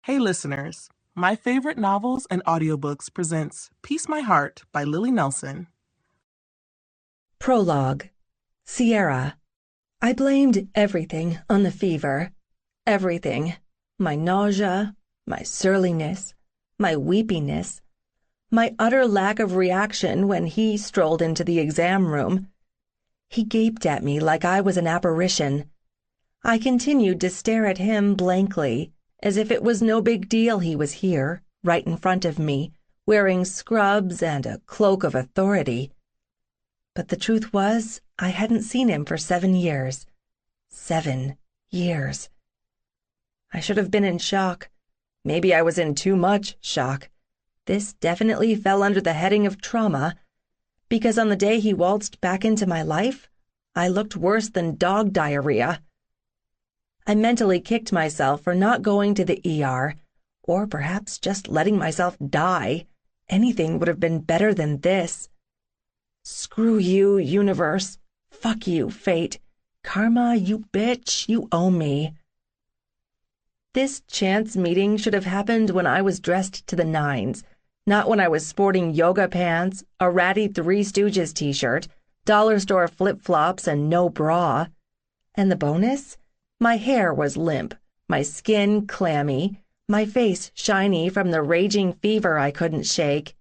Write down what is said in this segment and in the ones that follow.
Hey listeners, My Favorite Novels and Audiobooks presents Peace My Heart by Lily Nelson. Prologue. Sierra. I blamed everything on the fever. Everything. My nausea, my surliness, my weepiness, my utter lack of reaction when he strolled into the exam room. He gaped at me like I was an apparition. I continued to stare at him blankly, as if it was no big deal he was here, right in front of me, wearing scrubs and a cloak of authority. But the truth was, I hadn't seen him for 7 years. 7 years. I should have been in shock. Maybe I was in too much shock. This definitely fell under the heading of trauma, because on the day he waltzed back into my life, I looked worse than dog diarrhea. I mentally kicked myself for not going to the ER, or perhaps just letting myself die. Anything would have been better than this. Screw you, universe. Fuck you, fate. Karma, you bitch, you owe me. This chance meeting should have happened when I was dressed to the nines, not when I was sporting yoga pants, a ratty Three Stooges t-shirt, dollar store flip-flops, and no bra. And the bonus? My hair was limp, my skin clammy, my face shiny from the raging fever I couldn't shake.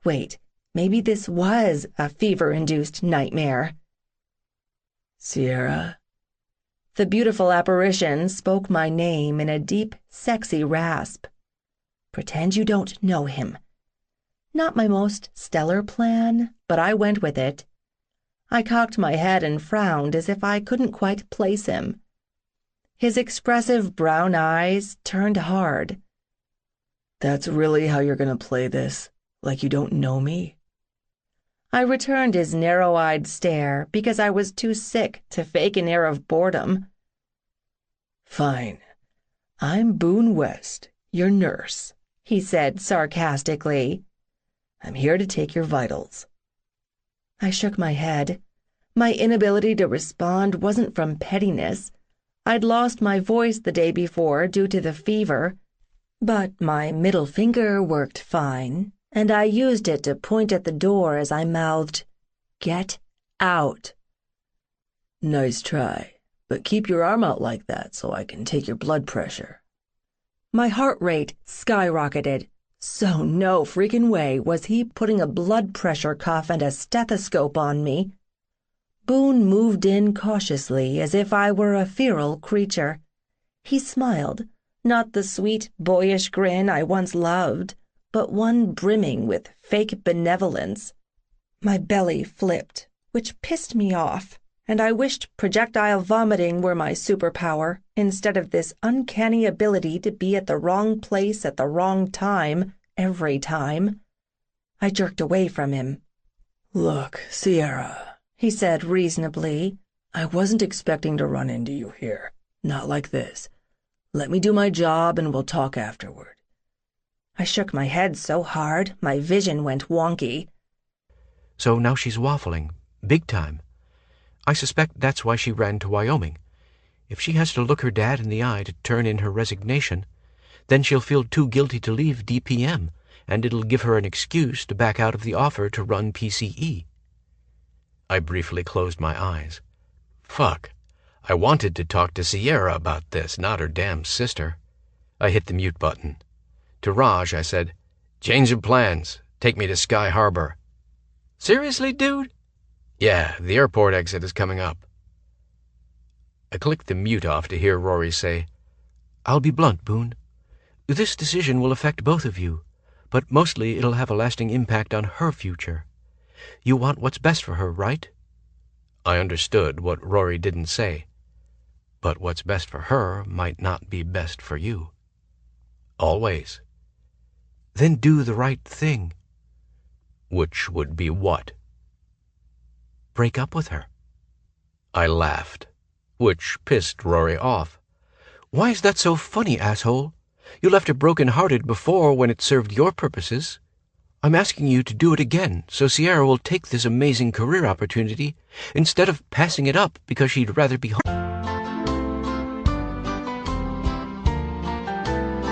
Wait, maybe this was a fever-induced nightmare. Sierra? The beautiful apparition spoke my name in a deep, sexy rasp. Pretend you don't know him. Not my most stellar plan, but I went with it. I cocked my head and frowned as if I couldn't quite place him. His expressive brown eyes turned hard. That's really how you're gonna play this? Like you don't know me? I returned his narrow-eyed stare because I was too sick to fake an air of boredom. Fine. I'm Boone West, your nurse, he said sarcastically. I'm here to take your vitals. I shook my head. My inability to respond wasn't from pettiness. I'd lost my voice the day before due to the fever, but my middle finger worked fine, and I used it to point at the door as I mouthed, "Get out." Nice try, but keep your arm out like that so I can take your blood pressure. My heart rate skyrocketed. So no freaking way was he putting a blood pressure cuff and a stethoscope on me. Boone moved in cautiously as if I were a feral creature. He smiled, not the sweet, boyish grin I once loved, but one brimming with fake benevolence. My belly flipped, which pissed me off, and I wished projectile vomiting were my superpower instead of this uncanny ability to be at the wrong place at the wrong time, every time. I jerked away from him. Look, Sierra, he said reasonably, I wasn't expecting to run into you here. Not like this. Let me do my job and we'll talk afterward. I shook my head so hard my vision went wonky. So now she's waffling, big time. I suspect that's why she ran to Wyoming. If she has to look her dad in the eye to turn in her resignation, then she'll feel too guilty to leave DPM, and it'll give her an excuse to back out of the offer to run PCE. I briefly closed my eyes. Fuck. I wanted to talk to Sierra about this, not her damn sister. I hit the mute button. To Raj, I said, "Change of plans. Take me to Sky Harbor." "Seriously, dude?" "Yeah, the airport exit is coming up." I clicked the mute off to hear Rory say, "I'll be blunt, Boone. This decision will affect both of you, but mostly it'll have a lasting impact on her future. You want what's best for her, right?" I understood what Rory didn't say. But what's best for her might not be best for you. Always. Then do the right thing. Which would be what? Break up with her. I laughed, which pissed Rory off. "Why is that so funny, asshole? You left her broken-hearted before when it served your purposes. I'm asking you to do it again so Sierra will take this amazing career opportunity instead of passing it up because she'd rather be home." I shook my head so hard my vision went wonky. I laughed, which pissed Rory off. "Why is that so funny, asshole? You left her broken-hearted before when it served your purposes. I'm asking you to do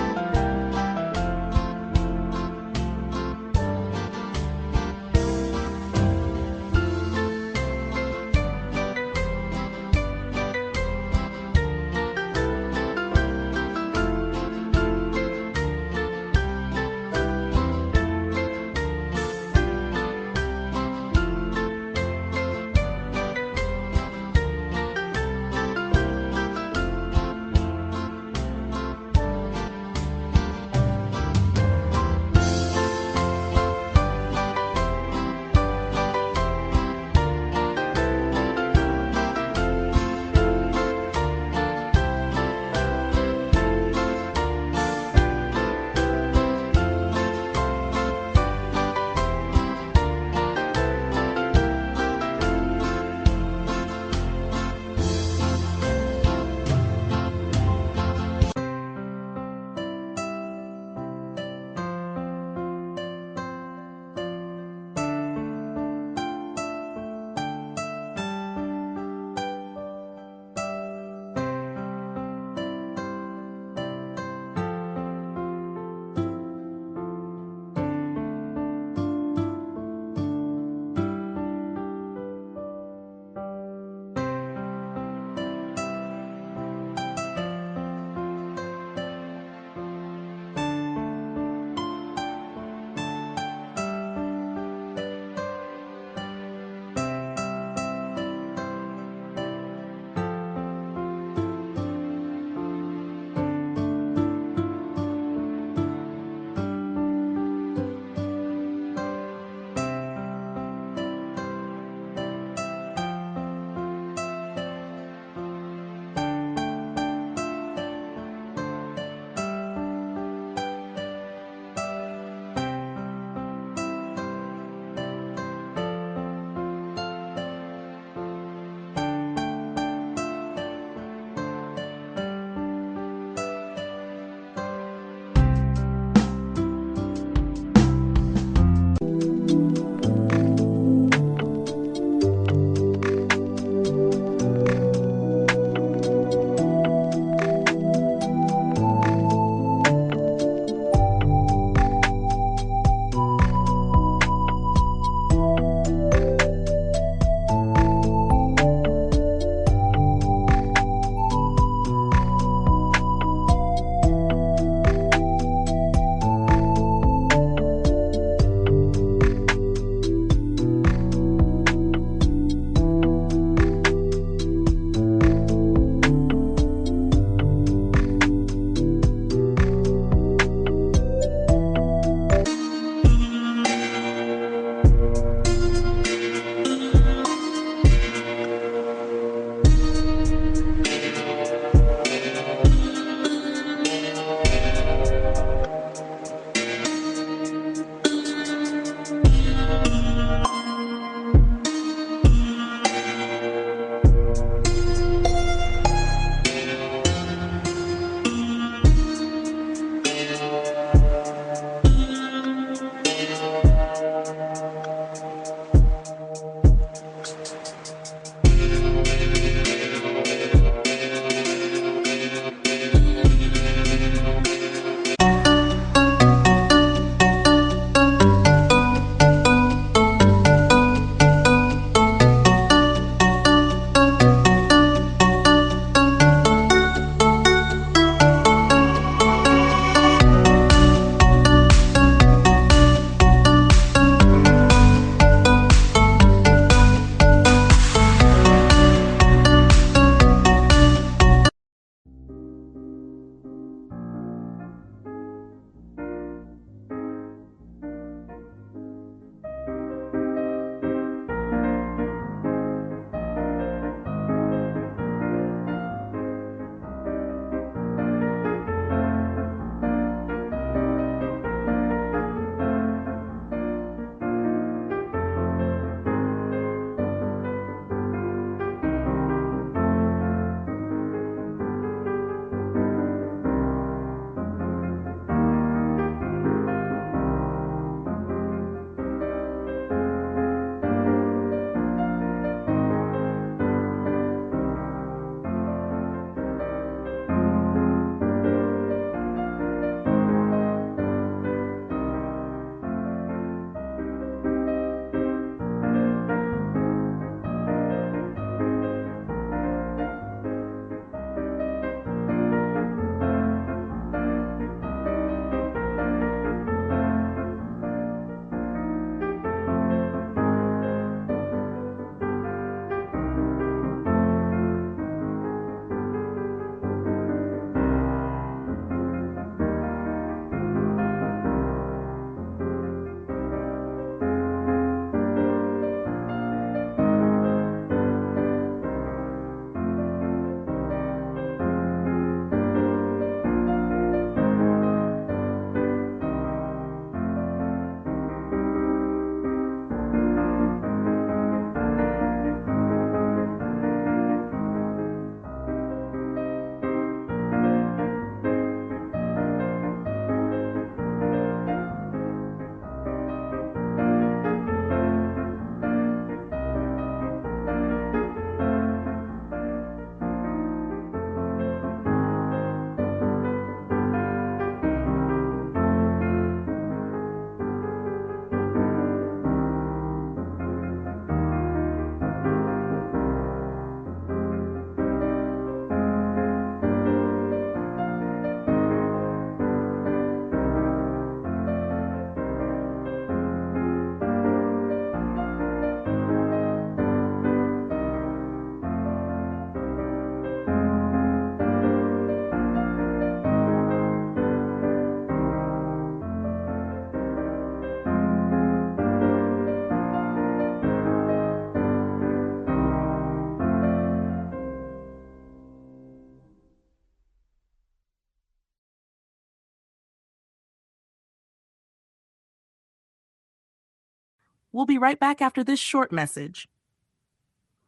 it again so Sierra will take this amazing career opportunity instead of passing it up because she'd rather be home." We'll be right back after this short message.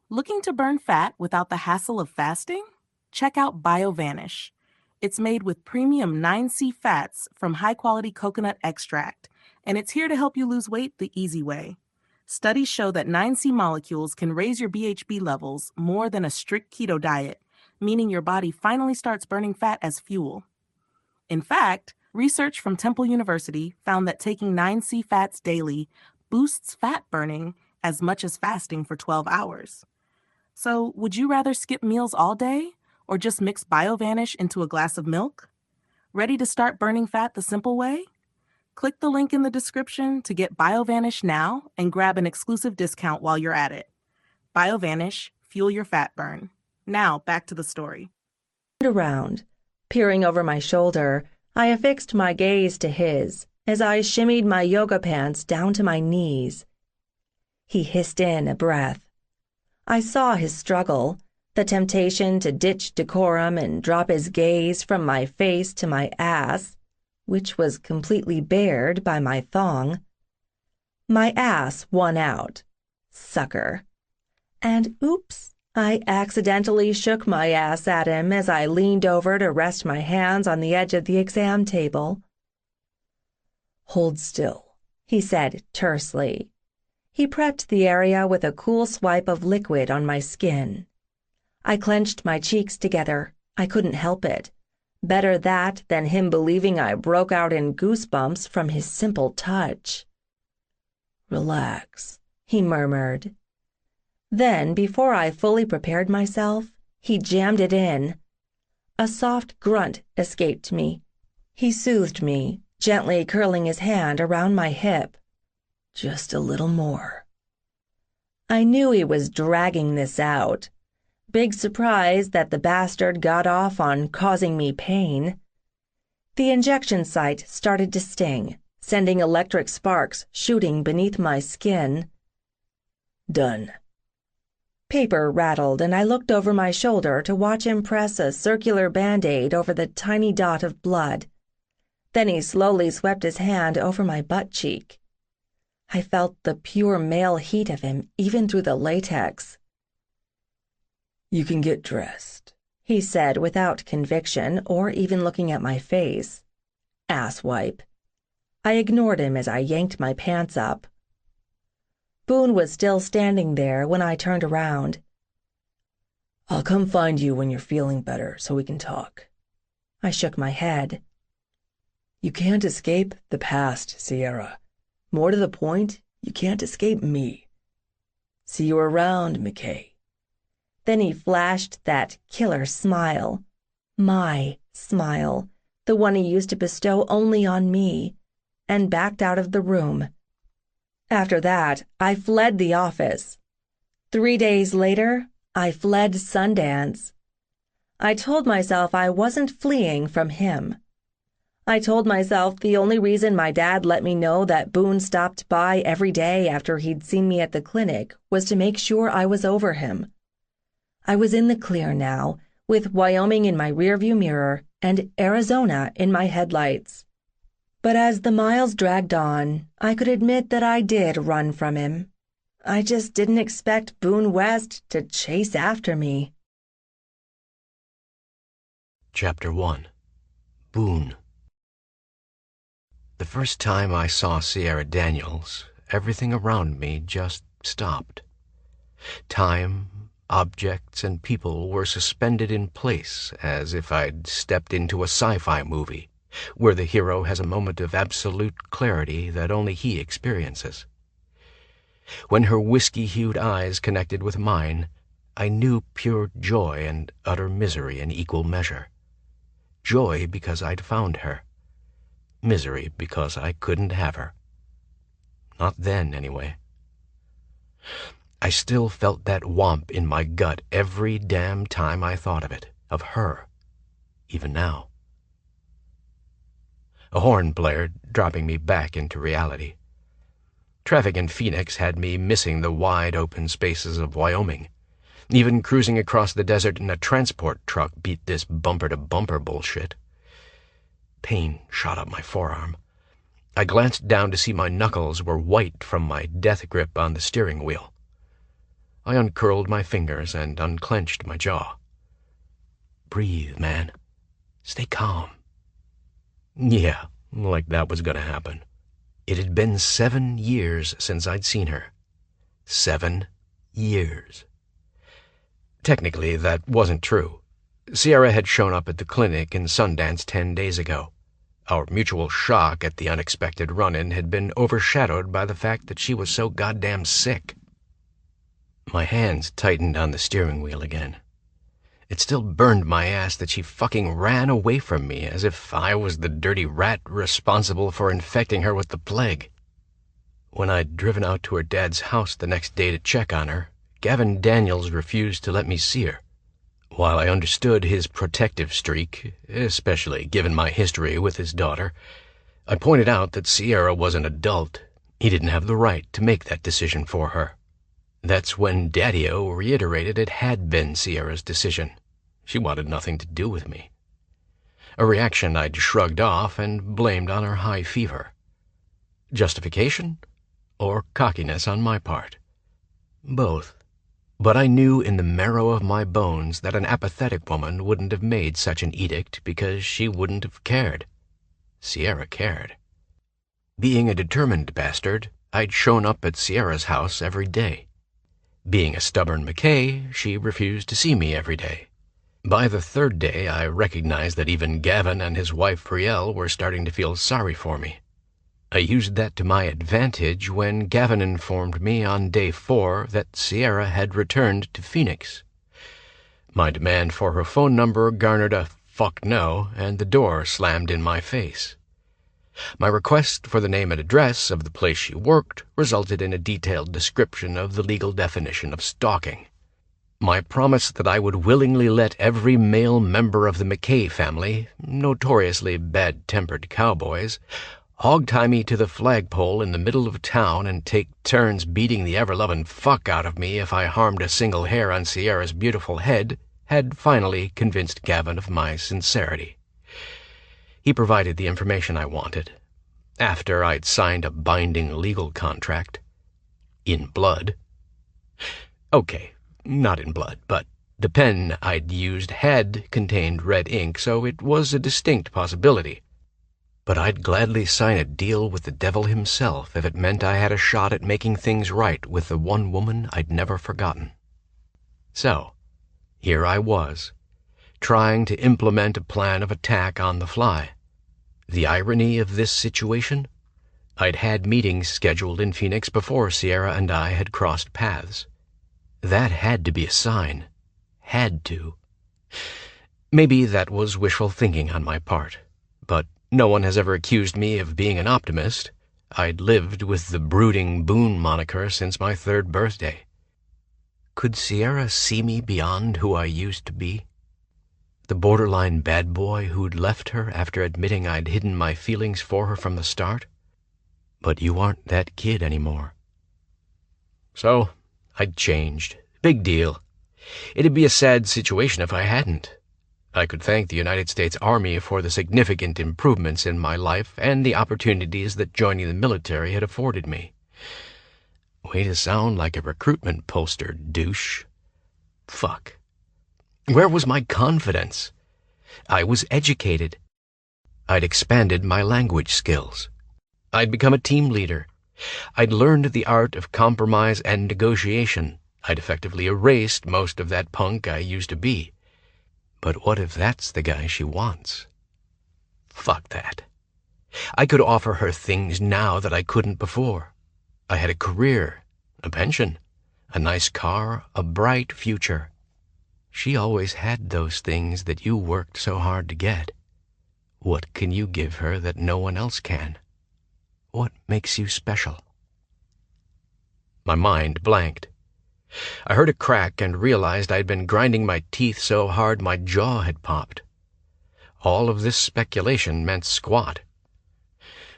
Looking to burn fat without the hassle of fasting? Check out BioVanish. It's made with premium 9C fats from high-quality coconut extract, and it's here to help you lose weight the easy way. Studies show that 9C molecules can raise your BHB levels more than a strict keto diet, meaning your body finally starts burning fat as fuel. In fact, research from Temple University found that taking 9C fats daily boosts fat burning as much as fasting for 12 hours. So, would you rather skip meals all day or just mix BioVanish into a glass of milk? Ready to start burning fat the simple way? Click the link in the description to get BioVanish now and grab an exclusive discount while you're at it. BioVanish, fuel your fat burn. Now, back to the story. Around, peering over my shoulder, I affixed my gaze to his as I shimmied my yoga pants down to my knees. He hissed in a breath. I saw his struggle, the temptation to ditch decorum and drop his gaze from my face to my ass, which was completely bared by my thong. My ass won out. Sucker. And oops, I accidentally shook my ass at him as I leaned over to rest my hands on the edge of the exam table. Hold still, he said tersely. He prepped the area with a cool swipe of liquid on my skin. I clenched my cheeks together. I couldn't help it. Better that than him believing I broke out in goosebumps from his simple touch. Relax, he murmured. Then, before I fully prepared myself, he jammed it in. A soft grunt escaped me. He soothed me, gently curling his hand around my hip. Just a little more. I knew he was dragging this out. Big surprise that the bastard got off on causing me pain. The injection site started to sting, sending electric sparks shooting beneath my skin. Done. Paper rattled, and I looked over my shoulder to watch him press a circular Band-Aid over the tiny dot of blood. Then he slowly swept his hand over my butt cheek. I felt the pure male heat of him even through the latex. You can get dressed, he said without conviction or even looking at my face. Asswipe. I ignored him as I yanked my pants up. Boone was still standing there when I turned around. I'll come find you when you're feeling better so we can talk. I shook my head. You can't escape the past, Sierra. More to the point, you can't escape me. See you around, McKay. Then he flashed that killer smile. My smile, the one he used to bestow only on me, and backed out of the room. After that, I fled the office. 3 days later, I fled Sundance. I told myself I wasn't fleeing from him. I told myself the only reason my dad let me know that Boone stopped by every day after he'd seen me at the clinic was to make sure I was over him. I was in the clear now, with Wyoming in my rearview mirror and Arizona in my headlights. But as the miles dragged on, I could admit that I did run from him. I just didn't expect Boone West to chase after me. Chapter 1. Boone. The first time I saw Sierra Daniels, everything around me just stopped. Time, objects, and people were suspended in place as if I'd stepped into a sci-fi movie, where the hero has a moment of absolute clarity that only he experiences. When her whiskey-hued eyes connected with mine, I knew pure joy and utter misery in equal measure. Joy because I'd found her. Misery because I couldn't have her. Not then, anyway. I still felt that whomp in my gut every damn time I thought of her, even now. A horn blared, dropping me back into reality. Traffic in Phoenix had me missing the wide open spaces of Wyoming. Even cruising across the desert in a transport truck beat this bumper-to-bumper bullshit. Pain shot up my forearm. I glanced down to see my knuckles were white from my death grip on the steering wheel. I uncurled my fingers and unclenched my jaw. Breathe, man. Stay calm. Yeah, like that was gonna happen. It had been 7 years since I'd seen her. 7 years. Technically, that wasn't true. Sierra had shown up at the clinic in Sundance 10 days ago. Our mutual shock at the unexpected run-in had been overshadowed by the fact that she was so goddamn sick. My hands tightened on the steering wheel again. It still burned my ass that she fucking ran away from me as if I was the dirty rat responsible for infecting her with the plague. When I'd driven out to her dad's house the next day to check on her, Gavin Daniels refused to let me see her. While I understood his protective streak, especially given my history with his daughter, I pointed out that Sierra was an adult. He didn't have the right to make that decision for her. That's when Daddy-O reiterated it had been Sierra's decision. She wanted nothing to do with me. A reaction I'd shrugged off and blamed on her high fever. Justification? Or cockiness on my part? Both. But I knew in the marrow of my bones that an apathetic woman wouldn't have made such an edict because she wouldn't have cared. Sierra cared. Being a determined bastard, I'd shown up at Sierra's house every day. Being a stubborn McKay, she refused to see me every day. By the third day, I recognized that even Gavin and his wife Priel were starting to feel sorry for me. I used that to my advantage when Gavin informed me on day 4 that Sierra had returned to Phoenix. My demand for her phone number garnered a "fuck no," and the door slammed in my face. My request for the name and address of the place she worked resulted in a detailed description of the legal definition of stalking. My promise that I would willingly let every male member of the McKay family, notoriously bad-tempered cowboys, hog-tie me to the flagpole in the middle of town and take turns beating the ever-loving fuck out of me if I harmed a single hair on Sierra's beautiful head, had finally convinced Gavin of my sincerity. He provided the information I wanted. After I'd signed a binding legal contract. In blood. Okay, not in blood, but the pen I'd used had contained red ink, so it was a distinct possibility. But I'd gladly sign a deal with the devil himself if it meant I had a shot at making things right with the one woman I'd never forgotten. So, here I was, trying to implement a plan of attack on the fly. The irony of this situation? I'd had meetings scheduled in Phoenix before Sierra and I had crossed paths. That had to be a sign. Had to. Maybe that was wishful thinking on my part, but no one has ever accused me of being an optimist. I'd lived with the brooding Boone moniker since my 3rd birthday. Could Sierra see me beyond who I used to be? The borderline bad boy who'd left her after admitting I'd hidden my feelings for her from the start? But you aren't that kid anymore. So, I'd changed. Big deal. It'd be a sad situation if I hadn't. I could thank the United States Army for the significant improvements in my life and the opportunities that joining the military had afforded me. Way to sound like a recruitment poster, douche. Fuck. Where was my confidence? I was educated. I'd expanded my language skills. I'd become a team leader. I'd learned the art of compromise and negotiation. I'd effectively erased most of that punk I used to be. But what if that's the guy she wants? Fuck that. I could offer her things now that I couldn't before. I had a career, a pension, a nice car, a bright future. She always had those things that you worked so hard to get. What can you give her that no one else can? What makes you special? My mind blanked. I heard a crack and realized I'd been grinding my teeth so hard my jaw had popped. All of this speculation meant squat.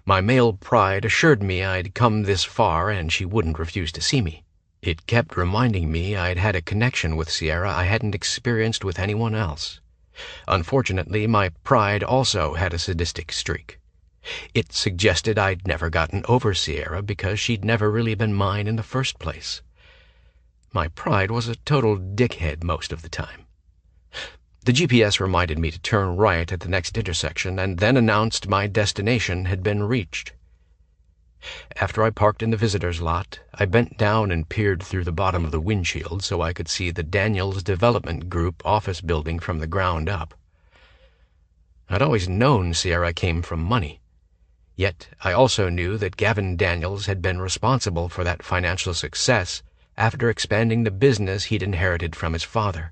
My male pride assured me I'd come this far and she wouldn't refuse to see me. It kept reminding me I'd had a connection with Sierra I hadn't experienced with anyone else. Unfortunately, my pride also had a sadistic streak. It suggested I'd never gotten over Sierra because she'd never really been mine in the first place. My pride was a total dickhead most of the time. The GPS reminded me to turn right at the next intersection and then announced my destination had been reached. After I parked in the visitor's lot, I bent down and peered through the bottom of the windshield so I could see the Daniels Development Group office building from the ground up. I'd always known Sierra came from money, yet I also knew that Gavin Daniels had been responsible for that financial success after expanding the business he'd inherited from his father.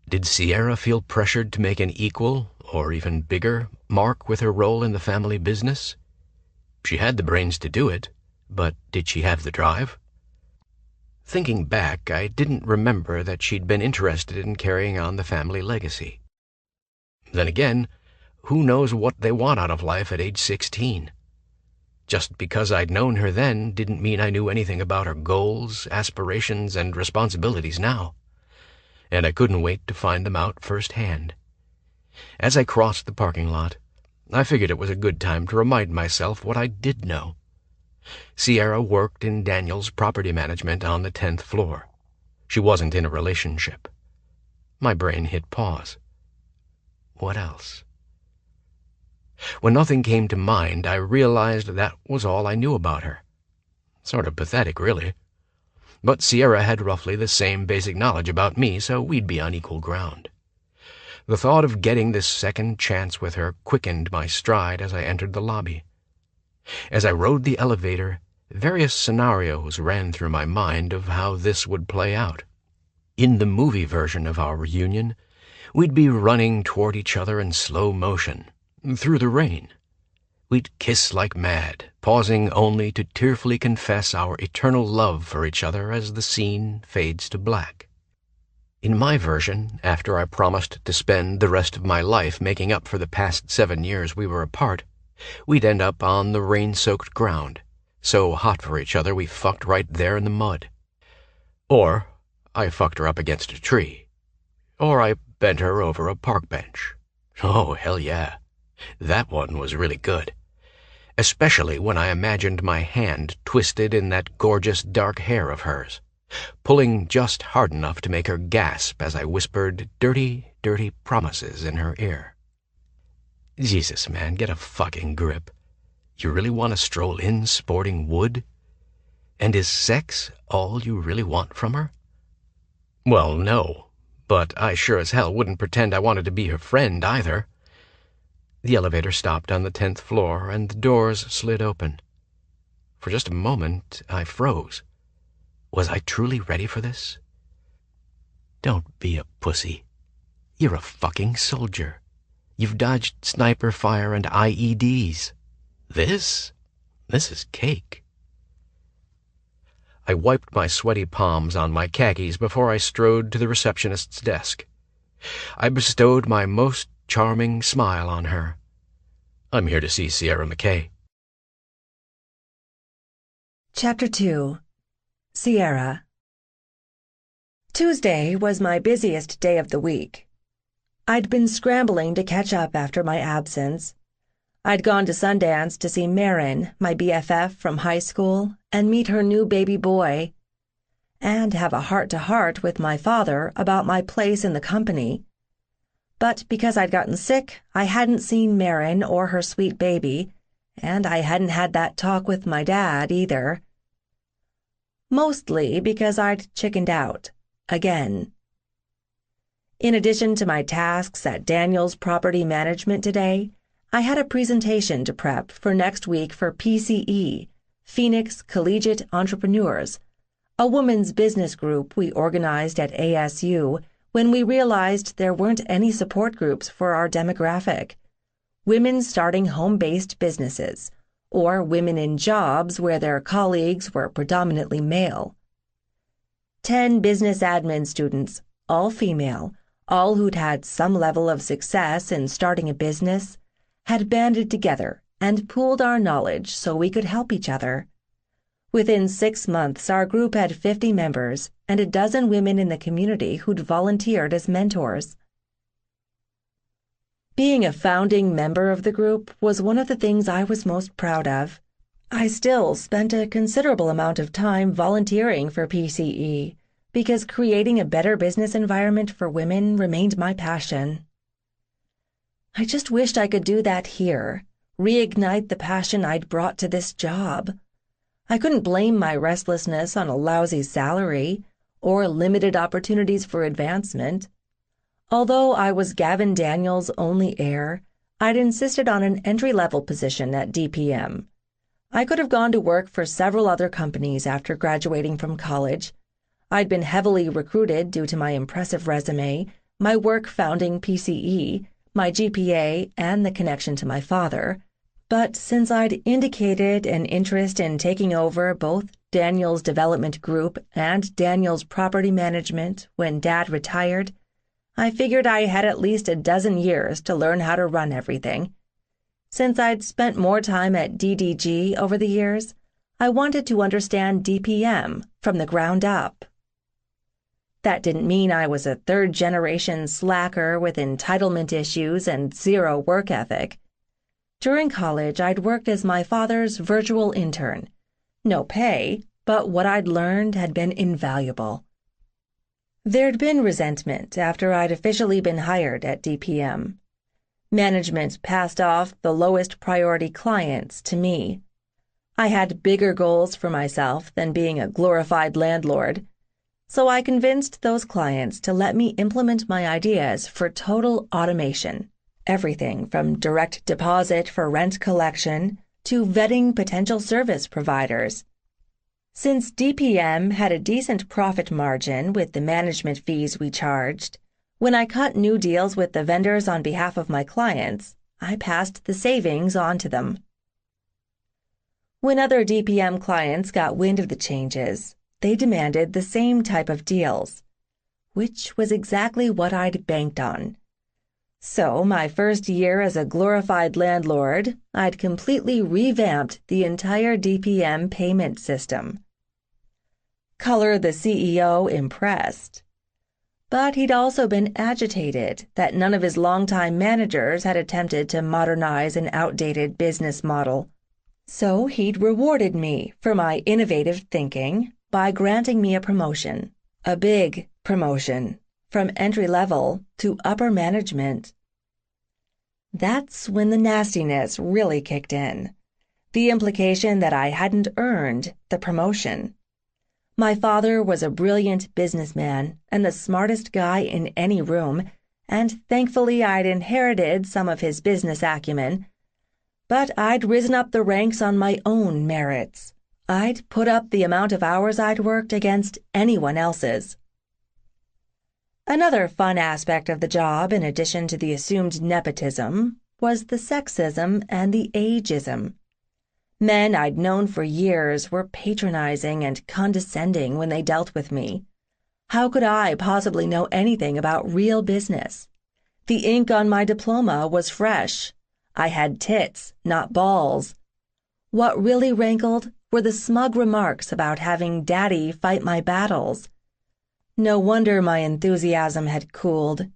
Did Sierra feel pressured to make an equal, or even bigger, mark with her role in the family business? She had the brains to do it, but did she have the drive? Thinking back, I didn't remember that she'd been interested in carrying on the family legacy. Then again, who knows what they want out of life at age 16? Just because I'd known her then didn't mean I knew anything about her goals, aspirations, and responsibilities now. And I couldn't wait to find them out firsthand. As I crossed the parking lot, I figured it was a good time to remind myself what I did know. Sierra worked in Daniels' property management on the 10th floor. She wasn't in a relationship. My brain hit pause. What else? When nothing came to mind, I realized that was all I knew about her. Sort of pathetic, really. But Sierra had roughly the same basic knowledge about me, so we'd be on equal ground. The thought of getting this second chance with her quickened my stride as I entered the lobby. As I rode the elevator, various scenarios ran through my mind of how this would play out. In the movie version of our reunion, we'd be running toward each other in slow motion, through the rain. We'd kiss like mad, pausing only to tearfully confess our eternal love for each other as the scene fades to black. In my version, after I promised to spend the rest of my life making up for the past 7 years we were apart, we'd end up on the rain-soaked ground, so hot for each other we fucked right there in the mud. Or I fucked her up against a tree. Or I bent her over a park bench. Oh, hell yeah. That one was really good. Especially when I imagined my hand twisted in that gorgeous dark hair of hers, pulling just hard enough to make her gasp as I whispered dirty, dirty promises in her ear. Jesus, man, get a fucking grip. You really want to stroll in sporting wood? And is sex all you really want from her? Well, no, but I sure as hell wouldn't pretend I wanted to be her friend either. The elevator stopped on the 10th floor, and the doors slid open. For just a moment, I froze. Was I truly ready for this? Don't be a pussy. You're a fucking soldier. You've dodged sniper fire and IEDs. This is cake. I wiped my sweaty palms on my khakis before I strode to the receptionist's desk. I bestowed my most charming smile on her. I'm here to see Sierra McKay. Chapter 2. Sierra. Tuesday was my busiest day of the week. I'd been scrambling to catch up after my absence. I'd gone to Sundance to see Marin, my BFF from high school, and meet her new baby boy, and have a heart-to-heart with my father about my place in the company. But because I'd gotten sick, I hadn't seen Marin or her sweet baby, and I hadn't had that talk with my dad either. Mostly because I'd chickened out, again. In addition to my tasks at Daniels Property Management today, I had a presentation to prep for next week for PCE, Phoenix Collegiate Entrepreneurs, a women's business group we organized at ASU when we realized there weren't any support groups for our demographic: women starting home-based businesses, or women in jobs where their colleagues were predominantly male. 10 business admin students, all female, all who'd had some level of success in starting a business, had banded together and pooled our knowledge so we could help each other. Within 6 months, our group had 50 members and a dozen women in the community who'd volunteered as mentors. Being a founding member of the group was one of the things I was most proud of. I still spent a considerable amount of time volunteering for PCE because creating a better business environment for women remained my passion. I just wished I could do that here, reignite the passion I'd brought to this job. I couldn't blame my restlessness on a lousy salary or limited opportunities for advancement. Although I was Gavin Daniels' only heir, I'd insisted on an entry-level position at DPM. I could have gone to work for several other companies after graduating from college. I'd been heavily recruited due to my impressive resume, my work founding PCE, my GPA, and the connection to my father. But since I'd indicated an interest in taking over both Daniel's development group and Daniel's property management when Dad retired, I figured I had at least a dozen years to learn how to run everything. Since I'd spent more time at DDG over the years, I wanted to understand DPM from the ground up. That didn't mean I was a third-generation slacker with entitlement issues and zero work ethic. During college, I'd worked as my father's virtual intern. No pay, but what I'd learned had been invaluable. There'd been resentment after I'd officially been hired at DPM. Management passed off the lowest priority clients to me. I had bigger goals for myself than being a glorified landlord, so I convinced those clients to let me implement my ideas for total automation. Everything from direct deposit for rent collection to vetting potential service providers. Since DPM had a decent profit margin with the management fees we charged, when I cut new deals with the vendors on behalf of my clients, I passed the savings on to them. When other DPM clients got wind of the changes, they demanded the same type of deals, which was exactly what I'd banked on. So, my first year as a glorified landlord, I'd completely revamped the entire DPM payment system. Color, the CEO, impressed. But he'd also been agitated that none of his longtime managers had attempted to modernize an outdated business model. So he'd rewarded me for my innovative thinking by granting me a promotion, a big promotion, from entry-level to upper management. That's when the nastiness really kicked in, the implication that I hadn't earned the promotion. My father was a brilliant businessman and the smartest guy in any room, and thankfully I'd inherited some of his business acumen. But I'd risen up the ranks on my own merits. I'd put up the amount of hours I'd worked against anyone else's. Another fun aspect of the job, in addition to the assumed nepotism, was the sexism and the ageism. Men I'd known for years were patronizing and condescending when they dealt with me. How could I possibly know anything about real business? The ink on my diploma was fresh. I had tits, not balls. What really rankled were the smug remarks about having Daddy fight my battles. No wonder my enthusiasm had cooled.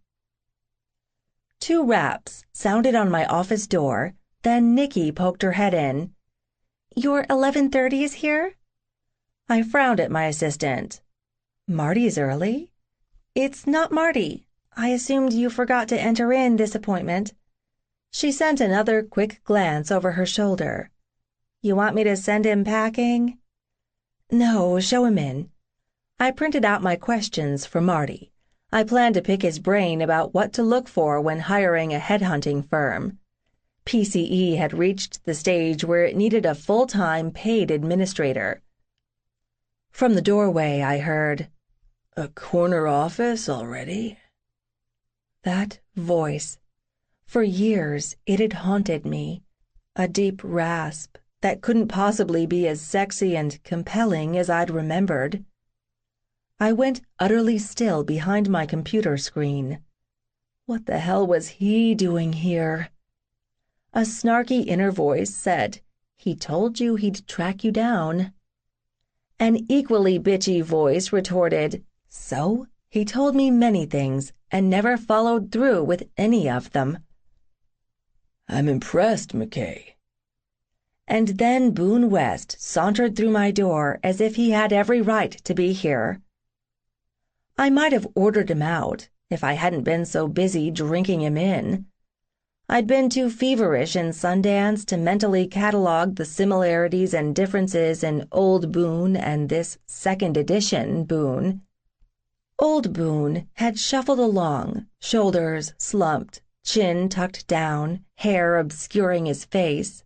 2 raps sounded on my office door, then Nikki poked her head in. "Your 11:30 is here?" I frowned at my assistant. "Marty's early?" "It's not Marty. I assumed you forgot to enter in this appointment." She sent another quick glance over her shoulder. "You want me to send him packing?" "No, show him in." I printed out my questions for Marty. I planned to pick his brain about what to look for when hiring a headhunting firm. PCE had reached the stage where it needed a full-time paid administrator. From the doorway, I heard, "A corner office already?" That voice. For years, it had haunted me. A deep rasp that couldn't possibly be as sexy and compelling as I'd remembered. I went utterly still behind my computer screen. What the hell was he doing here? A snarky inner voice said, "He told you he'd track you down." An equally bitchy voice retorted, "So? He told me many things and never followed through with any of them." I'm impressed, McKay. And then Boone West sauntered through my door as if he had every right to be here. I might have ordered him out if I hadn't been so busy drinking him in. I'd been too feverish in Sundance to mentally catalog the similarities and differences in old Boone and this second edition Boone. Old Boone had shuffled along, shoulders slumped, chin tucked down, hair obscuring his face.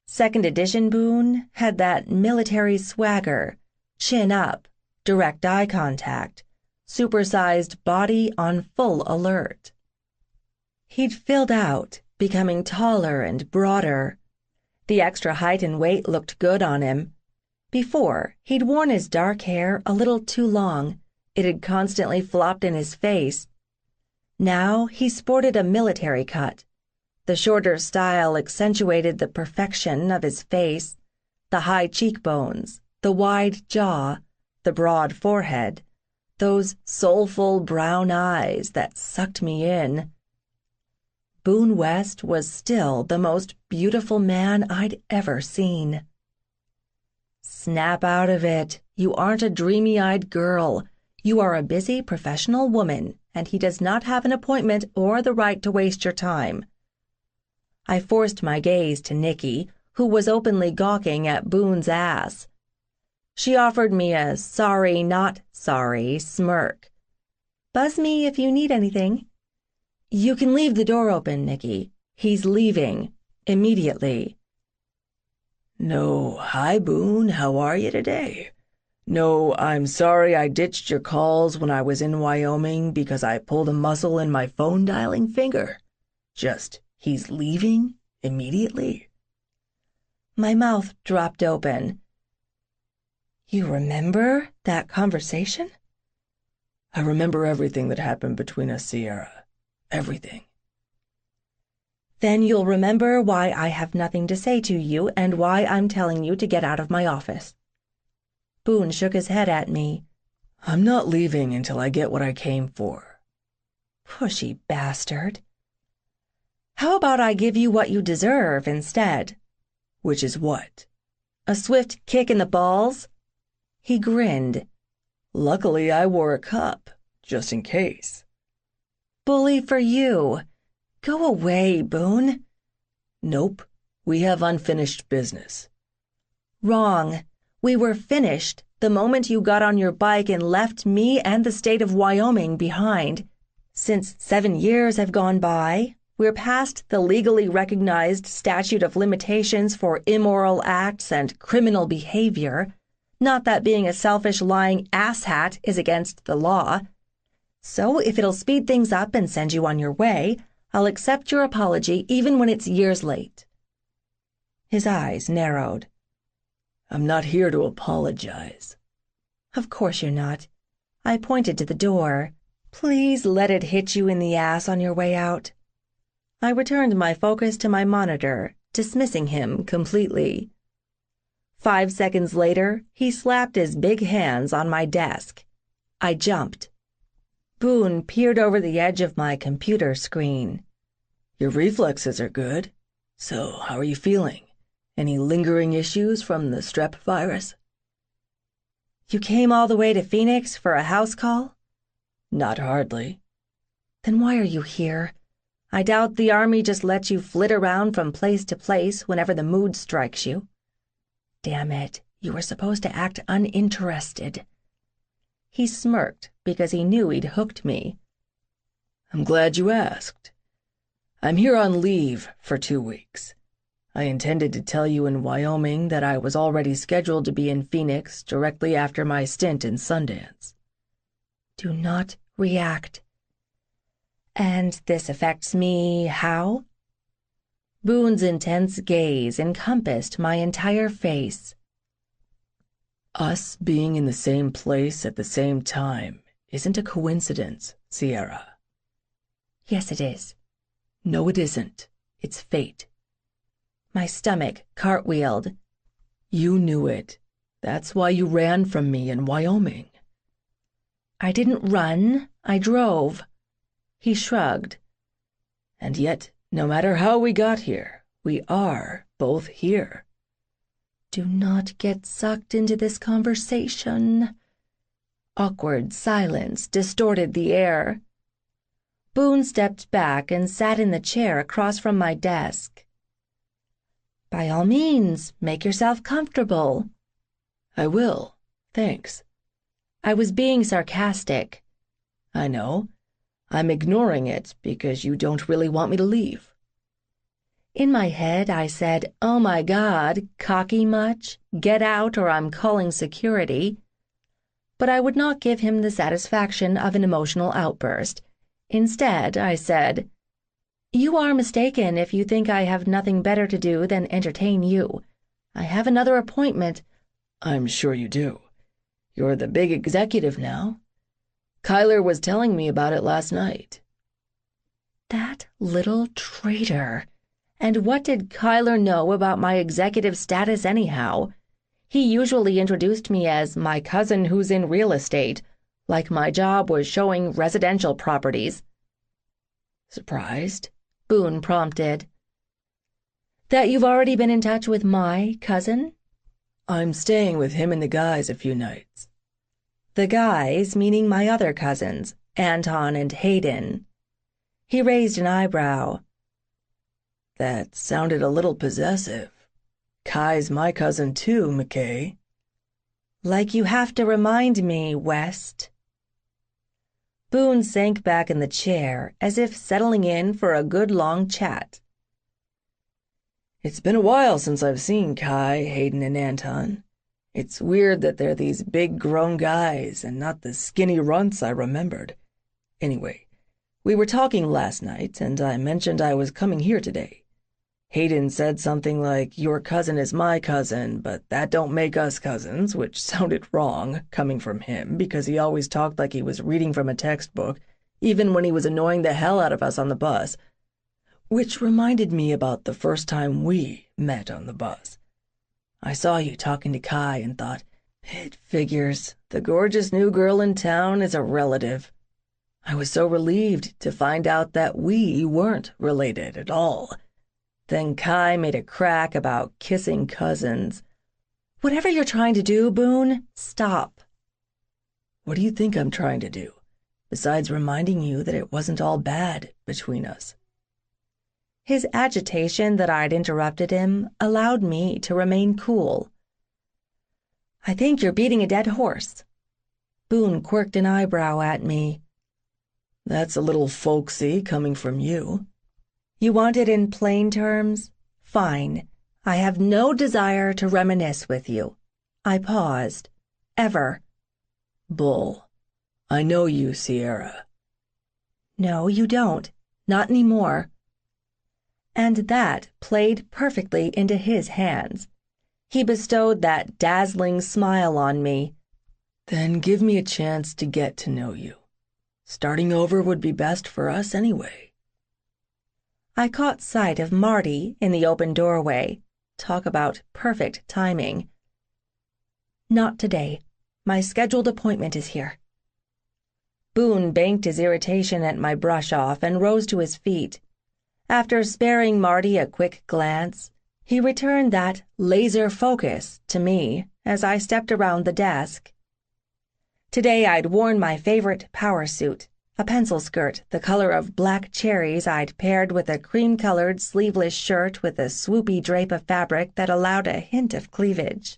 Second edition Boone had that military swagger, chin up, direct eye contact, supersized body on full alert. He'd filled out, becoming taller and broader. The extra height and weight looked good on him. Before, he'd worn his dark hair a little too long. It had constantly flopped in his face. Now he sported a military cut. The shorter style accentuated the perfection of his face, the high cheekbones, the wide jaw, the broad forehead, those soulful brown eyes that sucked me in. Boone West was still the most beautiful man I'd ever seen. Snap out of it. You aren't a dreamy-eyed girl. You are a busy professional woman, and he does not have an appointment or the right to waste your time. I forced my gaze to Nikki, who was openly gawking at Boone's ass. She offered me a sorry, not sorry smirk. Buzz me if you need anything. You can leave the door open, Nikki. He's leaving. Immediately. No, hi, Boone. How are you today? No, I'm sorry I ditched your calls when I was in Wyoming because I pulled a muscle in my phone dialing finger. Just, he's leaving immediately. My mouth dropped open. You remember that conversation? I remember everything that happened between us, Sierra. Everything. Then you'll remember why I have nothing to say to you and why I'm telling you to get out of my office. Boone shook his head at me. I'm not leaving until I get what I came for. Pushy bastard. How about I give you what you deserve instead? Which is what? A swift kick in the balls? He grinned. Luckily, I wore a cup, just in case. Bully for you. Go away, Boone. Nope. We have unfinished business. Wrong. We were finished the moment you got on your bike and left me and the state of Wyoming behind. Since 7 years have gone by, we're past the legally recognized statute of limitations for immoral acts and criminal behavior. Not that being a selfish, lying asshat is against the law. So if it'll speed things up and send you on your way, I'll accept your apology even when it's years late. His eyes narrowed. I'm not here to apologize. Of course you're not. I pointed to the door. Please let it hit you in the ass on your way out. I returned my focus to my monitor, dismissing him completely. 5 seconds later, he slapped his big hands on my desk. I jumped. Boone peered over the edge of my computer screen. Your reflexes are good. So, how are you feeling? Any lingering issues from the strep virus? You came all the way to Phoenix for a house call? Not hardly. Then why are you here? I doubt the Army just lets you flit around from place to place whenever the mood strikes you. Damn it, you were supposed to act uninterested. He smirked because he knew he'd hooked me. I'm glad you asked. I'm here on leave for 2 weeks. I intended to tell you in Wyoming that I was already scheduled to be in Phoenix directly after my stint in Sundance. Do not react. And this affects me how? Boone's intense gaze encompassed my entire face. Us being in the same place at the same time isn't a coincidence, Sierra. Yes, it is. No, it isn't. It's fate. My stomach cartwheeled. You knew it. That's why you ran from me in Wyoming. I didn't run. I drove. He shrugged. And yet, No matter how we got here, we are both here. Do not get sucked into this conversation. Awkward silence distorted the air. Boone stepped back and sat in the chair across from my desk. By all means, make yourself comfortable. I will, thanks. I was being sarcastic. I know. I'm ignoring it because you don't really want me to leave. In my head, I said, "Oh my God, cocky much? Get out or I'm calling security." But I would not give him the satisfaction of an emotional outburst. Instead, I said, "You are mistaken if you think I have nothing better to do than entertain you. I have another appointment." I'm sure you do. You're the big executive now. Kyler was telling me about it last night. That little traitor. And what did Kyler know about my executive status anyhow? He usually introduced me as my cousin who's in real estate, like my job was showing residential properties. Surprised? Boone prompted. That you've already been in touch with my cousin? I'm staying with him and the guys a few nights. The guys, meaning my other cousins, Anton and Hayden. He raised an eyebrow. That sounded a little possessive. Kai's my cousin too, McKay. Like you have to remind me, West. Boone sank back in the chair as if settling in for a good long chat. It's been a while since I've seen Kai, Hayden, and Anton. It's weird that they're these big grown guys and not the skinny runts I remembered. Anyway, we were talking last night and I mentioned I was coming here today. Hayden said something like, "Your cousin is my cousin, but that don't make us cousins," which sounded wrong, coming from him, because he always talked like he was reading from a textbook, even when he was annoying the hell out of us on the bus. Which reminded me about the first time we met on the bus. I saw you talking to Kai and thought, it figures, the gorgeous new girl in town is a relative. I was so relieved to find out that we weren't related at all. Then Kai made a crack about kissing cousins. Whatever you're trying to do, Boone, stop. What do you think I'm trying to do, besides reminding you that it wasn't all bad between us? His agitation that I'd interrupted him allowed me to remain cool. I think you're beating a dead horse. Boone quirked an eyebrow at me. That's a little folksy coming from you. You want it in plain terms? Fine. I have no desire to reminisce with you. I paused. Ever. Bull. I know you, Sierra. No, you don't. Not anymore. And that played perfectly into his hands. He bestowed that dazzling smile on me. Then give me a chance to get to know you. Starting over would be best for us anyway. I caught sight of Marty in the open doorway. Talk about perfect timing. Not today. My scheduled appointment is here. Boone banked his irritation at my brush-off and rose to his feet. After sparing Marty a quick glance, he returned that laser focus to me as I stepped around the desk. Today I'd worn my favorite power suit, a pencil skirt the color of black cherries I'd paired with a cream-colored sleeveless shirt with a swoopy drape of fabric that allowed a hint of cleavage.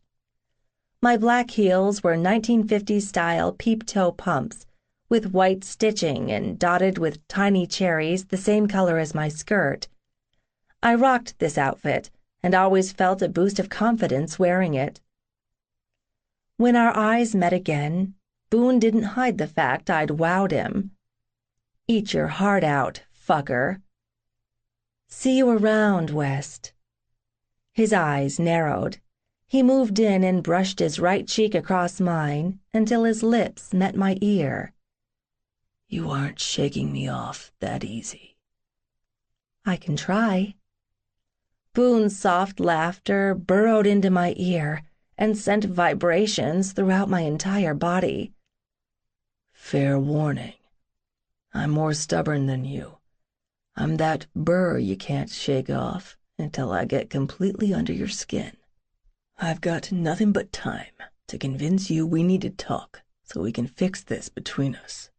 My black heels were 1950s-style peep-toe pumps, with white stitching and dotted with tiny cherries the same color as my skirt. I rocked this outfit and always felt a boost of confidence wearing it. When our eyes met again, Boone didn't hide the fact I'd wowed him. Eat your heart out, fucker. See you around, West. His eyes narrowed. He moved in and brushed his right cheek across mine until his lips met my ear. You aren't shaking me off that easy. I can try. Boone's soft laughter burrowed into my ear and sent vibrations throughout my entire body. Fair warning. I'm more stubborn than you. I'm that burr you can't shake off until I get completely under your skin. I've got nothing but time to convince you we need to talk so we can fix this between us."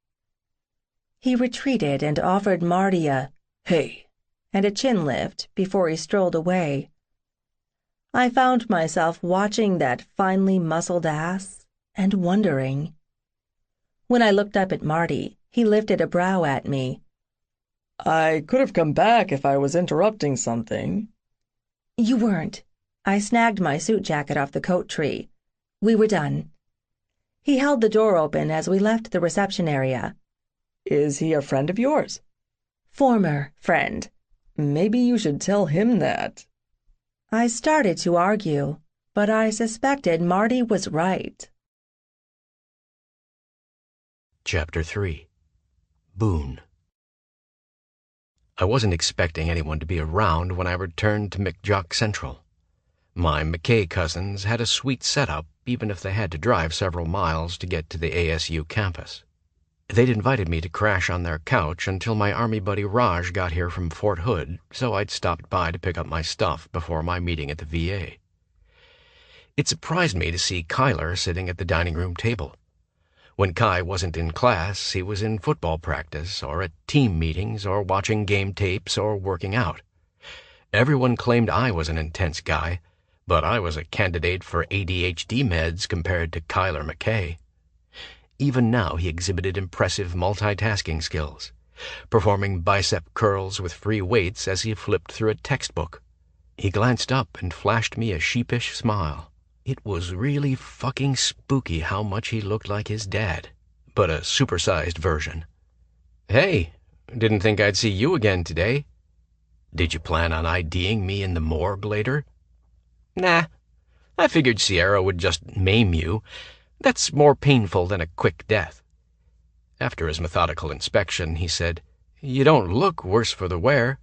He retreated and offered Marty a "Hey," and a chin lift before he strolled away. I found myself watching that finely muscled ass and wondering. When I looked up at Marty, he lifted a brow at me. "I could have come back if I was interrupting something." "You weren't." I snagged my suit jacket off the coat tree. We were done. He held the door open as we left the reception area. "Is he a friend of yours?" "Former friend." "Maybe you should tell him that." I started to argue, but I suspected Marty was right. Chapter 3. Boone. I wasn't expecting anyone to be around when I returned to McJock Central. My McKay cousins had a sweet setup, even if they had to drive several miles to get to the ASU campus. They'd invited me to crash on their couch until my Army buddy Raj got here from Fort Hood, so I'd stopped by to pick up my stuff before my meeting at the VA. It surprised me to see Kyler sitting at the dining room table. When Kai wasn't in class, he was in football practice, or at team meetings, or watching game tapes, or working out. Everyone claimed I was an intense guy, but I was a candidate for ADHD meds compared to Kyler McKay. Even now he exhibited impressive multitasking skills, performing bicep curls with free weights as he flipped through a textbook. He glanced up and flashed me a sheepish smile. It was really fucking spooky how much he looked like his dad, but a supersized version. "Hey, didn't think I'd see you again today. Did you plan on IDing me in the morgue later?" "Nah, I figured Sierra would just maim you. That's more painful than a quick death." After his methodical inspection, he said, "You don't look worse for the wear.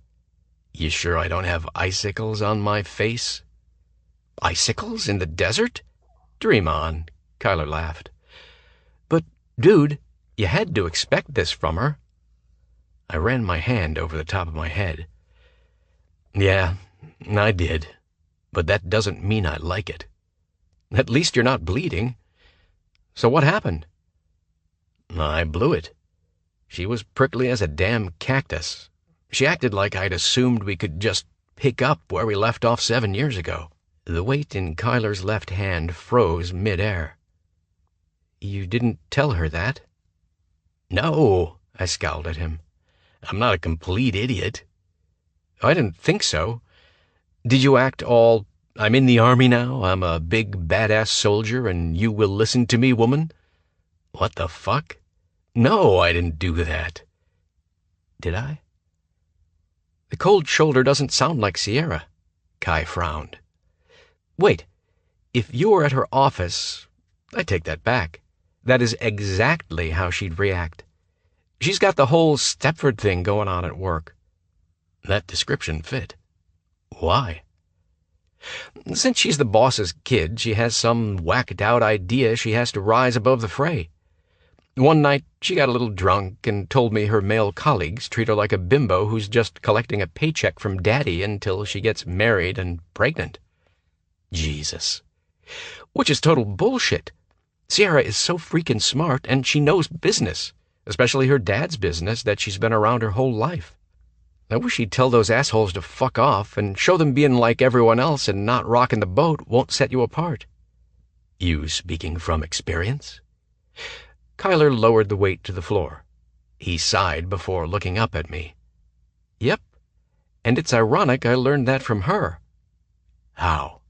You sure I don't have icicles on my face?" "Icicles in the desert? Dream on," Kyler laughed. "But, dude, you had to expect this from her." I ran my hand over the top of my head. "Yeah, I did. But that doesn't mean I like it. At least you're not bleeding. So what happened?" "I blew it. She was prickly as a damn cactus. She acted like I'd assumed we could just pick up where we left off 7 years ago." The weight in Kyler's left hand froze mid-air. "You didn't tell her that?" "No," I scowled at him. "I'm not a complete idiot." "I didn't think so. Did you act all, 'I'm in the Army now, I'm a big badass soldier, and you will listen to me, woman'? What the fuck? No, I didn't do that." "Did I?" "The cold shoulder doesn't sound like Sierra." Kai frowned. "Wait, if you were at her office, I take that back. That is exactly how she'd react. She's got the whole Stepford thing going on at work." That description fit. "Why?" "Since she's the boss's kid, she has some whacked-out idea she has to rise above the fray. One night, she got a little drunk and told me her male colleagues treat her like a bimbo who's just collecting a paycheck from daddy until she gets married and pregnant." Jesus. Which is total bullshit. Sierra is so freaking smart, and she knows business, especially her dad's business that she's been around her whole life. I wish she'd tell those assholes to fuck off and show them being like everyone else and not rocking the boat won't set you apart. "You speaking from experience?" Kyler lowered the weight to the floor. He sighed before looking up at me. "Yep, and it's ironic I learned that from her." "How?"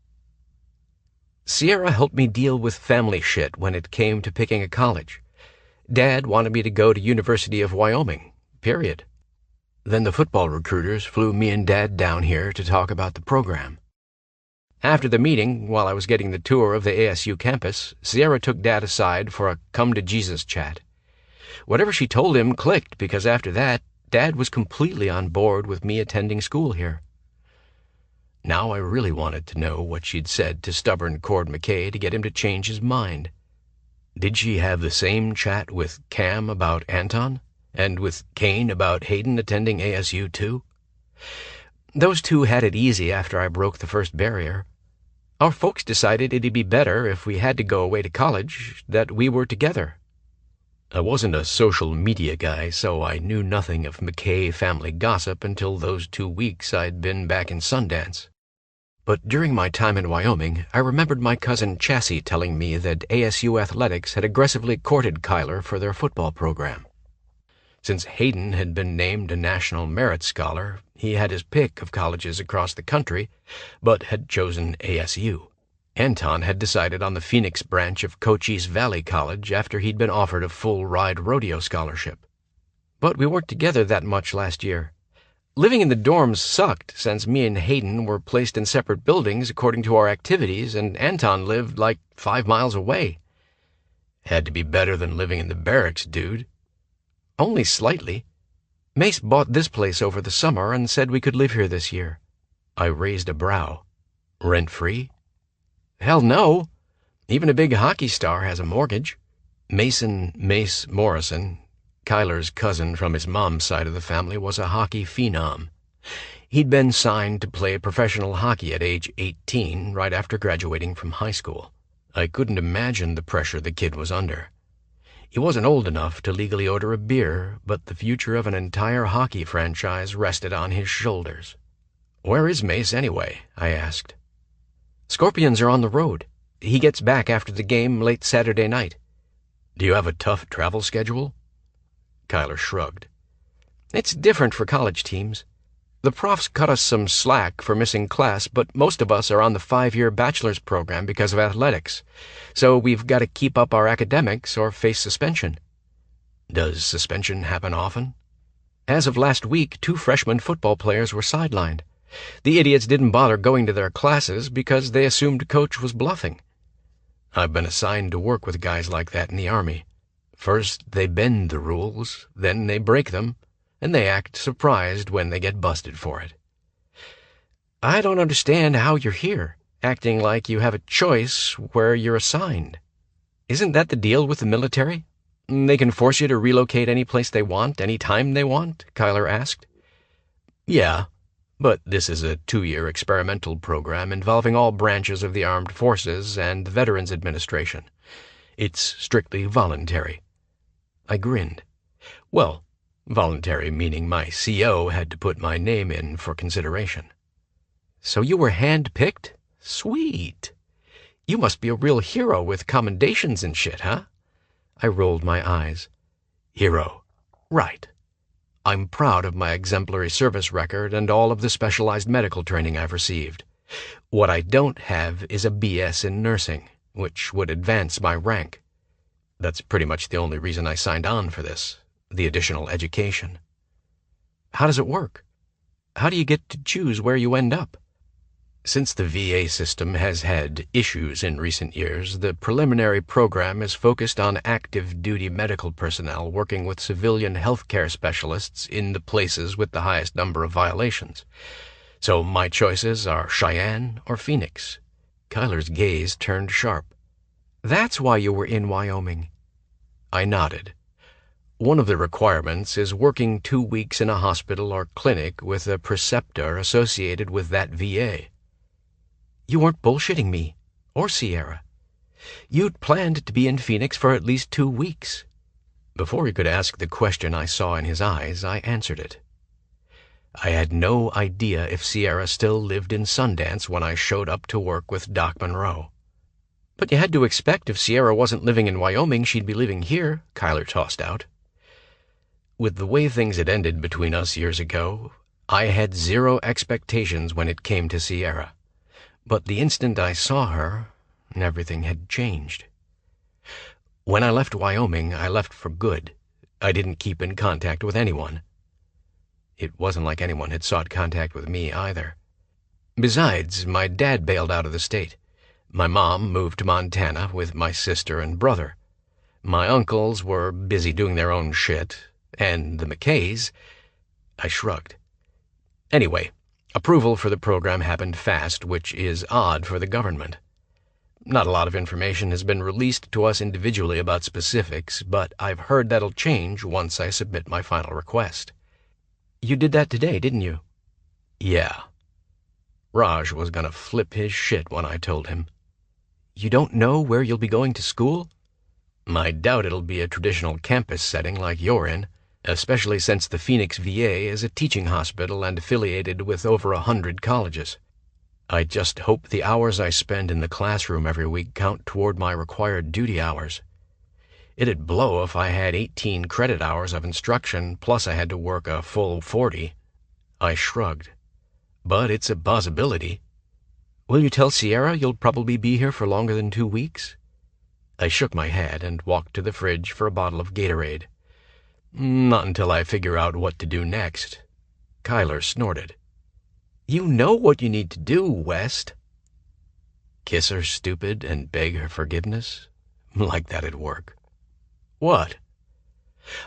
"Sierra helped me deal with family shit when it came to picking a college. Dad wanted me to go to University of Wyoming, period. Then the football recruiters flew me and Dad down here to talk about the program. After the meeting, while I was getting the tour of the ASU campus, Sierra took Dad aside for a come-to-Jesus chat. Whatever she told him clicked, because after that, Dad was completely on board with me attending school here. Now I really wanted to know what she'd said to stubborn Cord McKay to get him to change his mind. Did she have the same chat with Cam about Anton? And with Kane about Hayden attending ASU too? Those two had it easy after I broke the first barrier. Our folks decided it'd be better if we had to go away to college that we were together. I wasn't a social media guy, so I knew nothing of McKay family gossip until those 2 weeks I'd been back in Sundance. But during my time in Wyoming, I remembered my cousin Chassie telling me that ASU athletics had aggressively courted Kyler for their football program. Since Hayden had been named a National Merit Scholar, he had his pick of colleges across the country, but had chosen ASU. Anton had decided on the Phoenix branch of Cochise Valley College after he'd been offered a full-ride rodeo scholarship. But we weren't together that much last year. Living in the dorms sucked since me and Hayden were placed in separate buildings according to our activities, and Anton lived like 5 miles away. Had to be better than living in the barracks, dude. Only slightly. Mace bought this place over the summer and said we could live here this year. I raised a brow. Rent-free? Hell no. Even a big hockey star has a mortgage. Mace Morrison, Kyler's cousin from his mom's side of the family, was a hockey phenom. He'd been signed to play professional hockey at age 18, right after graduating from high school. I couldn't imagine the pressure the kid was under. He wasn't old enough to legally order a beer, but the future of an entire hockey franchise rested on his shoulders. Where is Mace anyway? I asked. Scorpions are on the road. He gets back after the game late Saturday night. Do you have a tough travel schedule? Kyler shrugged. It's different for college teams. The profs cut us some slack for missing class, but most of us are on the 5-year bachelor's program because of athletics, so we've got to keep up our academics or face suspension. Does suspension happen often? As of last week, 2 freshman football players were sidelined. The idiots didn't bother going to their classes because they assumed Coach was bluffing. I've been assigned to work with guys like that in the Army. First, they bend the rules, then they break them, and they act surprised when they get busted for it. I don't understand how you're here, acting like you have a choice where you're assigned. Isn't that the deal with the military? They can force you to relocate any place they want, any time they want? Kyler asked. Yeah. But this is a 2-year experimental program involving all branches of the armed forces and the Veterans Administration. It's strictly voluntary. I grinned. Well, voluntary meaning my CO had to put my name in for consideration. So you were hand-picked? Sweet. You must be a real hero with commendations and shit, huh? I rolled my eyes. Hero. Right. I'm proud of my exemplary service record and all of the specialized medical training I've received. What I don't have is a BS in nursing, which would advance my rank. That's pretty much the only reason I signed on for this, the additional education. How does it work? How do you get to choose where you end up? Since the VA system has had issues in recent years, the preliminary program is focused on active duty medical personnel working with civilian healthcare specialists in the places with the highest number of violations. So my choices are Cheyenne or Phoenix. Kyler's gaze turned sharp. That's why you were in Wyoming. I nodded. One of the requirements is working 2 weeks in a hospital or clinic with a preceptor associated with that VA. You weren't bullshitting me, or Sierra. You'd planned to be in Phoenix for at least 2 weeks. Before he could ask the question I saw in his eyes, I answered it. I had no idea if Sierra still lived in Sundance when I showed up to work with Doc Monroe. But you had to expect if Sierra wasn't living in Wyoming, she'd be living here, Kyler tossed out. With the way things had ended between us years ago, I had 0 expectations when it came to Sierra. But the instant I saw her, everything had changed. When I left Wyoming, I left for good. I didn't keep in contact with anyone. It wasn't like anyone had sought contact with me either. Besides, my dad bailed out of the state. My mom moved to Montana with my sister and brother. My uncles were busy doing their own shit, and the McKays... I shrugged. Anyway, approval for the program happened fast, which is odd for the government. Not a lot of information has been released to us individually about specifics, but I've heard that'll change once I submit my final request. You did that today, didn't you? Yeah. Raj was gonna flip his shit when I told him. You don't know where you'll be going to school? I doubt it'll be a traditional campus setting like you're in, especially since the Phoenix VA is a teaching hospital and affiliated with over 100 colleges. I just hope the hours I spend in the classroom every week count toward my required duty hours. It'd blow if I had 18 credit hours of instruction, plus I had to work a full 40. I shrugged. But it's a possibility. Will you tell Sierra you'll probably be here for longer than 2 weeks? I shook my head and walked to the fridge for a bottle of Gatorade. Not until I figure out what to do next. Kyler snorted. You know what you need to do, West. Kiss her stupid and beg her forgiveness? Like that'd work. What?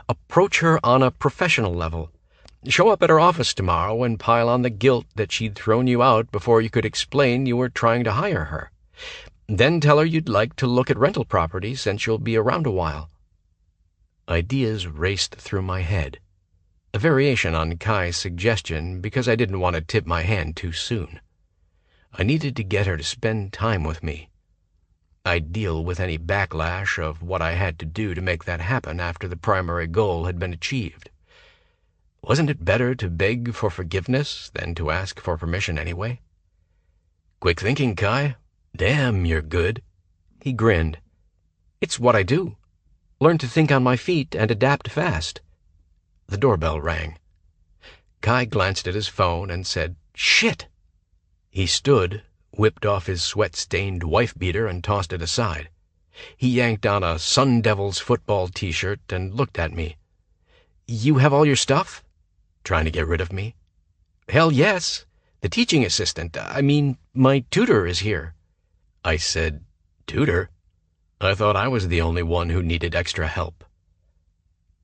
Approach her on a professional level. Show up at her office tomorrow and pile on the guilt that she'd thrown you out before you could explain you were trying to hire her. Then tell her you'd like to look at rental properties since you'll be around a while. Ideas raced through my head. A variation on Kai's suggestion because I didn't want to tip my hand too soon. I needed to get her to spend time with me. I'd deal with any backlash of what I had to do to make that happen after the primary goal had been achieved. Wasn't it better to beg for forgiveness than to ask for permission anyway? Quick thinking, Kai. Damn, you're good. He grinned. It's what I do. Learn to think on my feet and adapt fast. The doorbell rang. Kai glanced at his phone and said, Shit! He stood, whipped off his sweat-stained wife-beater and tossed it aside. He yanked on a Sun Devils football t-shirt and looked at me. You have all your stuff? Trying to get rid of me? Hell yes. The teaching assistant, my tutor is here. I said, Tutor? I thought I was the only one who needed extra help.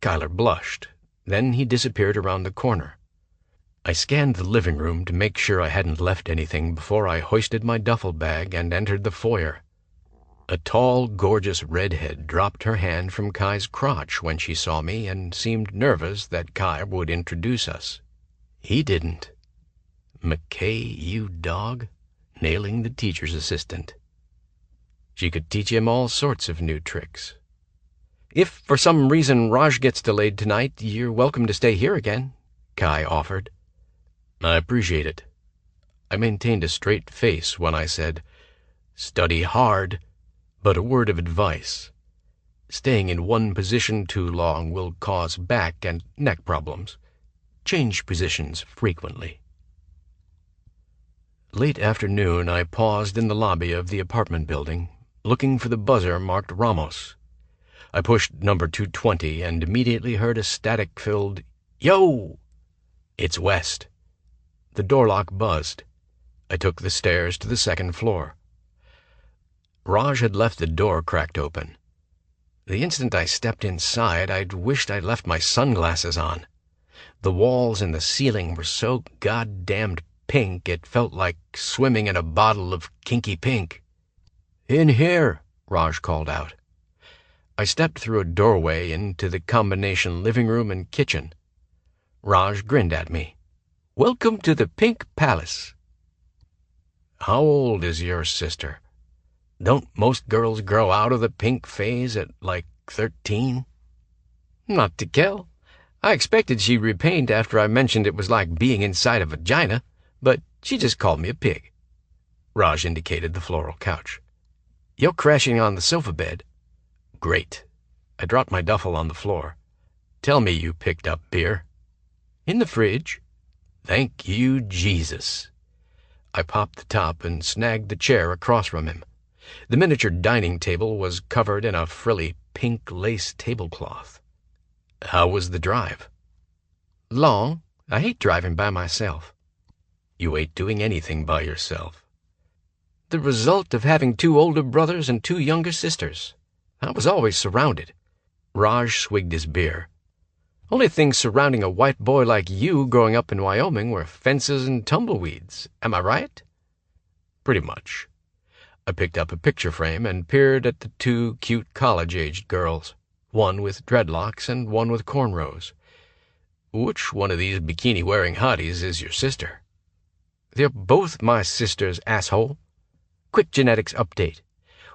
Kyler blushed. Then he disappeared around the corner. I scanned the living room to make sure I hadn't left anything before I hoisted my duffel bag and entered the foyer. A tall, gorgeous redhead dropped her hand from Kai's crotch when she saw me and seemed nervous that Kai would introduce us. He didn't. McKay, you dog, nailing the teacher's assistant. She could teach him all sorts of new tricks. If for some reason Raj gets delayed tonight, you're welcome to stay here again, Kai offered. I appreciate it. I maintained a straight face when I said, Study hard, but a word of advice. Staying in one position too long will cause back and neck problems. Change positions frequently. Late afternoon, I paused in the lobby of the apartment building, looking for the buzzer marked Ramos. I pushed number 220 and immediately heard a static-filled, Yo! It's West. The door lock buzzed. I took the stairs to the second floor. Raj had left the door cracked open. The instant I stepped inside, I'd wished I'd left my sunglasses on. The walls and the ceiling were so goddamned pink it felt like swimming in a bottle of kinky pink. In here, Raj called out. I stepped through a doorway into the combination living room and kitchen. Raj grinned at me. Welcome to the Pink Palace. How old is your sister? Don't most girls grow out of the pink phase at, 13? Not to kill. I expected she'd repaint after I mentioned it was like being inside a vagina, but she just called me a pig. Raj indicated the floral couch. You're crashing on the sofa bed. Great. I dropped my duffel on the floor. Tell me you picked up beer. In the fridge. Thank you, Jesus. I popped the top and snagged the chair across from him. The miniature dining table was covered in a frilly pink lace tablecloth. How was the drive? Long. I hate driving by myself. You hate doing anything by yourself. The result of having 2 older brothers and 2 younger sisters. I was always surrounded. Raj swigged his beer. Only things surrounding a white boy like you growing up in Wyoming were fences and tumbleweeds. Am I right? Pretty much. I picked up a picture frame and peered at the two cute college-aged girls, one with dreadlocks and one with cornrows. Which one of these bikini-wearing hotties is your sister? They're both my sisters, asshole. Quick genetics update.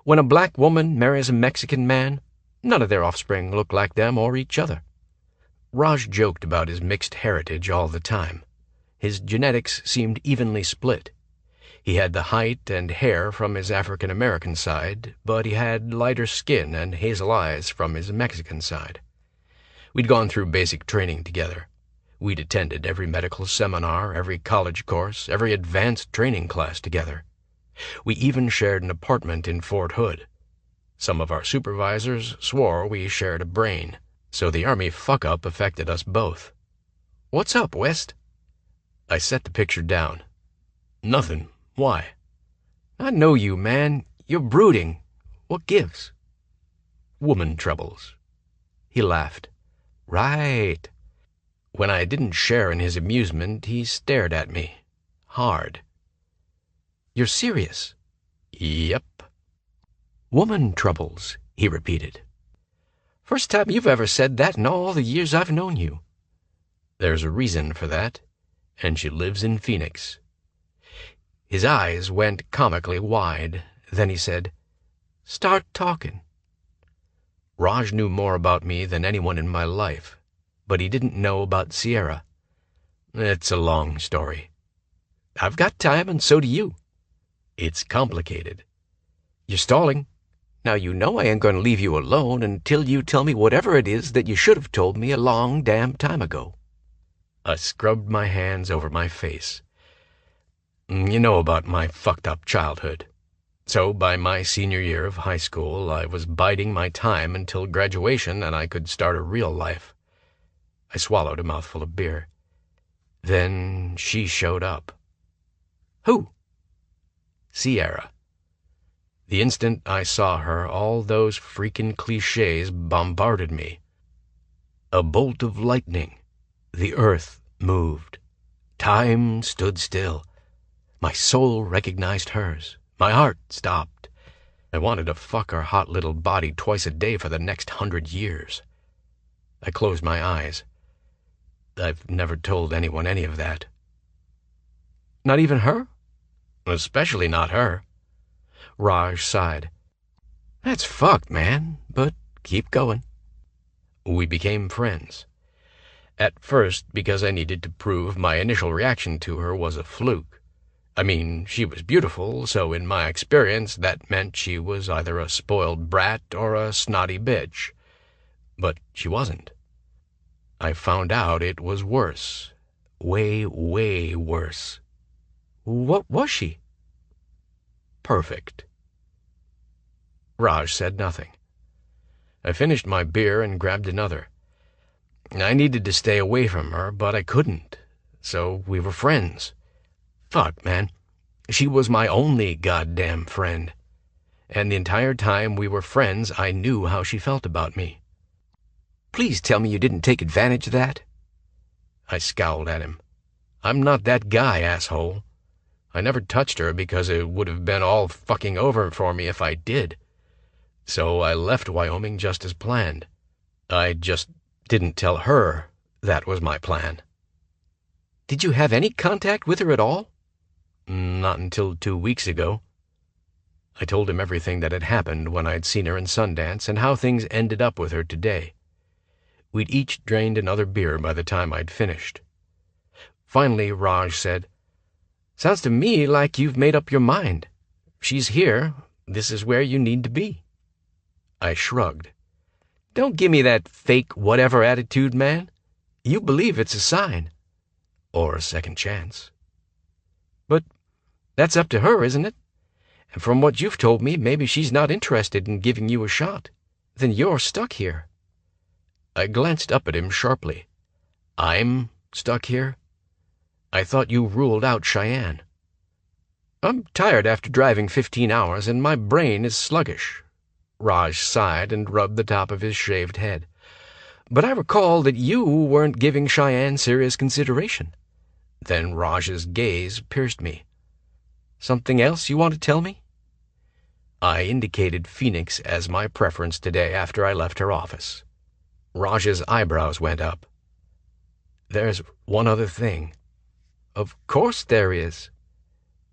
When a black woman marries a Mexican man, none of their offspring look like them or each other. Raj joked about his mixed heritage all the time. His genetics seemed evenly split. He had the height and hair from his African-American side, but he had lighter skin and hazel eyes from his Mexican side. We'd gone through basic training together. We'd attended every medical seminar, every college course, every advanced training class together. We even shared an apartment in Fort Hood. Some of our supervisors swore we shared a brain, so the Army fuck-up affected us both. "What's up, West?" I set the picture down. "Nothing. Why?" "I know you, man. You're brooding. What gives?" "Woman troubles." He laughed. "Right." When I didn't share in his amusement, he stared at me. Hard. "You're serious?" "Yep." "Woman troubles," he repeated. "First time you've ever said that in all the years I've known you." "There's a reason for that, and she lives in Phoenix." His eyes went comically wide. Then he said, "Start talking." Raj knew more about me than anyone in my life, but he didn't know about Sierra. It's a long story. "I've got time, and so do you." "It's complicated." "You're stalling. Now you know I ain't going to leave you alone until you tell me whatever it is that you should have told me a long damn time ago." I scrubbed my hands over my face. "You know about my fucked-up childhood. So by my senior year of high school, I was biding my time until graduation and I could start a real life." I swallowed a mouthful of beer. "Then she showed up." "Who?" "Sierra. The instant I saw her, all those freaking clichés bombarded me. A bolt of lightning. The earth moved. Time stood still. My soul recognized hers. My heart stopped. I wanted to fuck her hot little body twice a day for the next 100 years. I closed my eyes. I've never told anyone any of that." "Not even her?" "Especially not her." Raj sighed. "That's fucked, man, but keep going." We became friends. At first, because I needed to prove my initial reaction to her was a fluke. I mean, she was beautiful, so in my experience that meant she was either a spoiled brat or a snotty bitch. But she wasn't. I found out it was worse. Way, way worse. "What was she?" Perfect. Raj said nothing. I finished my beer and grabbed another. I needed to stay away from her, but I couldn't. So we were friends. Fuck, man. She was my only goddamn friend. And the entire time we were friends, I knew how she felt about me. "Please tell me you didn't take advantage of that." I scowled at him. "I'm not that guy, asshole. I never touched her because it would have been all fucking over for me if I did. So I left Wyoming just as planned. I just didn't tell her that was my plan." "Did you have any contact with her at all?" "Not until 2 weeks ago." I told him everything that had happened when I'd seen her in Sundance and how things ended up with her today. We'd each drained another beer by the time I'd finished. Finally, Raj said, "Sounds to me like you've made up your mind. She's here. This is where you need to be." I shrugged. "Don't give me that fake whatever attitude, man. You believe it's a sign. Or a second chance." "But that's up to her, isn't it? And from what you've told me, maybe she's not interested in giving you a shot. Then you're stuck here." I glanced up at him sharply. "I'm stuck here? I thought you ruled out Cheyenne." "I'm tired after driving 15 hours, and my brain is sluggish." Raj sighed and rubbed the top of his shaved head. "But I recall that you weren't giving Cheyenne serious consideration." Then Raj's gaze pierced me. "Something else you want to tell me?" I indicated Phoenix as my preference today after I left her office. Raj's eyebrows went up. There's one other thing. Of course there is.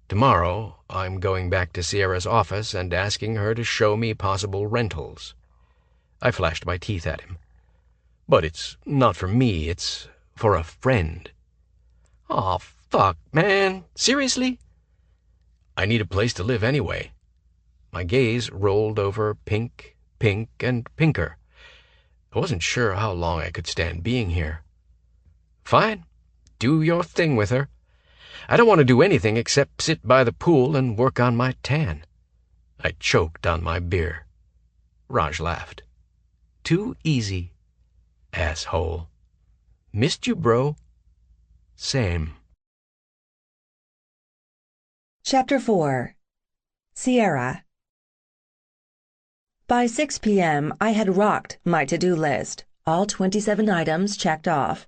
Tomorrow, I'm going back to Sierra's office and asking her to show me possible rentals. I flashed my teeth at him. But it's not for me, it's for a friend. Aw, fuck, man. Seriously? I need a place to live anyway. My gaze rolled over pink, pink, and pinker. I wasn't sure how long I could stand being here. Fine. Do your thing with her. I don't want to do anything except sit by the pool and work on my tan. I choked on my beer. Raj laughed. Too easy. Asshole. Missed you, bro. Same. Chapter 4. Sierra. By 6 p.m., I had rocked my to-do list, all 27 items checked off,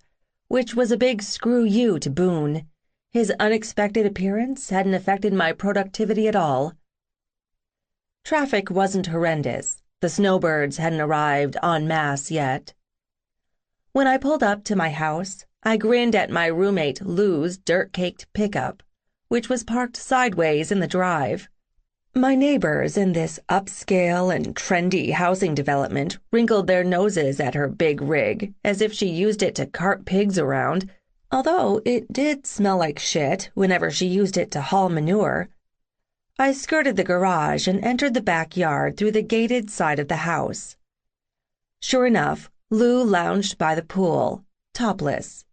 which was a big screw you to Boone. His unexpected appearance hadn't affected my productivity at all. Traffic wasn't horrendous. The snowbirds hadn't arrived en masse yet. When I pulled up to my house, I grinned at my roommate Lou's dirt-caked pickup, which was parked sideways in the drive. My neighbors in this upscale and trendy housing development wrinkled their noses at her big rig as if she used it to cart pigs around, although it did smell like shit whenever she used it to haul manure. I skirted the garage and entered the backyard through the gated side of the house. Sure enough, Lou lounged by the pool, topless.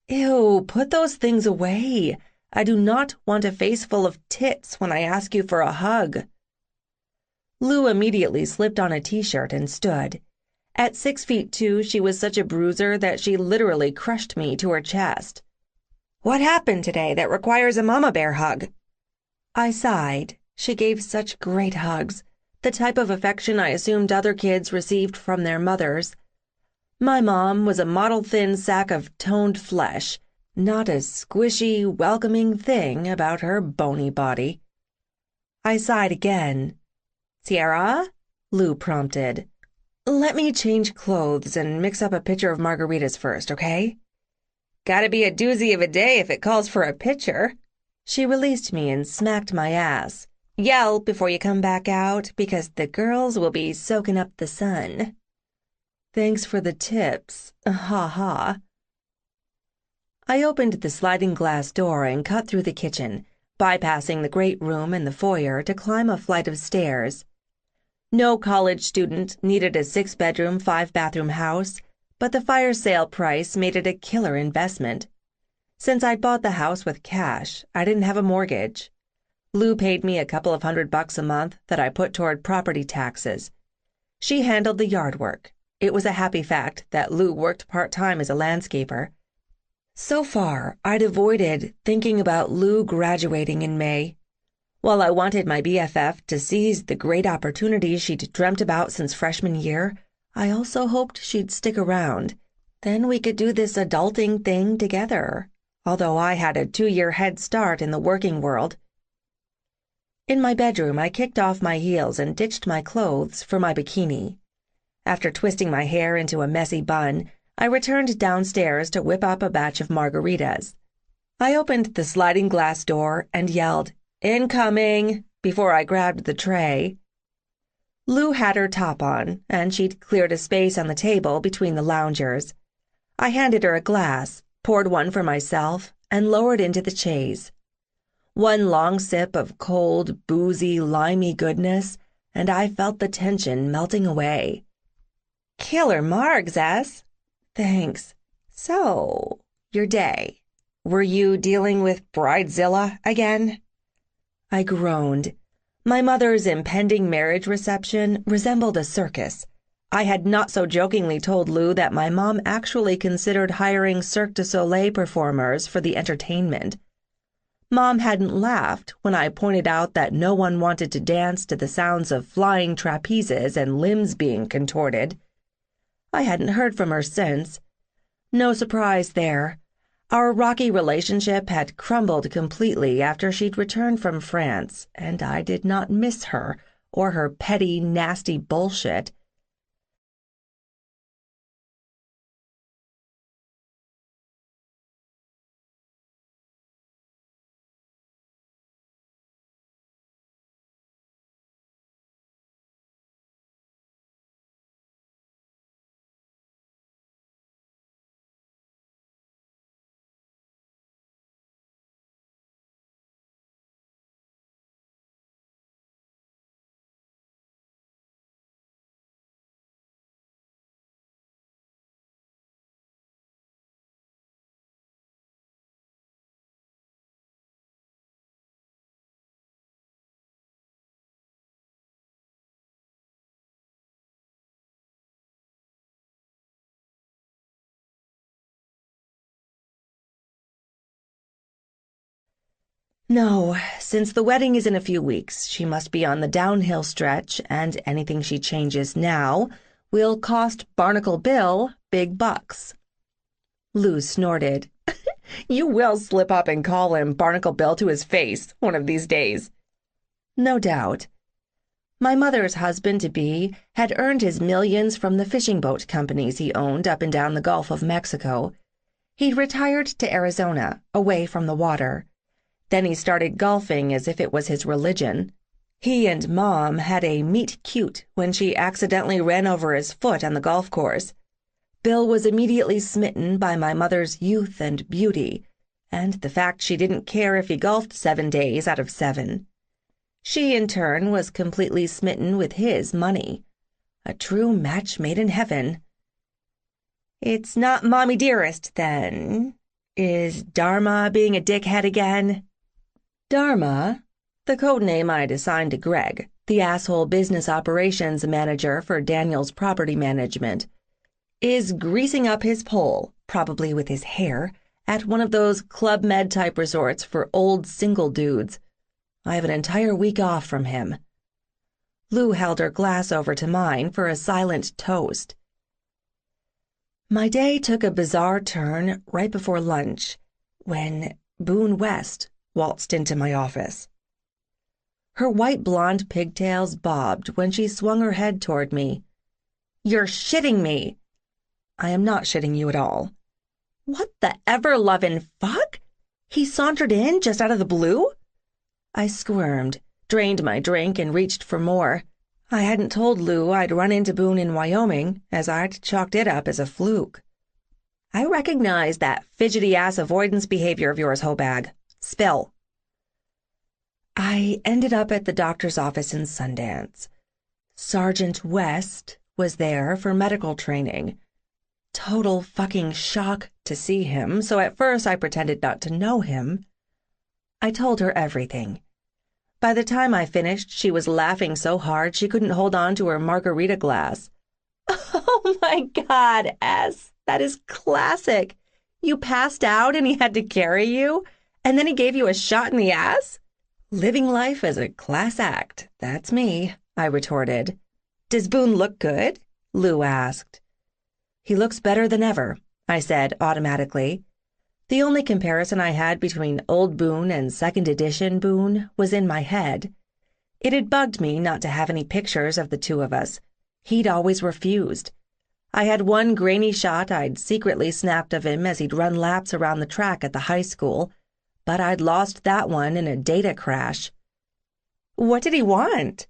Ew, put those things away. I do not want a face full of tits when I ask you for a hug. Lou immediately slipped on a t-shirt and stood. At 6'2", she was such a bruiser that she literally crushed me to her chest. What happened today that requires a mama bear hug? I sighed. She gave such great hugs, the type of affection I assumed other kids received from their mothers. My mom was a model-thin sack of toned flesh, not a squishy, welcoming thing about her bony body. I sighed again. Sierra? Lou prompted. Let me change clothes and mix up a pitcher of margaritas first, okay? Gotta be a doozy of a day if it calls for a pitcher. She released me and smacked my ass. Yell before you come back out, because the girls will be soaking up the sun. Thanks for the tips. Ha ha. I opened the sliding glass door and cut through the kitchen, bypassing the great room and the foyer to climb a flight of stairs. No college student needed a 6-bedroom, 5-bathroom house, but the fire sale price made it a killer investment. Since I'd bought the house with cash, I didn't have a mortgage. Lou paid me a couple of $100 a month that I put toward property taxes. She handled the yard work. It was a happy fact that Lou worked part-time as a landscaper. So far, I'd avoided thinking about Lou graduating in May. While I wanted my BFF to seize the great opportunity she'd dreamt about since freshman year, I also hoped she'd stick around. Then we could do this adulting thing together, although I had a 2-year head start in the working world. In my bedroom, I kicked off my heels and ditched my clothes for my bikini. After twisting my hair into a messy bun, I returned downstairs to whip up a batch of margaritas. I opened the sliding glass door and yelled, "Incoming!" before I grabbed the tray. Lou had her top on, and she'd cleared a space on the table between the loungers. I handed her a glass, poured one for myself, and lowered into the chaise. One long sip of cold, boozy, limey goodness, and I felt the tension melting away. Killer margs, S. Thanks. So, your day. Were you dealing with Bridezilla again? I groaned. My mother's impending marriage reception resembled a circus. I had not so jokingly told Lou that my mom actually considered hiring Cirque du Soleil performers for the entertainment. Mom hadn't laughed when I pointed out that no one wanted to dance to the sounds of flying trapezes and limbs being contorted. I hadn't heard from her since. No surprise there. Our rocky relationship had crumbled completely after she'd returned from France, and I did not miss her, or her petty, nasty bullshit. No, since the wedding is in a few weeks, she must be on the downhill stretch, and anything she changes now will cost Barnacle Bill big bucks. Lou snorted. You will slip up and call him Barnacle Bill to his face one of these days. No doubt. My mother's husband-to-be had earned his millions from the fishing boat companies he owned up and down the Gulf of Mexico. He'd retired to Arizona, away from the water. Then he started golfing as if it was his religion. He and Mom had a meet-cute when she accidentally ran over his foot on the golf course. Bill was immediately smitten by my mother's youth and beauty, and the fact she didn't care if he golfed 7 days out of 7. She, in turn, was completely smitten with his money. A true match made in heaven. It's not Mommy Dearest, then. Is Dharma being a dickhead again? Dharma, the code name I'd assigned to Greg, the asshole business operations manager for Daniel's property management, is greasing up his pole, probably with his hair, at one of those Club Med-type resorts for old single dudes. I have an entire week off from him. Lou held her glass over to mine for a silent toast. My day took a bizarre turn right before lunch, when Boone West waltzed into my office. Her white blonde pigtails bobbed when she swung her head toward me. You're shitting me. I am not shitting you at all. What the ever-lovin' fuck? He sauntered in just out of the blue? I squirmed, drained my drink, and reached for more. I hadn't told Lou I'd run into Boone in Wyoming, as I'd chalked it up as a fluke. I recognize that fidgety-ass avoidance behavior of yours, Hobag. Spill. I ended up at the doctor's office in Sundance. Sergeant West was there for medical training. Total fucking shock to see him, so at first I pretended not to know him. I told her everything. By the time I finished, she was laughing so hard she couldn't hold on to her margarita glass. Oh my God, S, that is classic. You passed out and he had to carry you? And then he gave you a shot in the ass? Living life as a class act, that's me, I retorted. Does Boone look good? Lou asked. He looks better than ever, I said automatically. The only comparison I had between old Boone and second edition Boone was in my head. It had bugged me not to have any pictures of the two of us. He'd always refused. I had one grainy shot I'd secretly snapped of him as he'd run laps around the track at the high school, but I'd lost that one in a data crash. What did he want?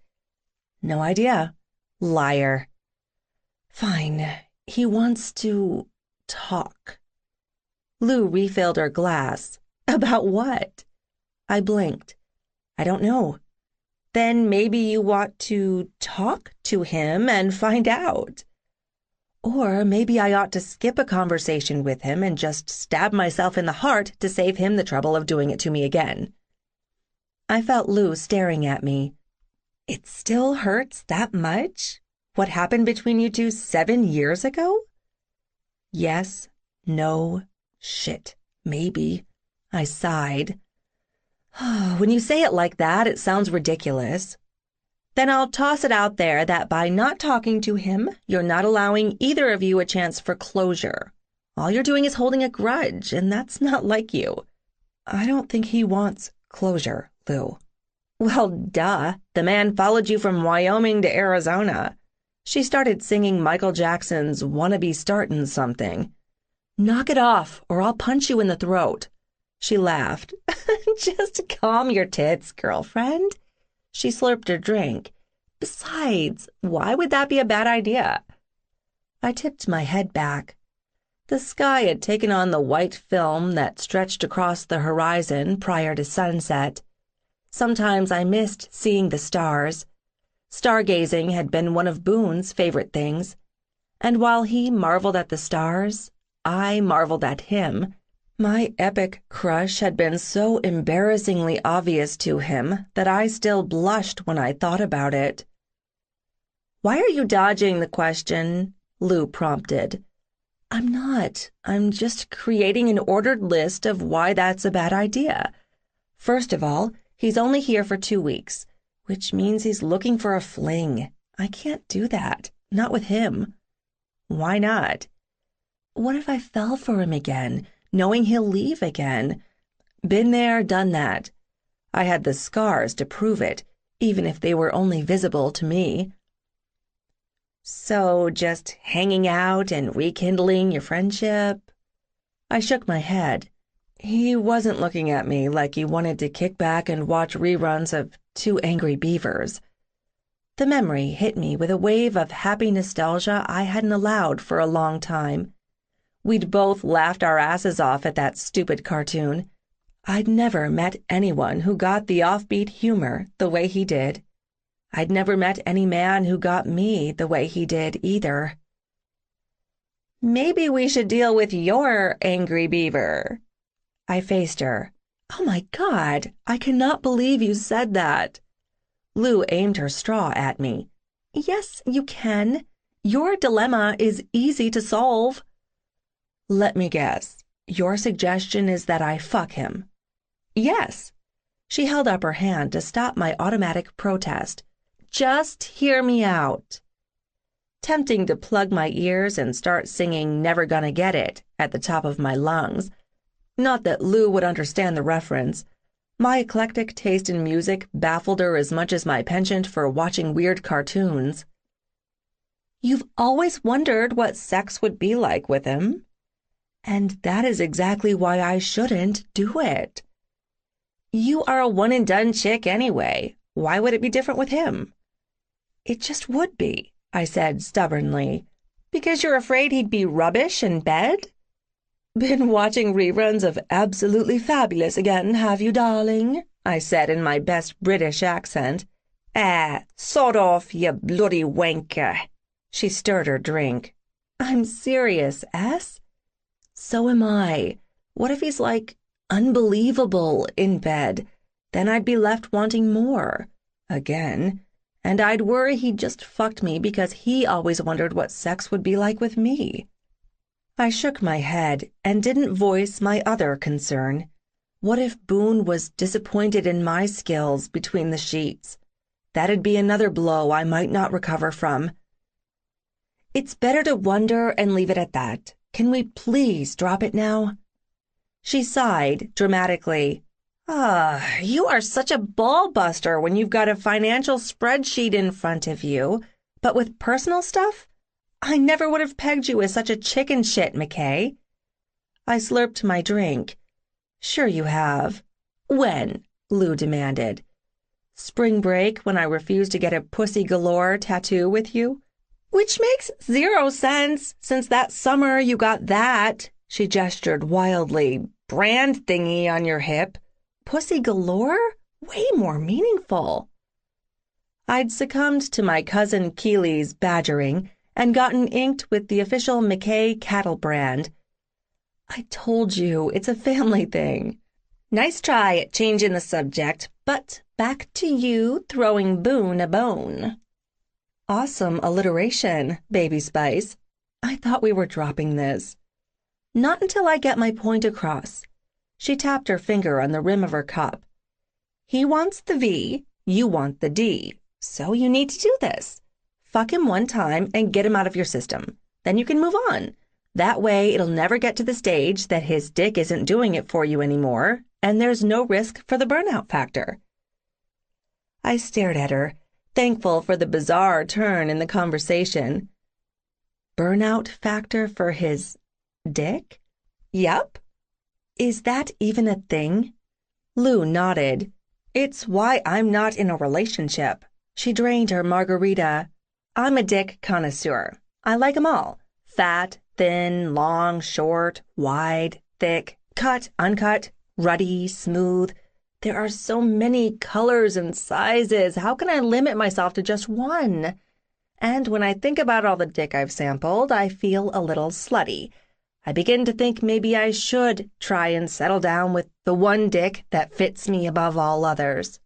No idea. Liar. Fine. He wants to talk. Lou refilled her glass. About what? I blinked. I don't know. Then maybe you want to talk to him and find out. Or maybe I ought to skip a conversation with him and just stab myself in the heart to save him the trouble of doing it to me again. I felt Lou staring at me. It still hurts that much? What happened between you two 7 years ago? Yes, no, shit, maybe. I sighed. When you say it like that, it sounds ridiculous. Then I'll toss it out there that by not talking to him, you're not allowing either of you a chance for closure. All you're doing is holding a grudge, and that's not like you. I don't think he wants closure, Lou. Well, duh. The man followed you from Wyoming to Arizona. She started singing Michael Jackson's Wanna Be Startin' Something. Knock it off, or I'll punch you in the throat. She laughed. Just calm your tits, girlfriend. She slurped her drink. Besides, why would that be a bad idea? I tipped my head back. The sky had taken on the white film that stretched across the horizon prior to sunset. Sometimes I missed seeing the stars. Stargazing had been one of Boone's favorite things, and while he marveled at the stars, I marveled at him. My epic crush had been so embarrassingly obvious to him that I still blushed when I thought about it. "Why are you dodging the question?" Lou prompted. "I'm not. I'm just creating an ordered list of why that's a bad idea. First of all, he's only here for 2 weeks, which means he's looking for a fling. I can't do that. Not with him." "Why not?" "What if I fell for him again, knowing he'll leave again? Been there, done that. I had the scars to prove it, even if they were only visible to me." "So just hanging out and rekindling your friendship?" I shook my head. He wasn't looking at me like he wanted to kick back and watch reruns of Two Angry Beavers. The memory hit me with a wave of happy nostalgia I hadn't allowed for a long time. We'd both laughed our asses off at that stupid cartoon. I'd never met anyone who got the offbeat humor the way he did. I'd never met any man who got me the way he did either. "Maybe we should deal with your angry beaver." I faced her. "Oh my God, I cannot believe you said that." Lou aimed her straw at me. "Yes, you can. Your dilemma is easy to solve." "Let me guess. Your suggestion is that I fuck him." "Yes." She held up her hand to stop my automatic protest. "Just hear me out." Tempting to plug my ears and start singing Never Gonna Get It at the top of my lungs. Not that Lou would understand the reference. My eclectic taste in music baffled her as much as my penchant for watching weird cartoons. "You've always wondered what sex would be like with him. And that is exactly why I shouldn't do it." "You are a one-and-done chick anyway. Why would it be different with him?" "It just would be," I said stubbornly. "Because you're afraid he'd be rubbish in bed?" "Been watching reruns of Absolutely Fabulous again, have you, darling?" I said in my best British accent. Sod off, you bloody wanker." She stirred her drink. "I'm serious, S. So am I. What if he's like unbelievable in bed? Then I'd be left wanting more. Again. And I'd worry he just fucked me because he always wondered what sex would be like with me." I shook my head and didn't voice my other concern. What if Boone was disappointed in my skills between the sheets? That'd be another blow I might not recover from. "It's better to wonder and leave it at that. Can we please drop it now?" She sighed dramatically. You are such a ball-buster when you've got a financial spreadsheet in front of you. But with personal stuff? I never would have pegged you as such a chicken shit, McKay." I slurped my drink. "Sure you have." "When?" Lou demanded. "Spring break, when I refused to get a Pussy Galore tattoo with you?" "Which makes 0 sense, since that summer you got that," she gestured wildly, "brand thingy on your hip. Pussy Galore? Way more meaningful." I'd succumbed to my cousin Keeley's badgering and gotten inked with the official McKay cattle brand. "I told you, it's a family thing." "Nice try at changing the subject, but back to you throwing Boone a bone." "Awesome alliteration, Baby Spice. I thought we were dropping this." "Not until I get my point across." She tapped her finger on the rim of her cup. "He wants the V, you want the D, so you need to do this. Fuck him one time and get him out of your system. Then you can move on. That way it'll never get to the stage that his dick isn't doing it for you anymore, and there's no risk for the burnout factor." I stared at her, thankful for the bizarre turn in the conversation. Burnout factor for his dick? Yup. Is that even a thing? Lou nodded. It's why I'm not in a relationship. She drained her margarita. I'm a dick connoisseur. I like 'em all. Fat, thin, long, short, wide, thick, cut, uncut, ruddy, smooth. There are so many colors and sizes. How can I limit myself to just one? And when I think about all the dick I've sampled, I feel a little slutty. I begin to think maybe I should try and settle down with the one dick that fits me above all others.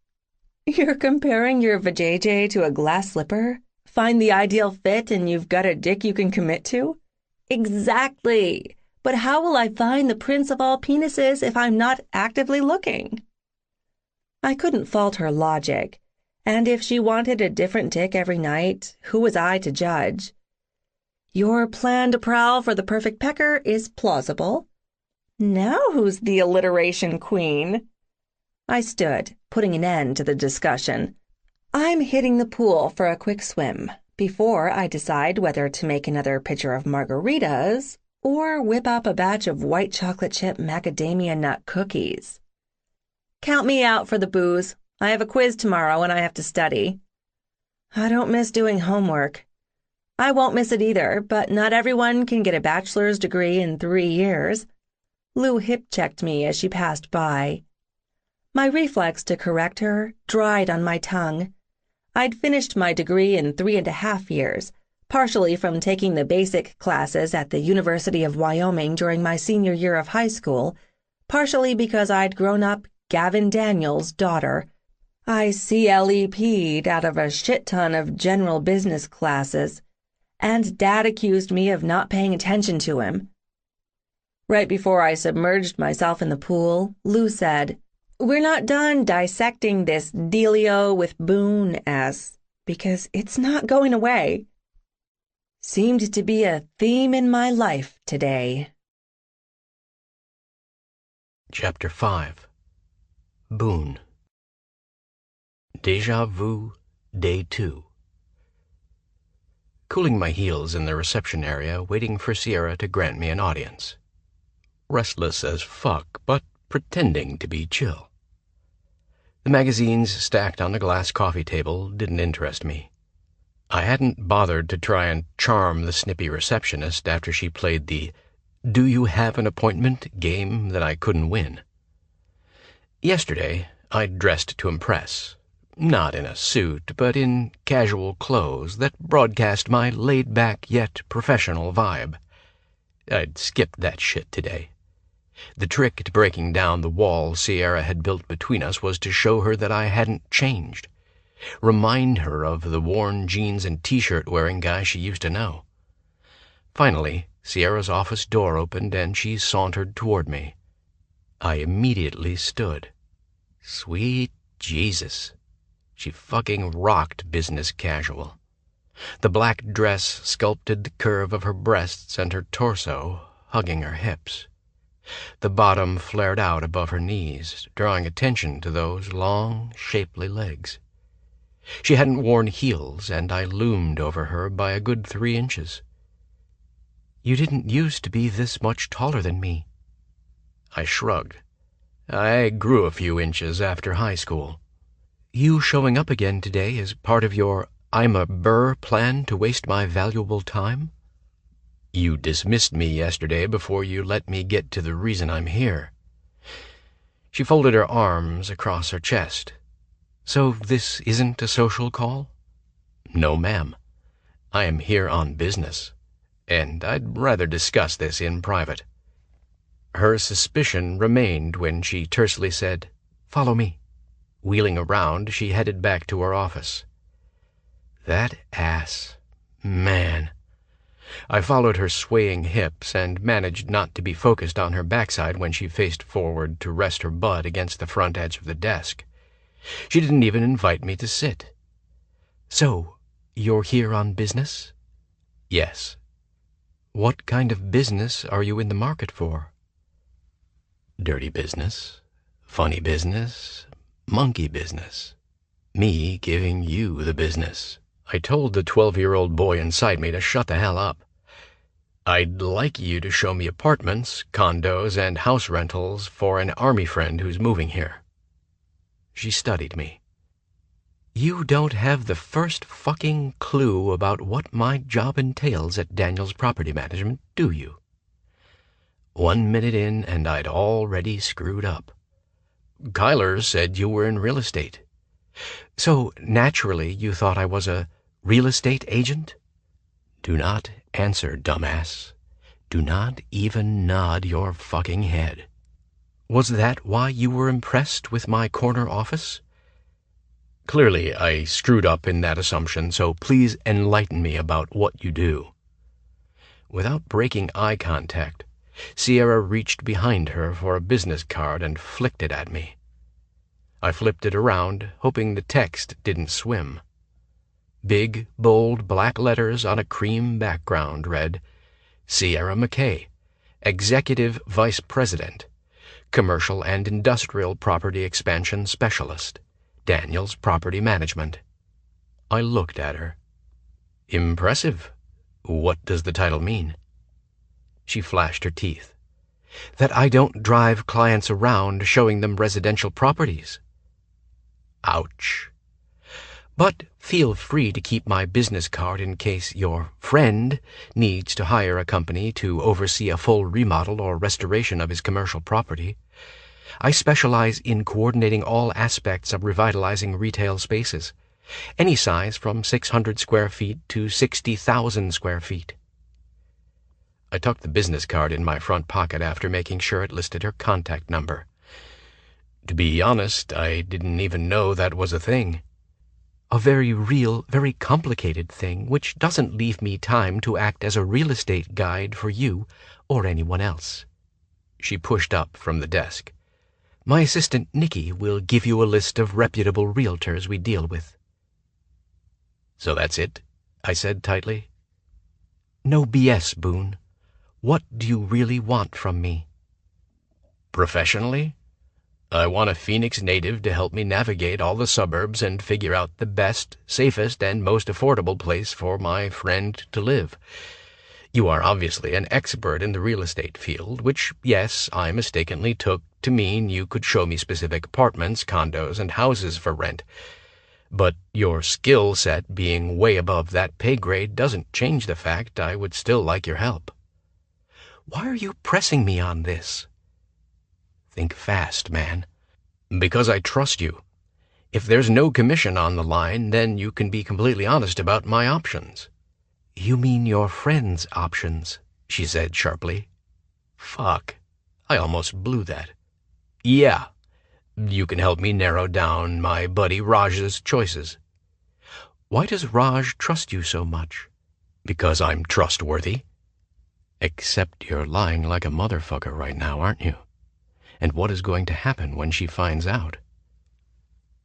You're comparing your vajayjay to a glass slipper? Find the ideal fit and you've got a dick you can commit to? Exactly. But how will I find the prince of all penises if I'm not actively looking? I couldn't fault her logic, and if she wanted a different dick every night, who was I to judge? Your plan to prowl for the perfect pecker is plausible. Now who's the alliteration queen? I stood, putting an end to the discussion. I'm hitting the pool for a quick swim before I decide whether to make another pitcher of margaritas or whip up a batch of white chocolate chip macadamia nut cookies. Count me out for the booze. I have a quiz tomorrow and I have to study. I don't miss doing homework. I won't miss it either, but not everyone can get a bachelor's degree in 3 years. Lou hip-checked me as she passed by. My reflex to correct her dried on my tongue. I'd finished my degree in 3.5 years, partially from taking the basic classes at the University of Wyoming during my senior year of high school, partially because I'd grown up Gavin Daniels' daughter. I CLEP'd out of a shit ton of general business classes, and Dad accused me of not paying attention to him. Right before I submerged myself in the pool, Lou said, "We're not done dissecting this dealio with Boone S, because it's not going away." Seemed to be a theme in my life today. Chapter 5. Boone. Déjà Vu, Day 2. Cooling my heels in the reception area, waiting for Sierra to grant me an audience. Restless as fuck, but pretending to be chill. The magazines stacked on the glass coffee table didn't interest me. I hadn't bothered to try and charm the snippy receptionist after she played the "Do you have an appointment?" game that I couldn't win. Yesterday, I'd dressed to impress. Not in a suit, but in casual clothes that broadcast my laid-back yet professional vibe. I'd skipped that shit today. The trick to breaking down the wall Sierra had built between us was to show her that I hadn't changed. Remind her of the worn jeans and t-shirt wearing guy she used to know. Finally, Sierra's office door opened and she sauntered toward me. I immediately stood. Sweet Jesus. She fucking rocked business casual. The black dress sculpted the curve of her breasts and her torso, hugging her hips. The bottom flared out above her knees, drawing attention to those long, shapely legs. She hadn't worn heels, and I loomed over her by a good 3 inches. "You didn't used to be this much taller than me." I shrugged. "I grew a few inches after high school." "You showing up again today is part of your I'm a burr plan to waste my valuable time?" "You dismissed me yesterday before you let me get to the reason I'm here." She folded her arms across her chest. "So this isn't a social call?" "No, ma'am. I am here on business, and I'd rather discuss this in private." Her suspicion remained when she tersely said, "Follow me." Wheeling around, she headed back to her office. That ass. Man. I followed her swaying hips and managed not to be focused on her backside when she faced forward to rest her butt against the front edge of the desk. She didn't even invite me to sit. "So, you're here on business?" "Yes." "What kind of business are you in the market for?" "Dirty business, funny business, monkey business, Me giving you the business. I told the 12-year-old boy inside me to shut the hell up. I'd like you to show me apartments, condos, and house rentals for an army friend who's moving here. She studied me. You don't have the first fucking clue about what my job entails at Daniel's Property Management, do you? 1 minute in, and I'd already screwed up. Kyler said you were in real estate. So, naturally, you thought I was a real estate agent? Do not answer, dumbass. Do not even nod your fucking head. Was that why you were impressed with my corner office? Clearly, I screwed up in that assumption, so please enlighten me about what you do. Without breaking eye contact, Sierra reached behind her for a business card and flicked it at me. I flipped it around, hoping the text didn't swim. Big, bold black letters on a cream background read, Sierra McKay, Executive Vice President, Commercial and Industrial Property Expansion Specialist, Daniel's Property Management. I looked at her. Impressive. What does the title mean? She flashed her teeth. That I don't drive clients around showing them residential properties. Ouch. But feel free to keep my business card in case your friend needs to hire a company to oversee a full remodel or restoration of his commercial property. I specialize in coordinating all aspects of revitalizing retail spaces, any size from 600 square feet to 60,000 square feet. I tucked the business card in my front pocket after making sure it listed her contact number. To be honest, I didn't even know that was a thing. A very real, very complicated thing, which doesn't leave me time to act as a real estate guide for you or anyone else. She pushed up from the desk. My assistant, Nikki, will give you a list of reputable realtors we deal with. So that's it? I said tightly. No BS, Boone. What do you really want from me? Professionally? I want a Phoenix native to help me navigate all the suburbs and figure out the best, safest, and most affordable place for my friend to live. You are obviously an expert in the real estate field, which, yes, I mistakenly took to mean you could show me specific apartments, condos, and houses for rent. But your skill set being way above that pay grade doesn't change the fact I would still like your help. Why are you pressing me on this? Think fast, man. Because I trust you. If there's no commission on the line, then you can be completely honest about my options. You mean your friend's options, she said sharply. Fuck. I almost blew that. Yeah. You can help me narrow down my buddy Raj's choices. Why does Raj trust you so much? Because I'm trustworthy. Except you're lying like a motherfucker right now, aren't you? And what is going to happen when she finds out?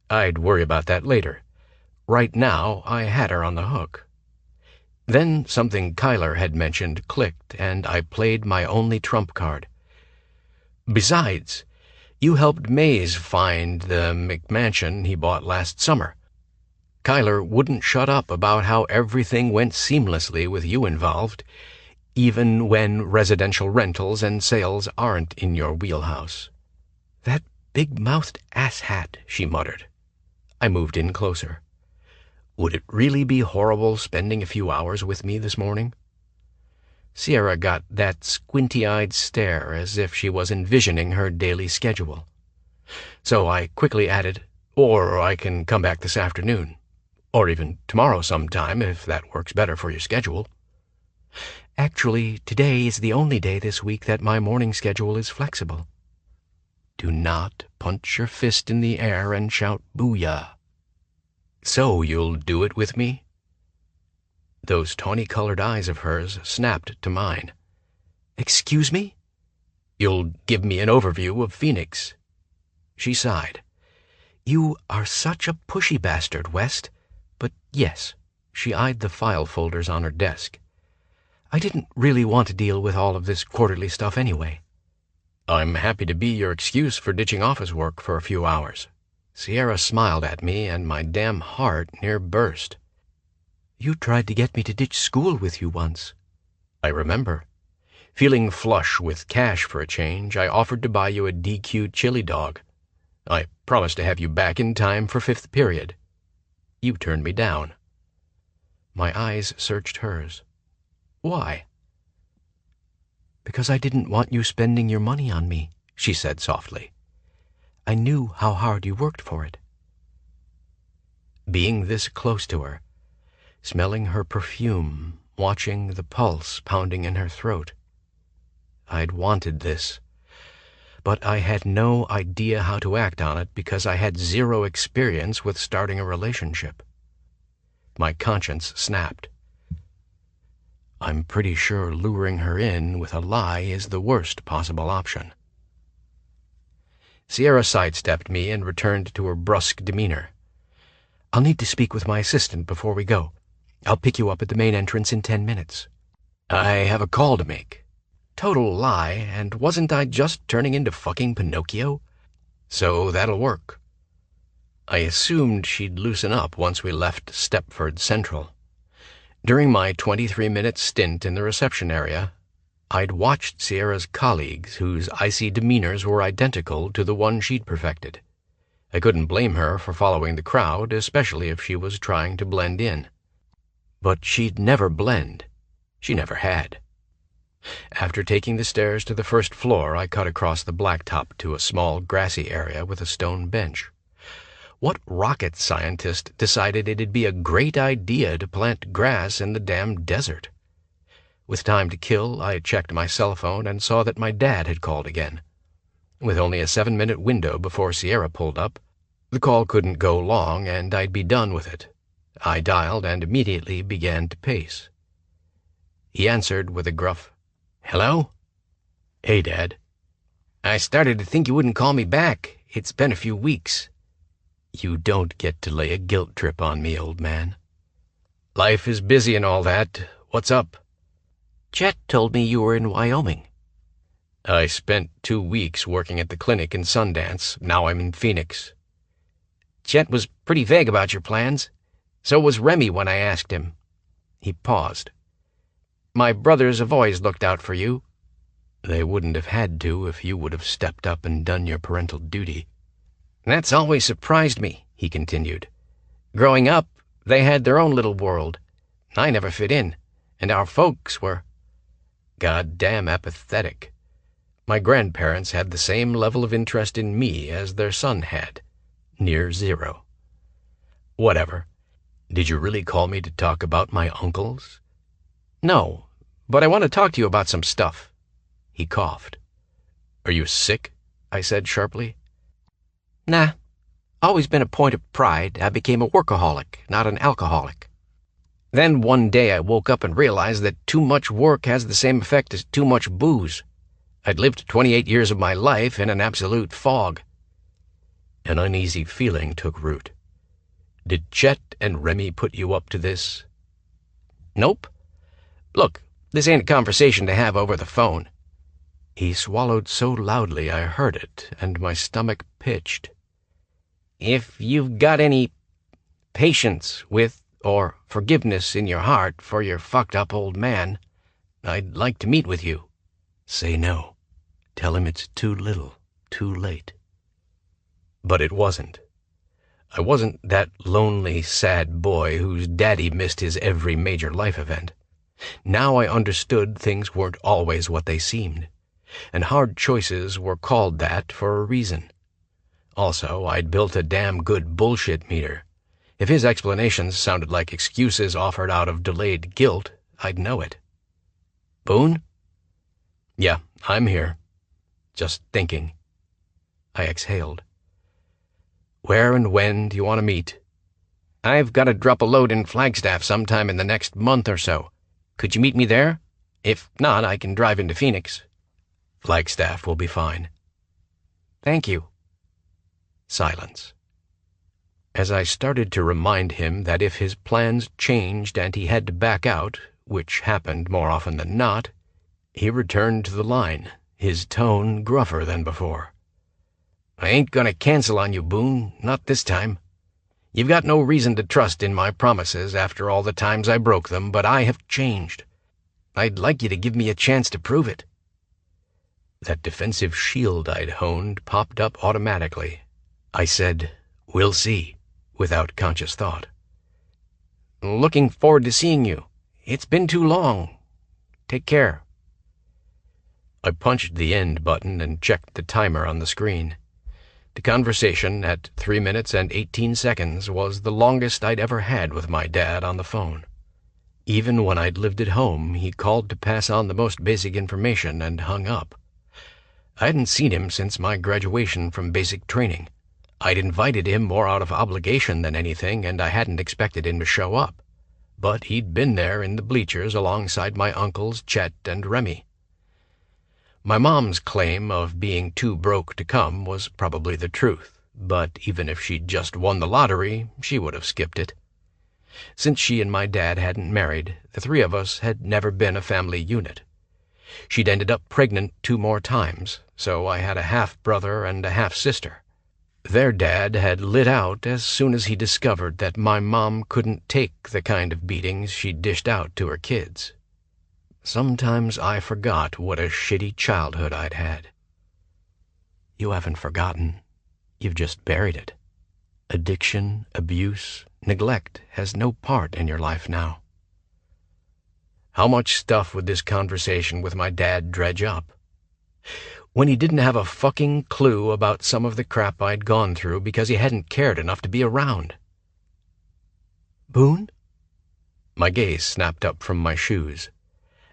I'd worry about that later. Right now, I had her on the hook. Then something Kyler had mentioned clicked, and I played my only trump card. Besides, you helped Mays find the McMansion he bought last summer. Kyler wouldn't shut up about how everything went seamlessly with you involved, even when residential rentals and sales aren't in your wheelhouse. That big-mouthed asshat, she muttered. I moved in closer. Would it really be horrible spending a few hours with me this morning? Sierra got that squinty-eyed stare as if she was envisioning her daily schedule. So I quickly added, or I can come back this afternoon, or even tomorrow sometime if that works better for your schedule. Actually, today is the only day this week that my morning schedule is flexible. Do not punch your fist in the air and shout booyah. So you'll do it with me? Those tawny-colored eyes of hers snapped to mine. Excuse me? You'll give me an overview of Phoenix. She sighed. You are such a pushy bastard, West. But yes, she eyed the file folders on her desk. I didn't really want to deal with all of this quarterly stuff anyway. I'm happy to be your excuse for ditching office work for a few hours. Sierra smiled at me, and my damn heart near burst. "You tried to get me to ditch school with you once." "I remember. Feeling flush with cash for a change, I offered to buy you a DQ chili dog. I promised to have you back in time for fifth period. You turned me down." My eyes searched hers. "Why?" "Because I didn't want you spending your money on me," she said softly. "I knew how hard you worked for it." Being this close to her, smelling her perfume, watching the pulse pounding in her throat, I'd wanted this, but I had no idea how to act on it because I had zero experience with starting a relationship. My conscience snapped. I'm pretty sure luring her in with a lie is the worst possible option. Sierra sidestepped me and returned to her brusque demeanor. "I'll need to speak with my assistant before we go. I'll pick you up at the main entrance in 10 minutes. "I have a call to make." Total lie, and wasn't I just turning into fucking Pinocchio? So that'll work. I assumed she'd loosen up once we left Stepford Central. During my 23-minute stint in the reception area, I'd watched Sierra's colleagues whose icy demeanors were identical to the one she'd perfected. I couldn't blame her for following the crowd, especially if she was trying to blend in. But she'd never blend. She never had. After taking the stairs to the first floor, I cut across the blacktop to a small grassy area with a stone bench. What rocket scientist decided it'd be a great idea to plant grass in the damn desert? With time to kill, I checked my cell phone and saw that my dad had called again. With only a 7-minute window before Sierra pulled up, the call couldn't go long and I'd be done with it. I dialed and immediately began to pace. He answered with a gruff, "Hello?" "Hey, Dad." "I started to think you wouldn't call me back. It's been a few weeks." "You don't get to lay a guilt trip on me, old man." "Life is busy and all that. What's up?" "Chet told me you were in Wyoming." "I spent 2 weeks working at the clinic in Sundance. Now I'm in Phoenix." "Chet was pretty vague about your plans. So was Remy when I asked him." He paused. "My brothers have always looked out for you." "They wouldn't have had to if you would have stepped up and done your parental duty." "That's always surprised me," he continued. "Growing up, they had their own little world. I never fit in, and our folks were goddamn apathetic. My grandparents had the same level of interest in me as their son had. Near zero." "Whatever. Did you really call me to talk about my uncles?" "No, but I want to talk to you about some stuff." He coughed. "Are you sick?" I said sharply. "Nah. Always been a point of pride. I became a workaholic, not an alcoholic. Then one day I woke up and realized that too much work has the same effect as too much booze. I'd lived 28 years of my life in an absolute fog." An uneasy feeling took root. "Did Chet and Remy put you up to this?" "Nope. Look, this ain't a conversation to have over the phone." He swallowed so loudly I heard it, and my stomach pitched. "If you've got any patience with or forgiveness in your heart for your fucked-up old man, I'd like to meet with you." "Say no. Tell him it's too little, too late." But it wasn't. I wasn't that lonely, sad boy whose daddy missed his every major life event. Now I understood things weren't always what they seemed, and hard choices were called that for a reason. Also, I'd built a damn good bullshit meter. If his explanations sounded like excuses offered out of delayed guilt, I'd know it. "Boone?" "Yeah, I'm here. Just thinking." I exhaled. "Where and when do you want to meet?" "I've got to drop a load in Flagstaff sometime in the next month or so. Could you meet me there? If not, I can drive into Phoenix." "Flagstaff will be fine." "Thank you." Silence. As I started to remind him that if his plans changed and he had to back out, which happened more often than not, he returned to the line, his tone gruffer than before. I ain't gonna cancel on you, Boone, not this time. You've got no reason to trust in my promises after all the times I broke them, but I have changed. I'd like you to give me a chance to prove it." That defensive shield I'd honed popped up automatically. I said, "We'll see," without conscious thought. "Looking forward to seeing you. It's been too long. Take care." I punched the end button and checked the timer on the screen. The conversation, at 3 minutes and 18 seconds, was the longest I'd ever had with my dad on the phone. Even when I'd lived at home, he called to pass on the most basic information and hung up. I hadn't seen him since my graduation from basic training. I'd invited him more out of obligation than anything, and I hadn't expected him to show up. But he'd been there in the bleachers alongside my uncles Chet and Remy. My mom's claim of being too broke to come was probably the truth, but even if she'd just won the lottery, she would have skipped it. Since she and my dad hadn't married, the three of us had never been a family unit. She'd ended up pregnant 2 more times, so I had a half-brother and a half-sister. Their dad had lit out as soon as he discovered that my mom couldn't take the kind of beatings she dished out to her kids. Sometimes I forgot what a shitty childhood I'd had. You haven't forgotten. You've just buried it. Addiction, abuse, neglect has no part in your life now. How much stuff would this conversation with my dad dredge up? When he didn't have a fucking clue about some of the crap I'd gone through because he hadn't cared enough to be around. "Boone?" My gaze snapped up from my shoes.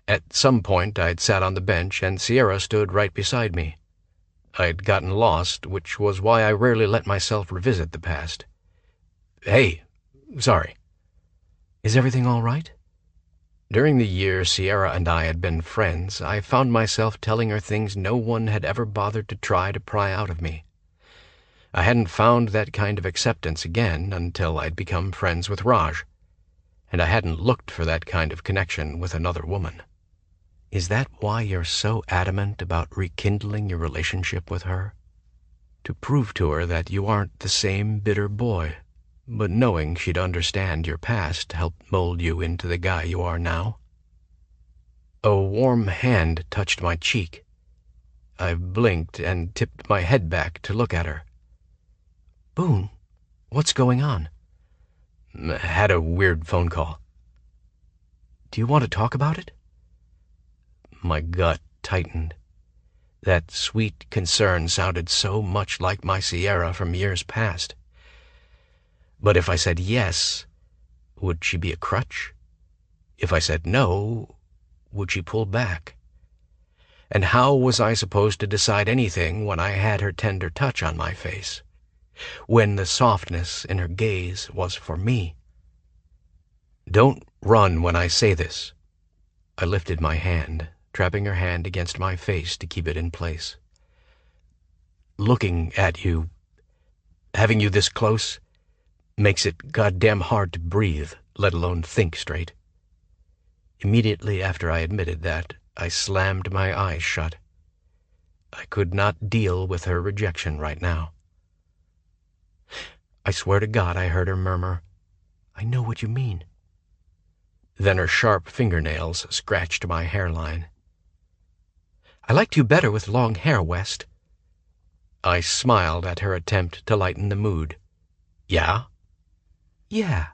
At some point I'd sat on the bench and Sierra stood right beside me. I'd gotten lost, which was why I rarely let myself revisit the past. "Hey, sorry. Is everything all right?" During the year Sierra and I had been friends, I found myself telling her things no one had ever bothered to try to pry out of me. I hadn't found that kind of acceptance again until I'd become friends with Raj, and I hadn't looked for that kind of connection with another woman. Is that why you're so adamant about rekindling your relationship with her? To prove to her that you aren't the same bitter boy, but knowing she'd understand your past helped mold you into the guy you are now? A warm hand touched my cheek. I blinked and tipped my head back to look at her. "Boone, what's going on?" "Had a weird phone call." "Do you want to talk about it?" My gut tightened. That sweet concern sounded so much like my Sierra from years past. But if I said yes, would she be a crutch? If I said no, would she pull back? And how was I supposed to decide anything when I had her tender touch on my face? When the softness in her gaze was for me? "Don't run when I say this." I lifted my hand, trapping her hand against my face to keep it in place. "Looking at you, having you this close, makes it goddamn hard to breathe, let alone think straight." Immediately after I admitted that, I slammed my eyes shut. I could not deal with her rejection right now. I swear to God I heard her murmur, "I know what you mean." Then her sharp fingernails scratched my hairline. "I liked you better with long hair, West." I smiled at her attempt to lighten the mood. "Yeah?" "Yeah."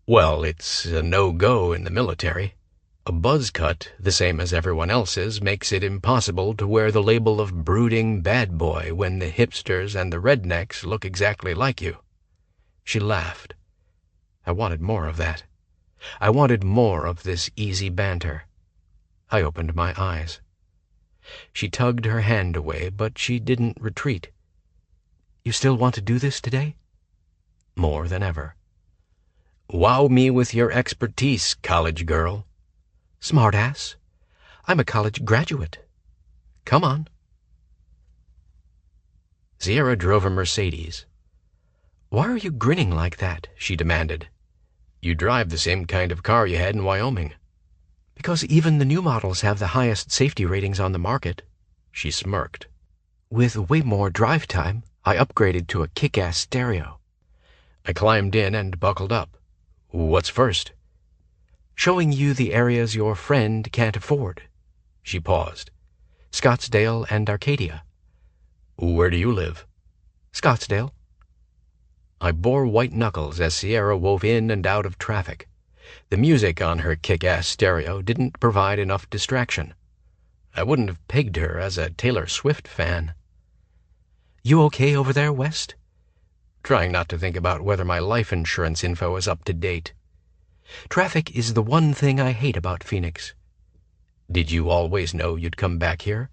"Well, it's a no-go in the military. A buzz cut, the same as everyone else's, makes it impossible to wear the label of brooding bad boy when the hipsters and the rednecks look exactly like you." She laughed. I wanted more of that. I wanted more of this easy banter. I opened my eyes. She tugged her hand away, but she didn't retreat. "You still want to do this today?" More than ever. "Wow me with your expertise, college girl." "Smartass. I'm a college graduate. Come on." Sierra drove a Mercedes. "Why are you grinning like that?" she demanded. "You drive the same kind of car you had in Wyoming." "Because even the new models have the highest safety ratings on the market." She smirked. With way more drive time, I upgraded to a kick-ass stereo. I climbed in and buckled up. What's first? Showing you the areas your friend can't afford. She paused. Scottsdale and Arcadia. Where do you live? Scottsdale. I bore white knuckles as Sierra wove in and out of traffic. The music on her kick-ass stereo didn't provide enough distraction. I wouldn't have pegged her as a Taylor Swift fan. You okay over there, West? Trying not to think about whether my life insurance info is up to date. Traffic is the one thing I hate about Phoenix. Did you always know you'd come back here?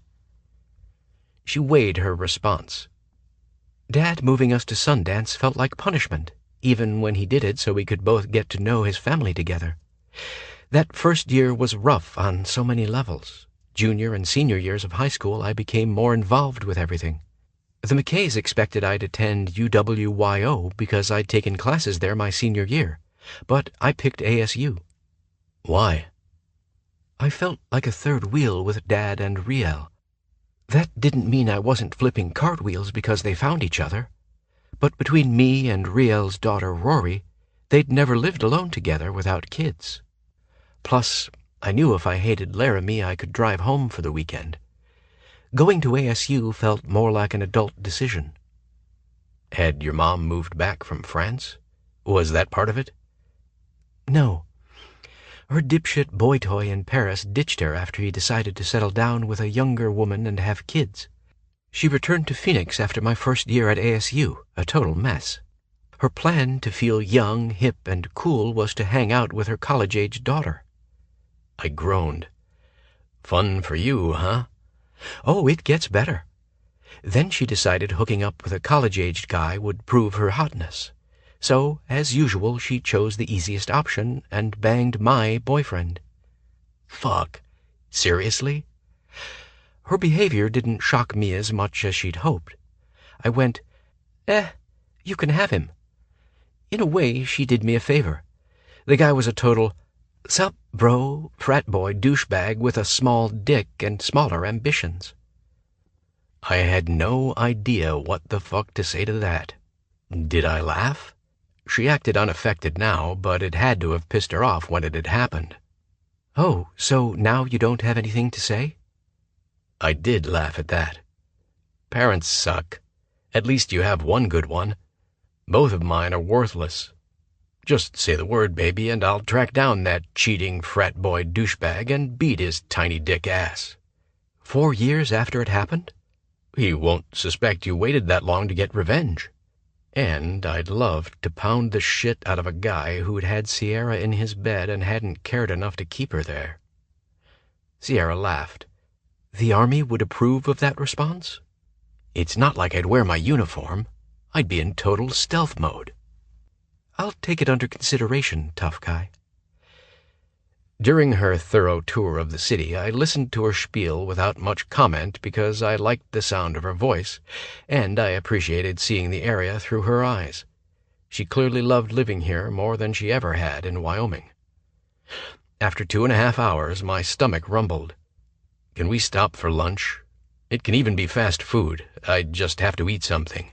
She weighed her response. Dad moving us to Sundance felt like punishment, even when he did it so we could both get to know his family together. That first year was rough on so many levels. Junior and senior years of high school, I became more involved with everything. The McKays expected I'd attend UWYO because I'd taken classes there my senior year, but I picked ASU. Why? I felt like a third wheel with Dad and Riel. That didn't mean I wasn't flipping cartwheels because they found each other. But between me and Riel's daughter Rory, they'd never lived alone together without kids. Plus, I knew if I hated Laramie, I could drive home for the weekend. Going to ASU felt more like an adult decision. Had your mom moved back from France? Was that part of it? No. Her dipshit boy toy in Paris ditched her after he decided to settle down with a younger woman and have kids. She returned to Phoenix after my first year at ASU, a total mess. Her plan to feel young, hip, and cool was to hang out with her college-age daughter. I groaned. Fun for you, huh? Oh, it gets better. Then she decided hooking up with a college-aged guy would prove her hotness. So, as usual, she chose the easiest option and banged my boyfriend. Fuck. Seriously? Her behavior didn't shock me as much as she'd hoped. I went, you can have him. In a way, she did me a favor. The guy was a total, sup, bro, frat boy douchebag with a small dick and smaller ambitions. I had no idea what the fuck to say to that. Did I laugh? She acted unaffected now, but it had to have pissed her off when it had happened. Oh, so now you don't have anything to say? I did laugh at that. Parents suck. At least you have one good one. Both of mine are worthless. Just say the word, baby, and I'll track down that cheating frat boy douchebag and beat his tiny dick ass. 4 years after it happened? He won't suspect you waited that long to get revenge. And I'd love to pound the shit out of a guy who'd had Sierra in his bed and hadn't cared enough to keep her there. Sierra laughed. The Army would approve of that response? It's not like I'd wear my uniform. I'd be in total stealth mode. I'll take it under consideration, tough guy. During her thorough tour of the city, I listened to her spiel without much comment because I liked the sound of her voice, and I appreciated seeing the area through her eyes. She clearly loved living here more than she ever had in Wyoming. After 2.5 hours, my stomach rumbled. Can we stop for lunch? It can even be fast food. I just have to eat something.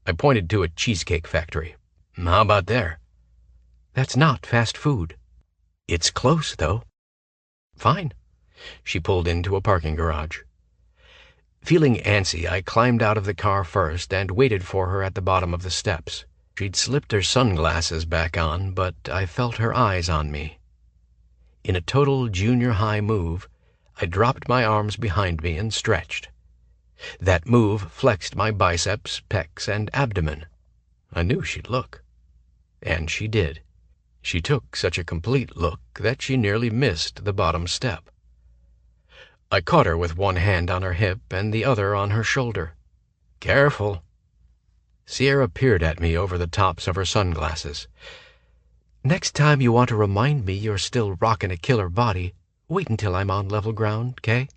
I pointed to a cheesecake factory. How about there? That's not fast food. It's close, though. Fine. She pulled into a parking garage. Feeling antsy, I climbed out of the car first and waited for her at the bottom of the steps. She'd slipped her sunglasses back on, but I felt her eyes on me. In a total junior high move, I dropped my arms behind me and stretched. That move flexed my biceps, pecs, and abdomen. I knew she'd look. And she did. She took such a complete look that she nearly missed the bottom step. I caught her with one hand on her hip and the other on her shoulder. Careful. Sierra peered at me over the tops of her sunglasses. Next time you want to remind me you're still rocking a killer body, wait until I'm on level ground, 'kay?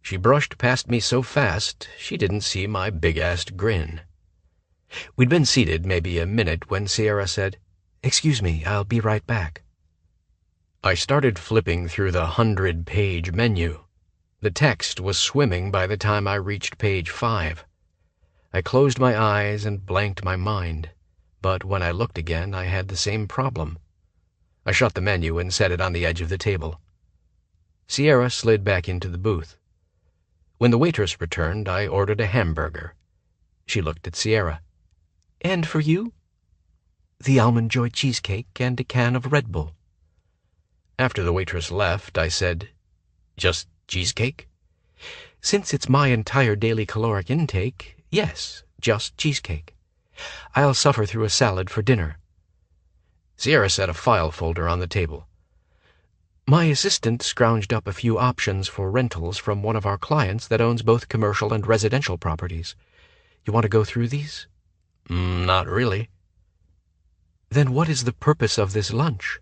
She brushed past me so fast she didn't see my big-assed grin. We'd been seated maybe a minute when Sierra said, "Excuse me, I'll be right back." I started flipping through the 100-page menu. The text was swimming by the time I reached page 5. I closed my eyes and blanked my mind, but when I looked again, I had the same problem. I shut the menu and set it on the edge of the table. Sierra slid back into the booth. When the waitress returned, I ordered a hamburger. She looked at Sierra. "And for you?" "The almond joy cheesecake and a can of Red Bull." After the waitress left, I said, "Just cheesecake?" "Since it's my entire daily caloric intake, yes, just cheesecake. I'll suffer through a salad for dinner." Sierra set a file folder on the table. "My assistant scrounged up a few options for rentals from one of our clients that owns both commercial and residential properties. You want to go through these?" "Not really." "Then what is the purpose of this lunch?"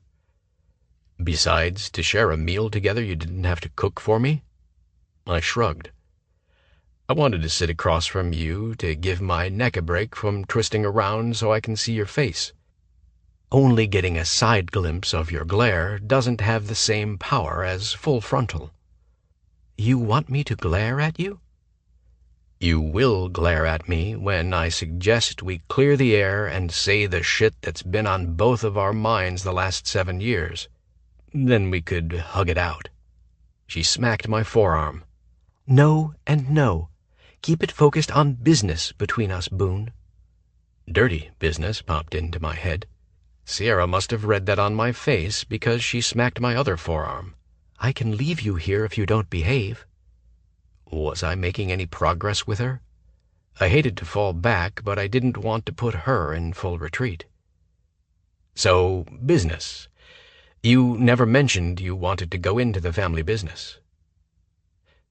"Besides, to share a meal together you didn't have to cook for me?" I shrugged. "I wanted to sit across from you to give my neck a break from twisting around so I can see your face. Only getting a side glimpse of your glare doesn't have the same power as full frontal." "You want me to glare at you?" "You will glare at me when I suggest we clear the air and say the shit that's been on both of our minds the last 7 years. Then we could hug it out." She smacked my forearm. "No and no. Keep it focused on business between us, Boone." Dirty business popped into my head. Sierra must have read that on my face because she smacked my other forearm. "I can leave you here if you don't behave." Was I making any progress with her? I hated to fall back, but I didn't want to put her in full retreat. "So, business. You never mentioned you wanted to go into the family business."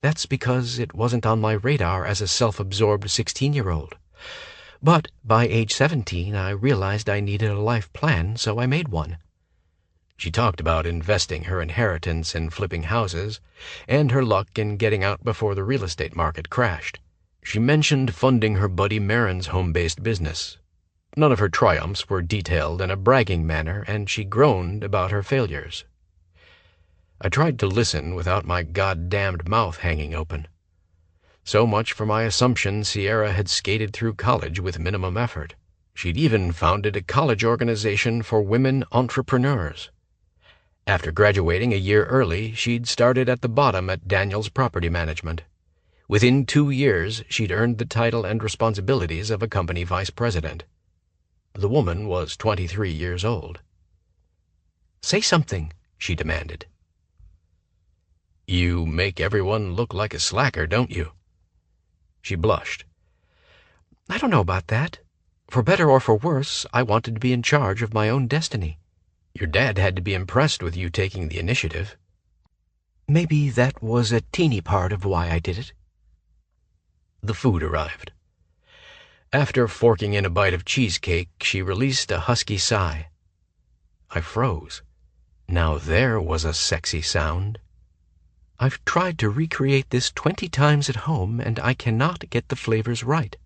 "That's because it wasn't on my radar as a self-absorbed 16-year-old. But by age 17, I realized I needed a life plan, so I made one." She talked about investing her inheritance in flipping houses and her luck in getting out before the real estate market crashed. She mentioned funding her buddy Marin's home-based business. None of her triumphs were detailed in a bragging manner, and she groaned about her failures. I tried to listen without my goddamned mouth hanging open. So much for my assumption Sierra had skated through college with minimum effort. She'd even founded a college organization for women entrepreneurs. After graduating a year early, she'd started at the bottom at Daniels Property Management. Within 2 years, she'd earned the title and responsibilities of a company vice president. The woman was 23 years old. "Say something," she demanded. "You make everyone look like a slacker, don't you?" She blushed. "I don't know about that. For better or for worse, I wanted to be in charge of my own destiny." "Your dad had to be impressed with you taking the initiative." "Maybe that was a teeny part of why I did it." The food arrived. After forking in a bite of cheesecake, she released a husky sigh. I froze. Now there was a sexy sound. "I've tried to recreate this 20 times at home, and I cannot get the flavors right."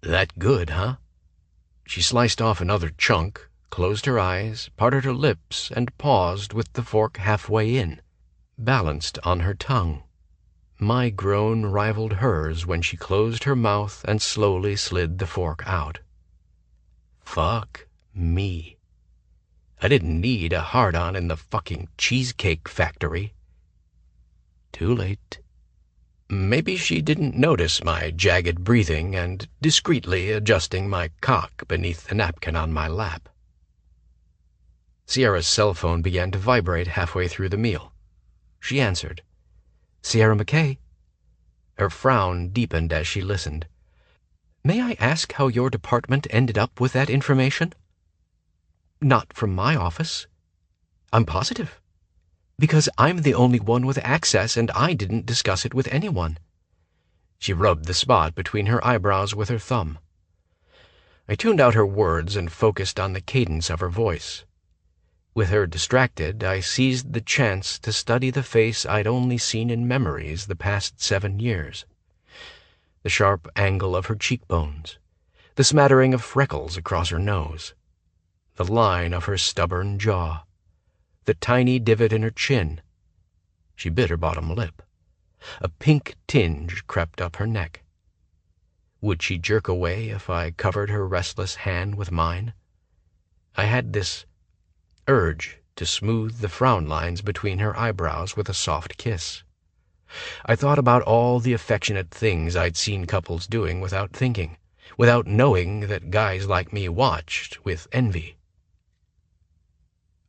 "That good, huh?" She sliced off another chunk, closed her eyes, parted her lips, and paused with the fork halfway in, balanced on her tongue. My groan rivaled hers when she closed her mouth and slowly slid the fork out. Fuck me. I didn't need a hard-on in the fucking Cheesecake Factory. Too late. Maybe she didn't notice my jagged breathing and discreetly adjusting my cock beneath the napkin on my lap. Sierra's cell phone began to vibrate halfway through the meal. She answered. "Sierra McKay." Her frown deepened as she listened. "May I ask how your department ended up with that information?" "Not from my office." "I'm positive." "Because I'm the only one with access and I didn't discuss it with anyone." She rubbed the spot between her eyebrows with her thumb. I tuned out her words and focused on the cadence of her voice. With her distracted, I seized the chance to study the face I'd only seen in memories the past 7 years. The sharp angle of her cheekbones, the smattering of freckles across her nose, the line of her stubborn jaw, the tiny divot in her chin. She bit her bottom lip. A pink tinge crept up her neck. Would she jerk away if I covered her restless hand with mine? I had this urge to smooth the frown lines between her eyebrows with a soft kiss. I thought about all the affectionate things I'd seen couples doing without thinking, without knowing that guys like me watched with envy.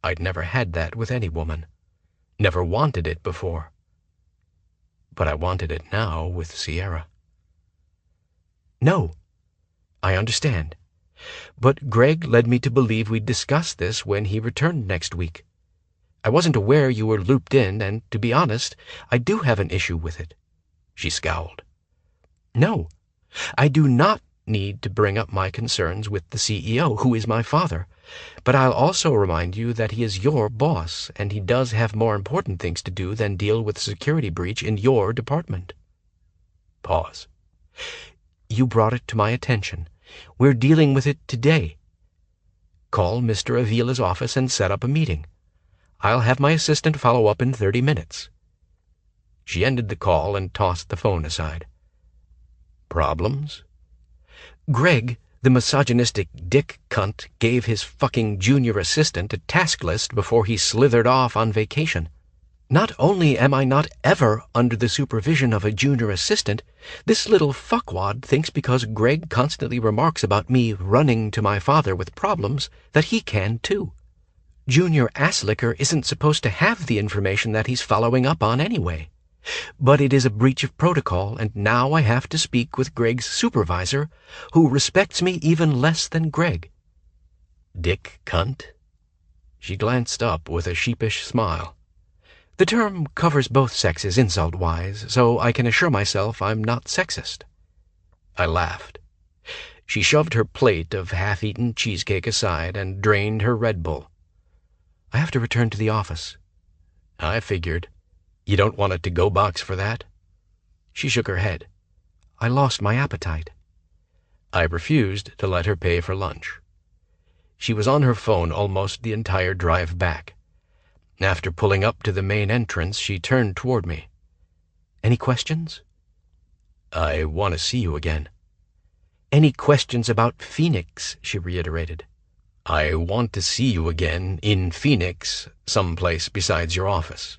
I'd never had that with any woman, never wanted it before. But I wanted it now with Sierra. No, I understand. But Greg led me to believe we'd discuss this when he returned next week. I wasn't aware you were looped in, and to be honest, I do have an issue with it. She scowled. No, I do not need to bring up my concerns with the CEO, who is my father. But I'll also remind you that he is your boss, and he does have more important things to do than deal with a security breach in your department. Pause. You brought it to my attention. We're dealing with it today. Call Mr. Avila's office and set up a meeting. I'll have my assistant follow up in 30 minutes. She ended the call and tossed the phone aside. Problems? Greg, the misogynistic dick cunt, gave his fucking junior assistant a task list before he slithered off on vacation. Not only am I not ever under the supervision of a junior assistant, this little fuckwad thinks because Greg constantly remarks about me running to my father with problems that he can too. Junior Asslicker isn't supposed to have the information that he's following up on anyway. But it is a breach of protocol, and now I have to speak with Greg's supervisor, who respects me even less than Greg. Dick cunt? She glanced up with a sheepish smile. The term covers both sexes insult-wise, so I can assure myself I'm not sexist. I laughed. She shoved her plate of half-eaten cheesecake aside and drained her Red Bull. I have to return to the office. I figured. You don't want a to-go box for that? She shook her head. I lost my appetite. I refused to let her pay for lunch. She was on her phone almost the entire drive back. After pulling up to the main entrance, she turned toward me. Any questions? I want to see you again. Any questions about Phoenix? She reiterated. I want to see you again in Phoenix, someplace besides your office.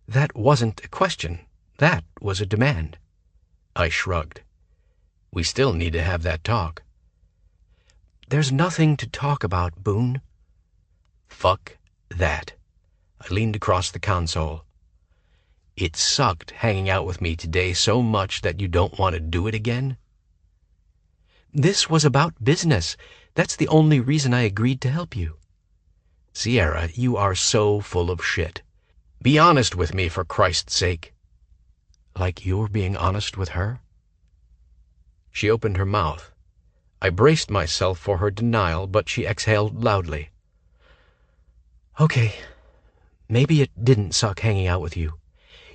That wasn't a question. That was a demand. I shrugged. We still need to have that talk. There's nothing to talk about, Boone. Fuck that. I leaned across the console. It sucked hanging out with me today so much that you don't want to do it again? This was about business. That's the only reason I agreed to help you. Sierra, you are so full of shit. Be honest with me, for Christ's sake. Like you're being honest with her? She opened her mouth. I braced myself for her denial, but she exhaled loudly. Okay, maybe it didn't suck hanging out with you,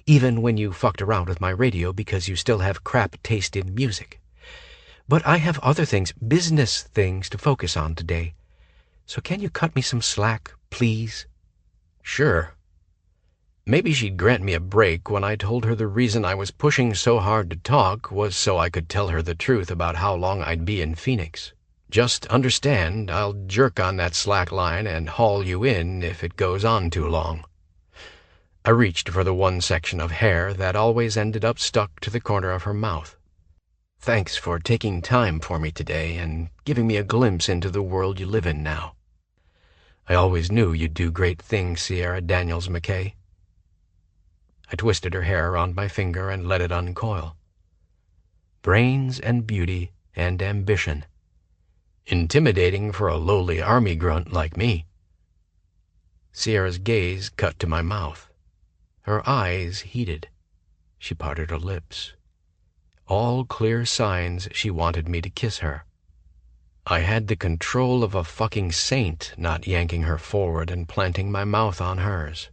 even when you fucked around with my radio because you still have crap taste in music. But I have other things, business things, to focus on today. So can you cut me some slack, please? Sure. Maybe she'd grant me a break when I told her the reason I was pushing so hard to talk was so I could tell her the truth about how long I'd be in Phoenix. Just understand, I'll jerk on that slack line and haul you in if it goes on too long. I reached for the one section of hair that always ended up stuck to the corner of her mouth. Thanks for taking time for me today and giving me a glimpse into the world you live in now. I always knew you'd do great things, Sierra Daniels McKay. I twisted her hair around my finger and let it uncoil. Brains and beauty and ambition. Intimidating for a lowly army grunt like me. Sierra's gaze cut to my mouth. Her eyes heated. She parted her lips. All clear signs she wanted me to kiss her. I had the control of a fucking saint, not yanking her forward and planting my mouth on hers.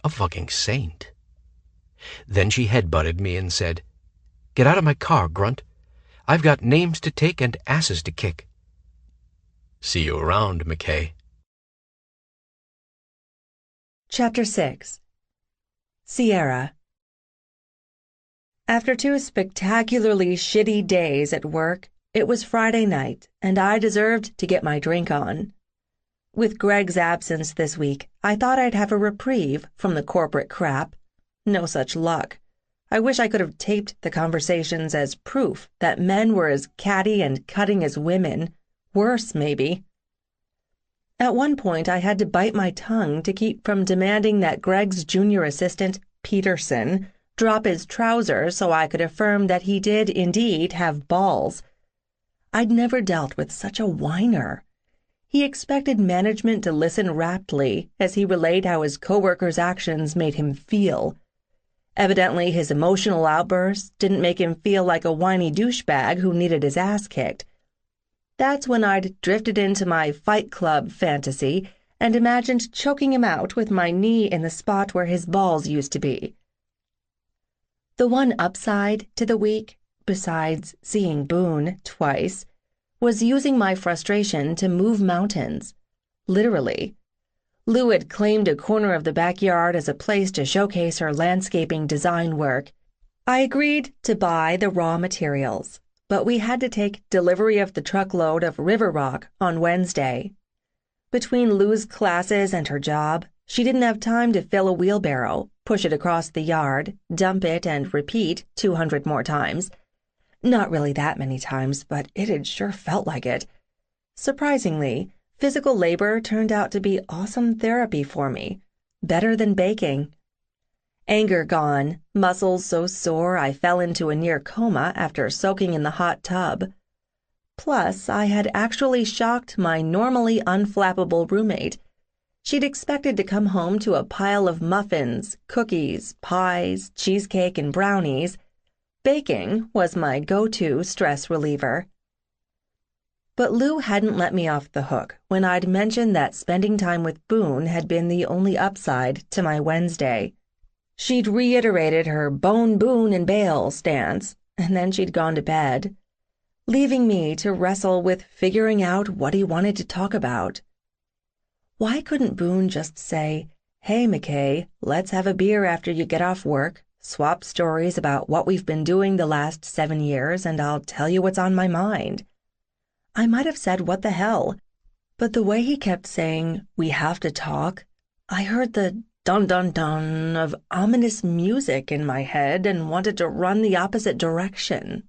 A fucking saint. Then she headbutted me and said, "Get out of my car, Grunt. I've got names to take and asses to kick." See you around, McKay. Chapter 6. Sierra. After 2 spectacularly shitty days at work, it was Friday night, and I deserved to get my drink on. With Greg's absence this week, I thought I'd have a reprieve from the corporate crap. No such luck. I wish I could have taped the conversations as proof that men were as catty and cutting as women. Worse, maybe. At one point, I had to bite my tongue to keep from demanding that Greg's junior assistant, Peterson, drop his trousers so I could affirm that he did indeed have balls. I'd never dealt with such a whiner. He expected management to listen raptly as he relayed how his coworkers' actions made him feel. Evidently, his emotional outbursts didn't make him feel like a whiny douchebag who needed his ass kicked. That's when I'd drifted into my Fight Club fantasy and imagined choking him out with my knee in the spot where his balls used to be. The one upside to the week, besides seeing Boone twice, was using my frustration to move mountains. Literally. Lou had claimed a corner of the backyard as a place to showcase her landscaping design work. I agreed to buy the raw materials, but we had to take delivery of the truckload of river rock on Wednesday. Between Lou's classes and her job, she didn't have time to fill a wheelbarrow, push it across the yard, dump it, and repeat 200 more times. Not really that many times, but it had sure felt like it. Surprisingly, physical labor turned out to be awesome therapy for me, better than baking. Anger gone, muscles so sore I fell into a near coma after soaking in the hot tub. Plus, I had actually shocked my normally unflappable roommate. She'd expected to come home to a pile of muffins, cookies, pies, cheesecake, and brownies. Baking was my go-to stress reliever. But Lou hadn't let me off the hook when I'd mentioned that spending time with Boone had been the only upside to my Wednesday. She'd reiterated her bone Boone and bail stance, and then she'd gone to bed, leaving me to wrestle with figuring out what he wanted to talk about. Why couldn't Boone just say, "Hey, McKay, let's have a beer after you get off work, swap stories about what we've been doing the last 7 years, and I'll tell you what's on my mind"? I might have said what the hell, but the way he kept saying, "we have to talk," I heard the dun-dun-dun of ominous music in my head and wanted to run the opposite direction.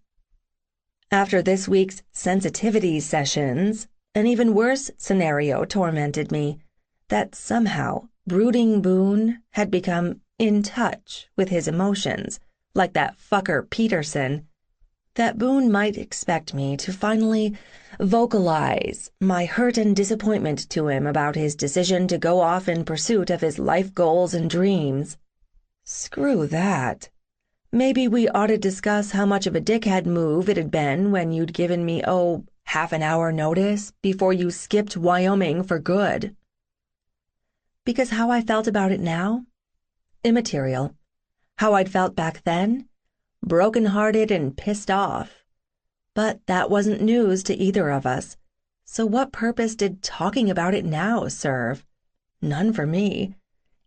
After this week's sensitivity sessions, an even worse scenario tormented me, that somehow brooding Boone had become in touch with his emotions, like that fucker Peterson, that Boone might expect me to finally vocalize my hurt and disappointment to him about his decision to go off in pursuit of his life goals and dreams. Screw that. Maybe we ought to discuss how much of a dickhead move it had been when you'd given me, half an hour notice before you skipped Wyoming for good. Because how I felt about it now? Immaterial. How I'd felt back then? Broken-hearted and pissed off. But that wasn't news to either of us. So what purpose did talking about it now serve? None for me.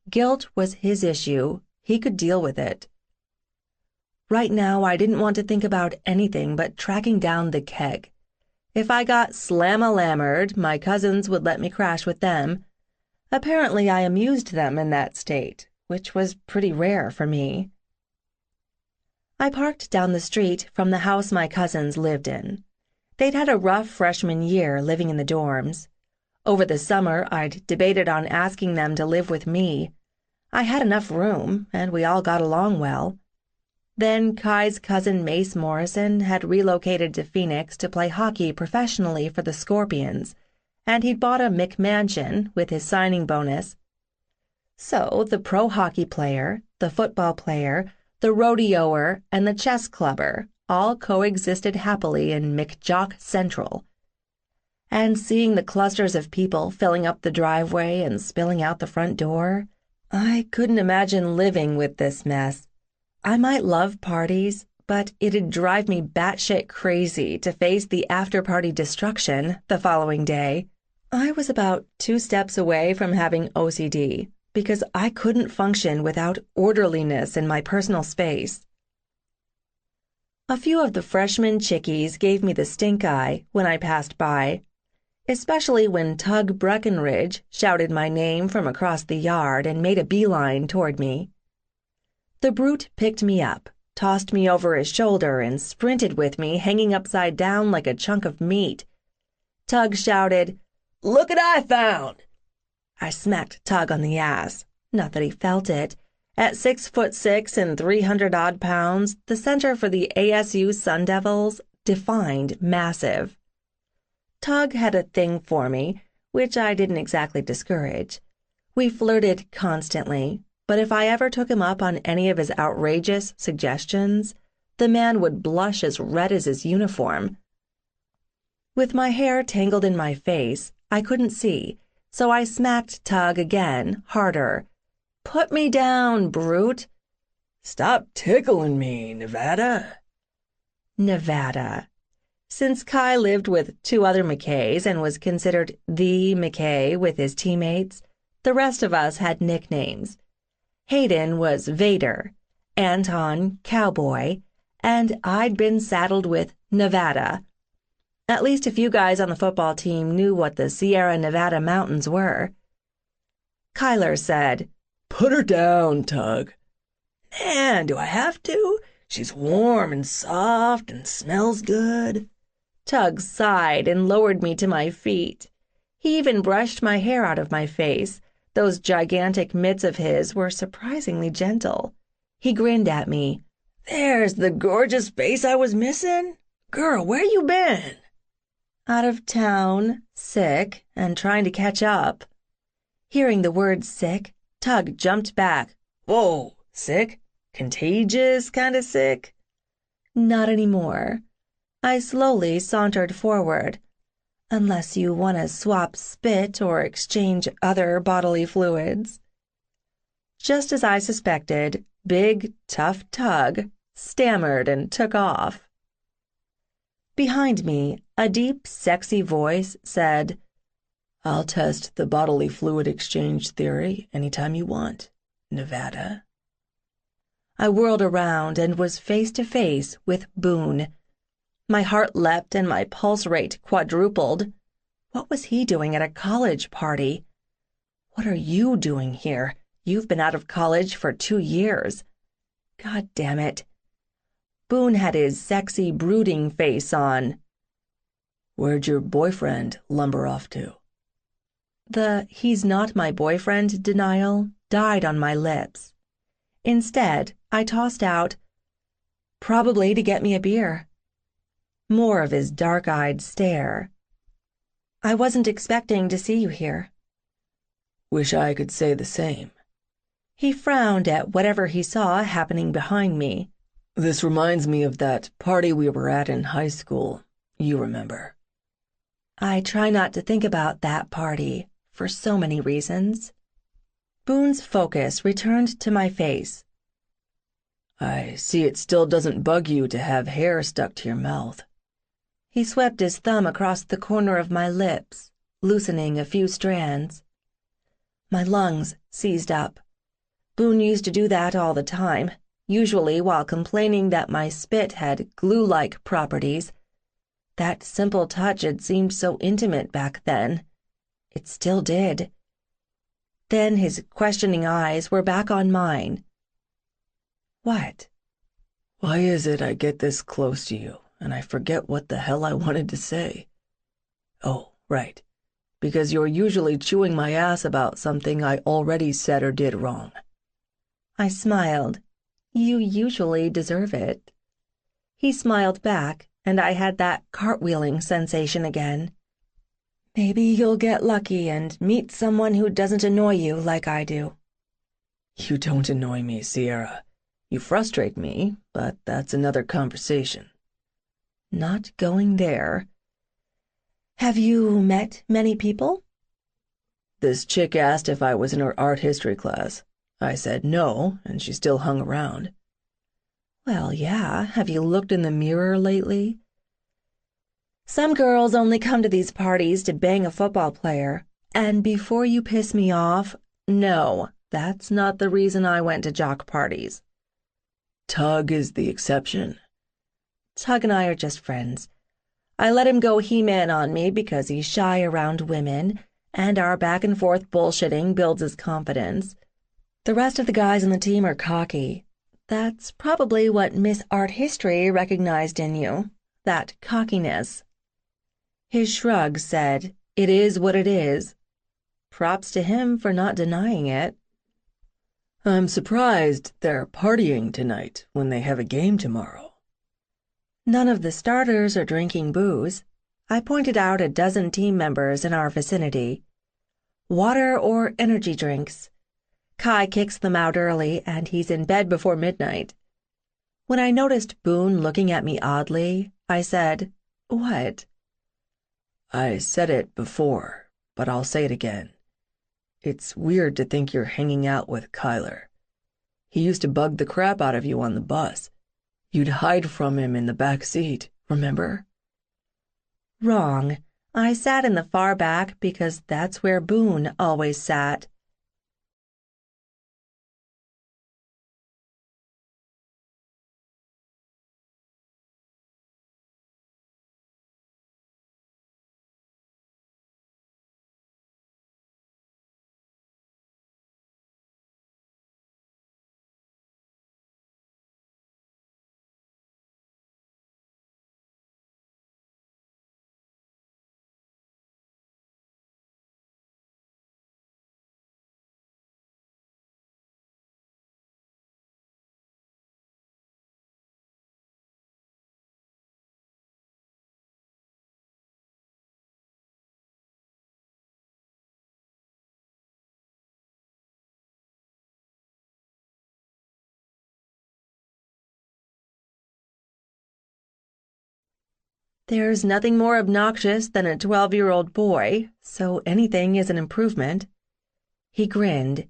Guilt was his issue. He could deal with it. Right now, I didn't want to think about anything but tracking down the keg. If I got slam-a-lammered, my cousins would let me crash with them. Apparently, I amused them in that state, which was pretty rare for me. I parked down the street from the house my cousins lived in. They'd had a rough freshman year living in the dorms. Over the summer, I'd debated on asking them to live with me. I had enough room, and we all got along well. Then Kai's cousin Mace Morrison had relocated to Phoenix to play hockey professionally for the Scorpions, and he'd bought a McMansion with his signing bonus. So the pro hockey player, the football player, the rodeoer, and the chess clubber all coexisted happily in McJock Central. And seeing the clusters of people filling up the driveway and spilling out the front door, I couldn't imagine living with this mess. I might love parties, but it'd drive me batshit crazy to face the after-party destruction the following day. I was about 2 steps away from having OCD because I couldn't function without orderliness in my personal space. A few of the freshman chickies gave me the stink eye when I passed by, especially when Tug Breckenridge shouted my name from across the yard and made a beeline toward me. The brute picked me up, tossed me over his shoulder, and sprinted with me, hanging upside down like a chunk of meat. Tug shouted, "Look what I found!" I smacked Tug on the ass. Not that he felt it. At 6'6" and 300-odd pounds, the center for the ASU Sun Devils defined massive. Tug had a thing for me, which I didn't exactly discourage. We flirted constantly, but if I ever took him up on any of his outrageous suggestions, the man would blush as red as his uniform. With my hair tangled in my face, I couldn't see, so I smacked Tug again, harder. "Put me down, brute." "Stop tickling me, Nevada." Nevada. Since Kai lived with 2 other McKays and was considered the McKay with his teammates, the rest of us had nicknames. Hayden was Vader, Anton Cowboy, and I'd been saddled with Nevada. At least a few guys on the football team knew what the Sierra Nevada mountains were. Kyler said, "Put her down, Tug." "Man, do I have to? She's warm and soft and smells good." Tug sighed and lowered me to my feet. He even brushed my hair out of my face. Those gigantic mitts of his were surprisingly gentle. He grinned at me. "There's the gorgeous face I was missing. Girl, where you been?" "Out of town, sick, and trying to catch up." Hearing the word sick, Tug jumped back. "Whoa, sick? Contagious kind of sick?" "Not anymore." I slowly sauntered forward. "Unless you want to swap spit or exchange other bodily fluids." Just as I suspected, big, tough Tug stammered and took off. Behind me, a deep, sexy voice said, "I'll test the bodily fluid exchange theory anytime you want, Nevada." I whirled around and was face to face with Boone. My heart leapt and my pulse rate quadrupled. What was he doing at a college party? "What are you doing here? You've been out of college for 2 years." God damn it. Boone had his sexy, brooding face on. "Where'd your boyfriend lumber off to?" The "he's not my boyfriend" denial died on my lips. Instead, I tossed out, "Probably to get me a beer." More of his dark-eyed stare. "I wasn't expecting to see you here." "Wish I could say the same." He frowned at whatever he saw happening behind me. "This reminds me of that party we were at in high school. You remember." I try not to think about that party, for so many reasons. Boone's focus returned to my face. "I see it still doesn't bug you to have hair stuck to your mouth." He swept his thumb across the corner of my lips, loosening a few strands. My lungs seized up. Boone used to do that all the time, usually while complaining that my spit had glue-like properties. That simple touch had seemed so intimate back then. It still did. Then his questioning eyes were back on mine. "What?" "Why is it I get this close to you and I forget what the hell I wanted to say? Oh, right. Because you're usually chewing my ass about something I already said or did wrong." I smiled. "You usually deserve it." He smiled back, and I had that cartwheeling sensation again. "Maybe you'll get lucky and meet someone who doesn't annoy you like I do." "You don't annoy me, Sierra. You frustrate me, but that's another conversation." Not going there. "Have you met many people?" "This chick asked if I was in her art history class. I said no, and she still hung around." "Well, yeah. Have you looked in the mirror lately?" "Some girls only come to these parties to bang a football player. And before you piss me off, no, that's not the reason I went to jock parties." "Tug is the exception." Tug and I are just friends. I let him go He-Man on me because he's shy around women, and our back-and-forth bullshitting builds his confidence. The rest of the guys on the team are cocky. That's probably what Miss Art History recognized in you, that cockiness." His shrug said, "It is what it is." Props to him for not denying it. I'm surprised they're partying tonight when they have a game tomorrow. None of the starters are drinking booze. I pointed out a dozen team members in our vicinity. Water or energy drinks. Kai kicks them out early, and he's in bed before midnight. When I noticed Boone looking at me oddly, I said, "What?" I said it before, but I'll say it again. It's weird to think you're hanging out with Kyler. He used to bug the crap out of you on the bus. You'd hide from him in the back seat, remember? Wrong. I sat in the far back because that's where Boone always sat. There's nothing more obnoxious than a 12-year-old boy, so anything is an improvement. He grinned.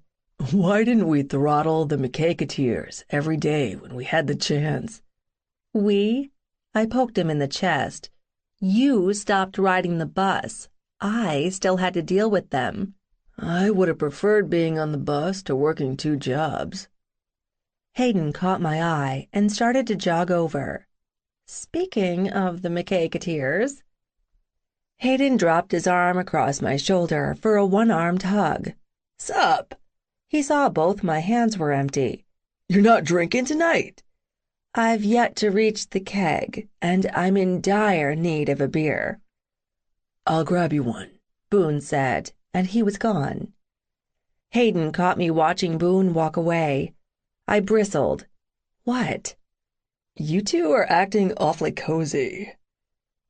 Why didn't we throttle the McKay-Keteers every day when we had the chance? We? I poked him in the chest. You stopped riding the bus. I still had to deal with them. I would have preferred being on the bus to working 2 jobs. Hayden caught my eye and started to jog over. Speaking of the McKay-Keteers. Hayden dropped his arm across my shoulder for a one-armed hug. Sup? He saw both my hands were empty. You're not drinking tonight? I've yet to reach the keg, and I'm in dire need of a beer. I'll grab you one, Boone said, and he was gone. Hayden caught me watching Boone walk away. I bristled. What? You two are acting awfully cozy.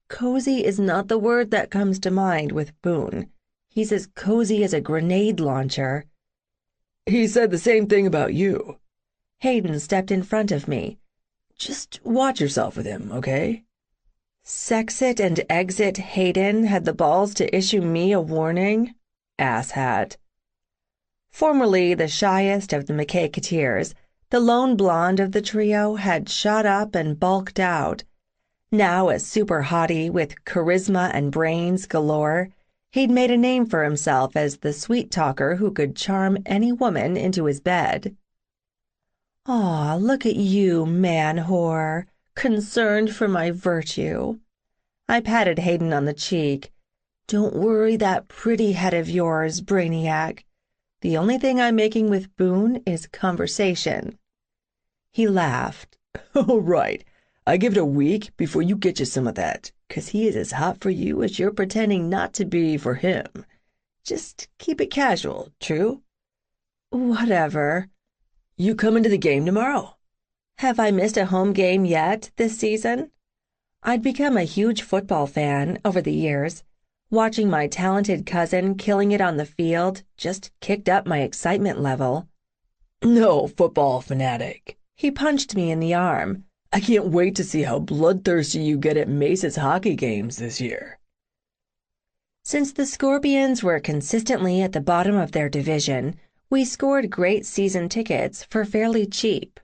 Cozy is not the word that comes to mind with Boone. He's as cozy as a grenade launcher. He said the same thing about you. Hayden stepped in front of me. Just watch yourself with him, okay? Sex-it and exit Hayden had the balls to issue me a warning? Asshat. Formerly the shyest of the McKay-Keteers, the lone blonde of the trio had shot up and bulked out. Now a super hottie with charisma and brains galore, he'd made a name for himself as the sweet talker who could charm any woman into his bed. Aw, look at you, man-whore, concerned for my virtue. I patted Hayden on the cheek. Don't worry that pretty head of yours, Brainiac. The only thing I'm making with Boone is conversation. He laughed. Oh, right. I give it a week before you get you some of that, 'cause he is as hot for you as you're pretending not to be for him. Just keep it casual, true? Whatever. You coming to the game tomorrow? Have I missed a home game yet this season? I'd become a huge football fan over the years. Watching my talented cousin killing it on the field just kicked up my excitement level. No, football fanatic. He punched me in the arm. I can't wait to see how bloodthirsty you get at Mace's hockey games this year. Since the Scorpions were consistently at the bottom of their division, we scored great season tickets for fairly cheap.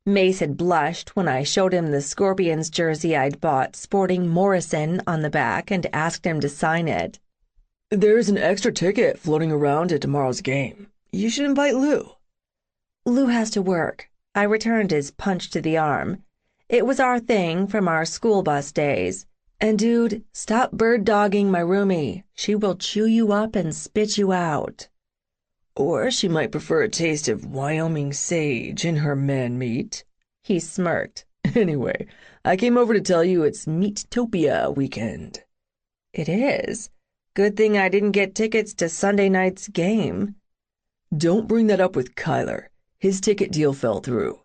Mace had blushed when I showed him the Scorpions jersey I'd bought sporting Morrison on the back and asked him to sign it. There's an extra ticket floating around at tomorrow's game. You should invite Lou. Lou has to work. I returned his punch to the arm. It was our thing from our school bus days. And dude, stop bird-dogging my roomie. She will chew you up and spit you out. Or she might prefer a taste of Wyoming sage in her man meat. He smirked. Anyway, I came over to tell you it's Meatopia weekend. It is. Good thing I didn't get tickets to Sunday night's game. Don't bring that up with Kyler. His ticket deal fell through.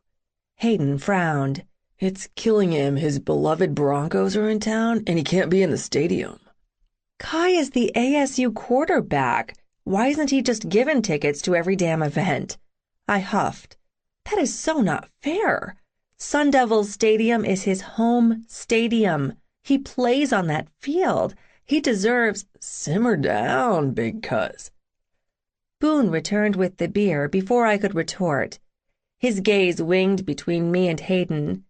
Hayden frowned. It's killing him. His beloved Broncos are in town, and he can't be in the stadium. Kai is the ASU quarterback. Why isn't he just given tickets to every damn event? I huffed. That is so not fair. Sun Devils Stadium is his home stadium. He plays on that field. He deserves— Simmer down, big cuz. Boone returned with the beer before I could retort. His gaze winged between me and Hayden.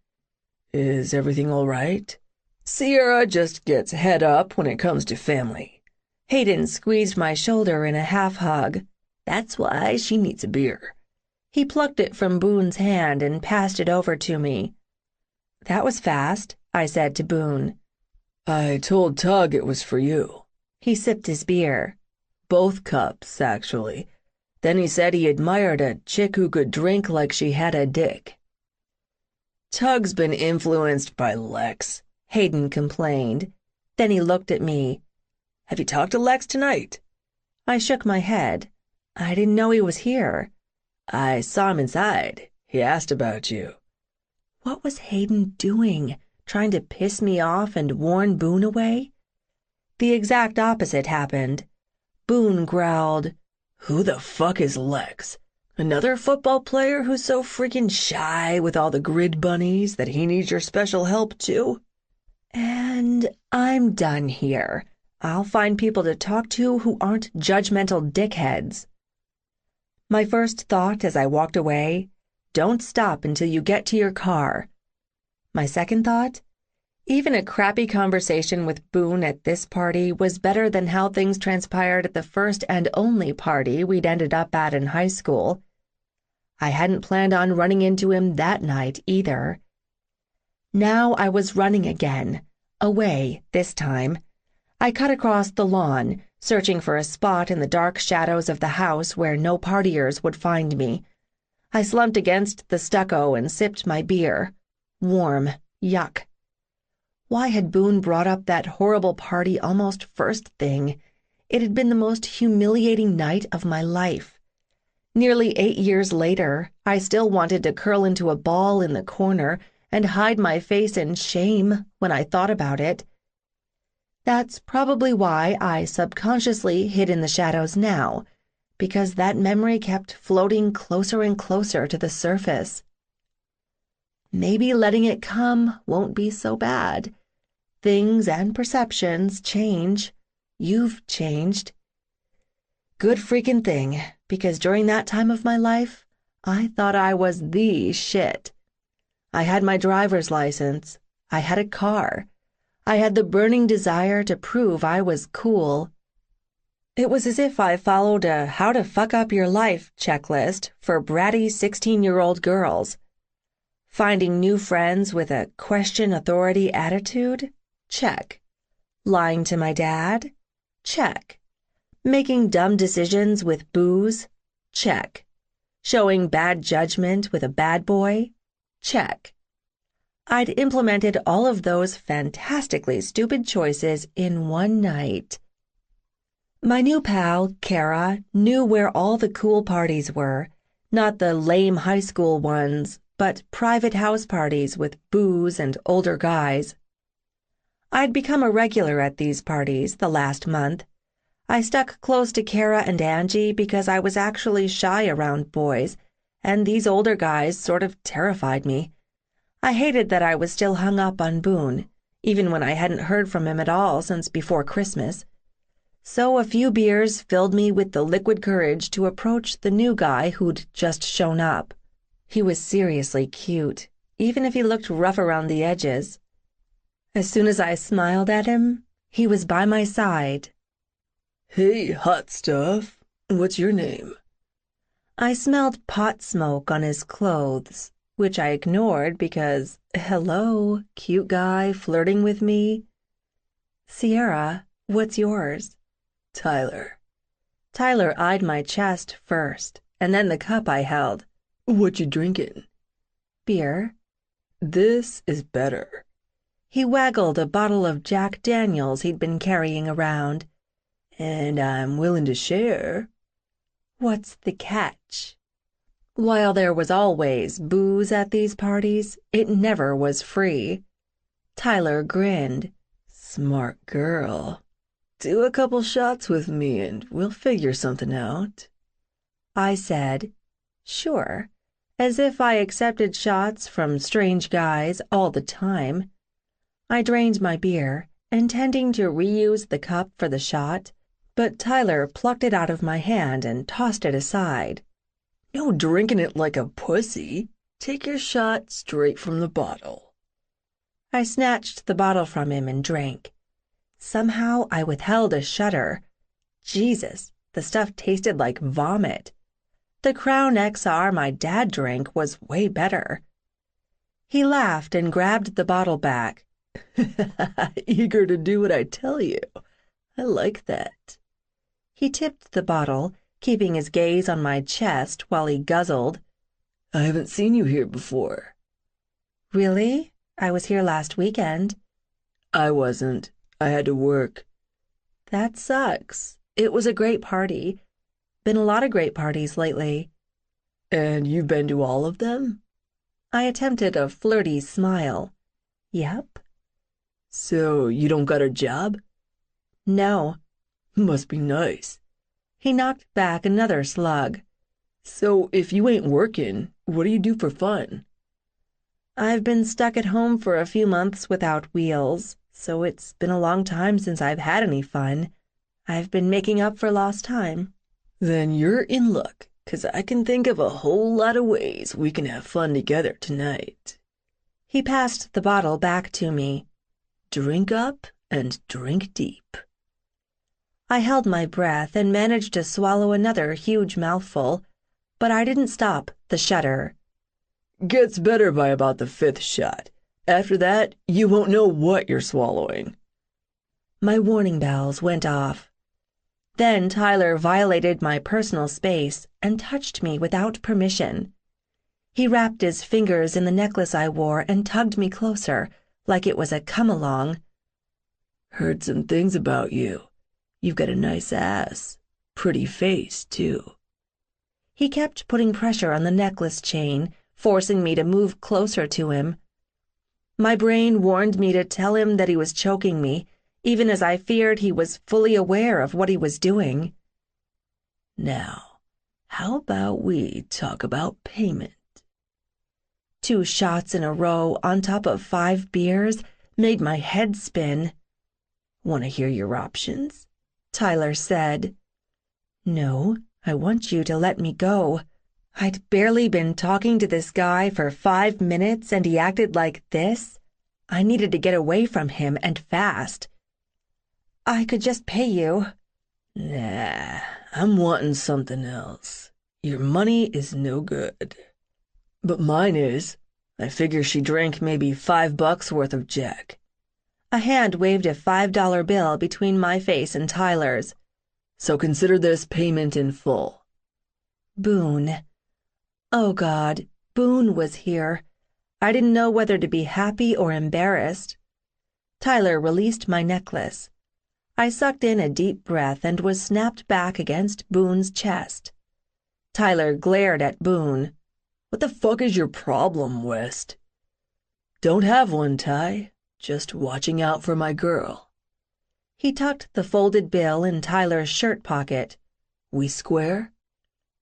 Is everything all right? Sierra just gets head up when it comes to family. Hayden squeezed my shoulder in a half-hug. That's why she needs a beer. He plucked it from Boone's hand and passed it over to me. That was fast, I said to Boone. I told Tug it was for you. He sipped his beer. Both cups, actually. Then he said he admired a chick who could drink like she had a dick. Tug's been influenced by Lex, Hayden complained. Then he looked at me. Have you talked to Lex tonight? I shook my head. I didn't know he was here. I saw him inside. He asked about you. What was Hayden doing? Trying to piss me off and warn Boone away? The exact opposite happened. Boone growled, Who the fuck is Lex? Another football player who's so freaking shy with all the grid bunnies that he needs your special help too? And I'm done here. I'll find people to talk to who aren't judgmental dickheads. My first thought as I walked away, don't stop until you get to your car. My second thought, even a crappy conversation with Boone at this party was better than how things transpired at the first and only party we'd ended up at in high school. I hadn't planned on running into him that night either. Now I was running again, away this time. I cut across the lawn, searching for a spot in the dark shadows of the house where no partiers would find me. I slumped against the stucco and sipped my beer. Warm. Yuck. Why had Boone brought up that horrible party almost first thing? It had been the most humiliating night of my life. Nearly 8 years later, I still wanted to curl into a ball in the corner and hide my face in shame when I thought about it. That's probably why I subconsciously hid in the shadows now, because that memory kept floating closer and closer to the surface. Maybe letting it come won't be so bad. Things and perceptions change. You've changed. Good freaking thing, because during that time of my life, I thought I was the shit. I had my driver's license. I had a car. I had the burning desire to prove I was cool. It was as if I followed a how to fuck up your life checklist for bratty 16-year-old girls. Finding new friends with a question authority attitude? Check. Lying to my dad? Check. Making dumb decisions with booze? Check. Showing bad judgment with a bad boy? Check. I'd implemented all of those fantastically stupid choices in one night. My new pal, Kara, knew where all the cool parties were, not the lame high school ones, but private house parties with booze and older guys. I'd become a regular at these parties the last month. I stuck close to Kara and Angie because I was actually shy around boys, and these older guys sort of terrified me. I hated that I was still hung up on Boone, even when I hadn't heard from him at all since before Christmas. So a few beers filled me with the liquid courage to approach the new guy who'd just shown up. He was seriously cute, even if he looked rough around the edges. As soon as I smiled at him, he was by my side. Hey, hot stuff. What's your name? I smelled pot smoke on his clothes. which I ignored because, hello, cute guy flirting with me. Sierra, what's yours? Tyler. Tyler eyed my chest first, and then the cup I held. What you drinking? Beer. This is better. He waggled a bottle of Jack Daniels he'd been carrying around. And I'm willing to share. What's the catch? While there was always booze at these parties, it never was free. Tyler grinned. Smart girl. Do a couple shots with me and we'll figure something out. I said, sure, as if I accepted shots from strange guys all the time. I drained my beer, intending to reuse the cup for the shot, but Tyler plucked it out of my hand and tossed it aside. No drinking it like a pussy. Take your shot straight from the bottle. I snatched the bottle from him and drank. Somehow I withheld a shudder. Jesus, the stuff tasted like vomit. The Crown XR my dad drank was way better. He laughed and grabbed the bottle back. Eager to do what I tell you. I like that. He tipped the bottle, keeping his gaze on my chest while he guzzled. I haven't seen you here before. Really? I was here last weekend. I wasn't. I had to work. That sucks. It was a great party. Been a lot of great parties lately. And you've been to all of them? I attempted a flirty smile. Yep. So you don't got a job? No. Must be nice. He knocked back another slug. So if you ain't working, what do you do for fun? I've been stuck at home for a few months without wheels, so it's been a long time since I've had any fun. I've been making up for lost time. Then you're in luck, 'cause I can think of a whole lot of ways we can have fun together tonight. He passed the bottle back to me. Drink up and drink deep. I held my breath and managed to swallow another huge mouthful, but I didn't stop the shudder. Gets better by about the 5th shot. After that, you won't know what you're swallowing. My warning bells went off. Then Tyler violated my personal space and touched me without permission. He wrapped his fingers in the necklace I wore and tugged me closer, like it was a come-along. Heard some things about you. You've got a nice ass. Pretty face, too. He kept putting pressure on the necklace chain, forcing me to move closer to him. My brain warned me to tell him that he was choking me, even as I feared he was fully aware of what he was doing. Now, how about we talk about payment? 2 shots in a row on top of 5 beers made my head spin. Want to hear your options? Tyler said. No, I want you to let me go. I'd barely been talking to this guy for 5 minutes and he acted like this. I needed to get away from him and fast. I could just pay you. Nah, I'm wanting something else. Your money is no good. But mine is. I figure she drank maybe $5 worth of Jack. A hand waved a $5 bill between my face and Tyler's. So consider this payment in full. Boone. Oh, God, Boone was here. I didn't know whether to be happy or embarrassed. Tyler released my necklace. I sucked in a deep breath and was snapped back against Boone's chest. Tyler glared at Boone. What the fuck is your problem, West? Don't have one, Ty. Just watching out for my girl. He tucked the folded bill in Tyler's shirt pocket. We square?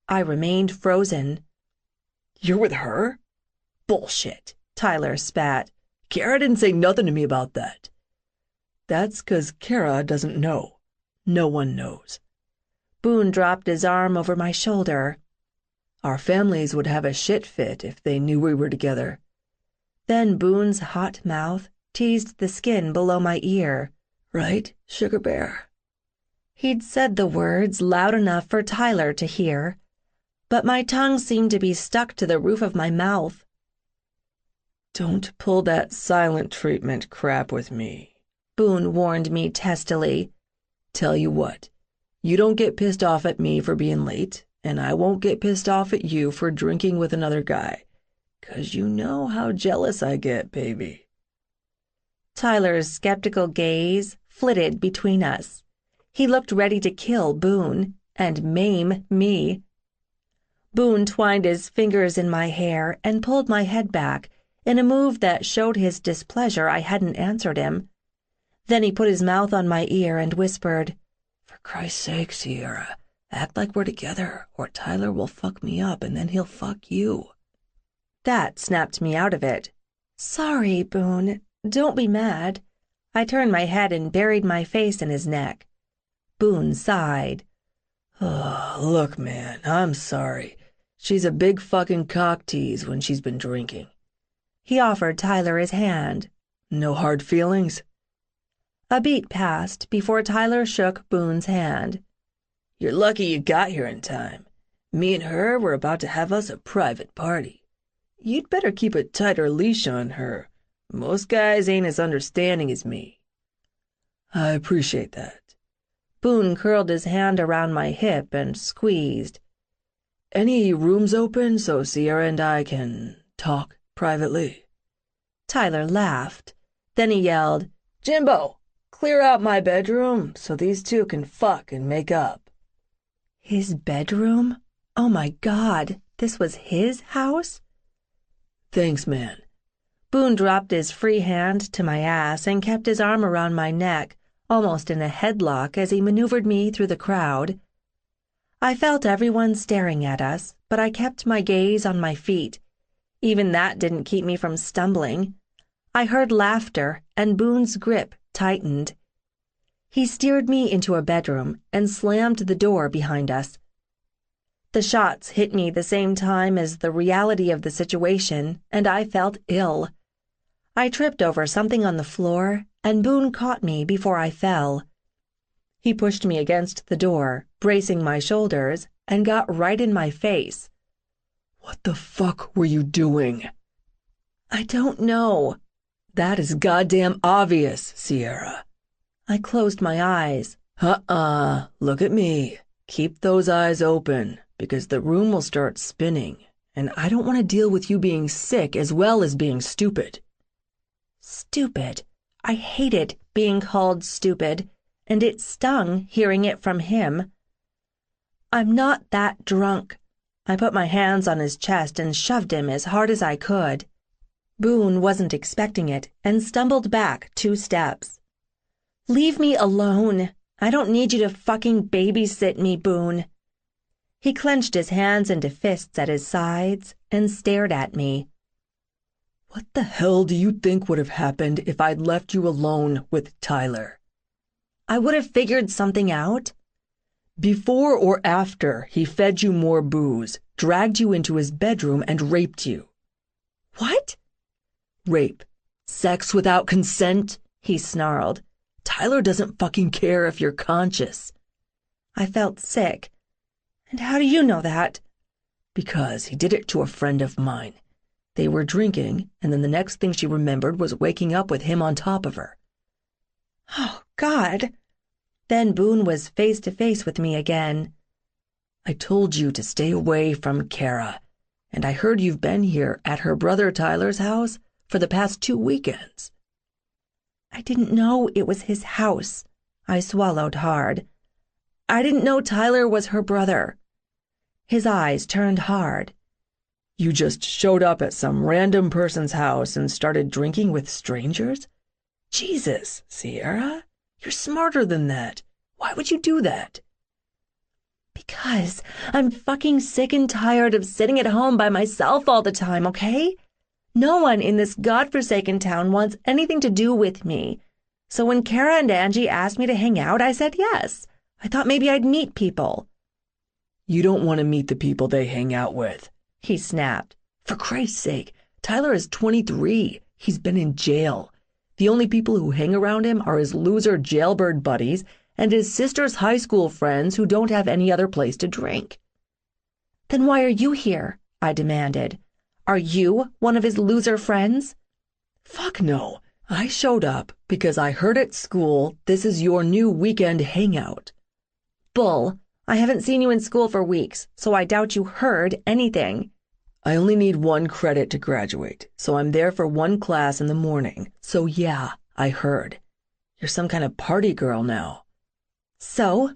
I remained frozen. You're with her? Bullshit, Tyler spat. Kara didn't say nothing to me about that. That's 'cause Kara doesn't know. No one knows. Boone dropped his arm over my shoulder. Our families would have a shit fit if they knew we were together. Then Boone's hot mouth teased the skin below my ear. Right, Sugar Bear? He'd said the words loud enough for Tyler to hear, but my tongue seemed to be stuck to the roof of my mouth. Don't pull that silent treatment crap with me, Boone warned me testily. Tell you what, you don't get pissed off at me for being late, and I won't get pissed off at you for drinking with another guy, 'cause you know how jealous I get, baby. Tyler's skeptical gaze flitted between us. He looked ready to kill Boone and maim me. Boone twined his fingers in my hair and pulled my head back in a move that showed his displeasure I hadn't answered him. Then he put his mouth on my ear and whispered, For Christ's sake, Sierra, act like we're together, or Tyler will fuck me up and then he'll fuck you. That snapped me out of it. Sorry, Boone. Don't be mad. I turned my head and buried my face in his neck. Boone sighed. Oh, look, man, I'm sorry. She's a big fucking cock tease when she's been drinking. He offered Tyler his hand. No hard feelings? A beat passed before Tyler shook Boone's hand. You're lucky you got here in time. Me and her were about to have us a private party. You'd better keep a tighter leash on her. Most guys ain't as understanding as me. I appreciate that. Boone curled his hand around my hip and squeezed. Any rooms open so Sierra and I can talk privately? Tyler laughed. Then he yelled, Jimbo, clear out my bedroom so these two can fuck and make up. His bedroom? Oh my God, this was his house? Thanks, man. Boone dropped his free hand to my ass and kept his arm around my neck, almost in a headlock as he maneuvered me through the crowd. I felt everyone staring at us, but I kept my gaze on my feet. Even that didn't keep me from stumbling. I heard laughter, and Boone's grip tightened. He steered me into a bedroom and slammed the door behind us. The shots hit me the same time as the reality of the situation, and I felt ill. I tripped over something on the floor, and Boone caught me before I fell. He pushed me against the door, bracing my shoulders, and got right in my face. What the fuck were you doing? I don't know. That is goddamn obvious, Sierra. I closed my eyes. Look at me. Keep those eyes open, because the room will start spinning, and I don't want to deal with you being sick as well as being stupid. Stupid. I hated being called stupid, and it stung hearing it from him. I'm not that drunk. I put my hands on his chest and shoved him as hard as I could. Boone wasn't expecting it and stumbled back 2 steps. Leave me alone. I don't need you to fucking babysit me, Boone. He clenched his hands into fists at his sides and stared at me. What the hell do you think would have happened if I'd left you alone with Tyler? I would have figured something out. Before or after he fed you more booze, dragged you into his bedroom, and raped you. What? Rape. Sex without consent, he snarled. Tyler doesn't fucking care if you're conscious. I felt sick. And how do you know that? Because he did it to a friend of mine. They were drinking, and then the next thing she remembered was waking up with him on top of her. Oh, God. Then Boone was face to face with me again. I told you to stay away from Kara, and I heard you've been here at her brother Tyler's house for the past 2 weekends. I didn't know it was his house. I swallowed hard. I didn't know Tyler was her brother. His eyes turned hard. You just showed up at some random person's house and started drinking with strangers? Jesus, Sierra, you're smarter than that. Why would you do that? Because I'm fucking sick and tired of sitting at home by myself all the time, okay? No one in this godforsaken town wants anything to do with me. So when Kara and Angie asked me to hang out, I said yes. I thought maybe I'd meet people. You don't want to meet the people they hang out with, he snapped. For Christ's sake, Tyler is 23. He's been in jail. The only people who hang around him are his loser jailbird buddies and his sister's high school friends who don't have any other place to drink. Then why are you here? I demanded. Are you one of his loser friends? Fuck no. I showed up because I heard at school this is your new weekend hangout. Bull. I haven't seen you in school for weeks, so I doubt you heard anything. I only need 1 credit to graduate, so I'm there for 1 class in the morning. So yeah, I heard. You're some kind of party girl now. So?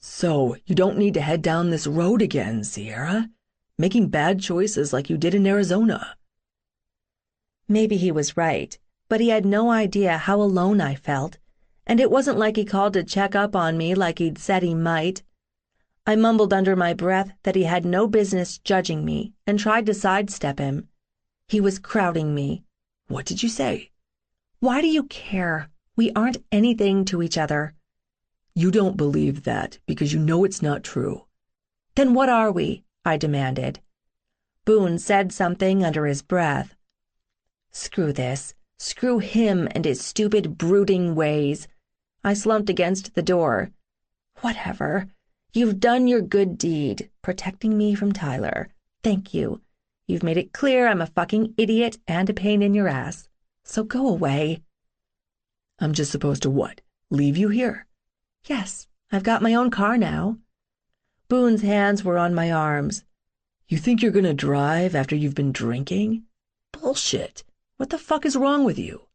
So, you don't need to head down this road again, Sierra. Making bad choices like you did in Arizona. Maybe he was right, but he had no idea how alone I felt, and it wasn't like he called to check up on me like he'd said he might. I mumbled under my breath that he had no business judging me and tried to sidestep him. He was crowding me. What did you say? Why do you care? We aren't anything to each other. You don't believe that because you know it's not true. Then what are we? I demanded. Boone said something under his breath. Screw this. Screw him and his stupid, brooding ways. I slumped against the door. Whatever. You've done your good deed, protecting me from Tyler. Thank you. You've made it clear I'm a fucking idiot and a pain in your ass. So go away. I'm just supposed to what? Leave you here? Yes, I've got my own car now. Boone's hands were on my arms. You think you're gonna drive after you've been drinking? Bullshit. What the fuck is wrong with you?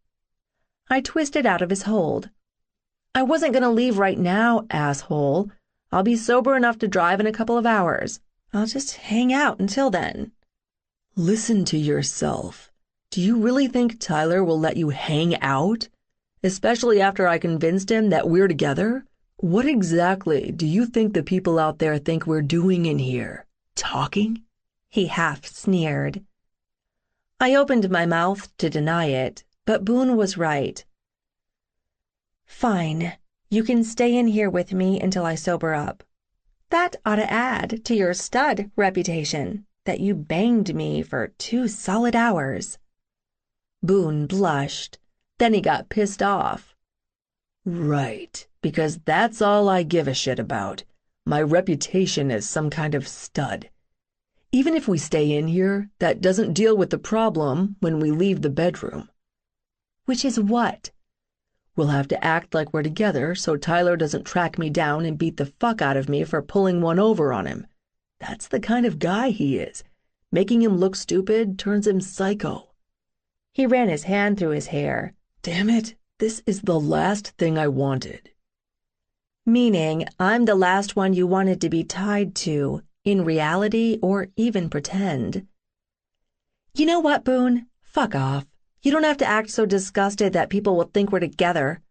I twisted out of his hold. I wasn't gonna leave right now, asshole. I'll be sober enough to drive in a couple of hours. I'll just hang out until then. Listen to yourself. Do you really think Tyler will let you hang out? Especially after I convinced him that we're together? What exactly do you think the people out there think we're doing in here? Talking? He half sneered. I opened my mouth to deny it, but Boone was right. Fine. You can stay in here with me until I sober up. That ought to add to your stud reputation, that you banged me for 2 solid hours. Boone blushed. Then he got pissed off. Right, because that's all I give a shit about. My reputation as some kind of stud. Even if we stay in here, that doesn't deal with the problem when we leave the bedroom. Which is what? We'll have to act like we're together so Tyler doesn't track me down and beat the fuck out of me for pulling one over on him. That's the kind of guy he is. Making him look stupid turns him psycho. He ran his hand through his hair. Damn it, this is the last thing I wanted. Meaning, I'm the last one you wanted to be tied to, in reality or even pretend. You know what, Boone? Fuck off. You don't have to act so disgusted that people will think we're together.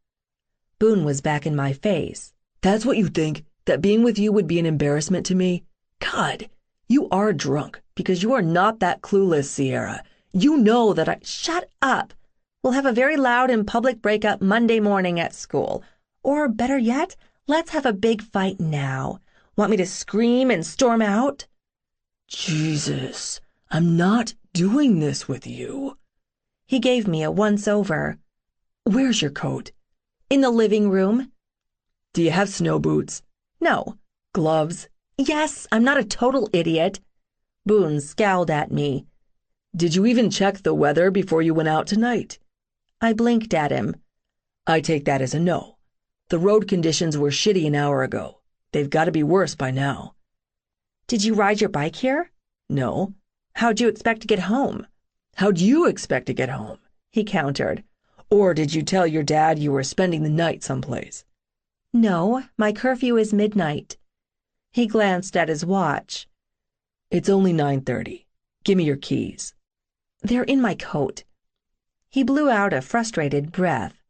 Boone was back in my face. That's what you think? That being with you would be an embarrassment to me? God, you are drunk because you are not that clueless, Sierra. You know that I— Shut up. We'll have a very loud and public breakup Monday morning at school. Or better yet, let's have a big fight now. Want me to scream and storm out? Jesus, I'm not doing this with you. He gave me a once-over. Where's your coat? In the living room. Do you have snow boots? No. Gloves? Yes, I'm not a total idiot. Boone scowled at me. Did you even check the weather before you went out tonight? I blinked at him. I take that as a no. The road conditions were shitty an hour ago. They've got to be worse by now. Did you ride your bike here? No. How'd you expect to get home? How'd you expect to get home? He countered. Or did you tell your dad you were spending the night someplace? No, my curfew is midnight. He glanced at his watch. It's only 9:30. Give me your keys. They're in my coat. He blew out a frustrated breath.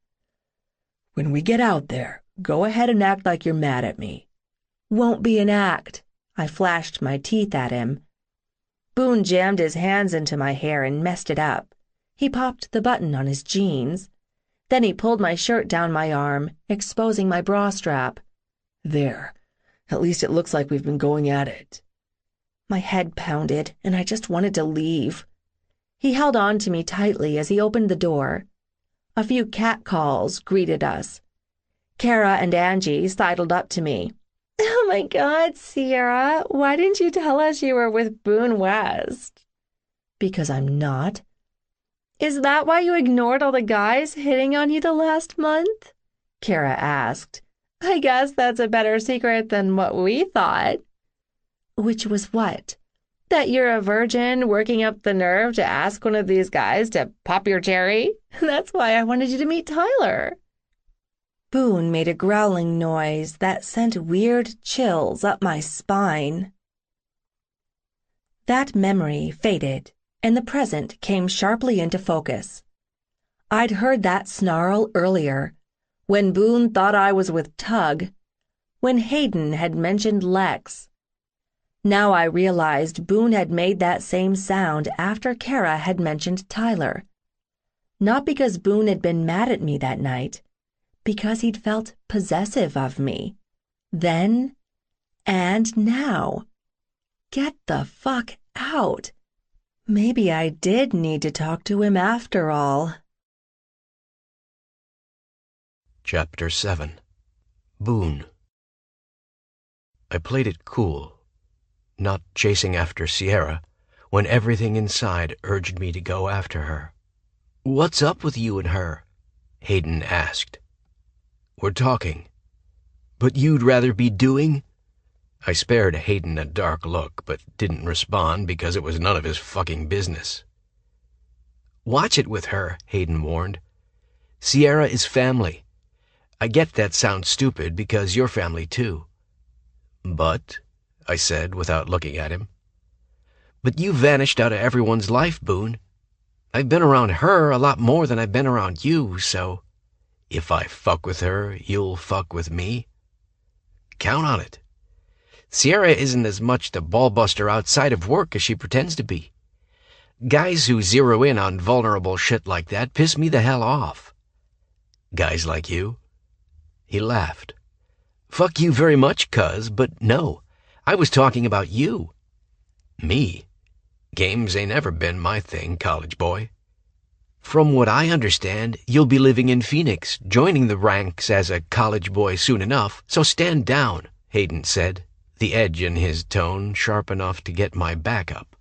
When we get out there, go ahead and act like you're mad at me. Won't be an act. I flashed my teeth at him. Boone jammed his hands into my hair and messed it up. He popped the button on his jeans. Then he pulled my shirt down my arm, exposing my bra strap. There. At least it looks like we've been going at it. My head pounded, and I just wanted to leave. He held on to me tightly as he opened the door. A few catcalls greeted us. Kara and Angie sidled up to me. Oh my God, Sierra, why didn't you tell us you were with Boone West? Because I'm not. Is that why you ignored all the guys hitting on you the last month? Kara asked. I guess that's a better secret than what we thought. Which was what? That you're a virgin working up the nerve to ask one of these guys to pop your cherry? That's why I wanted you to meet Tyler. Boone made a growling noise that sent weird chills up my spine. That memory faded, and the present came sharply into focus. I'd heard that snarl earlier, when Boone thought I was with Tug, when Hayden had mentioned Lex. Now I realized Boone had made that same sound after Kara had mentioned Tyler. Not because Boone had been mad at me that night, because he'd felt possessive of me. Then and now. Get the fuck out. Maybe I did need to talk to him after all. Chapter 7. Boone. I played it cool, not chasing after Sierra, when everything inside urged me to go after her. "What's up with you and her?" Hayden asked. "We're talking." "But you'd rather be doing?" I spared Hayden a dark look, but didn't respond because it was none of his fucking business. "Watch it with her," Hayden warned. "Sierra is family. I get that sounds stupid because you're family too." "But," I said without looking at him. "But you vanished out of everyone's life, Boone. I've been around her a lot more than I've been around you, so if I fuck with her, you'll fuck with me. Count on it. Sierra isn't as much the ballbuster outside of work as she pretends to be. Guys who zero in on vulnerable shit like that piss me the hell off. Guys like you." He laughed. "Fuck you very much, cuz, but no, I was talking about you." "Me? Games ain't ever been my thing, college boy. From what I understand, you'll be living in Phoenix, joining the ranks as a college boy soon enough, so stand down," Hayden said, the edge in his tone sharp enough to get my back up.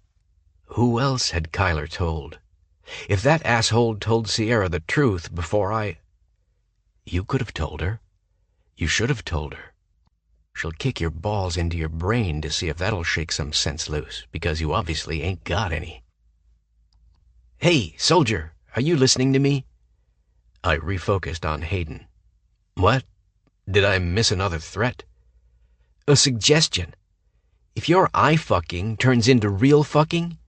Who else had Kyler told? If that asshole told Sierra the truth before You could have told her. You should have told her. She'll kick your balls into your brain to see if that'll shake some sense loose, because you obviously ain't got any. "Hey, soldier, are you listening to me?" I refocused on Hayden. "What? Did I miss another threat?" "A suggestion. If your eye-fucking turns into real fucking,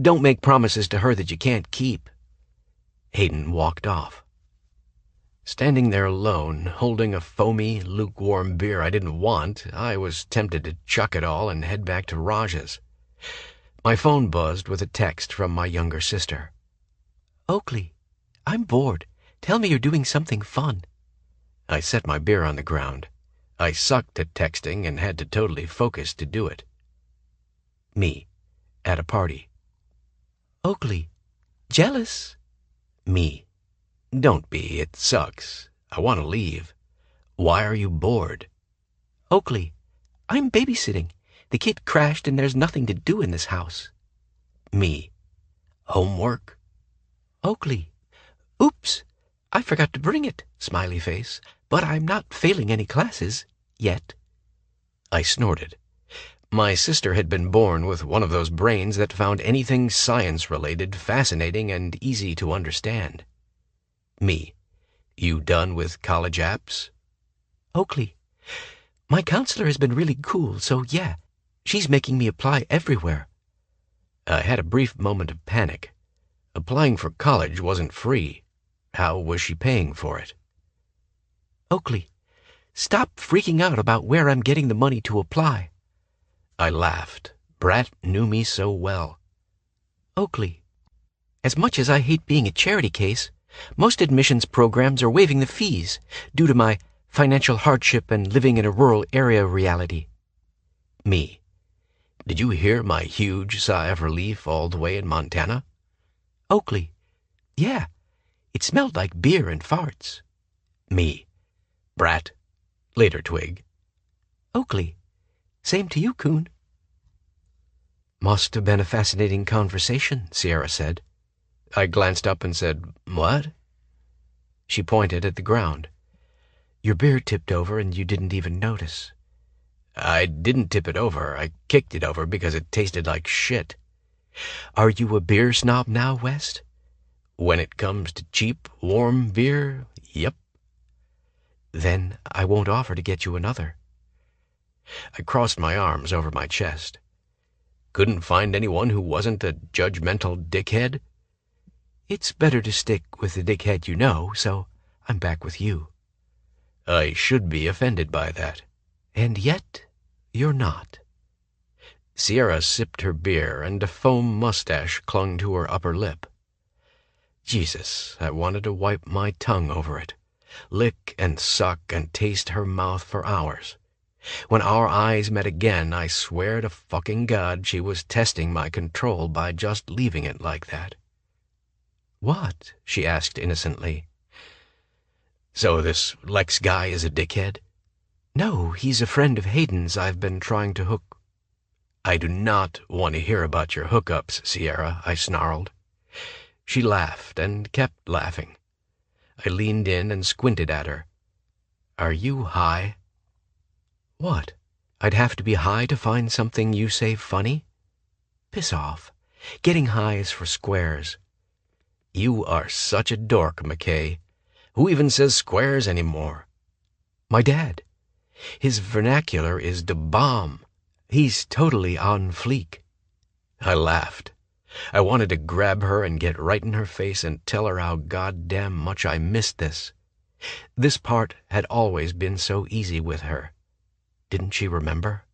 don't make promises to her that you can't keep." Hayden walked off. Standing there alone, holding a foamy, lukewarm beer I didn't want, I was tempted to chuck it all and head back to Raj's. My phone buzzed with a text from my younger sister. "Oakley, I'm bored. Tell me you're doing something fun." I set my beer on the ground. I sucked at texting and had to totally focus to do it. Me, at a party. "Oakley, jealous?" Me. "Don't be, it sucks. I want to leave. Why are you bored?" "Oakley, I'm babysitting. The kid crashed and there's nothing to do in this house." Me. "Homework?" "Oakley, oops, I forgot to bring it, smiley face, but I'm not failing any classes, yet." I snorted. My sister had been born with one of those brains that found anything science-related fascinating and easy to understand. Me. "You done with college apps?" "Oakley, my counselor has been really cool, so yeah, she's making me apply everywhere." I had a brief moment of panic. Applying for college wasn't free. How was she paying for it? "Oakley, stop freaking out about where I'm getting the money to apply." I laughed. Brat knew me so well. "Oakley, as much as I hate being a charity case, most admissions programs are waiving the fees due to my financial hardship and living in a rural area reality." Me. "Did you hear my huge sigh of relief all the way in Montana?" "Oakley, yeah, it smelled like beer and farts." Me. "Brat. Later, Twig." "Oakley, same to you, Coon." "Must have been a fascinating conversation," Sierra said. I glanced up and said, "What?" She pointed at the ground. "Your beer tipped over and you didn't even notice." "I didn't tip it over. I kicked it over because it tasted like shit." "Are you a beer snob now, West?" "When it comes to cheap, warm beer, yep." "Then I won't offer to get you another." I crossed my arms over my chest. Couldn't find anyone who wasn't a judgmental dickhead? "It's better to stick with the dickhead you know, so I'm back with you." I should be offended by that. And yet you're not. Sierra sipped her beer, and a foam mustache clung to her upper lip. Jesus, I wanted to wipe my tongue over it, lick and suck and taste her mouth for hours. When our eyes met again, I swear to fucking God she was testing my control by just leaving it like that. "What?" she asked innocently. "So this Lex guy is a dickhead?" "No, he's a friend of Hayden's I've been trying to hook." "I do not want to hear about your hookups, Sierra," I snarled. She laughed and kept laughing. I leaned in and squinted at her. "Are you high?" "What? I'd have to be high to find something you say funny?" "Piss off. Getting high is for squares." "You are such a dork, McKay. Who even says squares anymore?" "My dad. His vernacular is da bomb. He's totally on fleek." I laughed. I wanted to grab her and get right in her face and tell her how goddamn much I missed this. This part had always been so easy with her. Didn't she remember?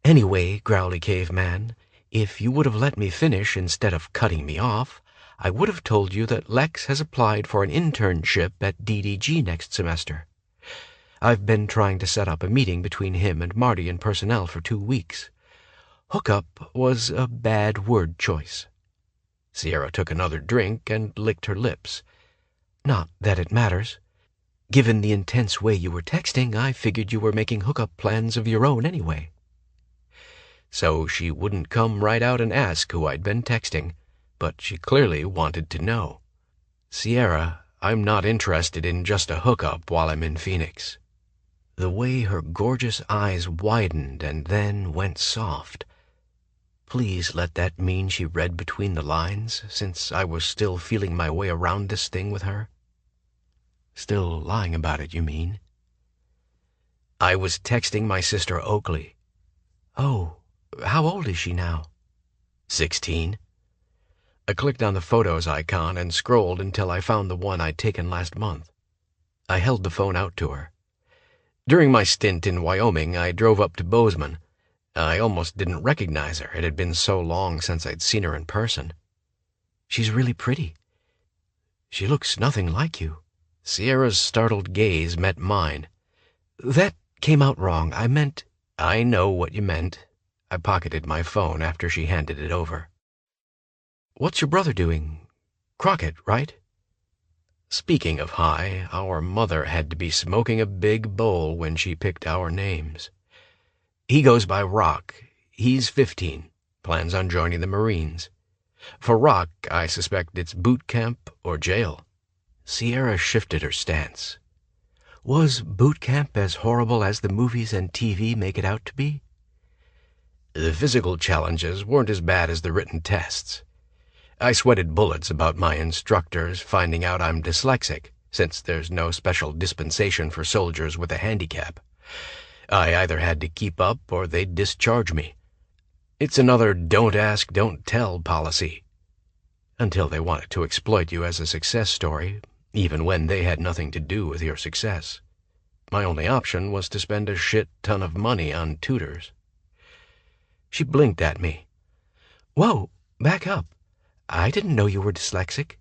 "Anyway, Growly Caveman, if you would have let me finish instead of cutting me off, I would have told you that Lex has applied for an internship at DDG next semester. I've been trying to set up a meeting between him and Marty in personnel for 2 weeks. Hookup was a bad word choice." Sierra took another drink and licked her lips. "Not that it matters. Given the intense way you were texting, I figured you were making hookup plans of your own anyway." So she wouldn't come right out and ask who I'd been texting, but she clearly wanted to know. "Sierra, I'm not interested in just a hookup while I'm in Phoenix." The way her gorgeous eyes widened and then went soft. Please let that mean she read between the lines, since I was still feeling my way around this thing with her. "Still lying about it, you mean?" "I was texting my sister Oakley." "Oh, how old is she now?" 16. I clicked on the photos icon and scrolled until I found the one I'd taken last month. I held the phone out to her. During my stint in Wyoming, I drove up to Bozeman. I almost didn't recognize her. It had been so long since I'd seen her in person. "She's really pretty." "She looks nothing like you." Sierra's startled gaze met mine. "That came out wrong. I meant—" "I know what you meant." I pocketed my phone after she handed it over. "What's your brother doing? Crockett, right?" Speaking of high, our mother had to be smoking a big bowl when she picked our names. "He goes by Rock. He's 15. Plans on joining the Marines. For Rock, I suspect it's boot camp or jail." Sierra shifted her stance. "Was boot camp as horrible as the movies and TV make it out to be?" "The physical challenges weren't as bad as the written tests. I sweated bullets about my instructors finding out I'm dyslexic, since there's no special dispensation for soldiers with a handicap. I either had to keep up or they'd discharge me. It's another don't ask, don't tell policy. Until they wanted to exploit you as a success story, even when they had nothing to do with your success. My only option was to spend a shit ton of money on tutors." She blinked at me. "Whoa, back up. I didn't know you were dyslexic.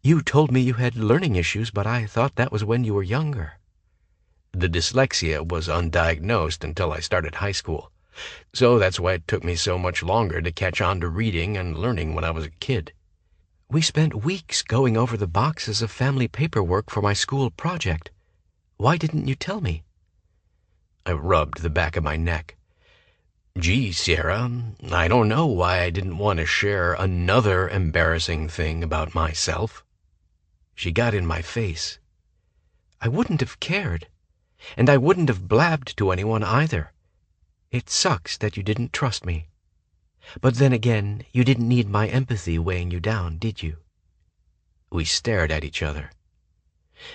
You told me you had learning issues, but I thought that was when you were younger." "The dyslexia was undiagnosed until I started high school, so that's why it took me so much longer to catch on to reading and learning when I was a kid." "We spent weeks going over the boxes of family paperwork for my school project. Why didn't you tell me?" I rubbed the back of my neck. Gee, Sierra, I don't know why I didn't want to share another embarrassing thing about myself. She got in my face. I wouldn't have cared, and I wouldn't have blabbed to anyone either. It sucks that you didn't trust me. But then again, you didn't need my empathy weighing you down, did you? We stared at each other.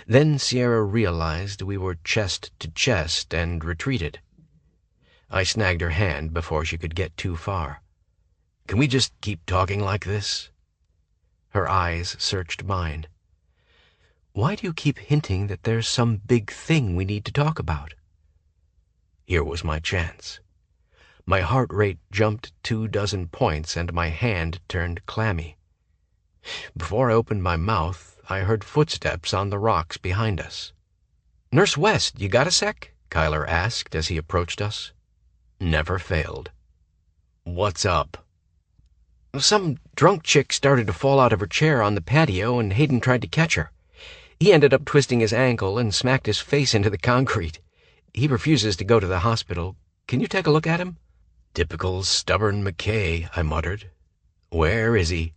Then Sierra realized we were chest to chest and retreated. I snagged her hand before she could get too far. Can we just keep talking like this? Her eyes searched mine. Why do you keep hinting that there's some big thing we need to talk about? Here was my chance. My heart rate jumped 24 points and my hand turned clammy. Before I opened my mouth, I heard footsteps on the rocks behind us. "Nurse West, you got a sec?" Kyler asked as he approached us. Never failed. "What's up?" "Some drunk chick started to fall out of her chair on the patio and Hayden tried to catch her. He ended up twisting his ankle and smacked his face into the concrete. He refuses to go to the hospital. Can you take a look at him?" "Typical stubborn McKay," I muttered. "Where is he?"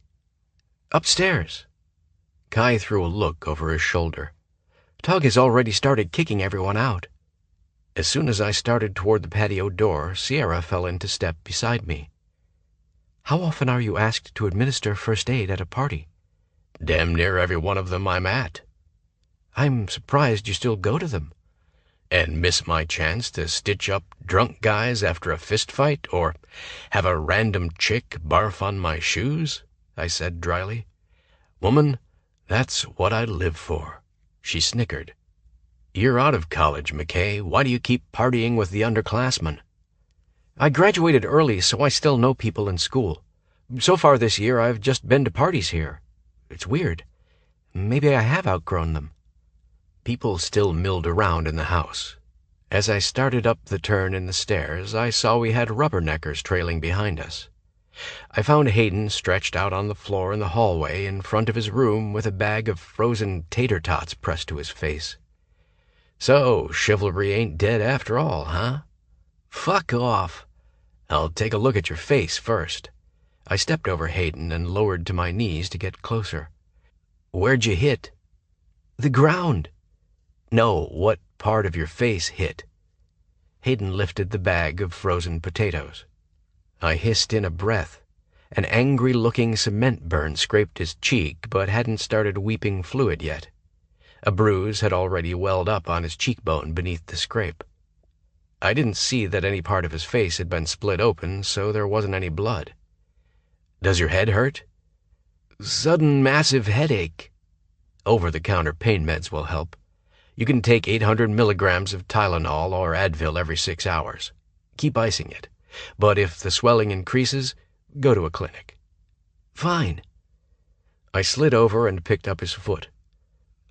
"Upstairs." Kai threw a look over his shoulder. "Tug has already started kicking everyone out." As soon as I started toward the patio door, Sierra fell into step beside me. "How often are you asked to administer first aid at a party?" "Damn near every one of them I'm at." "I'm surprised you still go to them." "And miss my chance to stitch up drunk guys after a fist fight, or have a random chick barf on my shoes?" I said dryly. "Woman, that's what I live for." She snickered. "You're out of college, McKay. Why do you keep partying with the underclassmen?" "I graduated early, so I still know people in school. So far this year, I've just been to parties here. It's weird. Maybe I have outgrown them." People still milled around in the house. As I started up the turn in the stairs, I saw we had rubberneckers trailing behind us. I found Hayden stretched out on the floor in the hallway in front of his room with a bag of frozen tater tots pressed to his face. "So, chivalry ain't dead after all, huh?" "Fuck off." "I'll take a look at your face first." I stepped over Hayden and lowered to my knees to get closer. "Where'd you hit?" "The ground." "No, what part of your face hit?" Hayden lifted the bag of frozen potatoes. I hissed in a breath. An angry-looking cement burn scraped his cheek, but hadn't started weeping fluid yet. A bruise had already welled up on his cheekbone beneath the scrape. I didn't see that any part of his face had been split open, so there wasn't any blood. "Does your head hurt?" "Sudden massive headache." "Over-the-counter pain meds will help. You can take 800 milligrams of Tylenol or Advil every 6 hours. Keep icing it. But if the swelling increases, go to a clinic." "Fine." I slid over and picked up his foot.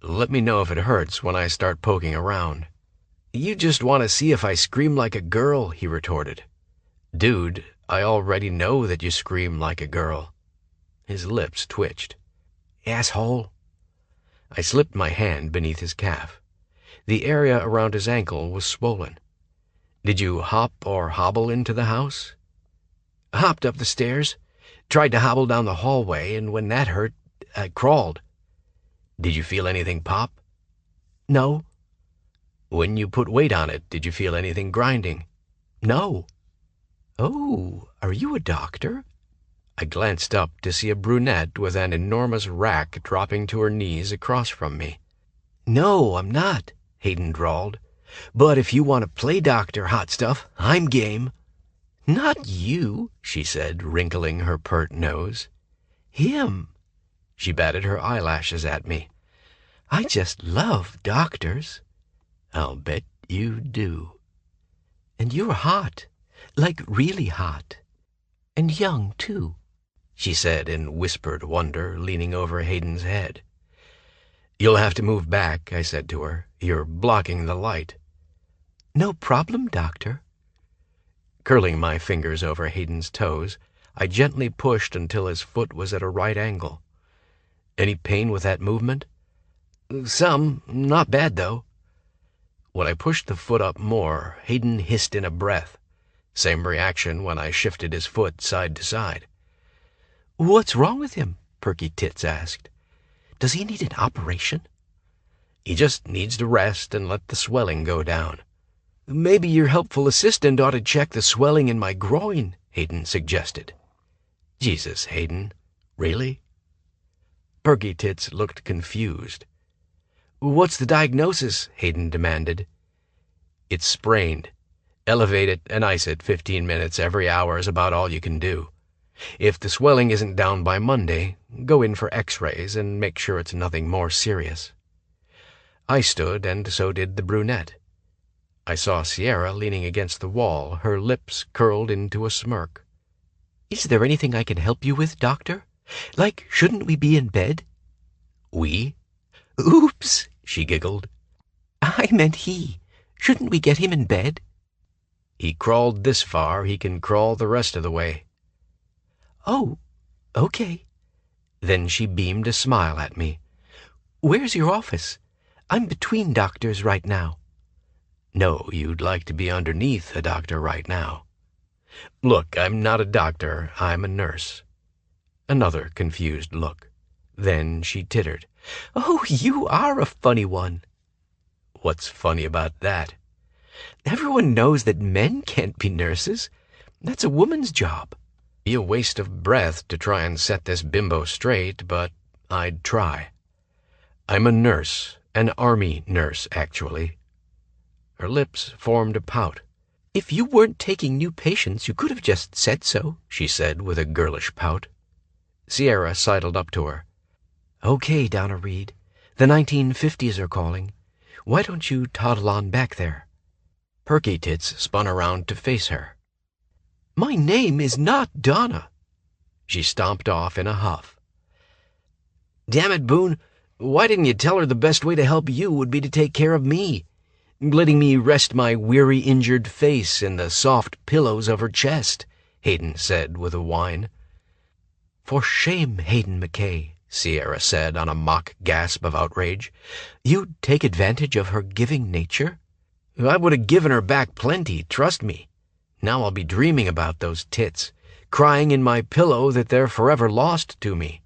"Let me know if it hurts when I start poking around." "You just want to see if I scream like a girl," he retorted. "Dude, I already know that you scream like a girl." His lips twitched. "Asshole." I slipped my hand beneath his calf. The area around his ankle was swollen. "Did you hop or hobble into the house?" "Hopped up the stairs. Tried to hobble down the hallway, and when that hurt, I crawled." "Did you feel anything pop?" "No." "When you put weight on it, did you feel anything grinding?" "No." "Oh, are you a doctor?" I glanced up to see a brunette with an enormous rack dropping to her knees across from me. "No, I'm not," Hayden drawled. "But if you want to play doctor, hot stuff, I'm game." "Not you," she said, wrinkling her pert nose. "Him." She batted her eyelashes at me. "I just love doctors." "I'll bet you do." "And you're hot, like really hot. And young, too," she said in whispered wonder, leaning over Hayden's head. "You'll have to move back," I said to her. "You're blocking the light." "No problem, doctor." Curling my fingers over Hayden's toes, I gently pushed until his foot was at a right angle. "Any pain with that movement?" "Some. Not bad, though." When I pushed the foot up more, Hayden hissed in a breath. Same reaction when I shifted his foot side to side. "What's wrong with him?" Perky Tits asked. "Does he need an operation?" He just needs to rest and let the swelling go down. "Maybe your helpful assistant ought to check the swelling in my groin," Hayden suggested. Jesus, Hayden, really? Perky Tits looked confused. "What's the diagnosis?" Hayden demanded. It's sprained. Elevate it and ice it 15 minutes every hour is about all you can do. If the swelling isn't down by Monday, go in for x-rays and make sure it's nothing more serious. I stood, and so did the brunette. I saw Sierra leaning against the wall, her lips curled into a smirk. "Is there anything I can help you with, Doctor? Like, shouldn't we be in bed?" We? "Oops," she giggled. "I meant he. Shouldn't we get him in bed?" He crawled this far, he can crawl the rest of the way. "Oh, okay." Then she beamed a smile at me. "Where's your office? I'm between doctors right now." No, you'd like to be underneath a doctor right now. Look, I'm not a doctor, I'm a nurse. Another confused look. Then she tittered. "Oh, you are a funny one." What's funny about that? "Everyone knows that men can't be nurses. That's a woman's job." Be a waste of breath to try and set this bimbo straight, but I'd try. I'm a nurse, an army nurse, actually. Her lips formed a pout. "If you weren't taking new patients, you could have just said so," she said with a girlish pout. Sierra sidled up to her. "Okay, Donna Reed, the 1950s are calling. Why don't you toddle on back there?" Perky Tits spun around to face her. "My name is not Donna." She stomped off in a huff. "Damn it, Boone, why didn't you tell her the best way to help you would be to take care of me, letting me rest my weary, injured face in the soft pillows of her chest," Hayden said with a whine. "For shame, Hayden McKay," Sierra said on a mock gasp of outrage. "You'd take advantage of her giving nature?" "I would have given her back plenty, trust me. Now I'll be dreaming about those tits, crying in my pillow that they're forever lost to me."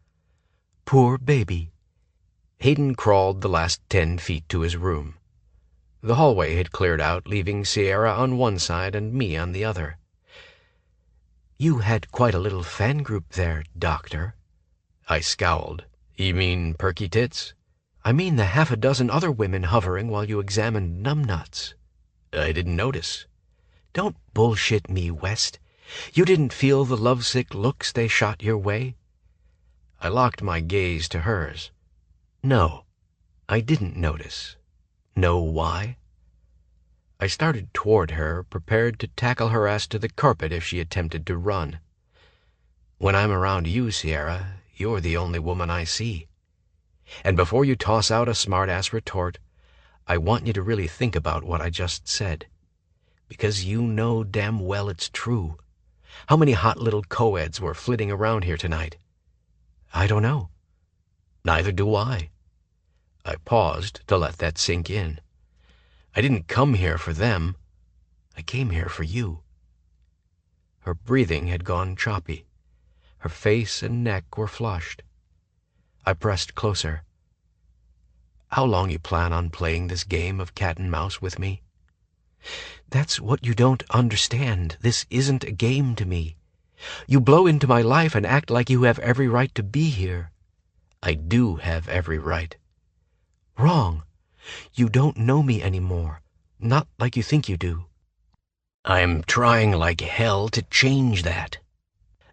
"Poor baby." Hayden crawled the last 10 feet to his room. The hallway had cleared out, leaving Sierra on one side and me on the other. "You had quite a little fan group there, Doctor." I scowled. "You mean Perky Tits?" "I mean the half a dozen other women hovering while you examined numbnuts." "I didn't notice." "Don't bullshit me, West. You didn't feel the lovesick looks they shot your way?" I locked my gaze to hers. "No, I didn't notice. Know why?" I started toward her, prepared to tackle her ass to the carpet if she attempted to run. "When I'm around you, Sierra, you're the only woman I see. And before you toss out a smart-ass retort, I want you to really think about what I just said. Because you know damn well it's true. How many hot little co-eds were flitting around here tonight?" "I don't know." "Neither do I." I paused to let that sink in. "I didn't come here for them. I came here for you." Her breathing had gone choppy. Her face and neck were flushed. I pressed closer. "How long you plan on playing this game of cat and mouse with me?" "That's what you don't understand. This isn't a game to me. You blow into my life and act like you have every right to be here." "I do have every right." "Wrong. You don't know me anymore. Not like you think you do." "I'm trying like hell to change that.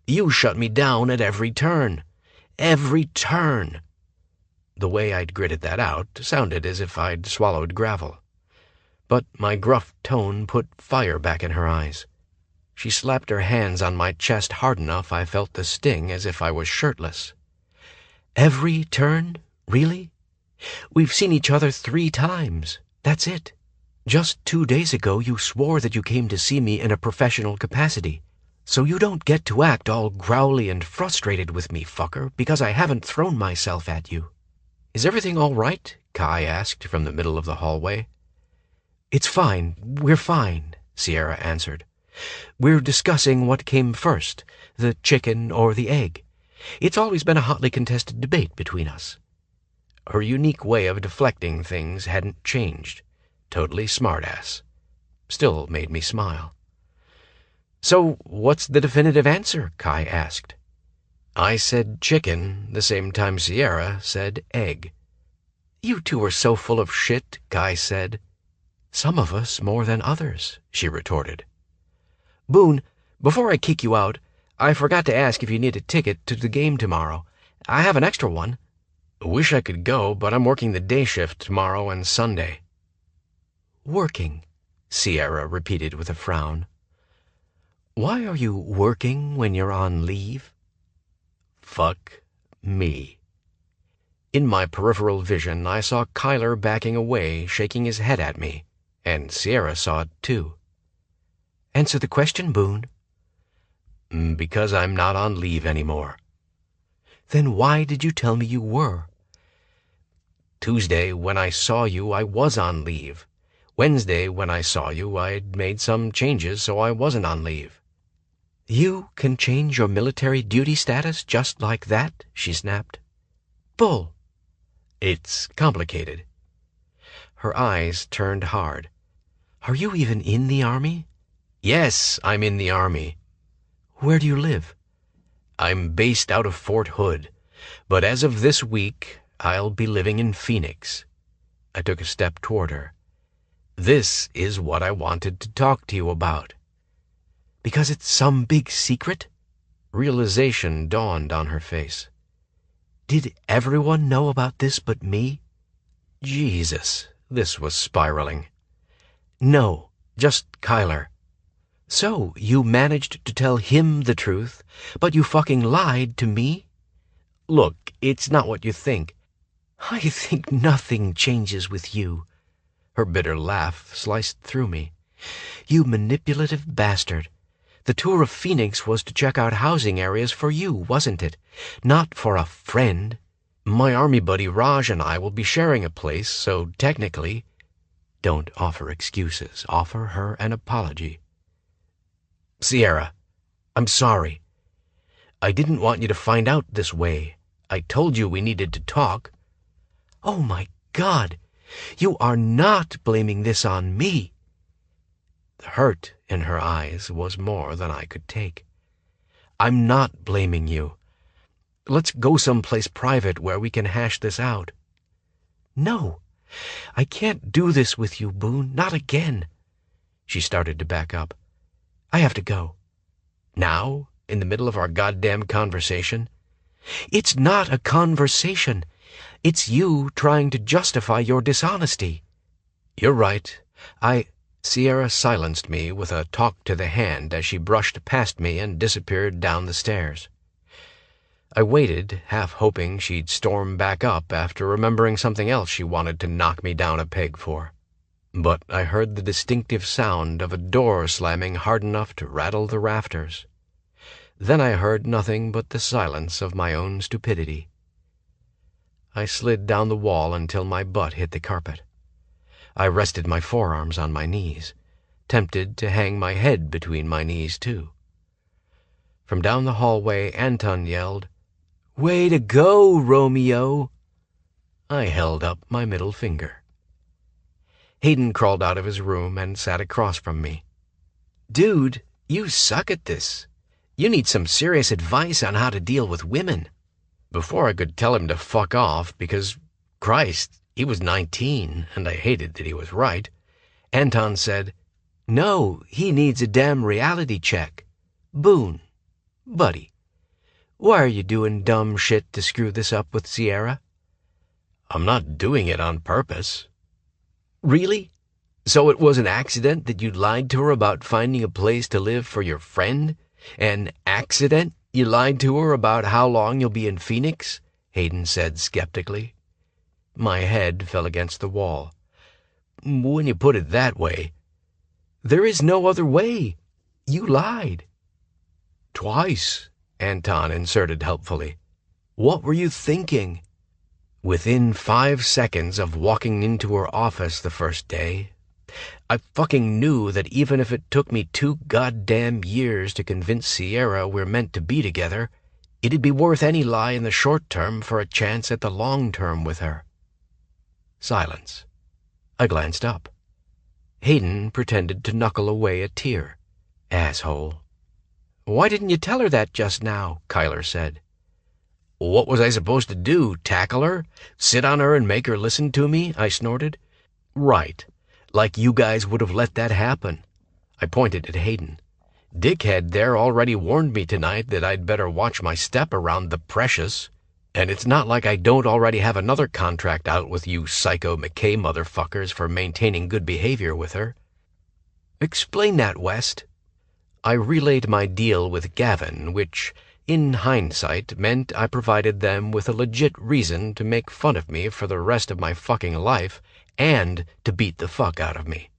You shut me down at every turn. Every turn." The way I'd gritted that out sounded as if I'd swallowed gravel. But my gruff tone put fire back in her eyes. She slapped her hands on my chest hard enough I felt the sting as if I was shirtless. "Every turn? Really? We've seen each other 3 times. That's it. Just 2 days ago you swore that you came to see me in a professional capacity. So you don't get to act all growly and frustrated with me, fucker, because I haven't thrown myself at you." "Is everything all right?" Kai asked from the middle of the hallway. "It's fine. We're fine," Sierra answered. We're discussing what came first, the chicken or the egg. It's always been a hotly contested debate between us." Her unique way of deflecting things hadn't changed. Totally smartass. Still made me smile. "So, what's the definitive answer?" Kai asked. I said chicken the same time Sierra said egg. "You two are so full of shit," Kai said. "Some of us more than others," she retorted. "Boone, before I kick you out, I forgot to ask if you need a ticket to the game tomorrow. I have an extra one." "Wish I could go, but I'm working the day shift tomorrow and Sunday." "Working," Sierra repeated with a frown. "Why are you working when you're on leave?" Fuck me. In my peripheral vision, I saw Kyler backing away, shaking his head at me, and Sierra saw it too. "Answer the question, Boone." "Because I'm not on leave anymore." "Then why did you tell me you were?" "Tuesday, when I saw you, I was on leave. Wednesday, when I saw you, I'd made some changes, so I wasn't on leave." "You can change your military duty status just like that?" she snapped. "Bull." "It's complicated." Her eyes turned hard. "Are you even in the Army?" "Yes, I'm in the Army." "Where do you live?" "I'm based out of Fort Hood, but as of this week, I'll be living in Phoenix." I took a step toward her. "This is what I wanted to talk to you about." "Because it's some big secret?" Realization dawned on her face. "Did everyone know about this but me?" Jesus, this was spiraling. "No, just Kyler." "So you managed to tell him the truth, but you fucking lied to me?" "Look, it's not what you think." "I think nothing changes with you." Her bitter laugh sliced through me. "You manipulative bastard. The tour of Phoenix was to check out housing areas for you, wasn't it? Not for a friend. My Army buddy Raj and I will be sharing a place, so technically—" "Don't offer excuses. Offer her an apology." "Sierra, I'm sorry. I didn't want you to find out this way. I told you we needed to talk." "Oh my God! You are not blaming this on me!" The hurt in her eyes was more than I could take. "I'm not blaming you. Let's go someplace private where we can hash this out." "No, I can't do this with you, Boone. Not again." She started to back up. "I have to go." "Now? In the middle of our goddamn conversation?" "It's not a conversation. It's you trying to justify your dishonesty." "You're right. Sierra silenced me with a talk to the hand as she brushed past me and disappeared down the stairs. I waited, half hoping she'd storm back up after remembering something else she wanted to knock me down a peg for. But I heard the distinctive sound of a door slamming hard enough to rattle the rafters. Then I heard nothing but the silence of my own stupidity. I slid down the wall until my butt hit the carpet. I rested my forearms on my knees, tempted to hang my head between my knees, too. From down the hallway, Anton yelled, "Way to go, Romeo!" I held up my middle finger. Hayden crawled out of his room and sat across from me. "Dude, you suck at this. You need some serious advice on how to deal with women." Before I could tell him to fuck off, because, Christ, he was 19, and I hated that he was right, Anton said, "No, he needs a damn reality check. Boone, buddy, why are you doing dumb shit to screw this up with Sierra?" "I'm not doing it on purpose." "Really? So it was an accident that you lied to her about finding a place to live for your friend? An accident? You lied to her about how long you'll be in Phoenix?" Hayden said skeptically. My head fell against the wall. "When you put it that way." "There is no other way. You lied." "Twice," Anton inserted helpfully. "What were you thinking?" Within 5 seconds of walking into her office the first day, I fucking knew that even if it took me 2 goddamn years to convince Sierra we're meant to be together, it'd be worth any lie in the short term for a chance at the long term with her. Silence. I glanced up. Hayden pretended to knuckle away a tear. Asshole. "Why didn't you tell her that just now?" Kyler said. "What was I supposed to do, tackle her? Sit on her and make her listen to me?" I snorted. "Right. Like you guys would have let that happen." I pointed at Hayden. "Dickhead there already warned me tonight that I'd better watch my step around the precious. And it's not like I don't already have another contract out with you Psycho McKay motherfuckers for maintaining good behavior with her." "Explain that, West." I relayed my deal with Gavin, which, in hindsight, meant I provided them with a legit reason to make fun of me for the rest of my fucking life and to beat the fuck out of me.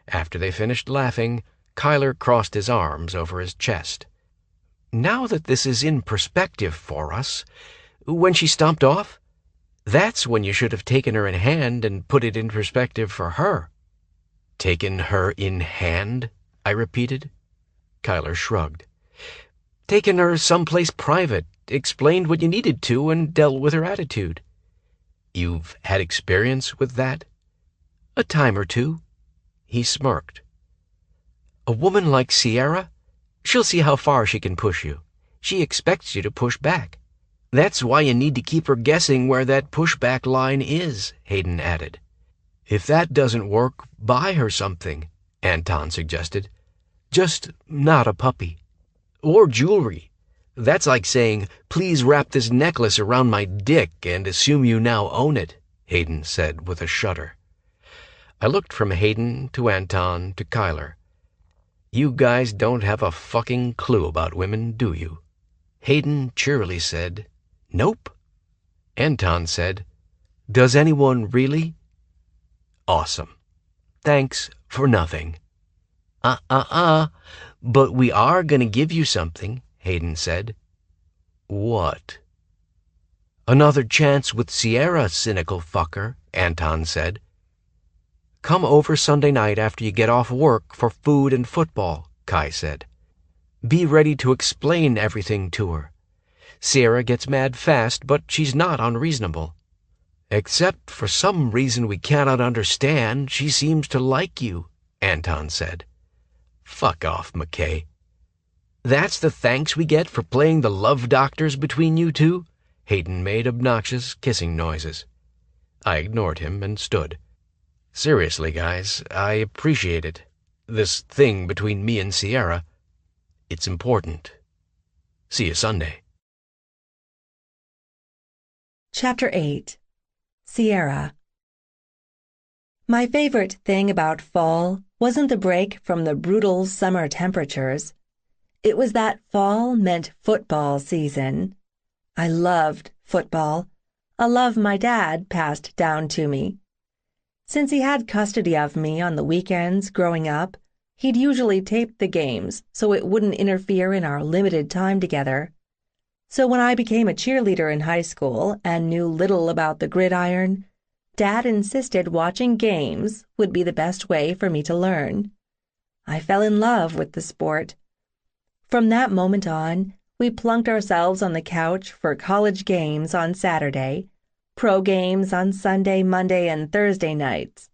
After they finished laughing, Kyler crossed his arms over his chest. "Now that this is in perspective for us, when she stomped off, that's when you should have taken her in hand and put it in perspective for her." "Taken her in hand?" I repeated. Kyler shrugged. "Taken her someplace private, explained what you needed to, and dealt with her attitude." "You've had experience with that?" "A time or two." He smirked. "A woman like Sierra? She'll see how far she can push you. She expects you to push back. That's why you need to keep her guessing where that pushback line is," Hayden added. "If that doesn't work, buy her something," Anton suggested. "Just not a puppy. Or jewelry. That's like saying, 'Please wrap this necklace around my dick and assume you now own it,'" Hayden said with a shudder. I looked from Hayden to Anton to Kyler. "You guys don't have a fucking clue about women, do you?" Hayden cheerily said, "Nope." Anton said, "Does anyone really?" "Awesome. Thanks for nothing." But we are going to give you something," Hayden said. "What?" "Another chance with Sierra, cynical fucker," Anton said. "Come over Sunday night after you get off work for food and football," Kai said. "Be ready to explain everything to her. Sierra gets mad fast, but she's not unreasonable. Except for some reason we cannot understand, she seems to like you," Anton said. "Fuck off, McKay." "That's the thanks we get for playing the love doctors between you two?" Hayden made obnoxious kissing noises. I ignored him and stood. "Seriously, guys, I appreciate it. This thing between me and Sierra, it's important. See you Sunday." Chapter 8. Sierra. My favorite thing about fall wasn't the break from the brutal summer temperatures. It was that fall meant football season. I loved football, a love my dad passed down to me. Since he had custody of me on the weekends growing up, he'd usually tape the games so it wouldn't interfere in our limited time together. So when I became a cheerleader in high school and knew little about the gridiron, Dad insisted watching games would be the best way for me to learn. I fell in love with the sport. From that moment on, we plunked ourselves on the couch for college games on Saturday, pro games on Sunday, Monday, and Thursday nights.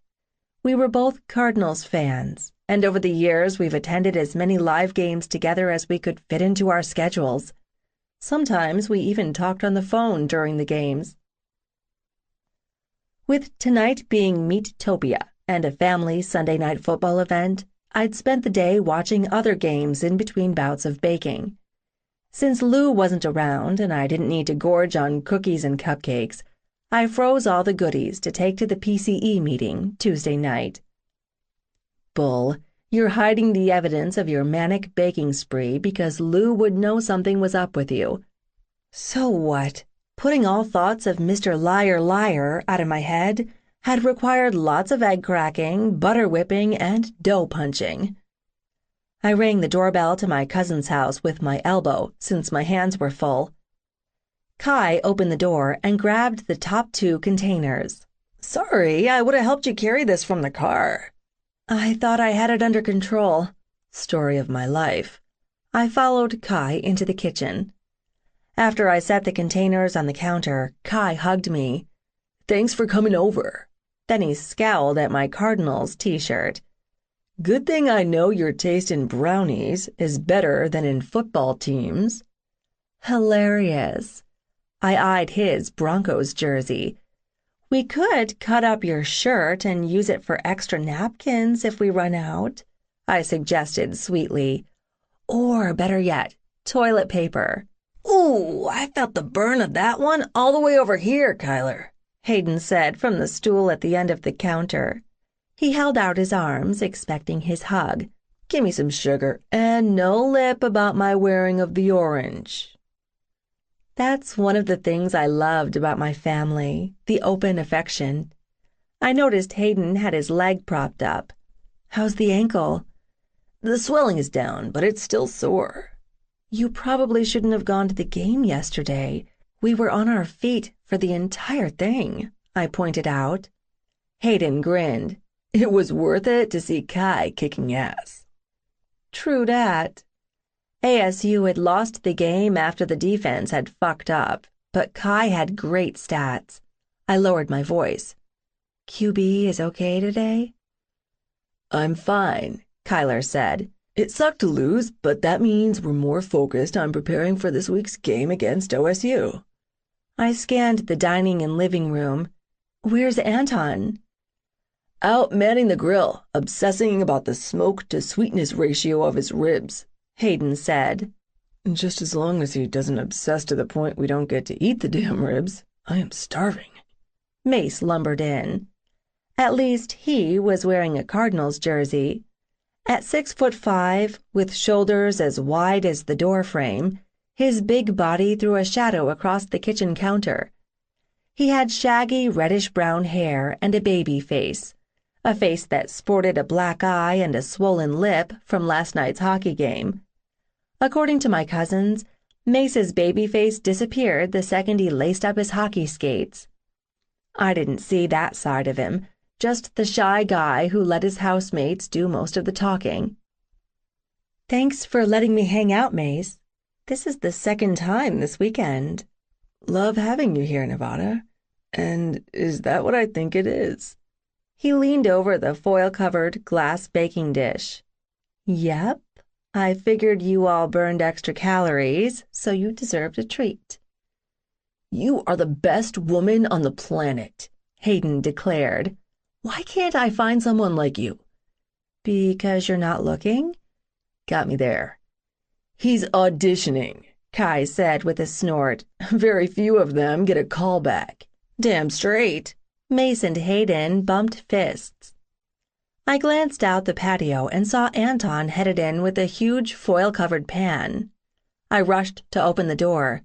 We were both Cardinals fans, and over the years we've attended as many live games together as we could fit into our schedules. Sometimes we even talked on the phone during the games. With tonight being Meat-topia and a family Sunday night football event, I'd spent the day watching other games in between bouts of baking. Since Lou wasn't around and I didn't need to gorge on cookies and cupcakes, I froze all the goodies to take to the PCE meeting Tuesday night. Bull, you're hiding the evidence of your manic baking spree because Lou would know something was up with you. So what? Putting all thoughts of Mr. Liar out of my head had required lots of egg cracking, butter whipping, and dough punching. I rang the doorbell to my cousin's house with my elbow since my hands were full. Kai opened the door and grabbed the top 2 containers. "Sorry, I would have helped you carry this from the car." I thought I had it under control. Story of my life. I followed Kai into the kitchen. After I set the containers on the counter, Kai hugged me. Thanks for coming over. Then he scowled at my Cardinals t-shirt. Good thing I know your taste in brownies is better than in football teams. Hilarious. I eyed his Broncos jersey. We could cut up your shirt and use it for extra napkins if we run out, I suggested sweetly. Or, better yet, toilet paper. Ooh, I felt the burn of that one all the way over here, Kyler, Hayden said from the stool at the end of the counter. He held out his arms, expecting his hug. Give me some sugar, and no lip about my wearing of the orange. That's one of the things I loved about my family, the open affection. I noticed Hayden had his leg propped up. How's the ankle? The swelling is down, but it's still sore. You probably shouldn't have gone to the game yesterday. We were on our feet for the entire thing, I pointed out. Hayden grinned. It was worth it to see Kai kicking ass. True dat. ASU had lost the game after the defense had fucked up, but Kai had great stats. I lowered my voice. QB is okay today? I'm fine, Kyler said. It sucked to lose, but that means we're more focused on preparing for this week's game against OSU. I scanned the dining and living room. Where's Anton? Out manning the grill, obsessing about the smoke-to-sweetness ratio of his ribs, Hayden said. Just as long as he doesn't obsess to the point we don't get to eat the damn ribs, I am starving. Mace lumbered in. At least he was wearing a Cardinals jersey. At 6'5", with shoulders as wide as the door frame, his big body threw a shadow across the kitchen counter. He had shaggy reddish-brown hair and a baby face, a face that sported a black eye and a swollen lip from last night's hockey game. According to my cousins, Mace's baby face disappeared the second he laced up his hockey skates. I didn't see that side of him, just the shy guy who let his housemates do most of the talking. Thanks for letting me hang out, Mace. This is the second time this weekend. Love having you here, Nevada. And is that what I think it is? He leaned over the foil-covered glass baking dish. Yep, I figured you all burned extra calories, so you deserved a treat. You are the best woman on the planet, Hayden declared. Why can't I find someone like you? Because you're not looking? Got me there. He's auditioning, Kai said with a snort. Very few of them get a call back. Damn straight. Mace and Hayden bumped fists. I glanced out the patio and saw Anton headed in with a huge foil-covered pan. I rushed to open the door.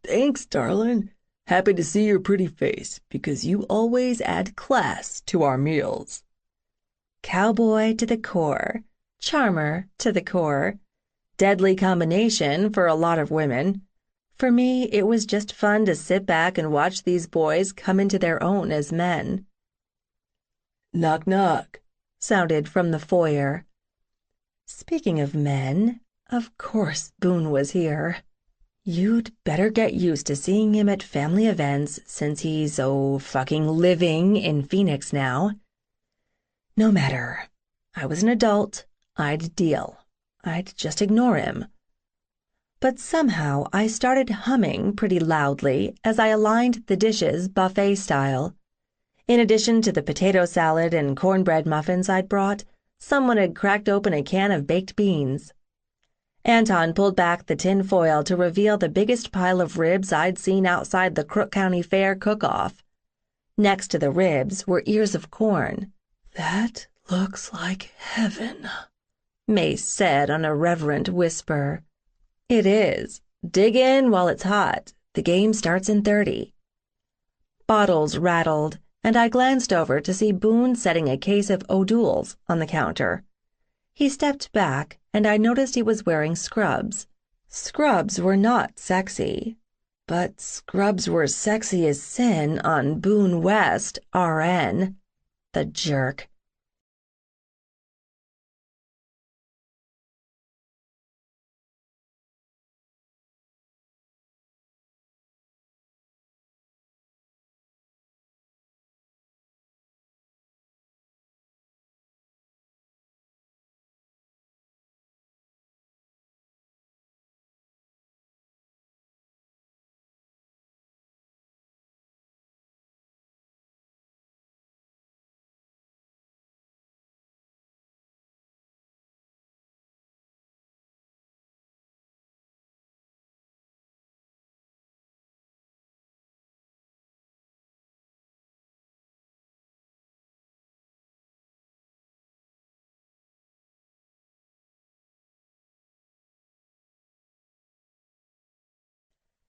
Thanks, darling. Happy to see your pretty face, because you always add class to our meals. Cowboy to the core, charmer to the core. Deadly combination for a lot of women. For me, it was just fun to sit back and watch these boys come into their own as men. Knock, knock, sounded from the foyer. Speaking of men, of course Boone was here. You'd better get used to seeing him at family events since he's, fucking living in Phoenix now. No matter. I was an adult. I'd deal. I'd just ignore him. But somehow I started humming pretty loudly as I aligned the dishes buffet style. In addition to the potato salad and cornbread muffins I'd brought, someone had cracked open a can of baked beans. Anton pulled back the tin foil to reveal the biggest pile of ribs I'd seen outside the Crook County Fair cook-off. Next to the ribs were ears of corn. That looks like heaven, Mace said on a reverent whisper. It is. Dig in while it's hot. The game starts in 30. Bottles rattled, and I glanced over to see Boone setting a case of O'Doul's on the counter. He stepped back, and I noticed he was wearing scrubs. Scrubs were not sexy, but scrubs were sexy as sin on Boone West, RN. The jerk.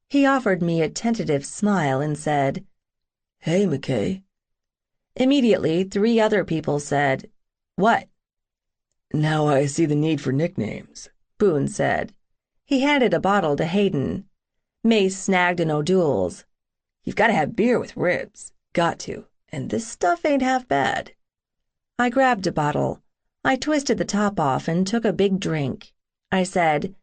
He offered me a tentative smile and said, "Hey, McKay." Immediately, 3 other people said, "What?" "Now I see the need for nicknames," Boone said. He handed a bottle to Hayden. Mace snagged an O'Doul's. "You've got to have beer with ribs. Got to. And this stuff ain't half bad." I grabbed a bottle. I twisted the top off and took a big drink. I said,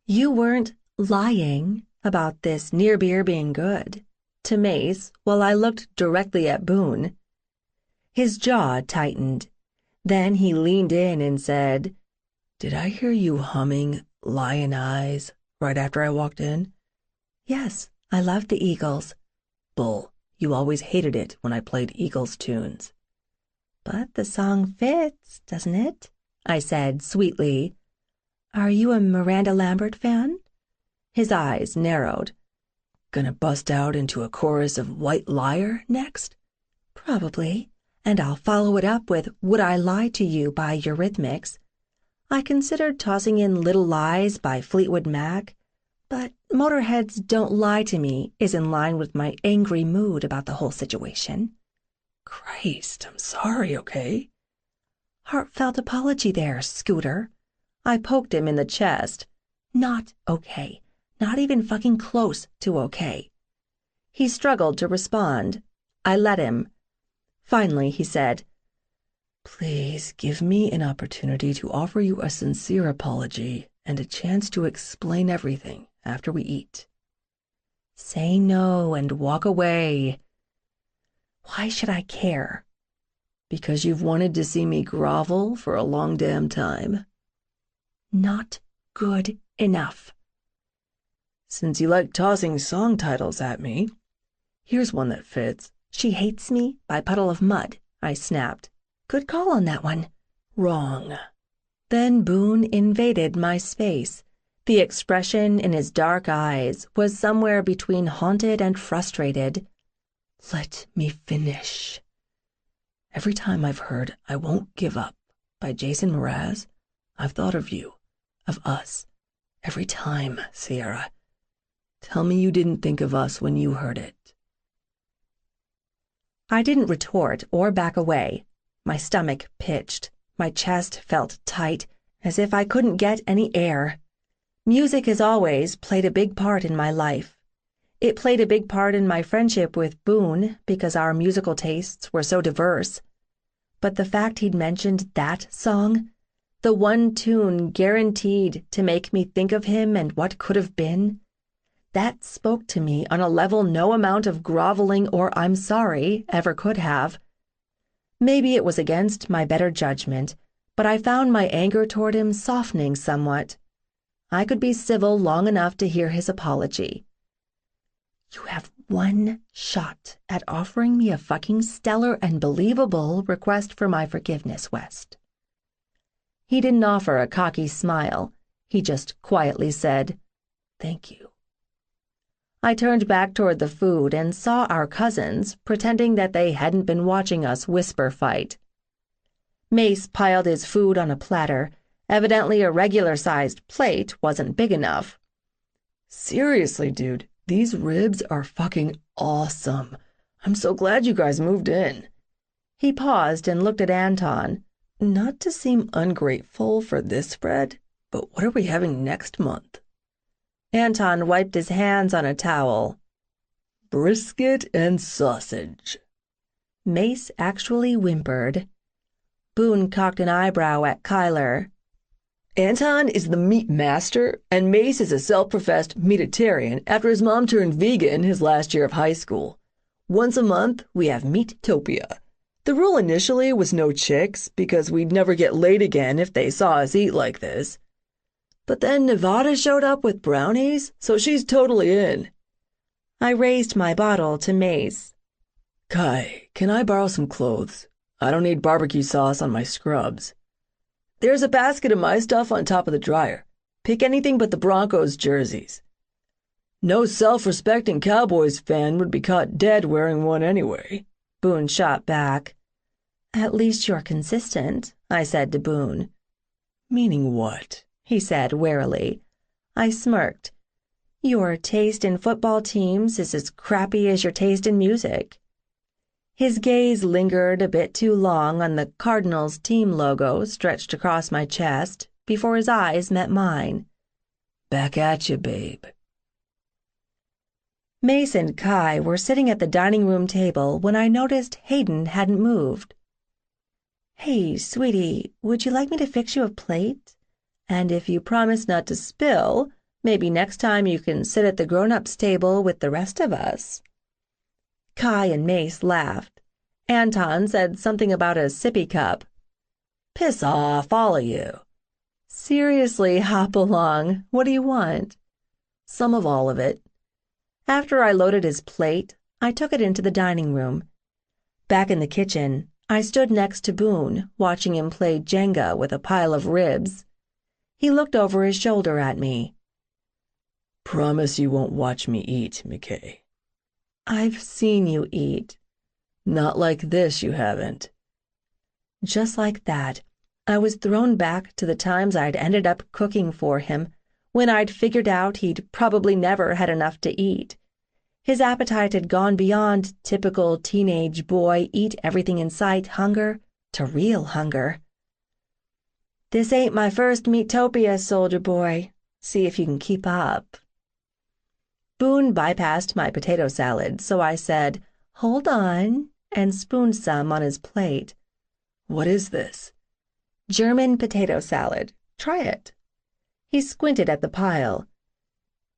"You weren't lying about this near beer being good," to Mace while I looked directly at Boone. His jaw tightened. Then he leaned in and said, "Did I hear you humming Lion Eyes right after I walked in?" "Yes, I love the Eagles." "Bull, you always hated it when I played Eagles tunes." "But the song fits, doesn't it?" I said sweetly. "Are you a Miranda Lambert fan?" His eyes narrowed. "Gonna bust out into a chorus of White Liar next?" "Probably, and I'll follow it up with Would I Lie to You by Eurythmics. I considered tossing in Little Lies by Fleetwood Mac, but Motorhead's Don't Lie to Me is in line with my angry mood about the whole situation." "Christ, I'm sorry, okay?" "Heartfelt apology there, Scooter." I poked him in the chest. "Not okay. Not even fucking close to okay." He struggled to respond. I let him. Finally, he said, "Please give me an opportunity to offer you a sincere apology and a chance to explain everything after we eat." "Say no and walk away." "Why should I care?" "Because you've wanted to see me grovel for a long damn time." "Not good enough." "Since you like tossing song titles at me, here's one that fits." "She Hates Me" by Puddle of Mudd, I snapped. "Good call on that one." "Wrong." Then Boone invaded my space. The expression in his dark eyes was somewhere between haunted and frustrated. "Let me finish. Every time I've heard I Won't Give Up by Jason Mraz, I've thought of you, of us. Every time, Sierra. Tell me you didn't think of us when you heard it." I didn't retort or back away. My stomach pitched. My chest felt tight, as if I couldn't get any air. Music has always played a big part in my life. It played a big part in my friendship with Boone because our musical tastes were so diverse. But the fact he'd mentioned that song, the one tune guaranteed to make me think of him and what could have been, that spoke to me on a level no amount of groveling or "I'm sorry" ever could have. Maybe it was against my better judgment, but I found my anger toward him softening somewhat. I could be civil long enough to hear his apology. "You have one shot at offering me a fucking stellar and believable request for my forgiveness, West." He didn't offer a cocky smile. He just quietly said, "Thank you." I turned back toward the food and saw our cousins pretending that they hadn't been watching us whisper fight. Mace piled his food on a platter. Evidently a regular-sized plate wasn't big enough. "Seriously, dude, these ribs are fucking awesome. I'm so glad you guys moved in." He paused and looked at Anton. "Not to seem ungrateful for this spread, but what are we having next month?" Anton wiped his hands on a towel. "Brisket and sausage." Mace actually whimpered. Boone cocked an eyebrow at Kyler. "Anton is the meat master, and Mace is a self-professed meatitarian after his mom turned vegan his last year of high school. Once a month, we have Meatopia. The rule initially was no chicks, because we'd never get laid again if they saw us eat like this. But then Nevada showed up with brownies, so she's totally in." I raised my bottle to Mace. "Kai, can I borrow some clothes? I don't need barbecue sauce on my scrubs." "There's a basket of my stuff on top of the dryer. Pick anything but the Broncos jerseys." "No self-respecting Cowboys fan would be caught dead wearing one anyway," Boone shot back. "At least you're consistent," I said to Boone. "Meaning what?" he said warily. I smirked. Your taste in football teams is as crappy as your taste in music. His gaze lingered a bit too long on the Cardinals team logo stretched across my chest before his eyes met mine. Back at you, babe. Mace and Kai were sitting at the dining room table when I noticed Hayden hadn't moved. "Hey, sweetie, would you like me to fix you a plate? And if you promise not to spill, maybe next time you can sit at the grown-ups table with the rest of us." Kai and Mace laughed. Anton said something about a sippy cup. Piss off, all of you. Seriously, hop along. What do you want? Some of all of it. After I loaded his plate, I took it into the dining room. Back in the kitchen, I stood next to Boone, watching him play Jenga with a pile of ribs. He looked over his shoulder at me. Promise you won't watch me eat, McKay. I've seen you eat. Not like this, you haven't. Just like that, I was thrown back to the times I'd ended up cooking for him, when I'd figured out he'd probably never had enough to eat. His appetite had gone beyond typical teenage boy eat everything in sight hunger to real hunger. "This ain't my first Meatopia, soldier boy. See if you can keep up." Boone bypassed my potato salad, so I said, "Hold on," and spooned some on his plate. "What is this?" "German potato salad. Try it." He squinted at the pile.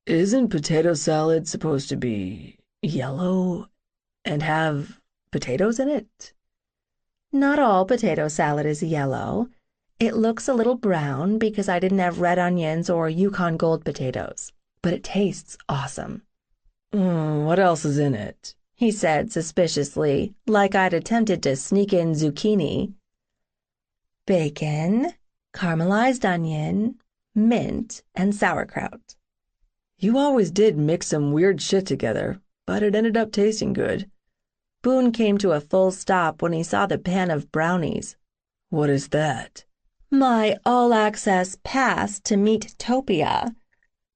"Isn't potato salad supposed to be yellow and have potatoes in it?" "Not all potato salad is yellow. It looks a little brown because I didn't have red onions or Yukon Gold potatoes, but it tastes awesome." What else is in it?" he said suspiciously, like I'd attempted to sneak in zucchini. "Bacon, caramelized onion, mint, and sauerkraut." "You always did mix some weird shit together, but it ended up tasting good." Boone came to a full stop when he saw the pan of brownies. "What is that?" "My all-access pass to Meatopia.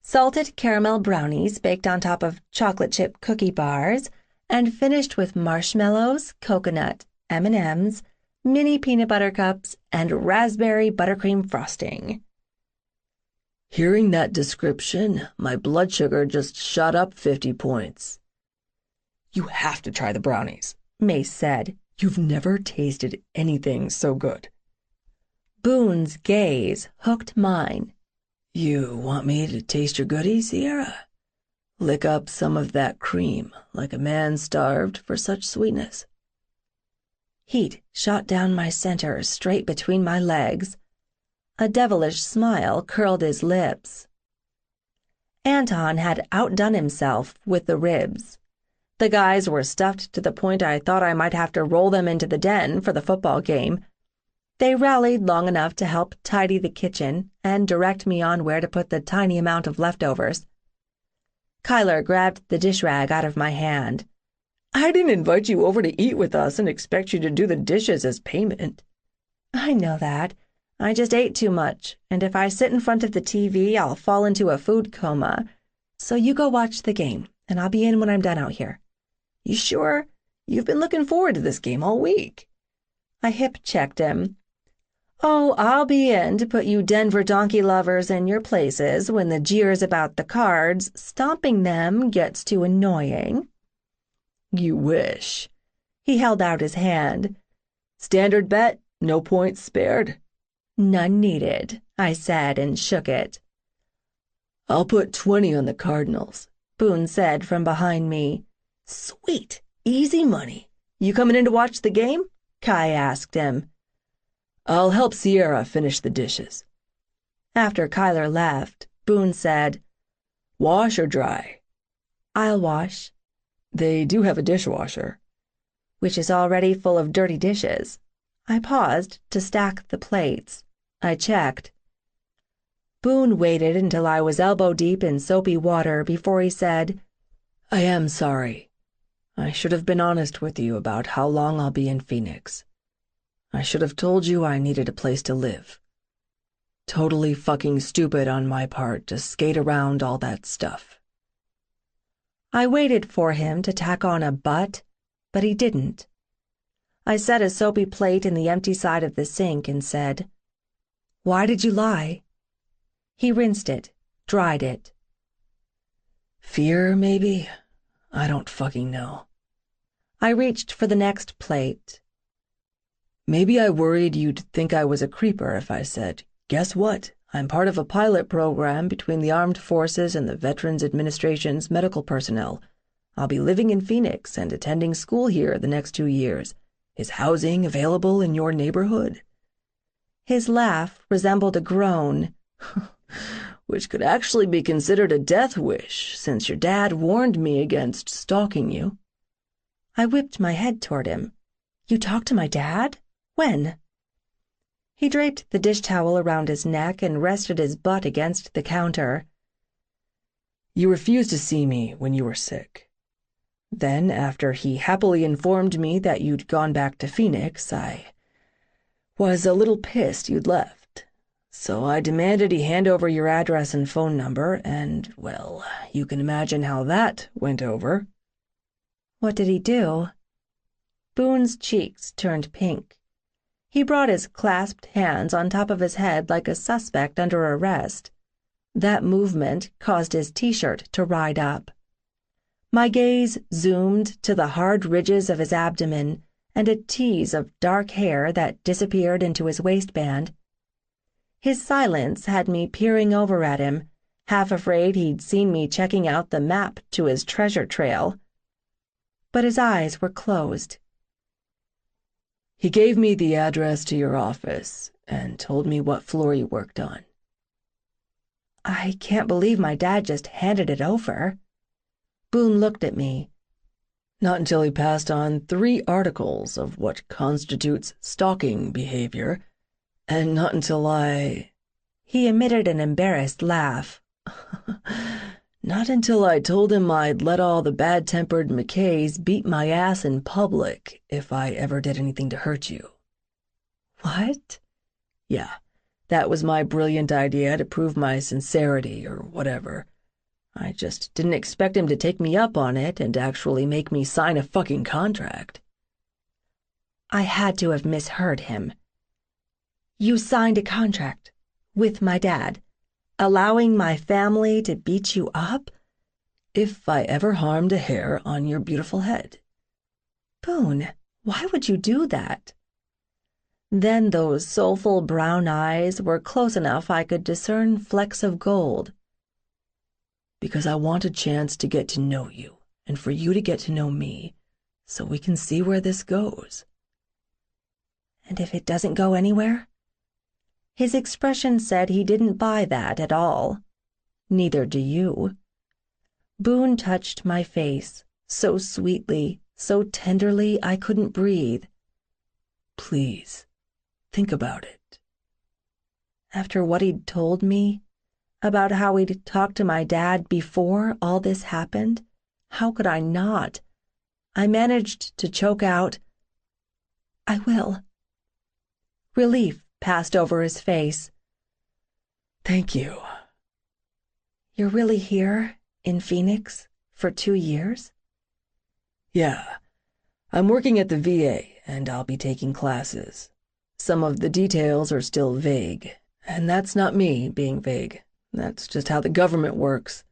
Salted caramel brownies baked on top of chocolate chip cookie bars and finished with marshmallows, coconut, M&Ms, mini peanut butter cups, and raspberry buttercream frosting." Hearing that description, my blood sugar just shot up 50 points. "You have to try the brownies," Mace said. "You've never tasted anything so good." Boone's gaze hooked mine. "You want me to taste your goodies, Sierra? Lick up some of that cream like a man starved for such sweetness." Heat shot down my center straight between my legs. A devilish smile curled his lips. Anton had outdone himself with the ribs. The guys were stuffed to the point I thought I might have to roll them into the den for the football game. They rallied long enough to help tidy the kitchen and direct me on where to put the tiny amount of leftovers. Kyler grabbed the dish rag out of my hand. "I didn't invite you over to eat with us and expect you to do the dishes as payment." "I know that. I just ate too much, and if I sit in front of the TV, I'll fall into a food coma. So you go watch the game, and I'll be in when I'm done out here." "You sure? You've been looking forward to this game all week." I hip-checked him. "Oh, I'll be in to put you Denver donkey lovers in your places when the jeers about the Cards stomping them gets too annoying." "You wish." He held out his hand. "Standard bet, no points spared." "None needed," I said and shook it. "I'll put 20 on the Cardinals," Boone said from behind me. "Sweet, easy money. You coming in to watch the game?" Kai asked him. "I'll help Sierra finish the dishes." After Kyler left, Boone said, "Wash or dry?" "I'll wash." "They do have a dishwasher." "Which is already full of dirty dishes." I paused to stack the plates. I checked. Boone waited until I was elbow-deep in soapy water before he said, "I am sorry. I should have been honest with you about how long I'll be in Phoenix. I should have told you I needed a place to live. Totally fucking stupid on my part to skate around all that stuff." I waited for him to tack on a but he didn't. I set a soapy plate in the empty side of the sink and said, "Why did you lie?" He rinsed it, dried it. Fear, maybe? I don't fucking know. I reached for the next plate. Maybe I worried you'd think I was a creeper if I said, "Guess what? I'm part of a pilot program between the Armed Forces and the Veterans Administration's medical personnel. I'll be living in Phoenix and attending school here the next 2 years. Is housing available in your neighborhood?" His laugh resembled a groan. Which could actually be considered a death wish, since your dad warned me against stalking you. I whipped my head toward him. "You talked to my dad? When?" He draped the dish towel around his neck and rested his butt against the counter. "You refused to see me when you were sick. Then, after he happily informed me that you'd gone back to Phoenix, I was a little pissed you'd left. So I demanded he hand over your address and phone number, and, well, you can imagine how that went over." "What did he do?" Boone's cheeks turned pink. He brought his clasped hands on top of his head like a suspect under arrest. That movement caused his t-shirt to ride up. My gaze zoomed to the hard ridges of his abdomen and a tease of dark hair that disappeared into his waistband. His silence had me peering over at him, half afraid he'd seen me checking out the map to his treasure trail. But his eyes were closed. "He gave me the address to your office and told me what floor you worked on." I can't believe my dad just handed it over. Boone looked at me. "Not until he passed on 3 articles of what constitutes stalking behavior, and not until I—" He emitted an embarrassed laugh. "Not until I told him I'd let all the bad-tempered McKays beat my ass in public if I ever did anything to hurt you." "What?" "Yeah, that was my brilliant idea to prove my sincerity or whatever. I just didn't expect him to take me up on it and actually make me sign a fucking contract." I had to have misheard him. "You signed a contract with my dad, allowing my family to beat you up?" "If I ever harmed a hair on your beautiful head." "Boone, why would you do that?" Then those soulful brown eyes were close enough I could discern flecks of gold. "Because I want a chance to get to know you, and for you to get to know me, so we can see where this goes." "And if it doesn't go anywhere?" His expression said he didn't buy that at all. "Neither do you." Boone touched my face, so sweetly, so tenderly I couldn't breathe. "Please, think about it." After what he'd told me, about how he'd talked to my dad before all this happened, how could I not? I managed to choke out, "I will." Relief passed over his face. "Thank you." "You're really here, in Phoenix, for 2 years?" "Yeah, I'm working at the VA, and I'll be taking classes. Some of the details are still vague, and that's not me being vague. That's just how the government works.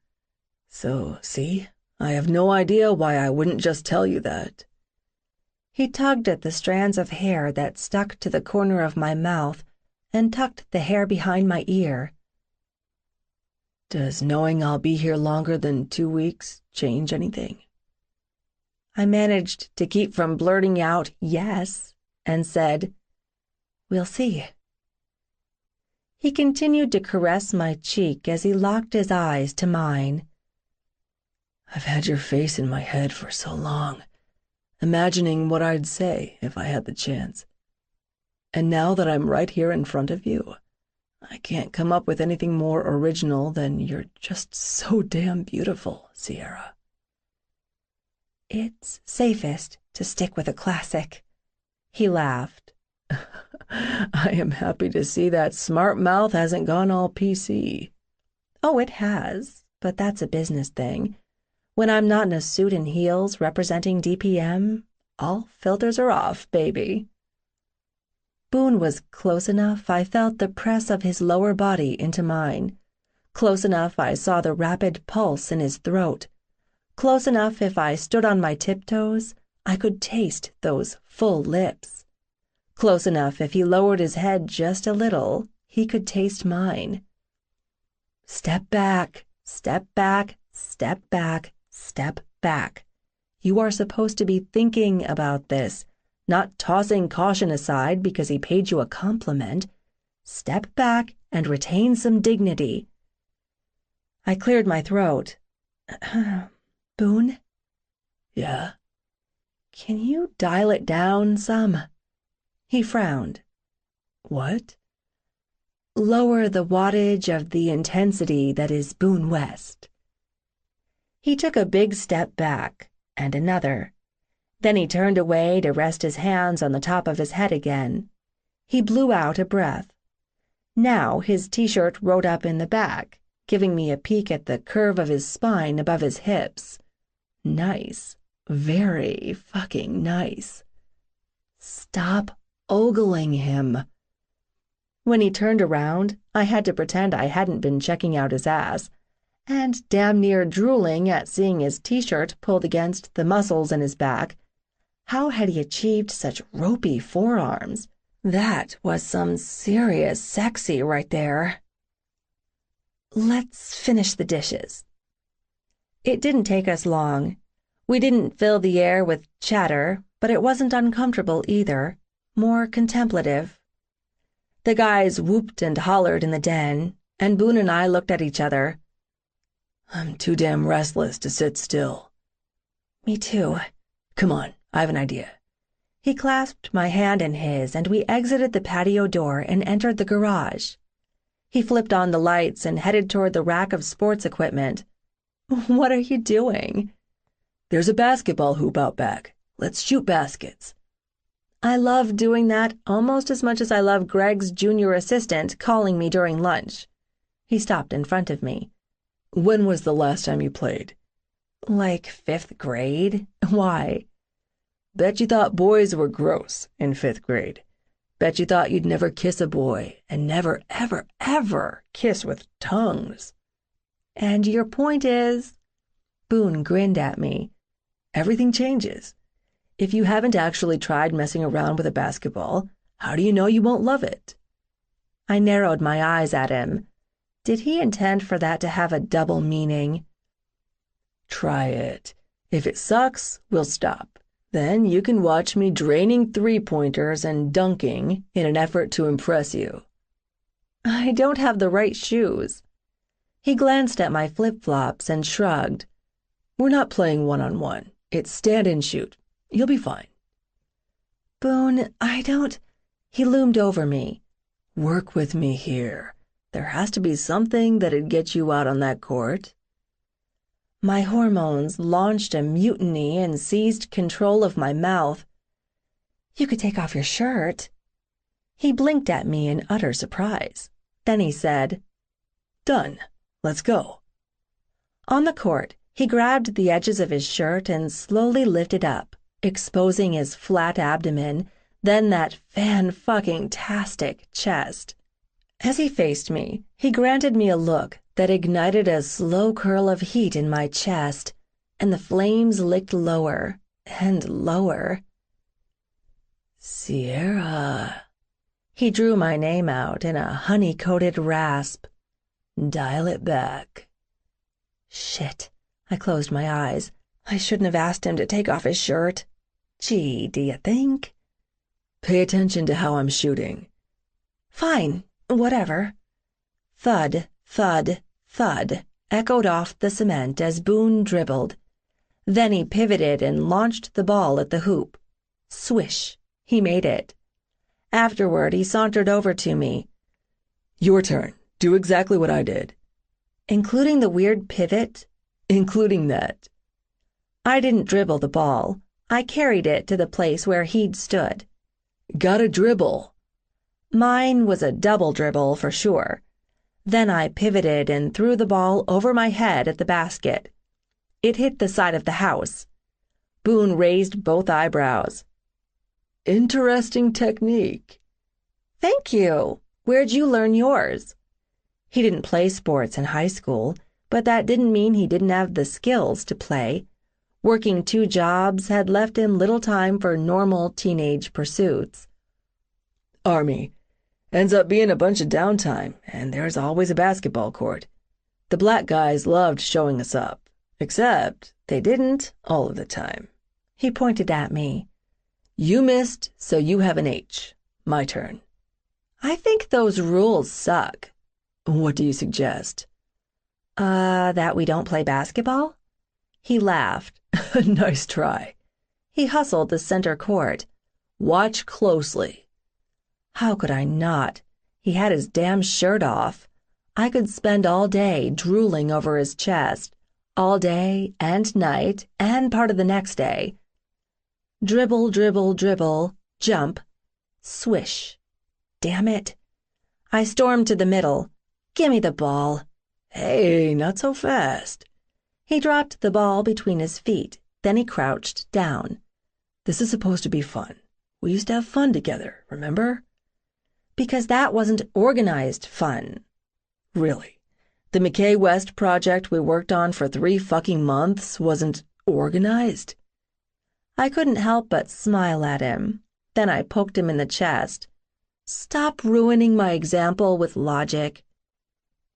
So, see, I have no idea why I wouldn't just tell you that." He tugged at the strands of hair that stuck to the corner of my mouth and tucked the hair behind my ear. "Does knowing I'll be here longer than 2 weeks change anything?" I managed to keep from blurting out yes, and said, "We'll see." He continued to caress my cheek as he locked his eyes to mine. "I've had your face in my head for so long, imagining what I'd say if I had the chance. And now that I'm right here in front of you, I can't come up with anything more original than you're just so damn beautiful, Sierra." "It's safest to stick with a classic." He laughed. "I am happy to see that smart mouth hasn't gone all PC." "Oh, it has, but that's a business thing. When I'm not in a suit and heels representing DPM, all filters are off, baby. Boone was close enough I felt the press of his lower body into mine. Close enough I saw the rapid pulse in his throat. Close enough if I stood on my tiptoes, I could taste those full lips. Close enough if he lowered his head just a little, he could taste mine. Step back, step back, step back, step back. You are supposed to be thinking about this, not tossing caution aside because he paid you a compliment. Step back and retain some dignity. I cleared my throat. Boone? Yeah? Can you dial it down some? He frowned. What? Lower the wattage of the intensity that is Boone West. He took a big step back, and another. Then he turned away to rest his hands on the top of his head again. He blew out a breath. Now his t-shirt rode up in the back, giving me a peek at the curve of his spine above his hips. Nice. Very fucking nice. Stop ogling him. When he turned around, I had to pretend I hadn't been checking out his ass, and damn near drooling at seeing his t-shirt pulled against the muscles in his back. How had he achieved such ropey forearms? That was some serious sexy right there. Let's finish the dishes. It didn't take us long. We didn't fill the air with chatter, but it wasn't uncomfortable either, more contemplative. The guys whooped and hollered in the den, and Boone and I looked at each other. I'm too damn restless to sit still. Me too. Come on, I have an idea. He clasped my hand in his, and we exited the patio door and entered the garage. He flipped on the lights and headed toward the rack of sports equipment. What are you doing? There's a basketball hoop out back. Let's shoot baskets. I love doing that almost as much as I love Greg's junior assistant calling me during lunch. He stopped in front of me. When was the last time you played? Like 5th grade. Why? Bet you thought boys were gross in 5th grade. Bet you thought you'd never kiss a boy and never, ever, ever kiss with tongues. And your point is? Boone grinned at me. Everything changes. If you haven't actually tried messing around with a basketball, how do you know you won't love it? I narrowed my eyes at him. Did he intend for that to have a double meaning? Try it. If it sucks, we'll stop. Then you can watch me draining three-pointers and dunking in an effort to impress you. I don't have the right shoes. He glanced at my flip-flops and shrugged. We're not playing one-on-one. It's stand and shoot. You'll be fine. Boone, I don't... He loomed over me. Work with me here. There has to be something that'd get you out on that court. My hormones launched a mutiny and seized control of my mouth. You could take off your shirt. He blinked at me in utter surprise. Then he said, Done. Let's go. On the court, he grabbed the edges of his shirt and slowly lifted up, exposing his flat abdomen, then that fan-fucking-tastic chest. As he faced me, he granted me a look that ignited a slow curl of heat in my chest, and the flames licked lower and lower. Sierra. He drew my name out in a honey-coated rasp. Dial it back. Shit. I closed my eyes. I shouldn't have asked him to take off his shirt. Gee, do you think? Pay attention to how I'm shooting. Fine, whatever. Thud, thud, thud echoed off the cement as Boone dribbled. Then he pivoted and launched the ball at the hoop. Swish, he made it. Afterward, he sauntered over to me. Your turn. Do exactly what I did. Including the weird pivot? Including that. I didn't dribble the ball. I carried it to the place where he'd stood. Gotta dribble. Mine was a double dribble for sure. Then I pivoted and threw the ball over my head at the basket. It hit the side of the house. Boone raised both eyebrows. Interesting technique. Thank you. Where'd you learn yours? He didn't play sports in high school, but that didn't mean he didn't have the skills to play. Working 2 jobs had left him little time for normal teenage pursuits. Army. Ends up being a bunch of downtime, and there's always a basketball court. The black guys loved showing us up, except they didn't all of the time. He pointed at me. You missed, so you have an H. My turn. I think those rules suck. What do you suggest? That we don't play basketball? He laughed. Nice try. He hustled the center court. Watch closely. How could I not? He had his damn shirt off. I could spend all day drooling over his chest, all day and night and part of the next day. Dribble, dribble, dribble, jump, swish. Damn it. I stormed to the middle. Gimme the ball. Hey, not so fast. He dropped the ball between his feet. Then he crouched down. This is supposed to be fun. We used to have fun together, remember? Because that wasn't organized fun. Really? The McKay West project we worked on for 3 fucking months wasn't organized? I couldn't help but smile at him. Then I poked him in the chest. Stop ruining my example with logic.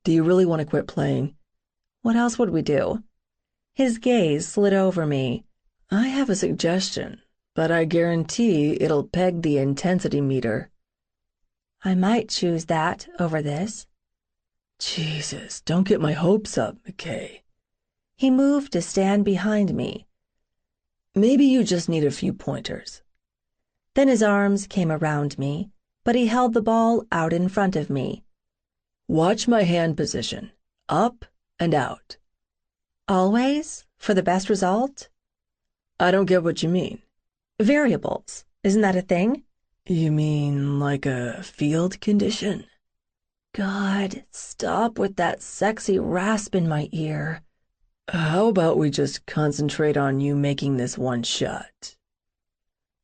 Do you really want to quit playing? What else would we do? His gaze slid over me. I have a suggestion, but I guarantee it'll peg the intensity meter. I might choose that over this. Jesus, don't get my hopes up, McKay. He moved to stand behind me. Maybe you just need a few pointers. Then his arms came around me, but he held the ball out in front of me. Watch my hand position, up and out. Always? For the best result? I don't get what you mean. Variables. Isn't that a thing? You mean like a field condition? God, stop with that sexy rasp in my ear. How about we just concentrate on you making this one shot?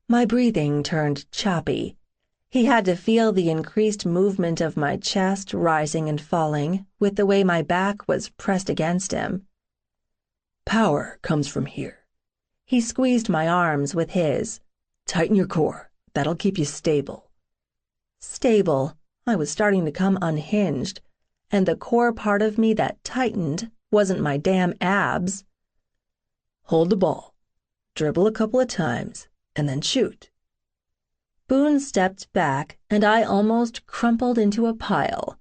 My breathing turned choppy. He had to feel the increased movement of my chest rising and falling with the way my back was pressed against him. Power comes from here. He squeezed my arms with his. Tighten your core. That'll keep you stable. Stable. I was starting to come unhinged, and the core part of me that tightened wasn't my damn abs. Hold the ball. Dribble a couple of times, and then shoot. Boone stepped back, and I almost crumpled into a pile.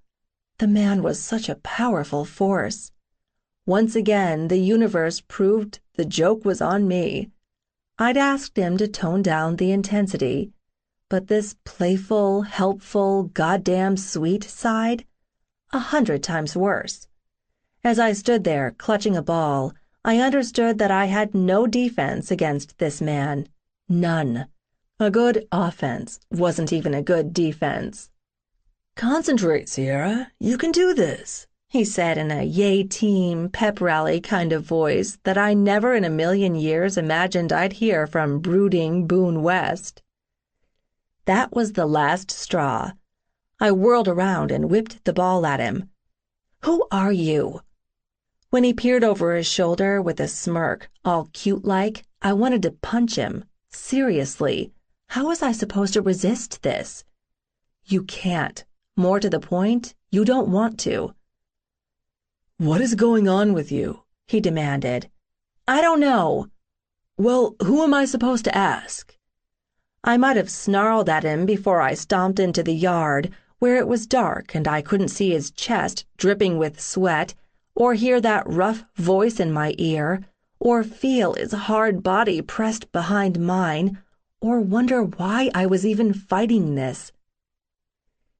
The man was such a powerful force. Once again, the universe proved the joke was on me. I'd asked him to tone down the intensity, but this playful, helpful, goddamn sweet side, 100 times worse. As I stood there, clutching a ball, I understood that I had no defense against this man. None. A good offense wasn't even a good defense. Concentrate, Sierra. You can do this, he said in a yay team, pep rally kind of voice that I never in a million years imagined I'd hear from brooding Boone West. That was the last straw. I whirled around and whipped the ball at him. Who are you? When he peered over his shoulder with a smirk, all cute-like, I wanted to punch him. Seriously, how was I supposed to resist this? You can't. More to the point, you don't want to. What is going on with you? He demanded. I don't know. Well, who am I supposed to ask? I might have snarled at him before I stomped into the yard, where it was dark and I couldn't see his chest dripping with sweat, or hear that rough voice in my ear, or feel his hard body pressed behind mine, or wonder why I was even fighting this.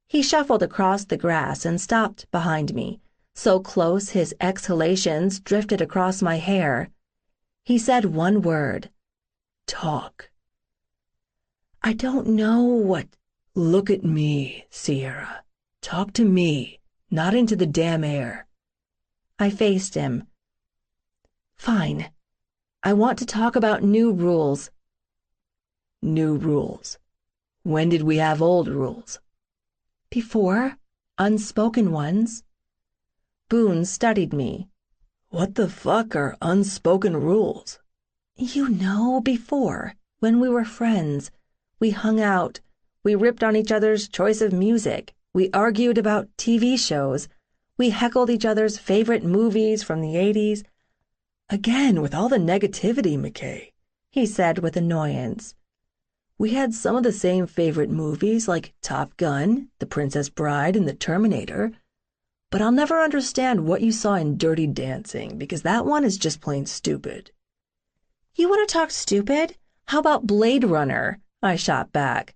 He shuffled across the grass and stopped behind me, so close his exhalations drifted across my hair. He said one word. Talk. I don't know what... Look at me, Sierra. Talk to me, not into the damn air. I faced him. Fine, I want to talk about new rules. New rules. When did we have old rules? Before, unspoken ones. Boone studied me. What the fuck are unspoken rules? You know, before, when we were friends, we hung out, we ripped on each other's choice of music, we argued about TV shows, we heckled each other's favorite movies from the 80s. Again, with all the negativity, McKay, He said with annoyance. We had some of the same favorite movies like Top Gun, The Princess Bride, and The Terminator, but I'll never understand what you saw in Dirty Dancing because that one is just plain stupid. You want to talk stupid? How about Blade Runner? I shot back.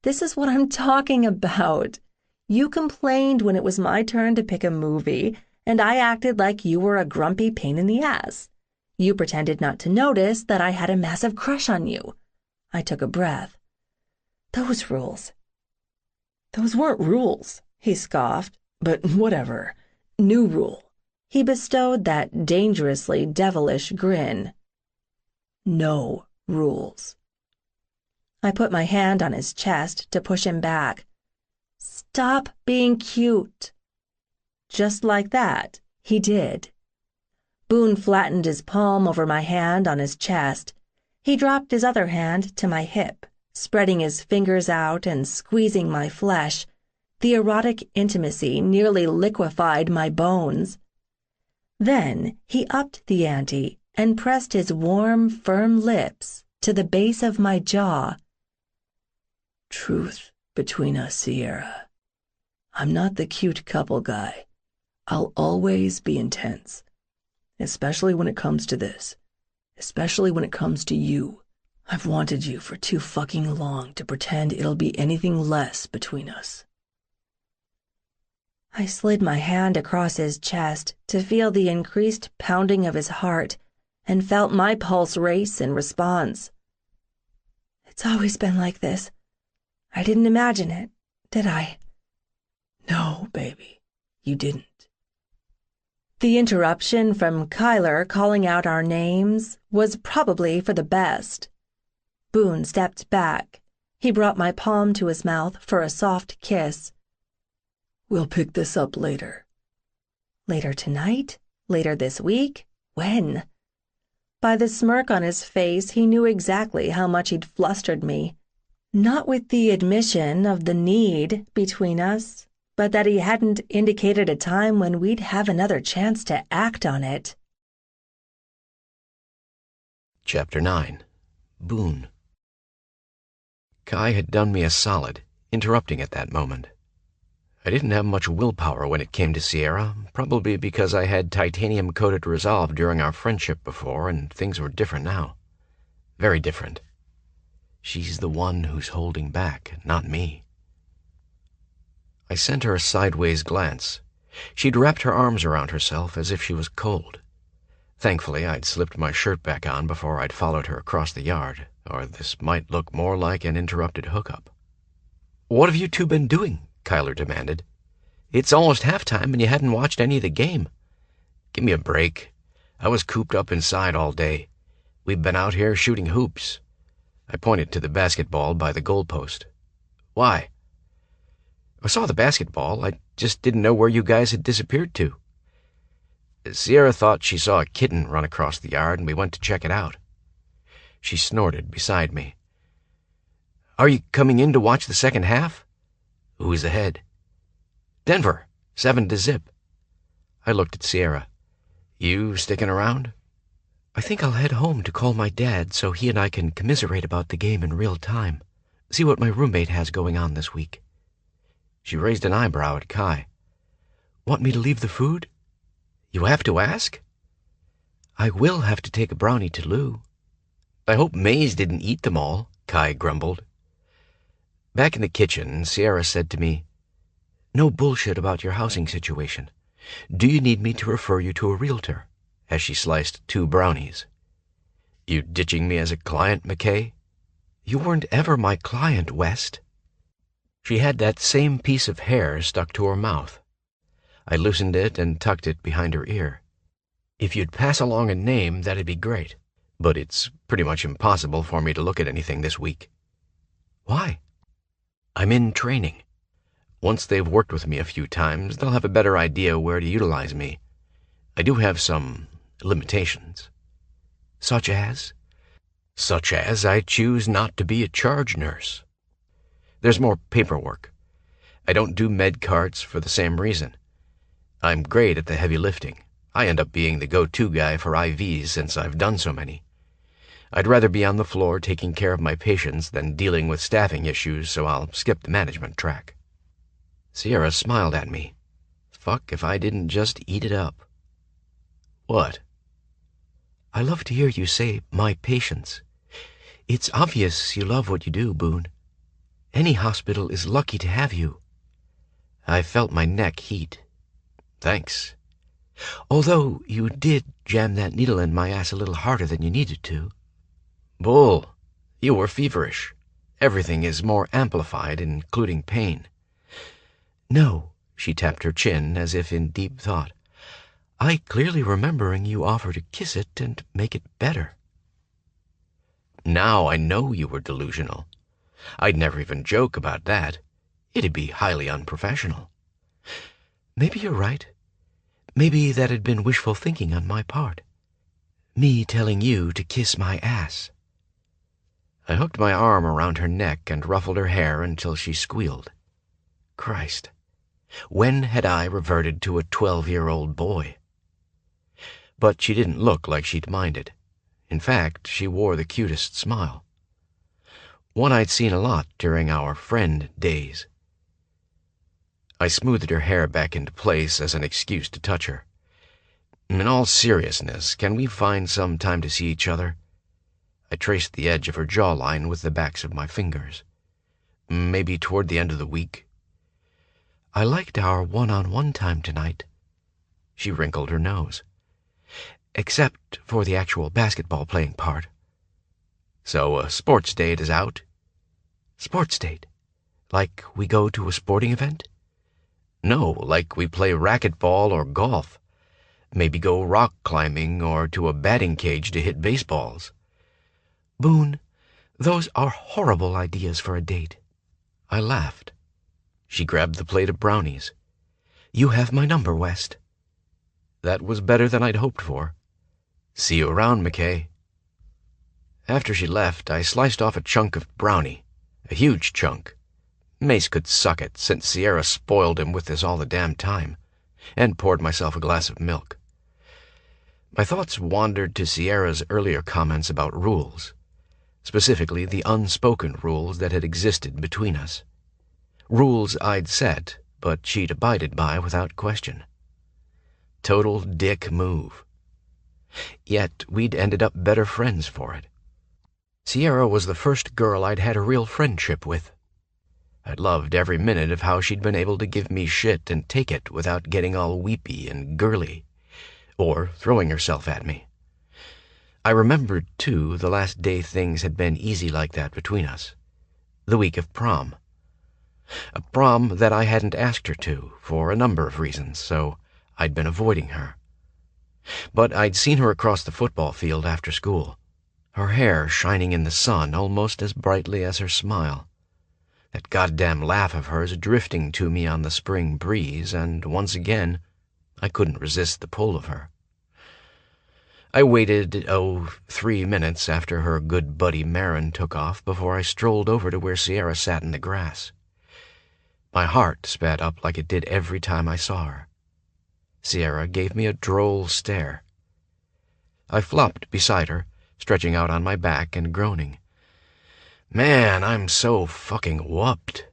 This is what I'm talking about. You complained when it was my turn to pick a movie, and I acted like you were a grumpy pain in the ass. You pretended not to notice that I had a massive crush on you. I took a breath. Those rules. Those weren't rules, he scoffed, but whatever. New rule. He bestowed that dangerously devilish grin. No rules. I put my hand on his chest to push him back. Stop being cute. Just like that, he did. Boone flattened his palm over my hand on his chest. He dropped his other hand to my hip, spreading his fingers out and squeezing my flesh. The erotic intimacy nearly liquefied my bones. Then he upped the ante and pressed his warm, firm lips to the base of my jaw. Truth between us, Sierra. I'm not the cute couple guy. I'll always be intense. Especially when it comes to this. Especially when it comes to you. I've wanted you for too fucking long to pretend it'll be anything less between us. I slid my hand across his chest to feel the increased pounding of his heart and felt my pulse race in response. It's always been like this. I didn't imagine it, did I? No, baby, you didn't. The interruption from Kyler calling out our names was probably for the best. Boone stepped back. He brought my palm to his mouth for a soft kiss. We'll pick this up later. Later tonight? Later this week? When? By the smirk on his face, he knew exactly how much he'd flustered me. Not with the admission of the need between us, but that he hadn't indicated a time when we'd have another chance to act on it. Chapter 9. Boone. Kai had done me a solid, interrupting at that moment. I didn't have much willpower when it came to Sierra, probably because I had titanium-coated resolve during our friendship before, and things were different now. Very different. She's the one who's holding back, not me. I sent her a sideways glance. She'd wrapped her arms around herself as if she was cold. Thankfully, I'd slipped my shirt back on before I'd followed her across the yard, or this might look more like an interrupted hookup. "What have you two been doing?" Kyler demanded. "It's almost halftime and you hadn't watched any of the game." "Give me a break. I was cooped up inside all day. We've been out here shooting hoops." I pointed to the basketball by the goalpost. "Why?" "I saw the basketball. I just didn't know where you guys had disappeared to." "Sierra thought she saw a kitten run across the yard and we went to check it out." She snorted beside me. "Are you coming in to watch the second half?" "Who's ahead?" "Denver, 7-0. I looked at Sierra. "You sticking around?" "I think I'll head home to call my dad so he and I can commiserate about the game in real time. See what my roommate has going on this week." She raised an eyebrow at Kai. "Want me to leave the food?" "You have to ask?" "I will have to take a brownie to Lou." "I hope Maze didn't eat them all," Kai grumbled. Back in the kitchen, Sierra said to me, "No bullshit about your housing situation. Do you need me to refer you to a realtor?" as she sliced 2 brownies. "You ditching me as a client, McKay?" "You weren't ever my client, West." She had that same piece of hair stuck to her mouth. I loosened it and tucked it behind her ear. "If you'd pass along a name, that'd be great. But it's pretty much impossible for me to look at anything this week. Why? I'm in training. Once they've worked with me a few times, they'll have a better idea where to utilize me. I do have some limitations. Such as? Such as I choose not to be a charge nurse. There's more paperwork. I don't do med carts for the same reason. I'm great at the heavy lifting. I end up being the go-to guy for IVs since I've done so many. I'd rather be on the floor taking care of my patients than dealing with staffing issues, so I'll skip the management track. Sierra smiled at me. Fuck if I didn't just eat it up. What? I love to hear you say, my patients. It's obvious you love what you do, Boone. Any hospital is lucky to have you. I felt my neck heat. Thanks. Although you did jam that needle in my ass a little harder than you needed to. Bull, you were feverish. Everything is more amplified, including pain. No, she tapped her chin as if in deep thought. I clearly remembering you offer to kiss it and make it better. Now I know you were delusional. I'd never even joke about that. It'd be highly unprofessional. Maybe you're right. Maybe that had been wishful thinking on my part. Me telling you to kiss my ass. I hooked my arm around her neck and ruffled her hair until she squealed. Christ, when had I reverted to a 12-year-old boy? But she didn't look like she'd minded. In fact, she wore the cutest smile. One I'd seen a lot during our friend days. I smoothed her hair back into place as an excuse to touch her. In all seriousness, can we find some time to see each other? I traced the edge of her jawline with the backs of my fingers. Maybe toward the end of the week. I liked our one-on-one time tonight. She wrinkled her nose. Except for the actual basketball playing part. So a sports date is out? Sports date? Like we go to a sporting event? No, like we play racquetball or golf. Maybe go rock climbing or to a batting cage to hit baseballs. Boone, those are horrible ideas for a date. I laughed. She grabbed the plate of brownies. You have my number, West. That was better than I'd hoped for. See you around, McKay. After she left, I sliced off a chunk of brownie. A huge chunk. Mace could suck it, since Sierra spoiled him with this all the damn time, and poured myself a glass of milk. My thoughts wandered to Sierra's earlier comments about rules, specifically the unspoken rules that had existed between us. Rules I'd set, but she'd abided by without question. Total dick move. Yet we'd ended up better friends for it. Sierra was the first girl I'd had a real friendship with. I'd loved every minute of how she'd been able to give me shit and take it without getting all weepy and girly, or throwing herself at me. I remembered, too, the last day things had been easy like that between us. The week of prom. A prom that I hadn't asked her to, for a number of reasons, so I'd been avoiding her. But I'd seen her across the football field after school, her hair shining in the sun almost as brightly as her smile. That goddamn laugh of hers drifting to me on the spring breeze, and once again, I couldn't resist the pull of her. I waited, 3 minutes after her good buddy Marin took off before I strolled over to where Sierra sat in the grass. My heart sped up like it did every time I saw her. Sierra gave me a droll stare. I flopped beside her, stretching out on my back and groaning. Man, I'm so fucking whooped.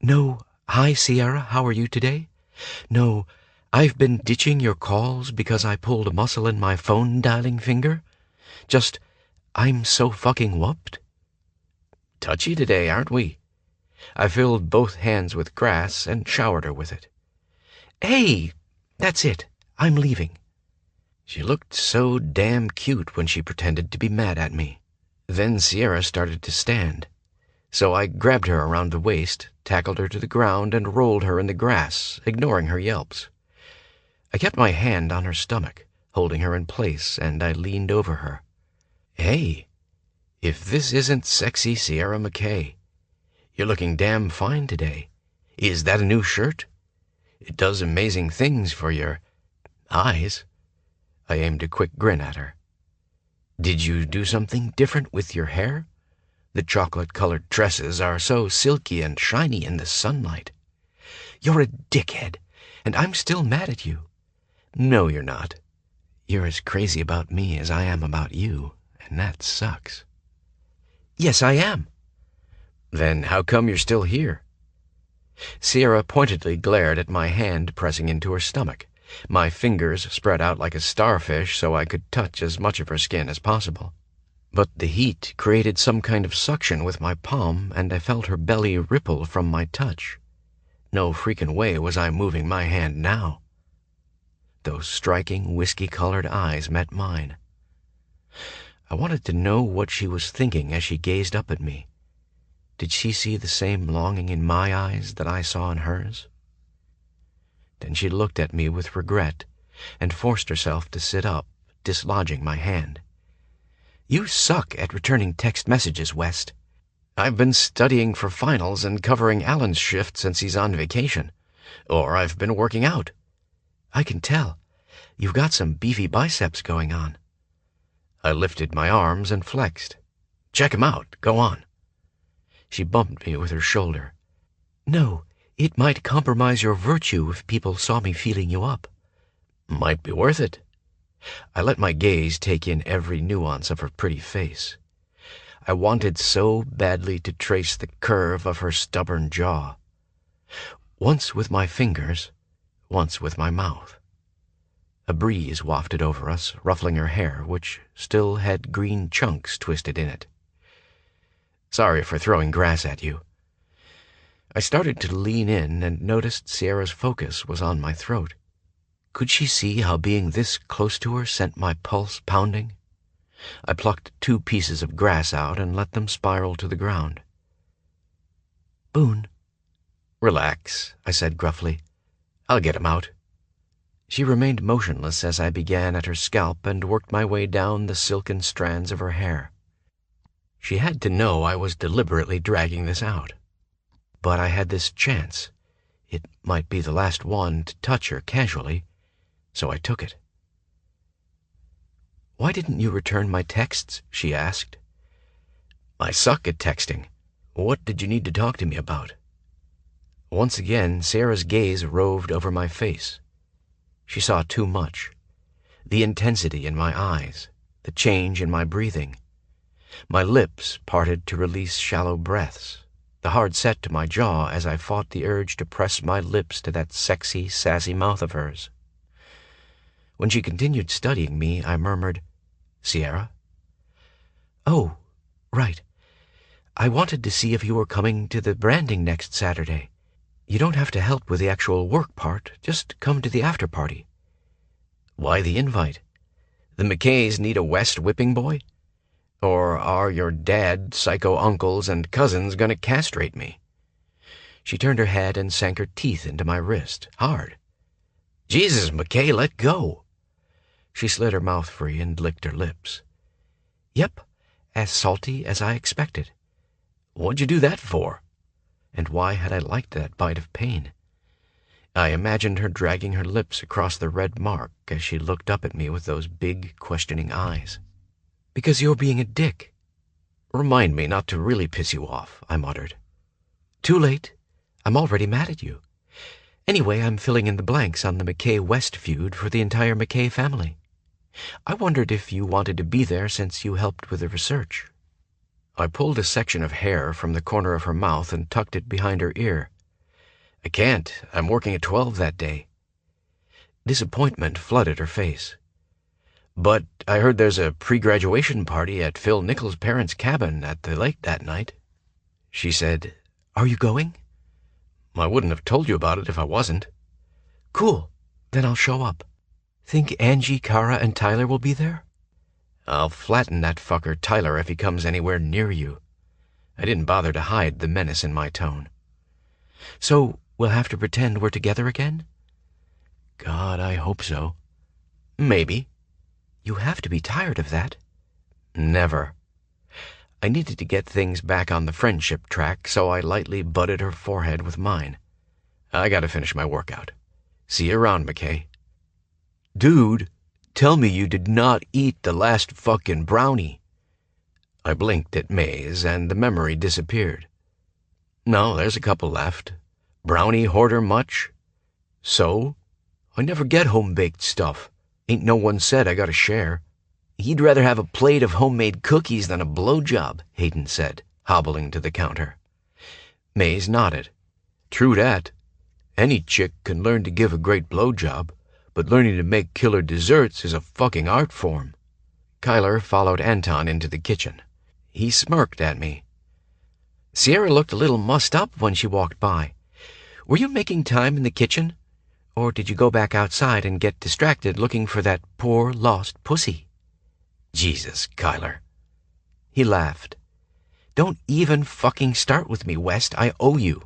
No, hi Sierra, how are you today? No, I've been ditching your calls because I pulled a muscle in my phone dialing finger. Just, I'm so fucking whooped. Touchy today, aren't we? I filled both hands with grass and showered her with it. Hey, that's it. I'm leaving. She looked so damn cute when she pretended to be mad at me. Then Sierra started to stand. So I grabbed her around the waist, tackled her to the ground, and rolled her in the grass, ignoring her yelps. I kept my hand on her stomach, holding her in place, and I leaned over her. Hey, if this isn't sexy Sierra McKay, you're looking damn fine today. Is that a new shirt? It does amazing things for your eyes. I aimed a quick grin at her. Did you do something different with your hair? The chocolate-colored tresses are so silky and shiny in the sunlight. You're a dickhead, and I'm still mad at you. No, you're not. You're as crazy about me as I am about you, and that sucks. Yes, I am. Then how come you're still here? Sierra pointedly glared at my hand pressing into her stomach, my fingers spread out like a starfish so I could touch as much of her skin as possible. But the heat created some kind of suction with my palm, and I felt her belly ripple from my touch. No freaking way was I moving my hand now. Those striking, whiskey-colored eyes met mine. I wanted to know what she was thinking as she gazed up at me. Did she see the same longing in my eyes that I saw in hers? Then she looked at me with regret and forced herself to sit up, dislodging my hand. You suck at returning text messages, West. I've been studying for finals and covering Alan's shift since he's on vacation. Or I've been working out. I can tell. You've got some beefy biceps going on. I lifted my arms and flexed. Check 'em out. Go on. She bumped me with her shoulder. No, it might compromise your virtue if people saw me feeling you up. Might be worth it. I let my gaze take in every nuance of her pretty face. I wanted so badly to trace the curve of her stubborn jaw. Once with my fingers, once with my mouth. A breeze wafted over us, ruffling her hair, which still had green chunks twisted in it. Sorry for throwing grass at you. I started to lean in and noticed Sierra's focus was on my throat. Could she see how being this close to her sent my pulse pounding? I plucked 2 pieces of grass out and let them spiral to the ground. Boone. Relax, I said gruffly. I'll get him out. She remained motionless as I began at her scalp and worked my way down the silken strands of her hair. She had to know I was deliberately dragging this out. But I had this chance. It might be the last one to touch her casually, so I took it. Why didn't you return my texts? She asked. I suck at texting. What did you need to talk to me about? Once again, Sarah's gaze roved over my face. She saw too much. The intensity in my eyes, the change in my breathing. My lips parted to release shallow breaths, the hard set to my jaw as I fought the urge to press my lips to that sexy, sassy mouth of hers. When she continued studying me, I murmured, Sierra? Oh, right. I wanted to see if you were coming to the branding next Saturday. You don't have to help with the actual work part, just come to the after-party. Why the invite? The McKays need a West whipping boy? Or are your dad, psycho uncles, and cousins going to castrate me? She turned her head and sank her teeth into my wrist, hard. Jesus, McKay, let go. She slid her mouth free and licked her lips. Yep, as salty as I expected. What'd you do that for? And why had I liked that bite of pain? I imagined her dragging her lips across the red mark as she looked up at me with those big, questioning eyes. Because you're being a dick. Remind me not to really piss you off, I muttered. Too late. I'm already mad at you. Anyway, I'm filling in the blanks on the McKay-West feud for the entire McKay family. I wondered if you wanted to be there since you helped with the research. I pulled a section of hair from the corner of her mouth and tucked it behind her ear. I can't. I'm working at 12 that day. Disappointment flooded her face. But I heard there's a pre-graduation party at Phil Nichols' parents' cabin at the lake that night. She said, Are you going? I wouldn't have told you about it if I wasn't. Cool. Then I'll show up. Think Angie, Kara, and Tyler will be there? I'll flatten that fucker Tyler if he comes anywhere near you. I didn't bother to hide the menace in my tone. So we'll have to pretend we're together again? God, I hope so. Maybe. You have to be tired of that. Never. I needed to get things back on the friendship track, so I lightly butted her forehead with mine. I gotta finish my workout. See you around, McKay. Dude, tell me you did not eat the last fucking brownie. I blinked at Maze, and the memory disappeared. No, there's a couple left. Brownie hoarder much? So? I never get home-baked stuff. Ain't no one said I gotta share. He'd rather have a plate of homemade cookies than a blowjob, Hayden said, hobbling to the counter. Maze nodded. True that. Any chick can learn to give a great blowjob, but learning to make killer desserts is a fucking art form. Kyler followed Anton into the kitchen. He smirked at me. Sierra looked a little mussed up when she walked by. Were you making time in the kitchen? Or did you go back outside and get distracted looking for that poor lost pussy? Jesus, Kyler. He laughed. Don't even fucking start with me, West. I owe you.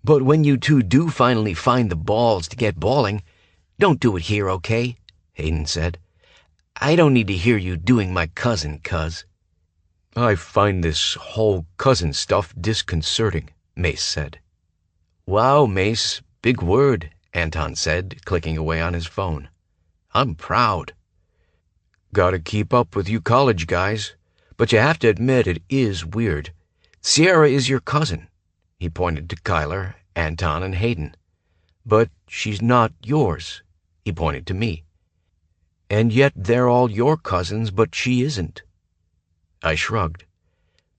But when you two do finally find the balls to get balling, don't do it here, okay? Hayden said. I don't need to hear you doing my cousin, cuz. I find this whole cousin stuff disconcerting, Mace said. Wow, Mace, big word, Anton said, clicking away on his phone. I'm proud. Gotta keep up with you college guys, but you have to admit it is weird. Sierra is your cousin. He pointed to Kyler, Anton, and Hayden. But she's not yours. He pointed to me. And yet they're all your cousins, but she isn't. I shrugged.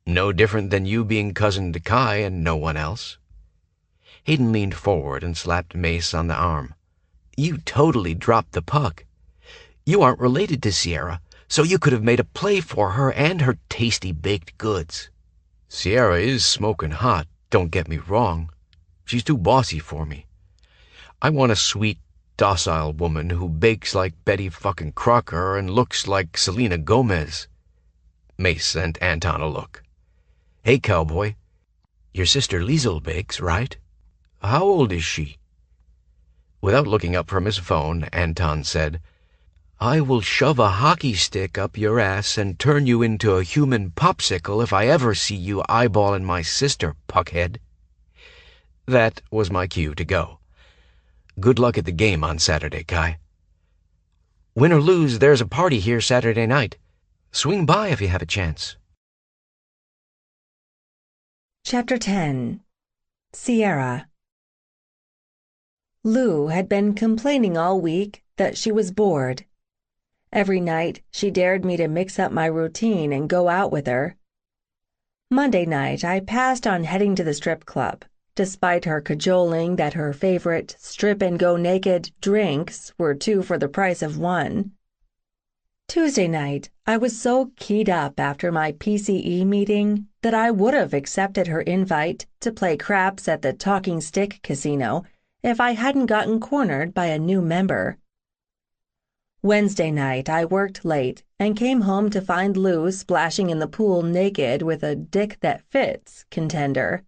No different than you being cousin to Kai and no one else. Hayden leaned forward and slapped Mace on the arm. You totally dropped the puck. You aren't related to Sierra, so you could have made a play for her and her tasty baked goods. Sierra is smoking hot, don't get me wrong. She's too bossy for me. I want a sweet, docile woman who bakes like Betty fucking Crocker and looks like Selena Gomez. Mace sent Anton a look. Hey, cowboy. Your sister Liesel bakes, right? How old is she? Without looking up from his phone, Anton said, I will shove a hockey stick up your ass and turn you into a human popsicle if I ever see you eyeballing my sister, puckhead. That was my cue to go. Good luck at the game on Saturday, Kai. Win or lose, there's a party here Saturday night. Swing by if you have a chance. Chapter 10. Sierra. Lou had been complaining all week that she was bored. Every night she dared me to mix up my routine and go out with her. Monday night I passed on heading to the strip club, despite her cajoling that her favorite strip-and-go-naked drinks were 2 for the price of 1. Tuesday night, I was so keyed up after my PCE meeting that I would have accepted her invite to play craps at the Talking Stick Casino if I hadn't gotten cornered by a new member. Wednesday night, I worked late and came home to find Lou splashing in the pool naked with a dick that fits contender.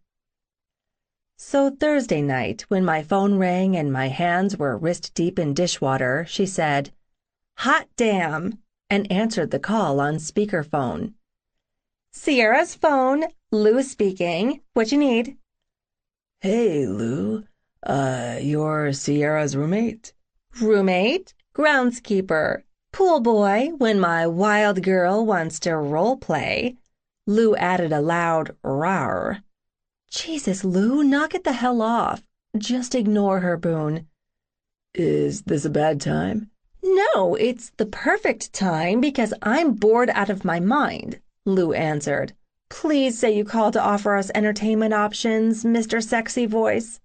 So Thursday night, when my phone rang and my hands were wrist-deep in dishwater, she said, Hot damn, and answered the call on speakerphone. Sierra's phone, Lou speaking. What you need? Hey, Lou. You're Sierra's roommate? Roommate? Groundskeeper. Pool boy when my wild girl wants to role play. Lou added a loud rawr. Jesus, Lou, knock it the hell off. Just ignore her, Boone. Is this a bad time? No, it's the perfect time because I'm bored out of my mind, Lou answered. Please say you called to offer us entertainment options, Mr. Sexy Voice.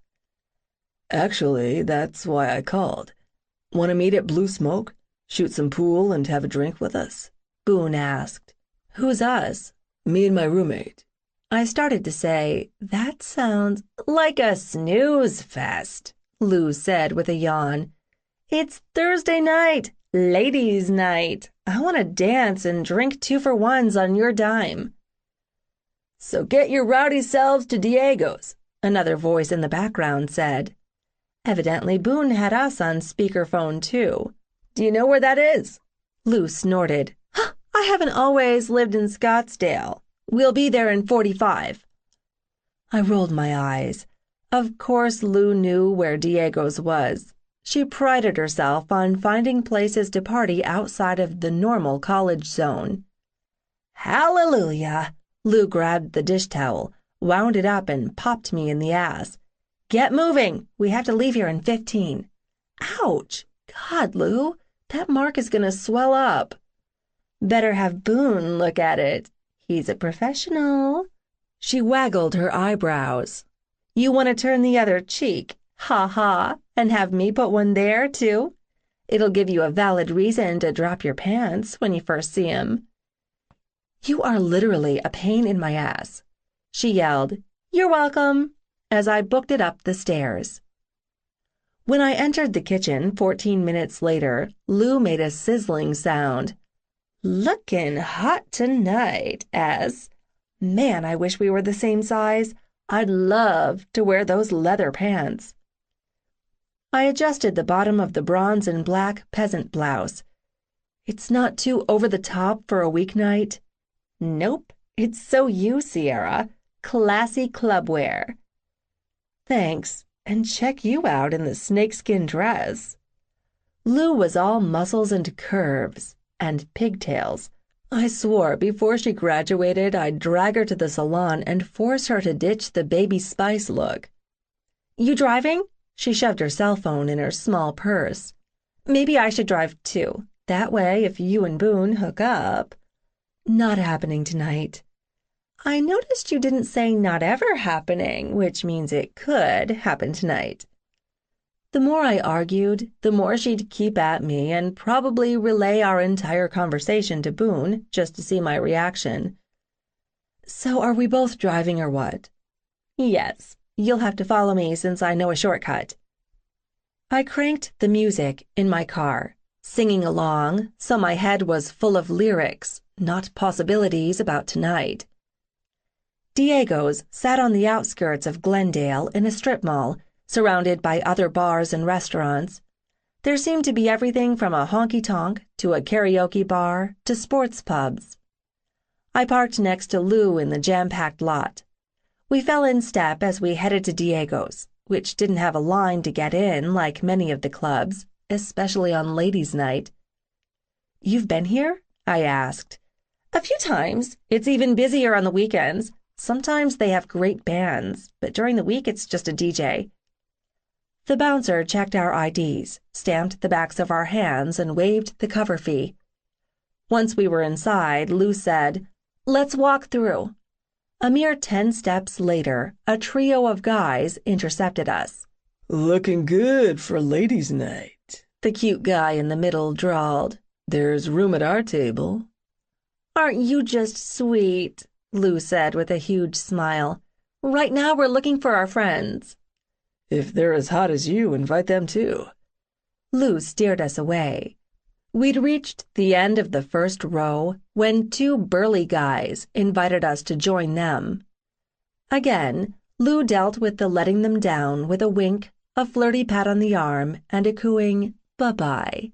Actually, that's why I called. Want to meet at Blue Smoke? Shoot some pool and have a drink with us? Boone asked. Who's us? Me and my roommate. I started to say, that sounds like a snooze fest, Lou said with a yawn. It's Thursday night, ladies' night. I want to dance and drink 2-for-1s on your dime. So get your rowdy selves to Diego's, another voice in the background said. Evidently Boone had us on speakerphone too. Do you know where that is? Lou snorted. I I haven't always lived in Scottsdale. We'll be there in 45. I rolled my eyes. Of course Lou knew where Diego's was. She prided herself on finding places to party outside of the normal college zone. Hallelujah! Lou grabbed the dish towel, wound it up, and popped me in the ass. Get moving! We have to leave here in 15. Ouch! God, Lou, that mark is gonna swell up. Better have Boone look at it. He's a professional. She waggled her eyebrows. You want to turn the other cheek, ha, and have me put one there, too? It'll give you a valid reason to drop your pants when you first see him. You are literally a pain in my ass, she yelled. You're welcome, as I booked it up the stairs. When I entered the kitchen 14 minutes later, Lou made a sizzling sound. Lookin' hot tonight, Az. Man, I wish we were the same size. I'd love to wear those leather pants. I adjusted the bottom of the bronze and black peasant blouse. It's not too over the top for a weeknight. Nope, it's so you, Sierra. Classy club wear. Thanks, and check you out in the snakeskin dress. Lou was all muscles and curves, and pigtails. I swore before she graduated I'd drag her to the salon and force her to ditch the baby spice look. You driving? She shoved her cell phone in her small purse. Maybe I should drive too. That way, if you and Boone hook up. Not happening tonight. I noticed you didn't say not ever happening, which means it could happen tonight. The more I argued, the more she'd keep at me and probably relay our entire conversation to Boone just to see my reaction. So are we both driving or what? Yes, you'll have to follow me since I know a shortcut. I cranked the music in my car, singing along, so my head was full of lyrics, not possibilities about tonight. Diego's sat on the outskirts of Glendale in a strip mall, surrounded by other bars and restaurants. There seemed to be everything from a honky-tonk to a karaoke bar to sports pubs. I parked next to Lou in the jam-packed lot. We fell in step as we headed to Diego's, which didn't have a line to get in like many of the clubs, especially on ladies' night. You've been here? I asked. A few times. It's even busier on the weekends. Sometimes they have great bands, but during the week it's just a DJ. The bouncer checked our IDs, stamped the backs of our hands, and waived the cover fee. Once we were inside, Lou said, "Let's walk through." A mere 10 steps later, a trio of guys intercepted us. Looking good for ladies' night, the cute guy in the middle drawled. There's room at our table. Aren't you just sweet? Lou said with a huge smile. Right now we're looking for our friends. If they're as hot as you, invite them too. Lou steered us away. We'd reached the end of the first row when 2 burly guys invited us to join them. Again, Lou dealt with the letting them down with a wink, a flirty pat on the arm, and a cooing bye-bye.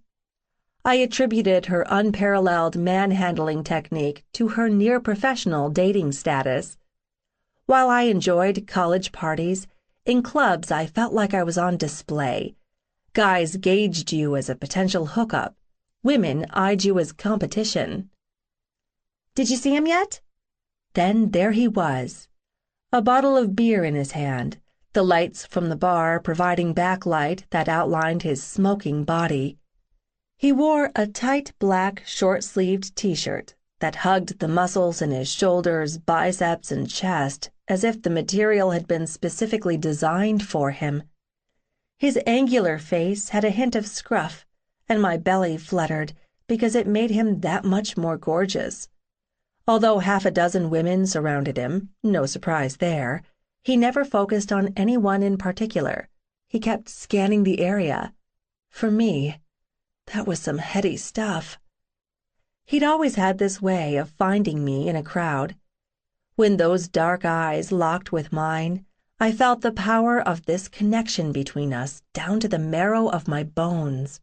I attributed her unparalleled manhandling technique to her near-professional dating status. While I enjoyed college parties, in clubs I felt like I was on display. Guys gauged you as a potential hookup. Women eyed you as competition. Did you see him yet? Then there he was, a bottle of beer in his hand, the lights from the bar providing backlight that outlined his smoking body. He wore a tight black short-sleeved t-shirt that hugged the muscles in his shoulders, biceps, and chest as if the material had been specifically designed for him. His angular face had a hint of scruff, and my belly fluttered because it made him that much more gorgeous. Although half a dozen women surrounded him, no surprise there, he never focused on anyone in particular. He kept scanning the area. For me, that was some heady stuff. He'd always had this way of finding me in a crowd. When those dark eyes locked with mine, I felt the power of this connection between us down to the marrow of my bones.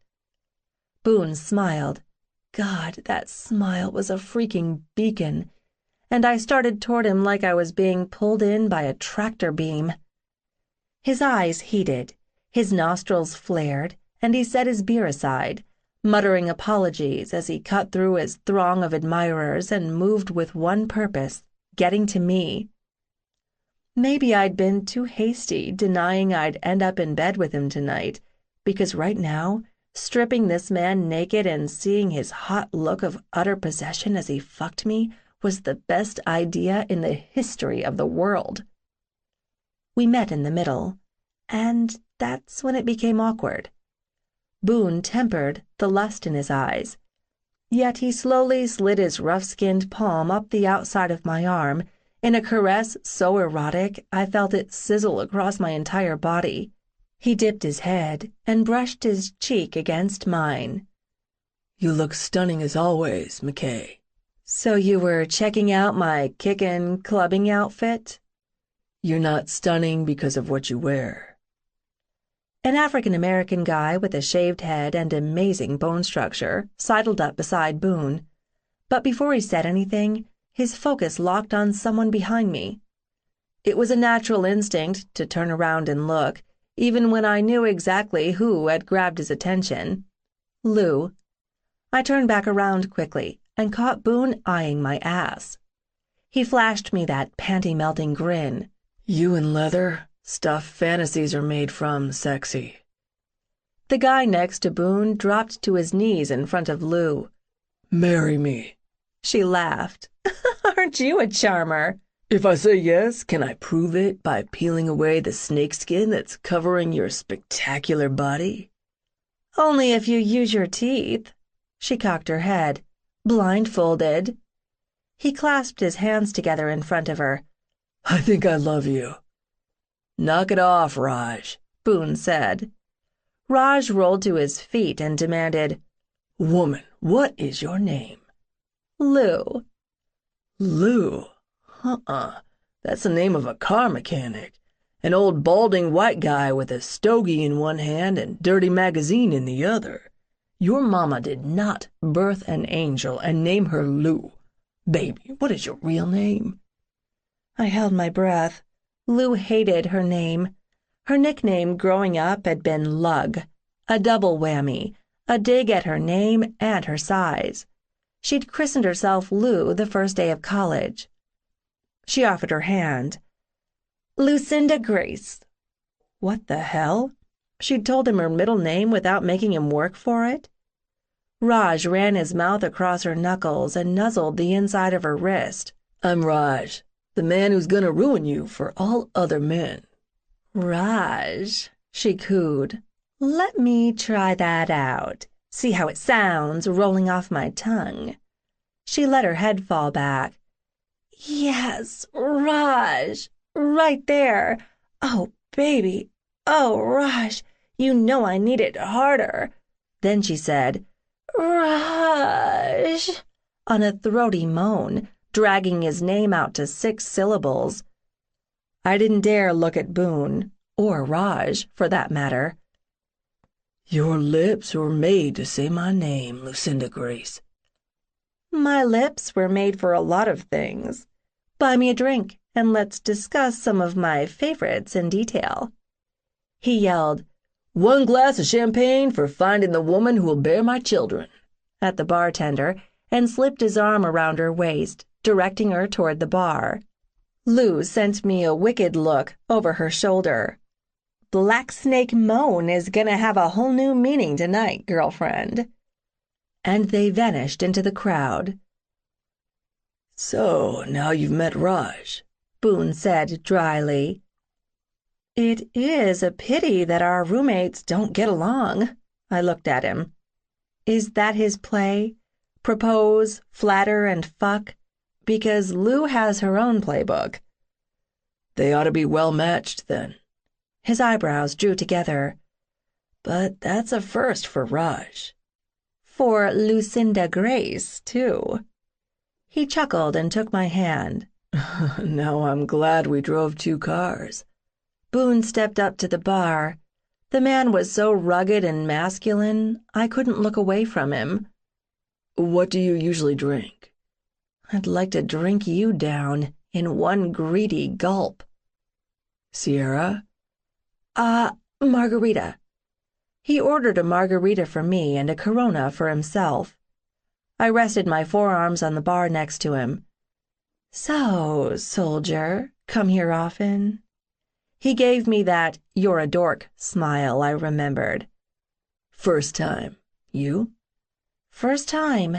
Boone smiled. God, that smile was a freaking beacon, and I started toward him like I was being pulled in by a tractor beam. His eyes heated, his nostrils flared, and he set his beer aside, muttering apologies as he cut through his throng of admirers and moved with one purpose, getting to me. Maybe I'd been too hasty, denying I'd end up in bed with him tonight, because right now, stripping this man naked and seeing his hot look of utter possession as he fucked me was the best idea in the history of the world. We met in the middle, and that's when it became awkward. Boone tempered the lust in his eyes, yet he slowly slid his rough-skinned palm up the outside of my arm in a caress so erotic I felt it sizzle across my entire body. He dipped his head and brushed his cheek against mine. You look stunning as always, McKay. So you were checking out my kickin' clubbing outfit? You're not stunning because of what you wear. An African-American guy with a shaved head and amazing bone structure sidled up beside Boone, but before he said anything, his focus locked on someone behind me. It was a natural instinct to turn around and look, even when I knew exactly who had grabbed his attention. Lou. I turned back around quickly and caught Boone eyeing my ass. He flashed me that panty-melting grin. You and leather, stuff fantasies are made from, sexy. The guy next to Boone dropped to his knees in front of Lou. Marry me. She laughed. Aren't you a charmer? If I say yes, can I prove it by peeling away the snakeskin that's covering your spectacular body? Only if you use your teeth. She cocked her head, blindfolded. He clasped his hands together in front of her. I think I love you. Knock it off, Raj, Boone said. Raj rolled to his feet and demanded, Woman, what is your name? Lou. Lou? That's the name of a car mechanic. An old balding white guy with a stogie in one hand and dirty magazine in the other. Your mama did not birth an angel and name her Lou. Baby, what is your real name? I held my breath. Lou hated her name. Her nickname growing up had been Lug, a double whammy, a dig at her name and her size. She'd christened herself Lou the first day of college. She offered her hand. Lucinda Grace. What the hell? She'd told him her middle name without making him work for it? Raj ran his mouth across her knuckles and nuzzled the inside of her wrist. I'm Raj, the man who's gonna ruin you for all other men. Raj, she cooed. Let me try that out. See how it sounds rolling off my tongue. She let her head fall back. Yes, Raj, right there. Oh, baby. Oh, Raj, you know I need it harder. Then she said, Raj, on a throaty moan, dragging his name out to 6 syllables. I didn't dare look at Boone, or Raj, for that matter. Your lips were made to say my name, Lucinda Grace. My lips were made for a lot of things. Buy me a drink, and let's discuss some of my favorites in detail. He yelled, 1 glass of champagne for finding the woman who will bear my children, at the bartender, and slipped his arm around her waist, directing her toward the bar. Lou sent me a wicked look over her shoulder. Black Snake Moan is gonna have a whole new meaning tonight, girlfriend. And they vanished into the crowd. So, now you've met Raj, Boone said dryly. It is a pity that our roommates don't get along. I looked at him. Is that his play? Propose, flatter, and fuck? Because Lou has her own playbook. They ought to be well matched, then. His eyebrows drew together. But that's a first for Raj. For Lucinda Grace, too. He chuckled and took my hand. Now I'm glad we drove 2 cars. Boone stepped up to the bar. The man was so rugged and masculine, I couldn't look away from him. What do you usually drink? I'd like to drink you down in one greedy gulp. Sierra? Margarita. He ordered a margarita for me and a Corona for himself. I rested my forearms on the bar next to him. So, soldier, come here often? He gave me that "you're a dork" smile I remembered. First time. You? First time.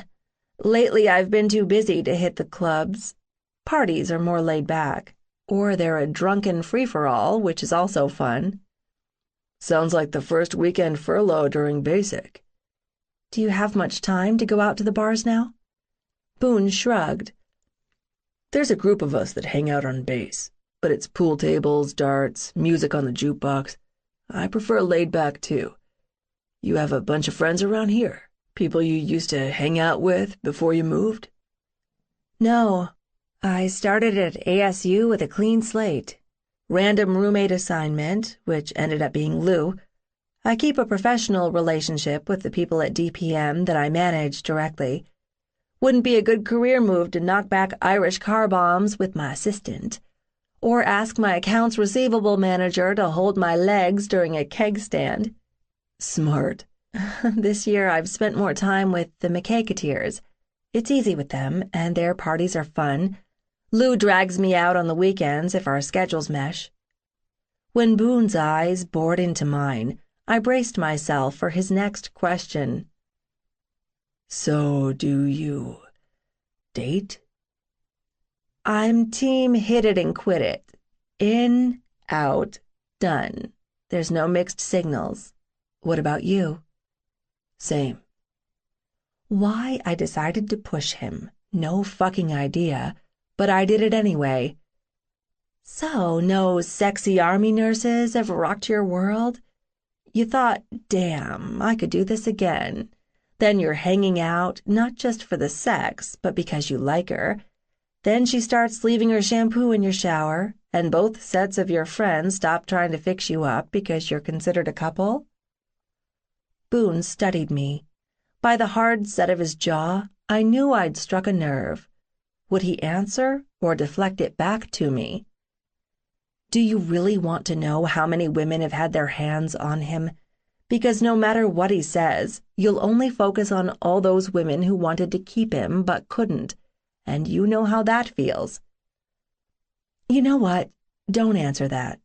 Lately I've been too busy to hit the clubs. Parties are more laid back. Or they're a drunken free-for-all, which is also fun. Sounds like the first weekend furlough during basic. Do you have much time to go out to the bars now? Boone shrugged. There's a group of us that hang out on base, but it's pool tables, darts, music on the jukebox. I prefer laid back too. You have a bunch of friends around here? People you used to hang out with before you moved? No. I started at ASU with a clean slate. Random roommate assignment, which ended up being Lou. I keep a professional relationship with the people at DPM that I manage directly. Wouldn't be a good career move to knock back Irish car bombs with my assistant, or ask my accounts receivable manager to hold my legs during a keg stand. Smart. This year I've spent more time with the McKay-Keteers. It's easy with them, and their parties are fun. Lou drags me out on the weekends if our schedules mesh. When Boone's eyes bored into mine, I braced myself for his next question. So, do you date? I'm team hit it and quit it. In, out, done. There's no mixed signals. What about you? Same. Why I decided to push him, no fucking idea, but I did it anyway. So, no sexy army nurses ever rocked your world? You thought, damn, I could do this again. Then you're hanging out, not just for the sex, but because you like her. Then she starts leaving her shampoo in your shower, and both sets of your friends stop trying to fix you up because you're considered a couple? Boone studied me. By the hard set of his jaw, I knew I'd struck a nerve. Would he answer or deflect it back to me? Do you really want to know how many women have had their hands on him? Because no matter what he says, you'll only focus on all those women who wanted to keep him but couldn't, and you know how that feels. You know what? Don't answer that.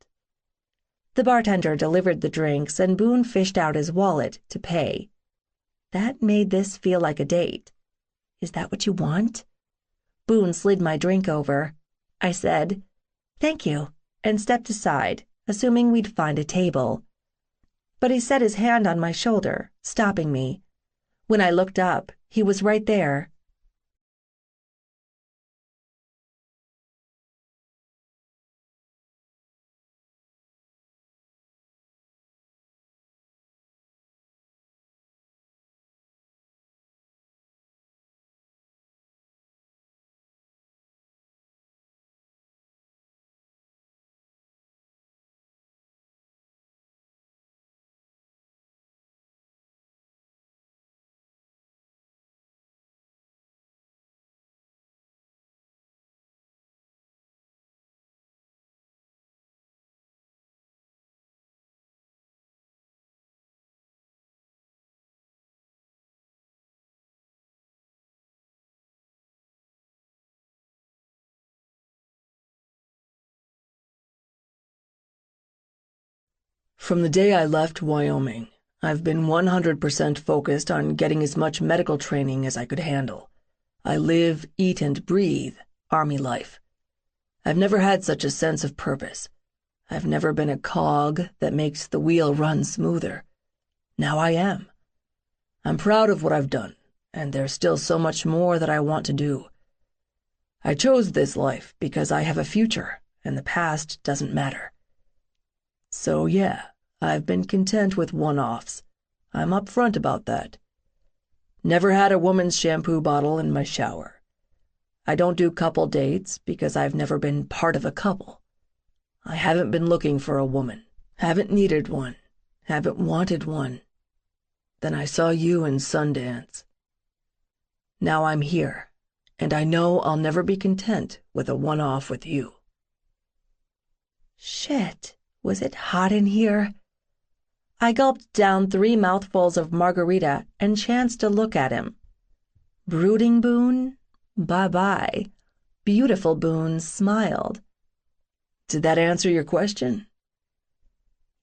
The bartender delivered the drinks, and Boone fished out his wallet to pay. That made this feel like a date. Is that what you want? Boone slid my drink over. I said, "Thank you," and stepped aside, assuming we'd find a table. But he set his hand on my shoulder, stopping me. When I looked up, he was right there. From the day I left Wyoming, I've been 100% focused on getting as much medical training as I could handle. I live, eat, and breathe Army life. I've never had such a sense of purpose. I've never been a cog that makes the wheel run smoother. Now I am. I'm proud of what I've done, and there's still so much more that I want to do. I chose this life because I have a future, and the past doesn't matter. So yeah, I've been content with one-offs. I'm upfront about that. Never had a woman's shampoo bottle in my shower. I don't do couple dates because I've never been part of a couple. I haven't been looking for a woman, haven't needed one, haven't wanted one. Then I saw you in Sundance. Now I'm here, and I know I'll never be content with a one-off with you. Shit, was it hot in here? I gulped down 3 mouthfuls of margarita and chanced to look at him. Brooding Boone? Bye-bye. Beautiful Boone smiled. Did that answer your question?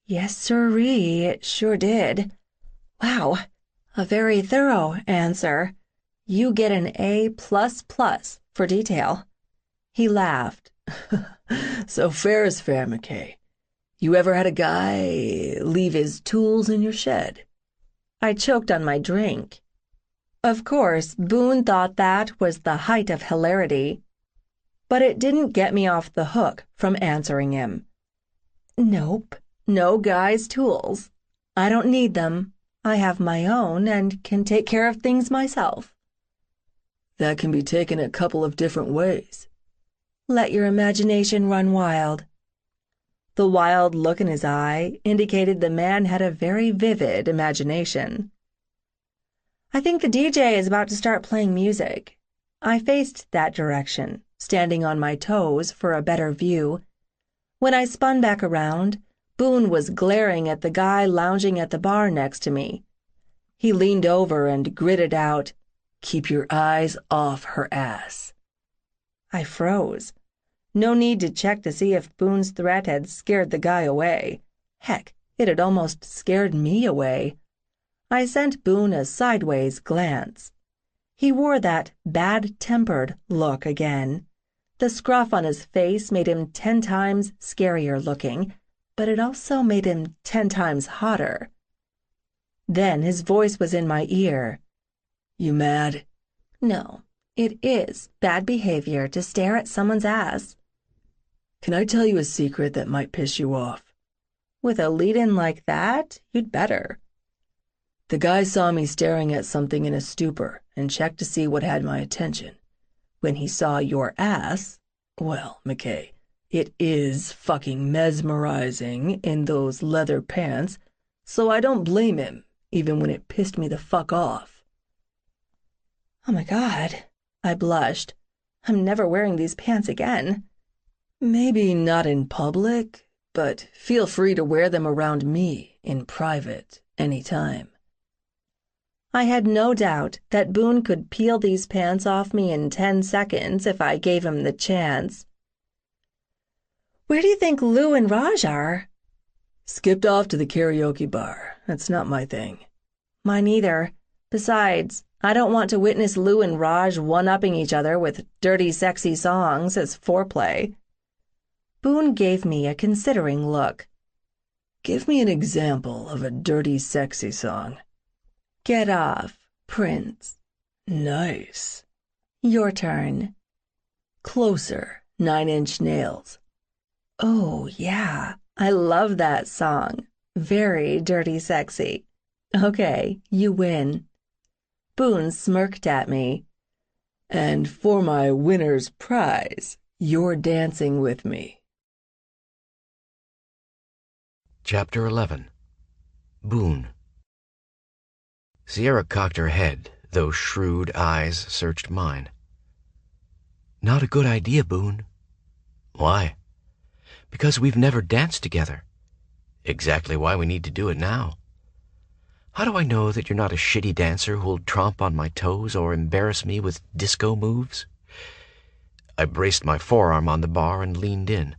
Yes, sirree, it sure did. Wow, a very thorough answer. You get an A++ for detail. He laughed. So fair is fair, McKay. You ever had a guy leave his tools in your shed? I choked on my drink. Of course, Boone thought that was the height of hilarity, but it didn't get me off the hook from answering him. Nope, no guy's tools. I don't need them. I have my own and can take care of things myself. That can be taken a couple of different ways. Let your imagination run wild. The wild look in his eye indicated the man had a very vivid imagination. I think the DJ is about to start playing music. I faced that direction, standing on my toes for a better view. When I spun back around, Boone was glaring at the guy lounging at the bar next to me. He leaned over and gritted out, "Keep your eyes off her ass." I froze. No need to check to see if Boone's threat had scared the guy away. Heck, it had almost scared me away. I sent Boone a sideways glance. He wore that bad-tempered look again. The scruff on his face made him 10 times scarier looking, but it also made him 10 times hotter. Then his voice was in my ear. You mad? No, it is bad behavior to stare at someone's ass. Can I tell you a secret that might piss you off? With a lead-in like that, you'd better. The guy saw me staring at something in a stupor and checked to see what had my attention. When he saw your ass, well, McKay, it is fucking mesmerizing in those leather pants, so I don't blame him, even when it pissed me the fuck off. Oh my God, I blushed. I'm never wearing these pants again. Maybe not in public, but feel free to wear them around me in private anytime. I had no doubt that Boone could peel these pants off me in 10 seconds if I gave him the chance. Where do you think Lou and Raj are? Skipped off to the karaoke bar. That's not my thing. Mine either. Besides, I don't want to witness Lou and Raj one-upping each other with dirty, sexy songs as foreplay. Boone gave me a considering look. Give me an example of a dirty, sexy song. Get Off, Prince. Nice. Your turn. Closer, 9 Inch Nails. Oh, yeah, I love that song. Very dirty sexy. Okay, you win. Boone smirked at me. And for my winner's prize, you're dancing with me. Chapter 11. Boone. Sierra cocked her head, those shrewd eyes searched mine. Not a good idea, Boone. Why? Because we've never danced together. Exactly why we need to do it now. How do I know that you're not a shitty dancer who'll tromp on my toes or embarrass me with disco moves? I braced my forearm on the bar and leaned in,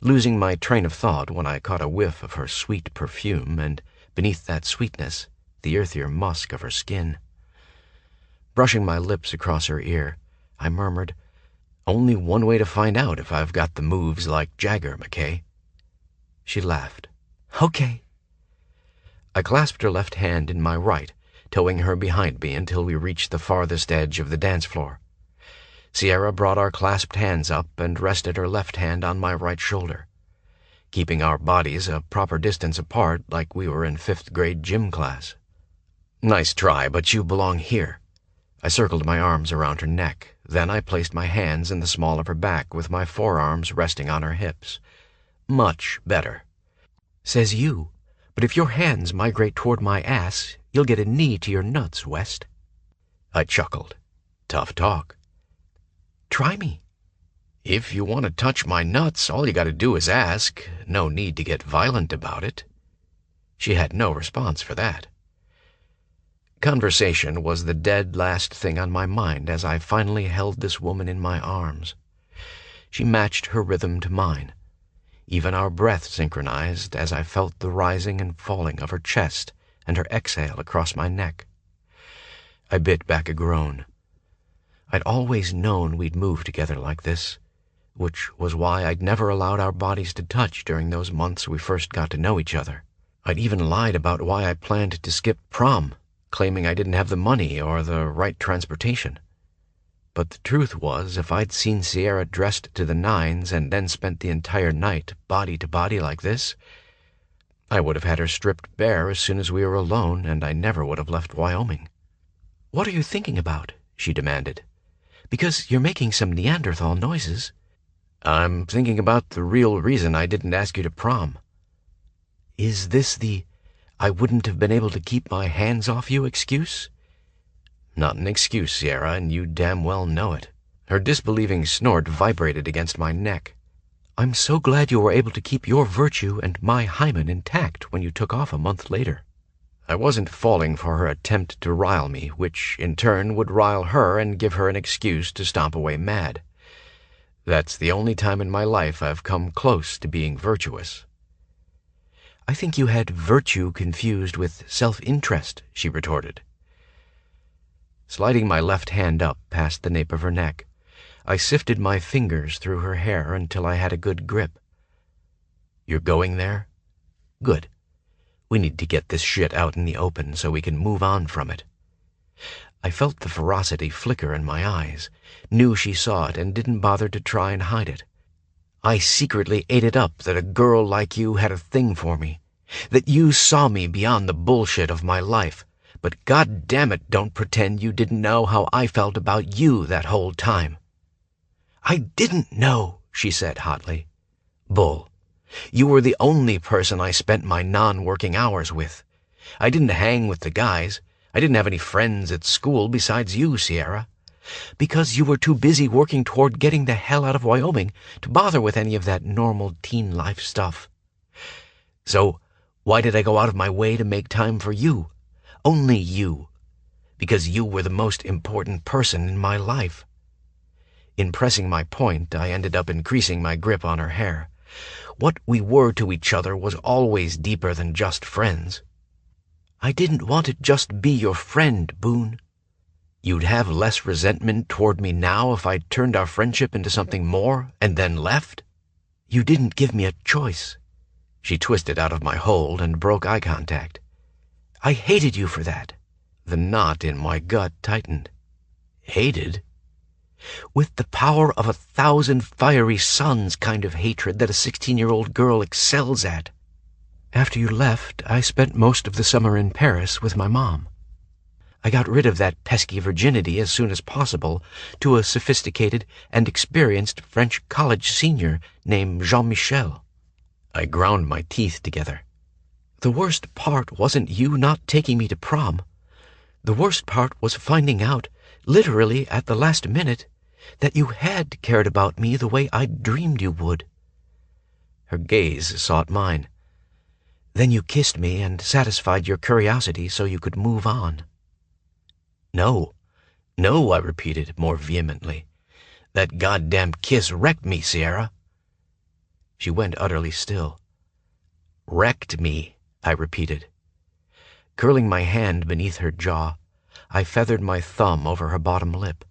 losing my train of thought when I caught a whiff of her sweet perfume and, beneath that sweetness, the earthier musk of her skin. Brushing my lips across her ear, I murmured, "Only one way to find out if I've got the moves like Jagger, McKay." She laughed. "Okay." I clasped her left hand in my right, towing her behind me until we reached the farthest edge of the dance floor. Sierra brought our clasped hands up and rested her left hand on my right shoulder, keeping our bodies a proper distance apart like we were in 5th grade gym class. "Nice try, but you belong here." I circled my arms around her neck. Then I placed my hands in the small of her back with my forearms resting on her hips. "Much better." "Says you. But if your hands migrate toward my ass, you'll get a knee to your nuts, West." I chuckled. Tough talk. Try me. If you want to touch my nuts, all you got to do is ask. No need to get violent about it. She had no response for that. Conversation was the dead last thing on my mind as I finally held this woman in my arms. She matched her rhythm to mine. Even our breath synchronized as I felt the rising and falling of her chest and her exhale across my neck. I bit back a groan. I'd always known we'd move together like this, which was why I'd never allowed our bodies to touch during those months we first got to know each other. I'd even lied about why I planned to skip prom, claiming I didn't have the money or the right transportation. But the truth was, if I'd seen Sierra dressed to the nines and then spent the entire night body to body like this, I would have had her stripped bare as soon as we were alone, and I never would have left Wyoming. What are you thinking about? She demanded. Because you're making some Neanderthal noises. I'm thinking about the real reason I didn't ask you to prom. Is this the I wouldn't have been able to keep my hands off you excuse? Not an excuse, Sierra, and you damn well know it. Her disbelieving snort vibrated against my neck. I'm so glad you were able to keep your virtue and my hymen intact when you took off a month later. I wasn't falling for her attempt to rile me, which in turn would rile her and give her an excuse to stomp away mad. That's the only time in my life I've come close to being virtuous. I think you had virtue confused with self-interest, she retorted. Sliding my left hand up past the nape of her neck, I sifted my fingers through her hair until I had a good grip. You're going there? Good. We need to get this shit out in the open so we can move on from it. I felt the ferocity flicker in my eyes, knew she saw it and didn't bother to try and hide it. I secretly ate it up that a girl like you had a thing for me, that you saw me beyond the bullshit of my life, but God damn it, don't pretend you didn't know how I felt about you that whole time. I didn't know, she said hotly. Bull. You were the only person I spent my non-working hours with. I didn't hang with the guys. I didn't have any friends at school besides you, Sierra. Because you were too busy working toward getting the hell out of Wyoming to bother with any of that normal teen life stuff. So, why did I go out of my way to make time for you? Only you. Because you were the most important person in my life. In pressing my point, I ended up increasing my grip on her hair. What we were to each other was always deeper than just friends. I didn't want to just be your friend, Boone. You'd have less resentment toward me now if I'd turned our friendship into something more and then left? You didn't give me a choice. She twisted out of my hold and broke eye contact. I hated you for that. The knot in my gut tightened. Hated? With the power of 1,000 fiery suns kind of hatred that a 16-year-old girl excels at. After you left, I spent most of the summer in Paris with my mom. I got rid of that pesky virginity as soon as possible to a sophisticated and experienced French college senior named Jean-Michel. I ground my teeth together. The worst part wasn't you not taking me to prom. The worst part was finding out, literally at the last minute, that you had cared about me the way I'd dreamed you would. Her gaze sought mine. Then you kissed me and satisfied your curiosity so you could move on. No, no, I repeated more vehemently. That goddamn kiss wrecked me, Sierra. She went utterly still. Wrecked me, I repeated. Curling my hand beneath her jaw, I feathered my thumb over her bottom lip.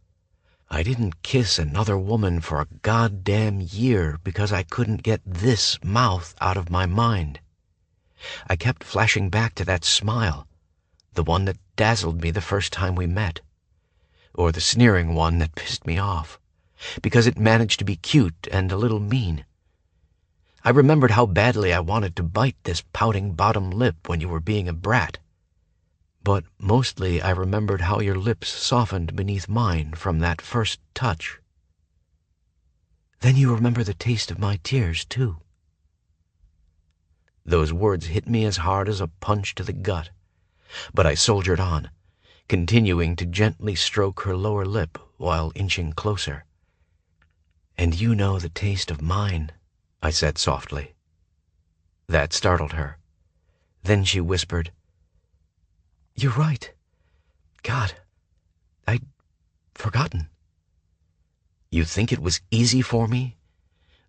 I didn't kiss another woman for a goddamn year because I couldn't get this mouth out of my mind. I kept flashing back to that smile, the one that dazzled me the first time we met, or the sneering one that pissed me off, because it managed to be cute and a little mean. I remembered how badly I wanted to bite this pouting bottom lip when you were being a brat. But mostly I remembered how your lips softened beneath mine from that first touch. Then you remember the taste of my tears, too. Those words hit me as hard as a punch to the gut, but I soldiered on, continuing to gently stroke her lower lip while inching closer. "And you know the taste of mine," I said softly. That startled her. Then she whispered, "You're right. God, I'd forgotten." "You think it was easy for me?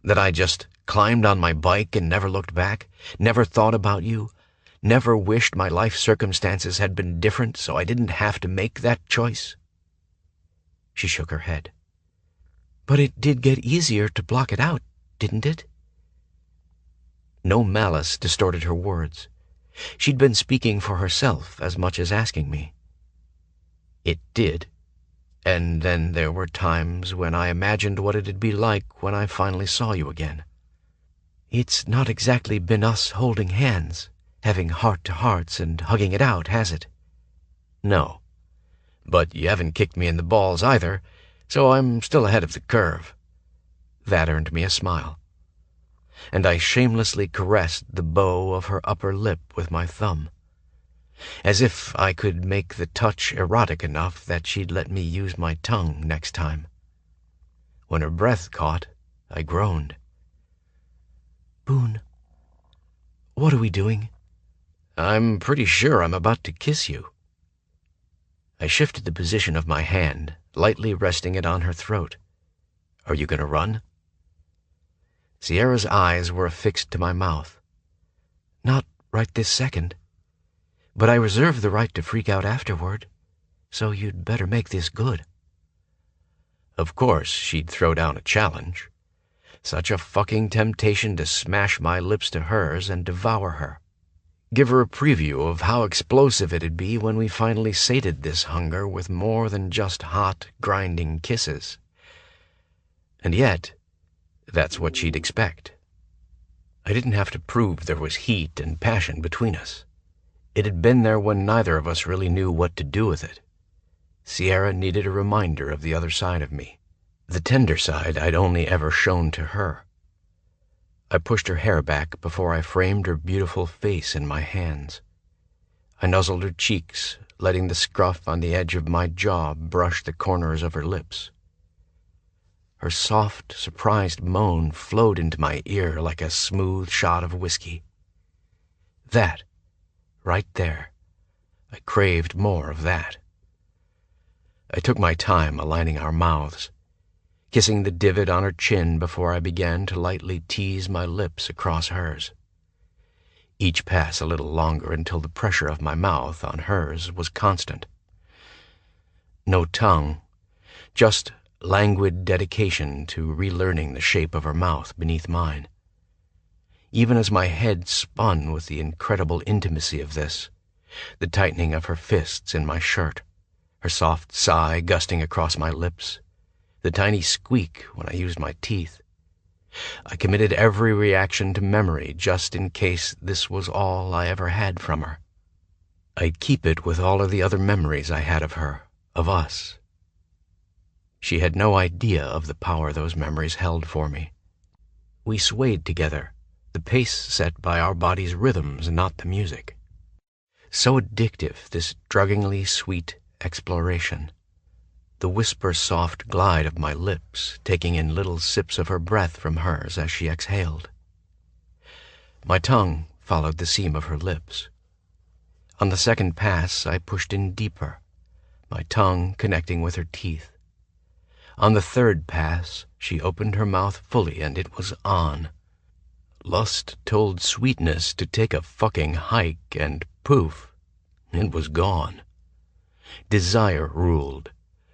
That I just climbed on my bike and never looked back, never thought about you, never wished my life circumstances had been different so I didn't have to make that choice?" She shook her head. "But it did get easier to block it out, didn't it?" No malice distorted her words. She'd been speaking for herself as much as asking me. "It did. And then there were times when I imagined what it'd be like when I finally saw you again." "It's not exactly been us holding hands, having heart-to-hearts and hugging it out, has it?" "No. But you haven't kicked me in the balls either, so I'm still ahead of the curve." That earned me a smile. And I shamelessly caressed the bow of her upper lip with my thumb, as if I could make the touch erotic enough that she'd let me use my tongue next time. When her breath caught, I groaned. "Boone, what are we doing?" "I'm pretty sure I'm about to kiss you." I shifted the position of my hand, lightly resting it on her throat. "Are you going to run?" Sierra's eyes were affixed to my mouth. "Not right this second. But I reserve the right to freak out afterward, so you'd better make this good." Of course she'd throw down a challenge. Such a fucking temptation to smash my lips to hers and devour her. Give her a preview of how explosive it'd be when we finally sated this hunger with more than just hot, grinding kisses. And yet, that's what she'd expect. I didn't have to prove there was heat and passion between us. It had been there when neither of us really knew what to do with it. Sierra needed a reminder of the other side of me, the tender side I'd only ever shown to her. I pushed her hair back before I framed her beautiful face in my hands. I nuzzled her cheeks, letting the scruff on the edge of my jaw brush the corners of her lips. Her soft, surprised moan flowed into my ear like a smooth shot of whiskey. That, right there, I craved more of that. I took my time aligning our mouths, kissing the divot on her chin before I began to lightly tease my lips across hers. Each pass a little longer until the pressure of my mouth on hers was constant. No tongue, just languid dedication to relearning the shape of her mouth beneath mine. Even as my head spun with the incredible intimacy of this, the tightening of her fists in my shirt, her soft sigh gusting across my lips, the tiny squeak when I used my teeth, I committed every reaction to memory just in case this was all I ever had from her. I'd keep it with all of the other memories I had of her, of us. She had no idea of the power those memories held for me. We swayed together, the pace set by our bodies' rhythms, not the music. So addictive, this druggingly sweet exploration. The whisper-soft glide of my lips, taking in little sips of her breath from hers as she exhaled. My tongue followed the seam of her lips. On the second pass, I pushed in deeper, my tongue connecting with her teeth. On the third pass, she opened her mouth fully, and it was on. Lust told sweetness to take a fucking hike, and poof, it was gone. Desire ruled,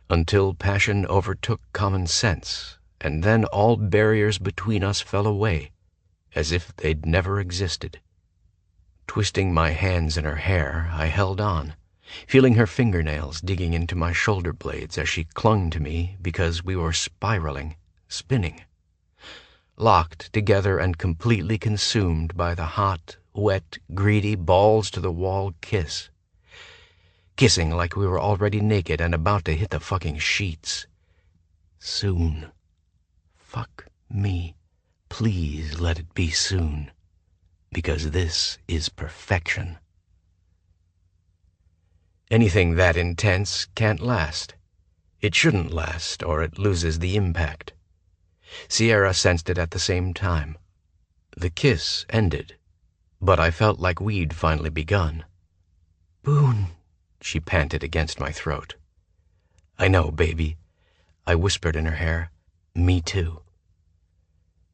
until passion overtook common sense, and then all barriers between us fell away, as if they'd never existed. Twisting my hands in her hair, I held on, feeling her fingernails digging into my shoulder blades as she clung to me because we were spiraling, spinning, locked together and completely consumed by the hot, wet, greedy, balls-to-the-wall kiss. Kissing like we were already naked and about to hit the fucking sheets. Soon. Fuck me. Please let it be soon. Because this is perfection. Anything that intense can't last. It shouldn't last, or it loses the impact. Sierra sensed it at the same time. The kiss ended, but I felt like we'd finally begun. "Boone," she panted against my throat. "I know, baby," I whispered in her hair. "Me too."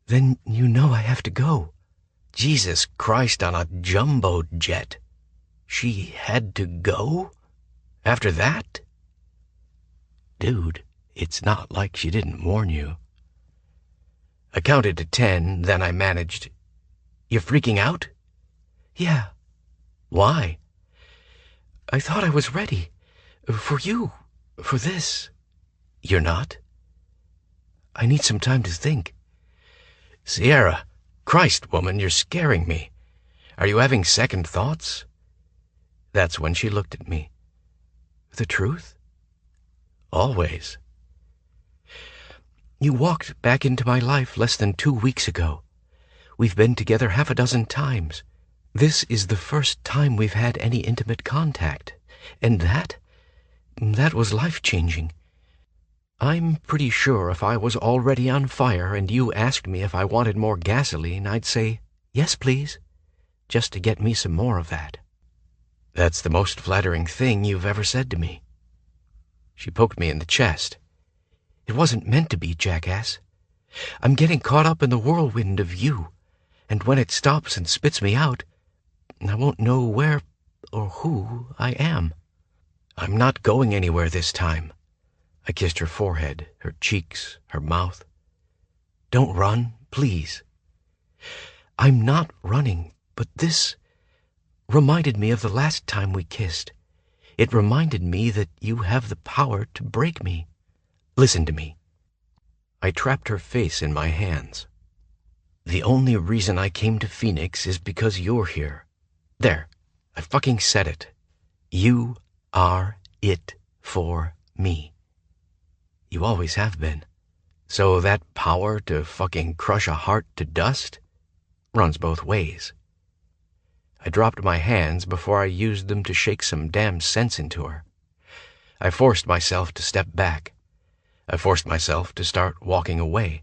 "Then you know I have to go." Jesus Christ on a jumbo jet. She had to go? After that? Dude, it's not like she didn't warn you. I counted to 10, then I managed. "You freaking out?" "Yeah." "Why?" "I thought I was ready. For you. For this." "You're not?" "I need some time to think." "Sierra, Christ, woman, you're scaring me. Are you having second thoughts?" That's when she looked at me. "The truth?" "Always." "You walked back into my life less than 2 weeks ago. We've been together half a dozen times. This is the first time we've had any intimate contact. And that was life-changing. I'm pretty sure if I was already on fire and you asked me if I wanted more gasoline, I'd say, 'Yes, please,' just to get me some more of that." "That's the most flattering thing you've ever said to me." She poked me in the chest. "It wasn't meant to be, jackass. I'm getting caught up in the whirlwind of you, and when it stops and spits me out, I won't know where or who I am." "I'm not going anywhere this time." I kissed her forehead, her cheeks, her mouth. "Don't run, please." "I'm not running, but this reminded me of the last time we kissed. It reminded me that you have the power to break me. Listen to me." I trapped her face in my hands. "The only reason I came to Phoenix is because you're here. There, I fucking said it. You are it for me. You always have been. So that power to fucking crush a heart to dust runs both ways." I dropped my hands before I used them to shake some damn sense into her. I forced myself to step back. I forced myself to start walking away.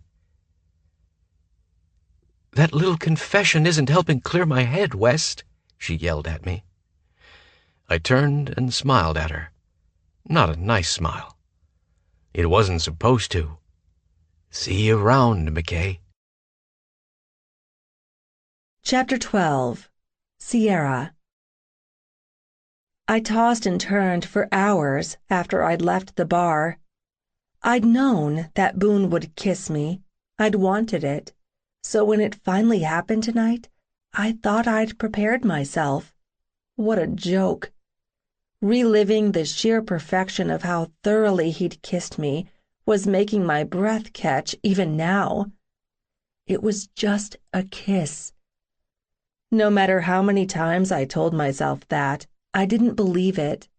"That little confession isn't helping clear my head, West," she yelled at me. I turned and smiled at her. Not a nice smile. It wasn't supposed to. "See you around, McKay." Chapter 12. Sierra. I tossed and turned for hours after I'd left the bar. I'd known that Boone would kiss me. I'd wanted it. So when it finally happened tonight, I thought I'd prepared myself. What a joke. Reliving the sheer perfection of how thoroughly he'd kissed me was making my breath catch even now. It was just a kiss. No matter how many times I told myself that, I didn't believe it.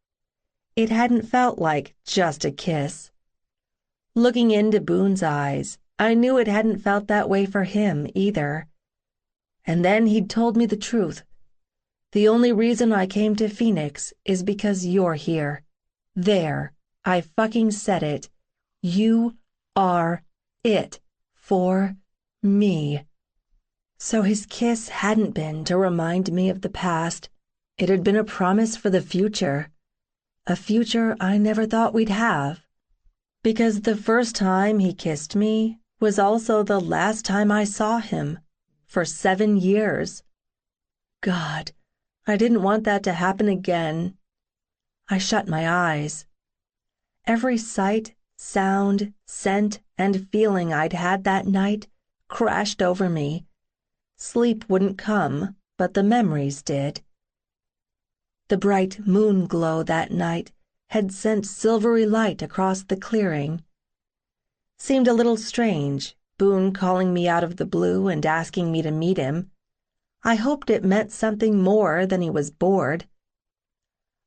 It hadn't felt like just a kiss. Looking into Boone's eyes, I knew it hadn't felt that way for him either. And then he'd told me the truth. "The only reason I came to Phoenix is because you're here. There, I fucking said it. You are it for me." So his kiss hadn't been to remind me of the past. It had been a promise for the future. A future I never thought we'd have. Because the first time he kissed me was also the last time I saw him, for 7 years. God, I didn't want that to happen again. I shut my eyes. Every sight, sound, scent, and feeling I'd had that night crashed over me. Sleep wouldn't come, but the memories did. The bright moon glow that night had sent silvery light across the clearing. Seemed a little strange, Boone calling me out of the blue and asking me to meet him. I hoped it meant something more than he was bored.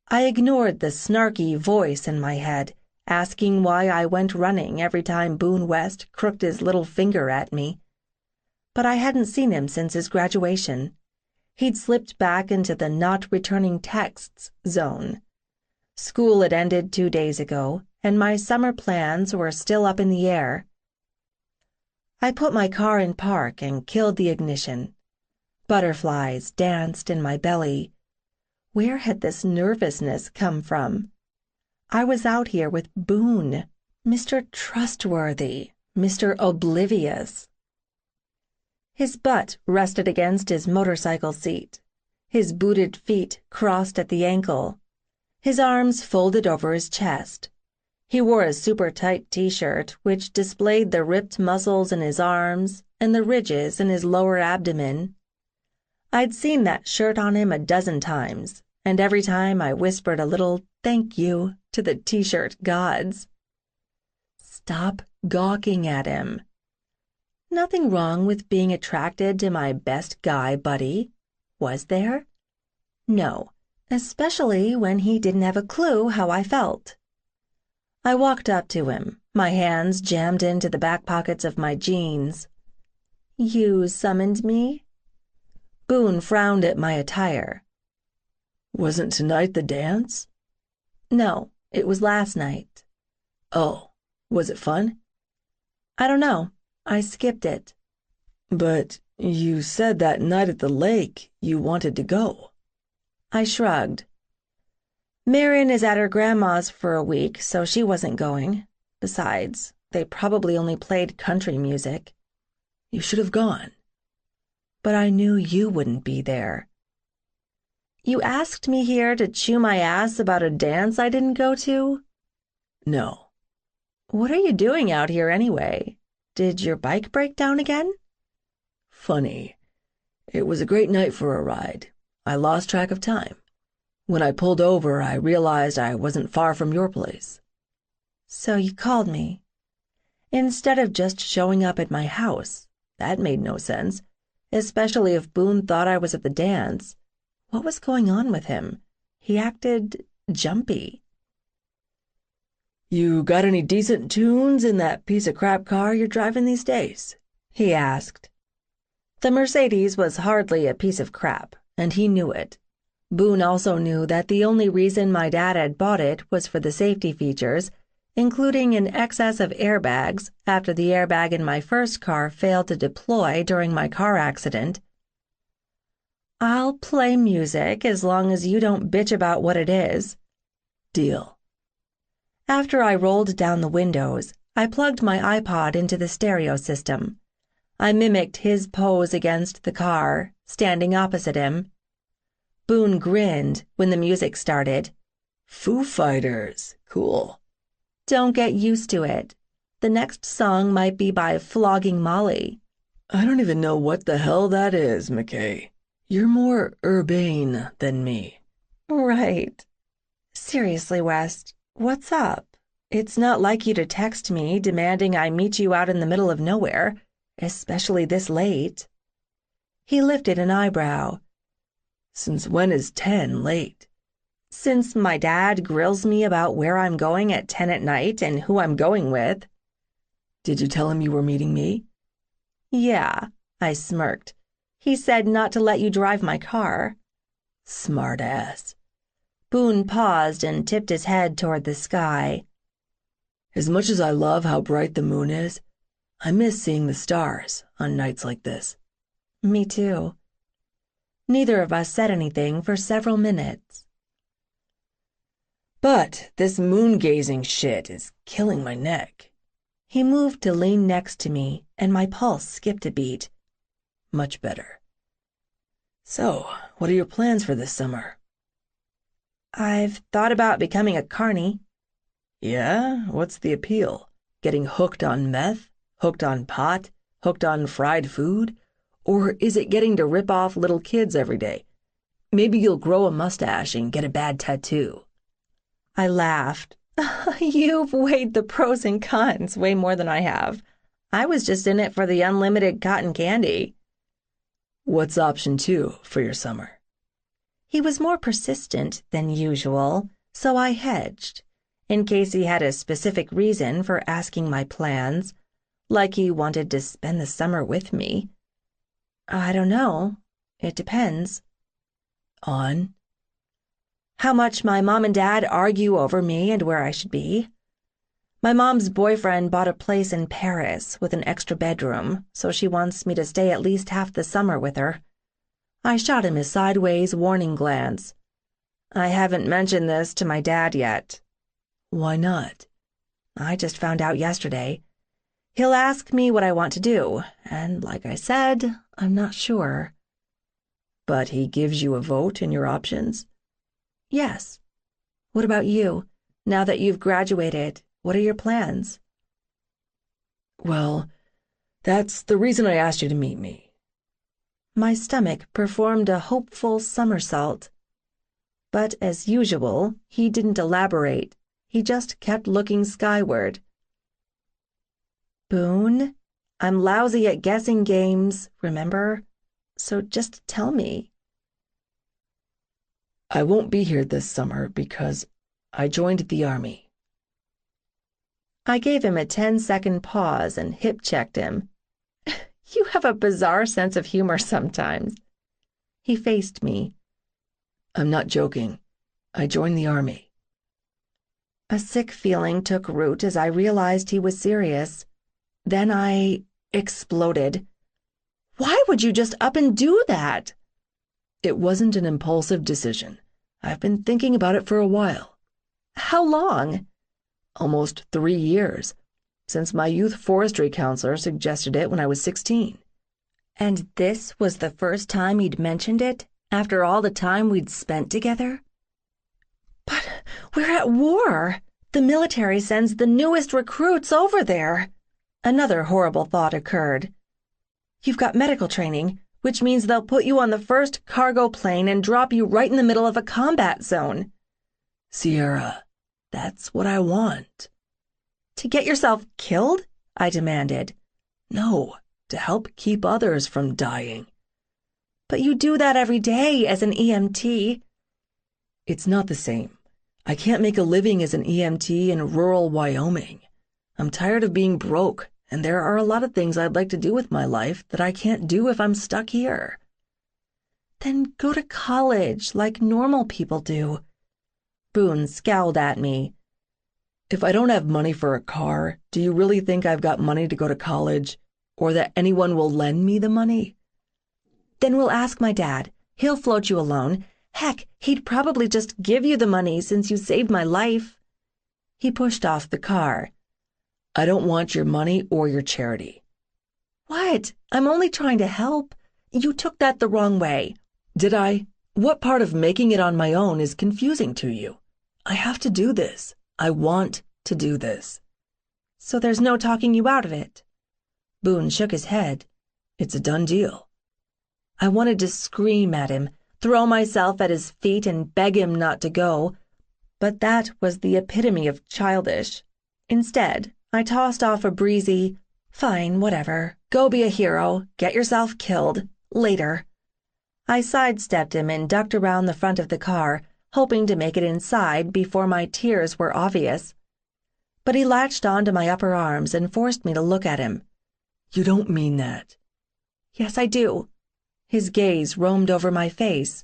I ignored the snarky voice in my head, asking why I went running every time Boone West crooked his little finger at me. But I hadn't seen him since his graduation. He'd slipped back into the not returning texts zone. School had ended 2 days ago, and my summer plans were still up in the air. I put my car in park and killed the ignition. Butterflies danced in my belly. Where had this nervousness come from? I was out here with Boone, Mr. Trustworthy, Mr. Oblivious. His butt rested against his motorcycle seat, his booted feet crossed at the ankle, his arms folded over his chest. He wore a super tight t-shirt which displayed the ripped muscles in his arms and the ridges in his lower abdomen. I'd seen that shirt on him a dozen times, and every time I whispered a little thank you to the t-shirt gods. Stop gawking at him. Nothing wrong with being attracted to my best guy buddy, was there? No, especially when he didn't have a clue how I felt. I walked up to him, my hands jammed into the back pockets of my jeans. You summoned me? Boone frowned at my attire. Wasn't tonight the dance? No, it was last night. Oh, was it fun? I don't know. I skipped it. But you said that night at the lake you wanted to go. I shrugged. Marion is at her grandma's for a week, so she wasn't going. Besides, they probably only played country music. You should have gone. But I knew you wouldn't be there. You asked me here to chew my ass about a dance I didn't go to? No. What are you doing out here anyway? Did your bike break down again? Funny. It was a great night for a ride. I lost track of time. When I pulled over, I realized I wasn't far from your place. So you called me. Instead of just showing up at my house. That made no sense, especially if Boone thought I was at the dance. What was going on with him? He acted jumpy. You got any decent tunes in that piece of crap car you're driving these days? He asked. The Mercedes was hardly a piece of crap, and he knew it. Boone also knew that the only reason my dad had bought it was for the safety features, including an excess of airbags after the airbag in my first car failed to deploy during my car accident. I'll play music as long as you don't bitch about what it is. Deal. After I rolled down the windows, I plugged my iPod into the stereo system. I mimicked his pose against the car, standing opposite him. Boone grinned when the music started. Foo Fighters. Cool. Don't get used to it. The next song might be by Flogging Molly. I don't even know what the hell that is, McKay. You're more urbane than me. Right. Seriously, West, what's up? It's not like you to text me demanding I meet you out in the middle of nowhere, especially this late. He lifted an eyebrow. Since when is 10 late? Since my dad grills me about where I'm going at 10 at night and who I'm going with. Did you tell him you were meeting me? Yeah, I smirked. He said not to let you drive my car. Smart ass. Boone paused and tipped his head toward the sky. As much as I love how bright the moon is, I miss seeing the stars on nights like this. Me too. Neither of us said anything for several minutes. But this moon-gazing shit is killing my neck. He moved to lean next to me, and my pulse skipped a beat. Much better. So, what are your plans for this summer? I've thought about becoming a carny. Yeah? What's the appeal? Getting hooked on meth? Hooked on pot? Hooked on fried food? Or is it getting to rip off little kids every day? Maybe you'll grow a mustache and get a bad tattoo. I laughed. You've weighed the pros and cons way more than I have. I was just in it for the unlimited cotton candy. What's option 2 for your summer? He was more persistent than usual, so I hedged, in case he had a specific reason for asking my plans, like he wanted to spend the summer with me. I don't know. It depends. On? How much my mom and dad argue over me and where I should be. My mom's boyfriend bought a place in Paris with an extra bedroom, so she wants me to stay at least half the summer with her. I shot him a sideways warning glance. I haven't mentioned this to my dad yet. Why not? I just found out yesterday. He'll ask me what I want to do, and like I said, I'm not sure. But he gives you a vote in your options? Yes. What about you? Now that you've graduated, what are your plans? Well, that's the reason I asked you to meet me. My stomach performed a hopeful somersault. But as usual, he didn't elaborate. He just kept looking skyward. Boone, I'm lousy at guessing games, remember? So just tell me. I won't be here this summer because I joined the Army. I gave him a 10-second pause and hip-checked him. You have a bizarre sense of humor sometimes. He faced me. I'm not joking. I joined the Army. A sick feeling took root as I realized he was serious. Then I exploded. Why would you just up and do that? It wasn't an impulsive decision. I've been thinking about it for a while. How long? Almost 3 years, since my youth forestry counselor suggested it when I was 16. And this was the first time he'd mentioned it, after all the time we'd spent together? But we're at war. The military sends the newest recruits over there. Another horrible thought occurred. You've got medical training, which means they'll put you on the first cargo plane and drop you right in the middle of a combat zone. Sierra, that's what I want. To get yourself killed? I demanded. No, to help keep others from dying. But you do that every day as an EMT. It's not the same. I can't make a living as an EMT in rural Wyoming. I'm tired of being broke, and there are a lot of things I'd like to do with my life that I can't do if I'm stuck here. Then go to college like normal people do. Boone scowled at me. If I don't have money for a car, do you really think I've got money to go to college, or that anyone will lend me the money? Then we'll ask my dad. He'll float you a loan. Heck, he'd probably just give you the money since you saved my life. He pushed off the car. I don't want your money or your charity. What? I'm only trying to help. You took that the wrong way. Did I? What part of making it on my own is confusing to you? I have to do this. I want to do this. So there's no talking you out of it? Boone shook his head. It's a done deal. I wanted to scream at him, throw myself at his feet and beg him not to go, but that was the epitome of childish. Instead, I tossed off a breezy, "Fine, whatever. Go be a hero. Get yourself killed. Later." I sidestepped him and ducked around the front of the car, hoping to make it inside before my tears were obvious. But he latched onto my upper arms and forced me to look at him. You don't mean that. Yes, I do. His gaze roamed over my face.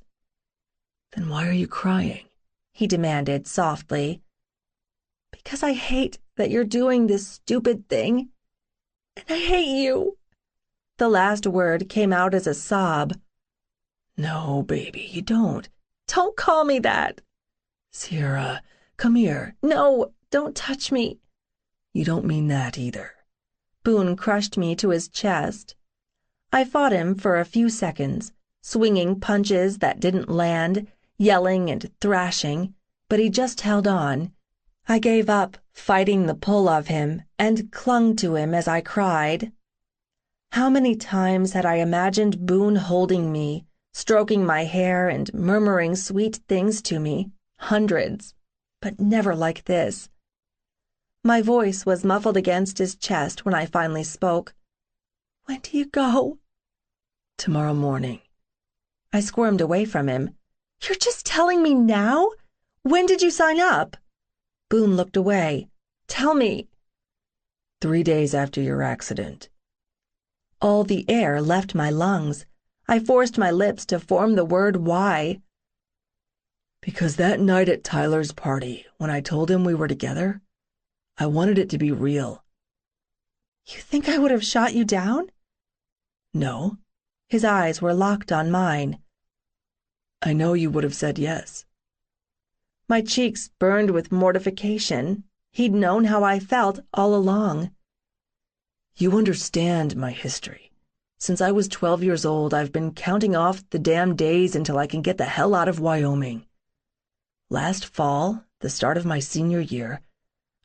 Then why are you crying? He demanded softly. Because I hate that you're doing this stupid thing. And I hate you. The last word came out as a sob. No, baby, you don't. Don't call me that. Sierra, come here. No, don't touch me. You don't mean that either. Boone crushed me to his chest. I fought him for a few seconds, swinging punches that didn't land, yelling and thrashing, but he just held on. I gave up fighting the pull of him and clung to him as I cried. How many times had I imagined Boone holding me, stroking my hair and murmuring sweet things to me? Hundreds, but never like this. My voice was muffled against his chest when I finally spoke. When do you go? Tomorrow morning. I squirmed away from him. You're just telling me now? When did you sign up? Boone looked away. Tell me. 3 days after your accident. All the air left my lungs. I forced my lips to form the word why. Because that night at Tyler's party, when I told him we were together, I wanted it to be real. You think I would have shot you down? No, His eyes were locked on mine. I know you would have said yes. My cheeks burned with mortification. He'd known how I felt all along. You understand my history. Since I was 12 years old, I've been counting off the damn days until I can get the hell out of Wyoming. Last fall, the start of my senior year,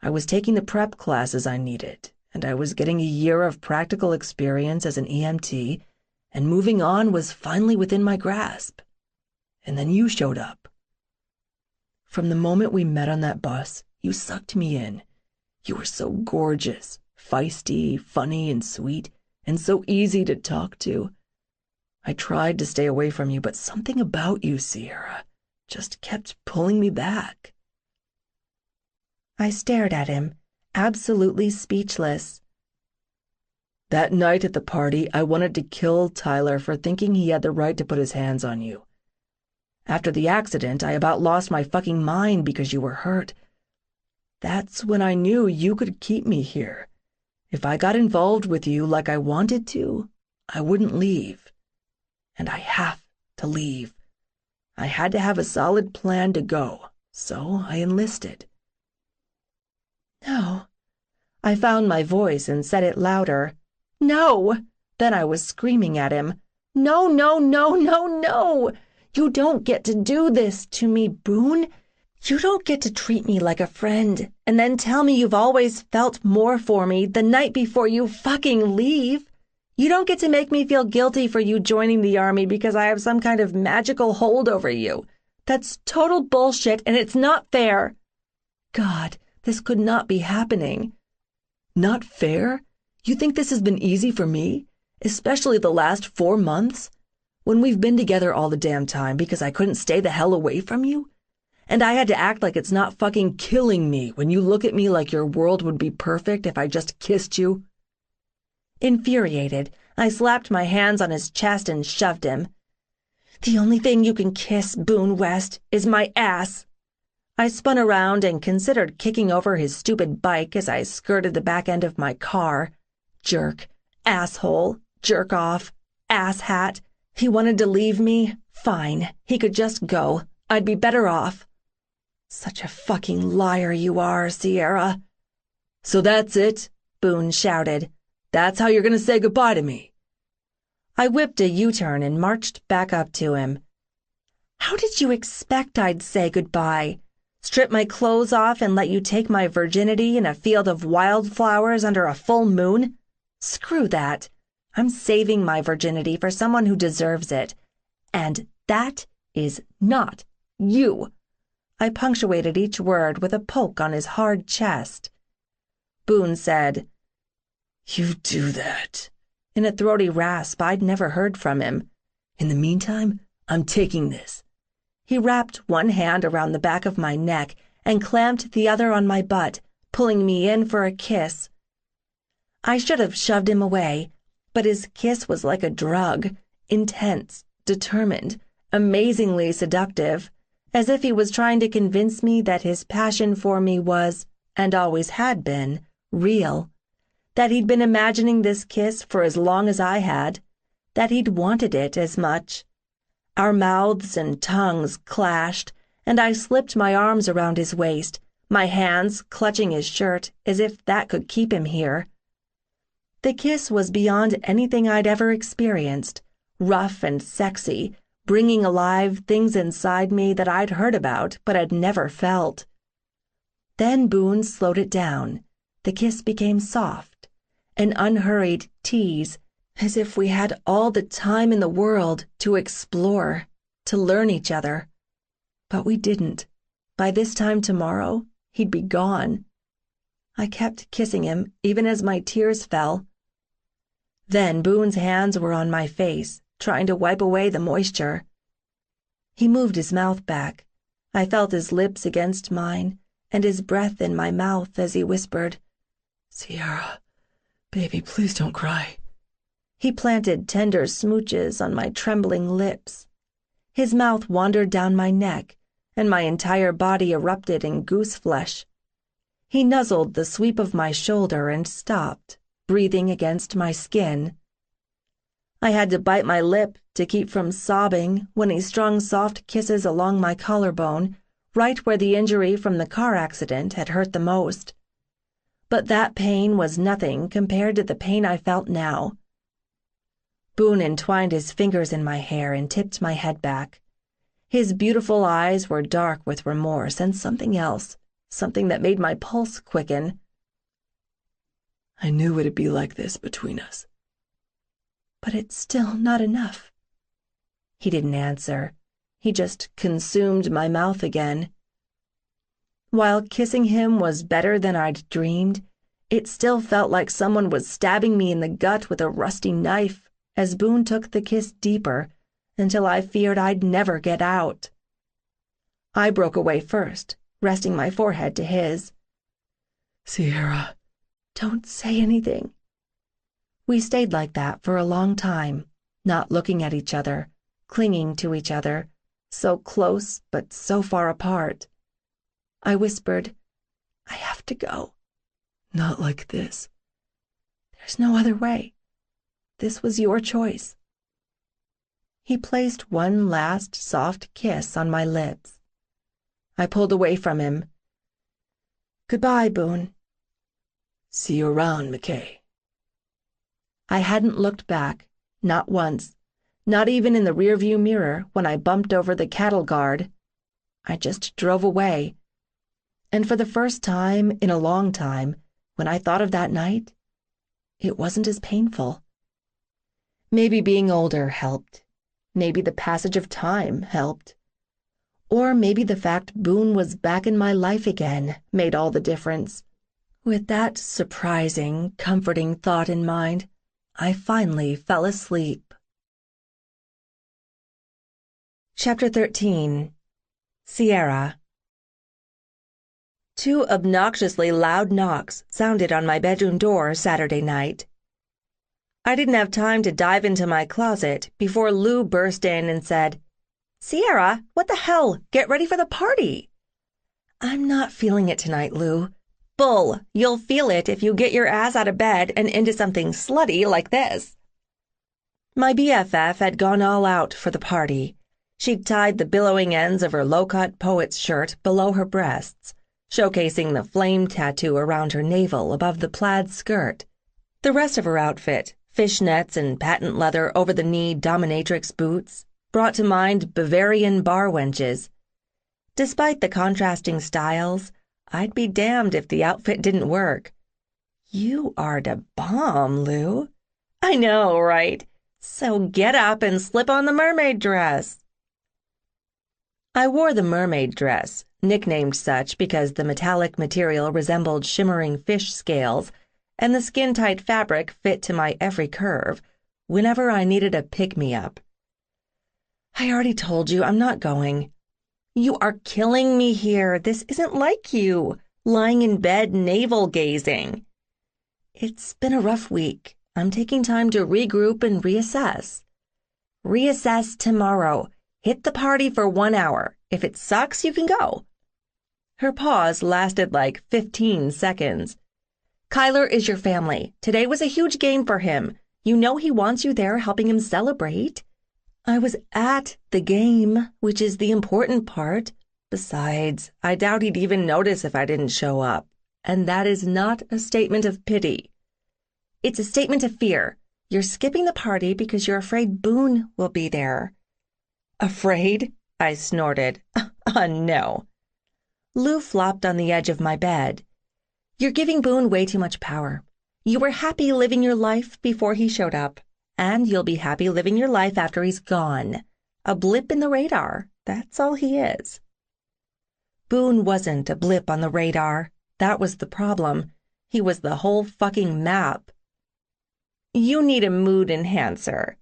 I was taking the prep classes I needed, and I was getting a year of practical experience as an EMT, and moving on was finally within my grasp. And then you showed up. From the moment we met on that bus, you sucked me in. You were so gorgeous, feisty, funny, and sweet, and so easy to talk to. I tried to stay away from you, but something about you, Sierra, just kept pulling me back. I stared at him, absolutely speechless. That night at the party, I wanted to kill Tyler for thinking he had the right to put his hands on you. After the accident, I about lost my fucking mind because you were hurt. That's when I knew you could keep me here. If I got involved with you like I wanted to, I wouldn't leave. And I have to leave. I had to have a solid plan to go, so I enlisted. No. I found my voice and said it louder. No! Then I was screaming at him. No, no, no, no, no! You don't get to do this to me, Boone. You don't get to treat me like a friend and then tell me you've always felt more for me the night before you fucking leave. You don't get to make me feel guilty for you joining the Army because I have some kind of magical hold over you. That's total bullshit and it's not fair. God, this could not be happening. Not fair? You think this has been easy for me? Especially the last 4 months? When we've been together all the damn time because I couldn't stay the hell away from you? And I had to act like it's not fucking killing me when you look at me like your world would be perfect if I just kissed you? Infuriated, I slapped my hands on his chest and shoved him. The only thing you can kiss, Boone West, is my ass. I spun around and considered kicking over his stupid bike as I skirted the back end of my car. Jerk, asshole, jerk off, asshat. He wanted to leave me? Fine, he could just go. I'd be better off. Such a fucking liar you are, Sierra. So that's it, Boone shouted. That's how you're going to say goodbye to me. I whipped a U-turn and marched back up to him. How did you expect I'd say goodbye? Strip my clothes off and let you take my virginity in a field of wildflowers under a full moon? Screw that. I'm saving my virginity for someone who deserves it. And that is not you. I punctuated each word with a poke on his hard chest. Boone said, You do that, in a throaty rasp I'd never heard from him. In the meantime, I'm taking this. He wrapped one hand around the back of my neck and clamped the other on my butt, pulling me in for a kiss. I should have shoved him away, but his kiss was like a drug, intense, determined, amazingly seductive, as if he was trying to convince me that his passion for me was, and always had been, real, that he'd been imagining this kiss for as long as I had, that he'd wanted it as much. Our mouths and tongues clashed, and I slipped my arms around his waist, my hands clutching his shirt as if that could keep him here. The kiss was beyond anything I'd ever experienced, rough and sexy, bringing alive things inside me that I'd heard about but had never felt. Then Boone slowed it down. The kiss became soft, an unhurried tease, as if we had all the time in the world to explore, to learn each other. But we didn't. By this time tomorrow, he'd be gone. I kept kissing him, even as my tears fell. Then Boone's hands were on my face, trying to wipe away the moisture. He moved his mouth back. I felt his lips against mine, and his breath in my mouth as he whispered, Sierra, baby, please don't cry. He planted tender smooches on my trembling lips. His mouth wandered down my neck, and my entire body erupted in goose flesh. He nuzzled the sweep of my shoulder and stopped, breathing against my skin. I had to bite my lip to keep from sobbing when he strung soft kisses along my collarbone, right where the injury from the car accident had hurt the most. But that pain was nothing compared to the pain I felt now. Boone entwined his fingers in my hair and tipped my head back. His beautiful eyes were dark with remorse and something else, something that made my pulse quicken. I knew it'd be like this between us. But it's still not enough. He didn't answer. He just consumed my mouth again. While kissing him was better than I'd dreamed, it still felt like someone was stabbing me in the gut with a rusty knife as Boone took the kiss deeper until I feared I'd never get out. I broke away first, resting my forehead to his. Sierra. Don't say anything. We stayed like that for a long time, not looking at each other, clinging to each other, so close but so far apart. I whispered, I have to go. Not like this. There's no other way. This was your choice. He placed one last soft kiss on my lips. I pulled away from him. Goodbye, Boone. See you around, McKay. I hadn't looked back, not once, not even in the rearview mirror when I bumped over the cattle guard. I just drove away. And for the first time in a long time, when I thought of that night, it wasn't as painful. Maybe being older helped. Maybe the passage of time helped. Or maybe the fact Boone was back in my life again made all the difference. With that surprising, comforting thought in mind, I finally fell asleep. Chapter 13. Sierra. 2 obnoxiously loud knocks sounded on my bedroom door Saturday night. I didn't have time to dive into my closet before Lou burst in and said, Sierra, what the hell? Get ready for the party. I'm not feeling it tonight, Lou. Bull, you'll feel it if you get your ass out of bed and into something slutty like this. My BFF had gone all out for the party. She'd tied the billowing ends of her low-cut poet's shirt below her breasts, showcasing the flame tattoo around her navel above the plaid skirt. The rest of her outfit, fishnets and patent leather over-the-knee dominatrix boots, brought to mind Bavarian bar wenches. Despite the contrasting styles, I'd be damned if the outfit didn't work. You are the bomb, Lou. I know, right? So get up and slip on the mermaid dress. I wore the mermaid dress, nicknamed such because the metallic material resembled shimmering fish scales, and the skin-tight fabric fit to my every curve, whenever I needed a pick-me-up. I already told you I'm not going. You are killing me here. This isn't like you, lying in bed navel-gazing. It's been a rough week. I'm taking time to regroup and reassess. Reassess tomorrow. Hit the party for 1 hour. If it sucks, you can go. Her pause lasted like 15 seconds. Kyler is your family. Today was a huge game for him. You know he wants you there helping him celebrate. I was at the game, which is the important part. Besides, I doubt he'd even notice if I didn't show up. And that is not a statement of pity. It's a statement of fear. You're skipping the party because you're afraid Boone will be there. Afraid? I snorted. No. Lou flopped on the edge of my bed. You're giving Boone way too much power. You were happy living your life before he showed up, and you'll be happy living your life after he's gone. A blip in the radar. That's all he is. Boone wasn't a blip on the radar. That was the problem. He was the whole fucking map. You need a mood enhancer.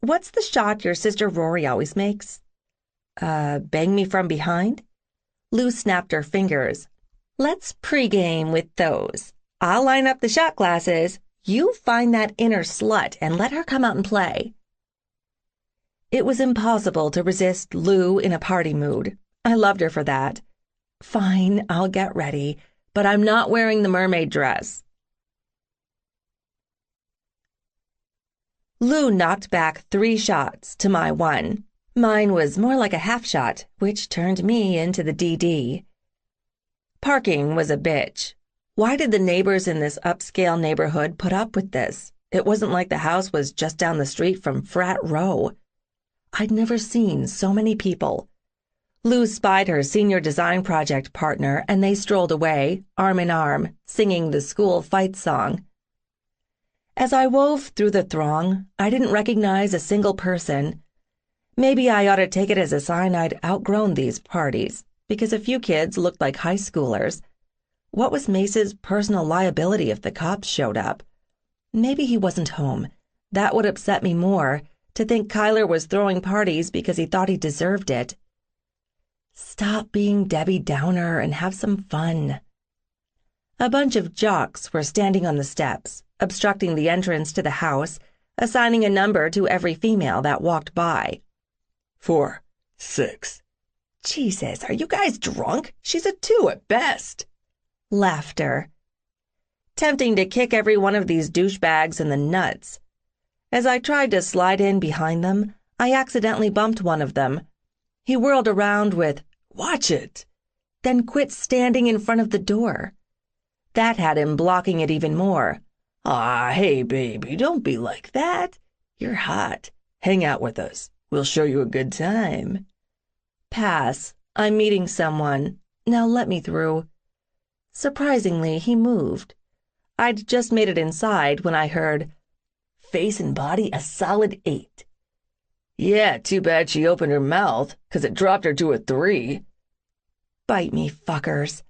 What's the shot your sister Rory always makes? Bang me from behind? Lou snapped her fingers. Let's pregame with those. I'll line up the shot glasses. You find that inner slut and let her come out and play. It was impossible to resist Lou in a party mood. I loved her for that. Fine, I'll get ready. but I'm not wearing the mermaid dress." Lou knocked back 3 shots to my 1. Mine was more like a half shot, which turned me into the DD. Parking was a bitch. Why did the neighbors in this upscale neighborhood put up with this? It wasn't like the house was just down the street from Frat Row. I'd never seen so many people. Lou spied her senior design project partner, and they strolled away, arm in arm, singing the school fight song. As I wove through the throng, I didn't recognize a single person. Maybe I ought to take it as a sign I'd outgrown these parties, because a few kids looked like high schoolers. What was Mace's personal liability if the cops showed up? Maybe he wasn't home. That would upset me more, to think Kyler was throwing parties because he thought he deserved it. Stop being Debbie Downer and have some fun. A bunch of jocks were standing on the steps, obstructing the entrance to the house, assigning a number to every female that walked by. 4, 6. Jesus, are you guys drunk? She's a 2 at best. Laughter. Tempting to kick every one of these douchebags in the nuts. As I tried to slide in behind them, I accidentally bumped one of them. He whirled around with, "Watch it," then quit standing in front of the door. That had him blocking it even more. "Ah, hey, baby, don't be like that. You're hot. Hang out with us. We'll show you a good time." Pass. I'm meeting someone. Now let me through. Surprisingly, he moved. I'd just made it inside when I heard, "Face and body a solid 8. "Yeah, too bad she opened her mouth, 'cause it dropped her to a 3. Bite me, fuckers.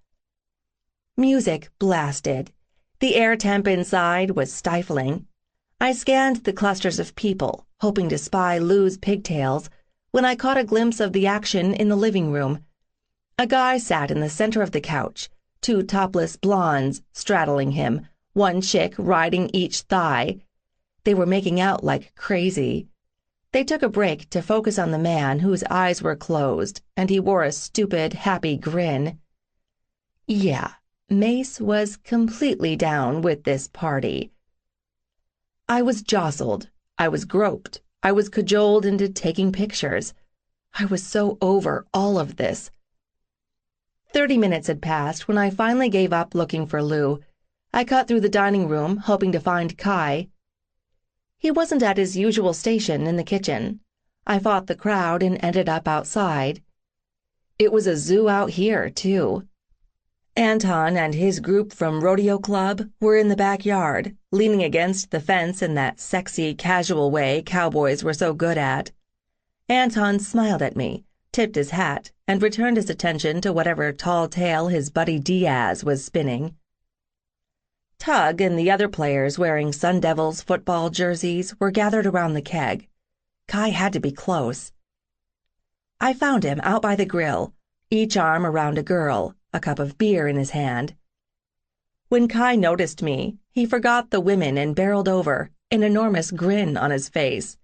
Music blasted. The air temp inside was stifling. I scanned the clusters of people, hoping to spy Lou's pigtails, when I caught a glimpse of the action in the living room. A guy sat in the center of the couch, 2 topless blondes straddling him, 1 chick riding each thigh. They were making out like crazy. They took a break to focus on the man whose eyes were closed, and he wore a stupid, happy grin. Yeah, Mace was completely down with this party. I was jostled. I was groped. I was cajoled into taking pictures. I was so over all of this. 30 minutes had passed when I finally gave up looking for Lou. I cut through the dining room, hoping to find Kai. He wasn't at his usual station in the kitchen. I fought the crowd and ended up outside. It was a zoo out here, too. Anton and his group from Rodeo Club were in the backyard, leaning against the fence in that sexy, casual way cowboys were so good at. Anton smiled at me, tipped his hat, and returned his attention to whatever tall tale his buddy Diaz was spinning. Tug and the other players wearing Sun Devils football jerseys were gathered around the keg. Kai had to be close. I found him out by the grill, each arm around a girl, a cup of beer in his hand. When Kai noticed me, he forgot the women and barreled over, an enormous grin on his face.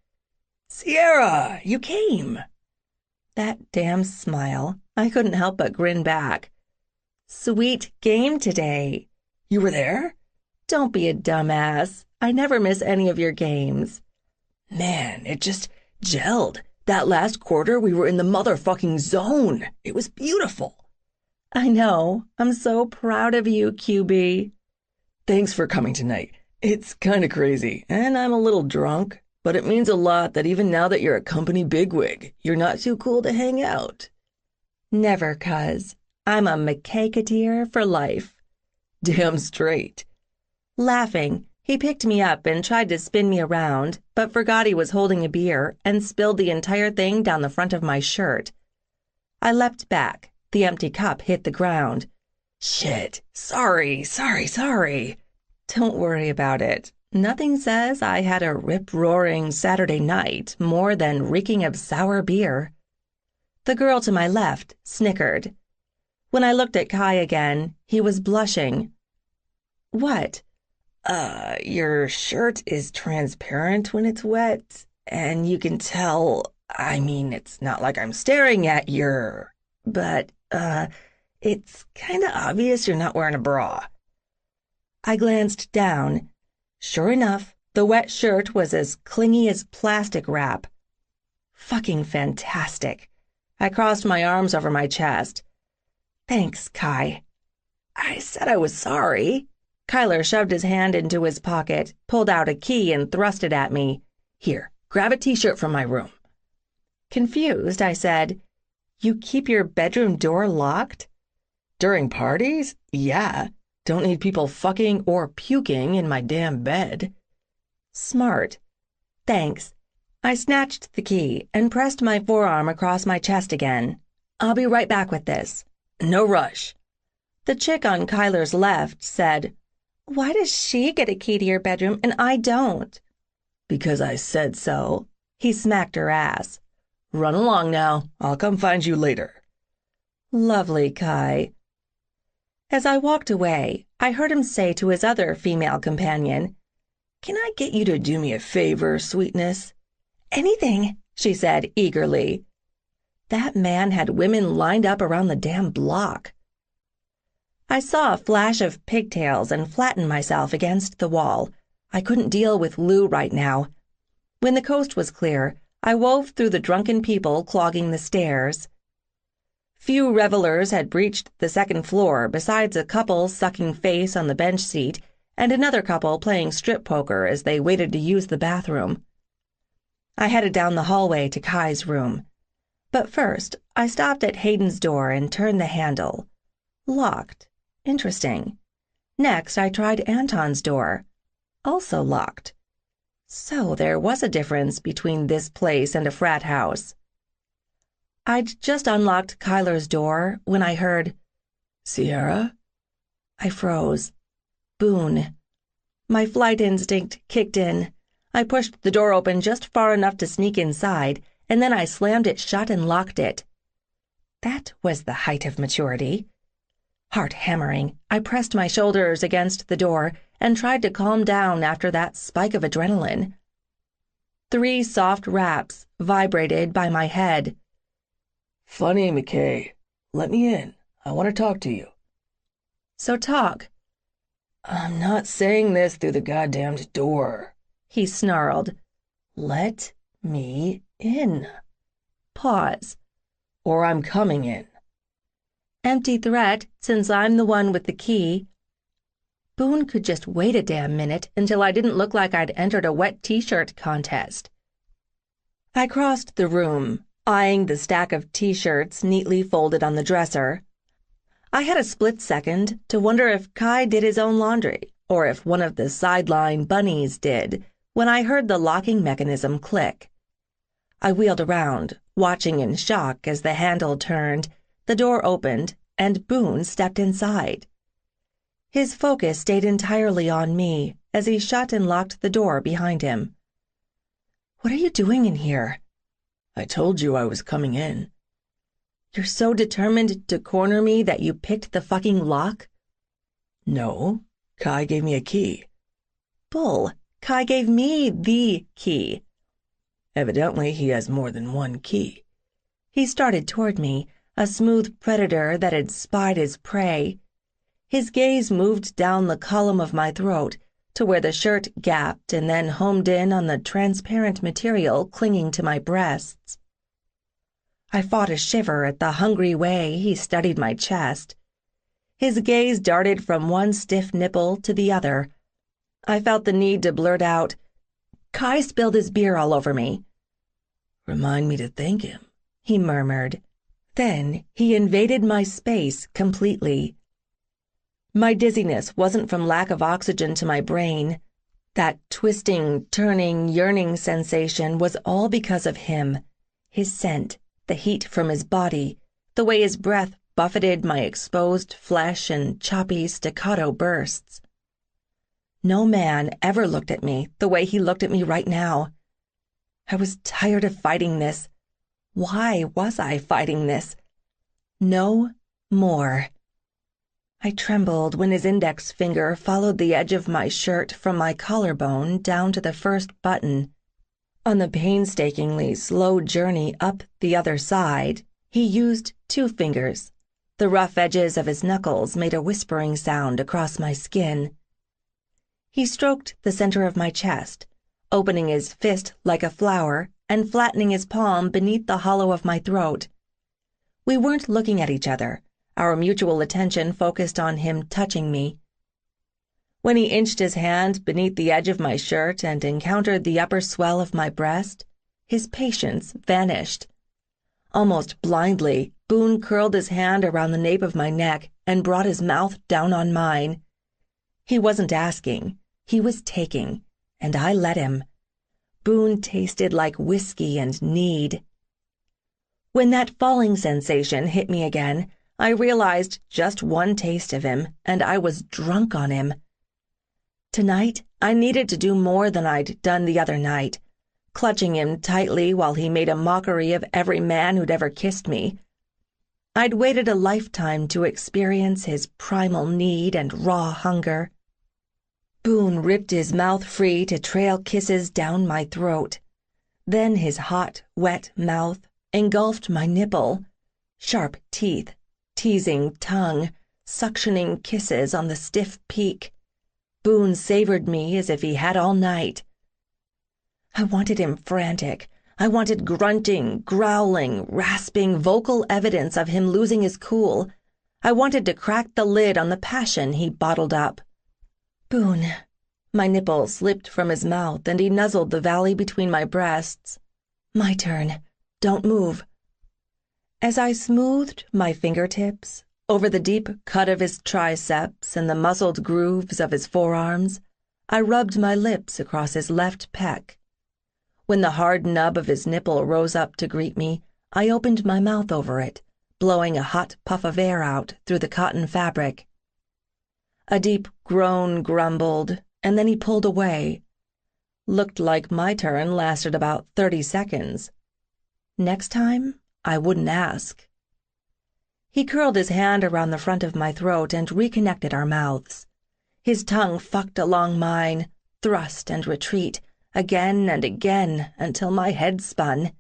"Sierra, you came." That damn smile. I couldn't help but grin back. Sweet game today. "You were there?" Don't be a dumbass. I never miss any of your games. "Man, it just gelled. That last quarter, we were in the motherfucking zone. It was beautiful." I know. I'm so proud of you, QB. "Thanks for coming tonight. It's kind of crazy, and I'm a little drunk, but it means a lot that even now that you're a company bigwig, you're not too cool to hang out." Never, cuz. I'm a McCaketeer for life. "Damn straight." Laughing, he picked me up and tried to spin me around, but forgot he was holding a beer and spilled the entire thing down the front of my shirt. I leapt back. The empty cup hit the ground. "Shit. Sorry. Don't worry about it. Nothing says I had a rip-roaring Saturday night more than reeking of sour beer." The girl to my left snickered. When I looked at Kai again, he was blushing. "What?" Your shirt is transparent when it's wet, and you can tell, I mean, it's not like I'm staring at your, but, It's kinda obvious you're not wearing a bra. I glanced down. Sure enough, the wet shirt was as clingy as plastic wrap. Fucking fantastic. I crossed my arms over my chest. Thanks, Kai. I said I was sorry. Kyler shoved his hand into his pocket, pulled out a key, and thrust it at me. Here, grab a t-shirt from my room. Confused, I said, You keep your bedroom door locked? During parties? Yeah. Don't need people fucking or puking in my damn bed. Smart. Thanks. I snatched the key and pressed my forearm across my chest again. I'll be right back with this. No rush. The chick on Kyler's left said, Why does she get a key to your bedroom and I don't? Because I said so. He smacked her ass. Run along now. I'll come find you later. Lovely, Kai. As I walked away, I heard him say to his other female companion, Can I get you to do me a favor, sweetness? Anything, she said eagerly. That man had women lined up around the damn block. I saw a flash of pigtails and flattened myself against the wall. I couldn't deal with Lou right now. When the coast was clear, I wove through the drunken people clogging the stairs. Few revelers had breached the second floor besides a couple sucking face on the bench seat and another couple playing strip poker as they waited to use the bathroom. I headed down the hallway to Kai's room. But first, I stopped at Hayden's door and turned the handle. Locked. Interesting. Next, I tried Anton's door. Also locked. So there was a difference between this place and a frat house. I'd just unlocked Kyler's door when I heard, Sierra? I froze. Boone. My flight instinct kicked in. I pushed the door open just far enough to sneak inside, and then I slammed it shut and locked it. That was the height of maturity. Heart hammering, I pressed my shoulders against the door and tried to calm down after that spike of adrenaline. 3 soft raps vibrated by my head. Funny, McKay. Let me in. I want to talk to you. So talk. I'm not saying this through the goddamned door, he snarled. Let me in. Pause. Or I'm coming in. Empty threat, since I'm the one with the key. Boone could just wait a damn minute until I didn't look like I'd entered a wet t-shirt contest. I crossed the room, eyeing the stack of t-shirts neatly folded on the dresser. I had a split second to wonder if Kai did his own laundry, or if one of the sideline bunnies did, when I heard the locking mechanism click. I wheeled around, watching in shock as the handle turned, the door opened, and Boone stepped inside. His focus stayed entirely on me as he shut and locked the door behind him. What are you doing in here? I told you I was coming in. You're so determined to corner me that you picked the fucking lock? No, Kai gave me a key. Bull, Kai gave me the key. Evidently, he has more than one key. He started toward me, a smooth predator that had spied his prey. His gaze moved down the column of my throat to where the shirt gapped and then homed in on the transparent material clinging to my breasts. I fought a shiver at the hungry way he studied my chest. His gaze darted from one stiff nipple to the other. I felt the need to blurt out, Kai spilled his beer all over me. Remind me to thank him, he murmured. Then he invaded my space completely. My dizziness wasn't from lack of oxygen to my brain. That twisting, turning, yearning sensation was all because of him, his scent, the heat from his body, the way his breath buffeted my exposed flesh in choppy staccato bursts. No man ever looked at me the way he looked at me right now. I was tired of fighting this. Why was I fighting this? No more. I trembled when his index finger followed the edge of my shirt from my collarbone down to the first button. On the painstakingly slow journey up the other side, he used 2 fingers. The rough edges of his knuckles made a whispering sound across my skin. He stroked the center of my chest, opening his fist like a flower and flattening his palm beneath the hollow of my throat. We weren't looking at each other, our mutual attention focused on him touching me. When he inched his hand beneath the edge of my shirt and encountered the upper swell of my breast, his patience vanished. Almost blindly, Boone curled his hand around the nape of my neck and brought his mouth down on mine. He wasn't asking, he was taking, and I let him. Boone tasted like whiskey and need. When that falling sensation hit me again, I realized just one taste of him, and I was drunk on him. Tonight, I needed to do more than I'd done the other night, clutching him tightly while he made a mockery of every man who'd ever kissed me. I'd waited a lifetime to experience his primal need and raw hunger. Boone ripped his mouth free to trail kisses down my throat. Then his hot, wet mouth engulfed my nipple, sharp teeth, teasing tongue, suctioning kisses on the stiff peak. Boone savored me as if he had all night. I wanted him frantic. I wanted grunting, growling, rasping vocal evidence of him losing his cool. I wanted to crack the lid on the passion he bottled up. Boone. My nipple slipped from his mouth and he nuzzled the valley between my breasts. My turn. Don't move. As I smoothed my fingertips over the deep cut of his triceps and the muscled grooves of his forearms, I rubbed my lips across his left pec. When the hard nub of his nipple rose up to greet me, I opened my mouth over it, blowing a hot puff of air out through the cotton fabric. A deep groan grumbled, and then he pulled away. Looked like my turn lasted about 30 seconds. Next time, I wouldn't ask. He curled his hand around the front of my throat and reconnected our mouths. His tongue fucked along mine, thrust and retreat, again and again until my head spun.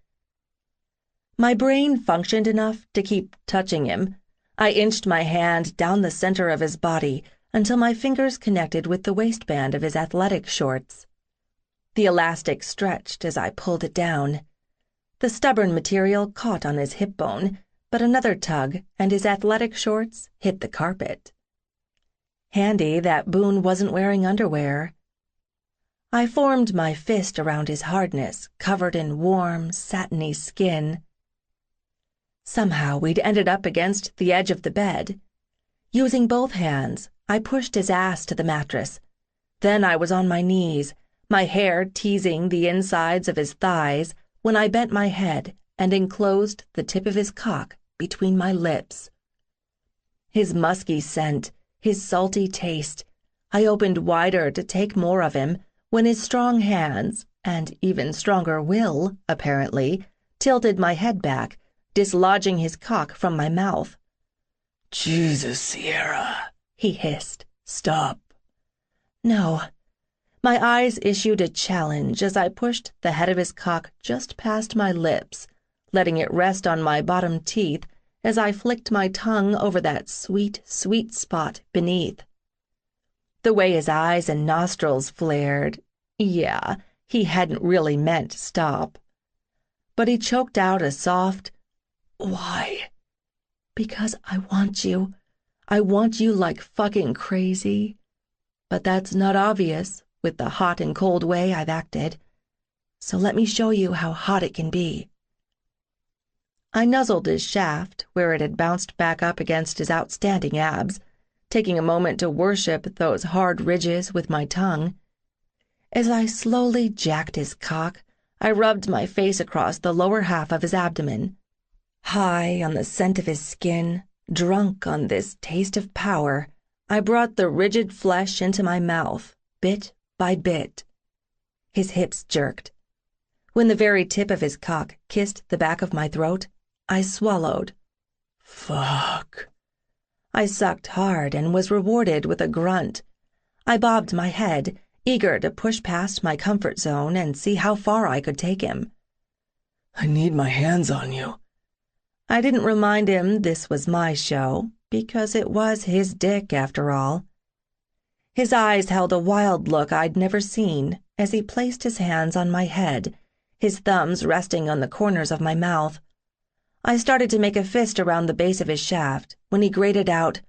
My brain functioned enough to keep touching him. I inched my hand down the center of his body until my fingers connected with the waistband of his athletic shorts. The elastic stretched as I pulled it down. The stubborn material caught on his hip bone, but another tug and his athletic shorts hit the carpet. Handy that Boone wasn't wearing underwear. I formed my fist around his hardness, covered in warm, satiny skin. Somehow we'd ended up against the edge of the bed. Using both hands, I pushed his ass to the mattress. Then I was on my knees, my hair teasing the insides of his thighs, when I bent my head and enclosed the tip of his cock between my lips. His musky scent, his salty taste, I opened wider to take more of him, when his strong hands, and even stronger will, apparently, tilted my head back, dislodging his cock from my mouth. Jesus, Sierra, he hissed. Stop. No. My eyes issued a challenge as I pushed the head of his cock just past my lips, letting it rest on my bottom teeth as I flicked my tongue over that sweet, sweet spot beneath. The way his eyes and nostrils flared, yeah, he hadn't really meant stop. But he choked out a soft, "Why?" "Because I want you. I want you like fucking crazy. But that's not obvious with the hot and cold way I've acted. So let me show you how hot it can be." I nuzzled his shaft where it had bounced back up against his outstanding abs, taking a moment to worship those hard ridges with my tongue. As I slowly jacked his cock, I rubbed my face across the lower half of his abdomen. High on the scent of his skin, drunk on this taste of power, I brought the rigid flesh into my mouth, bit by bit. His hips jerked. When the very tip of his cock kissed the back of my throat, I swallowed. Fuck. I sucked hard and was rewarded with a grunt. I bobbed my head, eager to push past my comfort zone and see how far I could take him. I need my hands on you. I didn't remind him this was my show, because it was his dick after all. His eyes held a wild look I'd never seen as he placed his hands on my head, his thumbs resting on the corners of my mouth. I started to make a fist around the base of his shaft when he grated out,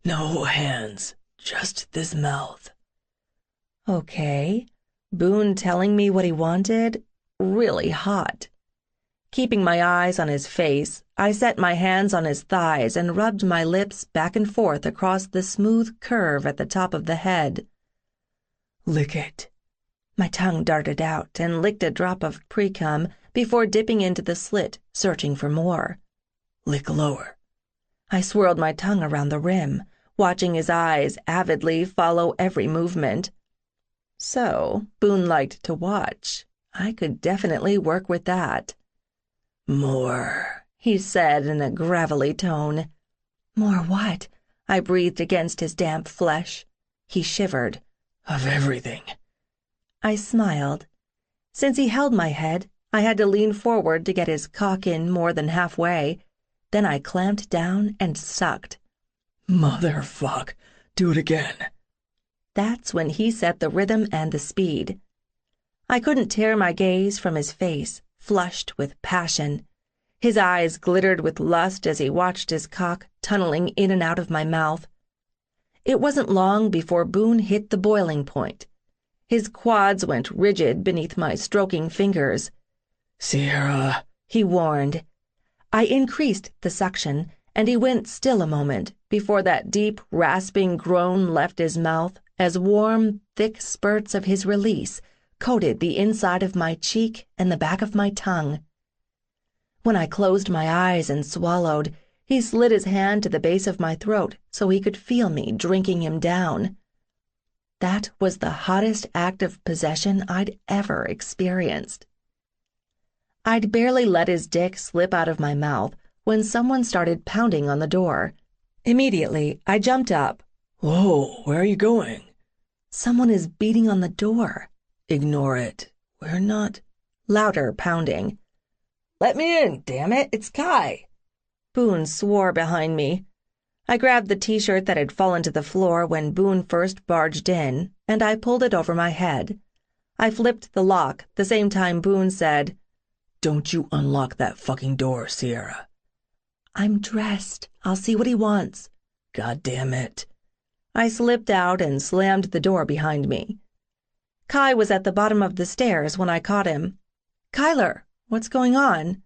"No hands, just this mouth." Okay, Boone telling me what he wanted? Really hot. Keeping my eyes on his face, I set my hands on his thighs and rubbed my lips back and forth across the smooth curve at the top of the head. "Lick it." My tongue darted out and licked a drop of pre-cum before dipping into the slit, searching for more. "Lick lower." I swirled my tongue around the rim, watching his eyes avidly follow every movement. So, Boone liked to watch. I could definitely work with that. "More," he said in a gravelly tone. More what? I breathed against his damp flesh. He shivered. "Of everything." I smiled. Since he held my head, I had to lean forward to get his cock in more than halfway. Then I clamped down and sucked. "Motherfuck, do it again." That's when he set the rhythm and the speed. I couldn't tear my gaze from his face, flushed with passion. His eyes glittered with lust as he watched his cock tunneling in and out of my mouth. It wasn't long before Boone hit the boiling point. His quads went rigid beneath my stroking fingers. "Sierra," he warned. I increased the suction, and he went still a moment before that deep, rasping groan left his mouth as warm, thick spurts of his release coated the inside of my cheek and the back of my tongue. When I closed my eyes and swallowed, he slid his hand to the base of my throat so he could feel me drinking him down. That was the hottest act of possession I'd ever experienced. I'd barely let his dick slip out of my mouth when someone started pounding on the door. Immediately, I jumped up. "Whoa, where are you going?" Someone is beating on the door. "Ignore it. We're not—" Louder pounding. "Let me in, damn it, it's Kai." Boone swore behind me. I grabbed the t-shirt that had fallen to the floor when Boone first barged in, and I pulled it over my head. I flipped the lock the same time Boone said, "Don't you unlock that fucking door, Sierra." "I'm dressed. I'll see what he wants." "God damn it." I slipped out and slammed the door behind me. Kai was at the bottom of the stairs when I caught him. "Kyler, what's going on?"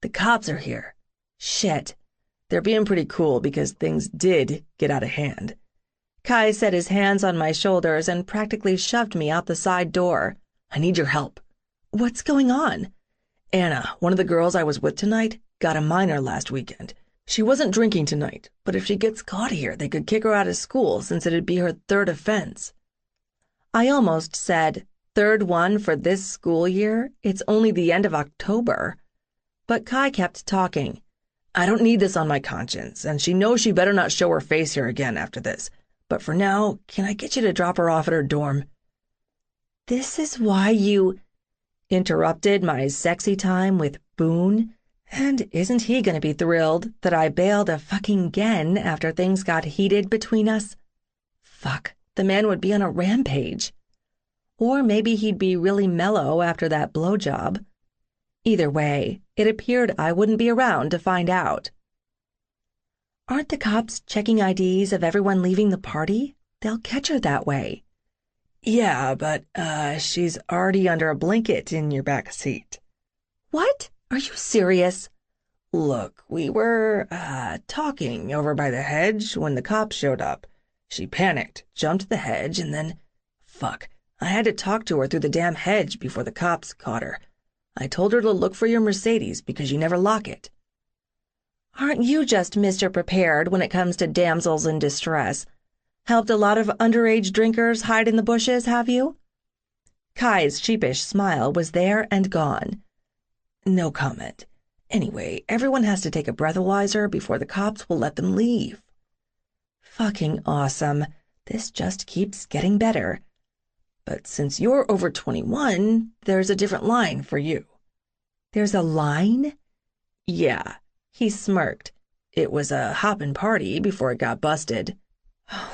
"The cops are here." "Shit." "They're being pretty cool because things did get out of hand." Kai set his hands on my shoulders and practically shoved me out the side door. "I need your help." "What's going on?" "Anna, one of the girls I was with tonight, got a minor last weekend. She wasn't drinking tonight, but if she gets caught here, they could kick her out of school since it'd be her third offense." I almost said, "Third one for this school year? It's only the end of October." But Kai kept talking. "I don't need this on my conscience, and she knows she better not show her face here again after this. But for now, can I get you to drop her off at her dorm?" "This is why you—" interrupted my sexy time with Boone. And isn't he going to be thrilled that I bailed a fucking again after things got heated between us? Fuck, the man would be on a rampage. Or maybe he'd be really mellow after that blowjob. Either way, it appeared I wouldn't be around to find out. "Aren't the cops checking IDs of everyone leaving the party? They'll catch her that way." "Yeah, but, she's already under a blanket in your back seat." "What? Are you serious?" "Look, we were, talking over by the hedge when the cops showed up. She panicked, jumped the hedge, and then— Fuck, I had to talk to her through the damn hedge before the cops caught her. I told her to look for your Mercedes because you never lock it." "Aren't you just Mr. Prepared when it comes to damsels in distress? Helped a lot of underage drinkers hide in the bushes, have you?" Kai's sheepish smile was there and gone. "No comment. Anyway, everyone has to take a breathalyzer before the cops will let them leave." Fucking awesome. This just keeps getting better. "But since you're over 21, there's a different line for you." "There's a line?" "Yeah. He smirked. It was a hoppin' party before it got busted.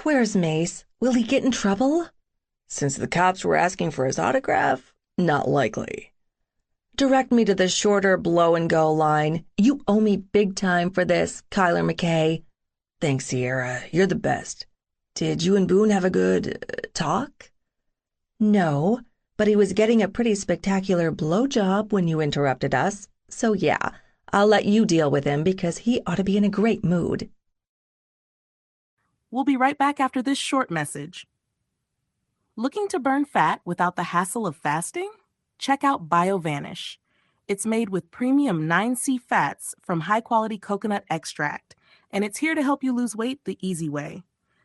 Where's Mace? Will he get in trouble? Since the cops were asking for his autograph, not likely. Direct me to the shorter blow-and-go line. You owe me big time for this, Kyler McKay. Thanks, Sierra. You're the best. Did you and Boone have a good talk? No, but he was getting a pretty spectacular blowjob when you interrupted us. So yeah, I'll let you deal with him because he ought to be in a great mood. We'll be right back after this short message. Looking to burn fat without the hassle of fasting? Check out BioVanish. It's made with premium 9C fats from high-quality coconut extract, and it's here to help you lose weight the easy way.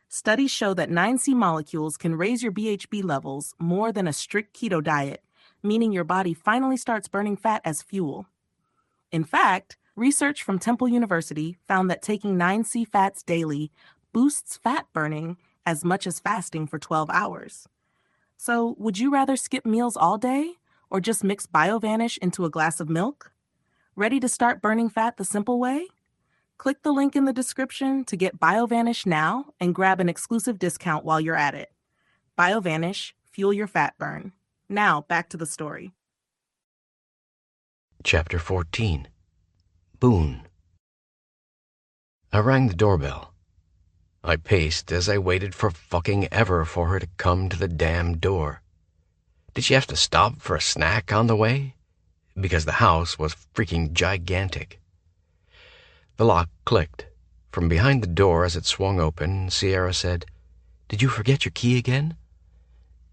Studies show that 9C molecules can raise your BHB levels more than a strict keto diet, meaning your body finally starts burning fat as fuel. In fact, research from Temple University found that taking 9C fats daily boosts fat burning as much as fasting for 12 hours. So, would you rather skip meals all day or just mix BioVanish into a glass of milk? Ready to start burning fat the simple way? Click the link in the description to get BioVanish now and grab an exclusive discount while you're at it. BioVanish, fuel your fat burn. Now, back to the story. Chapter 14. Boone. I rang the doorbell. I paced as I waited for fucking ever for her to come to the damn door. Did she have to stop for a snack on the way? Because the house was freaking gigantic. The lock clicked. From behind the door as it swung open, Sierra said, "Did you forget your key again?"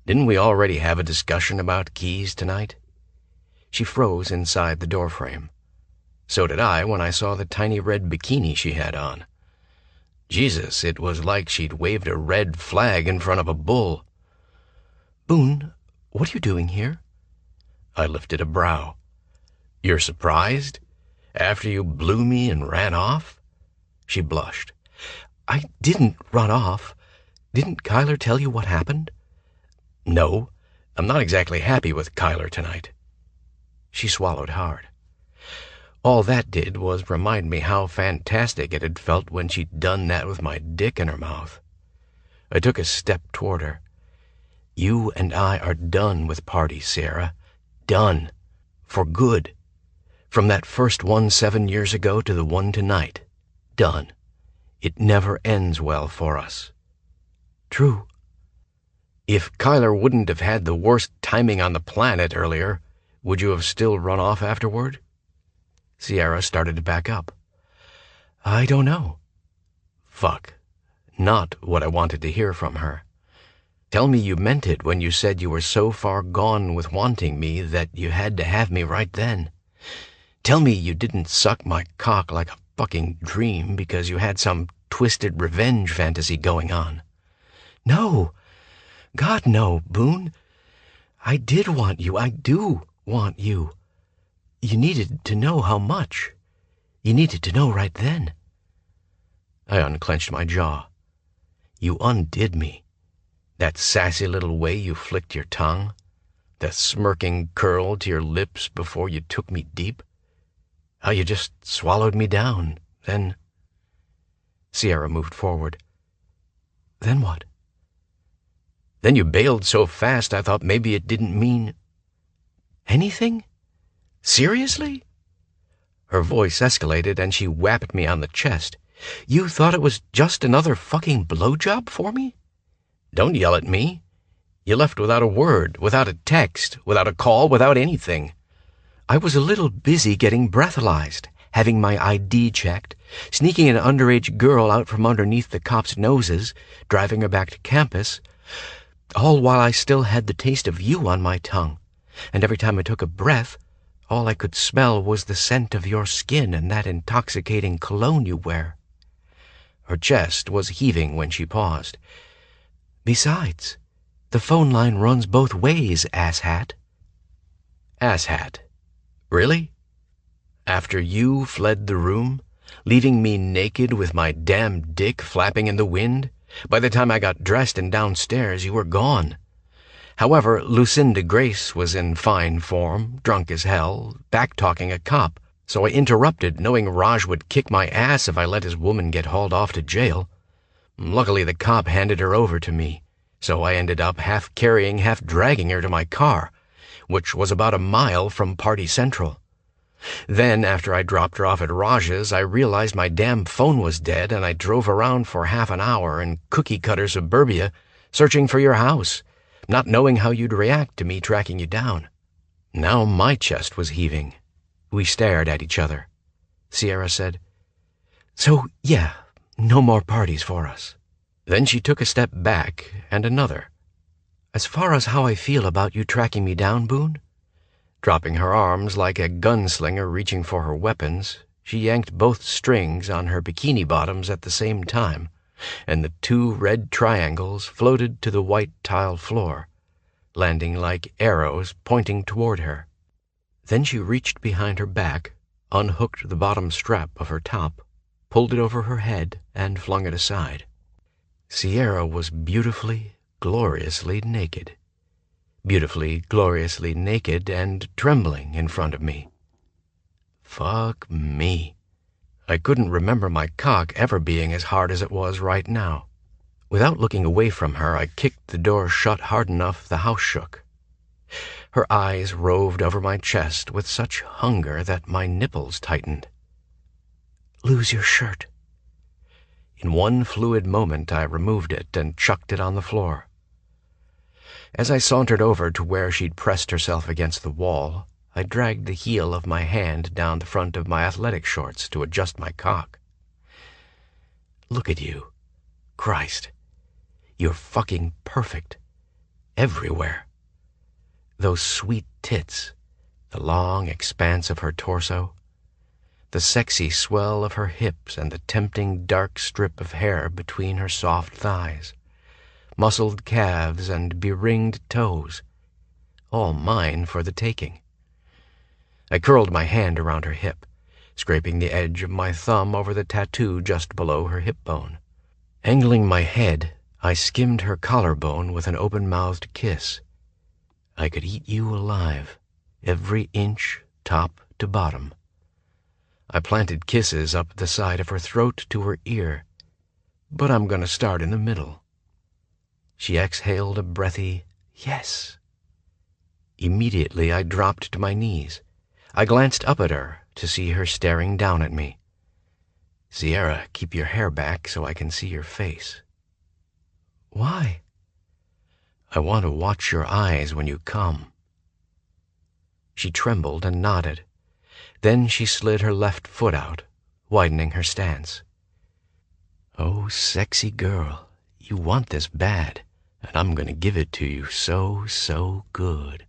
Didn't we already have a discussion about keys tonight? She froze inside the doorframe. So did I when I saw the tiny red bikini she had on. Jesus, it was like she'd waved a red flag in front of a bull. "Boone, what are you doing here?" I lifted a brow. "You're surprised? After you blew me and ran off?" She blushed. "I didn't run off. Didn't Kyler tell you what happened?" "No, I'm not exactly happy with Kyler tonight." She swallowed hard. All that did was remind me how fantastic it had felt when she'd done that with my dick in her mouth. I took a step toward her. "You and I are done with parties, Sarah. Done. For good. From that first one 7 years ago to the one tonight. Done. It never ends well for us." "True." "If Kyler wouldn't have had the worst timing on the planet earlier, would you have still run off afterward?" Sierra started to back up. "I don't know." Fuck. Not what I wanted to hear from her. "Tell me you meant it when you said you were so far gone with wanting me that you had to have me right then. Tell me you didn't suck my cock like a fucking dream because you had some twisted revenge fantasy going on." "No. God, no, Boone. I did want you. I do want you. You needed to know how much. You needed to know right then." I unclenched my jaw. "You undid me. That sassy little way you flicked your tongue. The smirking curl to your lips before you took me deep. How you just swallowed me down, then—" Sierra moved forward. "Then what?" "Then you bailed so fast I thought maybe it didn't mean—" "Anything? Seriously?" Her voice escalated and she whapped me on the chest. "You thought it was just another fucking blowjob for me? Don't yell at me. You left without a word, without a text, without a call, without anything. I was a little busy getting breathalyzed, having my ID checked, sneaking an underage girl out from underneath the cops' noses, driving her back to campus, all while I still had the taste of you on my tongue, and every time I took a breath, all I could smell was the scent of your skin and that intoxicating cologne you wear." Her chest was heaving when she paused. "Besides, the phone line runs both ways, asshat." Asshat? Really? After you fled the room, leaving me naked with my damn dick flapping in the wind, by the time I got dressed and downstairs, you were gone. However, Lucinda Grace was in fine form, drunk as hell, back-talking a cop, so I interrupted, knowing Raj would kick my ass if I let his woman get hauled off to jail. Luckily, the cop handed her over to me, so I ended up half carrying, half dragging her to my car, which was about a mile from Party Central. Then, after I dropped her off at Raj's, I realized my damn phone was dead, and I drove around for half an hour in cookie-cutter suburbia, searching for your house, not knowing how you'd react to me tracking you down. Now my chest was heaving. We stared at each other. Sierra said, "So, yeah, no more parties for us." Then she took a step back, and another. "As far as how I feel about you tracking me down, Boone?" Dropping her arms like a gunslinger reaching for her weapons, she yanked both strings on her bikini bottoms at the same time, and the two red triangles floated to the white tile floor, landing like arrows pointing toward her. Then she reached behind her back, unhooked the bottom strap of her top, pulled it over her head, and flung it aside. Sierra was beautifully, gloriously naked. Beautifully, gloriously naked and trembling in front of me. Fuck me. I couldn't remember my cock ever being as hard as it was right now. Without looking away from her, I kicked the door shut hard enough the house shook. Her eyes roved over my chest with such hunger that my nipples tightened. "Lose your shirt." In one fluid moment, I removed it and chucked it on the floor. As I sauntered over to where she'd pressed herself against the wall, I dragged the heel of my hand down the front of my athletic shorts to adjust my cock. "Look at you. Christ. You're fucking perfect. Everywhere. Those sweet tits, the long expanse of her torso, the sexy swell of her hips and the tempting dark strip of hair between her soft thighs, muscled calves and beringed toes, all mine for the taking." I curled my hand around her hip, scraping the edge of my thumb over the tattoo just below her hip bone. Angling my head, I skimmed her collarbone with an open-mouthed kiss. I could eat you alive, every inch, top to bottom. I planted kisses up the side of her throat to her ear, but I'm going to start in the middle. She exhaled a breathy, "Yes." Immediately I dropped to my knees. I glanced up at her to see her staring down at me. "Sierra, keep your hair back so I can see your face." "Why?" "I want to watch your eyes when you come." She trembled and nodded. Then she slid her left foot out, widening her stance. "Oh, sexy girl, you want this bad, and I'm going to give it to you so good."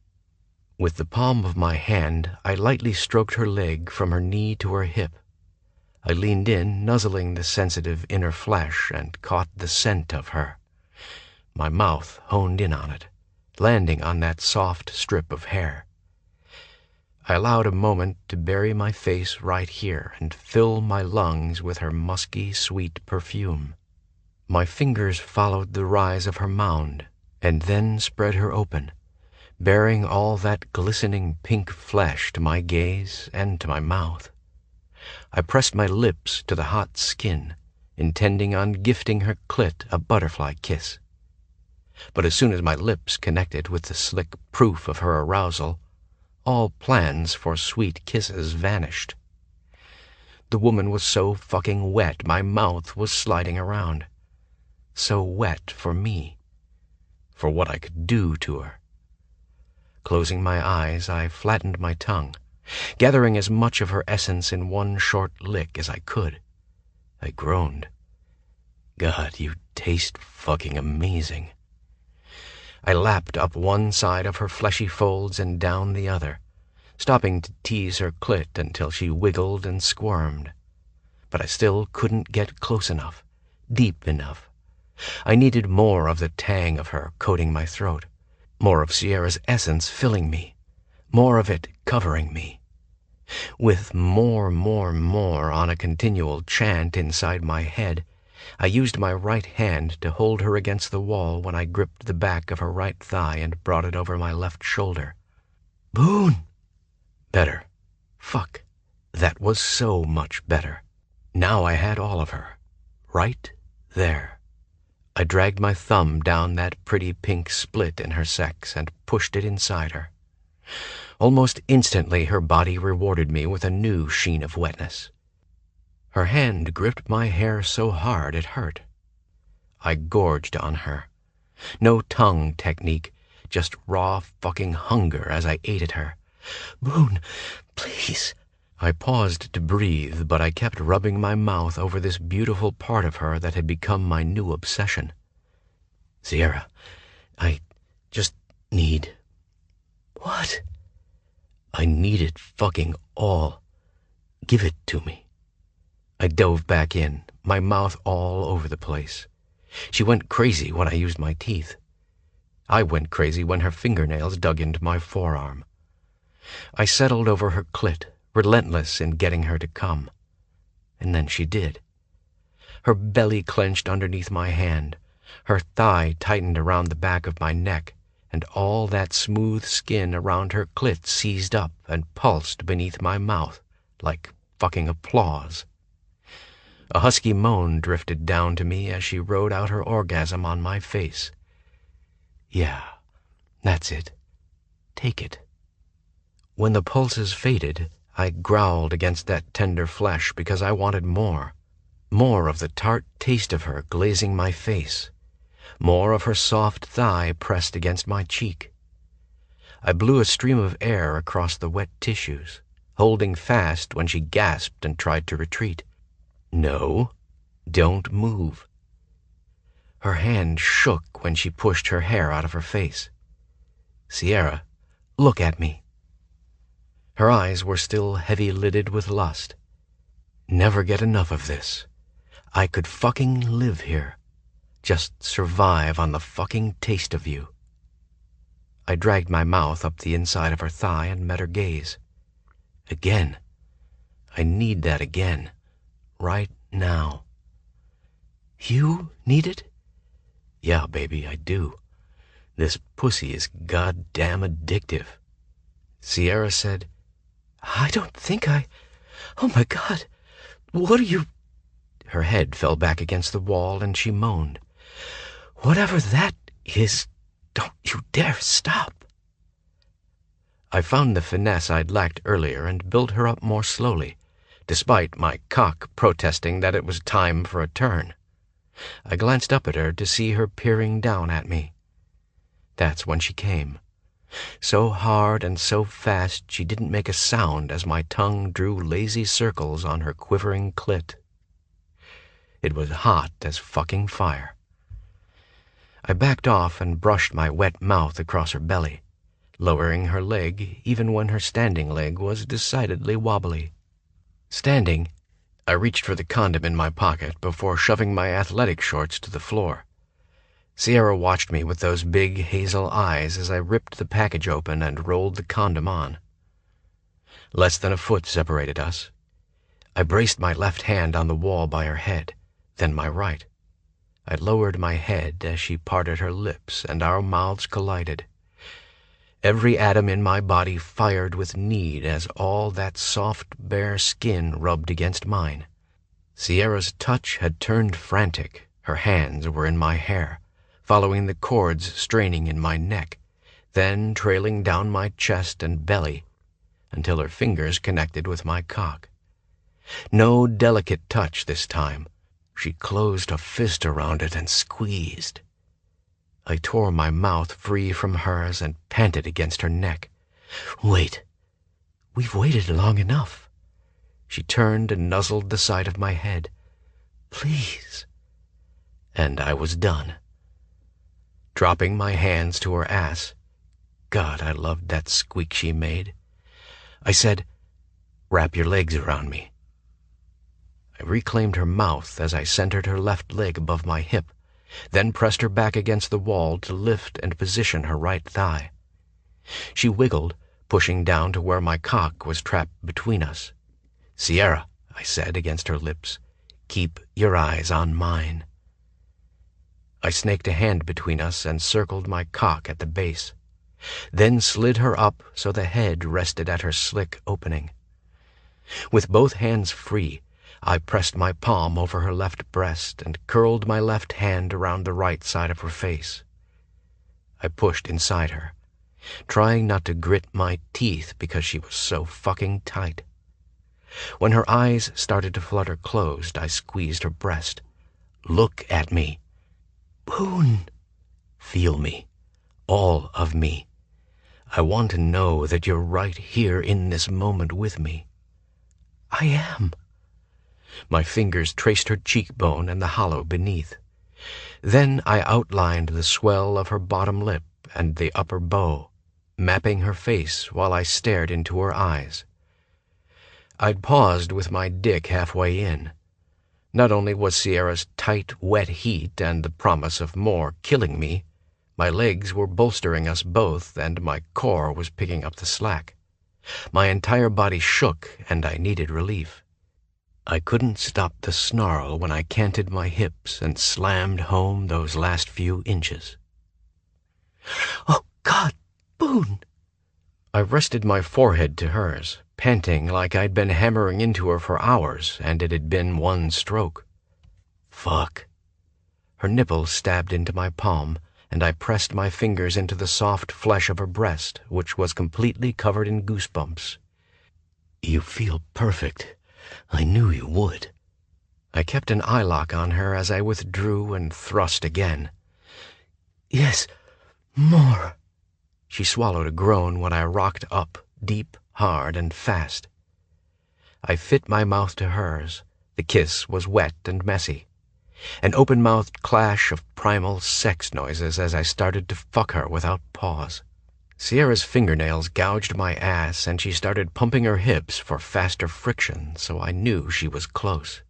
With the palm of my hand, I lightly stroked her leg from her knee to her hip. I leaned in, nuzzling the sensitive inner flesh, and caught the scent of her. My mouth honed in on it, landing on that soft strip of hair. I allowed a moment to bury my face right here and fill my lungs with her musky, sweet perfume. My fingers followed the rise of her mound, and then spread her open, bearing all that glistening pink flesh to my gaze and to my mouth. I pressed my lips to the hot skin, intending on gifting her clit a butterfly kiss. But as soon as my lips connected with the slick proof of her arousal, all plans for sweet kisses vanished. The woman was so fucking wet my mouth was sliding around. So wet for me, for what I could do to her. Closing my eyes, I flattened my tongue, gathering as much of her essence in one short lick as I could. I groaned. "God, you taste fucking amazing." I lapped up one side of her fleshy folds and down the other, stopping to tease her clit until she wiggled and squirmed. But I still couldn't get close enough, deep enough. I needed more of the tang of her coating my throat, more of Sierra's essence filling me, more of it covering me. With more on a continual chant inside my head, I used my right hand to hold her against the wall when I gripped the back of her right thigh and brought it over my left shoulder. "Boone!" "Better. Fuck. That was so much better. Now I had all of her, right there. I dragged my thumb down that pretty pink split in her sex and pushed it inside her. Almost instantly her body rewarded me with a new sheen of wetness. Her hand gripped my hair so hard it hurt. I gorged on her. No tongue technique, just raw fucking hunger as I ate at her. "Boone, please." I paused to breathe, but I kept rubbing my mouth over this beautiful part of her that had become my new obsession. "Sierra, I just need..." "What?" "I need it fucking all. Give it to me." I dove back in, my mouth all over the place. She went crazy when I used my teeth. I went crazy when her fingernails dug into my forearm. I settled over her clit, relentless in getting her to come. And then she did. Her belly clenched underneath my hand, her thigh tightened around the back of my neck, and all that smooth skin around her clit seized up and pulsed beneath my mouth like fucking applause. A husky moan drifted down to me as she rode out her orgasm on my face. "Yeah, that's it. Take it." When the pulses faded, I growled against that tender flesh because I wanted more. More of the tart taste of her glazing my face. More of her soft thigh pressed against my cheek. I blew a stream of air across the wet tissues, holding fast when she gasped and tried to retreat. "No, don't move." Her hand shook when she pushed her hair out of her face. "Sierra, look at me." Her eyes were still heavy-lidded with lust. "Never get enough of this. I could fucking live here. Just survive on the fucking taste of you." I dragged my mouth up the inside of her thigh and met her gaze. "Again. I need that again. Right now." "You need it?" "Yeah, baby, I do. This pussy is goddamn addictive." Sierra said, "I don't think I... Oh my God, what are you..." Her head fell back against the wall and she moaned. "Whatever that is, don't you dare stop." I found the finesse I'd lacked earlier and built her up more slowly, despite my cock protesting that it was time for a turn. I glanced up at her to see her peering down at me. That's when she came. So hard and so fast she didn't make a sound as my tongue drew lazy circles on her quivering clit. It was hot as fucking fire. I backed off and brushed my wet mouth across her belly, lowering her leg even when her standing leg was decidedly wobbly. Standing, I reached for the condom in my pocket before shoving my athletic shorts to the floor. Sierra watched me with those big hazel eyes as I ripped the package open and rolled the condom on. Less than a foot separated us. I braced my left hand on the wall by her head, then my right. I lowered my head as she parted her lips and our mouths collided. Every atom in my body fired with need as all that soft, bare skin rubbed against mine. Sierra's touch had turned frantic. Her hands were in my hair, following the cords straining in my neck, then trailing down my chest and belly until her fingers connected with my cock. No delicate touch this time. She closed a fist around it and squeezed. I tore my mouth free from hers and panted against her neck. "Wait. We've waited long enough." She turned and nuzzled the side of my head. "Please." And I was done. Dropping my hands to her ass, God, I loved that squeak she made, I said, "Wrap your legs around me." I reclaimed her mouth as I centered her left leg above my hip, then pressed her back against the wall to lift and position her right thigh. She wiggled, pushing down to where my cock was trapped between us. "Sierra," I said against her lips, "keep your eyes on mine." I snaked a hand between us and circled my cock at the base, then slid her up so the head rested at her slick opening. With both hands free, I pressed my palm over her left breast and curled my left hand around the right side of her face. I pushed inside her, trying not to grit my teeth because she was so fucking tight. When her eyes started to flutter closed, I squeezed her breast. Look at me. Boone. Feel me. All of me. I want to know that you're right here in this moment with me. I am. My fingers traced her cheekbone and the hollow beneath. Then I outlined the swell of her bottom lip and the upper bow, mapping her face while I stared into her eyes. I'd paused with my dick halfway in. Not only was Sierra's tight, wet heat and the promise of more killing me, my legs were bolstering us both and my core was picking up the slack. My entire body shook and I needed relief. I couldn't stop the snarl when I canted my hips and slammed home those last few inches. Oh, God, Boone! I rested my forehead to hers, panting like I'd been hammering into her for hours and it had been one stroke. Fuck. Her nipple stabbed into my palm, and I pressed my fingers into the soft flesh of her breast, which was completely covered in goosebumps. You feel perfect. I knew you would. I kept an eye lock on her as I withdrew and thrust again. Yes, more. She swallowed a groan when I rocked up, deep, hard, and fast. I fit my mouth to hers. The kiss was wet and messy. An open-mouthed clash of primal sex noises as I started to fuck her without pause. Sierra's fingernails gouged my ass and she started pumping her hips for faster friction, so I knew she was close.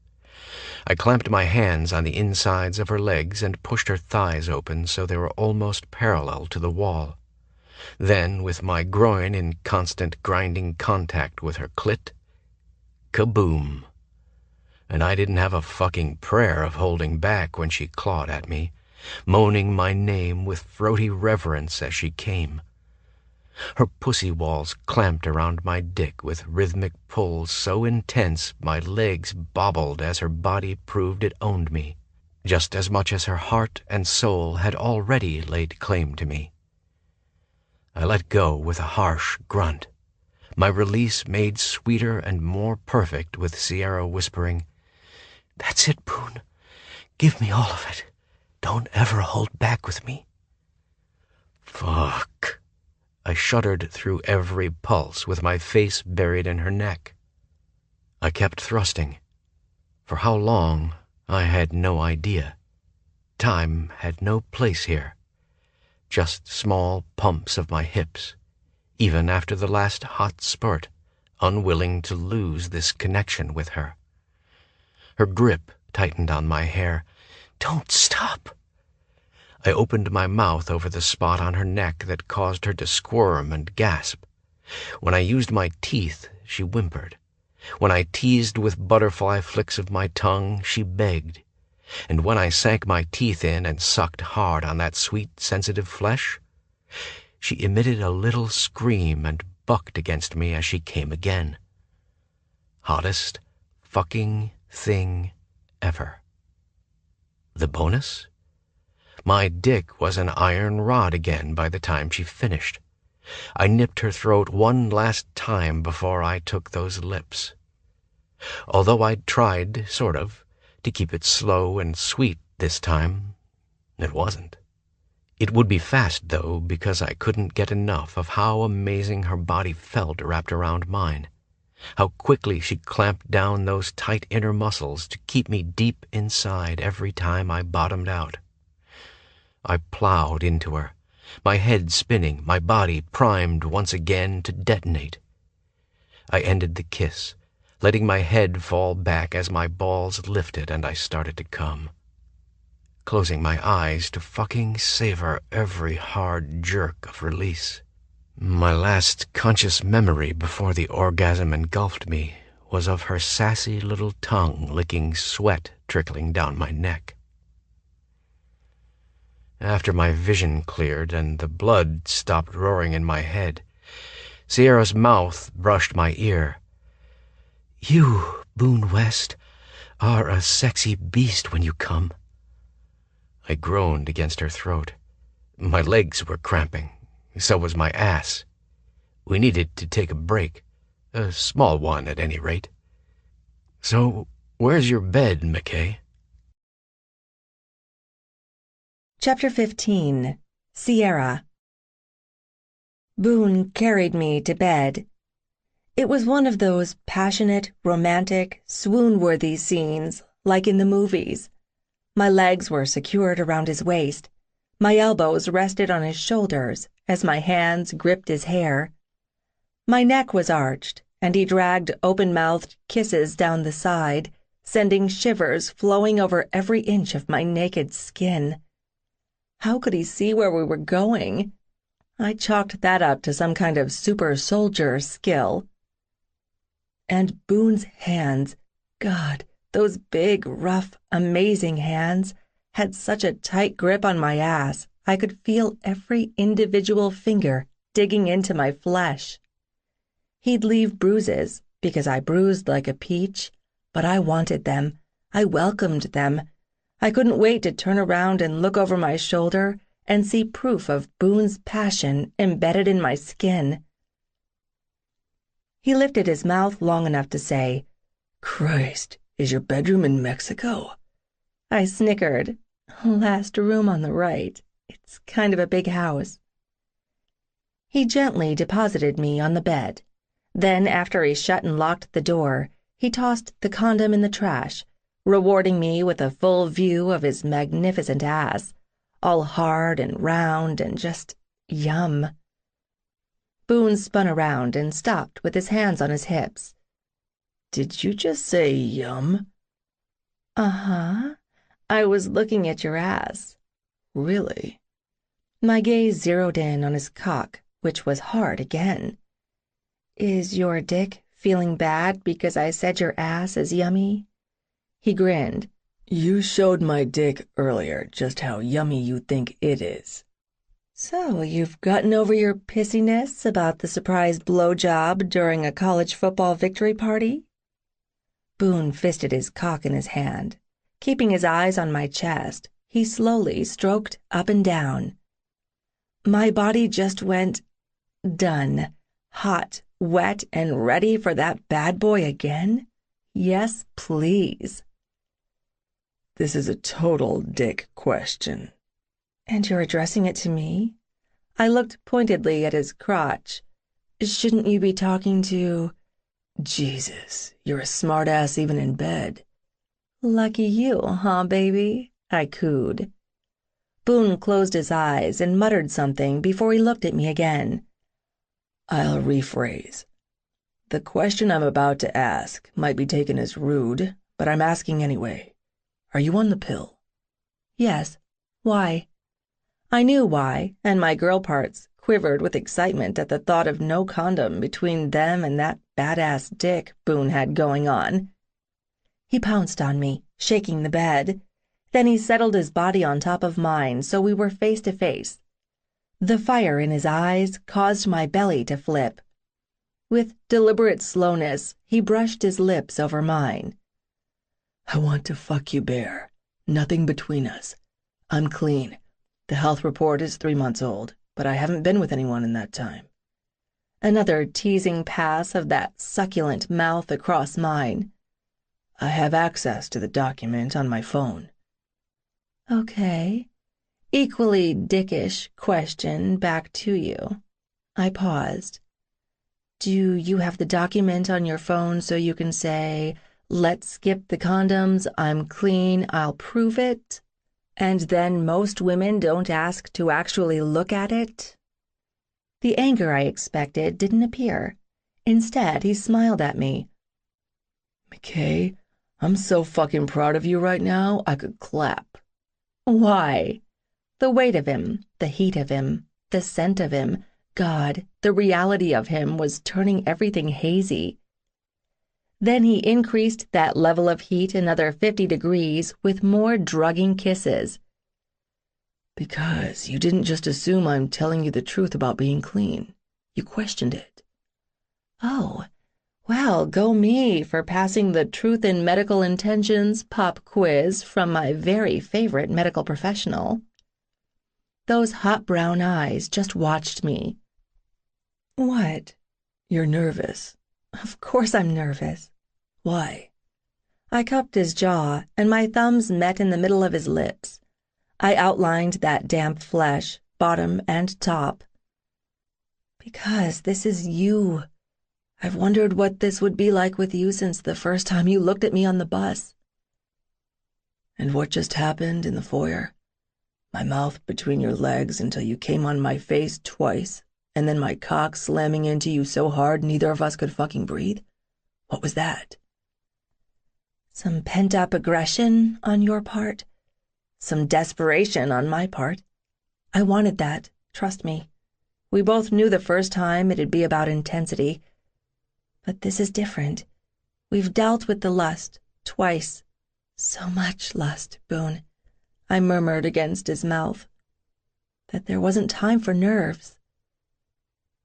I clamped my hands on the insides of her legs and pushed her thighs open so they were almost parallel to the wall. Then, with my groin in constant grinding contact with her clit, kaboom! And I didn't have a fucking prayer of holding back when she clawed at me, moaning my name with throaty reverence as she came. Her pussy walls clamped around my dick with rhythmic pulls so intense my legs bobbled as her body proved it owned me, just as much as her heart and soul had already laid claim to me. I let go with a harsh grunt, my release made sweeter and more perfect with Sierra whispering, "That's it, Boone. Give me all of it. Don't ever hold back with me." Fuck. I shuddered through every pulse with my face buried in her neck. I kept thrusting. For how long, I had no idea. Time had no place here. Just small pumps of my hips, even after the last hot spurt, unwilling to lose this connection with her. Her grip tightened on my hair. "Don't stop!" I opened my mouth over the spot on her neck that caused her to squirm and gasp. When I used my teeth, she whimpered. When I teased with butterfly flicks of my tongue, she begged. And when I sank my teeth in and sucked hard on that sweet, sensitive flesh, she emitted a little scream and bucked against me as she came again. Hottest fucking thing ever. The bonus? My dick was an iron rod again by the time she finished. I nipped her throat one last time before I took those lips. Although I'd tried, sort of, to keep it slow and sweet this time, it wasn't. It would be fast, though, because I couldn't get enough of how amazing her body felt wrapped around mine. How quickly she clamped down those tight inner muscles to keep me deep inside every time I bottomed out. I plowed into her, my head spinning, my body primed once again to detonate. I ended the kiss, letting my head fall back as my balls lifted and I started to come, closing my eyes to fucking savor every hard jerk of release. My last conscious memory before the orgasm engulfed me was of her sassy little tongue licking sweat trickling down my neck. After my vision cleared and the blood stopped roaring in my head, Sierra's mouth brushed my ear. You, Boone West, are a sexy beast when you come." I groaned against her throat. My legs were cramping. So was my ass. We needed to take a break. A small one, at any rate. "So, where's your bed, McKay?" Chapter 15. Sierra. Boone carried me to bed. It was one of those passionate, romantic, swoon-worthy scenes, like in the movies. My legs were secured around his waist. My elbows rested on his shoulders as my hands gripped his hair. My neck was arched, and he dragged open-mouthed kisses down the side, sending shivers flowing over every inch of my naked skin. How could he see where we were going? I chalked that up to some kind of super soldier skill. And Boone's hands, God, those big, rough, amazing hands, had such a tight grip on my ass, I could feel every individual finger digging into my flesh. He'd leave bruises, because I bruised like a peach, but I wanted them. I welcomed them. I couldn't wait to turn around and look over my shoulder and see proof of Boone's passion embedded in my skin. He lifted his mouth long enough to say, "Christ, is your bedroom in Mexico?" I snickered. "Last room on the right. It's kind of a big house." He gently deposited me on the bed. Then, after he shut and locked the door, he tossed the condom in the trash, rewarding me with a full view of his magnificent ass, all hard and round and just yum. Boone spun around and stopped with his hands on his hips. "Did you just say yum?" "Uh-huh. I was looking at your ass." "Really?" My gaze zeroed in on his cock, which was hard again. "Is your dick feeling bad because I said your ass is yummy?" He grinned. "You showed my dick earlier just how yummy you think it is." "So you've gotten over your pissiness about the surprise blowjob during a college football victory party?" Boone fisted his cock in his hand. Keeping his eyes on my chest, he slowly stroked up and down. My body just went done, hot, wet, and ready for that bad boy again? Yes, please. "This is a total dick question." "And you're addressing it to me?" I looked pointedly at his crotch. "Shouldn't you be talking to—" "Jesus, you're a smartass even in bed." "Lucky you, huh, baby?" I cooed. Boone closed his eyes and muttered something before he looked at me again. "I'll rephrase. The question I'm about to ask might be taken as rude, but I'm asking anyway. Are you on the pill?" "Yes. Why?" I knew why, and my girl parts quivered with excitement at the thought of no condom between them and that badass dick Boone had going on. He pounced on me, shaking the bed. Then he settled his body on top of mine so we were face to face. The fire in his eyes caused my belly to flip. With deliberate slowness, he brushed his lips over mine. "I want to fuck you bare. Nothing between us. I'm clean. The health report is 3 months old, but I haven't been with anyone in that time." Another teasing pass of that succulent mouth across mine. "I have access to the document on my phone." "Okay. Equally dickish question back to you." I paused. "Do you have the document on your phone so you can say, 'Let's skip the condoms, I'm clean, I'll prove it'? And then most women don't ask to actually look at it?" The anger I expected didn't appear. Instead, he smiled at me. "McKay, I'm so fucking proud of you right now, I could clap." "Why?" The weight of him, the heat of him, the scent of him, God, the reality of him was turning everything hazy. Then he increased that level of heat another 50 degrees with more drugging kisses. "Because you didn't just assume I'm telling you the truth about being clean. You questioned it." "Oh, Well, go me for passing the Truth in Medical Intentions pop quiz from my very favorite medical professional. Those hot brown eyes just watched me. What? You're nervous. Of course I'm nervous. Why? I cupped his jaw, and my thumbs met in the middle of his lips. I outlined that damp flesh, bottom and top. Because this is you. I've wondered what this would be like with you since the first time you looked at me on the bus. And what just happened in the foyer? My mouth between your legs until you came on my face twice, and then my cock slamming into you so hard neither of us could fucking breathe? What was that? Some pent-up aggression on your part. Some desperation on my part. I wanted that, trust me. We both knew the first time it'd be about intensity. But this is different. We've dealt with the lust twice. So much lust, Boone. I murmured against his mouth. That there wasn't time for nerves.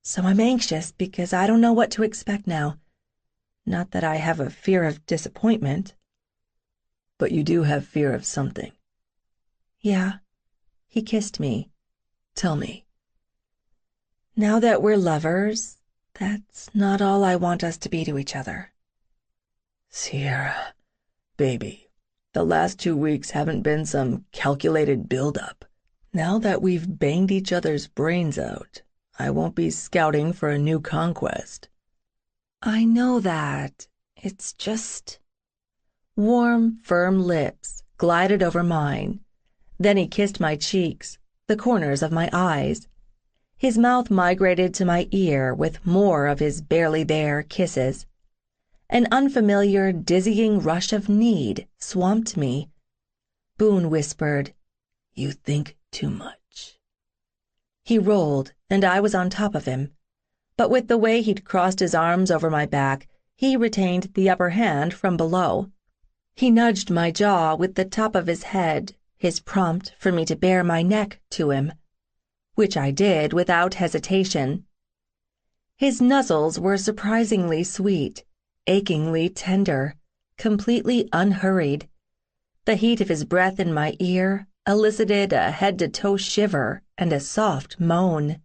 So I'm anxious because I don't know what to expect now. Not that I have a fear of disappointment. But you do have fear of something. Yeah. He kissed me. Tell me. Now that we're lovers, that's not all I want us to be to each other. Sierra, baby, the last 2 weeks haven't been some calculated build-up. Now that we've banged each other's brains out, I won't be scouting for a new conquest. I know that. It's just... Warm, firm lips glided over mine. Then he kissed my cheeks, the corners of my eyes. His mouth migrated to my ear with more of his barely there kisses. An unfamiliar, dizzying rush of need swamped me. Boone whispered, You think too much. He rolled, and I was on top of him. But with the way he'd crossed his arms over my back, he retained the upper hand from below. He nudged my jaw with the top of his head, his prompt for me to bare my neck to him, which I did without hesitation. His nuzzles were surprisingly sweet, achingly tender, completely unhurried. The heat of his breath in my ear elicited a head-to-toe shiver and a soft moan.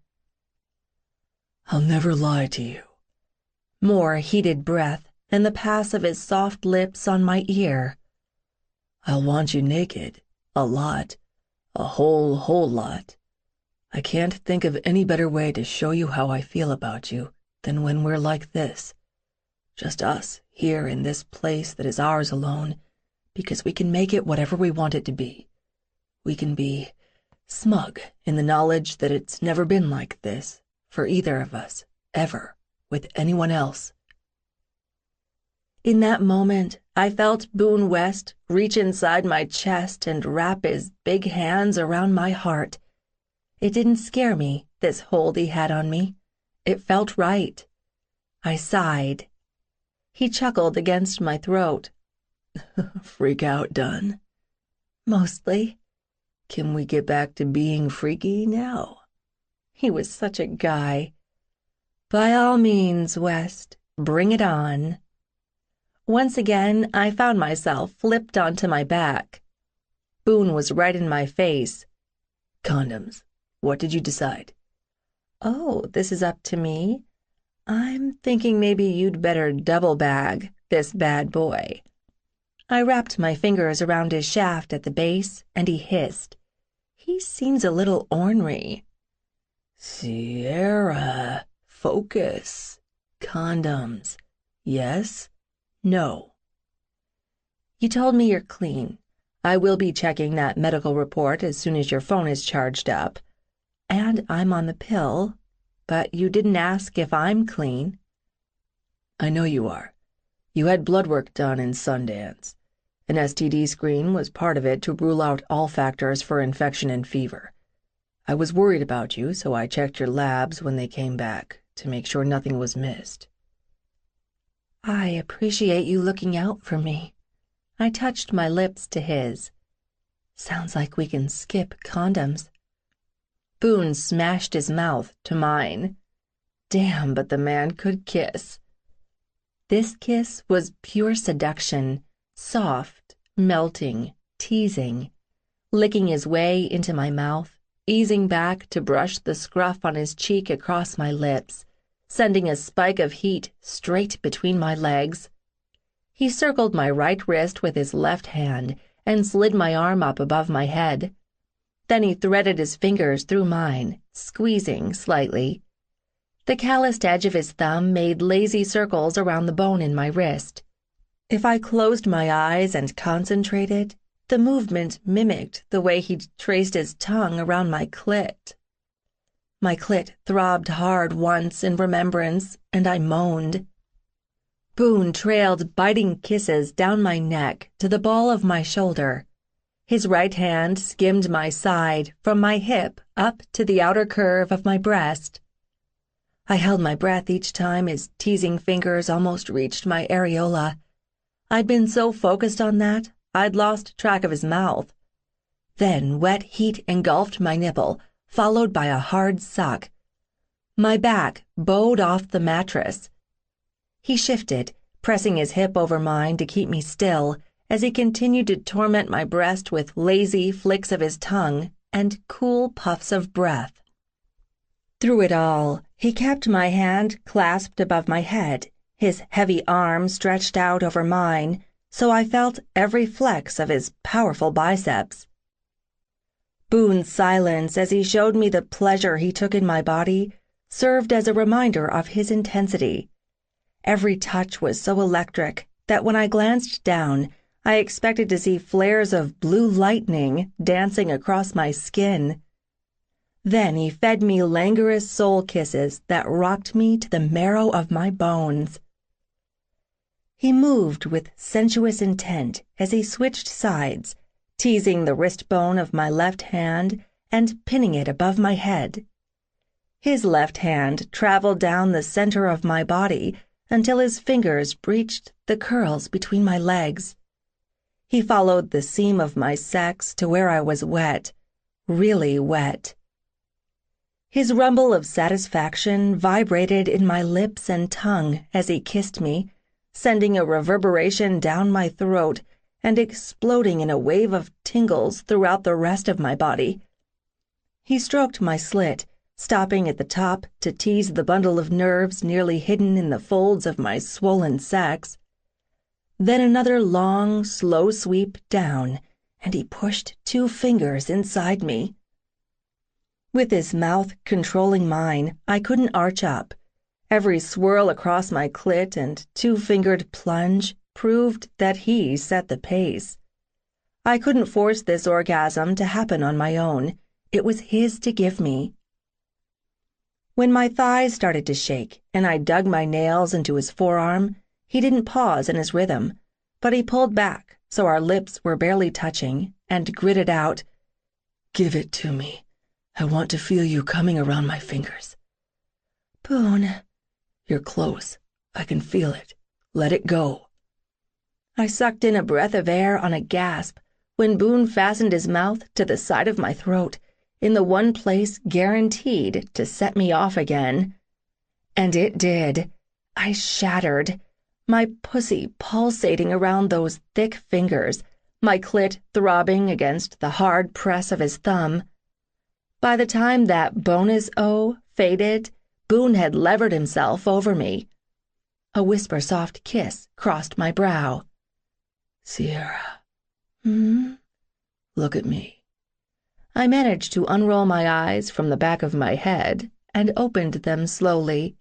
I'll never lie to you. More heated breath and the pass of his soft lips on my ear. I'll want you naked, a lot, a whole lot. I can't think of any better way to show you how I feel about you than when we're like this. Just us, here in this place that is ours alone, because we can make it whatever we want it to be. We can be smug in the knowledge that it's never been like this, for either of us, ever, with anyone else. In that moment, I felt Boone West reach inside my chest and wrap his big hands around my heart. It didn't scare me, this hold he had on me. It felt right. I sighed. He chuckled against my throat. Freak out done? Mostly. Can we get back to being freaky now? He was such a guy. By all means, West, bring it on. Once again, I found myself flipped onto my back. Boone was right in my face. Condoms. What did you decide? Oh, this is up to me? I'm thinking maybe you'd better double bag this bad boy. I wrapped my fingers around his shaft at the base, and he hissed. He seems a little ornery. Sierra, focus. Condoms. Yes? No. You told me you're clean. I will be checking that medical report as soon as your phone is charged up. And I'm on the pill, but you didn't ask if I'm clean. I know you are. You had blood work done in Sundance. An STD screen was part of it to rule out all factors for infection and fever. I was worried about you, so I checked your labs when they came back to make sure nothing was missed. I appreciate you looking out for me. I touched my lips to his. Sounds like we can skip condoms. Boone smashed his mouth to mine. Damn, but the man could kiss. This kiss was pure seduction, soft, melting, teasing, licking his way into my mouth, easing back to brush the scruff on his cheek across my lips, sending a spike of heat straight between my legs. He circled my right wrist with his left hand and slid my arm up above my head. Then he threaded his fingers through mine, squeezing slightly. The calloused edge of his thumb made lazy circles around the bone in my wrist. If I closed my eyes and concentrated, the movement mimicked the way he'd traced his tongue around my clit. My clit throbbed hard once in remembrance, and I moaned. Boone trailed biting kisses down my neck to the ball of my shoulder. His right hand skimmed my side from my hip up to the outer curve of my breast. I held my breath each time his teasing fingers almost reached my areola. I'd been so focused on that, I'd lost track of his mouth. Then wet heat engulfed my nipple, followed by a hard suck. My back bowed off the mattress. He shifted, pressing his hip over mine to keep me still, as he continued to torment my breast with lazy flicks of his tongue and cool puffs of breath. Through it all, he kept my hand clasped above my head, his heavy arm stretched out over mine, so I felt every flex of his powerful biceps. Boone's silence as he showed me the pleasure he took in my body served as a reminder of his intensity. Every touch was so electric that when I glanced down, I expected to see flares of blue lightning dancing across my skin. Then he fed me languorous soul kisses that rocked me to the marrow of my bones. He moved with sensuous intent as he switched sides, teasing the wrist bone of my left hand and pinning it above my head. His left hand traveled down the center of my body until his fingers breached the curls between my legs. He followed the seam of my sex to where I was wet, really wet. His rumble of satisfaction vibrated in my lips and tongue as he kissed me, sending a reverberation down my throat and exploding in a wave of tingles throughout the rest of my body. He stroked my slit, stopping at the top to tease the bundle of nerves nearly hidden in the folds of my swollen sex. Then another long, slow sweep down, and he pushed 2 fingers inside me. With his mouth controlling mine, I couldn't arch up. Every swirl across my clit and 2-fingered plunge proved that he set the pace. I couldn't force this orgasm to happen on my own. It was his to give me. When my thighs started to shake and I dug my nails into his forearm, he didn't pause in his rhythm, but he pulled back so our lips were barely touching and gritted out, "Give it to me. I want to feel you coming around my fingers." "Boone." "You're close. I can feel it. Let it go." I sucked in a breath of air on a gasp when Boone fastened his mouth to the side of my throat, in the one place guaranteed to set me off again. And it did. I shattered, my pussy pulsating around those thick fingers, my clit throbbing against the hard press of his thumb. By the time that bonus O faded, Boone had levered himself over me. A whisper-soft kiss crossed my brow. "Sierra." "Hmm?" "Look at me." I managed to unroll my eyes from the back of my head and opened them slowly.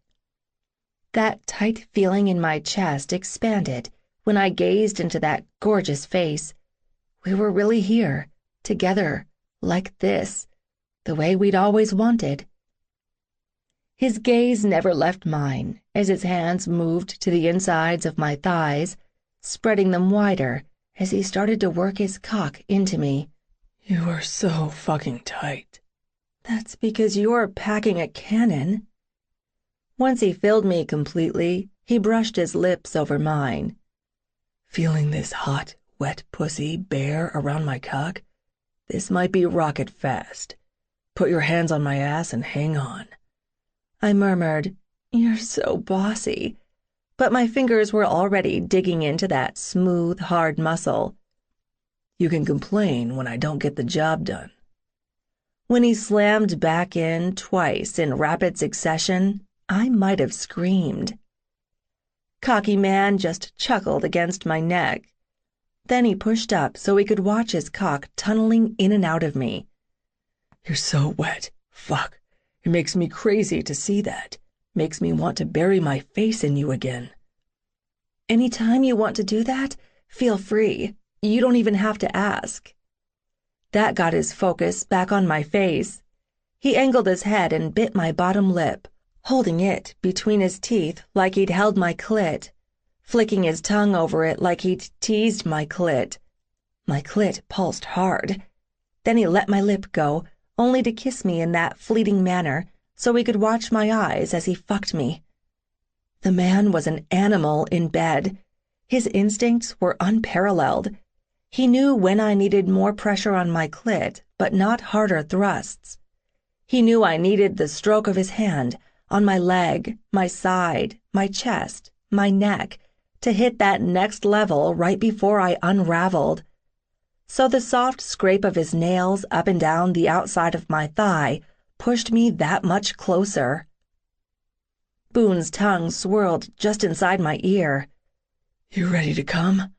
That tight feeling in my chest expanded when I gazed into that gorgeous face. We were really here, together, like this, the way we'd always wanted. His gaze never left mine as his hands moved to the insides of my thighs, spreading them wider as he started to work his cock into me. "You are so fucking tight." "That's because you're packing a cannon." Once he filled me completely, he brushed his lips over mine. "Feeling this hot, wet pussy bare around my cock? This might be rocket fast. Put your hands on my ass and hang on." I murmured, "You're so bossy," but my fingers were already digging into that smooth, hard muscle. You can complain when I don't get the job done. When he slammed back in twice in rapid succession, I might have screamed. Cocky Man just chuckled against my neck. Then he pushed up so we could watch his cock tunneling in and out of me. You're so wet. Fuck. It makes me crazy to see that. Makes me want to bury my face in you again. Anytime you want to do that, feel free. You don't even have to ask. That got his focus back on my face. He angled his head and bit my bottom lip, holding it between his teeth like he'd held my clit, flicking his tongue over it like he'd teased my clit. My clit pulsed hard. Then he let my lip go, only to kiss me in that fleeting manner so he could watch my eyes as he fucked me. The man was an animal in bed. His instincts were unparalleled. He knew when I needed more pressure on my clit, but not harder thrusts. He knew I needed the stroke of his hand on my leg, my side, my chest, my neck, to hit that next level right before I unraveled. So the soft scrape of his nails up and down the outside of my thigh pushed me that much closer. Boone's tongue swirled just inside my ear. You ready to come?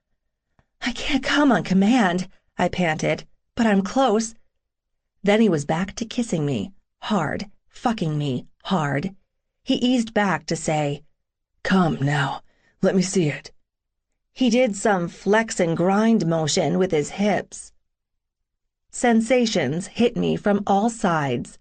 I can't come on command, I panted, but I'm close. Then he was back to kissing me, hard, fucking me, hard. He eased back to say, Come now, let me see it. He did some flex and grind motion with his hips. Sensations hit me from all sides.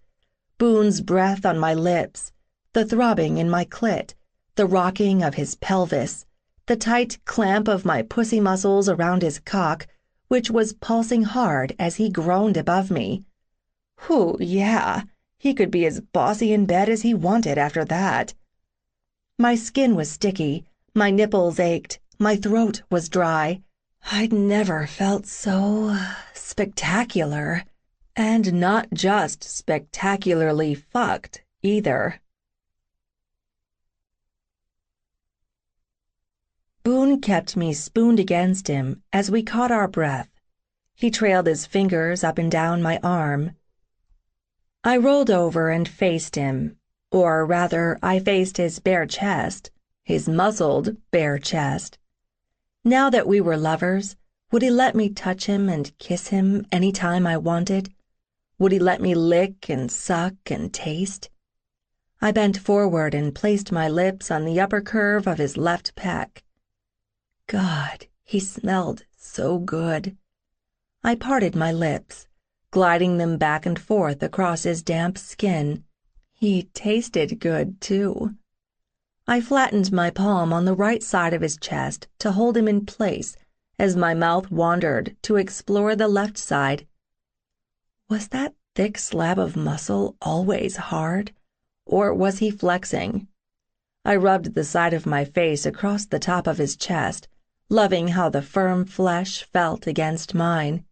Boone's breath on my lips, the throbbing in my clit, the rocking of his pelvis, the tight clamp of my pussy muscles around his cock, which was pulsing hard as he groaned above me. Whew, yeah, he could be as bossy in bed as he wanted after that. My skin was sticky, my nipples ached, my throat was dry. I'd never felt so spectacular, and not just spectacularly fucked either. Boone kept me spooned against him as we caught our breath. He trailed his fingers up and down my arm. I rolled over and faced him, or rather, I faced his bare chest, his muscled bare chest. Now that we were lovers, would he let me touch him and kiss him any time I wanted? Would he let me lick and suck and taste? I bent forward and placed my lips on the upper curve of his left pec. God, he smelled so good. I parted my lips, gliding them back and forth across his damp skin. He tasted good, too. I flattened my palm on the right side of his chest to hold him in place as my mouth wandered to explore the left side. Was that thick slab of muscle always hard, or was he flexing? I rubbed the side of my face across the top of his chest, loving how the firm flesh felt against mine.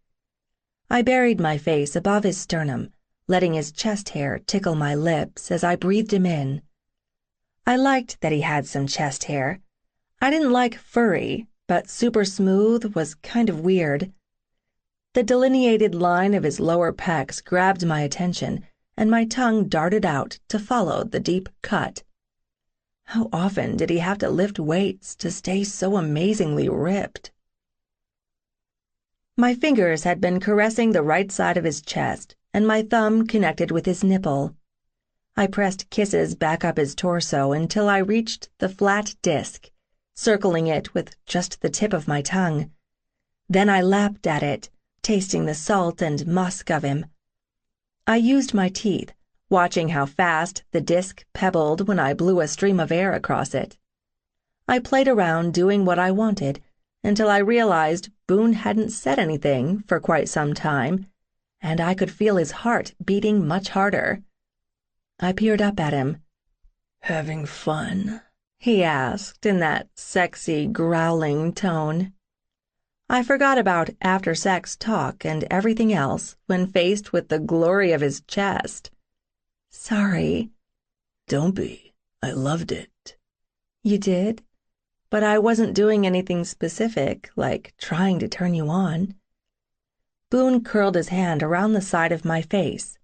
I buried my face above his sternum, letting his chest hair tickle my lips as I breathed him in. I liked that he had some chest hair. I didn't like furry, but super smooth was kind of weird. The delineated line of his lower pecs grabbed my attention, and my tongue darted out to follow the deep cut. How often did he have to lift weights to stay so amazingly ripped? My fingers had been caressing the right side of his chest, and my thumb connected with his nipple. I pressed kisses back up his torso until I reached the flat disc, circling it with just the tip of my tongue. Then I lapped at it, tasting the salt and musk of him. I used my teeth, watching how fast the disc pebbled when I blew a stream of air across it. I played around doing what I wanted until I realized Boone hadn't said anything for quite some time, and I could feel his heart beating much harder. I peered up at him. Having fun? He asked in that sexy, growling tone. I forgot about after-sex talk and everything else when faced with the glory of his chest. Sorry. Don't be. I loved it. You did? but I wasn't doing anything specific, like trying to turn you on. Boone curled his hand around the side of my face.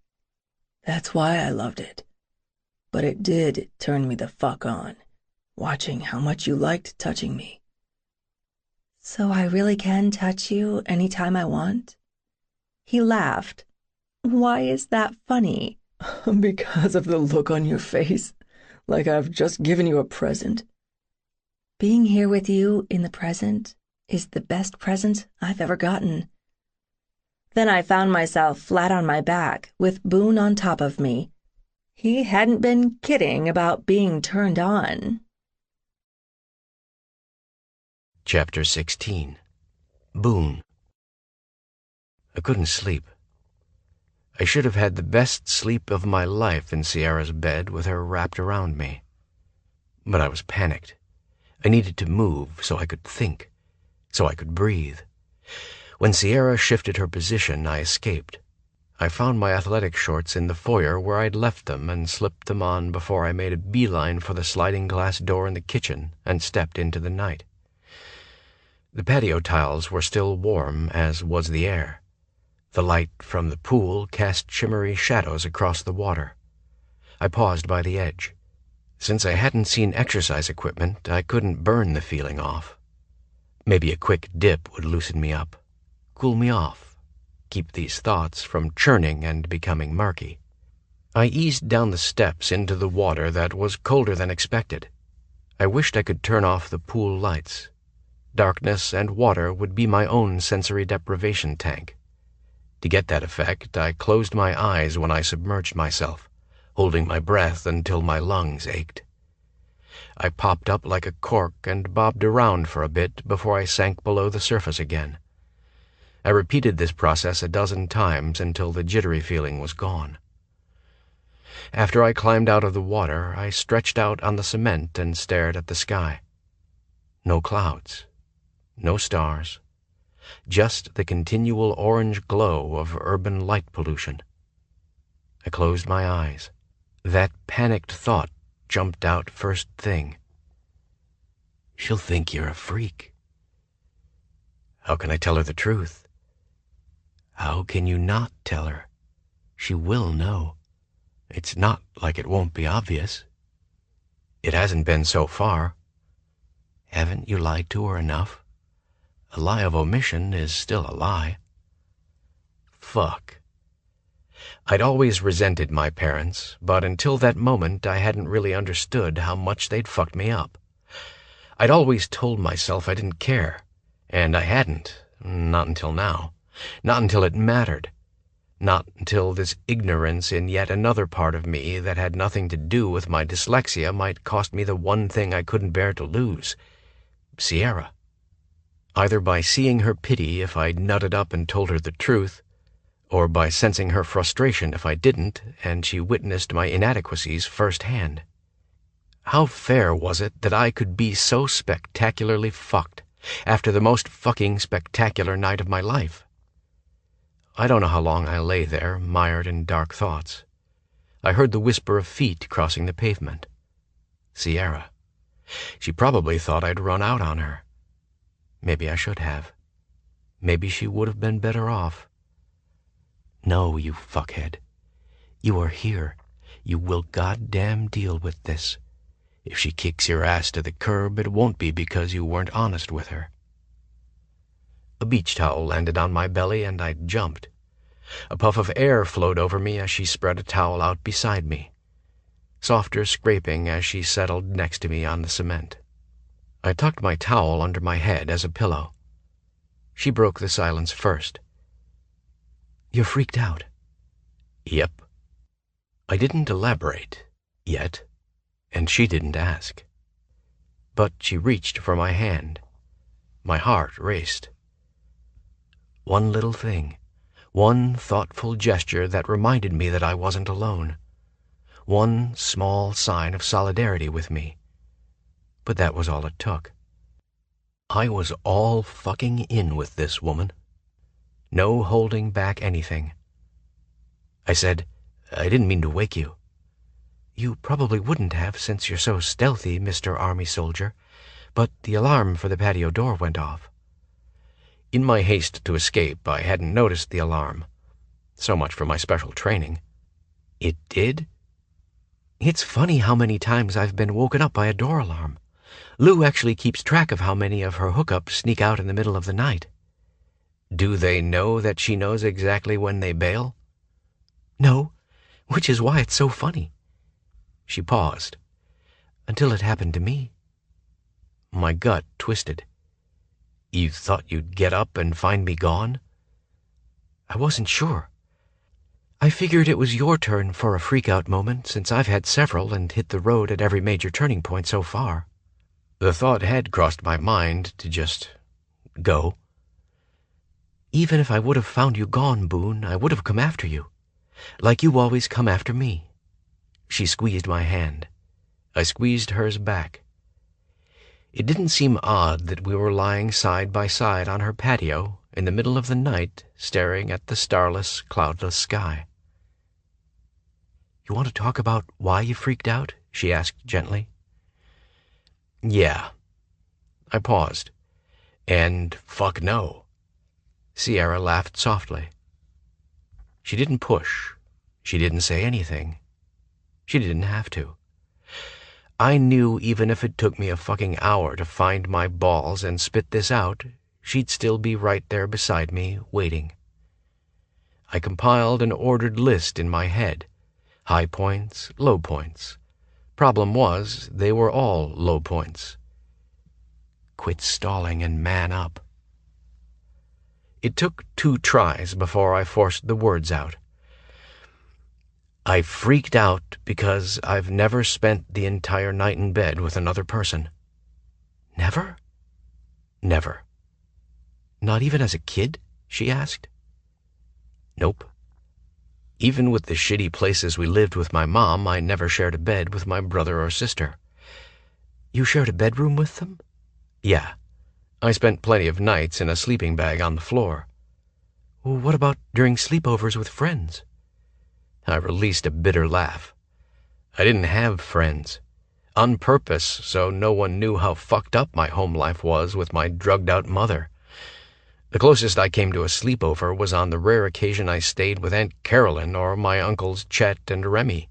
That's why I loved it. But it did turn me the fuck on, watching how much you liked touching me. So I really can touch you anytime I want? He laughed. Why is that funny? Because of the look on your face, like I've just given you a present. Being here with you in the present is the best present I've ever gotten. Then I found myself flat on my back with Boone on top of me. He hadn't been kidding about being turned on. Chapter 16. Boone. I couldn't sleep. I should have had the best sleep of my life in Sierra's bed with her wrapped around me. But I was panicked. I needed to move so I could think, so I could breathe. When Sierra shifted her position, I escaped. I found my athletic shorts in the foyer where I'd left them and slipped them on before I made a beeline for the sliding glass door in the kitchen and stepped into the night. The patio tiles were still warm, as was the air. The light from the pool cast shimmery shadows across the water. I paused by the edge. Since I hadn't seen exercise equipment, I couldn't burn the feeling off. Maybe a quick dip would loosen me up, cool me off, keep these thoughts from churning and becoming murky. I eased down the steps into the water that was colder than expected. I wished I could turn off the pool lights. Darkness and water would be my own sensory deprivation tank. To get that effect, I closed my eyes when I submerged myself, holding my breath until my lungs ached. I popped up like a cork and bobbed around for a bit before I sank below the surface again. I repeated this process a dozen times until the jittery feeling was gone. After I climbed out of the water, I stretched out on the cement and stared at the sky. No clouds, no stars, just the continual orange glow of urban light pollution. I closed my eyes. That panicked thought jumped out first thing. She'll think you're a freak. How can I tell her the truth? How can you not tell her? She will know. It's not like it won't be obvious. It hasn't been so far. Haven't you lied to her enough? A lie of omission is still a lie. Fuck. I'd always resented my parents, but until that moment I hadn't really understood how much they'd fucked me up. I'd always told myself I didn't care, and I hadn't, not until now, not until it mattered, not until this ignorance in yet another part of me that had nothing to do with my dyslexia might cost me the one thing I couldn't bear to lose, Sierra. Either by seeing her pity if I'd nutted up and told her the truth, or by sensing her frustration if I didn't, and she witnessed my inadequacies firsthand. How fair was it that I could be so spectacularly fucked after the most fucking spectacular night of my life? I don't know how long I lay there, mired in dark thoughts. I heard the whisper of feet crossing the pavement. Sierra. She probably thought I'd run out on her. Maybe I should have. Maybe she would have been better off. No, you fuckhead. You are here. You will goddamn deal with this. If she kicks your ass to the curb, it won't be because you weren't honest with her. A beach towel landed on my belly and I jumped. A puff of air flowed over me as she spread a towel out beside me. Softer scraping as she settled next to me on the cement. I tucked my towel under my head as a pillow. She broke the silence first. You're freaked out. Yep. I didn't elaborate, yet, and she didn't ask. But she reached for my hand. My heart raced. One little thing, one thoughtful gesture that reminded me that I wasn't alone. One small sign of solidarity with me. But that was all it took. I was all fucking in with this woman. No holding back anything. I said, I didn't mean to wake you. You probably wouldn't have, since you're so stealthy, Mr. Army Soldier, but the alarm for the patio door went off. In my haste to escape, I hadn't noticed the alarm. So much for my special training. It did? It's funny how many times I've been woken up by a door alarm. Lou actually keeps track of how many of her hookups sneak out in the middle of the night. Do they know that she knows exactly when they bail? No, which is why it's so funny. She paused. Until it happened to me. My gut twisted. You thought you'd get up and find me gone? I wasn't sure. I figured it was your turn for a freak-out moment, since I've had several and hit the road at every major turning point so far. The thought had crossed my mind to just go. Even if I would have found you gone, Boone, I would have come after you, like you always come after me. She squeezed my hand. I squeezed hers back. It didn't seem odd that we were lying side by side on her patio in the middle of the night, staring at the starless, cloudless sky. You want to talk about why you freaked out? She asked gently. Yeah. I paused. And fuck no. Sierra laughed softly. She didn't push. She didn't say anything. She didn't have to. I knew even if it took me a fucking hour to find my balls and spit this out, she'd still be right there beside me, waiting. I compiled an ordered list in my head. High points, low points. Problem was, they were all low points. Quit stalling and man up. It took 2 tries before I forced the words out. I freaked out because I've never spent the entire night in bed with another person. Never? Never. Not even as a kid? She asked. Nope. Even with the shitty places we lived with my mom, I never shared a bed with my brother or sister. You shared a bedroom with them? Yeah. I spent plenty of nights in a sleeping bag on the floor. Well, what about during sleepovers with friends? I released a bitter laugh. I didn't have friends. On purpose, so no one knew how fucked up my home life was with my drugged-out mother. The closest I came to a sleepover was on the rare occasion I stayed with Aunt Carolyn or my uncles Chet and Remy.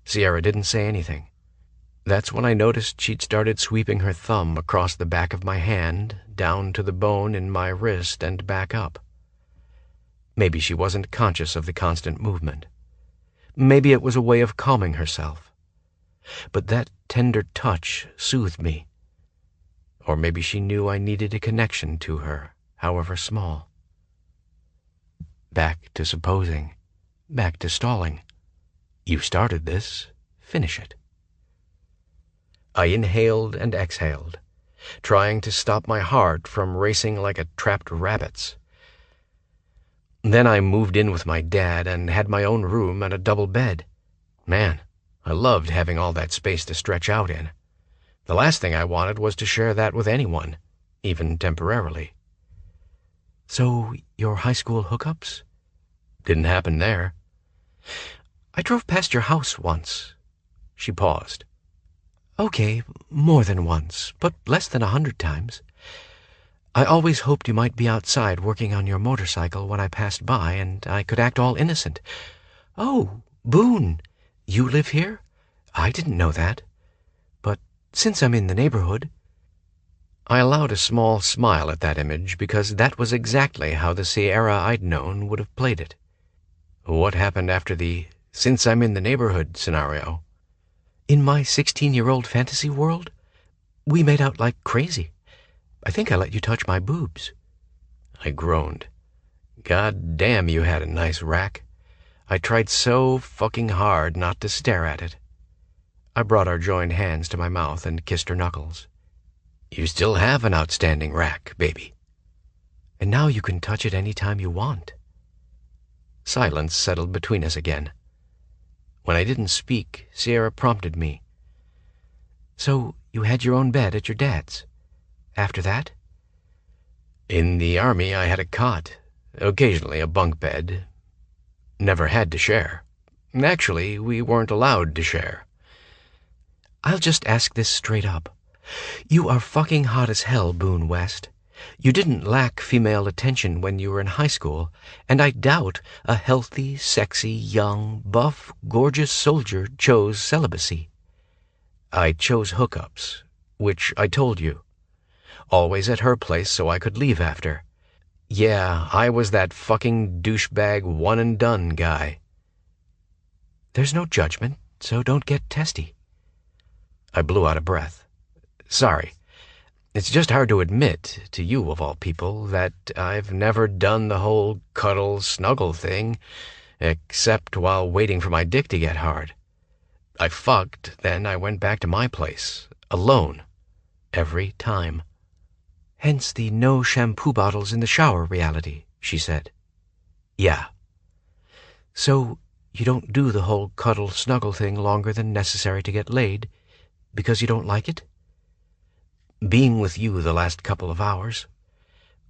Sierra didn't say anything. That's when I noticed she'd started sweeping her thumb across the back of my hand, down to the bone in my wrist and back up. Maybe she wasn't conscious of the constant movement. Maybe it was a way of calming herself. But that tender touch soothed me. Or maybe she knew I needed a connection to her, however small. Back to supposing. Back to stalling. You started this. Finish it. I inhaled and exhaled, trying to stop my heart from racing like a trapped rabbit's. Then I moved in with my dad and had my own room and a double bed. Man, I loved having all that space to stretch out in. The last thing I wanted was to share that with anyone, even temporarily. So, your high school hookups? Didn't happen there. I drove past your house once. She paused. Okay, more than once, but less than 100 times. I always hoped you might be outside working on your motorcycle when I passed by, and I could act all innocent. Oh, Boone, you live here? I didn't know that. But since I'm in the neighborhood... I allowed a small smile at that image because that was exactly how the Sierra I'd known would have played it. What happened after the "since I'm in the neighborhood" scenario? In my 16-year-old fantasy world, we made out like crazy. I think I let you touch my boobs. I groaned. God damn, you had a nice rack. I tried so fucking hard not to stare at it. I brought our joined hands to my mouth and kissed her knuckles. You still have an outstanding rack, baby. And now you can touch it any time you want. Silence settled between us again. When I didn't speak, Sierra prompted me. So you had your own bed at your dad's. After that? In the Army, I had a cot, occasionally a bunk bed. Never had to share. Actually, we weren't allowed to share. I'll just ask this straight up. You are fucking hot as hell, Boone West. You didn't lack female attention when you were in high school, and I doubt a healthy, sexy, young, buff, gorgeous soldier chose celibacy. I chose hookups, which I told you. Always at her place so I could leave after. Yeah, I was that fucking douchebag one-and-done guy. There's no judgment, so don't get testy. I blew out a breath. Sorry. It's just hard to admit, to you of all people, that I've never done the whole cuddle-snuggle thing, except while waiting for my dick to get hard. I fucked, then I went back to my place, alone, every time. Hence the no shampoo bottles in the shower reality, she said. Yeah. So you don't do the whole cuddle-snuggle thing longer than necessary to get laid, because you don't like it? Being with you the last couple of hours.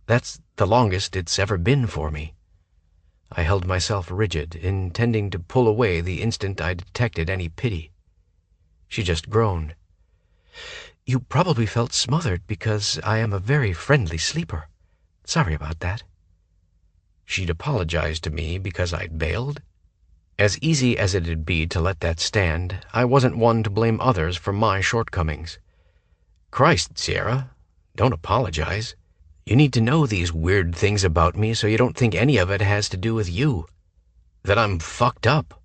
That's the longest it's ever been for me. I held myself rigid, intending to pull away the instant I detected any pity. She just groaned. You probably felt smothered because I am a very friendly sleeper. Sorry about that. She'd apologized to me because I'd bailed. As easy as it'd be to let that stand, I wasn't one to blame others for my shortcomings. Christ, Sierra, don't apologize. You need to know these weird things about me so you don't think any of it has to do with you. That I'm fucked up.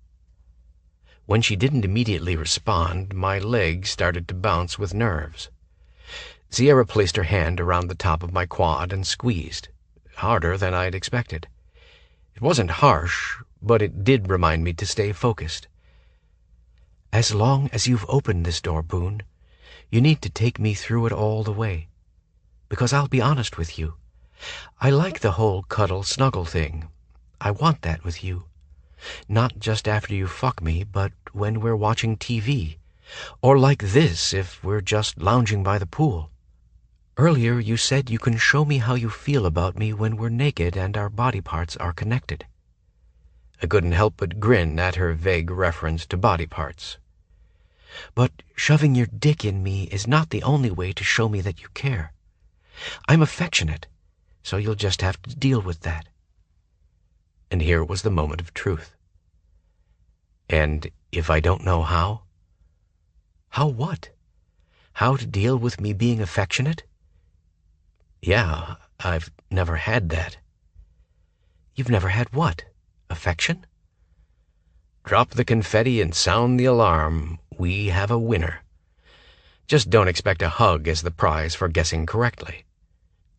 When she didn't immediately respond, my legs started to bounce with nerves. Sierra placed her hand around the top of my quad and squeezed, harder than I'd expected. It wasn't harsh, but it did remind me to stay focused. As long as you've opened this door, Boone, you need to take me through it all the way. Because I'll be honest with you. I like the whole cuddle-snuggle thing. I want that with you. Not just after you fuck me, but when we're watching TV. Or like this if we're just lounging by the pool. Earlier you said you can show me how you feel about me when we're naked and our body parts are connected. I couldn't help but grin at her vague reference to body parts. But shoving your dick in me is not the only way to show me that you care. I'm affectionate, so you'll just have to deal with that. And here was the moment of truth. And if I don't know how? How what? How to deal with me being affectionate? Yeah, I've never had that. You've never had what? Affection? Drop the confetti and sound the alarm. We have a winner. Just don't expect a hug as the prize for guessing correctly.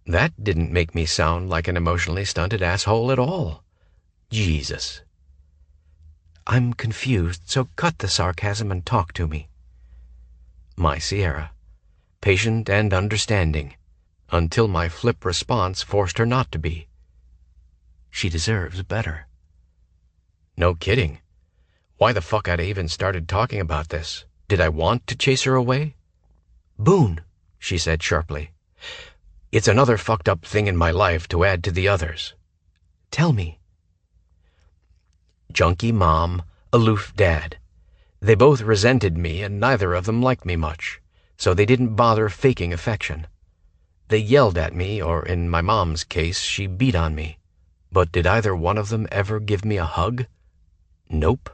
That didn't make me sound like an emotionally stunted asshole at all. Jesus. I'm confused, so cut the sarcasm and talk to me. My Sierra, patient and understanding, until my flip response forced her not to be. She deserves better. No kidding. Why the fuck I'd even started talking about this? Did I want to chase her away? Boone, she said sharply. It's another fucked up thing in my life to add to the others. Tell me. Junkie mom, aloof dad. They both resented me and neither of them liked me much, so they didn't bother faking affection. They yelled at me, or in my mom's case, she beat on me. But did either one of them ever give me a hug? Nope.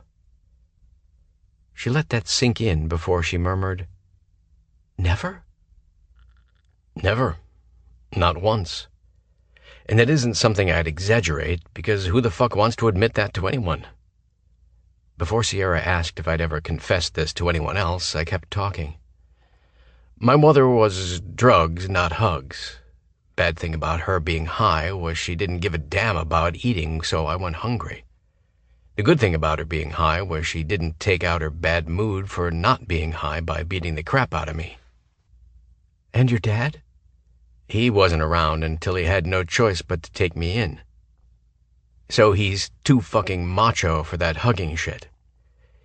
She let that sink in before she murmured, Never? Never. Not once. And it isn't something I'd exaggerate, because who the fuck wants to admit that to anyone? Before Sierra asked if I'd ever confessed this to anyone else, I kept talking. My mother was drugs, not hugs. Bad thing about her being high was she didn't give a damn about eating, so I went hungry. The good thing about her being high was she didn't take out her bad mood for not being high by beating the crap out of me. And your dad? He wasn't around until he had no choice but to take me in. So he's too fucking macho for that hugging shit.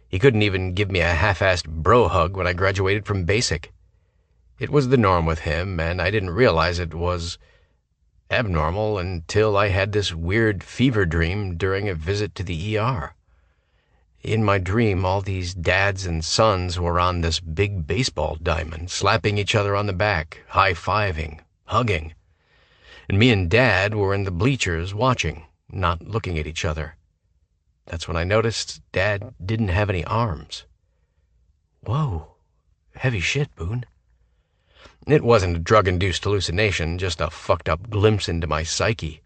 He couldn't even give me a half-assed bro hug when I graduated from basic. It was the norm with him, and I didn't realize it was abnormal until I had this weird fever dream during a visit to the ER. In my dream, all these dads and sons were on this big baseball diamond, slapping each other on the back, high-fiving, hugging. And me and Dad were in the bleachers watching, not looking at each other. That's when I noticed Dad didn't have any arms. Whoa, heavy shit, Boone. It wasn't a drug-induced hallucination, just a fucked-up glimpse into my psyche.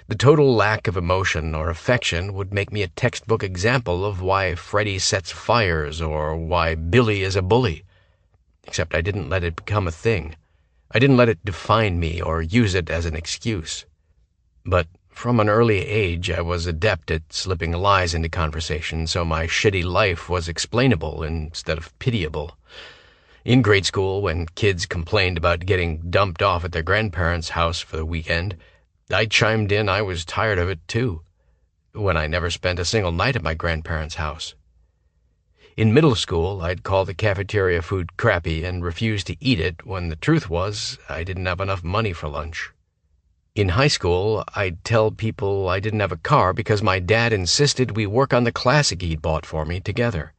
The total lack of emotion or affection would make me a textbook example of why Freddy sets fires or why Billy is a bully. Except I didn't let it become a thing. I didn't let it define me or use it as an excuse. But from an early age, I was adept at slipping lies into conversation, so my shitty life was explainable instead of pitiable. In grade school, when kids complained about getting dumped off at their grandparents' house for the weekend, I chimed in I was tired of it too, when I never spent a single night at my grandparents' house. In middle school, I'd call the cafeteria food crappy and refuse to eat it when the truth was I didn't have enough money for lunch. In high school, I'd tell people I didn't have a car because my dad insisted we work on the classic he'd bought for me together.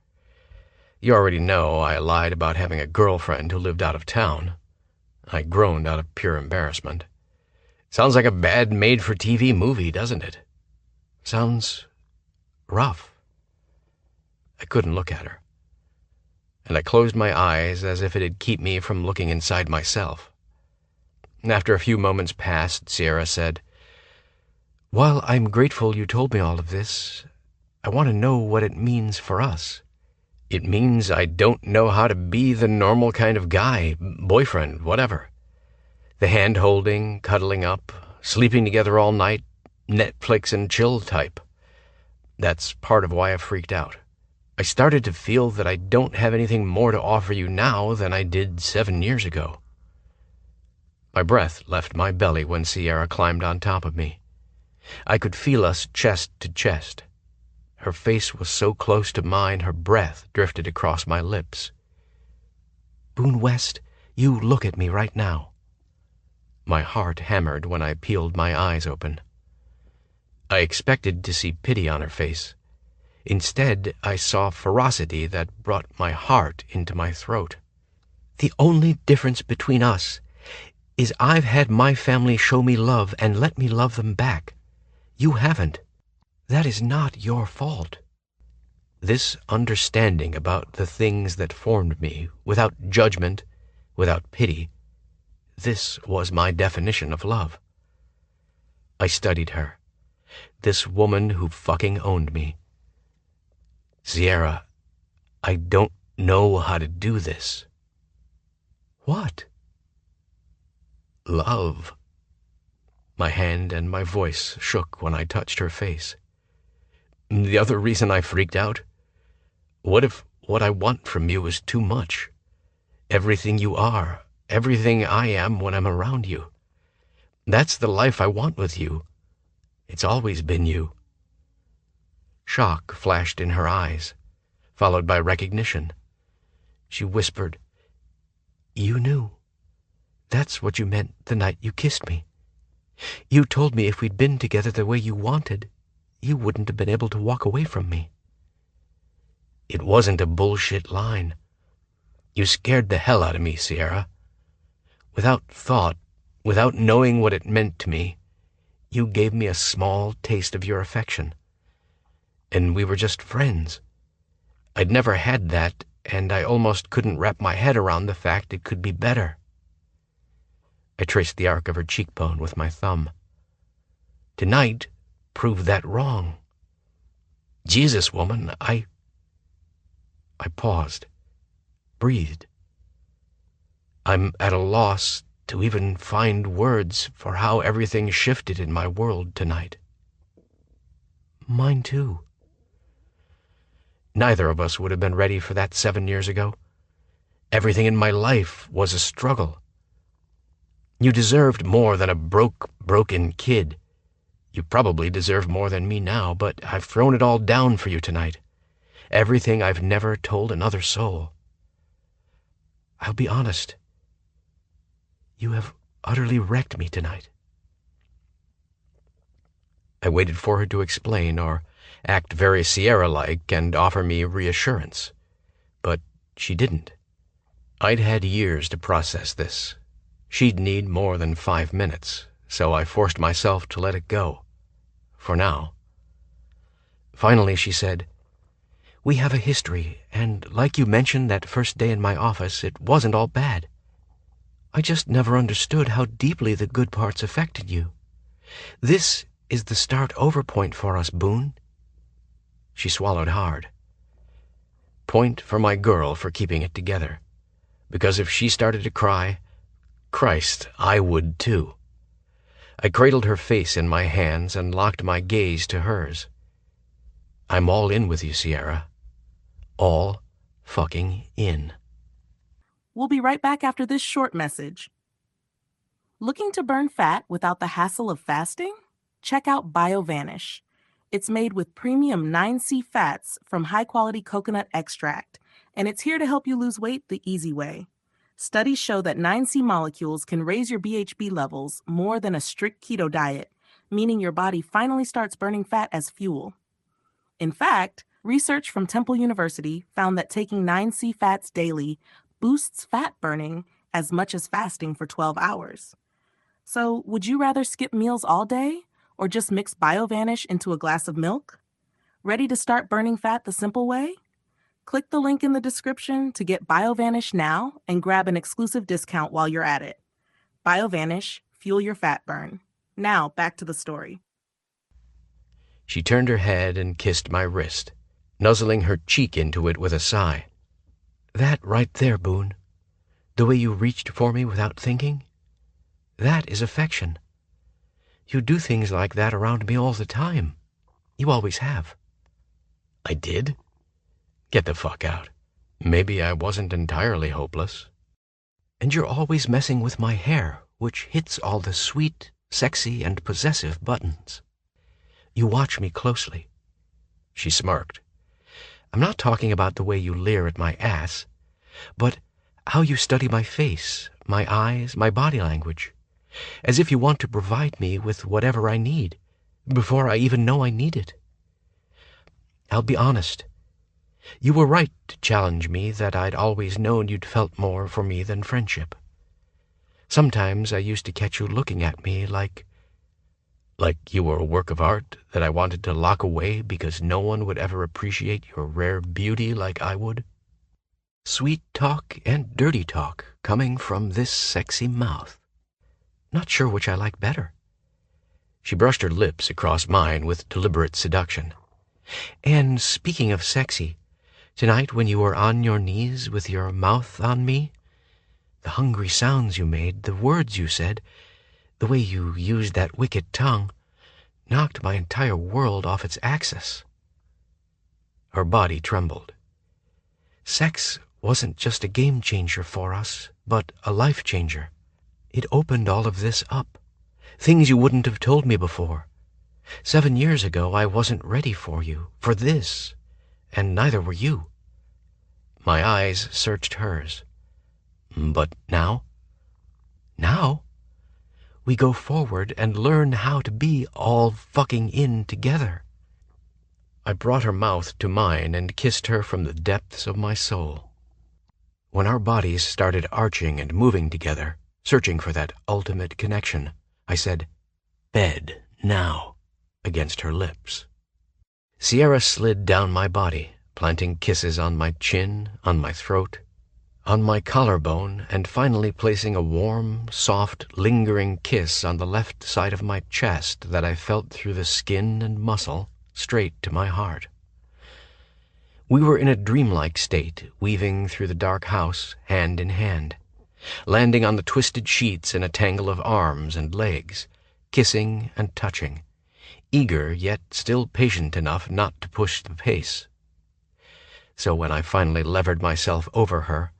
You already know I lied about having a girlfriend who lived out of town. I groaned out of pure embarrassment. Sounds like a bad made-for-TV movie, doesn't it? Sounds rough. I couldn't look at her, and I closed my eyes as if it'd keep me from looking inside myself. After a few moments passed, Sierra said, "While I'm grateful you told me all of this, I want to know what it means for us." "It means I don't know how to be the normal kind of guy, boyfriend, whatever. The hand-holding, cuddling up, sleeping together all night, Netflix and chill type. That's part of why I freaked out. I started to feel that I don't have anything more to offer you now than I did 7 years ago." My breath left my belly when Sierra climbed on top of me. I could feel us chest to chest. Her face was so close to mine, her breath drifted across my lips. "Boone West, you look at me right now." My heart hammered when I peeled my eyes open. I expected to see pity on her face. Instead, I saw ferocity that brought my heart into my throat. "The only difference between us is I've had my family show me love and let me love them back. You haven't. That is not your fault." This understanding about the things that formed me, without judgment, without pity, this was my definition of love. I studied her, this woman who fucking owned me. "Sierra, I don't know how to do this." "What?" "Love." My hand and my voice shook when I touched her face. "The other reason I freaked out? What if what I want from you is too much? Everything you are, everything I am when I'm around you. That's the life I want with you. It's always been you." Shock flashed in her eyes, followed by recognition. She whispered, "You knew. That's what you meant the night you kissed me. You told me if we'd been together the way you wanted, you wouldn't have been able to walk away from me." It wasn't a bullshit line. You scared the hell out of me, Sierra. Without thought, without knowing what it meant to me, you gave me a small taste of your affection. And we were just friends. I'd never had that, and I almost couldn't wrap my head around the fact it could be better. I traced the arc of her cheekbone with my thumb. Tonight proved that wrong. Jesus, woman, I paused, breathed. I'm at a loss to even find words for how everything shifted in my world tonight. Mine too. Neither of us would have been ready for that 7 years ago. Everything in my life was a struggle. You deserved more than a broken kid. You probably deserve more than me now, but I've thrown it all down for you tonight. Everything I've never told another soul. I'll be honest. You have utterly wrecked me tonight. I waited for her to explain, or act very Sierra-like and offer me reassurance. But she didn't. I'd had years to process this. She'd need more than 5 minutes, so I forced myself to let it go. For now. Finally, she said, "We have a history, and like you mentioned that first day in my office, it wasn't all bad. I just never understood how deeply the good parts affected you. This is the start-over point for us, Boone." She swallowed hard. Point for my girl for keeping it together. Because if she started to cry, Christ, I would too. I cradled her face in my hands and locked my gaze to hers. "I'm all in with you, Sierra. All fucking in." We'll be right back after this short message. Looking to burn fat without the hassle of fasting? Check out BioVanish. It's made with premium 9C fats from high-quality coconut extract, and it's here to help you lose weight the easy way. Studies show that 9C molecules can raise your BHB levels more than a strict keto diet, meaning your body finally starts burning fat as fuel. In fact, research from Temple University found that taking 9C fats daily boosts fat burning as much as fasting for 12 hours. So, would you rather skip meals all day or just mix BioVanish into a glass of milk? Ready to start burning fat the simple way? Click the link in the description to get BioVanish now and grab an exclusive discount while you're at it. BioVanish, fuel your fat burn. Now, back to the story. She turned her head and kissed my wrist, nuzzling her cheek into it with a sigh. "That right there, Boone. The way you reached for me without thinking. That is affection. You do things like that around me all the time. You always have." "I did? Get the fuck out. Maybe I wasn't entirely hopeless." "And you're always messing with my hair, which hits all the sweet, sexy, and possessive buttons. You watch me closely." She smirked. "I'm not talking about the way you leer at my ass, but how you study my face, my eyes, my body language, as if you want to provide me with whatever I need, before I even know I need it. I'll be honest. You were right to challenge me that I'd always known you'd felt more for me than friendship. Sometimes I used to catch you looking at me like you were a work of art that I wanted to lock away because no one would ever appreciate your rare beauty like I would. Sweet talk and dirty talk coming from this sexy mouth. Not sure which I like better." She brushed her lips across mine with deliberate seduction. "And speaking of sexy, tonight when you were on your knees with your mouth on me, the hungry sounds you made, the words you said, the way you used that wicked tongue, knocked my entire world off its axis." Her body trembled. Sex wasn't just a game changer for us, but a life changer. It opened all of this up. Things you wouldn't have told me before. 7 years ago, I wasn't ready for you, for this, and neither were you. My eyes searched hers. But now? Now? We go forward and learn how to be all fucking in together. I brought her mouth to mine and kissed her from the depths of my soul. When our bodies started arching and moving together, searching for that ultimate connection, I said, "Bed, now," against her lips. Sierra slid down my body, planting kisses on my chin, on my throat, on my collarbone, and finally placing a warm, soft, lingering kiss on the left side of my chest that I felt through the skin and muscle straight to my heart. We were in a dreamlike state, weaving through the dark house, hand in hand, landing on the twisted sheets in a tangle of arms and legs, kissing and touching, eager yet still patient enough not to push the pace. So when I finally levered myself over her,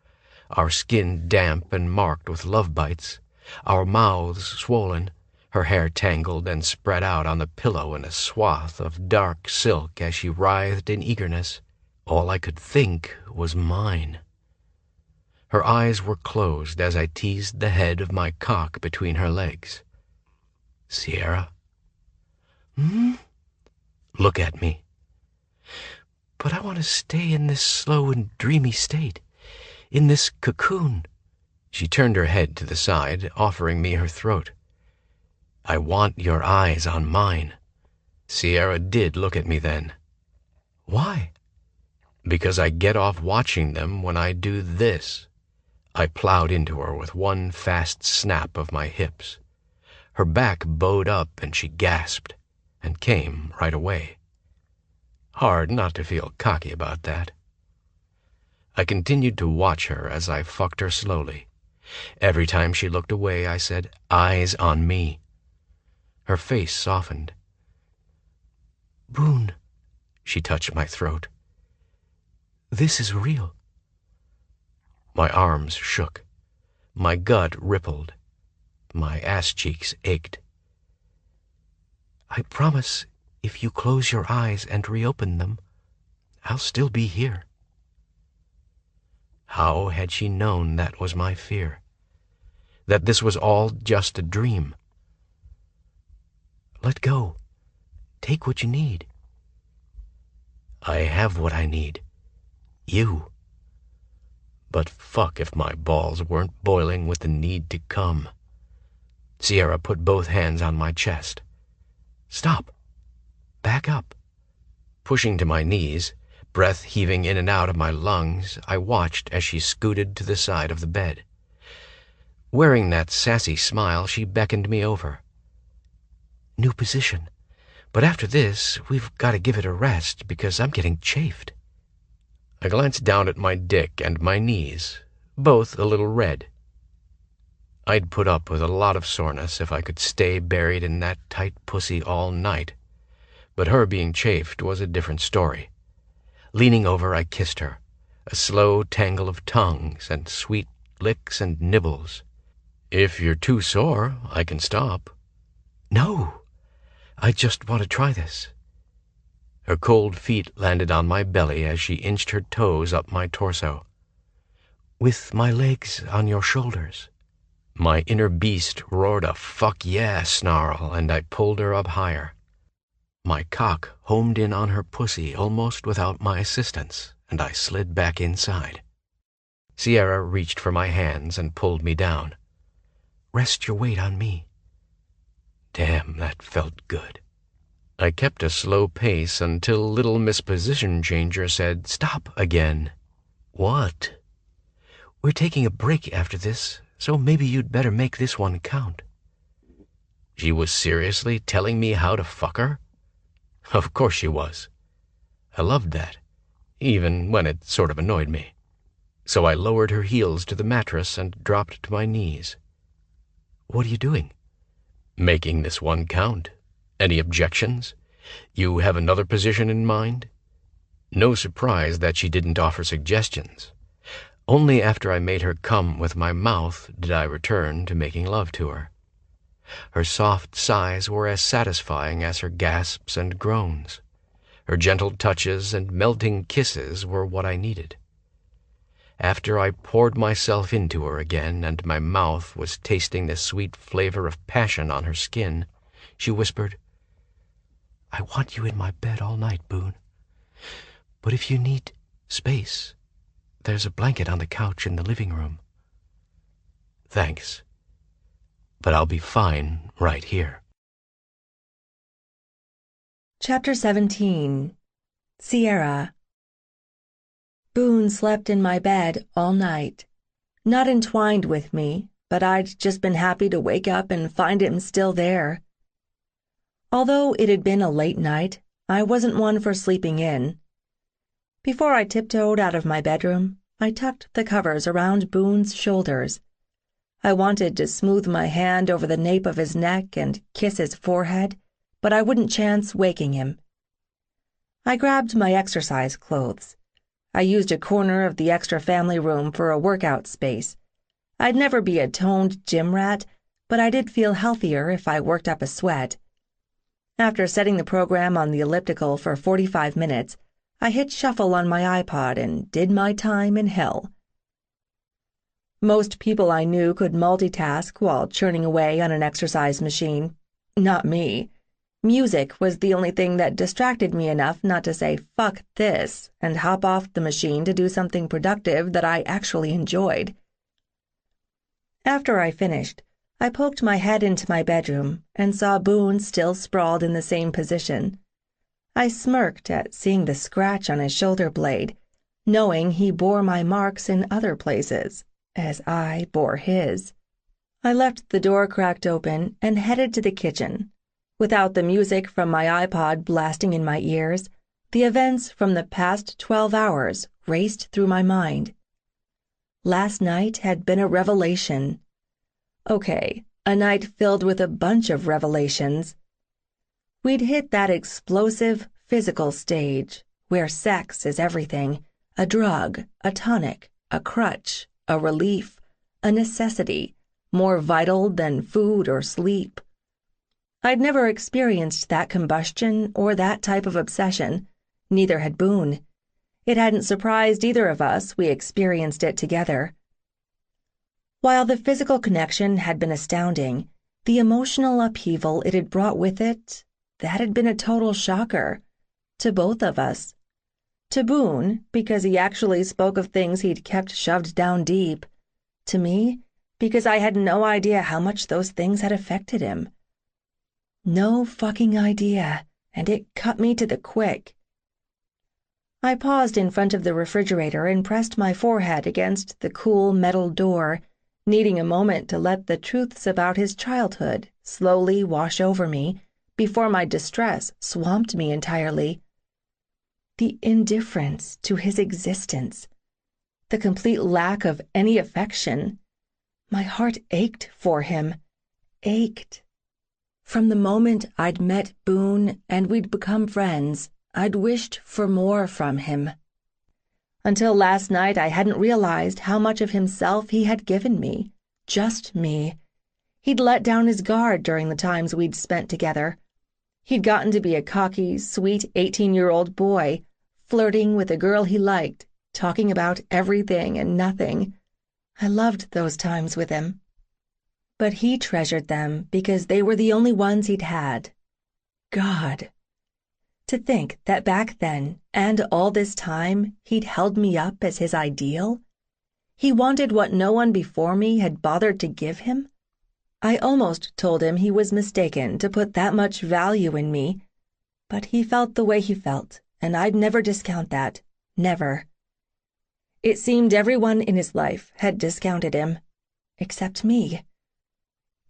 our skin damp and marked with love bites, our mouths swollen, her hair tangled and spread out on the pillow in a swath of dark silk as she writhed in eagerness, all I could think was mine. Her eyes were closed as I teased the head of my cock between her legs. "Sierra?" "Hmm?" "Look at me. want to stay in this slow and dreamy state, in this cocoon." She turned her head to the side, offering me her throat. "I want your eyes on mine." Sierra did look at me then. "Why?" "Because I get off watching them when I do this." I plowed into her with one fast snap of my hips. Her back bowed up and she gasped, and came right away. Hard not to feel cocky about that. I continued to watch her as I fucked her slowly. Every time she looked away, I said, "Eyes on me." Her face softened. "Boone," she touched my throat. "This is real." My arms shook. My gut rippled. My ass cheeks ached. "I promise, if you close your eyes and reopen them, I'll still be here." How had she known that was my fear? That this was all just a dream? "Let go. Take what you need." "I have what I need. You." But fuck if my balls weren't boiling with the need to come. Sierra put both hands on my chest. "Stop. Back up." Pushing to my knees, breath heaving in and out of my lungs, I watched as she scooted to the side of the bed. Wearing that sassy smile, she beckoned me over. "New position. But after this, we've got to give it a rest because I'm getting chafed." I glanced down at my dick and my knees, both a little red. I'd put up with a lot of soreness if I could stay buried in that tight pussy all night, but her being chafed was a different story. Leaning over, I kissed her, a slow tangle of tongues and sweet licks and nibbles. "If you're too sore, I can stop." "No, I just want to try this." Her cold feet landed on my belly as she inched her toes up my torso. "With my legs on your shoulders." My inner beast roared a "fuck yeah" snarl, and I pulled her up higher. My cock homed in on her pussy almost without my assistance, and I slid back inside. Sierra reached for my hands and pulled me down. "Rest your weight on me." Damn, that felt good. I kept a slow pace until little Miss Position Changer said, "Stop again." "What?" "We're taking a break after this, so maybe you'd better make this one count." She was seriously telling me how to fuck her? Of course she was. I loved that, even when it sort of annoyed me. So I lowered her heels to the mattress and dropped to my knees. "What are you doing?" "Making this one count. Any objections? You have another position in mind?" No surprise that she didn't offer suggestions. Only after I made her come with my mouth did I return to making love to her. Her soft sighs were as satisfying as her gasps and groans. Her gentle touches and melting kisses were what I needed. After I poured myself into her again and my mouth was tasting the sweet flavor of passion on her skin, she whispered, "I want you in my bed all night, Boone. But if you need space, there's a blanket on the couch in the living room." "Thanks. But I'll be fine right here." Chapter 17. Sierra. Boone slept in my bed all night. Not entwined with me, but I'd just been happy to wake up and find him still there. Although it had been a late night, I wasn't one for sleeping in. Before I tiptoed out of my bedroom, I tucked the covers around Boone's shoulders. I wanted to smooth my hand over the nape of his neck and kiss his forehead, but I wouldn't chance waking him. I grabbed my exercise clothes. I used a corner of the extra family room for a workout space. I'd never be a toned gym rat, but I did feel healthier if I worked up a sweat. After setting the program on the elliptical for 45 minutes, I hit shuffle on my iPod and did my time in hell. Most people I knew could multitask while churning away on an exercise machine. Not me. Music was the only thing that distracted me enough not to say fuck this and hop off the machine to do something productive that I actually enjoyed. After I finished, I poked my head into my bedroom and saw Boone still sprawled in the same position. I smirked at seeing the scratch on his shoulder blade, knowing he bore my marks in other places, as I bore his. I left the door cracked open and headed to the kitchen. Without the music from my iPod blasting in my ears, the events from the past 12 hours raced through my mind. Last night had been a revelation. Okay, a night filled with a bunch of revelations. We'd hit that explosive physical stage where sex is everything, a drug, a tonic, a crutch, a relief, a necessity, more vital than food or sleep. I'd never experienced that combustion or that type of obsession. Neither had Boone. It hadn't surprised either of us we experienced it together. While the physical connection had been astounding, the emotional upheaval it had brought with it, that had been a total shocker. To both of us. To Boone, because he actually spoke of things he'd kept shoved down deep. To me, because I had no idea how much those things had affected him. No fucking idea, and it cut me to the quick. I paused in front of the refrigerator and pressed my forehead against the cool metal door, needing a moment to let the truths about his childhood slowly wash over me before my distress swamped me entirely. The indifference to his existence, the complete lack of any affection. My heart ached for him, ached. From the moment I'd met Boone and we'd become friends, I'd wished for more from him. Until last night, I hadn't realized how much of himself he had given me, just me. He'd let down his guard during the times we'd spent together. He'd gotten to be a cocky, sweet 18-year-old boy, flirting with a girl he liked, talking about everything and nothing. I loved those times with him. But he treasured them because they were the only ones he'd had. God. To think that back then, and all this time, he'd held me up as his ideal? He wanted what no one before me had bothered to give him? I almost told him he was mistaken to put that much value in me, but he felt the way he felt, and I'd never discount that. Never. It seemed everyone in his life had discounted him, except me.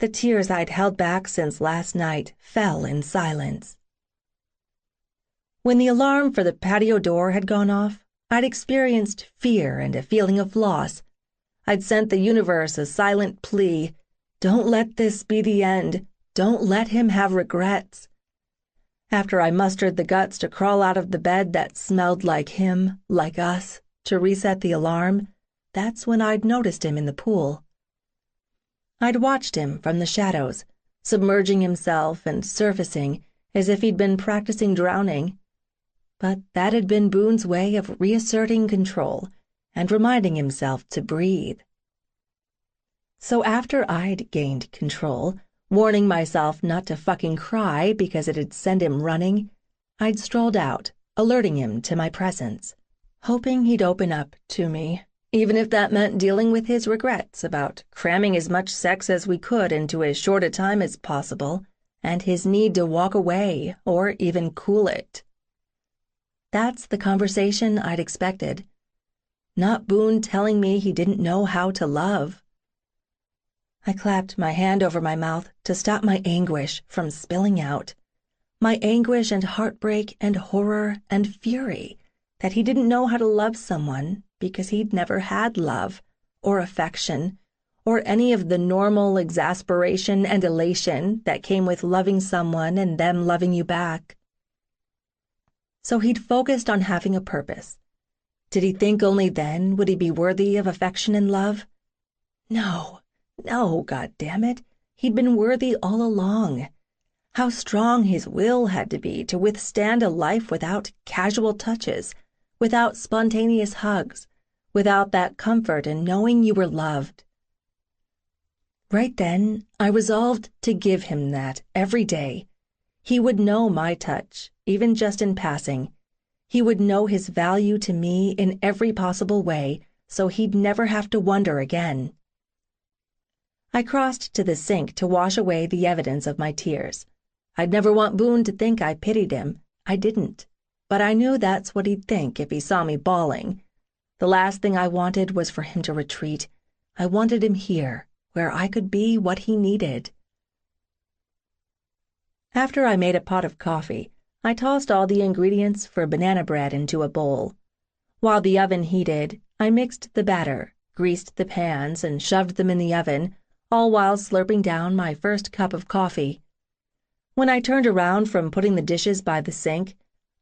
The tears I'd held back since last night fell in silence. When the alarm for the patio door had gone off, I'd experienced fear and a feeling of loss. I'd sent the universe a silent plea, don't let this be the end, don't let him have regrets. After I mustered the guts to crawl out of the bed that smelled like him, like us, to reset the alarm, that's when I'd noticed him in the pool. I'd watched him from the shadows, submerging himself and surfacing as if he'd been practicing drowning. But that had been Boone's way of reasserting control and reminding himself to breathe. So after I'd gained control, warning myself not to fucking cry because it'd send him running, I'd strolled out, alerting him to my presence, hoping he'd open up to me, even if that meant dealing with his regrets about cramming as much sex as we could into as short a time as possible, and his need to walk away or even cool it. That's the conversation I'd expected. Not Boone telling me he didn't know how to love. I clapped my hand over my mouth to stop my anguish from spilling out. My anguish and heartbreak and horror and fury that he didn't know how to love someone because he'd never had love or affection or any of the normal exasperation and elation that came with loving someone and them loving you back. So he'd focused on having a purpose. Did he think only then would he be worthy of affection and love? No, goddammit. He'd been worthy all along. How strong his will had to be to withstand a life without casual touches, without spontaneous hugs, without that comfort in knowing you were loved. Right then, I resolved to give him that every day. He would know my touch, even just in passing. He would know his value to me in every possible way, so he'd never have to wonder again. I crossed to the sink to wash away the evidence of my tears. I'd never want Boone to think I pitied him. I didn't. But I knew that's what he'd think if he saw me bawling. The last thing I wanted was for him to retreat. I wanted him here, where I could be what he needed. After I made a pot of coffee, I tossed all the ingredients for banana bread into a bowl. While the oven heated, I mixed the batter, greased the pans, and shoved them in the oven, all while slurping down my first cup of coffee. When I turned around from putting the dishes by the sink,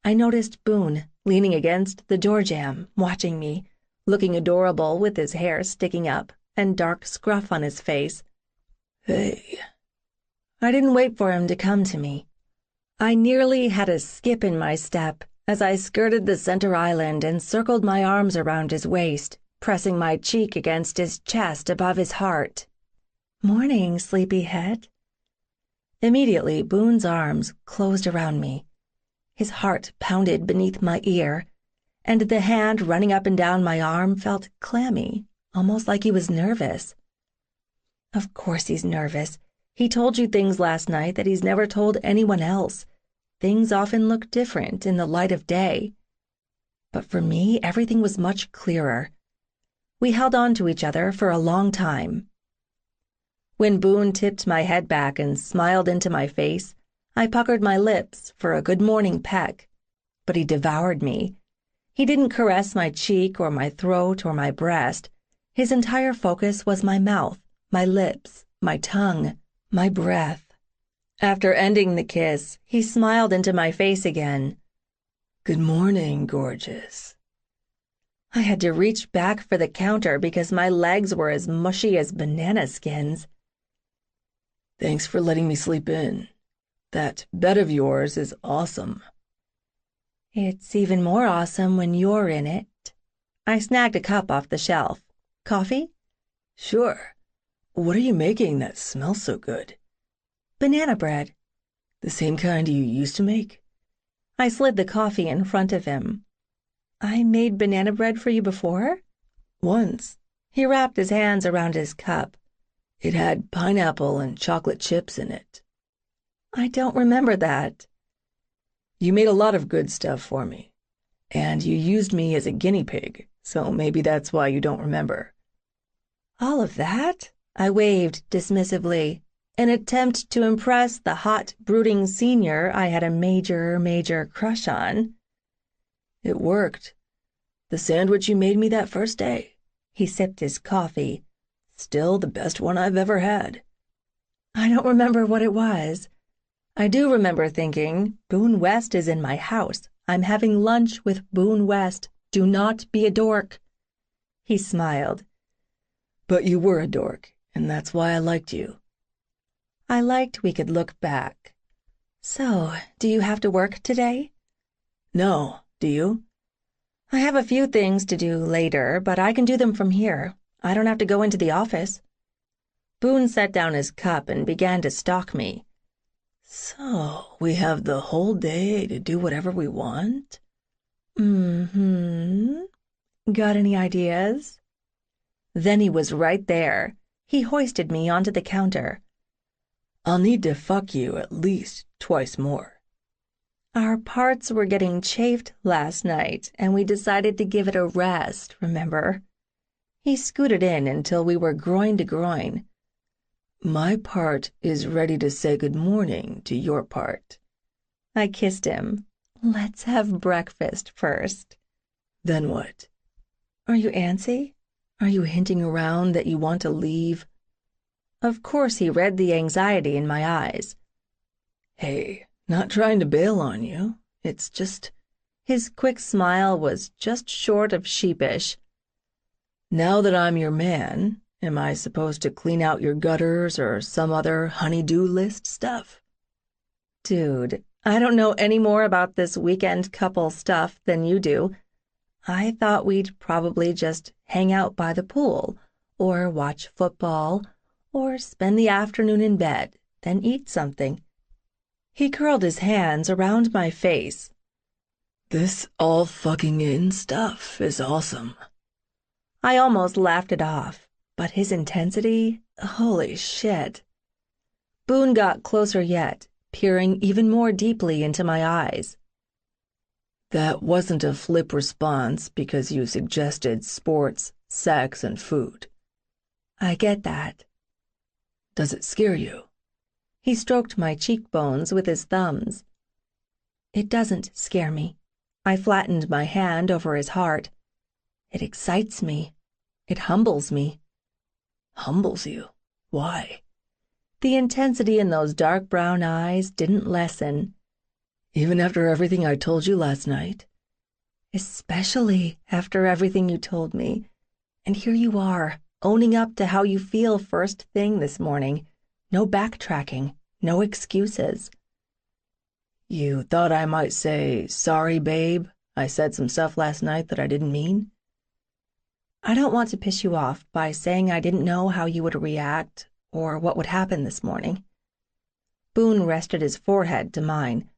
I noticed Boone leaning against the door jamb, watching me, looking adorable with his hair sticking up and dark scruff on his face. Hey. I didn't wait for him to come to me. I nearly had a skip in my step as I skirted the center island and circled my arms around his waist, pressing my cheek against his chest above his heart. "Morning, sleepyhead." Immediately, Boone's arms closed around me. His heart pounded beneath my ear, and the hand running up and down my arm felt clammy, almost like he was nervous. Of course he's nervous. He told you things last night that he's never told anyone else. Things often look different in the light of day. But for me, everything was much clearer. We held on to each other for a long time. When Boone tipped my head back and smiled into my face, I puckered my lips for a good morning peck. But he devoured me. He didn't caress my cheek or my throat or my breast. His entire focus was my mouth, my lips, my tongue, my breath. After ending the kiss, he smiled into my face again. Good morning, gorgeous. I had to reach back for the counter because my legs were as mushy as banana skins. Thanks for letting me sleep in. That bed of yours is awesome. It's even more awesome when you're in it. I snagged a cup off the shelf. Coffee? Sure. What are you making that smells so good? Banana bread. The same kind you used to make? I slid the coffee in front of him. I made banana bread for you before? Once. He wrapped his hands around his cup. It had pineapple and chocolate chips in it. I don't remember that. You made a lot of good stuff for me. And you used me as a guinea pig, so maybe that's why you don't remember. All of that? I waved dismissively, an attempt to impress the hot, brooding senior I had a major crush on. It worked. The sandwich you made me that first day. He sipped his coffee. Still the best one I've ever had. I don't remember what it was. I do remember thinking, Boone West is in my house. I'm having lunch with Boone West. Do not be a dork. He smiled. But you were a dork, and that's why I liked you. I liked we could look back. So, do you have to work today? No, do you? I have a few things to do later, but I can do them from here. I don't have to go into the office. Boone set down his cup and began to stalk me. So, we have the whole day to do whatever we want? Mm-hmm. Got any ideas? Then he was right there. He hoisted me onto the counter. I'll need to fuck you at least twice more. Our parts were getting chafed last night, and we decided to give it a rest, remember? He scooted in until we were groin to groin. My part is ready to say good morning to your part. I kissed him. Let's have breakfast first. Then what? Are you antsy? Are you hinting around that you want to leave? Of course he read the anxiety in my eyes. Hey, not trying to bail on you. It's just... His quick smile was just short of sheepish. Now that I'm your man, am I supposed to clean out your gutters or some other honey-do list stuff? Dude, I don't know any more about this weekend couple stuff than you do. I thought we'd probably just hang out by the pool, or watch football, or spend the afternoon in bed, then eat something. He curled his hands around my face. This all fucking in stuff is awesome. I almost laughed it off, but his intensity, holy shit. Boone got closer yet, peering even more deeply into my eyes. That wasn't a flip response because you suggested sports, sex, and food. I get that. Does it scare you? He stroked my cheekbones with his thumbs. It doesn't scare me. I flattened my hand over his heart. It excites me. It humbles me. Humbles you? Why? The intensity in those dark brown eyes didn't lessen. Even after everything I told you last night? Especially after everything you told me. And here you are, owning up to how you feel first thing this morning. No backtracking, no excuses. You thought I might say, sorry, babe, I said some stuff last night that I didn't mean? I don't want to piss you off by saying I didn't know how you would react or what would happen this morning. Boone rested his forehead to mine.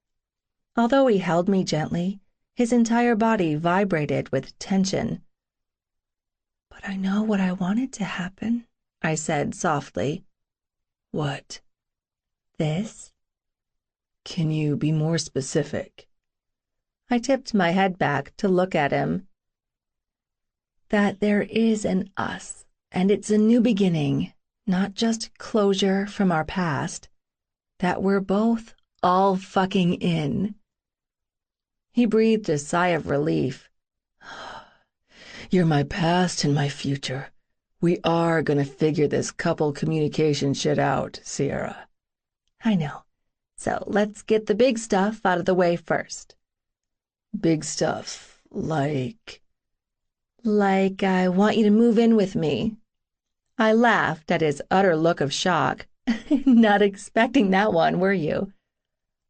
Although he held me gently, his entire body vibrated with tension. But I know what I wanted to happen, I said softly. What? This? Can you be more specific? I tipped my head back to look at him. That there is an us, and it's a new beginning, not just closure from our past. That we're both all fucking in. He breathed a sigh of relief. You're my past and my future. We are gonna figure this couple communication shit out, Sierra. I know. So let's get the big stuff out of the way first. Big stuff, like... Like I want you to move in with me. I laughed at his utter look of shock. Not expecting that one, were you?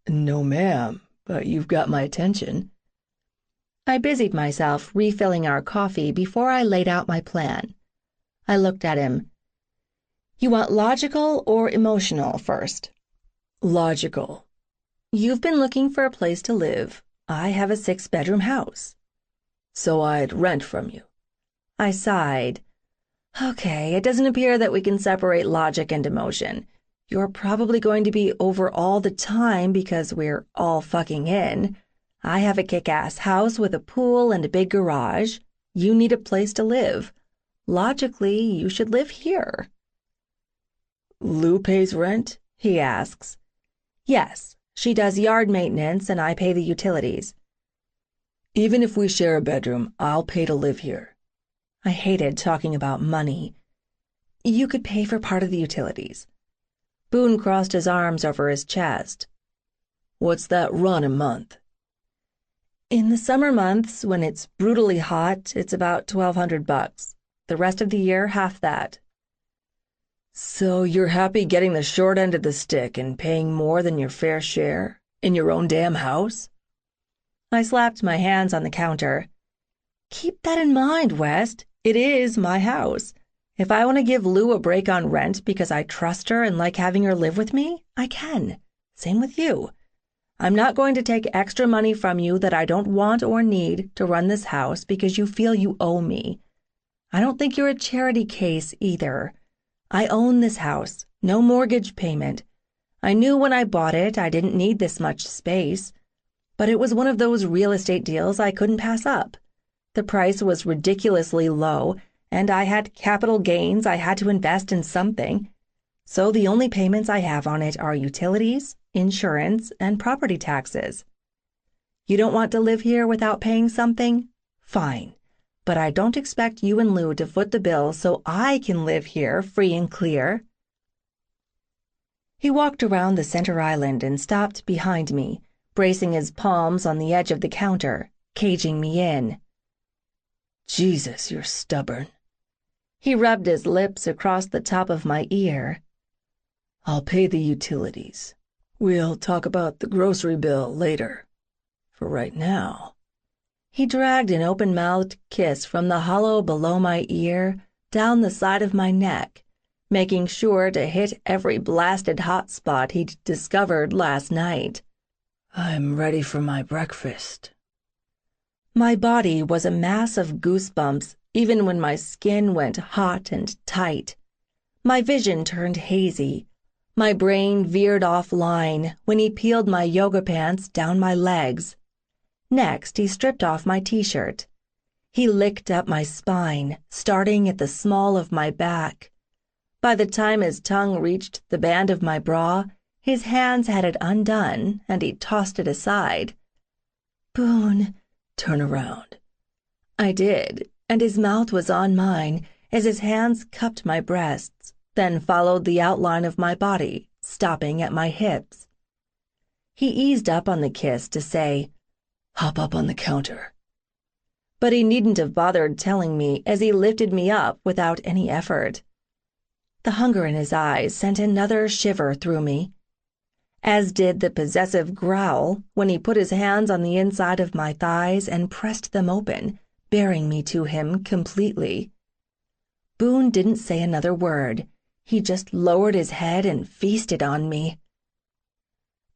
No, ma'am, but you've got my attention. I busied myself refilling our coffee before I laid out my plan. I looked at him. You want logical or emotional first? Logical. You've been looking for a place to live. I have a 6-bedroom house. So I'd rent from you. I sighed. Okay, it doesn't appear that we can separate logic and emotion. You're probably going to be over all the time because we're all fucking in. I have a kick-ass house with a pool and a big garage. You need a place to live. Logically, you should live here. Lou pays rent? He asks. Yes, she does yard maintenance and I pay the utilities. Even if we share a bedroom, I'll pay to live here. I hated talking about money. You could pay for part of the utilities. Boone crossed his arms over his chest. What's that run a month? In the summer months, when it's brutally hot, it's about $1,200. The rest of the year, half that. So you're happy getting the short end of the stick and paying more than your fair share in your own damn house? I slapped my hands on the counter. Keep that in mind, West. It is my house. If I want to give Lou a break on rent because I trust her and like having her live with me, I can. Same with you. I'm not going to take extra money from you that I don't want or need to run this house because you feel you owe me. I don't think you're a charity case either. I own this house, no mortgage payment. I knew when I bought it I didn't need this much space, but it was one of those real estate deals I couldn't pass up. The price was ridiculously low, and I had capital gains I had to invest in something. So the only payments I have on it are utilities, insurance, and property taxes. You don't want to live here without paying something? Fine. But I don't expect you and Lou to foot the bill so I can live here free and clear. He walked around the center island and stopped behind me, bracing his palms on the edge of the counter, caging me in. Jesus, you're stubborn. He rubbed his lips across the top of my ear. I'll pay the utilities. We'll talk about the grocery bill later. For right now. He dragged an open-mouthed kiss from the hollow below my ear down the side of my neck, making sure to hit every blasted hot spot he'd discovered last night. I'm ready for my breakfast. My body was a mass of goosebumps even when my skin went hot and tight. My vision turned hazy. My brain veered offline when he peeled my yoga pants down my legs. Next, he stripped off my t-shirt. He licked up my spine, starting at the small of my back. By the time his tongue reached the band of my bra, his hands had it undone, and he tossed it aside. "Boone, Turn around." I did, and his mouth was on mine as his hands cupped my breasts, then followed the outline of my body, stopping at my hips. He eased up on the kiss to say, "Hop up on the counter." but he needn't have bothered telling me as he lifted me up without any effort. The hunger in his eyes sent another shiver through me, as did the possessive growl when he put his hands on the inside of my thighs and pressed them open, bearing me to him completely. Boone didn't say another word. He just lowered his head and feasted on me.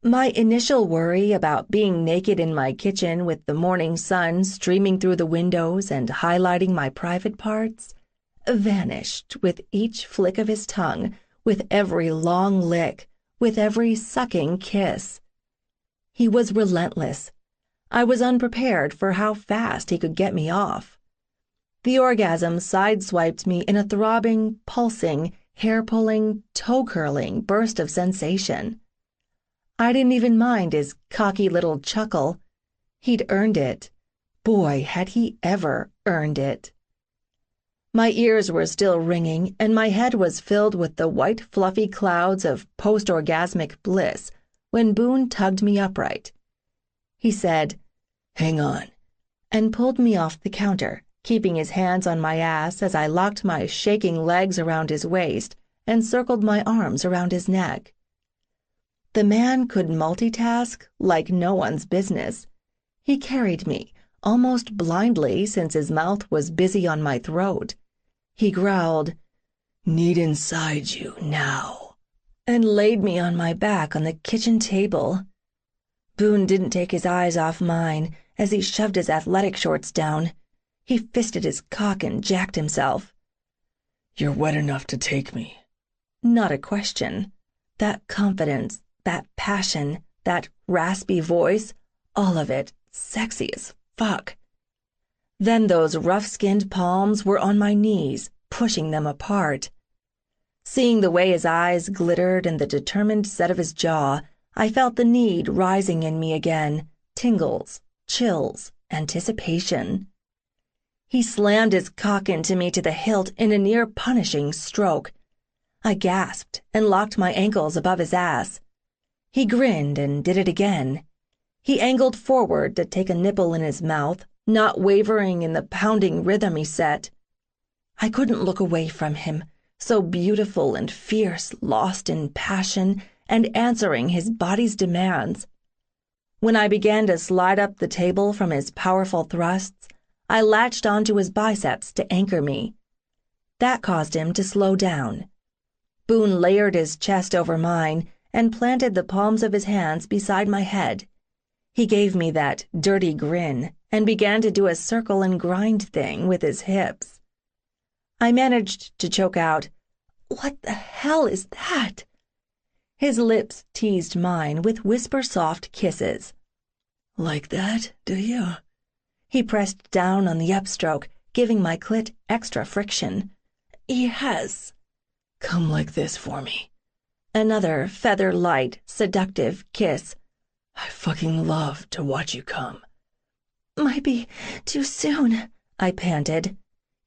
My initial worry about being naked in my kitchen with the morning sun streaming through the windows and highlighting my private parts vanished with each flick of his tongue, with every long lick, with every sucking kiss. He was relentless. I was unprepared for how fast he could get me off. The orgasm sideswiped me in a throbbing, pulsing, hair-pulling, toe-curling burst of sensation. I didn't even mind his cocky little chuckle. He'd earned it. Boy, had he ever earned it. My ears were still ringing, and my head was filled with the white fluffy clouds of post-orgasmic bliss when Boone tugged me upright. He said, "Hang on," and pulled me off the counter, keeping his hands on my ass as I locked my shaking legs around his waist and circled my arms around his neck. The man could multitask like no one's business. He carried me, almost blindly since his mouth was busy on my throat. He growled, "Need inside you now," and laid me on my back on the kitchen table. Boone didn't take his eyes off mine as he shoved his athletic shorts down. He fisted his cock and jacked himself. "You're wet enough to take me." Not a question. That confidence, that passion, that raspy voice, all of it sexy as fuck. Then those rough-skinned palms were on my knees, pushing them apart. Seeing the way his eyes glittered and the determined set of his jaw, I felt the need rising in me again, tingles, chills, anticipation. He slammed his cock into me to the hilt in a near-punishing stroke. I gasped and locked my ankles above his ass. He grinned and did it again. He angled forward to take a nipple in his mouth, not wavering in the pounding rhythm he set. I couldn't look away from him, so beautiful and fierce, lost in passion, and answering his body's demands. When I began to slide up the table from his powerful thrusts, I latched onto his biceps to anchor me. That caused him to slow down. Boone layered his chest over mine and planted the palms of his hands beside my head. He gave me that dirty grin and began to do a circle and grind thing with his hips. I managed to choke out, "What the hell is that?" His lips teased mine with whisper-soft kisses. "Like that, do you?" He pressed down on the upstroke, giving my clit extra friction. "Yes." "Come like this for me." Another feather-light, seductive kiss. "I fucking love to watch you come." "Might be too soon," I panted.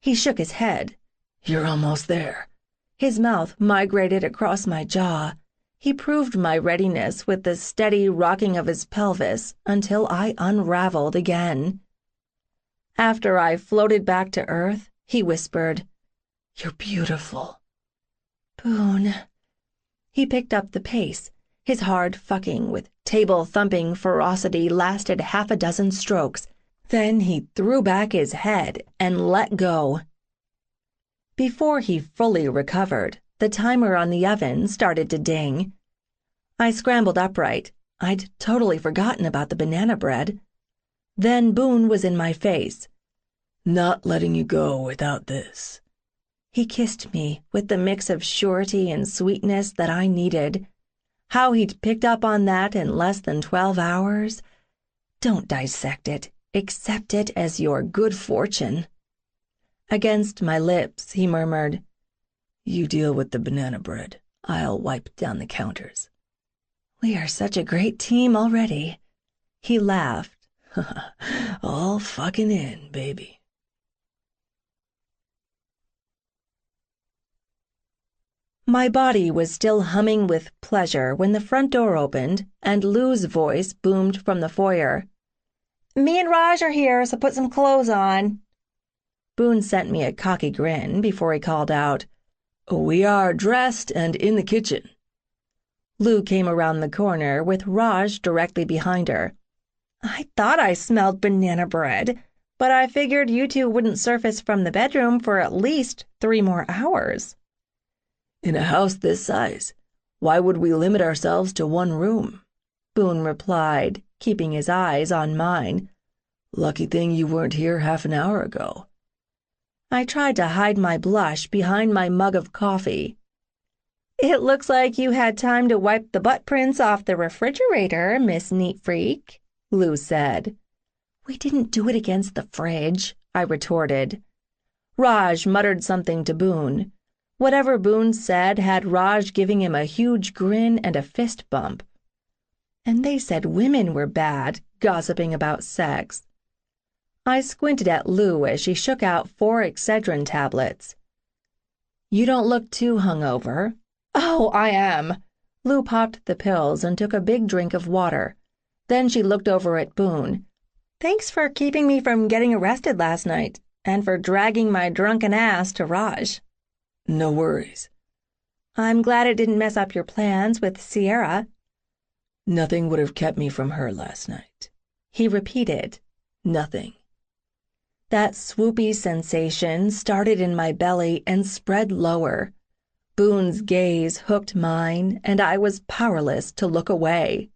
He shook his head. "You're almost there." His mouth migrated across my jaw. He proved my readiness with the steady rocking of his pelvis until I unraveled again. After I floated back to earth, he whispered, "You're beautiful." "Boone." He picked up the pace. His hard fucking with table-thumping ferocity lasted half a dozen strokes. Then he threw back his head and let go. Before he fully recovered, The timer on the oven started to ding. I scrambled upright. I'd totally forgotten about the banana bread. Then Boone was in my face. Not letting you go without this. He kissed me with the mix of surety and sweetness that I needed. How he'd picked up on that in less than 12 hours. Don't dissect it. Accept it as your good fortune. Against my lips, he murmured, You deal with the banana bread. I'll wipe down the counters. We are such a great team already. He laughed. All fucking in, baby. My body was still humming with pleasure when the front door opened and Lou's voice boomed from the foyer. Me and Raj are here, so put some clothes on. Boone sent me a cocky grin before he called out, We are dressed and in the kitchen. Lou came around the corner with Raj directly behind her. I thought I smelled banana bread, but I figured you two wouldn't surface from the bedroom for at least 3 more hours. In a house this size, why would we limit ourselves to one room? Boone replied, keeping his eyes on mine. Lucky thing you weren't here half an hour ago. I tried to hide my blush behind my mug of coffee. It looks like you had time to wipe the butt prints off the refrigerator, Miss Neat Freak, Lou said. We didn't do it against the fridge, I retorted. Raj muttered something to Boone. Whatever Boone said had Raj giving him a huge grin and a fist bump. And they said women were bad, gossiping about sex. I squinted at Lou as she shook out 4 Excedrin tablets. You don't look too hungover. Oh, I am. Lou popped the pills and took a big drink of water. Then she looked over at Boone. Thanks for keeping me from getting arrested last night, and for dragging my drunken ass to Raj. No worries. I'm glad it didn't mess up your plans with Sierra. Nothing would have kept me from her last night. He repeated, Nothing. That swoopy sensation started in my belly and spread lower. Boone's gaze hooked mine, and I was powerless to look away.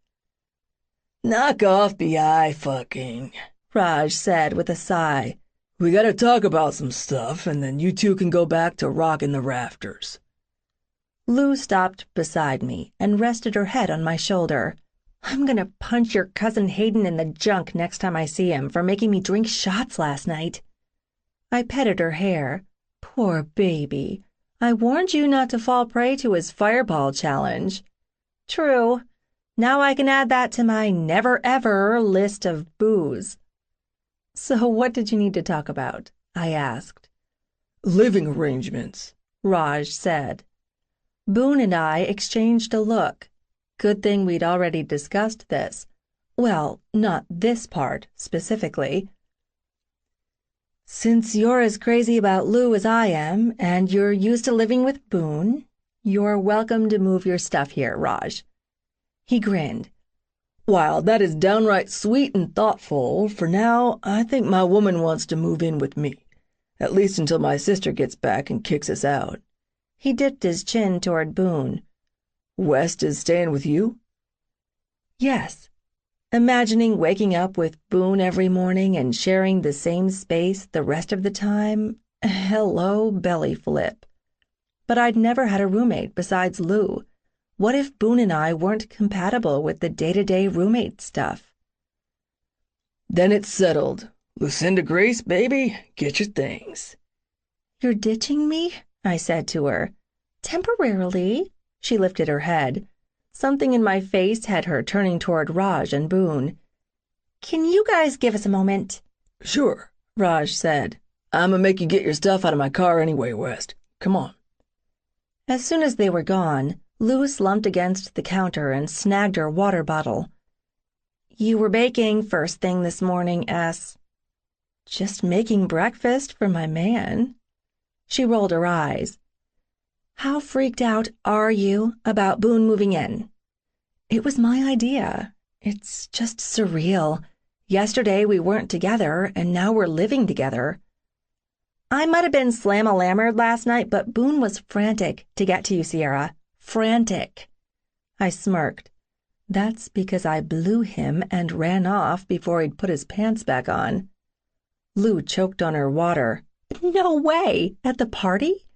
Knock off the eye fucking, Raj said with a sigh. We gotta talk about some stuff, and then you two can go back to rocking the rafters. Lou stopped beside me and rested her head on my shoulder. I'm gonna punch your cousin Hayden in the junk next time I see him for making me drink shots last night. I petted her hair. Poor baby. I warned you not to fall prey to his fireball challenge. True. Now I can add that to my never-ever list of booze. So what did you need to talk about? I asked. Living arrangements, Raj said. Boone and I exchanged a look. Good thing we'd already discussed this. Well, not this part, specifically. Since you're as crazy about Lou as I am, and you're used to living with Boone, you're welcome to move your stuff here, Raj. He grinned. While that is downright sweet and thoughtful, for now, I think my woman wants to move in with me, at least until my sister gets back and kicks us out. He dipped his chin toward Boone. West is staying with you? Yes. Imagining waking up with Boone every morning and sharing the same space the rest of the time, hello, belly flip. But I'd never had a roommate besides Lou. What if Boone and I weren't compatible with the day-to-day roommate stuff? Then it's settled. Lucinda Grace, baby, get your things. You're ditching me? I said to her. Temporarily. She lifted her head. Something in my face had her turning toward Raj and Boone. Can you guys give us a moment? Sure, Raj said. I'm gonna make you get your stuff out of my car anyway, West. Come on. As soon as they were gone, Lou slumped against the counter and snagged her water bottle. You were baking first thing this morning, S. Just making breakfast for my man. She rolled her eyes. How freaked out are you about Boone moving in? It was my idea. It's just surreal. Yesterday we weren't together, and now we're living together. I might have been slam-a-lammered last night, but Boone was frantic to get to you, Sierra. Frantic. I smirked. That's because I blew him and ran off before he'd put his pants back on. Lou choked on her water. No way! At the party?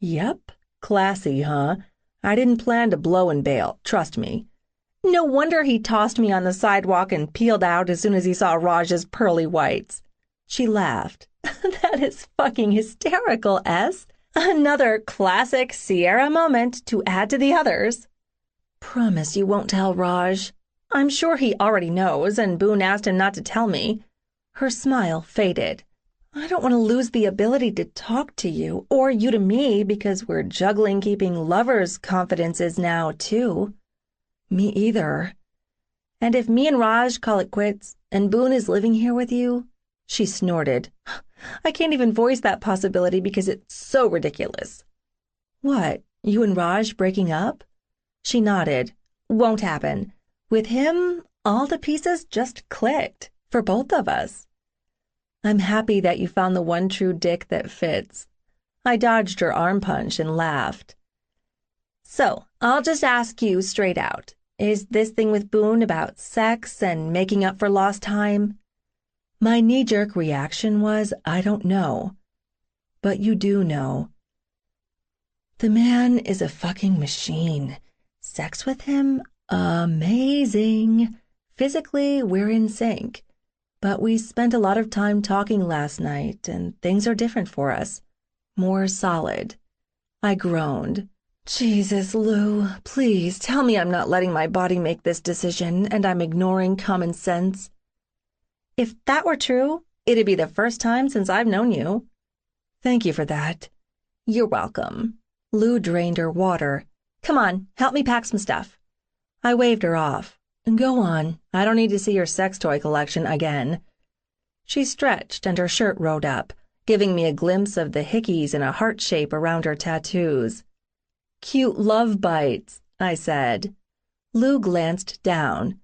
Yep. Classy, huh? I didn't plan to blow and bail, trust me. No wonder he tossed me on the sidewalk and peeled out as soon as he saw Raj's pearly whites. She laughed. That is fucking hysterical, S. Another classic Sierra moment to add to the others. Promise you won't tell Raj. I'm sure he already knows, and Boone asked him not to tell me. Her smile faded. I don't want to lose the ability to talk to you, or you to me, because we're juggling keeping lovers' confidences now, too. Me either. And if me and Raj call it quits, and Boone is living here with you, she snorted. I can't even voice that possibility because it's so ridiculous. What, you and Raj breaking up? She nodded. Won't happen. With him, all the pieces just clicked, for both of us. I'm happy that you found the one true dick that fits. I dodged her arm punch and laughed. So, I'll just ask you straight out. Is this thing with Boone about sex and making up for lost time? My knee-jerk reaction was, I don't know. But you do know. The man is a fucking machine. Sex with him? Amazing. Physically, we're in sync. But we spent a lot of time talking last night, and things are different for us. More solid. I groaned. Jesus, Lou, please tell me I'm not letting my body make this decision and I'm ignoring common sense. If that were true, it'd be the first time since I've known you. Thank you for that. You're welcome. Lou drained her water. Come on, help me pack some stuff. I waved her off. Go on. I don't need to see your sex toy collection again. She stretched and her shirt rode up, giving me a glimpse of the hickeys in a heart shape around her tattoos. Cute love bites, I said. Lou glanced down.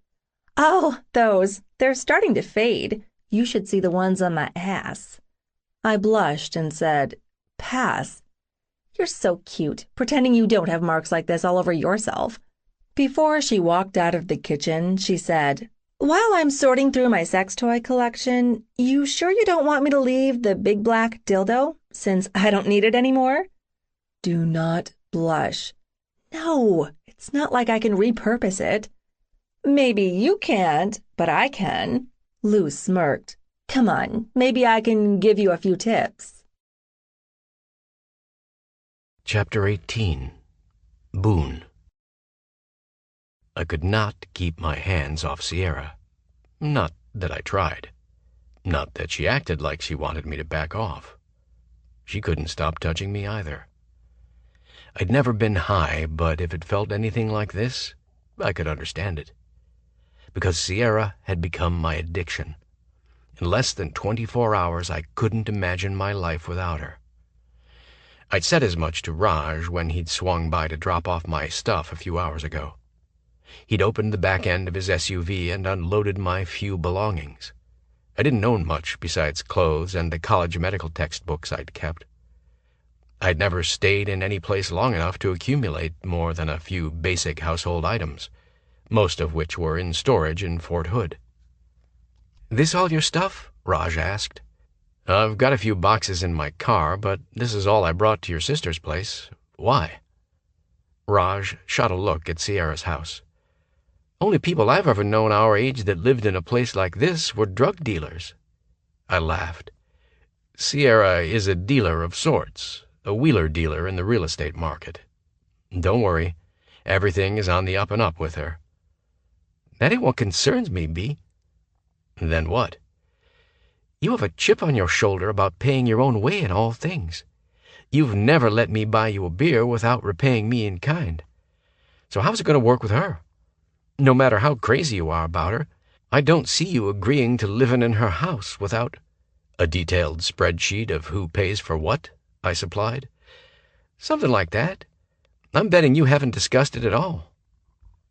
Oh, those. They're starting to fade. You should see the ones on my ass. I blushed and said, pass. You're so cute, pretending you don't have marks like this all over yourself. Before she walked out of the kitchen, she said, While I'm sorting through my sex toy collection, you sure you don't want me to leave the big black dildo, since I don't need it anymore? Do not blush. No, it's not like I can repurpose it. Maybe you can't, but I can. Lou smirked. Come on, maybe I can give you a few tips. Chapter 18. Boone. I could not keep my hands off Sierra. Not that I tried. Not that she acted like she wanted me to back off. She couldn't stop touching me either. I'd never been high, but if it felt anything like this, I could understand it. Because Sierra had become my addiction. In less than 24 hours, I couldn't imagine my life without her. I'd said as much to Raj when he'd swung by to drop off my stuff a few hours ago. He'd opened the back end of his SUV and unloaded my few belongings. I didn't own much besides clothes and the college medical textbooks I'd kept. I'd never stayed in any place long enough to accumulate more than a few basic household items, most of which were in storage in Fort Hood. "This all your stuff?" Raj asked. "I've got a few boxes in my car, but this is all I brought to your sister's place. Why?" Raj shot a look at Sierra's house. "Only people I've ever known our age that lived in a place like this were drug dealers." I laughed. "Sierra is a dealer of sorts, a wheeler dealer in the real estate market. Don't worry, everything is on the up and up with her." "That ain't what concerns me, B." "Then what?" "You have a chip on your shoulder about paying your own way in all things. You've never let me buy you a beer without repaying me in kind. So how's it going to work with her? No matter how crazy you are about her, I don't see you agreeing to living in her house without—" "A detailed spreadsheet of who pays for what?" I supplied. "Something like that. I'm betting you haven't discussed it at all."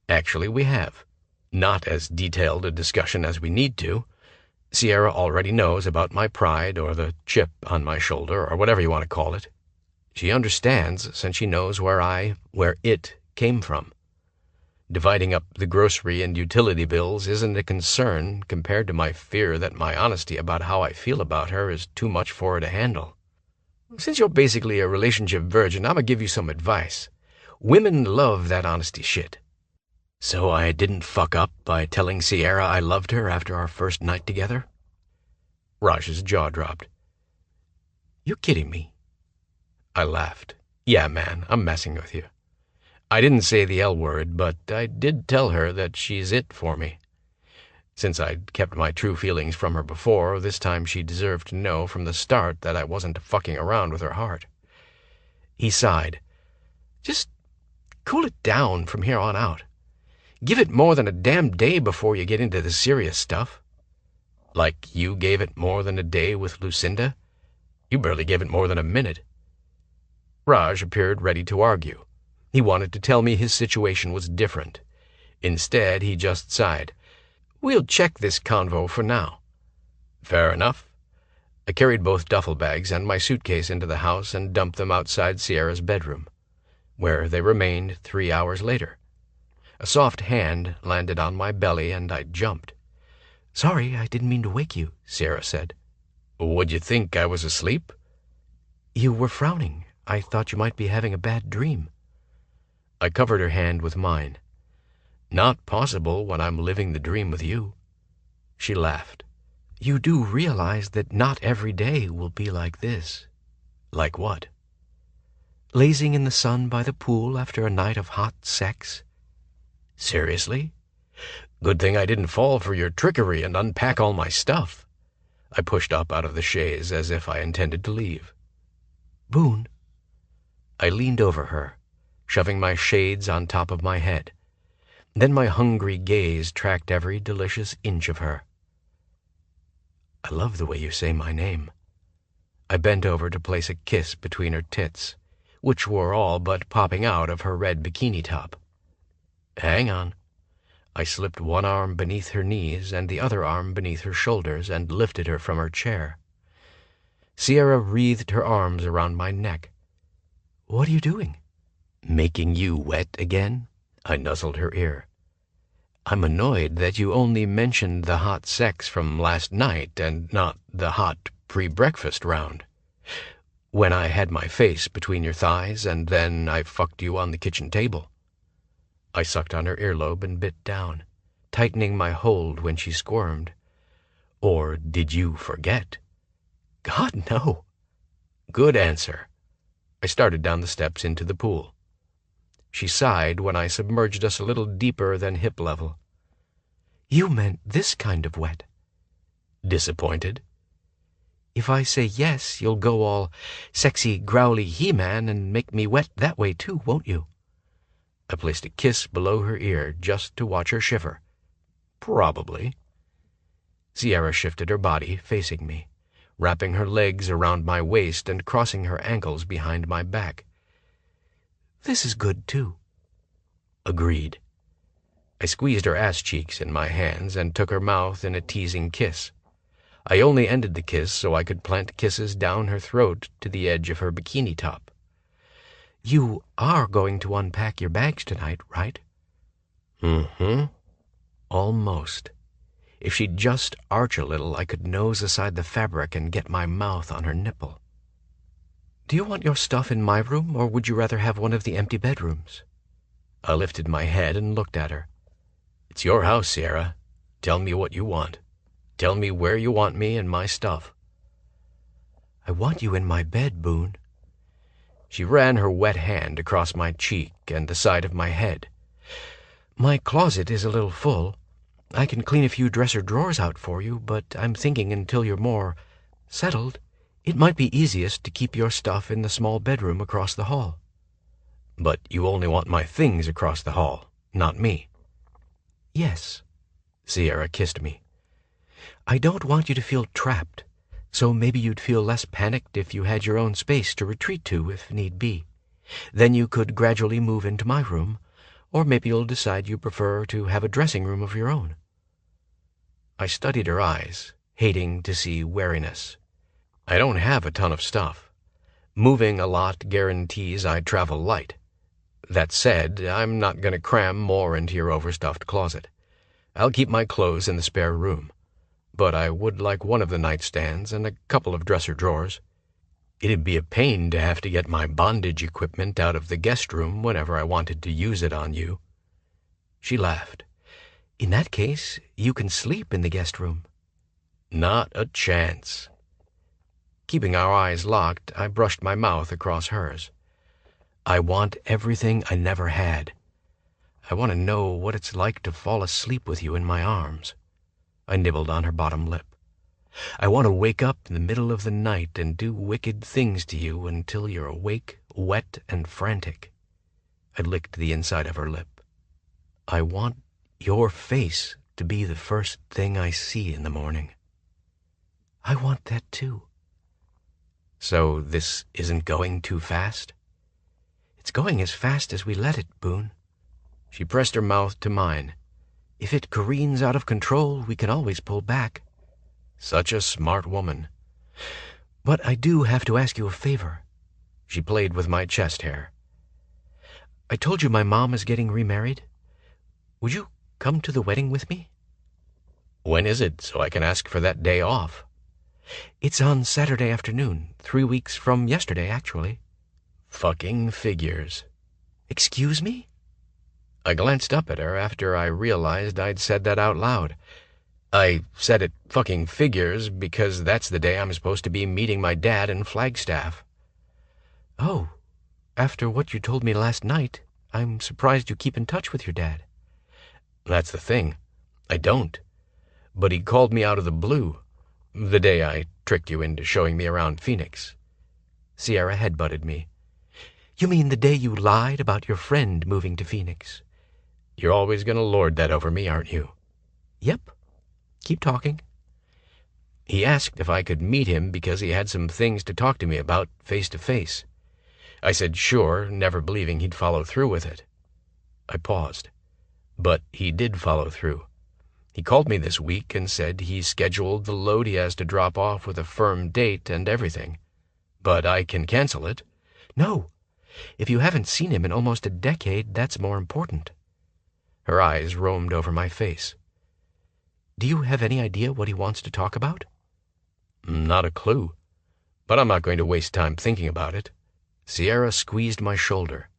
"Actually, we have. Not as detailed a discussion as we need to. Sierra already knows about my pride or the chip on my shoulder or whatever you want to call it. She understands since she knows where it came from. Dividing up the grocery and utility bills isn't a concern compared to my fear that my honesty about how I feel about her is too much for her to handle. Since you're basically a relationship virgin, I'm gonna give you some advice. Women love that honesty shit. So I didn't fuck up by telling Sierra I loved her after our first night together? Raj's jaw dropped. You're kidding me. I laughed. Yeah, man, I'm messing with you. I didn't say the L word, but I did tell her that she's it for me. Since I'd kept my true feelings from her before, this time she deserved to know from the start that I wasn't fucking around with her heart. He sighed. Just cool it down from here on out. Give it more than a damn day before you get into the serious stuff. Like you gave it more than a day with Lucinda? You barely gave it more than a minute. Raj appeared ready to argue. He wanted to tell me his situation was different. Instead, he just sighed. We'll check this convo for now. Fair enough. I carried both duffel bags and my suitcase into the house and dumped them outside Sierra's bedroom, where they remained 3 hours later. A soft hand landed on my belly and I jumped. Sorry, I didn't mean to wake you, Sierra said. Would you think I was asleep? You were frowning. I thought you might be having a bad dream. I covered her hand with mine. Not possible when I'm living the dream with you. She laughed. You do realize that not every day will be like this. Like what? Lazing in the sun by the pool after a night of hot sex? Seriously? Good thing I didn't fall for your trickery and unpack all my stuff. I pushed up out of the chaise as if I intended to leave. Boone. I leaned over her, shoving my shades on top of my head. Then my hungry gaze tracked every delicious inch of her. I love the way you say my name. I bent over to place a kiss between her tits, which were all but popping out of her red bikini top. Hang on. I slipped one arm beneath her knees and the other arm beneath her shoulders and lifted her from her chair. Sierra wreathed her arms around my neck. What are you doing? Making you wet again? I nuzzled her ear. I'm annoyed that you only mentioned the hot sex from last night and not the hot pre-breakfast round. When I had my face between your thighs and then I fucked you on the kitchen table. I sucked on her earlobe and bit down, tightening my hold when she squirmed. Or did you forget? God, no. Good answer. I started down the steps into the pool. She sighed when I submerged us a little deeper than hip level. You meant this kind of wet. Disappointed? If I say yes, you'll go all sexy, growly He-Man and make me wet that way too, won't you? I placed a kiss below her ear just to watch her shiver. Probably. Sierra shifted her body, facing me, wrapping her legs around my waist and crossing her ankles behind my back. This is good, too. Agreed. I squeezed her ass cheeks in my hands and took her mouth in a teasing kiss. I only ended the kiss so I could plant kisses down her throat to the edge of her bikini top. You are going to unpack your bags tonight, right? Mm-hmm. Almost. If she'd just arch a little, I could nose aside the fabric and get my mouth on her nipple. Do you want your stuff in my room, or would you rather have one of the empty bedrooms? I lifted my head and looked at her. It's your house, Sierra. Tell me what you want. Tell me where you want me and my stuff. I want you in my bed, Boone. She ran her wet hand across my cheek and the side of my head. My closet is a little full. I can clean a few dresser drawers out for you, but I'm thinking until you're more settled, it might be easiest to keep your stuff in the small bedroom across the hall. But you only want my things across the hall, not me. Yes. Sierra kissed me. I don't want you to feel trapped, so maybe you'd feel less panicked if you had your own space to retreat to if need be. Then you could gradually move into my room, or maybe you'll decide you prefer to have a dressing room of your own. I studied her eyes, hating to see weariness. I don't have a ton of stuff. Moving a lot guarantees I travel light. That said, I'm not going to cram more into your overstuffed closet. I'll keep my clothes in the spare room, but I would like one of the nightstands and a couple of dresser drawers. It'd be a pain to have to get my bondage equipment out of the guest room whenever I wanted to use it on you." She laughed. "In that case, you can sleep in the guest room." "Not a chance." Keeping our eyes locked, I brushed my mouth across hers. "I want everything I never had. I want to know what it's like to fall asleep with you in my arms." I nibbled on her bottom lip. "I want to wake up in the middle of the night and do wicked things to you until you're awake, wet, and frantic." I licked the inside of her lip. "I want your face to be the first thing I see in the morning." "I want that too." "So this isn't going too fast?" "It's going as fast as we let it, Boone." She pressed her mouth to mine. "If it careens out of control, we can always pull back." Such a smart woman. "But I do have to ask you a favor." She played with my chest hair. "I told you my mom is getting remarried. Would you come to the wedding with me?" "When is it, so I can ask for that day off?" "It's on Saturday afternoon, 3 weeks from yesterday, actually." Fucking figures. "Excuse me?" I glanced up at her after I realized I'd said that out loud. I said it fucking figures because that's the day I'm supposed to be meeting my dad in Flagstaff. "Oh, after what you told me last night, I'm surprised you keep in touch with your dad." "That's the thing. I don't. But he called me out of the blue, the day I tricked you into showing me around Phoenix." Sierra headbutted me. "You mean the day you lied about your friend moving to Phoenix?" "You're always going to lord that over me, aren't you?" "Yep. Keep talking." "He asked if I could meet him because he had some things to talk to me about face to face. I said sure, never believing he'd follow through with it." I paused. "But he did follow through. He called me this week and said he's scheduled the load he has to drop off with a firm date and everything. But I can cancel it." "No. If you haven't seen him in almost a decade, that's more important." Her eyes roamed over my face. "Do you have any idea what he wants to talk about?" "Not a clue. But I'm not going to waste time thinking about it." Sierra squeezed my shoulder.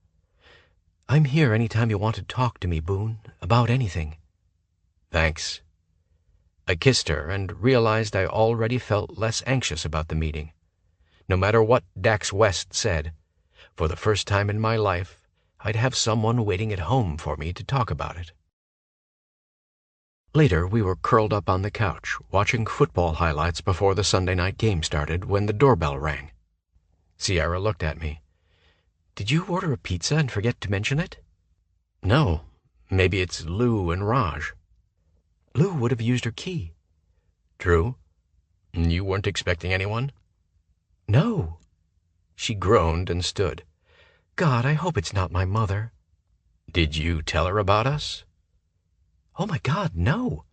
"I'm here any time you want to talk to me, Boone, about anything." "Thanks." I kissed her and realized I already felt less anxious about the meeting. No matter what Dax West said, for the first time in my life, I'd have someone waiting at home for me to talk about it. Later, we were curled up on the couch, watching football highlights before the Sunday night game started when the doorbell rang. Sierra looked at me. "Did you order a pizza and forget to mention it?" "No. Maybe it's Lou and Raj." "Lou would have used her key." "True. You weren't expecting anyone?" "No." She groaned and stood. "God, I hope it's not my mother." "Did you tell her about us?" "Oh my God, no.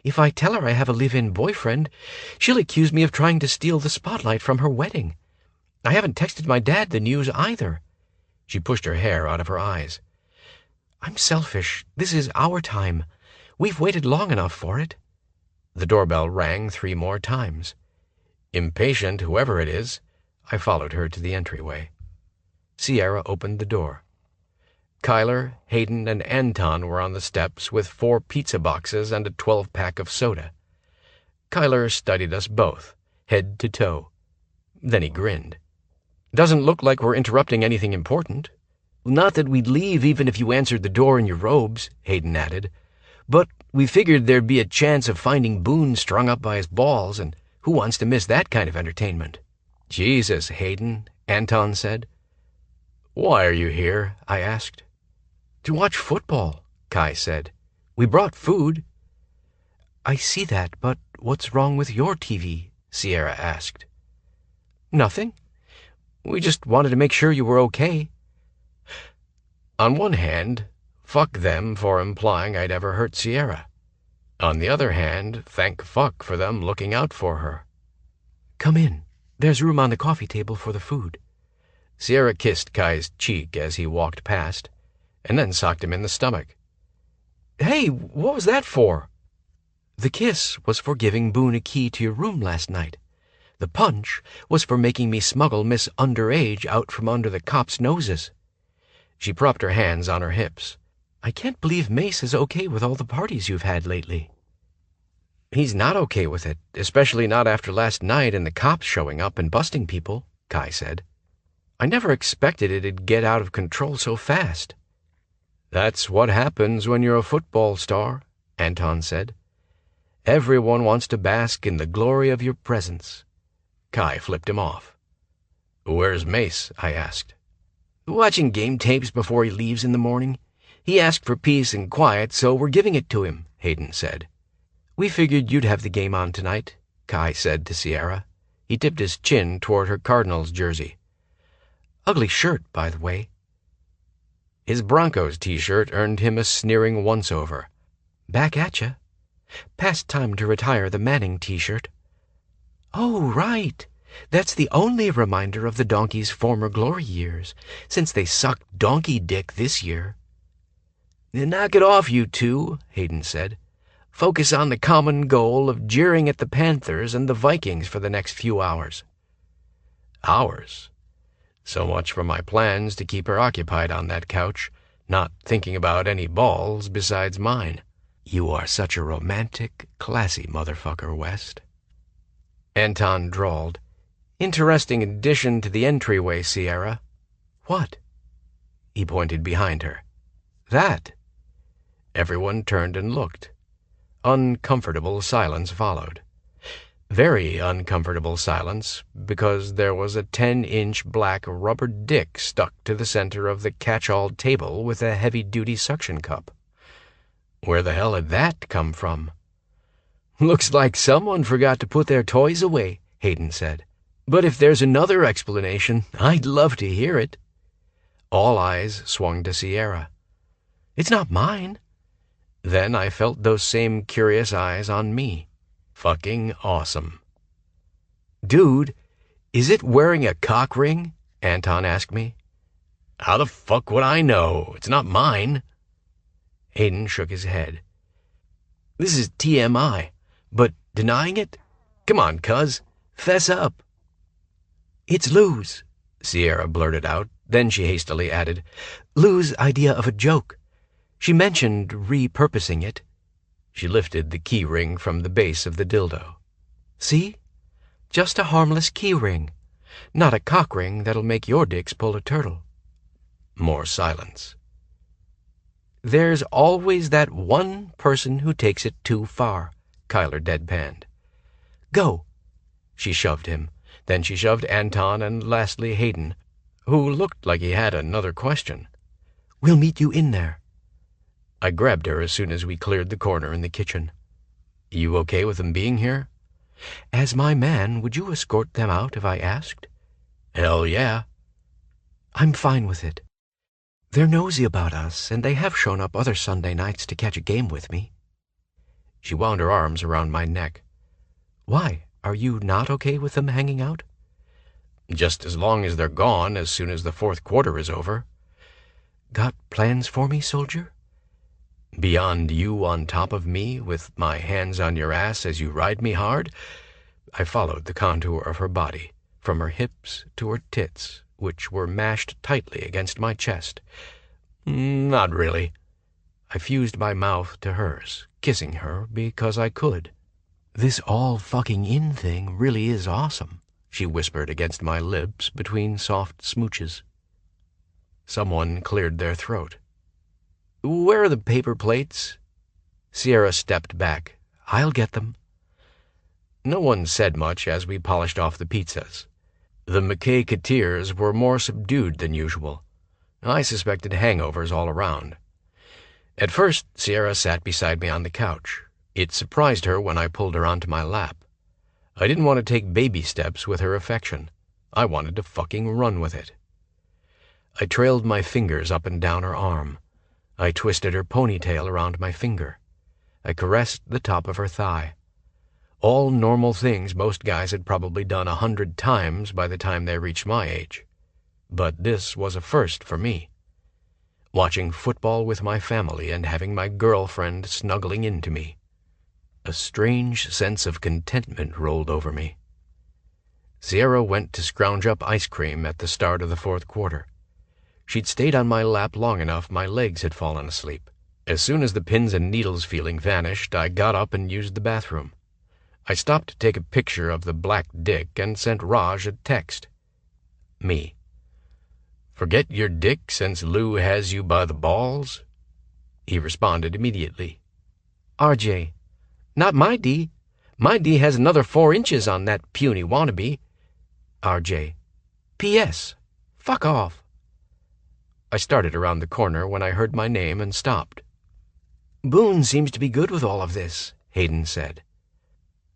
If I tell her I have a live-in boyfriend, she'll accuse me of trying to steal the spotlight from her wedding. I haven't texted my dad the news either." She pushed her hair out of her eyes. "I'm selfish. This is our time. We've waited long enough for it." The doorbell rang 3 more times. Impatient, whoever it is, I followed her to the entryway. Sierra opened the door. Kyler, Hayden, and Anton were on the steps with 4 pizza boxes and a 12-pack of soda. Kyler studied us both, head to toe. Then he grinned. "Doesn't look like we're interrupting anything important." "Not that we'd leave even if you answered the door in your robes," Hayden added. "But we figured there'd be a chance of finding Boone strung up by his balls, and who wants to miss that kind of entertainment?" "Jesus, Hayden," Anton said. "Why are you here?" I asked. "To watch football," Kai said. "We brought food." "I see that, but what's wrong with your TV?" Sierra asked. "Nothing. We just wanted to make sure you were okay." On one hand, fuck them for implying I'd ever hurt Sierra. On the other hand, thank fuck for them looking out for her. Come in. There's room on the coffee table for the food. Sierra kissed Kai's cheek as he walked past, and then socked him in the stomach. Hey, what was that for? The kiss was for giving Boone a key to your room last night. The punch was for making me smuggle Miss Underage out from under the cops' noses. She propped her hands on her hips. I can't believe Mace is okay with all the parties you've had lately. He's not okay with it, especially not after last night and the cops showing up and busting people, Kai said. I never expected it'd get out of control so fast. That's what happens when you're a football star, Anton said. Everyone wants to bask in the glory of your presence. Kai flipped him off. Where's Mace? I asked. Watching game tapes before he leaves in the morning. He asked for peace and quiet, so we're giving it to him, Hayden said. We figured you'd have the game on tonight, Kai said to Sierra. He tipped his chin toward her Cardinals jersey. Ugly shirt, by the way. His Broncos t-shirt earned him a sneering once-over. Back at ya. Past time to retire the Manning t-shirt. Oh, right. That's the only reminder of the Donkeys' former glory years, since they sucked donkey dick this year. Knock it off, you two, Hayden said. Focus on the common goal of jeering at the Panthers and the Vikings for the next few hours. Hours? So much for my plans to keep her occupied on that couch, not thinking about any balls besides mine. You are such a romantic, classy motherfucker, West. Anton drawled. Interesting addition to the entryway, Sierra. What? He pointed behind her. That. Everyone turned and looked. Uncomfortable silence followed. Very uncomfortable silence, because there was a 10-inch black rubber dick stuck to the center of the catch-all table with a heavy-duty suction cup. Where the hell had that come from? Looks like someone forgot to put their toys away, Hayden said. But if there's another explanation, I'd love to hear it. All eyes swung to Sierra. It's not mine. Then I felt those same curious eyes on me. Fucking awesome. Dude, is it wearing a cock ring? Anton asked me. How the fuck would I know? It's not mine. Hayden shook his head. This is TMI, but denying it? Come on, cuz. Fess up. It's Lou's, Sierra blurted out. Then she hastily added, Lou's idea of a joke. She mentioned repurposing it. She lifted the key ring from the base of the dildo. See? Just a harmless key ring. Not a cock ring that'll make your dicks pull a turtle. More silence. There's always that one person who takes it too far, Kyler deadpanned. Go. She shoved him. Then she shoved Anton and lastly Hayden, who looked like he had another question. We'll meet you in there. I grabbed her as soon as we cleared the corner in the kitchen. You okay with them being here? As my man, would you escort them out if I asked? Hell yeah. I'm fine with it. They're nosy about us, and they have shown up other Sunday nights to catch a game with me. She wound her arms around my neck. Why? Are you not okay with them hanging out? Just as long as they're gone as soon as the fourth quarter is over. Got plans for me, soldier? Beyond you on top of me, with my hands on your ass as you ride me hard? I followed the contour of her body, from her hips to her tits, which were mashed tightly against my chest. Not really. I fused my mouth to hers, kissing her because I could. This all-fucking-in thing really is awesome, she whispered against my lips between soft smooches. Someone cleared their throat. Where are the paper plates? Sierra stepped back. I'll get them. No one said much as we polished off the pizzas. The McKay Kateers were more subdued than usual. I suspected hangovers all around. At first, Sierra sat beside me on the couch. It surprised her when I pulled her onto my lap. I didn't want to take baby steps with her affection. I wanted to fucking run with it. I trailed my fingers up and down her arm. I twisted her ponytail around my finger. I caressed the top of her thigh. All normal things most guys had probably done 100 times by the time they reached my age. But this was a first for me. Watching football with my family and having my girlfriend snuggling into me. A strange sense of contentment rolled over me. Sierra went to scrounge up ice cream at the start of the fourth quarter. She'd stayed on my lap long enough my legs had fallen asleep. As soon as the pins and needles feeling vanished, I got up and used the bathroom. I stopped to take a picture of the black dick and sent Raj a text. Me. Forget your dick since Lou has you by the balls? He responded immediately. RJ, not my D. My D has another 4 inches on that puny wannabe. RJ. P.S. Fuck off. I started around the corner when I heard my name and stopped. Boone seems to be good with all of this, Hayden said.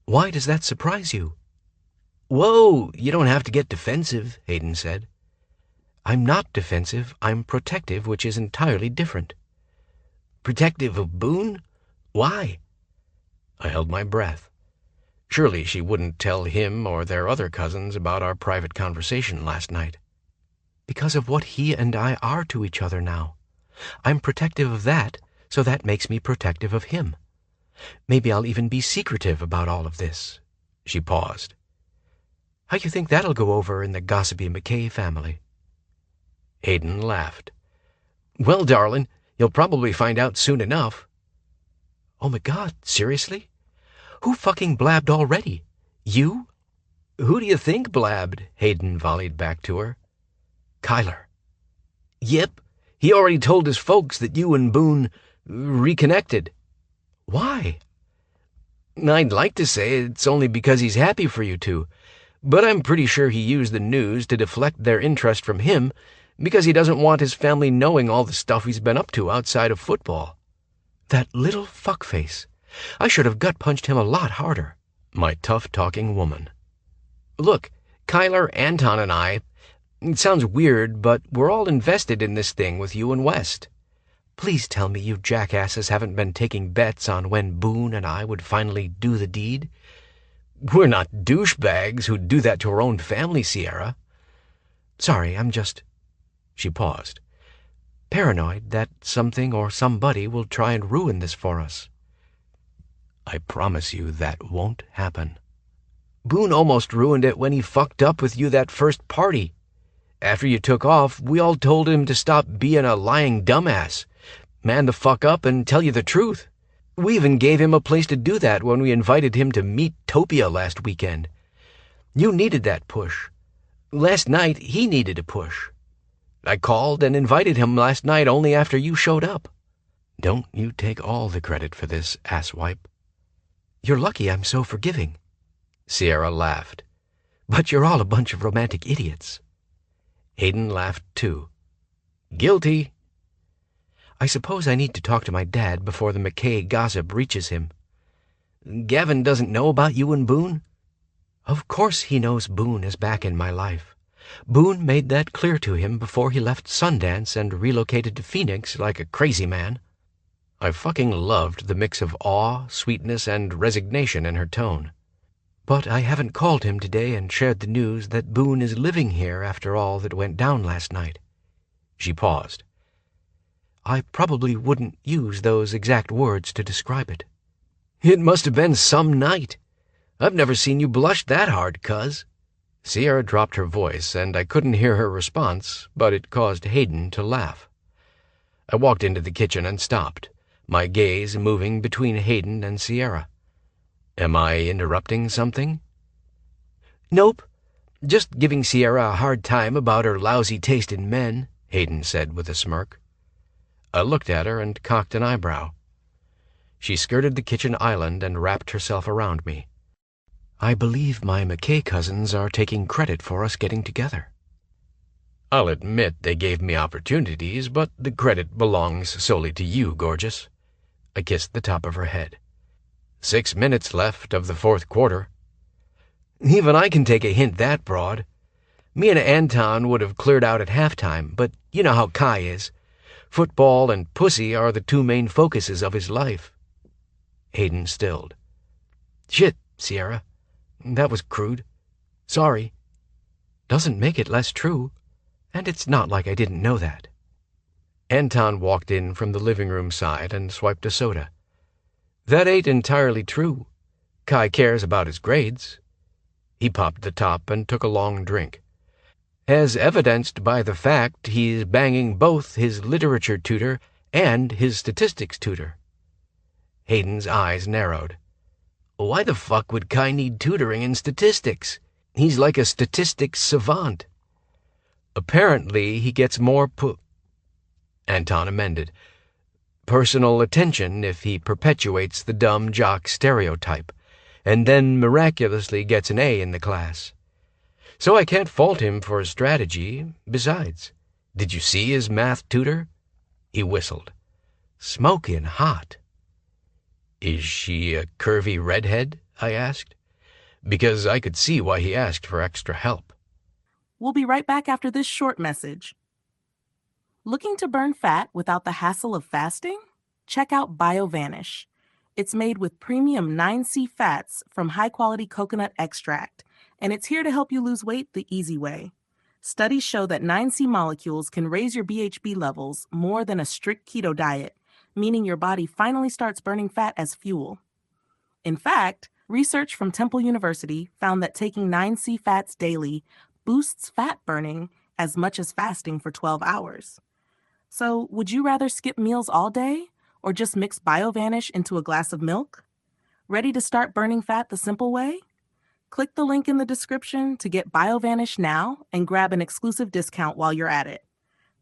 Why does that surprise you? Whoa, you don't have to get defensive, Hayden said. I'm not defensive, I'm protective, which is entirely different. Protective of Boone? Why? I held my breath. Surely she wouldn't tell him or their other cousins about our private conversation last night. Because of what he and I are to each other now. I'm protective of that, so that makes me protective of him. Maybe I'll even be secretive about all of this. She paused. How you think that'll go over in the gossipy McKay family? Hayden laughed. Well, darling, you'll probably find out soon enough. Oh my God, seriously? Who fucking blabbed already? You? Who do you think blabbed? Hayden volleyed back to her. Kyler. Yep, he already told his folks that you and Boone reconnected. Why? I'd like to say it's only because he's happy for you two, but I'm pretty sure he used the news to deflect their interest from him because he doesn't want his family knowing all the stuff he's been up to outside of football. That little fuckface. I should have gut-punched him a lot harder. My tough-talking woman. Look, Kyler, Anton, and I, it sounds weird, but we're all invested in this thing with you and West. Please tell me you jackasses haven't been taking bets on when Boone and I would finally do the deed. We're not douchebags who'd do that to our own family, Sierra. Sorry, I'm just... She paused. Paranoid that something or somebody will try and ruin this for us. I promise you that won't happen. Boone almost ruined it when he fucked up with you that first party. After you took off, we all told him to stop being a lying dumbass. Man the fuck up and tell you the truth. We even gave him a place to do that when we invited him to meet Topia last weekend. You needed that push. Last night, he needed a push. I called and invited him last night only after you showed up. Don't you take all the credit for this, asswipe. You're lucky I'm so forgiving. Sierra laughed. But you're all a bunch of romantic idiots. Hayden laughed too. Guilty. I suppose I need to talk to my dad before the McKay gossip reaches him. Gavin doesn't know about you and Boone? Of course he knows Boone is back in my life. Boone made that clear to him before he left Sundance and relocated to Phoenix like a crazy man. I fucking loved the mix of awe, sweetness, and resignation in her tone. But I haven't called him today and shared the news that Boone is living here after all that went down last night. She paused. I probably wouldn't use those exact words to describe it. It must have been some night. I've never seen you blush that hard, cuz. Sierra dropped her voice, and I couldn't hear her response, but it caused Hayden to laugh. I walked into the kitchen and stopped, my gaze moving between Hayden and Sierra. Am I interrupting something? Nope. Just giving Sierra a hard time about her lousy taste in men, Hayden said with a smirk. I looked at her and cocked an eyebrow. She skirted the kitchen island and wrapped herself around me. I believe my McKay cousins are taking credit for us getting together. I'll admit they gave me opportunities, but the credit belongs solely to you, gorgeous. I kissed the top of her head. 6 minutes left of the fourth quarter. Even I can take a hint that broad. Me and Anton would have cleared out at halftime, but you know how Kai is. Football and pussy are the two main focuses of his life. Hayden stilled. Shit, Sierra. That was crude. Sorry. Doesn't make it less true. And it's not like I didn't know that. Anton walked in from the living room side and swiped a soda. That ain't entirely true. Kai cares about his grades. He popped the top and took a long drink. As evidenced by the fact he's banging both his literature tutor and his statistics tutor. Hayden's eyes narrowed. Why the fuck would Kai need tutoring in statistics? He's like a statistics savant. Apparently he gets more Anton amended. Personal attention if he perpetuates the dumb jock stereotype, and then miraculously gets an A in the class. So I can't fault him for his strategy. Besides, did you see his math tutor? He whistled. Smoking hot. Is she a curvy redhead? I asked, because I could see why he asked for extra help. We'll be right back after this short message. Looking to burn fat without the hassle of fasting? Check out BioVanish. It's made with premium 9C fats from high-quality coconut extract, and it's here to help you lose weight the easy way. Studies show that 9C molecules can raise your BHB levels more than a strict keto diet, meaning your body finally starts burning fat as fuel. In fact, research from Temple University found that taking 9C fats daily boosts fat burning as much as fasting for 12 hours. So, would you rather skip meals all day or just mix BioVanish into a glass of milk? Ready to start burning fat the simple way? Click the link in the description to get BioVanish now and grab an exclusive discount while you're at it.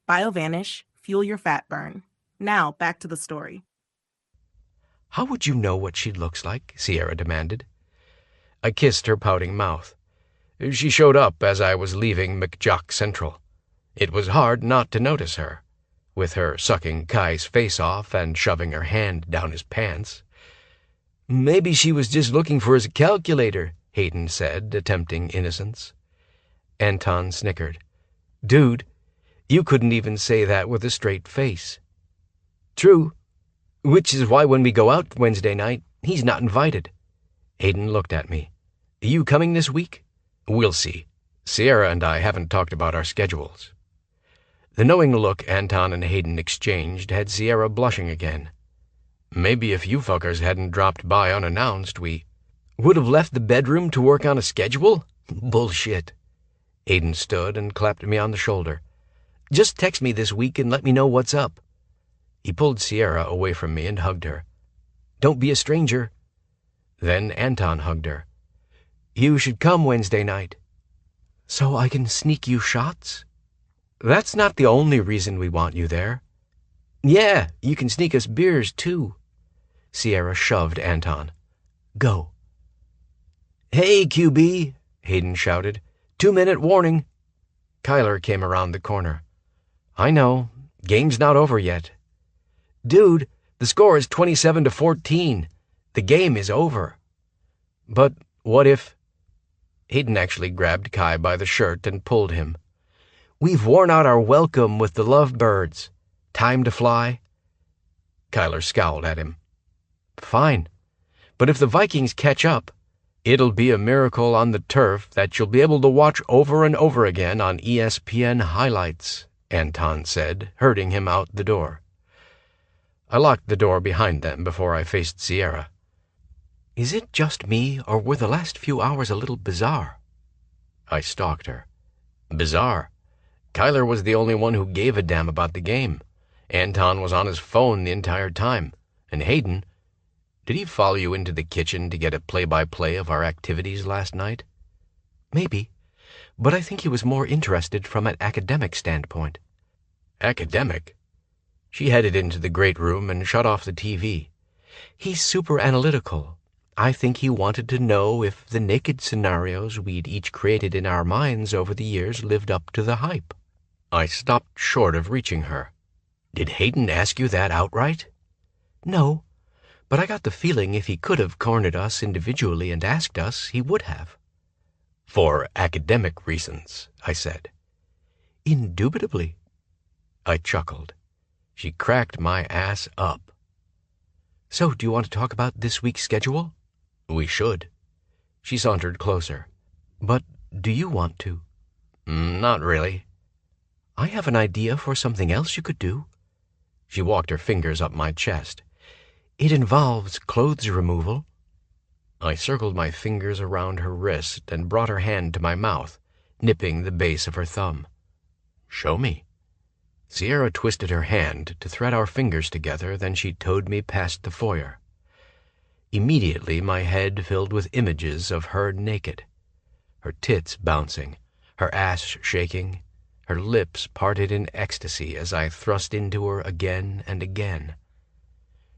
BioVanish, fuel your fat burn. Now, back to the story. How would you know what she looks like? Sierra demanded. I kissed her pouting mouth. She showed up as I was leaving McJock Central. It was hard not to notice her, with her sucking Kai's face off and shoving her hand down his pants. Maybe she was just looking for his calculator, Hayden said, attempting innocence. Anton snickered. Dude, you couldn't even say that with a straight face. True, which is why when we go out Wednesday night, he's not invited. Hayden looked at me. You coming this week? We'll see. Sierra and I haven't talked about our schedules. The knowing look Anton and Hayden exchanged had Sierra blushing again. Maybe if you fuckers hadn't dropped by unannounced, we would have left the bedroom to work on a schedule? Bullshit. Hayden stood and clapped me on the shoulder. Just text me this week and let me know what's up. He pulled Sierra away from me and hugged her. Don't be a stranger. Then Anton hugged her. You should come Wednesday night. So I can sneak you shots? That's not the only reason we want you there. Yeah, you can sneak us beers, too. Sierra shoved Anton. Go. Hey, QB, Hayden shouted. 2-minute warning. Kyler came around the corner. I know. Game's not over yet. Dude, the score is 27-14. The game is over. But what if... Hayden actually grabbed Kai by the shirt and pulled him. We've worn out our welcome with the lovebirds. Time to fly? Kyler scowled at him. Fine. But if the Vikings catch up, it'll be a miracle on the turf that you'll be able to watch over and over again on ESPN highlights, Anton said, herding him out the door. I locked the door behind them before I faced Sierra. Is it just me, or were the last few hours a little bizarre? I stalked her. Bizarre. Kyler was the only one who gave a damn about the game. Anton was on his phone the entire time. And Hayden, did he follow you into the kitchen to get a play-by-play of our activities last night? Maybe, but I think he was more interested from an academic standpoint. Academic? She headed into the great room and shut off the TV. He's super analytical. I think he wanted to know if the naked scenarios we'd each created in our minds over the years lived up to the hype. I stopped short of reaching her. Did Hayden ask you that outright? No, but I got the feeling if he could have cornered us individually and asked us, he would have. For academic reasons, I said. Indubitably. I chuckled. She cracked my ass up. So, do you want to talk about this week's schedule? We should. She sauntered closer. But do you want to? Not really. I have an idea for something else you could do. She walked her fingers up my chest. It involves clothes removal. I circled my fingers around her wrist and brought her hand to my mouth, nipping the base of her thumb. Show me. Sierra twisted her hand to thread our fingers together, then she towed me past the foyer. Immediately my head filled with images of her naked, her tits bouncing, her ass shaking, her lips parted in ecstasy as I thrust into her again and again.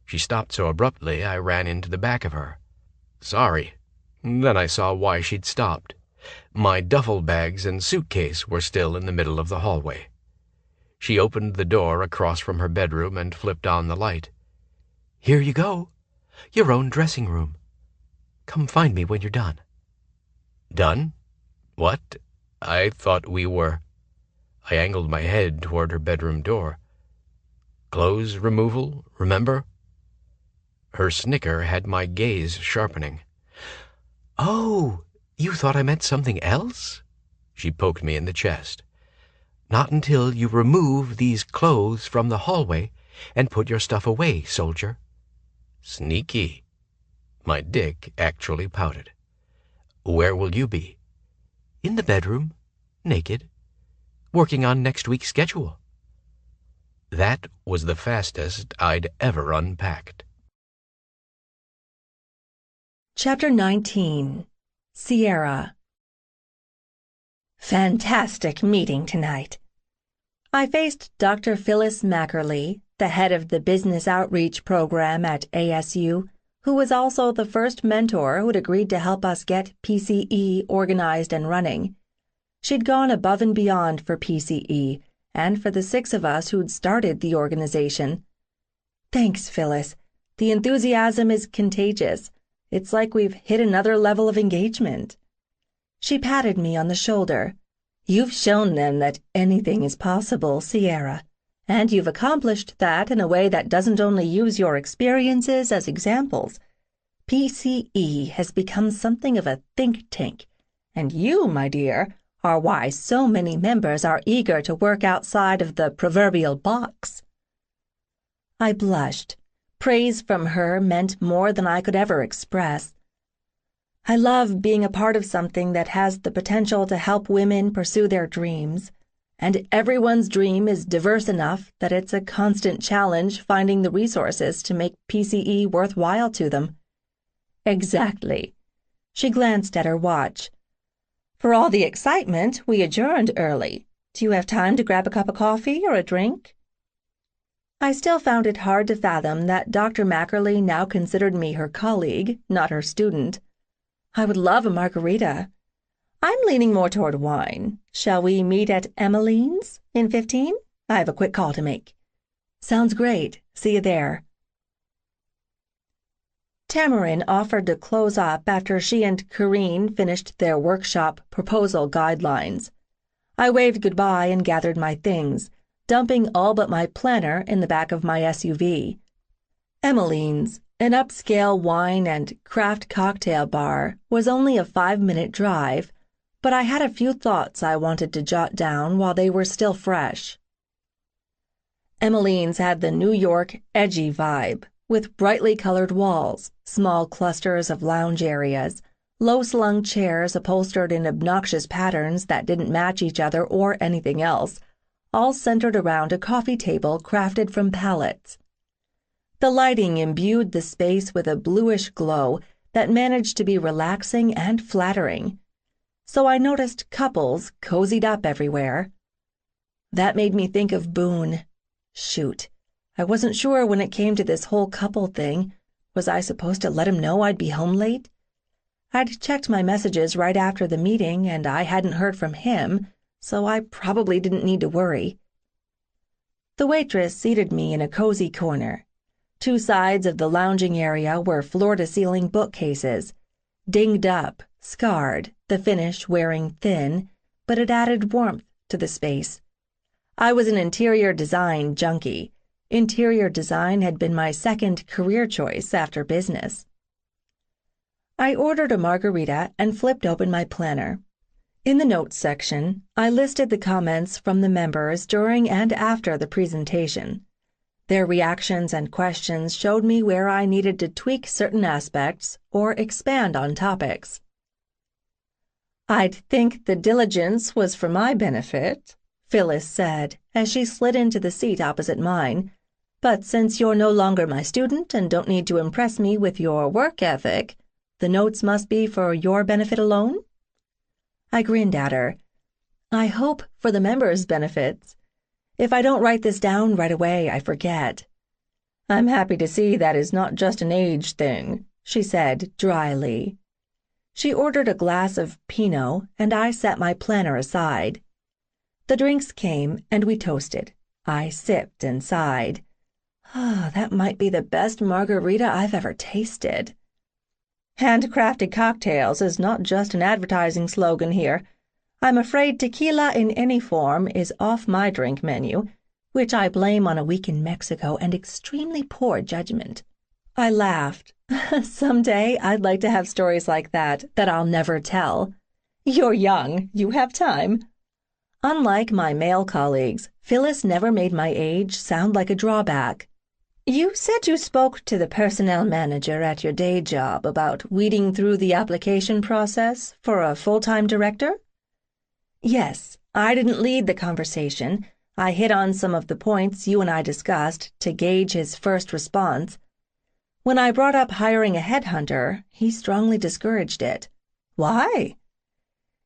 She stopped so abruptly I ran into the back of her. Sorry. Then I saw why she'd stopped. My duffel bags and suitcase were still in the middle of the hallway. She opened the door across from her bedroom and flipped on the light. Here you go. Your own dressing room. Come find me when you're done. Done? What? I thought we were... I angled my head toward her bedroom door. Clothes removal, remember? Her snicker had my gaze sharpening. Oh, you thought I meant something else? She poked me in the chest. Not until you remove these clothes from the hallway and put your stuff away, soldier. Sneaky. My dick actually pouted. Where will you be? In the bedroom, naked, working on next week's schedule. That was the fastest I'd ever unpacked. Chapter 19. Sierra. Fantastic meeting tonight. I faced Dr. Phyllis Mackerly, the head of the Business Outreach Program at ASU, who was also the first mentor who'd agreed to help us get PCE organized and running. She'd gone above and beyond for PCE and for the 6 of us who'd started the organization. Thanks, Phyllis. The enthusiasm is contagious. It's like we've hit another level of engagement. She patted me on the shoulder. You've shown them that anything is possible, Sierra, and you've accomplished that in a way that doesn't only use your experiences as examples. PCE has become something of a think tank, and you, my dear, are why so many members are eager to work outside of the proverbial box. I blushed. Praise from her meant more than I could ever express. I love being a part of something that has the potential to help women pursue their dreams, and everyone's dream is diverse enough that it's a constant challenge finding the resources to make PCE worthwhile to them. Exactly. She glanced at her watch. For all the excitement, we adjourned early. Do you have time to grab a cup of coffee or a drink? I still found it hard to fathom that Dr. Mackerly now considered me her colleague, not her student. I would love a margarita. I'm leaning more toward wine. Shall we meet at Emmeline's in 15? I have a quick call to make. Sounds great. See you there. Tamarin offered to close up after she and Corrine finished their workshop proposal guidelines. I waved goodbye and gathered my things, dumping all but my planner in the back of my SUV. Emmeline's, an upscale wine and craft cocktail bar, was only a 5-minute drive, but I had a few thoughts I wanted to jot down while they were still fresh. Emmeline's had the New York edgy vibe, with brightly colored walls, small clusters of lounge areas, low-slung chairs upholstered in obnoxious patterns that didn't match each other or anything else, all centered around a coffee table crafted from pallets. The lighting imbued the space with a bluish glow that managed to be relaxing and flattering, so I noticed couples cozied up everywhere. That made me think of Boone. Shoot, I wasn't sure when it came to this whole couple thing. Was I supposed to let him know I'd be home late? I'd checked my messages right after the meeting, and I hadn't heard from him, so I probably didn't need to worry. The waitress seated me in a cozy corner. 2 sides of the lounging area were floor-to-ceiling bookcases, dinged up, scarred, the finish wearing thin, but it added warmth to the space. I was an interior design junkie, Interior design had been my second career choice after business. I ordered a margarita and flipped open my planner. In the notes section, I listed the comments from the members during and after the presentation. Their reactions and questions showed me where I needed to tweak certain aspects or expand on topics. "I'd think the diligence was for my benefit," Phyllis said as she slid into the seat opposite mine. "But since you're no longer my student and don't need to impress me with your work ethic, the notes must be for your benefit alone?" I grinned at her. "I hope for the members' benefits. If I don't write this down right away, I forget." "I'm happy to see that is not just an age thing," she said dryly. She ordered a glass of Pinot, and I set my planner aside. The drinks came, and we toasted. I sipped and sighed. That might be the best margarita I've ever tasted. "Handcrafted cocktails is not just an advertising slogan here. I'm afraid tequila in any form is off my drink menu, which I blame on a week in Mexico and extremely poor judgment." I laughed. Someday I'd like to have stories like that I'll never tell. "You're young. You have time." Unlike my male colleagues, Phyllis never made my age sound like a drawback. "You said you spoke to the personnel manager at your day job about weeding through the application process for a full-time director?" "Yes, I didn't lead the conversation. I hit on some of the points you and I discussed to gauge his first response. When I brought up hiring a headhunter, he strongly discouraged it." "Why?"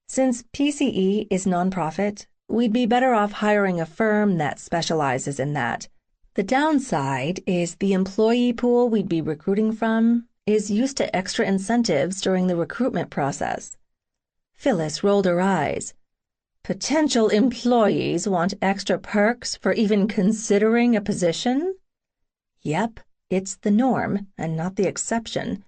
"Since PCE is nonprofit, we'd be better off hiring a firm that specializes in that. The downside is the employee pool we'd be recruiting from is used to extra incentives during the recruitment process." Phyllis rolled her eyes. "Potential employees want extra perks for even considering a position?" "Yep, it's the norm and not the exception,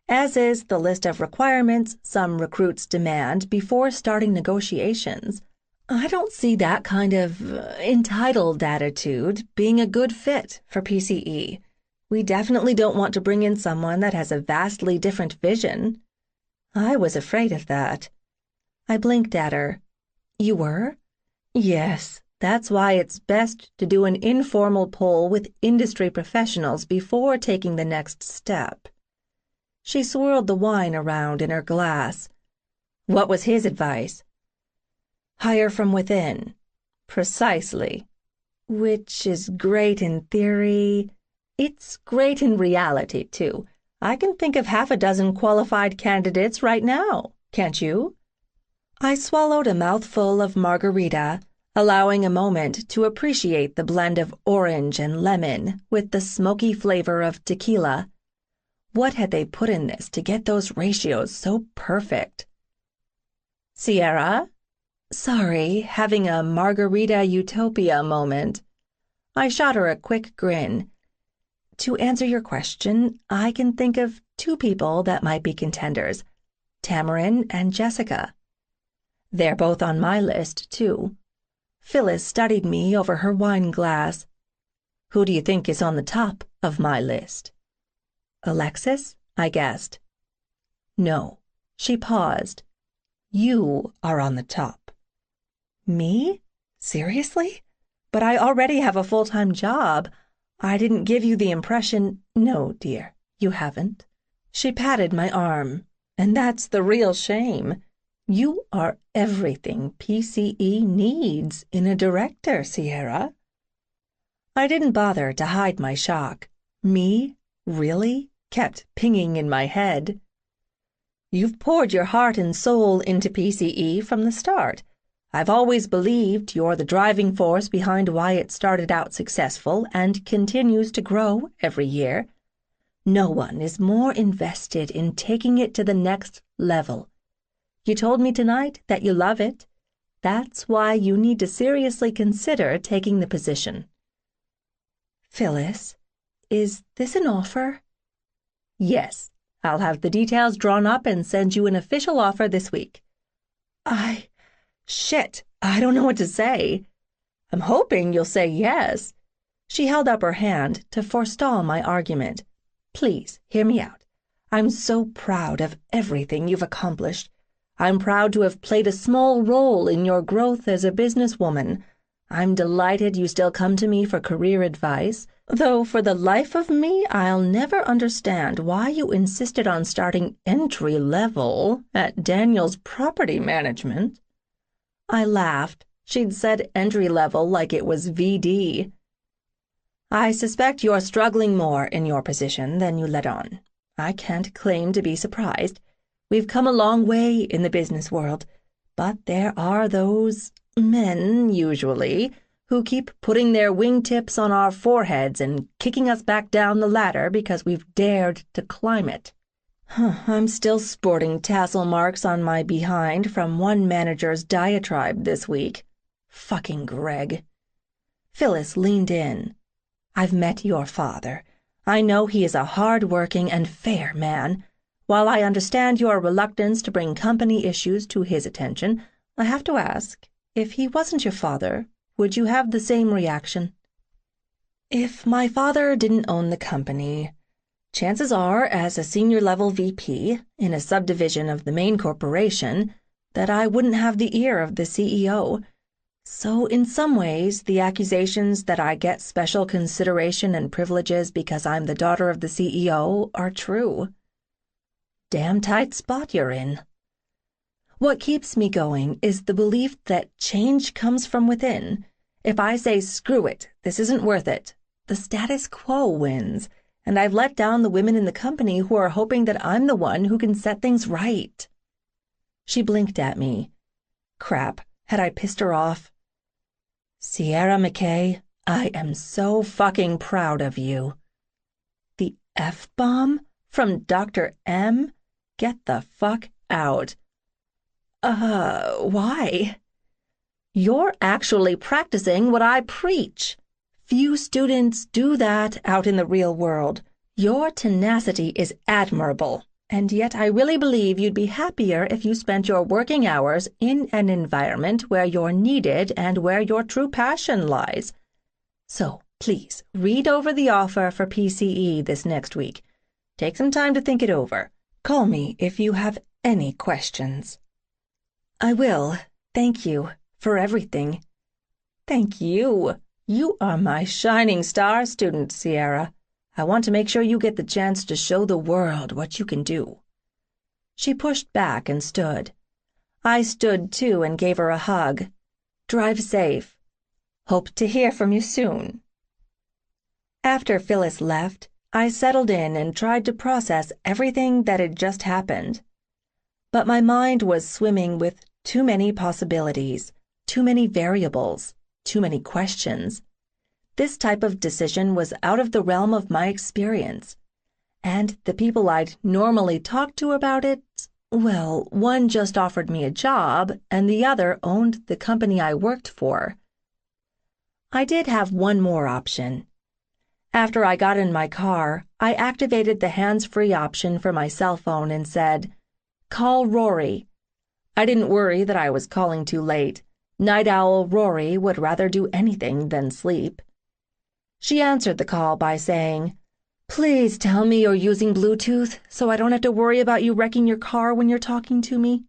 as is the list of requirements some recruits demand before starting negotiations. I don't see that kind of entitled attitude being a good fit for PCE. We definitely don't want to bring in someone that has a vastly different vision." I was afraid of that. I blinked at her. "You were?" "Yes, that's why it's best to do an informal poll with industry professionals before taking the next step." She swirled the wine around in her glass. "What was his advice?" "Hire from within." "Precisely. Which is great in theory. It's great in reality, too. I can think of half a dozen qualified candidates right now, can't you?" I swallowed a mouthful of margarita, allowing a moment to appreciate the blend of orange and lemon with the smoky flavor of tequila. What had they put in this to get those ratios so perfect? "Sierra?" "Sorry, having a margarita utopia moment." I shot her a quick grin. "To answer your question, I can think of 2 people that might be contenders, Tamarin and Jessica. They're both on my list, too." Phyllis studied me over her wine glass. "Who do you think is on the top of my list?" "Alexis?" I guessed. "No." She paused. "You are on the top." "Me? Seriously? But I already have a full-time job. I didn't give you the impression—" "No, dear, you haven't." She patted my arm. "And that's the real shame. You are everything PCE needs in a director, Sierra." I didn't bother to hide my shock. "Me? Really?" kept pinging in my head. "You've poured your heart and soul into PCE from the start. I've always believed you're the driving force behind why it started out successful and continues to grow every year. No one is more invested in taking it to the next level. You told me tonight that you love it. That's why you need to seriously consider taking the position." "Phyllis, is this an offer?" "Yes. I'll have the details drawn up and send you an official offer this week." Shit, I don't know what to say. I'm hoping you'll say yes. She held up her hand to forestall my argument. Please, hear me out. I'm so proud of everything you've accomplished. I'm proud to have played a small role in your growth as a businesswoman. I'm delighted you still come to me for career advice, though for the life of me, I'll never understand why you insisted on starting entry level at Daniel's property management. I laughed. She'd said entry level like it was VD. I suspect you're struggling more in your position than you let on. I can't claim to be surprised. We've come a long way in the business world, but there are those men, usually, who keep putting their wingtips on our foreheads and kicking us back down the ladder because we've dared to climb it. I'm still sporting tassel marks on my behind from one manager's diatribe this week. Fucking Greg. Phyllis leaned in. I've met your father. I know he is a hard-working and fair man. While I understand your reluctance to bring company issues to his attention, I have to ask, if he wasn't your father, would you have the same reaction? If my father didn't own the company, chances are, as a senior-level VP in a subdivision of the main corporation, that I wouldn't have the ear of the CEO. So in some ways, the accusations that I get special consideration and privileges because I'm the daughter of the CEO are true. Damn tight spot you're in. What keeps me going is the belief that change comes from within. If I say, screw it, this isn't worth it, the status quo wins, and I've let down the women in the company who are hoping that I'm the one who can set things right. She blinked at me. Crap, had I pissed her off? Sierra McKay, I am so fucking proud of you. The F-bomb? From Dr. M? Get the fuck out. Why? You're actually practicing what I preach. Few students do that out in the real world. Your tenacity is admirable, and yet I really believe you'd be happier if you spent your working hours in an environment where you're needed and where your true passion lies. So, please, read over the offer for PCE this next week. Take some time to think it over. Call me if you have any questions. I will. Thank you for everything. Thank you. You are my shining star student, Sierra. I want to make sure you get the chance to show the world what you can do. She pushed back and stood. I stood too and gave her a hug. Drive safe. Hope to hear from you soon. After Phyllis left, I settled in and tried to process everything that had just happened. But my mind was swimming with too many possibilities, too many variables, too many questions. This type of decision was out of the realm of my experience. And the people I'd normally talk to about it, well, one just offered me a job and the other owned the company I worked for. I did have one more option. After I got in my car, I activated the hands-free option for my cell phone and said, "Call Rory." I didn't worry that I was calling too late. Night owl Rory would rather do anything than sleep. She answered the call by saying, "Please tell me you're using Bluetooth so I don't have to worry about you wrecking your car when you're talking to me."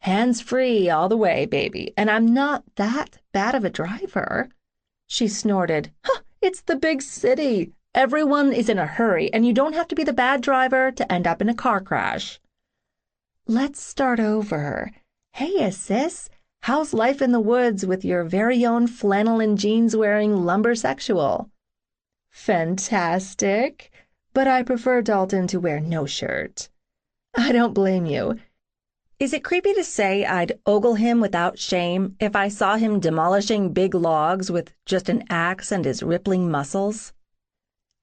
Hands-free all the way, baby, and I'm not that bad of a driver. She snorted. "Huh, it's the big city. Everyone is in a hurry, and you don't have to be the bad driver to end up in a car crash." Let's start over. Hey, sis, how's life in the woods with your very own flannel and jeans wearing lumbersexual? Fantastic, but I prefer Dalton to wear no shirt. I don't blame you. Is it creepy to say I'd ogle him without shame if I saw him demolishing big logs with just an axe and his rippling muscles?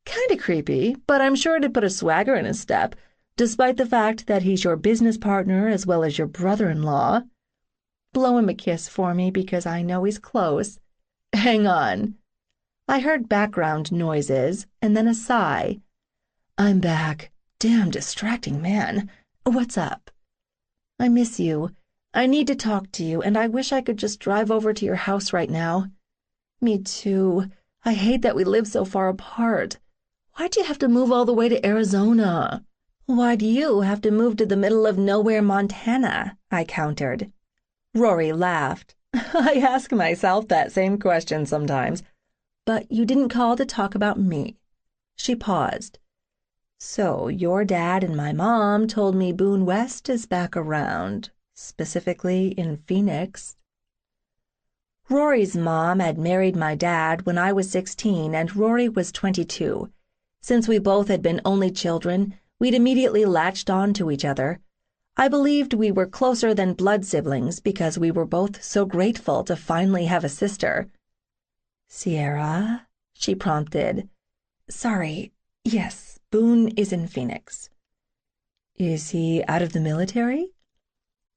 Kinda creepy, but I'm sure it'd put a swagger in his step, despite the fact that he's your business partner as well as your brother-in-law. Blow him a kiss for me because I know he's close. Hang on. I heard background noises and then a sigh. I'm back. Damn distracting man. What's up? I miss you. I need to talk to you, and I wish I could just drive over to your house right now. Me too. I hate that we live so far apart. Why'd you have to move all the way to Arizona? Why'd you have to move to the middle of nowhere, Montana? I countered. Rory laughed. I ask myself that same question sometimes. But you didn't call to talk about me. She paused. So your dad and my mom told me Boone West is back around, specifically in Phoenix. Rory's mom had married my dad when I was 16 and Rory was 22. Since we both had been only children, we'd immediately latched on to each other. I believed we were closer than blood siblings because we were both so grateful to finally have a sister. Sierra, she prompted. Sorry, yes, Boone is in Phoenix. Is he out of the military?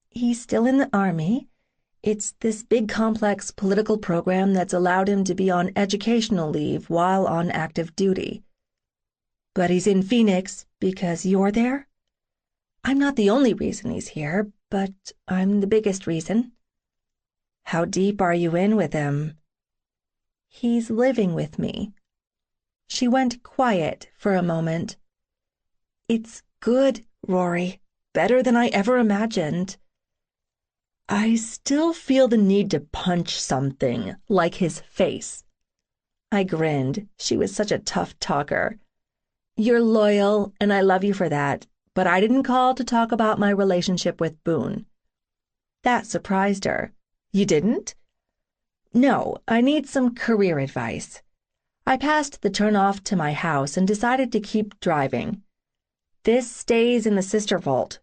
He's still in the Army. It's this big complex political program that's allowed him to be on educational leave while on active duty. But he's in Phoenix because you're there? I'm not the only reason he's here, but I'm the biggest reason. How deep are you in with him? He's living with me. She went quiet for a moment. It's good, Rory. Better than I ever imagined. I still feel the need to punch something, like his face. I grinned. She was such a tough talker. You're loyal, and I love you for that, but I didn't call to talk about my relationship with Boone. That surprised her. You didn't? No, I need some career advice. I passed the turnoff to my house and decided to keep driving. This stays in the sister vault.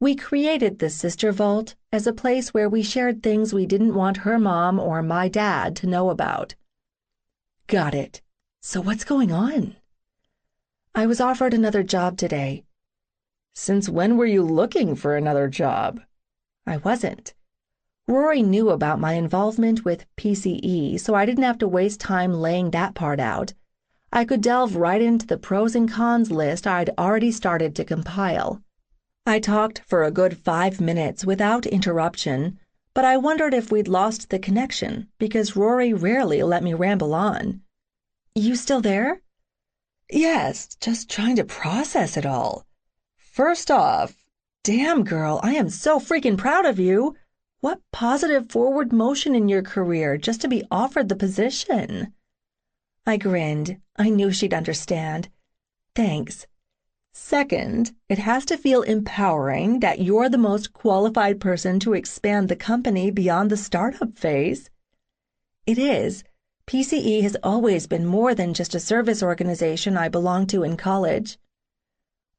We created the sister vault as a place where we shared things we didn't want her mom or my dad to know about. Got it. So what's going on? I was offered another job today. Since when were you looking for another job? I wasn't. Rory knew about my involvement with PCE, so I didn't have to waste time laying that part out. I could delve right into the pros and cons list I'd already started to compile. I talked for a good 5 minutes without interruption, but I wondered if we'd lost the connection because Rory rarely let me ramble on. You still there? Yes, just trying to process it all. First off, damn girl, I am so freaking proud of you. What positive forward motion in your career just to be offered the position. I grinned. I knew she'd understand. Thanks. Second, it has to feel empowering that you're the most qualified person to expand the company beyond the startup phase. It is. PCE has always been more than just a service organization I belonged to in college.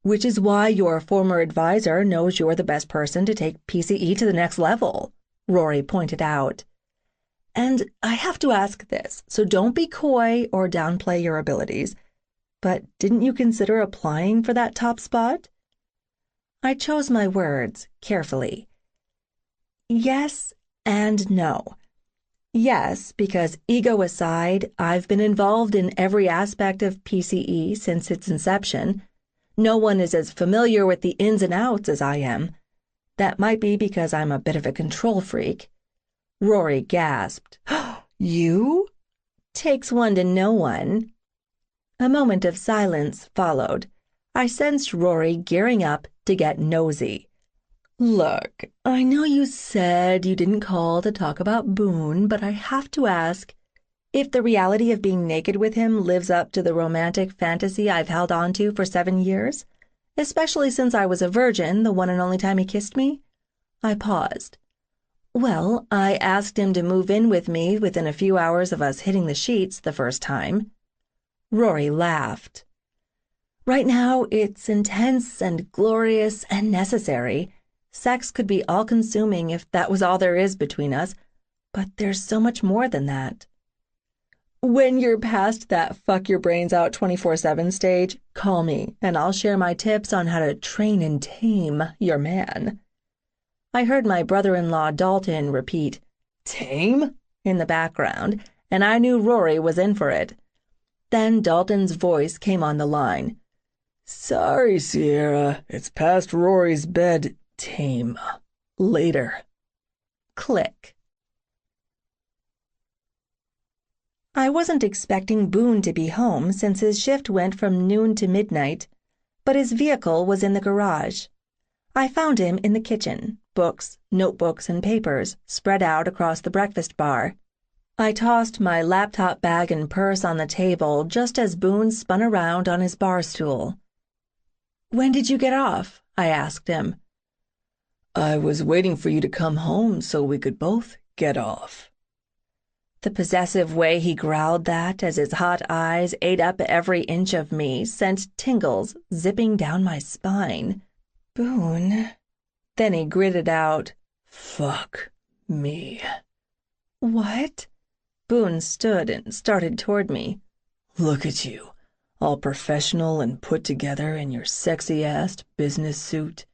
Which is why your former advisor knows you're the best person to take PCE to the next level, Rory pointed out. And I have to ask this, so don't be coy or downplay your abilities. But didn't you consider applying for that top spot? I chose my words carefully. Yes and no. Yes, because ego aside, I've been involved in every aspect of PCE since its inception. No one is as familiar with the ins and outs as I am. That might be because I'm a bit of a control freak. Rory gasped. You? Takes one to know one. A moment of silence followed. I sensed Rory gearing up to get nosy. Look, I know you said you didn't call to talk about Boone, but I have to ask if the reality of being naked with him lives up to the romantic fantasy I've held on to for 7 years, especially since I was a virgin the one and only time he kissed me. I paused. Well, I asked him to move in with me within a few hours of us hitting the sheets the first time. Rory laughed. Right now, it's intense and glorious and necessary. Sex could be all-consuming if that was all there is between us, but there's so much more than that. When you're past that fuck-your-brains-out 24/7 stage, call me, and I'll share my tips on how to train and tame your man. I heard my brother-in-law Dalton repeat, "Tame?" in the background, and I knew Rory was in for it. Then Dalton's voice came on the line. Sorry, Sierra, it's past Rory's bed tame. Later. Click. I wasn't expecting Boone to be home since his shift went from noon to midnight, but his vehicle was in the garage. I found him in the kitchen, books, notebooks, and papers spread out across the breakfast bar. I tossed my laptop bag and purse on the table just as Boone spun around on his bar stool. "When did you get off?" I asked him. "I was waiting for you to come home so we could both get off." The possessive way he growled that as his hot eyes ate up every inch of me sent tingles zipping down my spine. "Boone." Then he gritted out, "Fuck me." "What?" Boone stood and started toward me. "Look at you, all professional and put together in your sexy-ass business suit."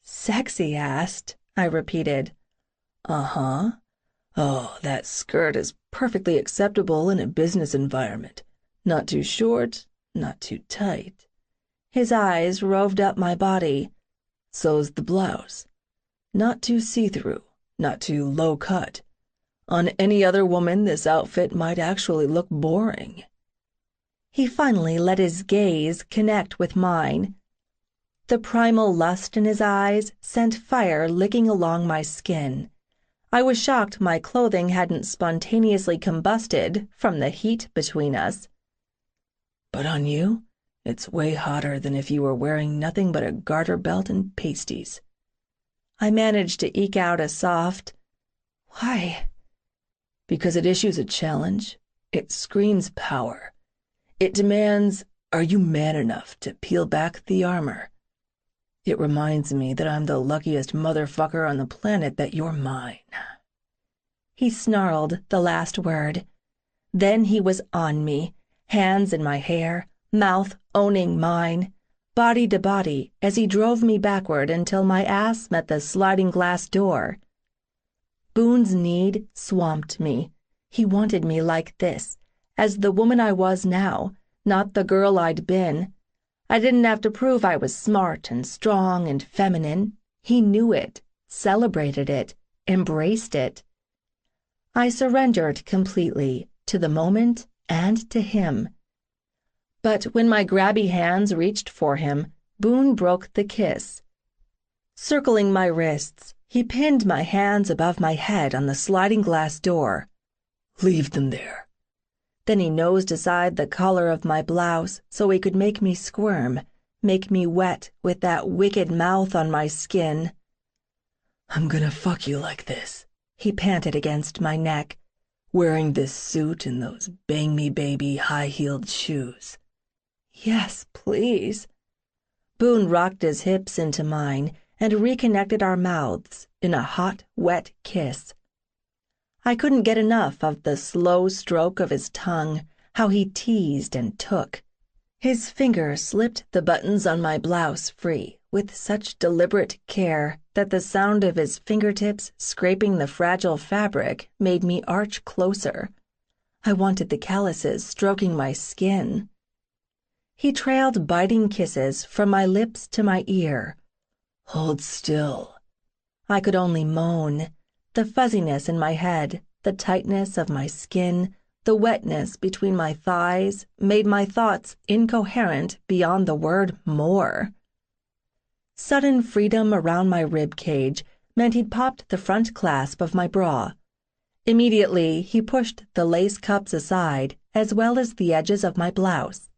"Sexy-ass," I repeated. "Uh-huh. Oh, that skirt is perfectly acceptable in a business environment. Not too short, not too tight." His eyes roved up my body. "So's the blouse. Not too see-through, not too low-cut. On any other woman, this outfit might actually look boring." He finally let his gaze connect with mine. The primal lust in his eyes sent fire licking along my skin. I was shocked my clothing hadn't spontaneously combusted from the heat between us. "But on you, it's way hotter than if you were wearing nothing but a garter belt and pasties." I managed to eke out a soft, "Why?" "Because it issues a challenge. It screams power. It demands, are you man enough to peel back the armor? It reminds me that I'm the luckiest motherfucker on the planet that you're mine." He snarled the last word. Then he was on me, hands in my hair, mouth owning mine, body to body, as he drove me backward until my ass met the sliding glass door. Boone's need swamped me. He wanted me like this, as the woman I was now, not the girl I'd been. I didn't have to prove I was smart and strong and feminine. He knew it, celebrated it, embraced it. I surrendered completely to the moment and to him. But when my grabby hands reached for him, Boone broke the kiss. Circling my wrists, he pinned my hands above my head on the sliding glass door. "Leave them there." Then he nosed aside the collar of my blouse so he could make me squirm, make me wet with that wicked mouth on my skin. "I'm gonna fuck you like this," he panted against my neck, "wearing this suit and those bang me baby high-heeled shoes." "Yes, please." Boone rocked his hips into mine and reconnected our mouths in a hot, wet kiss. I couldn't get enough of the slow stroke of his tongue, how he teased and took. His fingers slipped the buttons on my blouse free with such deliberate care that the sound of his fingertips scraping the fragile fabric made me arch closer. I wanted the calluses stroking my skin. He trailed biting kisses from my lips to my ear. "Hold still." I could only moan. The fuzziness in my head, the tightness of my skin, the wetness between my thighs made my thoughts incoherent beyond the word more. Sudden freedom around my rib cage meant he'd popped the front clasp of my bra. Immediately, he pushed the lace cups aside, as well as the edges of my blouse.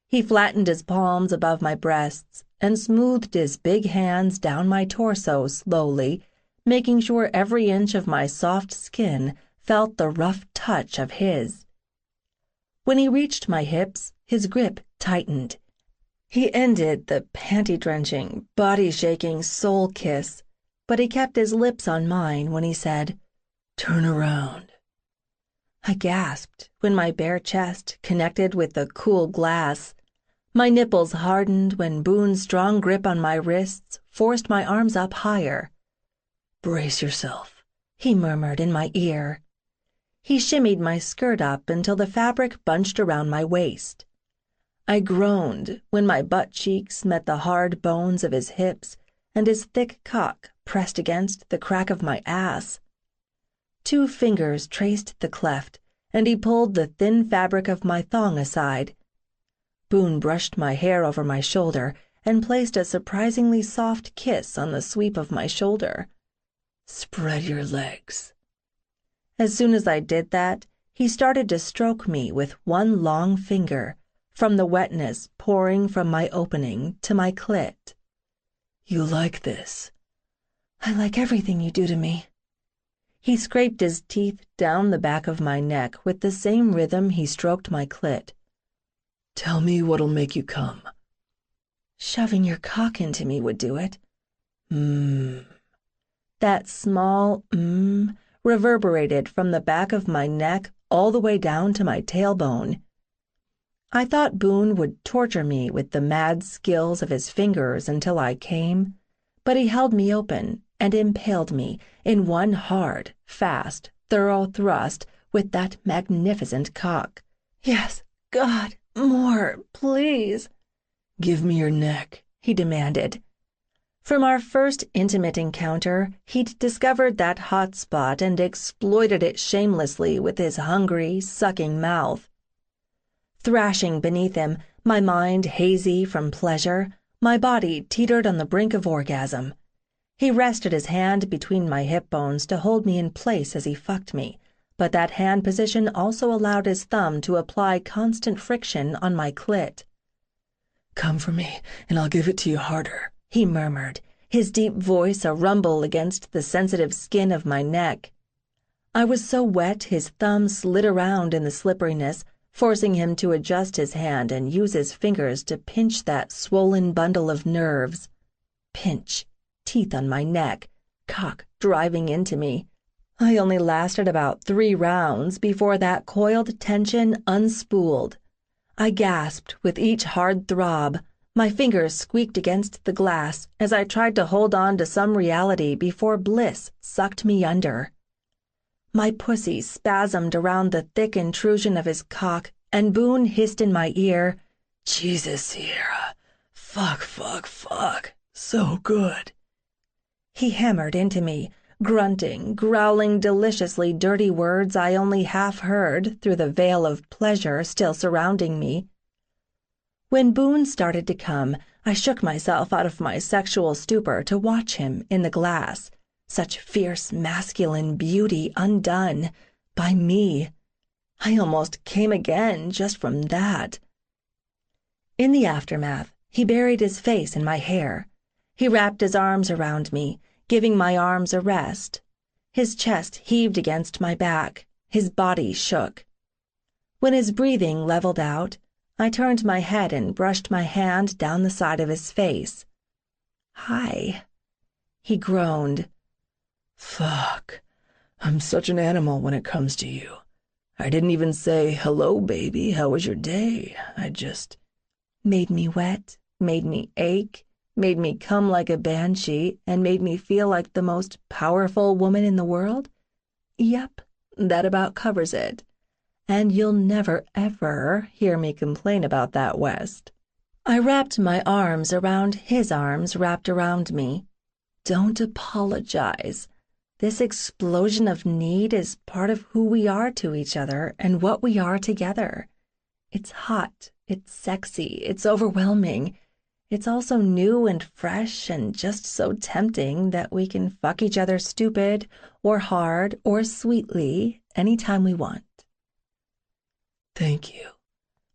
He flattened his palms above my breasts and smoothed his big hands down my torso slowly, making sure every inch of my soft skin felt the rough touch of his. When he reached my hips, his grip tightened. He ended the panty-drenching, body-shaking soul kiss, but he kept his lips on mine when he said, "Turn around." I gasped when my bare chest connected with the cool glass. My nipples hardened when Boone's strong grip on my wrists forced my arms up higher. "Brace yourself," he murmured in my ear. He shimmied my skirt up until the fabric bunched around my waist. I groaned when my butt cheeks met the hard bones of his hips and his thick cock pressed against the crack of my ass. 2 fingers traced the cleft and he pulled the thin fabric of my thong aside. Boone brushed my hair over my shoulder and placed a surprisingly soft kiss on the sweep of my shoulder. "Spread your legs." As soon as I did that, he started to stroke me with one long finger, from the wetness pouring from my opening to my clit. "You like this?" "I like everything you do to me." He scraped his teeth down the back of my neck with the same rhythm he stroked my clit. "Tell me what'll make you come." "Shoving your cock into me would do it." That small reverberated from the back of my neck all the way down to my tailbone. I thought Boone would torture me with the mad skills of his fingers until I came, but he held me open and impaled me in one hard, fast, thorough thrust with that magnificent cock. "Yes, God, more, please." "Give me your neck," he demanded. From our first intimate encounter, he'd discovered that hot spot and exploited it shamelessly with his hungry, sucking mouth. Thrashing beneath him, my mind hazy from pleasure, my body teetered on the brink of orgasm. He rested his hand between my hip bones to hold me in place as he fucked me, but that hand position also allowed his thumb to apply constant friction on my clit. "Come for me, and I'll give it to you harder," he murmured, his deep voice a rumble against the sensitive skin of my neck. I was so wet his thumb slid around in the slipperiness, forcing him to adjust his hand and use his fingers to pinch that swollen bundle of nerves. Pinch, teeth on my neck, cock driving into me. I only lasted about 3 rounds before that coiled tension unspooled. I gasped with each hard throb. My fingers squeaked against the glass as I tried to hold on to some reality before bliss sucked me under. My pussy spasmed around the thick intrusion of his cock, and Boone hissed in my ear, "Jesus, Sierra. Fuck, fuck, fuck. So good." He hammered into me, grunting, growling deliciously dirty words I only half heard through the veil of pleasure still surrounding me. When Boone started to come, I shook myself out of my sexual stupor to watch him in the glass, such fierce masculine beauty undone by me. I almost came again just from that. In the aftermath, he buried his face in my hair. He wrapped his arms around me, giving my arms a rest. His chest heaved against my back. His body shook. When his breathing leveled out, I turned my head and brushed my hand down the side of his face. "Hi," he groaned. "Fuck. I'm such an animal when it comes to you. I didn't even say, 'Hello, baby, how was your day?' I just—" Made me wet, made me ache, made me come like a banshee, and made me feel like the most powerful woman in the world? Yep, that about covers it. And you'll never, ever hear me complain about that, West. I wrapped my arms around his arms wrapped around me. Don't apologize. This explosion of need is part of who we are to each other and what we are together. It's hot, it's sexy, it's overwhelming. It's also new and fresh and just so tempting that we can fuck each other stupid or hard or sweetly anytime we want. "Thank you."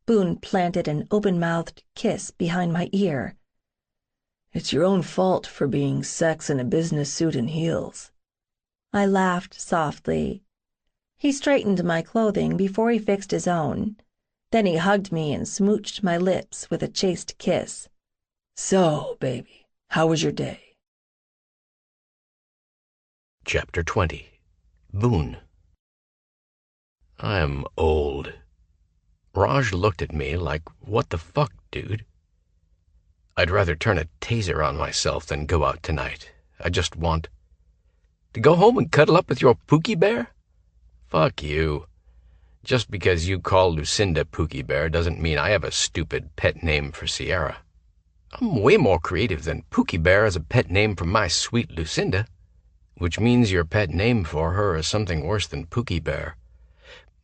Boone planted an open-mouthed kiss behind my ear. "It's your own fault for being sex in a business suit and heels." I laughed softly. He straightened my clothing before he fixed his own. Then he hugged me and smooched my lips with a chaste kiss. "So, baby, how was your day?" Chapter 20. Boone. I'm old. Raj looked at me like, what the fuck, dude? I'd rather turn a taser on myself than go out tonight. I just want to go home and cuddle up with your Pookie Bear? Fuck you. Just because you call Lucinda Pookie Bear doesn't mean I have a stupid pet name for Sierra. I'm way more creative than Pookie Bear as a pet name for my sweet Lucinda, which means your pet name for her is something worse than Pookie Bear.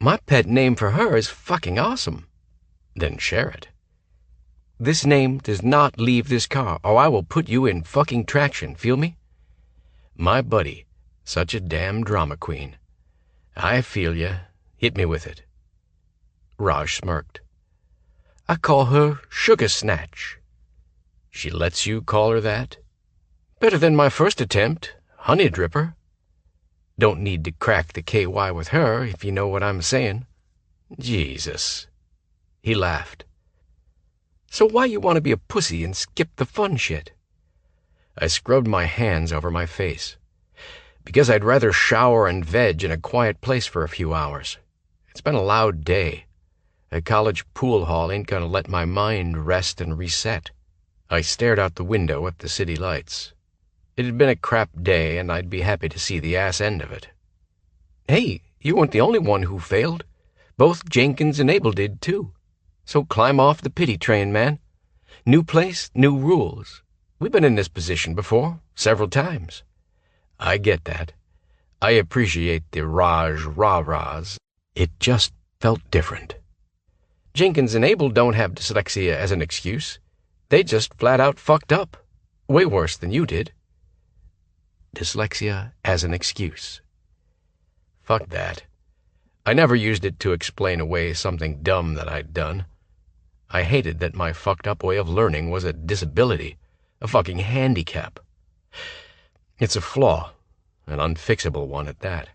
My pet name for her is fucking awesome. Then share it. This name does not leave this car, or I will put you in fucking traction, feel me? My buddy, such a damn drama queen. I feel ya. Hit me with it. Raj smirked. I call her Sugar Snatch. She lets you call her that? Better than my first attempt, Honey Dripper. Don't need to crack the KY with her, if you know what I'm saying. Jesus. He laughed. So why you want to be a pussy and skip the fun shit? I scrubbed my hands over my face. Because I'd rather shower and veg in a quiet place for a few hours. It's been a loud day. A college pool hall ain't gonna let my mind rest and reset. I stared out the window at the city lights. It had been a crap day, and I'd be happy to see the ass end of it. Hey, you weren't the only one who failed. Both Jenkins and Abel did, too. So climb off the pity train, man. New place, new rules. We've been in this position before, several times. I get that. I appreciate the Raj rah-rahs. It just felt different. Jenkins and Abel don't have dyslexia as an excuse. They just flat out fucked up. Way worse than you did. Dyslexia as an excuse. Fuck that. I never used it to explain away something dumb that I'd done. I hated that my fucked up way of learning was a disability, a fucking handicap. It's a flaw, an unfixable one at that.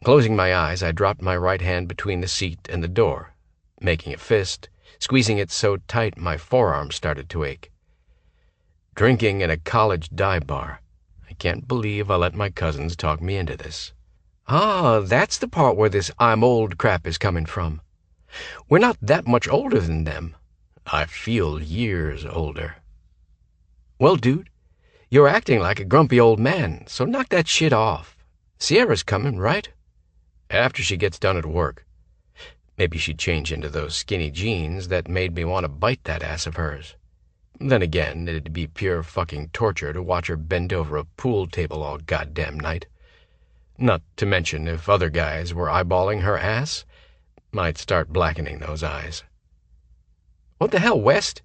Closing my eyes, I dropped my right hand between the seat and the door, making a fist, squeezing it so tight my forearm started to ache. Drinking in a college dive bar. I can't believe I let my cousins talk me into this. Ah, that's the part where this I'm old crap is coming from. We're not that much older than them. I feel years older. Well, dude, you're acting like a grumpy old man, so knock that shit off. Sierra's coming, right? After she gets done at work. Maybe she'd change into those skinny jeans that made me want to bite that ass of hers. Then again, it'd be pure fucking torture to watch her bend over a pool table all goddamn night. Not to mention if other guys were eyeballing her ass, might start blackening those eyes. What the hell, West?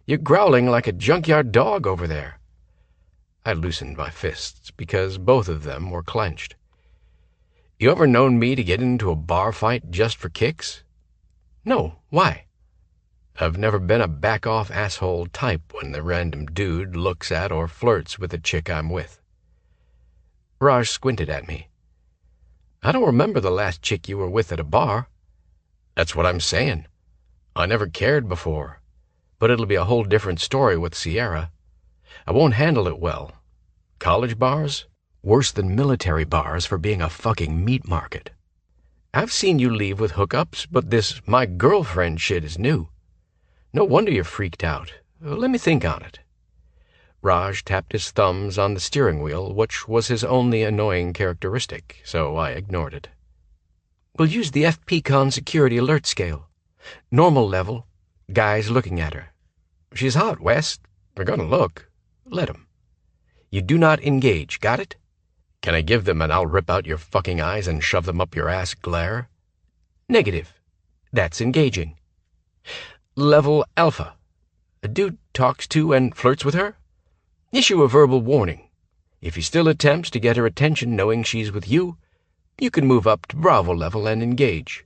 You're growling like a junkyard dog over there. I loosened my fists because both of them were clenched. You ever known me to get into a bar fight just for kicks? No, why? I've never been a back-off asshole type when the random dude looks at or flirts with the chick I'm with. Raj squinted at me. I don't remember the last chick you were with at a bar. That's what I'm saying. I never cared before, but it'll be a whole different story with Sierra. I won't handle it well. College bars? Worse than military bars for being a fucking meat market. I've seen you leave with hookups, but this my girlfriend shit is new. No wonder you're freaked out. Let me think on it. Raj tapped his thumbs on the steering wheel, which was his only annoying characteristic, so I ignored it. We'll use the FPCon security alert scale. Normal level, guys looking at her. She's hot, West. They're gonna look. Let 'em. You do not engage, got it? Can I give them an I'll rip out your fucking eyes and shove them up your ass glare? Negative. That's engaging. Level Alpha. A dude talks to and flirts with her? Issue a verbal warning. If he still attempts to get her attention knowing she's with you, you can move up to Bravo level and engage.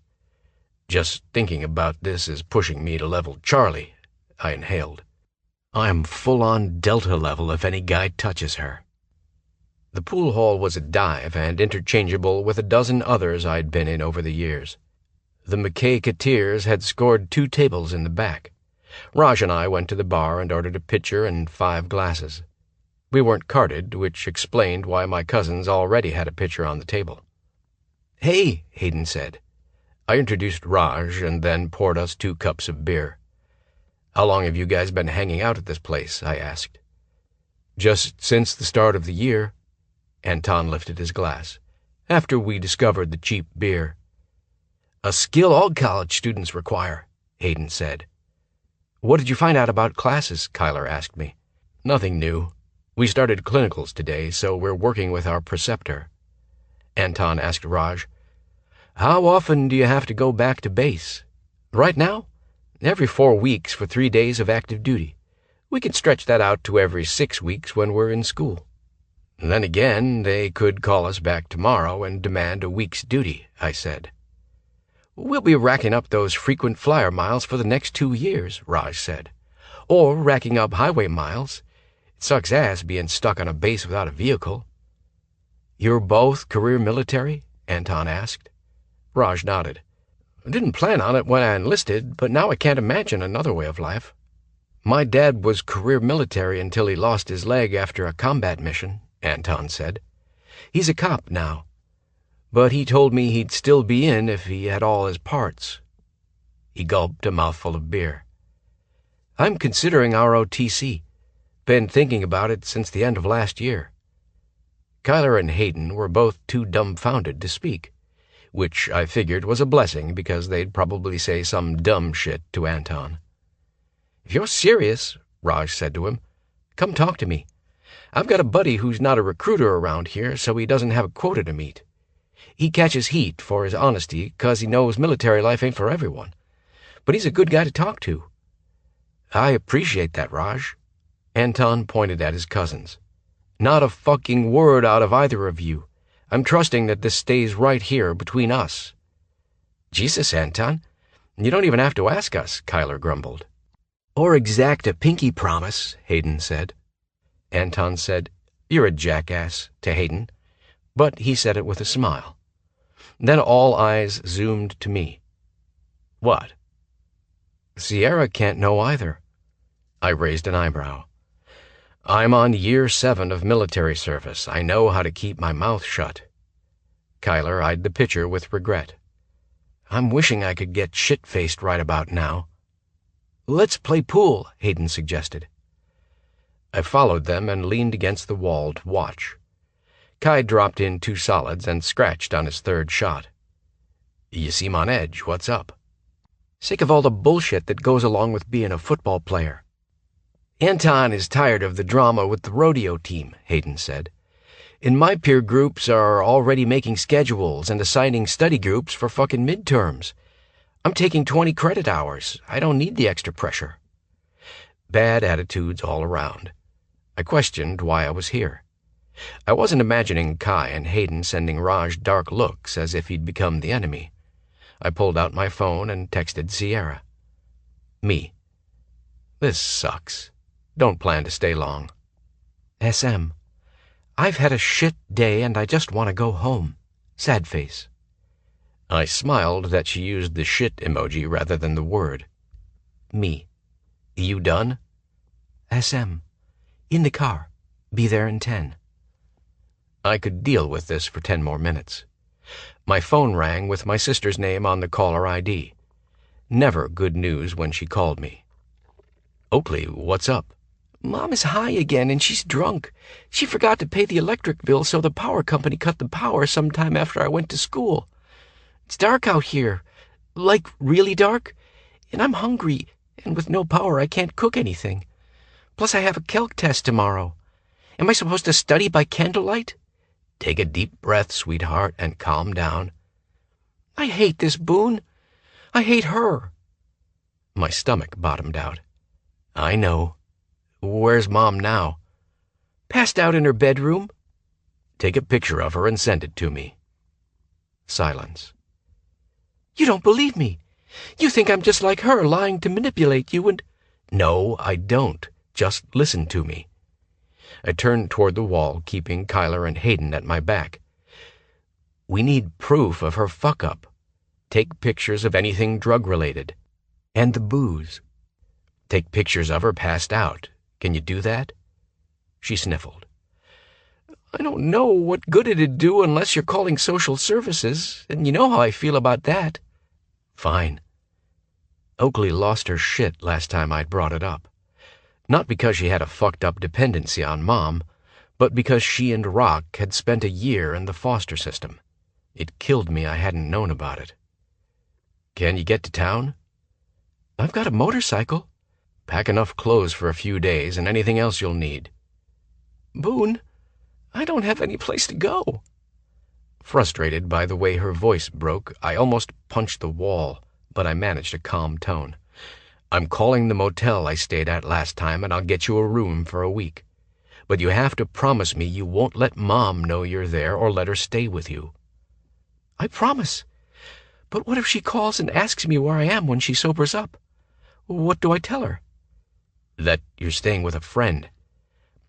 Just thinking about this is pushing me to level Charlie, I inhaled. I'm full-on Delta level if any guy touches her. The pool hall was a dive and interchangeable with a dozen others I'd been in over the years. The McKay Kateers had scored 2 tables in the back. Raj and I went to the bar and ordered a pitcher and 5 glasses. We weren't carded, which explained why my cousins already had a pitcher on the table. Hey, Hayden said. I introduced Raj and then poured us 2 cups of beer. How long have you guys been hanging out at this place? I asked. Just since the start of the year. Anton lifted his glass. After we discovered the cheap beer. A skill all college students require, Hayden said. What did you find out about classes? Kyler asked me. Nothing new. We started clinicals today, so we're working with our preceptor. Anton asked Raj, How often do you have to go back to base? Right now? Every 4 weeks for 3 days of active duty. We can stretch that out to every 6 weeks when we're in school. Then again, they could call us back tomorrow and demand a week's duty, I said. We'll be racking up those frequent flyer miles for the next 2 years, Raj said. Or racking up highway miles. It sucks ass being stuck on a base without a vehicle. You're both career military? Anton asked. Raj nodded. I didn't plan on it when I enlisted, but now I can't imagine another way of life. My dad was career military until he lost his leg after a combat mission, Anton said. He's a cop now, but he told me he'd still be in if he had all his parts. He gulped a mouthful of beer. I'm considering ROTC. Been thinking about it since the end of last year. Kyler and Hayden were both too dumbfounded to speak, which I figured was a blessing because they'd probably say some dumb shit to Anton. If you're serious, Raj said to him, come talk to me. I've got a buddy who's not a recruiter around here, so he doesn't have a quota to meet. He catches heat for his honesty 'cause he knows military life ain't for everyone. But he's a good guy to talk to. I appreciate that, Raj. Anton pointed at his cousins. Not a fucking word out of either of you. I'm trusting that this stays right here between us. Jesus, Anton, you don't even have to ask us, Kyler grumbled. Or exact a pinky promise, Hayden said. Anton said, You're a jackass, to Hayden, but he said it with a smile. Then all eyes zoomed to me. What? Sierra can't know either. I raised an eyebrow. I'm on year 7 of military service. I know how to keep my mouth shut. Kyler eyed the picture with regret. I'm wishing I could get shit-faced right about now. Let's play pool, Hayden suggested. I followed them and leaned against the wall to watch. Kai dropped in 2 solids and scratched on his 3rd shot. You seem on edge. What's up? Sick of all the bullshit that goes along with being a football player. Anton is tired of the drama with the rodeo team, Hayden said. And my peer groups are already making schedules and assigning study groups for fucking midterms. I'm taking 20 credit hours. I don't need the extra pressure. Bad attitudes all around. I questioned why I was here. I wasn't imagining Kai and Hayden sending Raj dark looks as if he'd become the enemy. I pulled out my phone and texted Sierra. Me. This sucks. Don't plan to stay long. SM. I've had a shit day and I just want to go home. Sad face. I smiled that she used the shit emoji rather than the word. Me. You done? SM. In the car. Be there in 10. I could deal with this for 10 more minutes. My phone rang with my sister's name on the caller ID. Never good news when she called me. Oakley, what's up? Mom is high again and she's drunk. She forgot to pay the electric bill, so the power company cut the power sometime after I went to school. It's dark out here. Like, really dark. And I'm hungry, and with no power I can't cook anything. Plus I have a calc test tomorrow. Am I supposed to study by candlelight? Take a deep breath, sweetheart, and calm down. I hate this, Boone. I hate her. My stomach bottomed out. I know. Where's Mom now? Passed out in her bedroom. Take a picture of her and send it to me. Silence. You don't believe me. You think I'm just like her, lying to manipulate you and... No, I don't. Just listen to me. I turned toward the wall, keeping Kyler and Hayden at my back. We need proof of her fuck-up. Take pictures of anything drug-related. And the booze. Take pictures of her passed out. Can you do that? She sniffled. I don't know what good it'd do unless you're calling social services, and you know how I feel about that. Fine. Oakley lost her shit last time I'd brought it up. Not because she had a fucked-up dependency on Mom, but because she and Rock had spent a year in the foster system. It killed me I hadn't known about it. Can you get to town? I've got a motorcycle. Pack enough clothes for a few days and anything else you'll need. Boone, I don't have any place to go. Frustrated by the way her voice broke, I almost punched the wall, but I managed a calm tone. "I'm calling the motel I stayed at last time, and I'll get you a room for a week. But you have to promise me you won't let Mom know you're there or let her stay with you." "I promise. But what if she calls and asks me where I am when she sobers up? What do I tell her?" "That you're staying with a friend.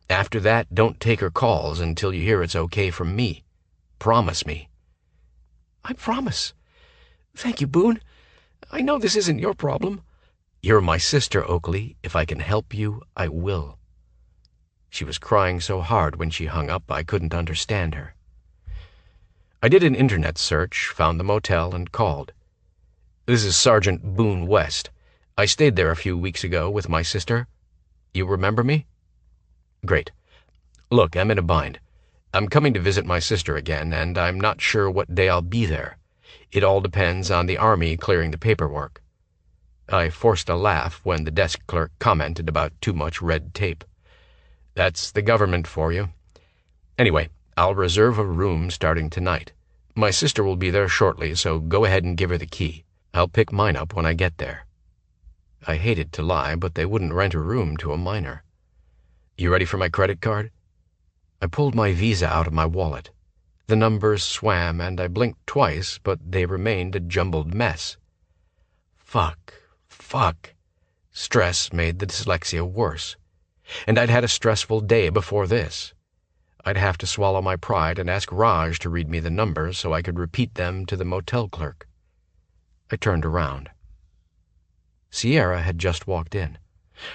After that, don't take her calls until you hear it's okay from me. Promise me." "I promise. Thank you, Boone. I know this isn't your problem." "You're my sister, Oakley. If I can help you, I will." She was crying so hard when she hung up I couldn't understand her. I did an internet search, found the motel, and called. "This is Sergeant Boone West. I stayed there a few weeks ago with my sister. You remember me?" "Great. Look, I'm in a bind. I'm coming to visit my sister again, and I'm not sure what day I'll be there. It all depends on the Army clearing the paperwork." I forced a laugh when the desk clerk commented about too much red tape. "That's the government for you. Anyway, I'll reserve a room starting tonight. My sister will be there shortly, so go ahead and give her the key. I'll pick mine up when I get there." I hated to lie, but they wouldn't rent a room to a minor. "You ready for my credit card?" I pulled my Visa out of my wallet. The numbers swam, and I blinked twice, but they remained a jumbled mess. Fuck. Stress made the dyslexia worse. And I'd had a stressful day before this. I'd have to swallow my pride and ask Raj to read me the numbers so I could repeat them to the motel clerk. I turned around. Sierra had just walked in.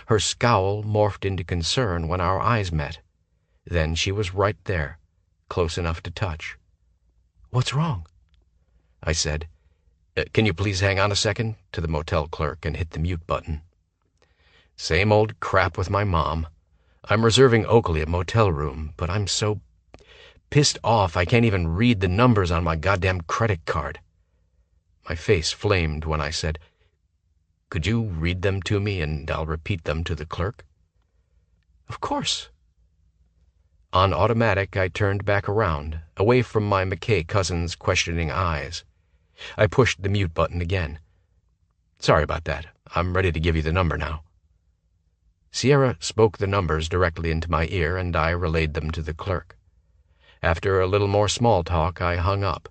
Her scowl morphed into concern when our eyes met. Then she was right there, close enough to touch. "What's wrong?" I said. Can you please hang on a second?" to the motel clerk and hit the mute button. Same old crap with my mom. I'm reserving Oakley a motel room, but I'm so pissed off I can't even read the numbers on my goddamn credit card. My face flamed when I said, "Could you read them to me and I'll repeat them to the clerk?" "Of course." On automatic, I turned back around, away from my McKay cousin's questioning eyes. I pushed the mute button again. "Sorry about that. I'm ready to give you the number now." Sierra spoke the numbers directly into my ear, and I relayed them to the clerk. After a little more small talk, I hung up,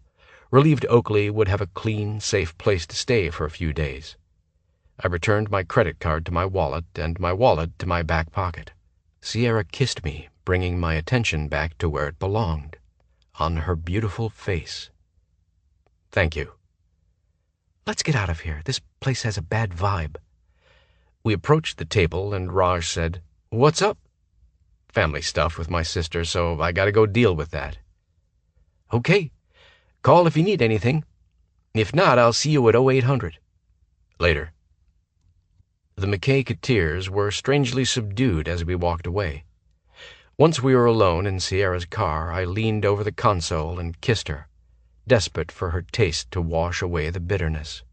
relieved Oakley would have a clean, safe place to stay for a few days. I returned my credit card to my wallet, and my wallet to my back pocket. Sierra kissed me, bringing my attention back to where it belonged, on her beautiful face. "Thank you." "Let's get out of here. This place has a bad vibe." We approached the table, and Raj said, "What's up?" "Family stuff with my sister, so I gotta go deal with that." "Okay. Call if you need anything. If not, I'll see you at 0800. Later." The McKay-Coutiers were strangely subdued as we walked away. Once we were alone in Sierra's car, I leaned over the console and kissed her, desperate for her taste to wash away the bitterness,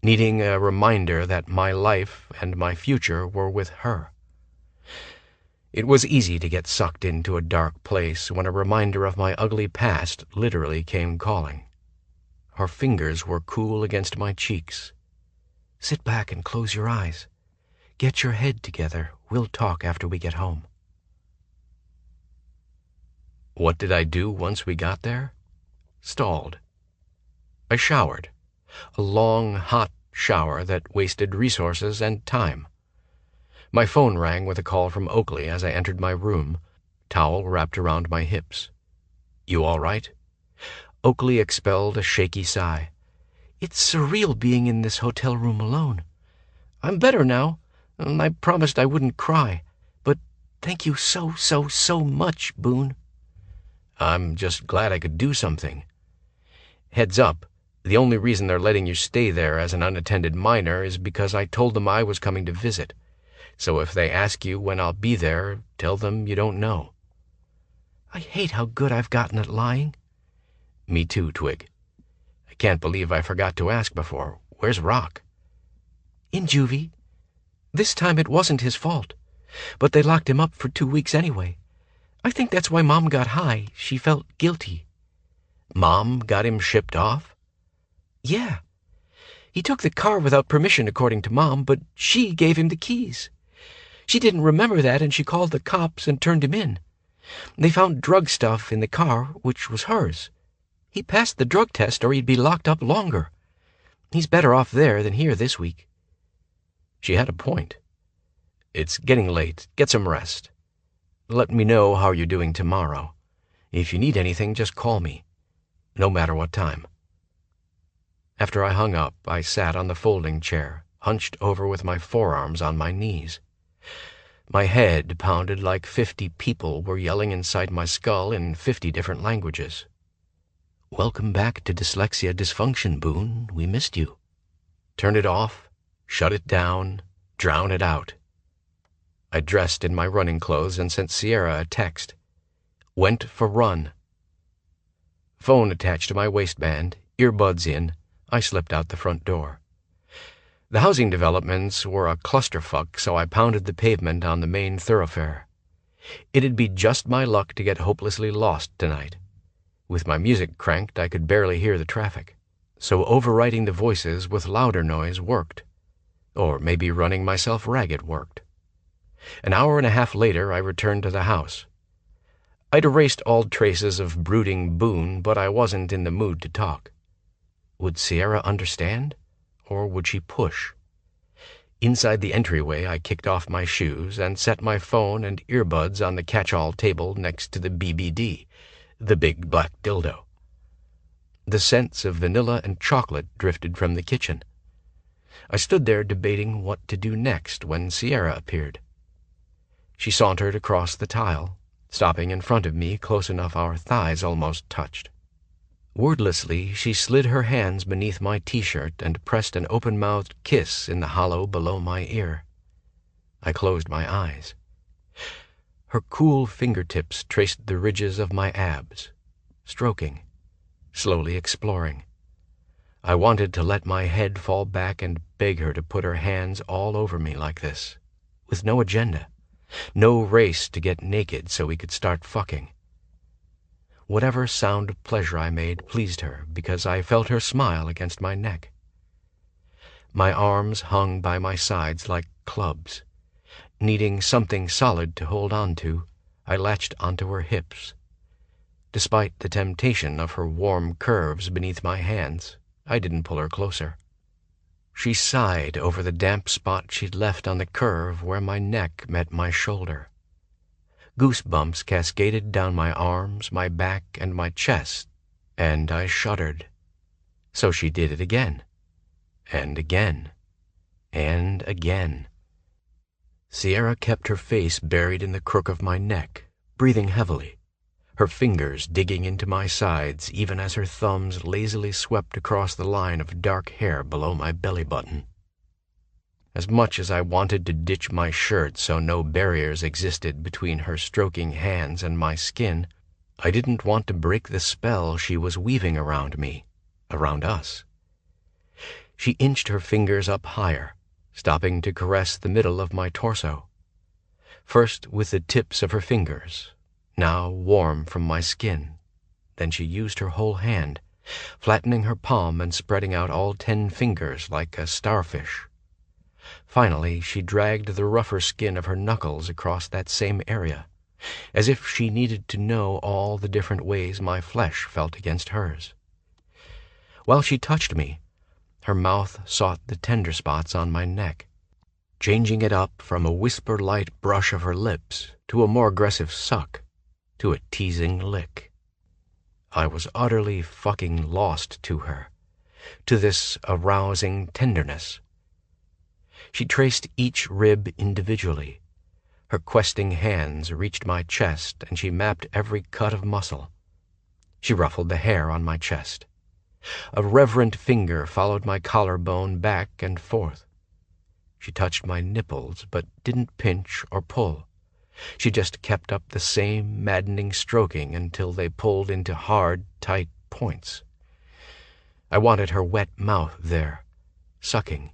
needing a reminder that my life and my future were with her. It was easy to get sucked into a dark place when a reminder of my ugly past literally came calling. Her fingers were cool against my cheeks. "Sit back and close your eyes. Get your head together. We'll talk after we get home." What did I do once we got there? Stalled. I showered. A long, hot shower that wasted resources and time. My phone rang with a call from Oakley as I entered my room, towel wrapped around my hips. "You all right?" Oakley expelled a shaky sigh. "It's surreal being in this hotel room alone. I'm better now, and I promised I wouldn't cry. But thank you so much, Boone." "I'm just glad I could do something. Heads up, the only reason they're letting you stay there as an unattended minor is because I told them I was coming to visit. So if they ask you when I'll be there, tell them you don't know." "I hate how good I've gotten at lying." "Me too, Twig. I can't believe I forgot to ask before. Where's Rock?" "In juvie. This time it wasn't his fault, but they locked him up for 2 weeks anyway. I think that's why Mom got high. She felt guilty." Mom got him shipped off? Yeah. He took the car without permission, according to Mom, but she gave him the keys. She didn't remember that, and she called the cops and turned him in. They found drug stuff in the car, which was hers. He passed the drug test, or he'd be locked up longer. He's better off there than here this week. She had a point. It's getting late. Get some rest. Let me know how you're doing tomorrow. If you need anything, just call me, no matter what time. After I hung up, I sat on the folding chair, hunched over with my forearms on my knees. My head pounded like 50 people were yelling inside my skull in 50 different languages. Welcome back to Dyslexia Dysfunction, Boone. We missed you. Turn it off, shut it down, drown it out. I dressed in my running clothes and sent Sierra a text. Went for run. Phone attached to my waistband, earbuds in, I slipped out the front door. The housing developments were a clusterfuck, so I pounded the pavement on the main thoroughfare. It'd be just my luck to get hopelessly lost tonight. With my music cranked, I could barely hear the traffic, so overwriting the voices with louder noise worked. Or maybe running myself ragged worked. An hour and a half later, I returned to the house. I'd erased all traces of brooding Boone, but I wasn't in the mood to talk. Would Sierra understand? Or would she push? Inside the entryway, I kicked off my shoes and set my phone and earbuds on the catch-all table next to the BBD, the big black dildo. The scents of vanilla and chocolate drifted from the kitchen. I stood there debating what to do next when Sierra appeared. She sauntered across the tile, stopping in front of me close enough our thighs almost touched. Wordlessly, she slid her hands beneath my t-shirt and pressed an open-mouthed kiss in the hollow below my ear. I closed my eyes. Her cool fingertips traced the ridges of my abs, stroking, slowly exploring. I wanted to let my head fall back and beg her to put her hands all over me like this, with no agenda, no race to get naked so we could start fucking. Whatever sound of pleasure I made pleased her because I felt her smile against my neck. My arms hung by my sides like clubs. Needing something solid to hold on to, I latched onto her hips. Despite the temptation of her warm curves beneath my hands, I didn't pull her closer. She sighed over the damp spot she'd left on the curve where my neck met my shoulder. Goosebumps cascaded down my arms, my back, and my chest, and I shuddered. So she did it again, and again, and again. Sierra kept her face buried in the crook of my neck, breathing heavily, her fingers digging into my sides even as her thumbs lazily swept across the line of dark hair below my belly button. As much as I wanted to ditch my shirt so no barriers existed between her stroking hands and my skin, I didn't want to break the spell she was weaving around me, around us. She inched her fingers up higher, stopping to caress the middle of my torso. First with the tips of her fingers, now warm from my skin. Then she used her whole hand, flattening her palm and spreading out all 10 fingers like a starfish. Finally, she dragged the rougher skin of her knuckles across that same area, as if she needed to know all the different ways my flesh felt against hers. While she touched me, her mouth sought the tender spots on my neck, changing it up from a whisper-light brush of her lips to a more aggressive suck, to a teasing lick. I was utterly fucking lost to her, to this arousing tenderness. She traced each rib individually. Her questing hands reached my chest, and she mapped every cut of muscle. She ruffled the hair on my chest. A reverent finger followed my collarbone back and forth. She touched my nipples, but didn't pinch or pull. She just kept up the same maddening stroking until they pulled into hard, tight points. I wanted her wet mouth there, sucking,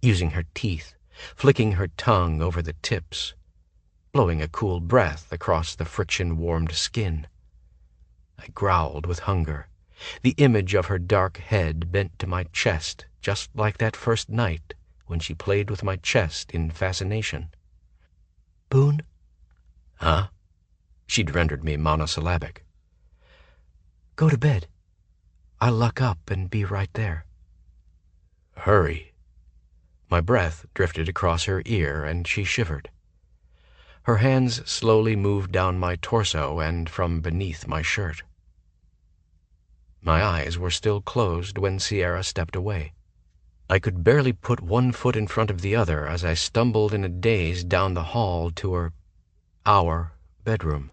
using her teeth, flicking her tongue over the tips, blowing a cool breath across the friction-warmed skin. I growled with hunger, the image of her dark head bent to my chest, just like that first night when she played with my chest in fascination. Boone? Huh? She'd rendered me monosyllabic. Go to bed. I'll lock up and be right there. Hurry. My breath drifted across her ear, and she shivered. Her hands slowly moved down my torso and from beneath my shirt. My eyes were still closed when Sierra stepped away. I could barely put one foot in front of the other as I stumbled in a daze down the hall to our bedroom.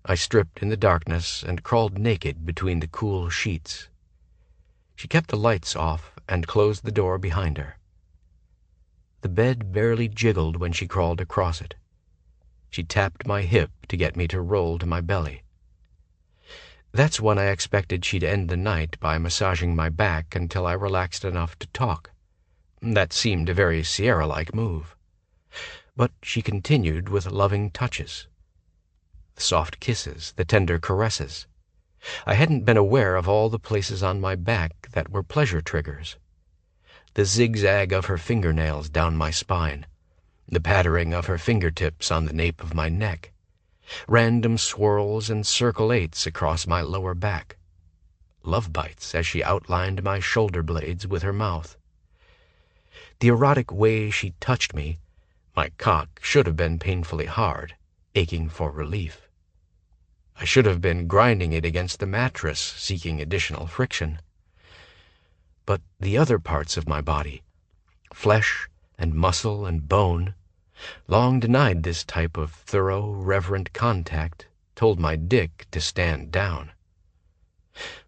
I stripped in the darkness and crawled naked between the cool sheets. She kept the lights off and closed the door behind her. The bed barely jiggled when she crawled across it. She tapped my hip to get me to roll to my belly. That's when I expected she'd end the night by massaging my back until I relaxed enough to talk. That seemed a very Sierra-like move. But she continued with loving touches. The soft kisses, the tender caresses. I hadn't been aware of all the places on my back that were pleasure triggers. The zigzag of her fingernails down my spine, the pattering of her fingertips on the nape of my neck, random swirls and circle eights across my lower back, love bites as she outlined my shoulder blades with her mouth. The erotic way she touched me, my cock should have been painfully hard, aching for relief. I should have been grinding it against the mattress, seeking additional friction. But the other parts of my body, flesh and muscle and bone, long denied this type of thorough, reverent contact, told my dick to stand down.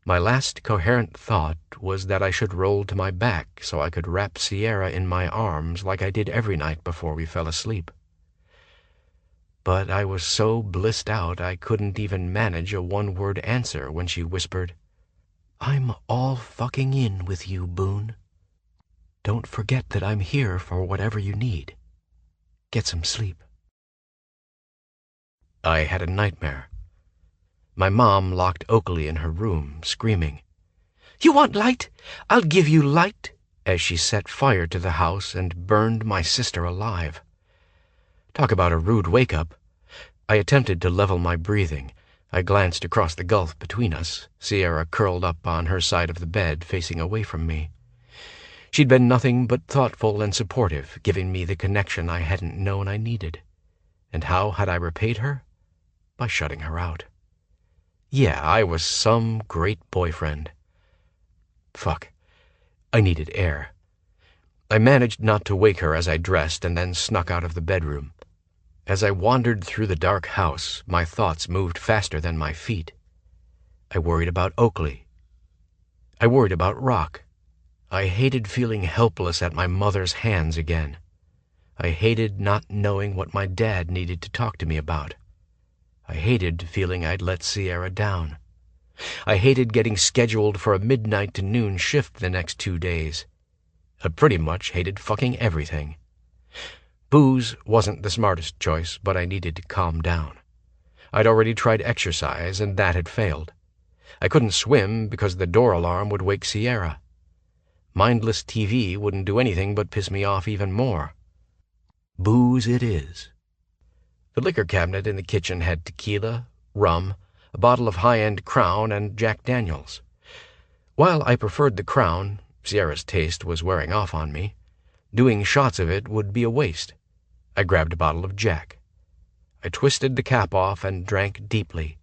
My last coherent thought was that I should roll to my back so I could wrap Sierra in my arms like I did every night before we fell asleep. But I was so blissed out I couldn't even manage a one-word answer when she whispered, I'm all fucking in with you, Boone. Don't forget that I'm here for whatever you need. Get some sleep. I had a nightmare. My mom locked Oakley in her room, screaming, You want light? I'll give you light, as she set fire to the house and burned my sister alive. Talk about a rude wake-up. I attempted to level my breathing. I glanced across the gulf between us, Sierra curled up on her side of the bed, facing away from me. She'd been nothing but thoughtful and supportive, giving me the connection I hadn't known I needed. And how had I repaid her? By shutting her out. Yeah, I was some great boyfriend. Fuck. I needed air. I managed not to wake her as I dressed and then snuck out of the bedroom. As I wandered through the dark house, my thoughts moved faster than my feet. I worried about Oakley. I worried about Rock. I hated feeling helpless at my mother's hands again. I hated not knowing what my dad needed to talk to me about. I hated feeling I'd let Sierra down. I hated getting scheduled for a midnight to noon shift the next 2 days. I pretty much hated fucking everything. Booze wasn't the smartest choice, but I needed to calm down. I'd already tried exercise, and that had failed. I couldn't swim because the door alarm would wake Sierra. Mindless TV wouldn't do anything but piss me off even more. Booze it is. The liquor cabinet in the kitchen had tequila, rum, a bottle of high-end Crown, and Jack Daniels. While I preferred the Crown, Sierra's taste was wearing off on me. Doing shots of it would be a waste. I grabbed a bottle of Jack. I twisted the cap off and drank deeply.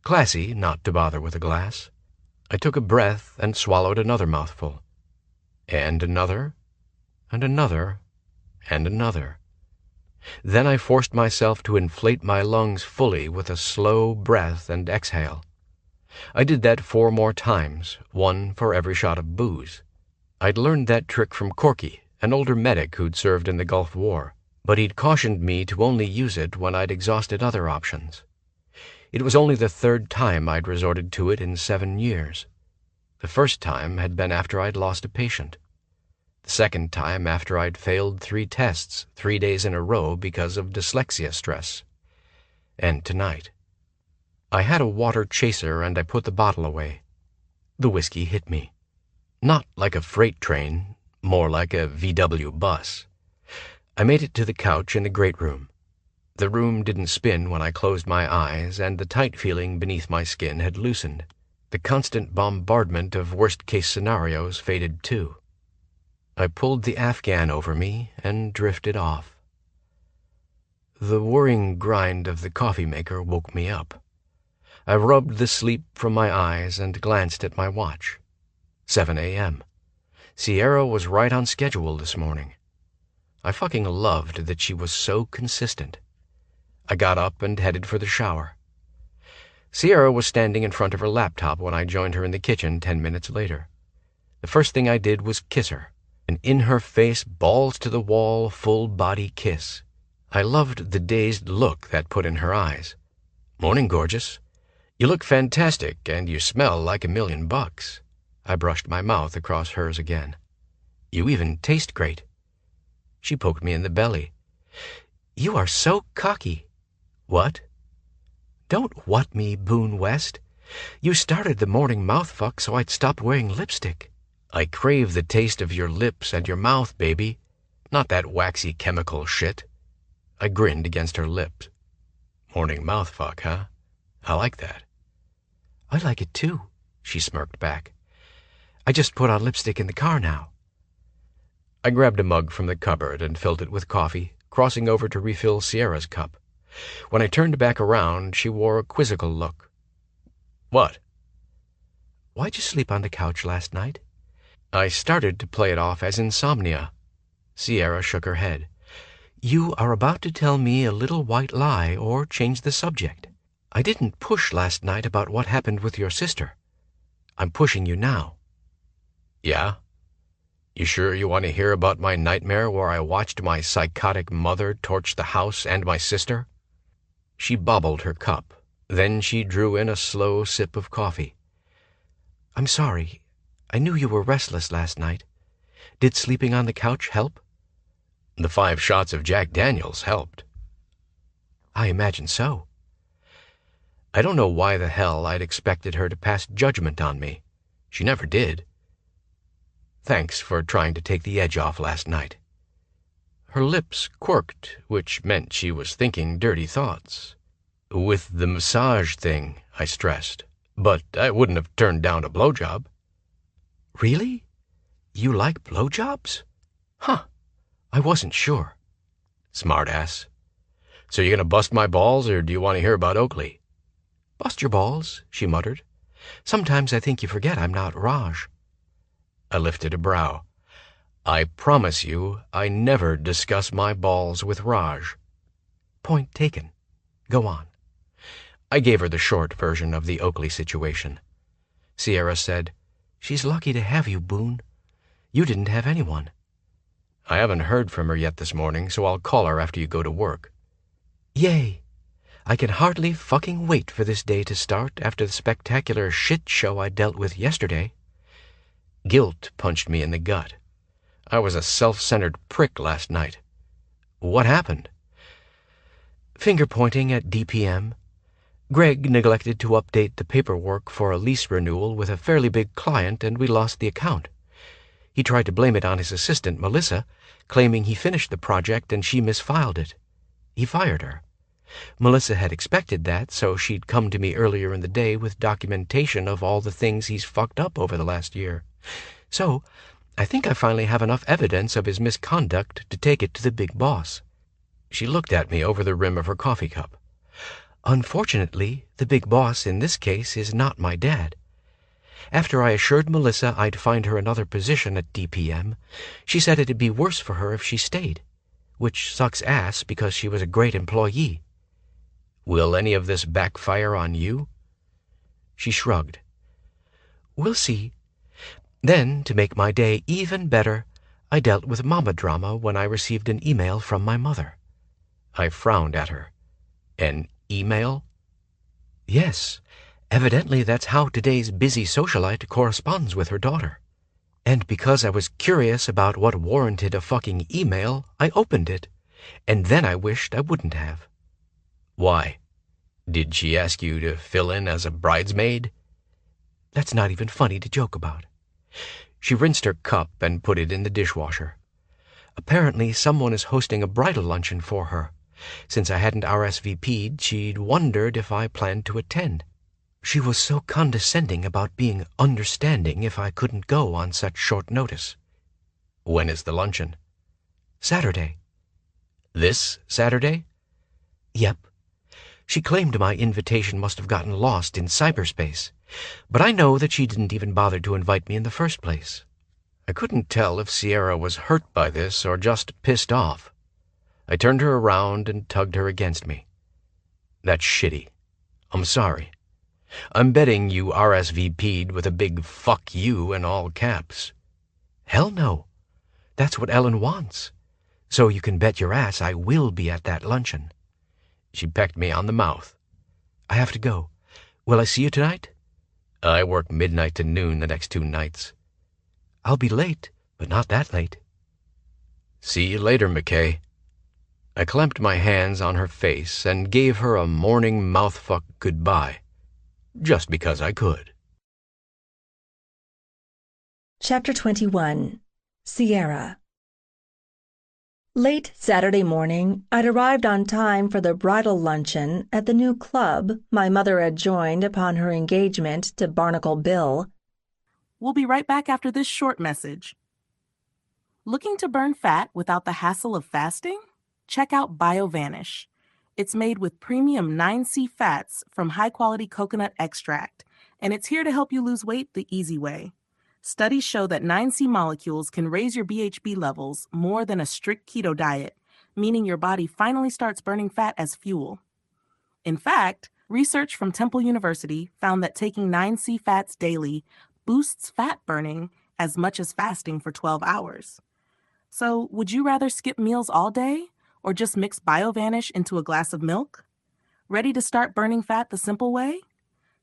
Classy not to bother with a glass. I took a breath and swallowed another mouthful. And another, and another, and another. Then I forced myself to inflate my lungs fully with a slow breath and exhale. I did that 4 more times, 1 for every shot of booze. I'd learned that trick from Corky, an older medic who'd served in the Gulf War, but he'd cautioned me to only use it when I'd exhausted other options. It was only the 3rd time I'd resorted to it in 7 years. The first time had been after I'd lost a patient. The second time after I'd failed 3 tests 3 days in a row because of dyslexia stress. And tonight. I had a water chaser and I put the bottle away. The whiskey hit me. Not like a freight train, more like a VW bus. I made it to the couch in the great room. The room didn't spin when I closed my eyes, and the tight feeling beneath my skin had loosened. The constant bombardment of worst-case scenarios faded too. I pulled the Afghan over me and drifted off. The whirring grind of the coffee maker woke me up. I rubbed the sleep from my eyes and glanced at my watch. 7 a.m. Sierra was right on schedule this morning. I fucking loved that she was so consistent. I got up and headed for the shower. Sierra was standing in front of her laptop when I joined her in the kitchen 10 minutes later. The first thing I did was kiss her, an in-her-face, balls-to-the-wall, full-body kiss. I loved the dazed look that put in her eyes. "Morning, gorgeous. You look fantastic, and you smell like $1,000,000. I brushed my mouth across hers again. "You even taste great." She poked me in the belly. "You are so cocky." "What?" "Don't what me, Boone West. You started the morning mouthfuck so I'd stop wearing lipstick." "I crave the taste of your lips and your mouth, baby. Not that waxy chemical shit." I grinned against her lips. "Morning mouthfuck, huh? I like that." "I like it too," she smirked back. "I just put on lipstick in the car now." I grabbed a mug from the cupboard and filled it with coffee, crossing over to refill Sierra's cup. When I turned back around, she wore a quizzical look. "What?" "Why'd you sleep on the couch last night?" I started to play it off as insomnia. Sierra shook her head. "You are about to tell me a little white lie or change the subject. I didn't push last night about what happened with your sister. I'm pushing you now." "Yeah? You sure you want to hear about my nightmare where I watched my psychotic mother torch the house and my sister?" She bobbled her cup. Then she drew in a slow sip of coffee. "I'm sorry. I knew you were restless last night. Did sleeping on the couch help?" "The 5 shots of Jack Daniels helped." "I imagine so." I don't know why the hell I'd expected her to pass judgment on me. She never did. "Thanks for trying to take the edge off last night." Her lips quirked, which meant she was thinking dirty thoughts. "With the massage thing," I stressed. "But I wouldn't have turned down a blowjob." "Really? You like blowjobs? Huh. I wasn't sure." "Smartass. So you gonna bust my balls, or do you want to hear about Oakley?" "Bust your balls," she muttered. "Sometimes I think you forget I'm not Raj." I lifted a brow. "I promise you I never discuss my balls with Raj." "Point taken. Go on." I gave her the short version of the Oakley situation. Sierra said, "She's lucky to have you, Boone. You didn't have anyone." "I haven't heard from her yet this morning, so I'll call her after you go to work." "Yay! I can hardly fucking wait for this day to start after the spectacular shit show I dealt with yesterday." Guilt punched me in the gut. I was a self-centered prick last night. "What happened?" "Finger-pointing at DPM. Greg neglected to update the paperwork for a lease renewal with a fairly big client, and we lost the account. He tried to blame it on his assistant, Melissa, claiming he finished the project and she misfiled it. He fired her. Melissa had expected that, so she'd come to me earlier in the day with documentation of all the things he's fucked up over the last year. So, I think I finally have enough evidence of his misconduct to take it to the big boss." She looked at me over the rim of her coffee cup. "Unfortunately, the big boss in this case is not my dad. After I assured Melissa I'd find her another position at DPM, she said it'd be worse for her if she stayed, which sucks ass because she was a great employee." "Will any of this backfire on you?" She shrugged. "We'll see." Then, to make my day even better, I dealt with mama drama when I received an email from my mother. I frowned at her. "An email?" "Yes. Evidently that's how today's busy socialite corresponds with her daughter. And because I was curious about what warranted a fucking email, I opened it, and then I wished I wouldn't have." "Why? Did she ask you to fill in as a bridesmaid?" That's not even funny to joke about. She rinsed her cup and put it in the dishwasher. Apparently someone is hosting a bridal luncheon for her. Since I hadn't RSVP'd, she'd wondered if I planned to attend. She was so condescending about being understanding if I couldn't go on such short notice. When is the luncheon? Saturday. This Saturday? Yep. She claimed my invitation must have gotten lost in cyberspace, but I know that she didn't even bother to invite me in the first place. I couldn't tell if Sierra was hurt by this or just pissed off. I turned her around and tugged her against me. That's shitty. I'm sorry. I'm betting you RSVP'd with a big fuck you in all caps. Hell no. That's what Ellen wants. So you can bet your ass I will be at that luncheon. She pecked me on the mouth. I have to go. Will I see you tonight? I work midnight to noon the next 2 nights. I'll be late, but not that late. See you later, McKay. I clamped my hands on her face and gave her a morning mouthfuck goodbye, just because I could. Chapter 21. Sierra. Late Saturday morning, I'd arrived on time for the bridal luncheon at the new club my mother had joined upon her engagement to Barnacle Bill. We'll be right back after this short message. Looking to burn fat without the hassle of fasting? Check out BioVanish. It's made with premium 9C fats from high-quality coconut extract, and it's here to help you lose weight the easy way. Studies show that 9C molecules can raise your BHB levels more than a strict keto diet, meaning your body finally starts burning fat as fuel. In fact, research from Temple University found that taking 9C fats daily boosts fat burning as much as fasting for 12 hours. So, would you rather skip meals all day or just mix BioVanish into a glass of milk? Ready to start burning fat the simple way?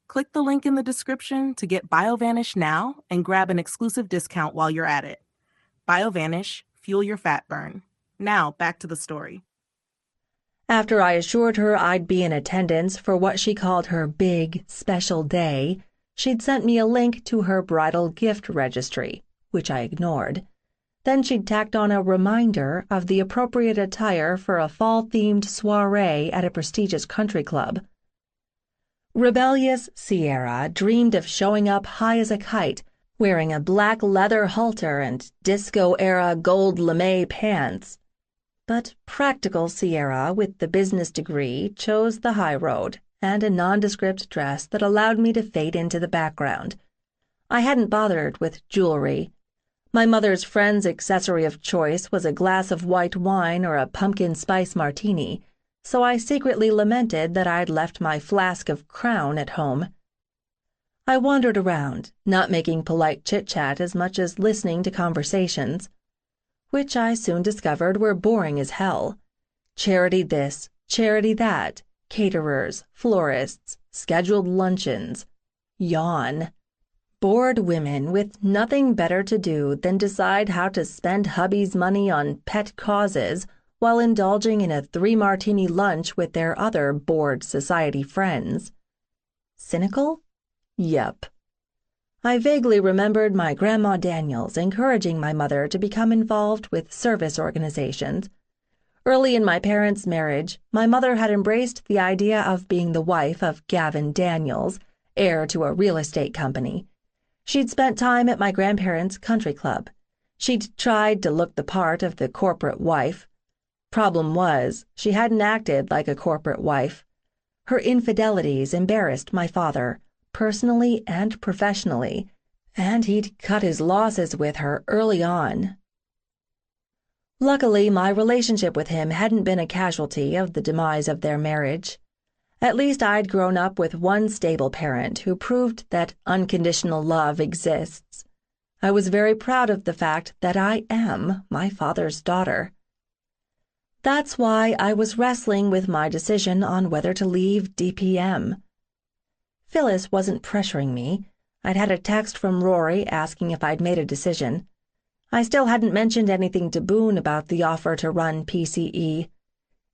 Click the link in the description to get BioVanish now and grab an exclusive discount while you're at it. BioVanish, fuel your fat burn. Now, back to the story. After I assured her I'd be in attendance for what she called her big, special day, she'd sent me a link to her bridal gift registry, which I ignored. Then she'd tacked on a reminder of the appropriate attire for a fall-themed soiree at a prestigious country club. Rebellious Sierra dreamed of showing up high as a kite, wearing a black leather halter and disco-era gold lame pants. But practical Sierra, with the business degree, chose the high road and a nondescript dress that allowed me to fade into the background. I hadn't bothered with jewelry. My mother's friend's accessory of choice was a glass of white wine or a pumpkin spice martini, so I secretly lamented that I'd left my flask of Crown at home. I wandered around, not making polite chit-chat as much as listening to conversations, which I soon discovered were boring as hell. Charity this, charity that, caterers, florists, scheduled luncheons. Yawn. Bored women with nothing better to do than decide how to spend hubby's money on pet causes while indulging in a 3-martini lunch with their other bored society friends. Cynical? Yep. I vaguely remembered my Grandma Daniels encouraging my mother to become involved with service organizations. Early in my parents' marriage, my mother had embraced the idea of being the wife of Gavin Daniels, heir to a real estate company. She'd spent time at my grandparents' country club. She'd tried to look the part of the corporate wife. Problem was, she hadn't acted like a corporate wife. Her infidelities embarrassed my father, personally and professionally, and he'd cut his losses with her early on. Luckily, my relationship with him hadn't been a casualty of the demise of their marriage. At least I'd grown up with one stable parent who proved that unconditional love exists. I was very proud of the fact that I am my father's daughter. That's why I was wrestling with my decision on whether to leave DPM. Phyllis wasn't pressuring me. I'd had a text from Rory asking if I'd made a decision. I still hadn't mentioned anything to Boone about the offer to run PCE.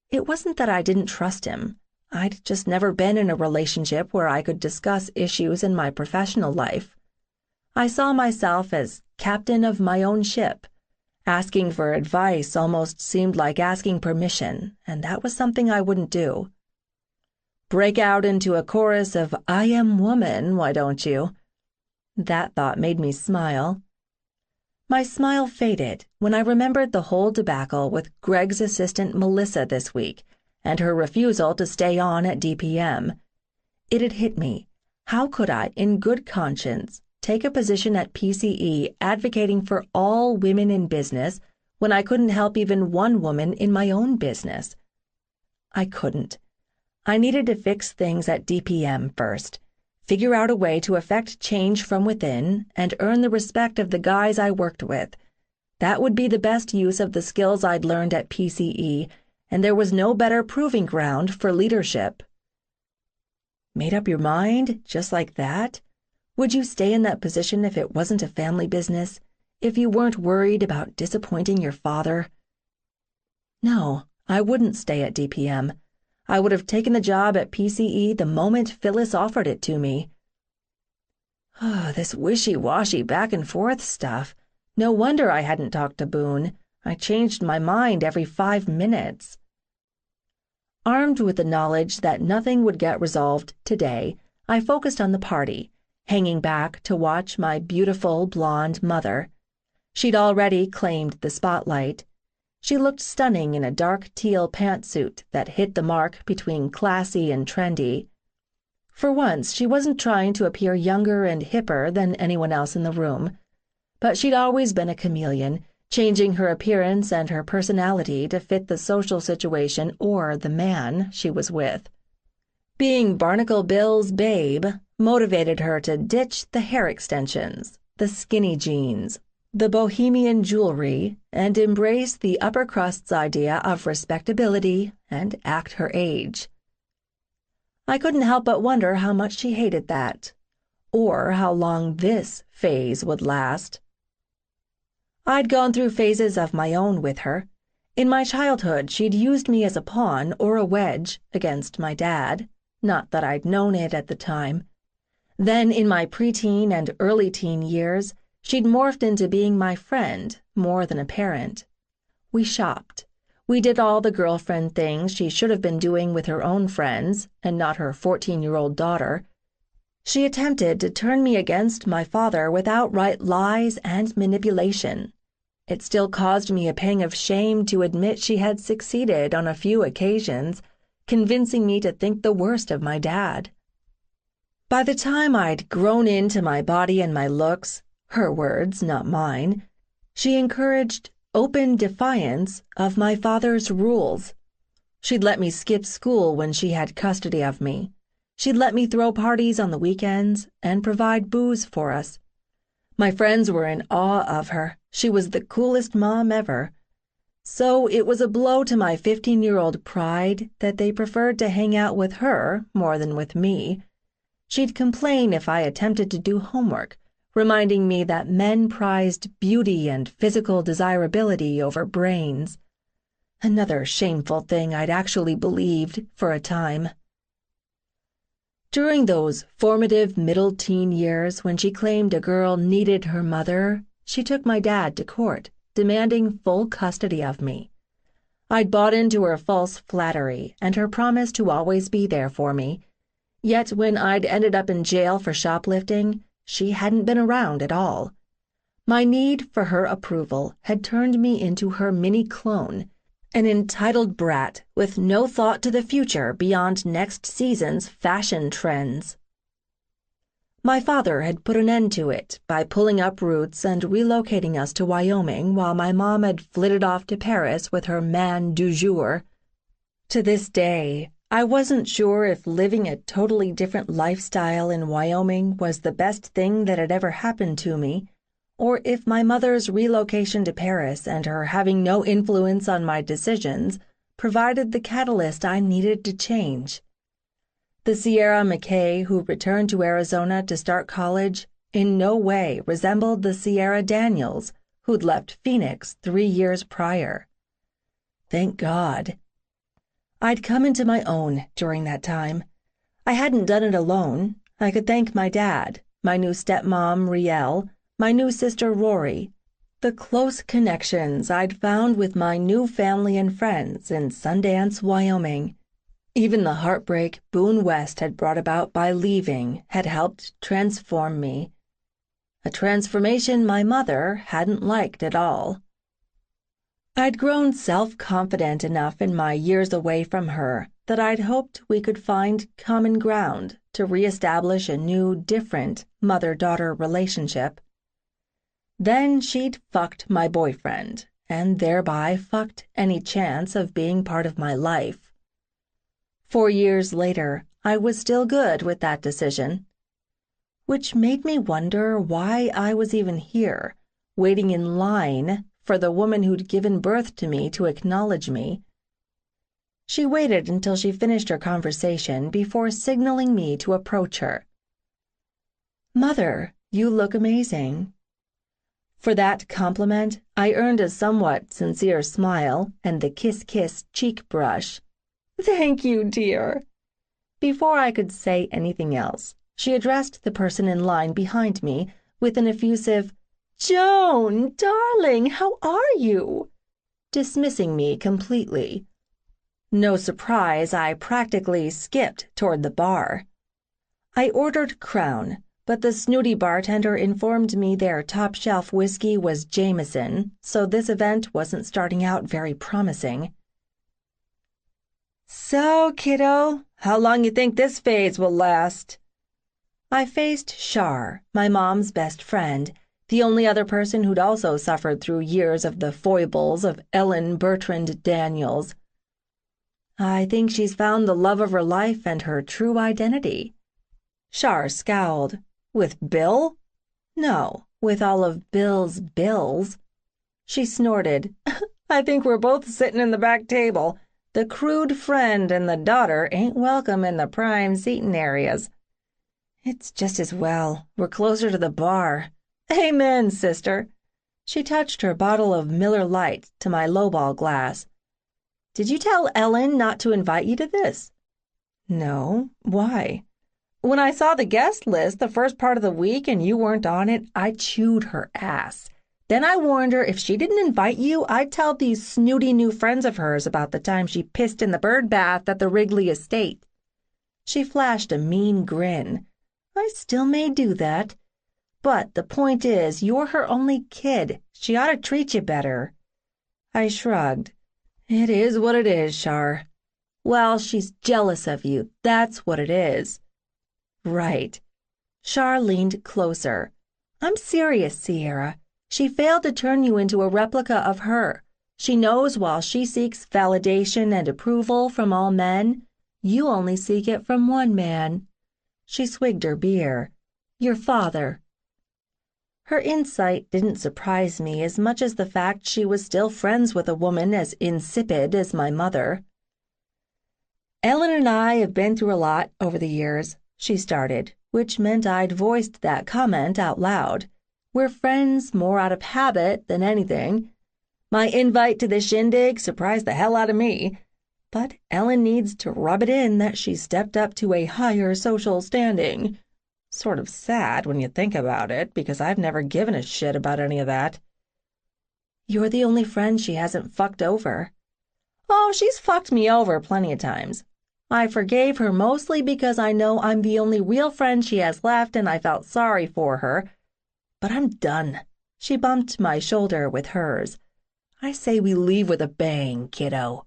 It wasn't that I didn't trust him. I'd just never been in a relationship where I could discuss issues in my professional life. I saw myself as captain of my own ship. Asking for advice almost seemed like asking permission, and that was something I wouldn't do. Break out into a chorus of "I am woman, why don't you?" That thought made me smile. My smile faded when I remembered the whole debacle with Greg's assistant Melissa this week and her refusal to stay on at DPM. It had hit me. How could I, in good conscience, take a position at PCE advocating for all women in business when I couldn't help even one woman in my own business? I couldn't. I needed to fix things at DPM first, figure out a way to effect change from within, and earn the respect of the guys I worked with. That would be the best use of the skills I'd learned at PCE, and there was no better proving ground for leadership. Made up your mind, just like that? Would you stay in that position if it wasn't a family business? If you weren't worried about disappointing your father? No, I wouldn't stay at DPM. I would have taken the job at PCE the moment Phyllis offered it to me. This wishy-washy back and forth stuff. No wonder I hadn't talked to Boone. I changed my mind every 5 minutes. Armed with the knowledge that nothing would get resolved today, I focused on the party, hanging back to watch my beautiful blonde mother. She'd already claimed the spotlight. She looked stunning in a dark teal pantsuit that hit the mark between classy and trendy. For once, she wasn't trying to appear younger and hipper than anyone else in the room, but she'd always been a chameleon, changing her appearance and her personality to fit the social situation or the man she was with. Being Barnacle Bill's babe motivated her to ditch the hair extensions, the skinny jeans, the bohemian jewelry, and embrace the upper crust's idea of respectability and act her age. I couldn't help but wonder how much she hated that, or how long this phase would last. I'd gone through phases of my own with her. In my childhood, she'd used me as a pawn or a wedge against my dad, not that I'd known it at the time. Then, in my preteen and early teen years, she'd morphed into being my friend more than a parent. We shopped. We did all the girlfriend things she should have been doing with her own friends and not her 14-year-old daughter. She attempted to turn me against my father with outright lies and manipulation. It still caused me a pang of shame to admit she had succeeded on a few occasions, convincing me to think the worst of my dad. By the time I'd grown into my body and my looks, her words, not mine, she encouraged open defiance of my father's rules. She'd let me skip school when she had custody of me. She'd let me throw parties on the weekends and provide booze for us. My friends were in awe of her. She was the coolest mom ever. So it was a blow to my 15-year-old pride that they preferred to hang out with her more than with me. She'd complain if I attempted to do homework, reminding me that men prized beauty and physical desirability over brains. Another shameful thing I'd actually believed for a time. During those formative middle-teen years when she claimed a girl needed her mother, she took my dad to court, demanding full custody of me. I'd bought into her false flattery and her promise to always be there for me. Yet when I'd ended up in jail for shoplifting, she hadn't been around at all. My need for her approval had turned me into her mini-clone, an entitled brat with no thought to the future beyond next season's fashion trends. My father had put an end to it by pulling up roots and relocating us to Wyoming while my mom had flitted off to Paris with her man du jour. To this day, I wasn't sure if living a totally different lifestyle in Wyoming was the best thing that had ever happened to me, or if my mother's relocation to Paris and her having no influence on my decisions provided the catalyst I needed to change. The Sierra McKay who returned to Arizona to start college in no way resembled the Sierra Daniels who'd left Phoenix 3 years prior. Thank God. I'd come into my own during that time. I hadn't done it alone. I could thank my dad, my new stepmom, Riel, my new sister, Rory, the close connections I'd found with my new family and friends in Sundance, Wyoming. Even the heartbreak Boone West had brought about by leaving had helped transform me. A transformation my mother hadn't liked at all. I'd grown self-confident enough in my years away from her that I'd hoped we could find common ground to reestablish a new, different mother-daughter relationship. Then she'd fucked my boyfriend, and thereby fucked any chance of being part of my life. 4 years later, I was still good with that decision, which made me wonder why I was even here, waiting in line for the woman who'd given birth to me to acknowledge me. She waited until she finished her conversation before signaling me to approach her. "Mother, you look amazing." For that compliment, I earned a somewhat sincere smile and the kiss-kiss cheek brush. "Thank you, dear." Before I could say anything else, she addressed the person in line behind me with an effusive, "Joan, darling, how are you?" dismissing me completely. No surprise, I practically skipped toward the bar. I ordered Crown, but the snooty bartender informed me their top-shelf whiskey was Jameson, so this event wasn't starting out very promising. "So, kiddo, how long you think this phase will last?" I faced Shar, my mom's best friend, the only other person who'd also suffered through years of the foibles of Ellen Bertrand Daniels. "I think she's found the love of her life and her true identity." Shar scowled. "With Bill?" "No, with all of Bill's bills." She snorted. "I think we're both sitting in the back table. The crude friend and the daughter ain't welcome in the prime seating areas." "It's just as well. We're closer to the bar." "Amen, sister." She touched her bottle of Miller Lite to my lowball glass. "Did you tell Ellen not to invite you to this?" "No. Why?" "When I saw the guest list the first part of the week and you weren't on it, I chewed her ass. Then I warned her if she didn't invite you, I'd tell these snooty new friends of hers about the time she pissed in the bird bath at the Wrigley estate." She flashed a mean grin. "I still may do that. But the point is, you're her only kid. She ought to treat you better." I shrugged. "It is what it is, Shar." "Well, she's jealous of you. That's what it is." "Right." Shar leaned closer. "I'm serious, Sierra. She failed to turn you into a replica of her. She knows while she seeks validation and approval from all men, you only seek it from one man." She swigged her beer. "Your father." Her insight didn't surprise me as much as the fact she was still friends with a woman as insipid as my mother. "Ellen and I have been through a lot over the years," she started, which meant I'd voiced that comment out loud. "We're friends more out of habit than anything. My invite to the shindig surprised the hell out of me, but Ellen needs to rub it in that she stepped up to a higher social standing. Sort of sad when you think about it, because I've never given a shit about any of that." "You're the only friend she hasn't fucked over." "Oh, she's fucked me over plenty of times. I forgave her mostly because I know I'm the only real friend she has left and I felt sorry for her. But I'm done." She bumped my shoulder with hers. "I say we leave with a bang, kiddo."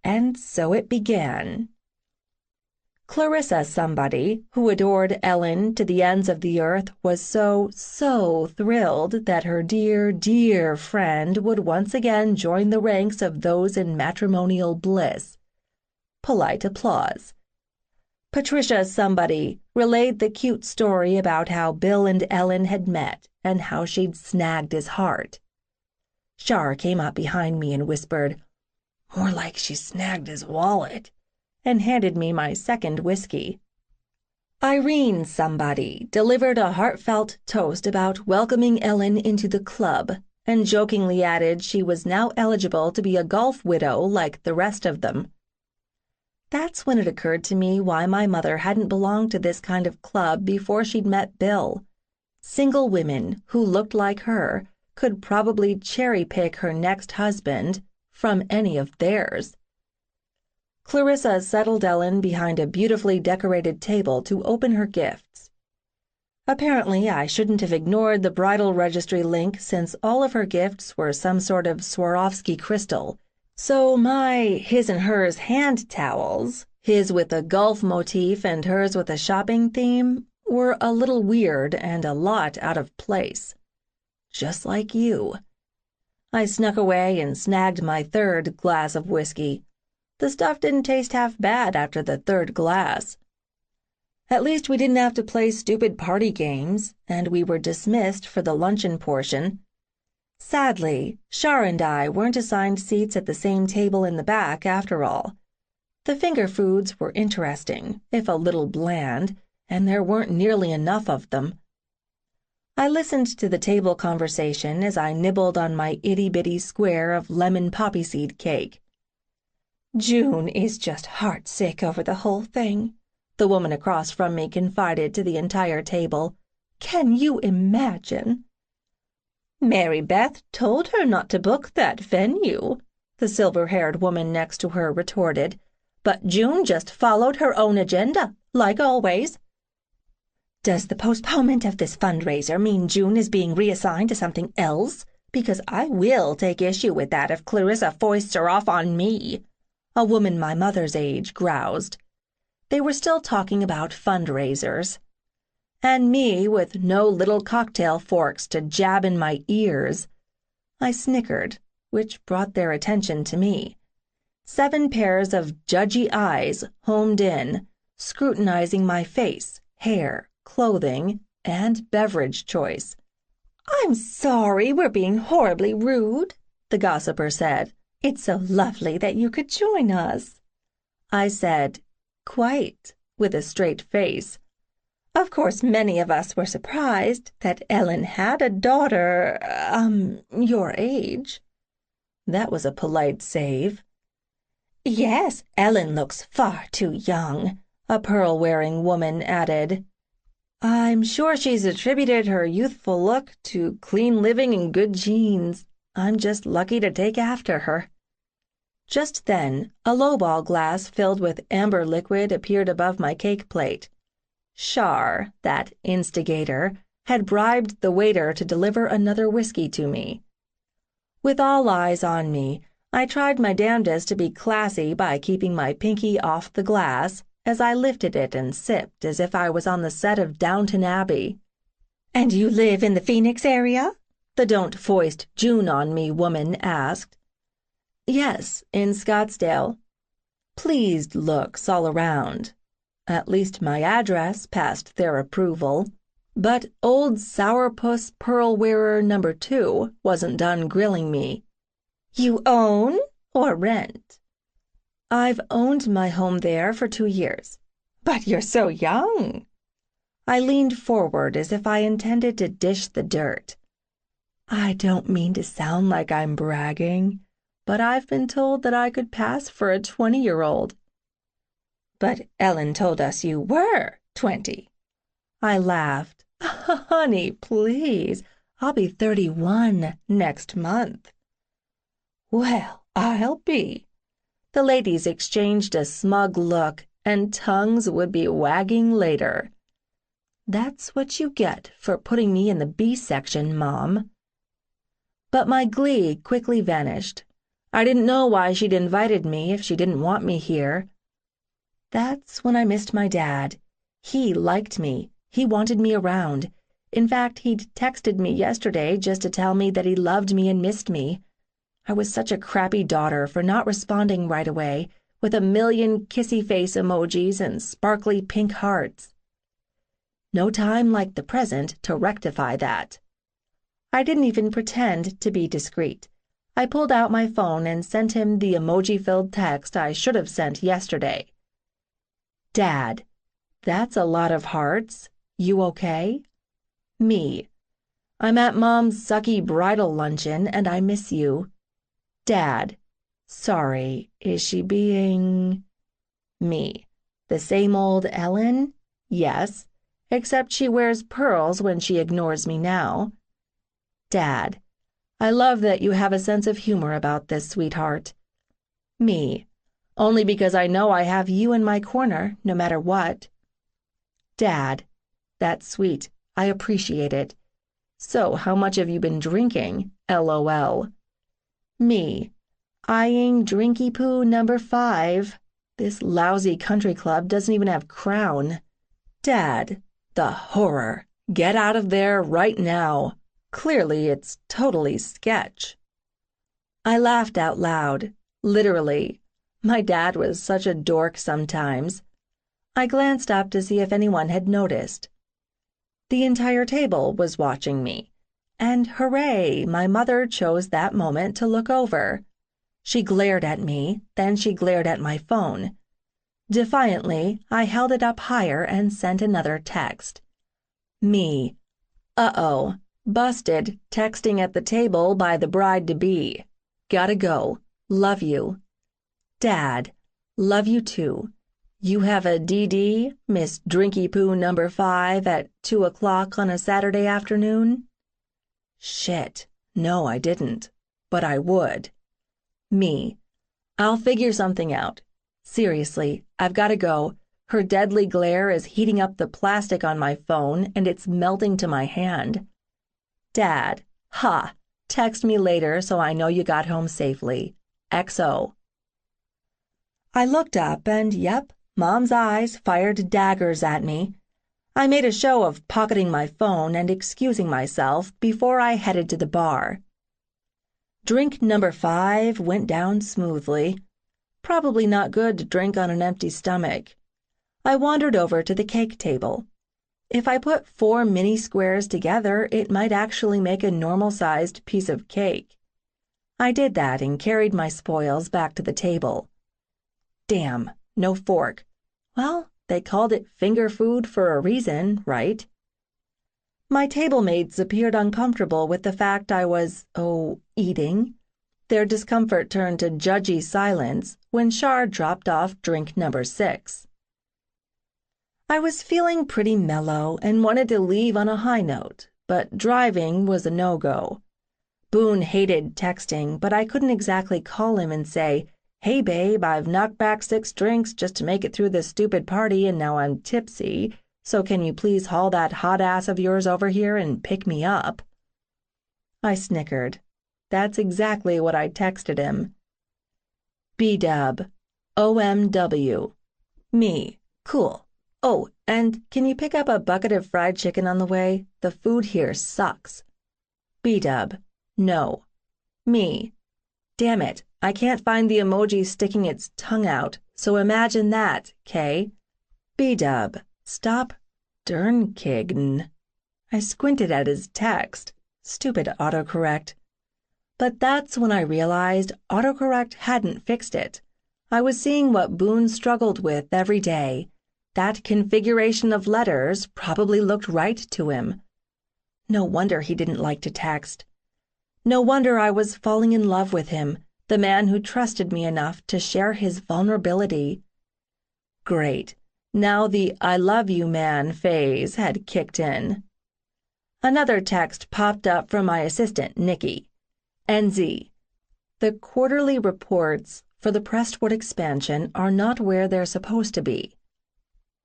And so it began. Clarissa somebody, who adored Ellen to the ends of the earth, was so thrilled that her dear, dear friend would once again join the ranks of those in matrimonial bliss. Polite applause. Patricia somebody relayed the cute story about how Bill and Ellen had met and how she'd snagged his heart. Shar came up behind me and whispered, "More like she snagged his wallet," and handed me my second whiskey. Irene somebody delivered a heartfelt toast about welcoming Ellen into the club and jokingly added she was now eligible to be a golf widow like the rest of them. That's when it occurred to me why my mother hadn't belonged to this kind of club before she'd met Bill. Single women who looked like her could probably cherry-pick her next husband from any of theirs. Clarissa settled Ellen behind a beautifully decorated table to open her gifts. Apparently, I shouldn't have ignored the bridal registry link since all of her gifts were some sort of Swarovski crystal. So my his and hers hand towels, his with a golf motif and hers with a shopping theme, were a little weird and a lot out of place. Just like you. I snuck away and snagged my third glass of whiskey. The stuff didn't taste half bad after the third glass. At least we didn't have to play stupid party games, and we were dismissed for the luncheon portion. Sadly, Shar and I weren't assigned seats at the same table in the back after all. The finger foods were interesting, if a little bland, and there weren't nearly enough of them. I listened to the table conversation as I nibbled on my itty-bitty square of lemon poppy seed cake. June is just heartsick over the whole thing, the woman across from me confided to the entire table. Can you imagine? Mary Beth told her not to book that venue, the silver-haired woman next to her retorted, but June just followed her own agenda, like always. Does the postponement of this fundraiser mean June is being reassigned to something else? Because I will take issue with that if Clarissa foists her off on me, a woman my mother's age groused. They were still talking about fundraisers. And me with no little cocktail forks to jab in my ears. I snickered, which brought their attention to me. 7 pairs of judgy eyes homed in, scrutinizing my face, hair, clothing, and beverage choice. I'm sorry we're being horribly rude, the gossiper said. It's so lovely that you could join us. I said, quite, with a straight face. Of course, many of us were surprised that Ellen had a daughter, your age. That was a polite save. Yes, Ellen looks far too young, a pearl-wearing woman added. I'm sure she's attributed her youthful look to clean living and good genes. I'm just lucky to take after her. Just then, a lowball glass filled with amber liquid appeared above my cake plate. Shar, that instigator, had bribed the waiter to deliver another whiskey to me. With all eyes on me, I tried my damnedest to be classy by keeping my pinky off the glass as I lifted it and sipped as if I was on the set of Downton Abbey. And you live in the Phoenix area? The don't foist June on me woman asked. Yes, in Scottsdale. Pleased looks all around. At least my address passed their approval. But old sourpuss pearl-wearer number 2 wasn't done grilling me. You own or rent? I've owned my home there for 2 years. But you're so young. I leaned forward as if I intended to dish the dirt. I don't mean to sound like I'm bragging, but I've been told that I could pass for a 20-year-old. But Ellen told us you were 20. I laughed. Honey, please, I'll be 31 next month. Well, I'll be. The ladies exchanged a smug look, and tongues would be wagging later. That's what you get for putting me in the B section, Mom. But my glee quickly vanished. I didn't know why she'd invited me if she didn't want me here. That's when I missed my dad. He liked me. He wanted me around. In fact, he'd texted me yesterday just to tell me that he loved me and missed me. I was such a crappy daughter for not responding right away, with a million kissy face emojis and sparkly pink hearts. No time like the present to rectify that. I didn't even pretend to be discreet. I pulled out my phone and sent him the emoji-filled text I should have sent yesterday. Dad, that's a lot of hearts. You okay? Me. I'm at Mom's sucky bridal luncheon and I miss you. Dad. Sorry, is she being... Me. The same old Ellen? Yes, except she wears pearls when she ignores me now. Dad. I love that you have a sense of humor about this, sweetheart. Me. Only because I know I have you in my corner, no matter what. Dad. That's sweet. I appreciate it. So, how much have you been drinking? LOL. Me. Eyeing Drinky Poo number 5. This lousy country club doesn't even have Crown. Dad. The horror. Get out of there right now. Clearly, it's totally sketch. I laughed out loud. Literally. My dad was such a dork sometimes. I glanced up to see if anyone had noticed. The entire table was watching me. And hooray, my mother chose that moment to look over. She glared at me, then she glared at my phone. Defiantly, I held it up higher and sent another text. Me. Uh-oh. Busted texting at the table by the bride-to-be. Gotta go. Love you. Dad. Love you too. You have a DD, Miss Drinky Poo number 5, at 2 o'clock on a Saturday afternoon? Shit. No, I didn't. But I would. Me. I'll figure something out. Seriously, I've got to go. Her deadly glare is heating up the plastic on my phone, and it's melting to my hand. Dad. Ha. Text me later so I know you got home safely. XO. I looked up and, yep, Mom's eyes fired daggers at me. I made a show of pocketing my phone and excusing myself before I headed to the bar. Drink number 5 went down smoothly. Probably not good to drink on an empty stomach. I wandered over to the cake table. If I put 4 mini squares together, it might actually make a normal-sized piece of cake. I did that and carried my spoils back to the table. Damn, no fork. Well, they called it finger food for a reason, right? My table mates appeared uncomfortable with the fact I was, eating. Their discomfort turned to judgy silence when Char dropped off drink number 6. I was feeling pretty mellow and wanted to leave on a high note, but driving was a no-go. Boone hated texting, but I couldn't exactly call him and say, "Hey, babe, I've knocked back 6 drinks just to make it through this stupid party and now I'm tipsy, so can you please haul that hot ass of yours over here and pick me up?" I snickered. That's exactly what I texted him. B-dub. OMW. Me. Cool. Oh, and can you pick up a bucket of fried chicken on the way? The food here sucks. B-dub. No. Me. Damn it, I can't find the emoji sticking its tongue out, so imagine that, Kay. B-dub. Stop dernkign. I squinted at his text. Stupid autocorrect. But that's when I realized autocorrect hadn't fixed it. I was seeing what Boone struggled with every day. That configuration of letters probably looked right to him. No wonder he didn't like to text. No wonder I was falling in love with him, the man who trusted me enough to share his vulnerability. Great. Now the I love you man phase had kicked in. Another text popped up from my assistant, Nikki. NZ. The quarterly reports for the Prestwood expansion are not where they're supposed to be.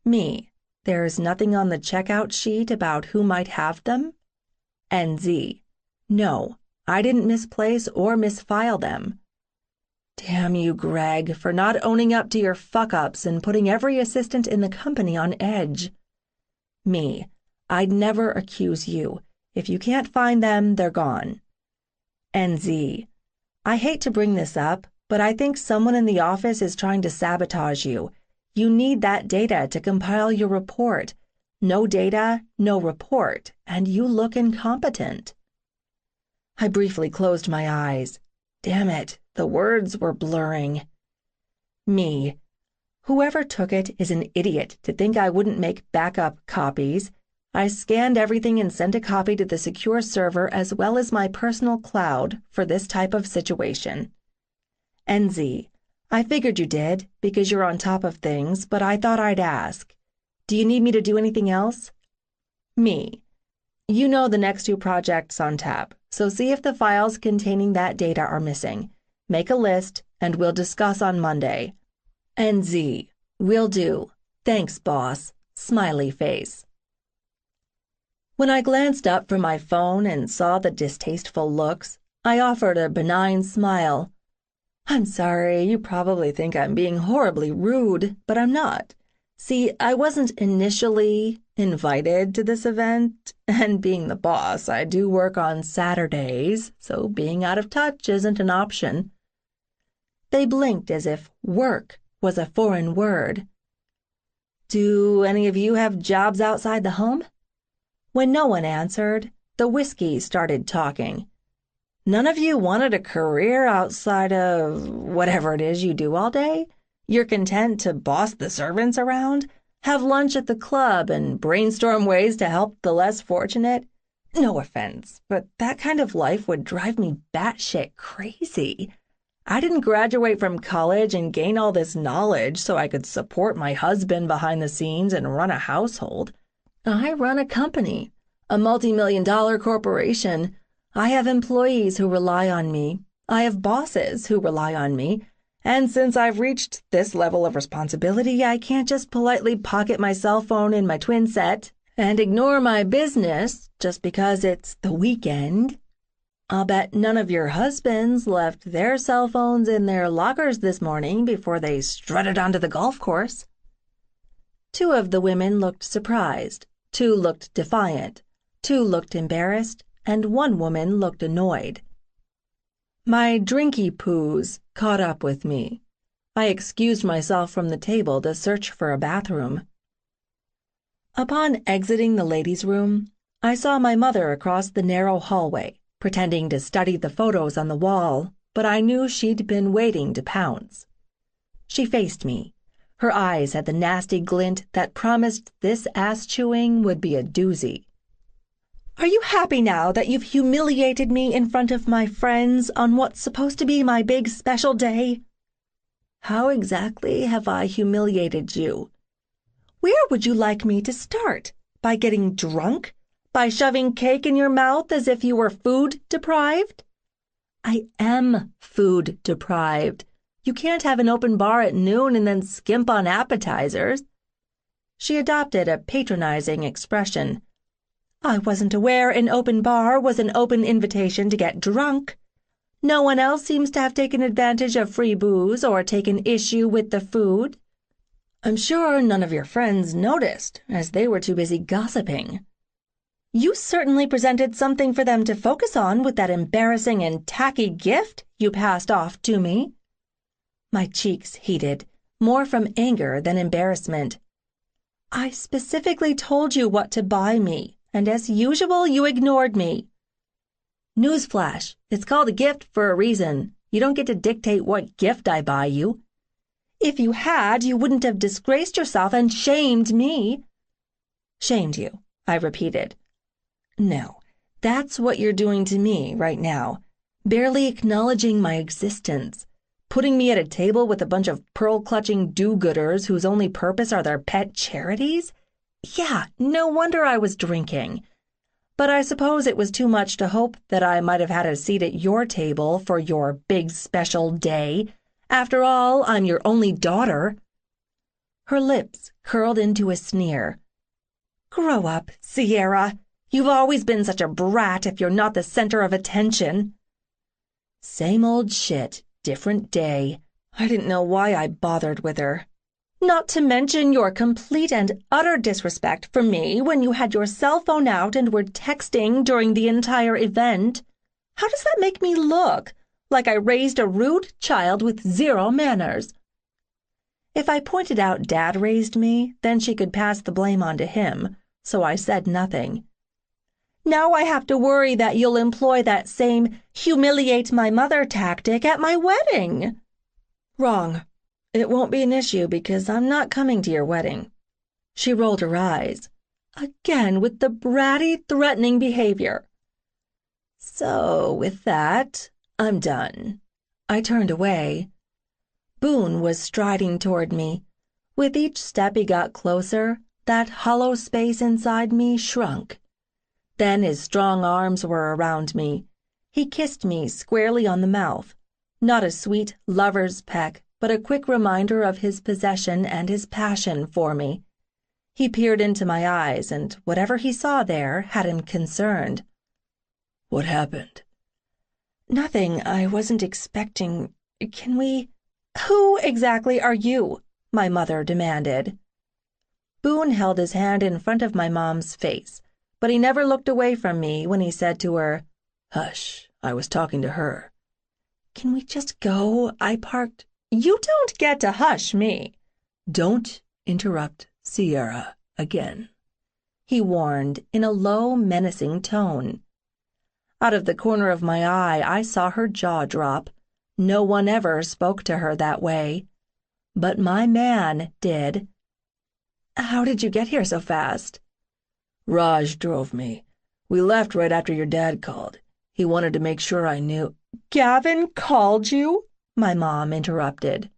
Me. There's nothing on the checkout sheet about who might have them? NZ. No, I didn't misplace or misfile them. Damn you, Greg, for not owning up to your fuck-ups and putting every assistant in the company on edge. Me. I'd never accuse you. If you can't find them, they're gone. NZ. I hate to bring this up, but I think someone in the office is trying to sabotage you. You need that data to compile your report. No data, no report, and you look incompetent. I briefly closed my eyes. Damn it, the words were blurring. Me. Whoever took it is an idiot to think I wouldn't make backup copies. I scanned everything and sent a copy to the secure server as well as my personal cloud for this type of situation. NZ. I figured you did, because you're on top of things, but I thought I'd ask. Do you need me to do anything else? Me. You know the next 2 projects on tap, so see if the files containing that data are missing. Make a list, and we'll discuss on Monday. And Z. Will do. Thanks, boss. Smiley face. When I glanced up from my phone and saw the distasteful looks, I offered a benign smile. I'm sorry, you probably think I'm being horribly rude, but I'm not. See, I wasn't initially invited to this event, and being the boss, I do work on Saturdays, so being out of touch isn't an option. They blinked as if work was a foreign word. Do any of you have jobs outside the home? When no one answered, the whiskey started talking. None of you wanted a career outside of whatever it is you do all day? You're content to boss the servants around, have lunch at the club, and brainstorm ways to help the less fortunate? No offense, but that kind of life would drive me batshit crazy. I didn't graduate from college and gain all this knowledge so I could support my husband behind the scenes and run a household. I run a company, a multi-million-dollar corporation. I have employees who rely on me. I have bosses who rely on me. And since I've reached this level of responsibility, I can't just politely pocket my cell phone in my twin set and ignore my business just because it's the weekend. I'll bet none of your husbands left their cell phones in their lockers this morning before they strutted onto the golf course. 2 of the women looked surprised, 2 looked defiant, 2 looked embarrassed, and 1 woman looked annoyed. My drinky poos caught up with me. I excused myself from the table to search for a bathroom. Upon exiting the ladies' room, I saw my mother across the narrow hallway, pretending to study the photos on the wall, but I knew she'd been waiting to pounce. She faced me. Her eyes had the nasty glint that promised this ass-chewing would be a doozy. Are you happy now that you've humiliated me in front of my friends on what's supposed to be my big special day? How exactly have I humiliated you? Where would you like me to start? By getting drunk? By shoving cake in your mouth as if you were food deprived? I am food deprived. You can't have an open bar at noon and then skimp on appetizers. She adopted a patronizing expression. I wasn't aware an open bar was an open invitation to get drunk. No one else seems to have taken advantage of free booze or taken issue with the food. I'm sure none of your friends noticed, as they were too busy gossiping. You certainly presented something for them to focus on with that embarrassing and tacky gift you passed off to me. My cheeks heated, more from anger than embarrassment. I specifically told you what to buy me, and as usual, you ignored me. Newsflash, it's called a gift for a reason. You don't get to dictate what gift I buy you. If you had, you wouldn't have disgraced yourself and shamed me. Shamed you, I repeated. No, that's what you're doing to me right now, barely acknowledging my existence, putting me at a table with a bunch of pearl-clutching do-gooders whose only purpose are their pet charities. Yeah, no wonder I was drinking. But I suppose it was too much to hope that I might have had a seat at your table for your big special day. After all, I'm your only daughter. Her lips curled into a sneer. Grow up, Sierra. You've always been such a brat if you're not the center of attention. Same old shit, different day. I didn't know why I bothered with her. Not to mention your complete and utter disrespect for me when you had your cell phone out and were texting during the entire event. How does that make me look? Like I raised a rude child with 0 manners. If I pointed out Dad raised me, then she could pass the blame on to him, so I said nothing. Now I have to worry that you'll employ that same humiliate my mother tactic at my wedding. Wrong. It won't be an issue because I'm not coming to your wedding. She rolled her eyes, again with the bratty, threatening behavior. So, with that, I'm done. I turned away. Boone was striding toward me. With each step he got closer, that hollow space inside me shrunk. Then his strong arms were around me. He kissed me squarely on the mouth. Not a sweet lover's peck, but a quick reminder of his possession and his passion for me. He peered into my eyes, and whatever he saw there had him concerned. What happened? Nothing. I wasn't expecting. Can we— Who exactly are you? My mother demanded. Boone held his hand in front of my mom's face, but he never looked away from me when he said to her, Hush, I was talking to her. Can we just go? I parked. You don't get to hush me. Don't interrupt Sierra again, he warned in a low, menacing tone. Out of the corner of my eye, I saw her jaw drop. No one ever spoke to her that way. But my man did. How did you get here so fast? Raj drove me. We left right after your dad called. He wanted to make sure I knew. Gavin called you? My mom interrupted.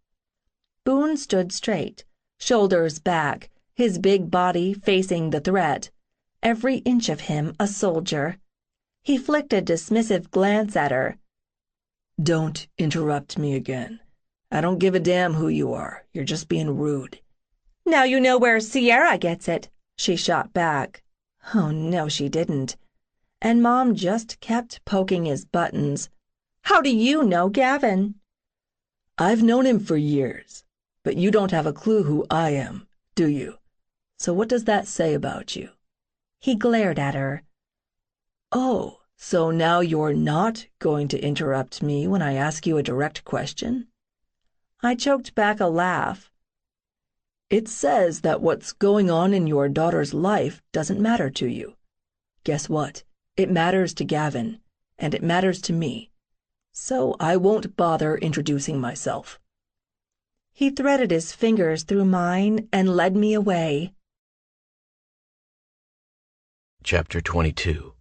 Boone stood straight, shoulders back, his big body facing the threat, every inch of him a soldier. He flicked a dismissive glance at her. Don't interrupt me again. I don't give a damn who you are. You're just being rude. Now you know where Sierra gets it, she shot back. Oh, no, she didn't. And Mom just kept poking his buttons. How do you know Gavin? I've known him for years, but you don't have a clue who I am, do you? So what does that say about you? He glared at her. Oh, so now you're not going to interrupt me when I ask you a direct question? I choked back a laugh. It says that what's going on in your daughter's life doesn't matter to you. Guess what? It matters to Gavin, and it matters to me. So I won't bother introducing myself. He threaded his fingers through mine and led me away. Chapter 22.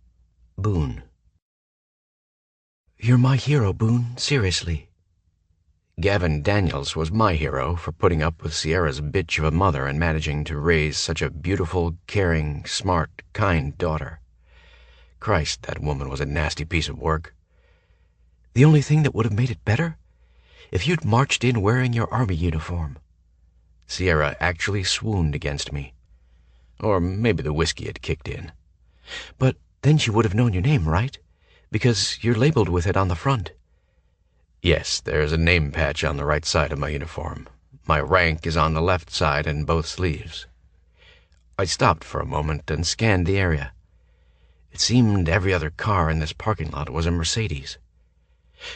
Boone. You're my hero, Boone, seriously. Gavin Daniels was my hero for putting up with Sierra's bitch of a mother and managing to raise such a beautiful, caring, smart, kind daughter. Christ, that woman was a nasty piece of work. The only thing that would have made it better? If you'd marched in wearing your army uniform. Sierra actually swooned against me. Or maybe the whiskey had kicked in. But then she would have known your name, right? Because you're labeled with it on the front. Yes, there's a name patch on the right side of my uniform. My rank is on the left side in both sleeves. I stopped for a moment and scanned the area. It seemed every other car in this parking lot was a Mercedes.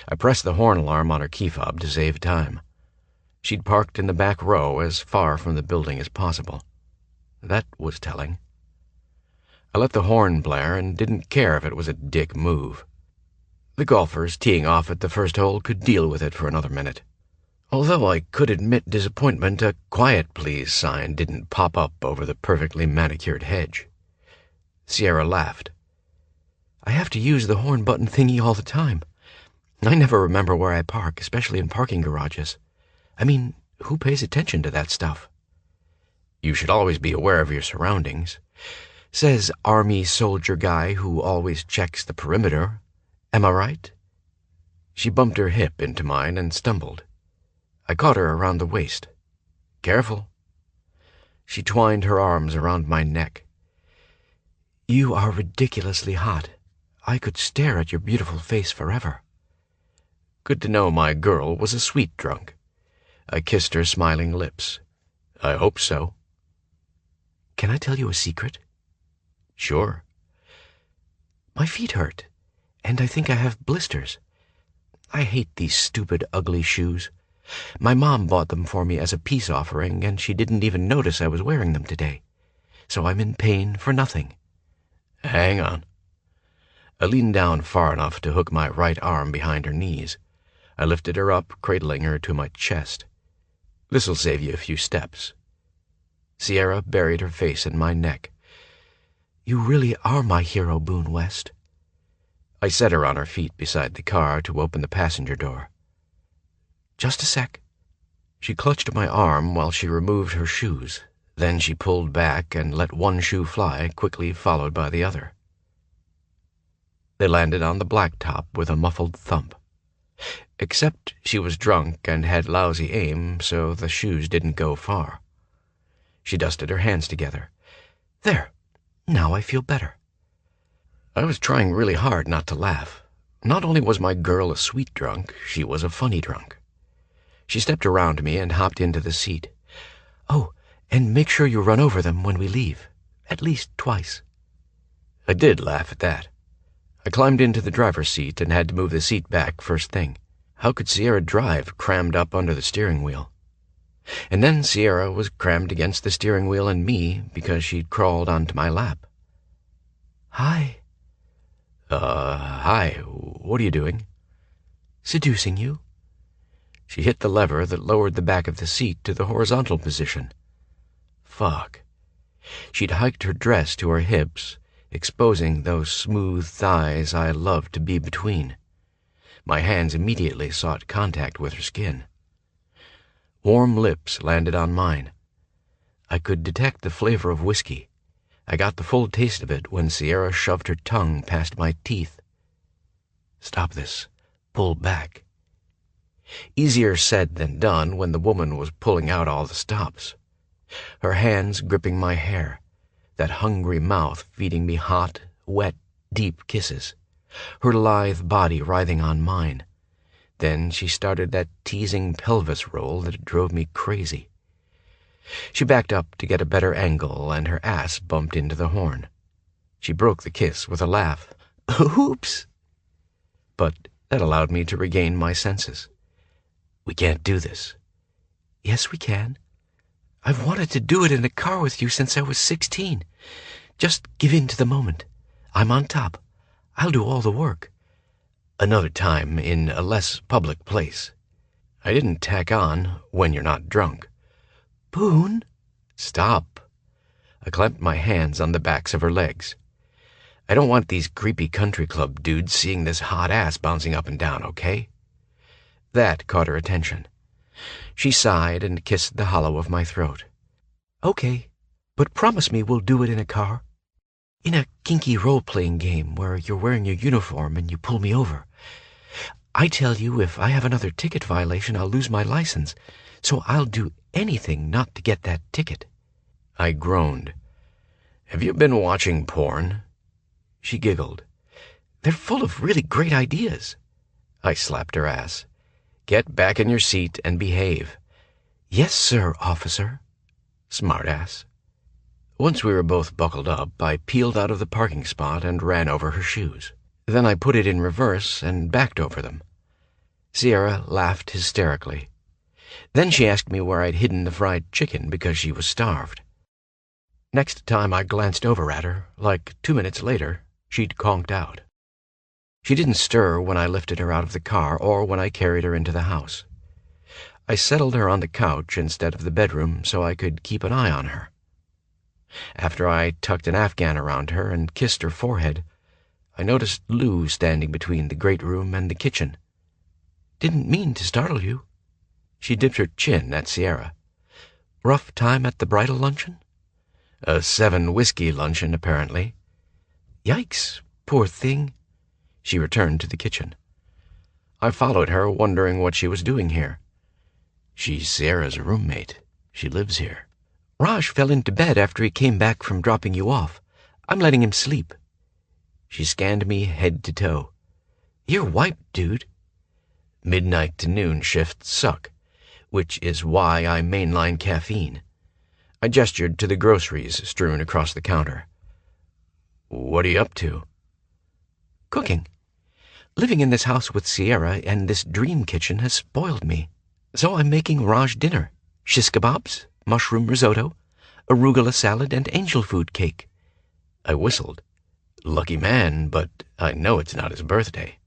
I pressed the horn alarm on her key fob to save time. She'd parked in the back row as far from the building as possible. That was telling. I let the horn blare and didn't care if it was a dick move. The golfers teeing off at the first hole could deal with it for another minute. Although I could admit disappointment, a "Quiet Please" sign didn't pop up over the perfectly manicured hedge. Sierra laughed. I have to use the horn button thingy all the time. I never remember where I park, especially in parking garages. I mean, who pays attention to that stuff? You should always be aware of your surroundings. Says Army soldier guy who always checks the perimeter. Am I right? She bumped her hip into mine and stumbled. I caught her around the waist. Careful. She twined her arms around my neck. You are ridiculously hot. I could stare at your beautiful face forever. Good to know my girl was a sweet drunk. I kissed her smiling lips. I hope so. Can I tell you a secret? Sure. My feet hurt, and I think I have blisters. I hate these stupid, ugly shoes. My mom bought them for me as a peace offering, and she didn't even notice I was wearing them today. So I'm in pain for nothing. Hang on. I leaned down far enough to hook my right arm behind her knees. I lifted her up, cradling her to my chest. This'll save you a few steps. Sierra buried her face in my neck. You really are my hero, Boone West. I set her on her feet beside the car to open the passenger door. Just a sec. She clutched my arm while she removed her shoes. Then she pulled back and let one shoe fly, quickly followed by the other. They landed on the blacktop with a muffled thump. Except she was drunk and had lousy aim, so the shoes didn't go far. She dusted her hands together. There, now I feel better. I was trying really hard not to laugh. Not only was my girl a sweet drunk, she was a funny drunk. She stepped around me and hopped into the seat. Oh, and make sure you run over them when we leave. At least twice. I did laugh at that. I climbed into the driver's seat and had to move the seat back first thing. How could Sierra drive crammed up under the steering wheel? And then Sierra was crammed against the steering wheel and me because she'd crawled onto my lap. Hi. Hi. What are you doing? Seducing you. She hit the lever that lowered the back of the seat to the horizontal position. Fuck. She'd hiked her dress to her hips, exposing those smooth thighs I loved to be between. My hands immediately sought contact with her skin. Warm lips landed on mine. I could detect the flavor of whiskey. I got the full taste of it when Sierra shoved her tongue past my teeth. Stop this. Pull back. Easier said than done when the woman was pulling out all the stops. Her hands gripping my hair, that hungry mouth feeding me hot, wet, deep kisses, her lithe body writhing on mine. Then she started that teasing pelvis roll that drove me crazy. She backed up to get a better angle, and her ass bumped into the horn. She broke the kiss with a laugh. Oops! But that allowed me to regain my senses. We can't do this. Yes, we can. I've wanted to do it in a car with you since I was 16. Just give in to the moment. I'm on top. I'll do all the work. Another time, in a less public place. I didn't tack on, when you're not drunk. Boone? Stop. I clamped my hands on the backs of her legs. I don't want these creepy country club dudes seeing this hot ass bouncing up and down, okay? That caught her attention. She sighed and kissed the hollow of my throat. Okay, but promise me we'll do it in a car. In a kinky role-playing game where you're wearing your uniform and you pull me over. I tell you if I have another ticket violation, I'll lose my license, so I'll do anything not to get that ticket. I groaned. Have you been watching porn? She giggled. They're full of really great ideas. I slapped her ass. Get back in your seat and behave. Yes, sir, officer. Smartass. Once we were both buckled up, I peeled out of the parking spot and ran over her shoes. Then I put it in reverse and backed over them. Sierra laughed hysterically. Then she asked me where I'd hidden the fried chicken because she was starved. Next time I glanced over at her, like 2 minutes later, she'd conked out. She didn't stir when I lifted her out of the car or when I carried her into the house. I settled her on the couch instead of the bedroom so I could keep an eye on her. After I tucked an Afghan around her and kissed her forehead, I noticed Lou standing between the great room and the kitchen. Didn't mean to startle you. She dipped her chin at Sierra. Rough time at the bridal luncheon? A 7 whiskey luncheon, apparently. Yikes, poor thing. She returned to the kitchen. I followed her, wondering what she was doing here. She's Sierra's roommate. She lives here. Raj fell into bed after he came back from dropping you off. I'm letting him sleep. She scanned me head to toe. You're wiped, dude. Midnight to noon shifts suck, which is why I mainline caffeine. I gestured to the groceries strewn across the counter. What are you up to? Cooking. Living in this house with Sierra and this dream kitchen has spoiled me. So I'm making Raj dinner. Shish kebabs, mushroom risotto, arugula salad, and angel food cake. I whistled. Lucky man, but I know it's not his birthday.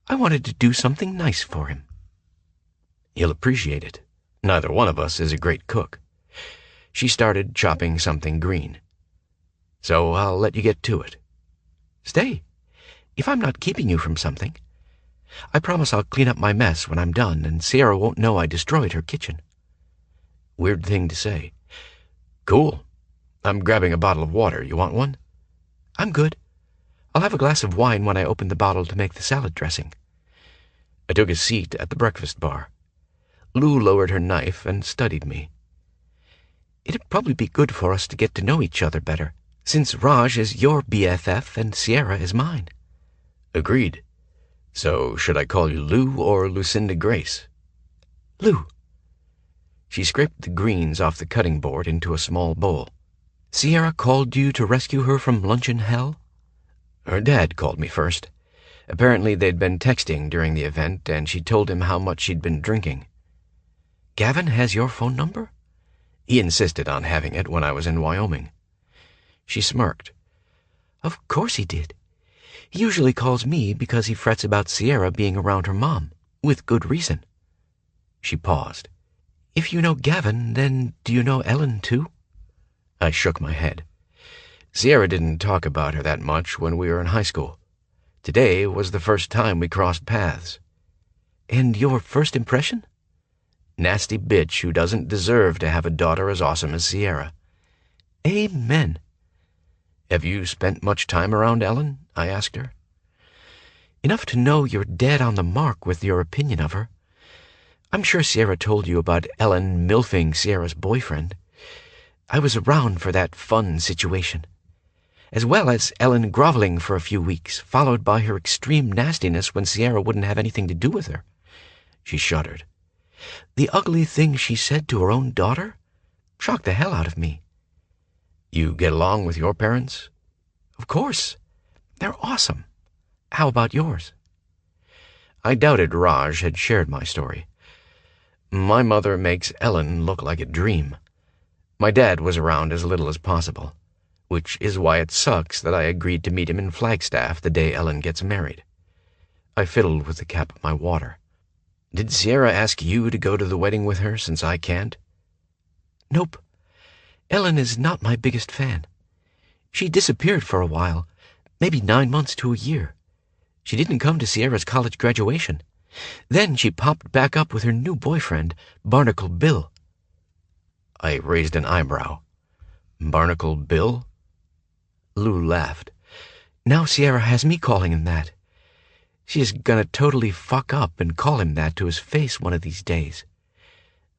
I wanted to do something nice for him. He'll appreciate it. Neither one of us is a great cook. She started chopping something green. So I'll let you get to it. Stay. If I'm not keeping you from something. I promise I'll clean up my mess when I'm done, and Sierra won't know I destroyed her kitchen." Weird thing to say. Cool. I'm grabbing a bottle of water. You want one? I'm good. I'll have a glass of wine when I open the bottle to make the salad dressing. I took a seat at the breakfast bar. Lou lowered her knife and studied me. It'd probably be good for us to get to know each other better, since Raj is your BFF and Sierra is mine. Agreed. So should I call you Lou or Lucinda Grace? Lou. She scraped the greens off the cutting board into a small bowl. Sierra called you to rescue her from luncheon hell? Her dad called me first. Apparently they'd been texting during the event, and she told him how much she'd been drinking. Gavin has your phone number? He insisted on having it when I was in Wyoming. She smirked. Of course he did. He usually calls me because he frets about Sierra being around her mom, with good reason. She paused. If you know Gavin, then do you know Ellen too? I shook my head. Sierra didn't talk about her that much when we were in high school. Today was the first time we crossed paths. And your first impression? Nasty bitch who doesn't deserve to have a daughter as awesome as Sierra. Amen. Have you spent much time around Ellen? I asked her. Enough to know you're dead on the mark with your opinion of her. I'm sure Sierra told you about Ellen milfing Sierra's boyfriend. I was around for that fun situation, as well as Ellen groveling for a few weeks, followed by her extreme nastiness when Sierra wouldn't have anything to do with her. She shuddered. The ugly things she said to her own daughter shocked the hell out of me. You get along with your parents? Of course. They're awesome. How about yours? I doubted Raj had shared my story. My mother makes Ellen look like a dream. My dad was around as little as possible, which is why it sucks that I agreed to meet him in Flagstaff the day Ellen gets married. I fiddled with the cap of my water. Did Sierra ask you to go to the wedding with her since I can't? Nope. Ellen is not my biggest fan. She disappeared for a while, maybe 9 months to a year. She didn't come to Sierra's college graduation. Then she popped back up with her new boyfriend, Barnacle Bill. I raised an eyebrow. Barnacle Bill? Lou laughed. Now Sierra has me calling him that. She is gonna totally fuck up and call him that to his face one of these days.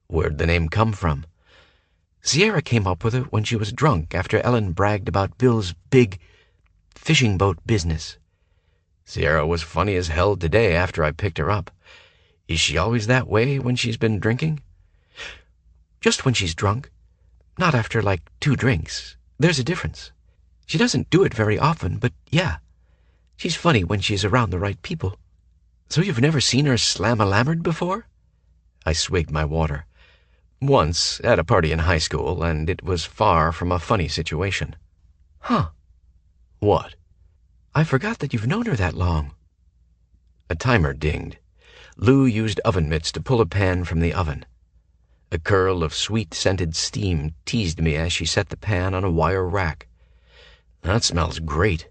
Where'd the name come from? Sierra came up with it when she was drunk after Ellen bragged about Bill's big fishing boat business. Sierra was funny as hell today after I picked her up. Is she always that way when she's been drinking? Just when she's drunk. Not after, 2 drinks. There's a difference. She doesn't do it very often, but yeah. She's funny when she's around the right people. So you've never seen her slam-a-lammered before? I swigged my water. Once, at a party in high school, and it was far from a funny situation. Huh. What? I forgot that you've known her that long. A timer dinged. Lou used oven mitts to pull a pan from the oven. A curl of sweet-scented steam teased me as she set the pan on a wire rack. That smells great.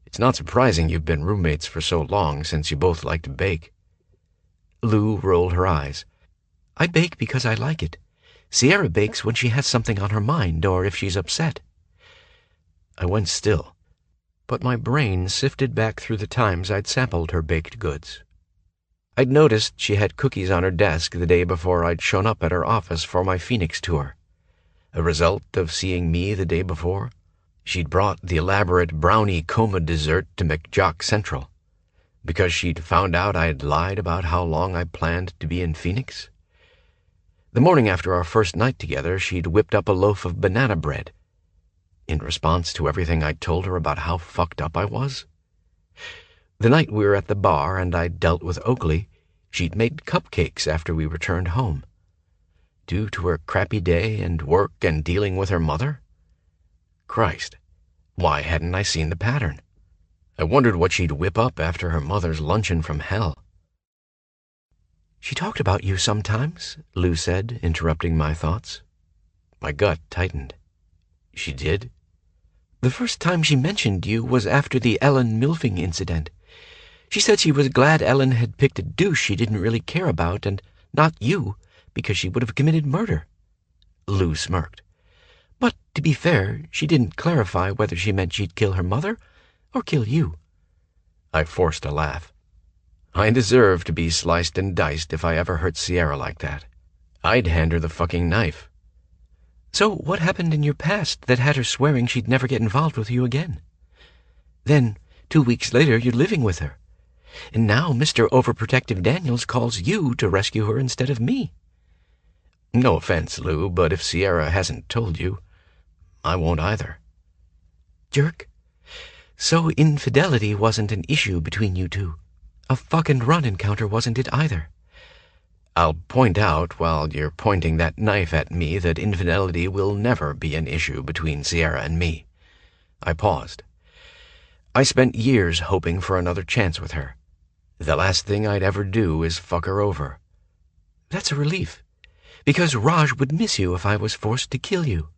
It's not surprising you've been roommates for so long since you both like to bake. Lou rolled her eyes. I bake because I like it. Sierra bakes when she has something on her mind or if she's upset. I went still, but my brain sifted back through the times I'd sampled her baked goods. I'd noticed she had cookies on her desk the day before I'd shown up at her office for my Phoenix tour. A result of seeing me the day before? She'd brought the elaborate brownie coma dessert to McJock Central. Because she'd found out I'd lied about how long I planned to be in Phoenix? The morning after our first night together, she'd whipped up a loaf of banana bread. In response to everything I'd told her about how fucked up I was? The night we were at the bar and I'd dealt with Oakley, she'd made cupcakes after we returned home. Due to her crappy day and work and dealing with her mother? Christ, why hadn't I seen the pattern? I wondered what she'd whip up after her mother's luncheon from hell. She talked about you sometimes, Lou said, interrupting my thoughts. My gut tightened. She did? The first time she mentioned you was after the Ellen milfing incident. She said she was glad Ellen had picked a douche she didn't really care about, and not you, because she would have committed murder. Lou smirked. But, to be fair, she didn't clarify whether she meant she'd kill her mother or kill you. I forced a laugh. I deserve to be sliced and diced if I ever hurt Sierra like that. I'd hand her the fucking knife. So what happened in your past that had her swearing she'd never get involved with you again? Then, 2 weeks later, you're living with her. And now Mr. Overprotective Daniels calls you to rescue her instead of me. No offense, Lou, but if Sierra hasn't told you, I won't either. Jerk. So infidelity wasn't an issue between you two. A fuck and run encounter wasn't it either. I'll point out, while you're pointing that knife at me, that infidelity will never be an issue between Sierra and me. I paused. I spent years hoping for another chance with her. The last thing I'd ever do is fuck her over. That's a relief, because Raj would miss you if I was forced to kill you.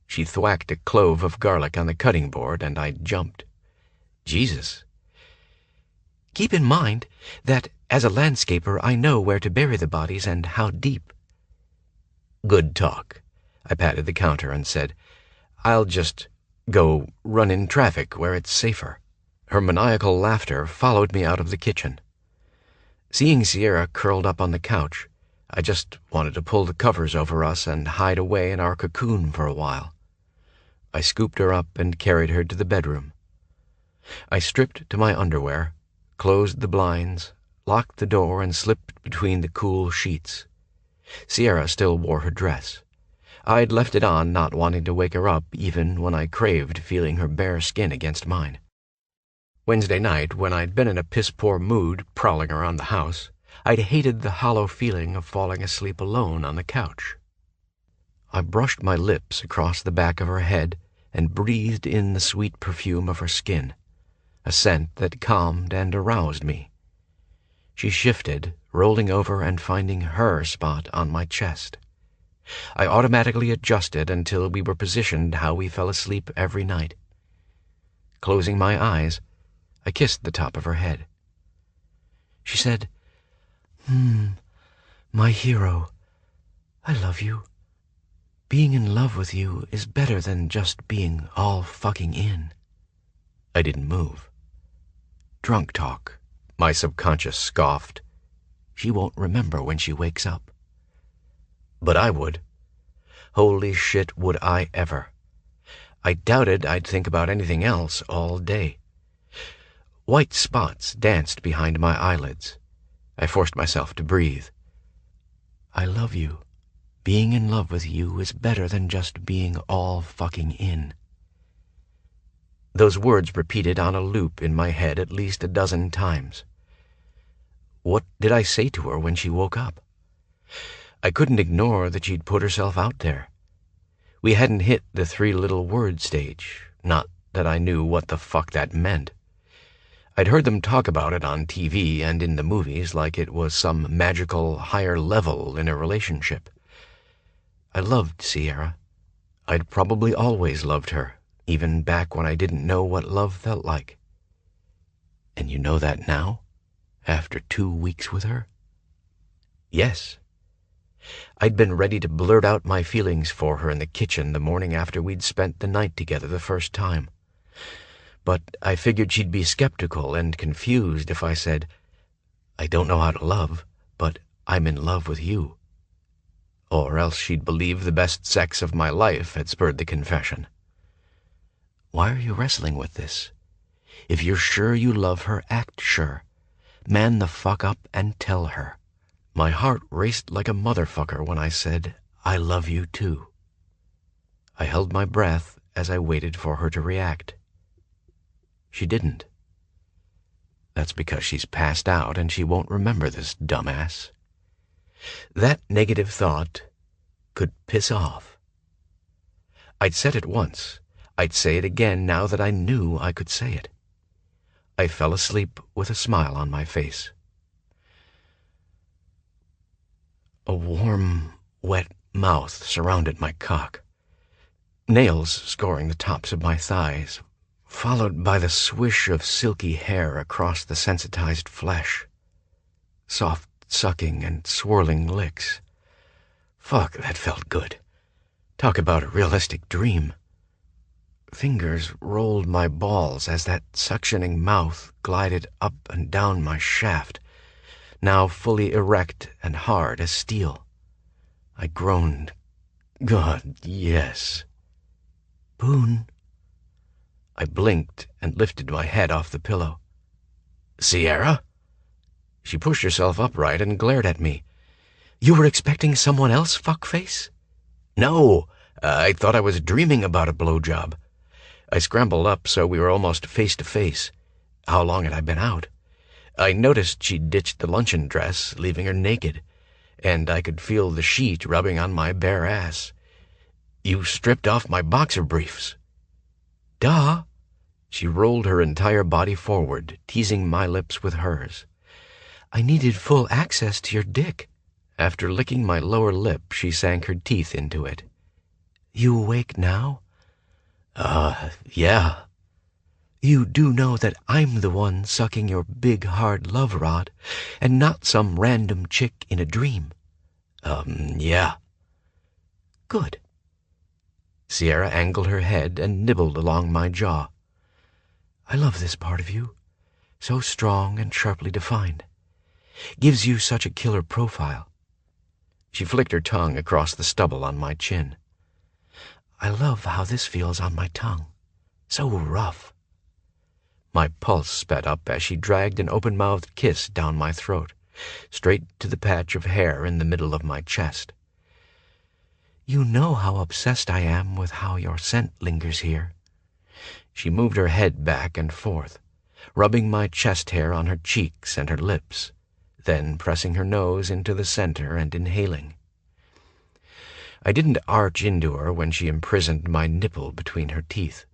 She thwacked a clove of garlic on the cutting board, and I jumped. Jesus. Keep in mind that, as a landscaper, I know where to bury the bodies and how deep. Good talk. I patted the counter and said, I'll just go run in traffic where it's safer. Her maniacal laughter followed me out of the kitchen. Seeing Sierra curled up on the couch, I just wanted to pull the covers over us and hide away in our cocoon for a while. I scooped her up and carried her to the bedroom. I stripped to my underwear, closed the blinds, locked the door, and slipped between the cool sheets. Sierra still wore her dress. I'd left it on, not wanting to wake her up even when I craved feeling her bare skin against mine. Wednesday night, when I'd been in a piss-poor mood prowling around the house, I'd hated the hollow feeling of falling asleep alone on the couch. I brushed my lips across the back of her head and breathed in the sweet perfume of her skin, a scent that calmed and aroused me. She shifted, rolling over and finding her spot on my chest. I automatically adjusted until we were positioned how we fell asleep every night. Closing my eyes, I kissed the top of her head. She said, my hero, I love you. Being in love with you is better than just being all fucking in. I didn't move. Drunk talk, my subconscious scoffed. She won't remember when she wakes up. But I would. Holy shit, would I ever. I doubted I'd think about anything else all day. White spots danced behind my eyelids. I forced myself to breathe. I love you. Being in love with you is better than just being all fucking in. Those words repeated on a loop in my head at least a dozen times. What did I say to her when she woke up? I couldn't ignore that she'd put herself out there. We hadn't hit the 3-little-word stage, not that I knew what the fuck that meant. I'd heard them talk about it on TV and in the movies like it was some magical higher level in a relationship. I loved Sierra. I'd probably always loved her, even back when I didn't know what love felt like. And you know that now, after 2 weeks with her? Yes. I'd been ready to blurt out my feelings for her in the kitchen the morning after we'd spent the night together the first time. But I figured she'd be skeptical and confused if I said, I don't know how to love, but I'm in love with you. Or else she'd believe the best sex of my life had spurred the confession. Why are you wrestling with this? If you're sure you love her, act sure. Man the fuck up and tell her. My heart raced like a motherfucker when I said, I love you too. I held my breath as I waited for her to react. She didn't. That's because she's passed out and she won't remember this dumbass. That negative thought could piss off. I'd said it once. I'd say it again now that I knew I could say it. I fell asleep with a smile on my face. A warm, wet mouth surrounded my cock. Nails scoring the tops of my thighs. followed by the swish of silky hair across the sensitized flesh. Soft sucking and swirling licks. Fuck, that felt good. Talk about a realistic dream. Fingers rolled my balls as that suctioning mouth glided up and down my shaft, now fully erect and hard as steel. I groaned. God, yes. Boone. I blinked and lifted my head off the pillow. Sierra? She pushed herself upright and glared at me. You were expecting someone else, fuckface? No, I thought I was dreaming about a blowjob. I scrambled up so we were almost face to face. How long had I been out? I noticed she'd ditched the luncheon dress, leaving her naked, and I could feel the sheet rubbing on my bare ass. You stripped off my boxer briefs. Duh. She rolled her entire body forward, teasing my lips with hers. I needed full access to your dick. After licking my lower lip, she sank her teeth into it. You awake now? Yeah. You do know that I'm the one sucking your big hard love rod, and not some random chick in a dream. Yeah. Good. Sierra angled her head and nibbled along my jaw. I love this part of you. So strong and sharply defined. Gives you such a killer profile. She flicked her tongue across the stubble on my chin. I love how this feels on my tongue. So rough. My pulse sped up as she dragged an open-mouthed kiss down my throat, straight to the patch of hair in the middle of my chest. You know how obsessed I am with how your scent lingers here. She moved her head back and forth, rubbing my chest hair on her cheeks and her lips, then pressing her nose into the center and inhaling. I didn't arch into her when she imprisoned my nipple between her teeth.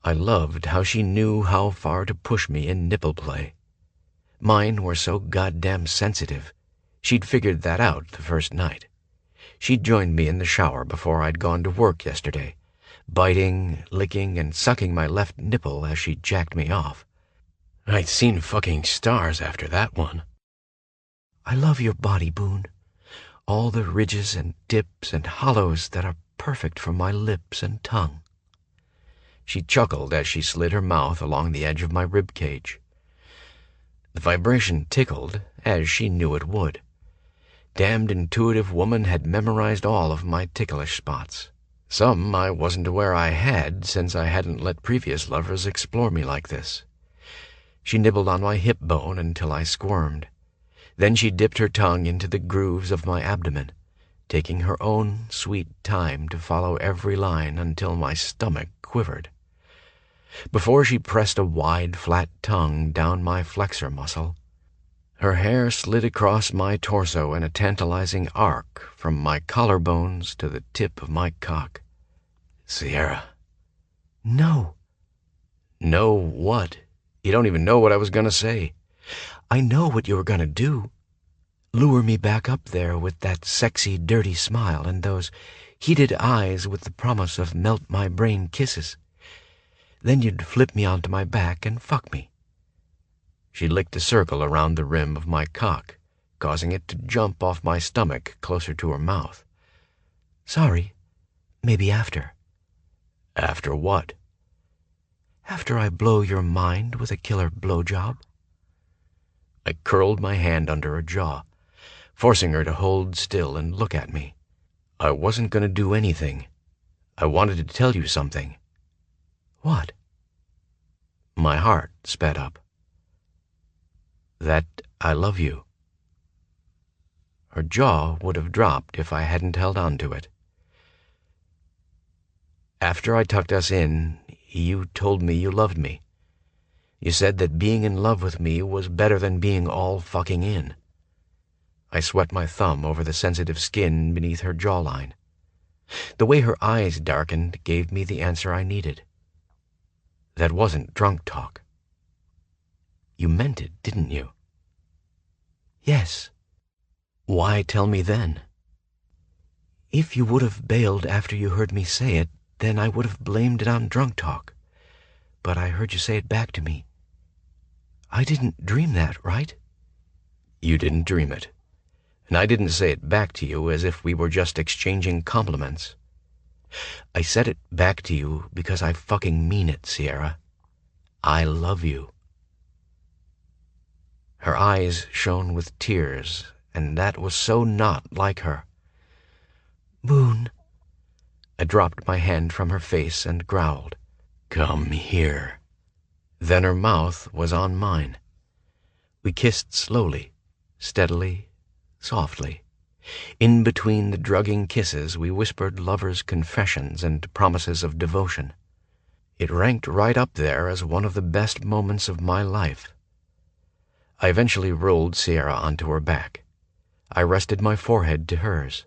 I loved how she knew how far to push me in nipple play. Mine were so goddamn sensitive. She'd figured that out the first night. She'd joined me in the shower before I'd gone to work yesterday, biting, licking, and sucking my left nipple as she jacked me off. I'd seen fucking stars after that one. I love your body, Boone. All the ridges and dips and hollows that are perfect for my lips and tongue. She chuckled as she slid her mouth along the edge of my rib cage. The vibration tickled, as she knew it would. Damned intuitive woman had memorized all of my ticklish spots. Some I wasn't aware I had, since I hadn't let previous lovers explore me like this. She nibbled on my hip bone until I squirmed. Then she dipped her tongue into the grooves of my abdomen, taking her own sweet time to follow every line until my stomach quivered. Before she pressed a wide, flat tongue down my flexor muscle, her hair slid across my torso in a tantalizing arc from my collarbones to the tip of my cock. Sierra. No. No what? You don't even know what I was going to say. I know what you were going to do. Lure me back up there with that sexy, dirty smile and those heated eyes with the promise of melt-my-brain kisses. Then you'd flip me onto my back and fuck me. She licked a circle around the rim of my cock, causing it to jump off my stomach closer to her mouth. Sorry. Maybe after. After what? After I blow your mind with a killer blowjob. I curled my hand under her jaw, forcing her to hold still and look at me. I wasn't going to do anything. I wanted to tell you something. What? My heart sped up. That I love you. Her jaw would have dropped if I hadn't held on to it. After I tucked us in, you told me you loved me. You said that being in love with me was better than being all fucking in. I swept my thumb over the sensitive skin beneath her jawline. The way her eyes darkened gave me the answer I needed. That wasn't drunk talk. You meant it, didn't you? Yes. Why tell me then? If you would have bailed after you heard me say it, then I would have blamed it on drunk talk. but I heard you say it back to me. I didn't dream that, right? You didn't dream it. And I didn't say it back to you as if we were just exchanging compliments. I said it back to you because I fucking mean it, Sierra. I love you. Her eyes shone with tears, and that was so not like her. Boone. I dropped my hand from her face and growled, Come here. Then her mouth was on mine. We kissed slowly, steadily, softly. In between the drugging kisses, we whispered lovers' confessions and promises of devotion. It ranked right up there as one of the best moments of my life. I eventually rolled Sierra onto her back. I rested my forehead to hers.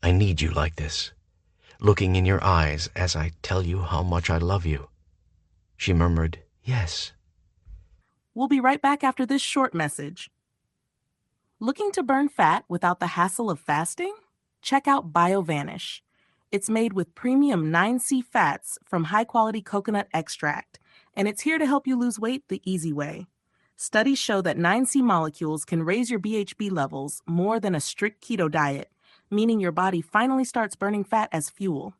I need you like this, looking in your eyes as I tell you how much I love you. She murmured, Yes. We'll be right back after this short message. Looking to burn fat without the hassle of fasting? Check out BioVanish. It's made with premium 9C fats from high-quality coconut extract, and it's here to help you lose weight the easy way. Studies show that 9C molecules can raise your BHB levels more than a strict keto diet, meaning your body finally starts burning fat as fuel.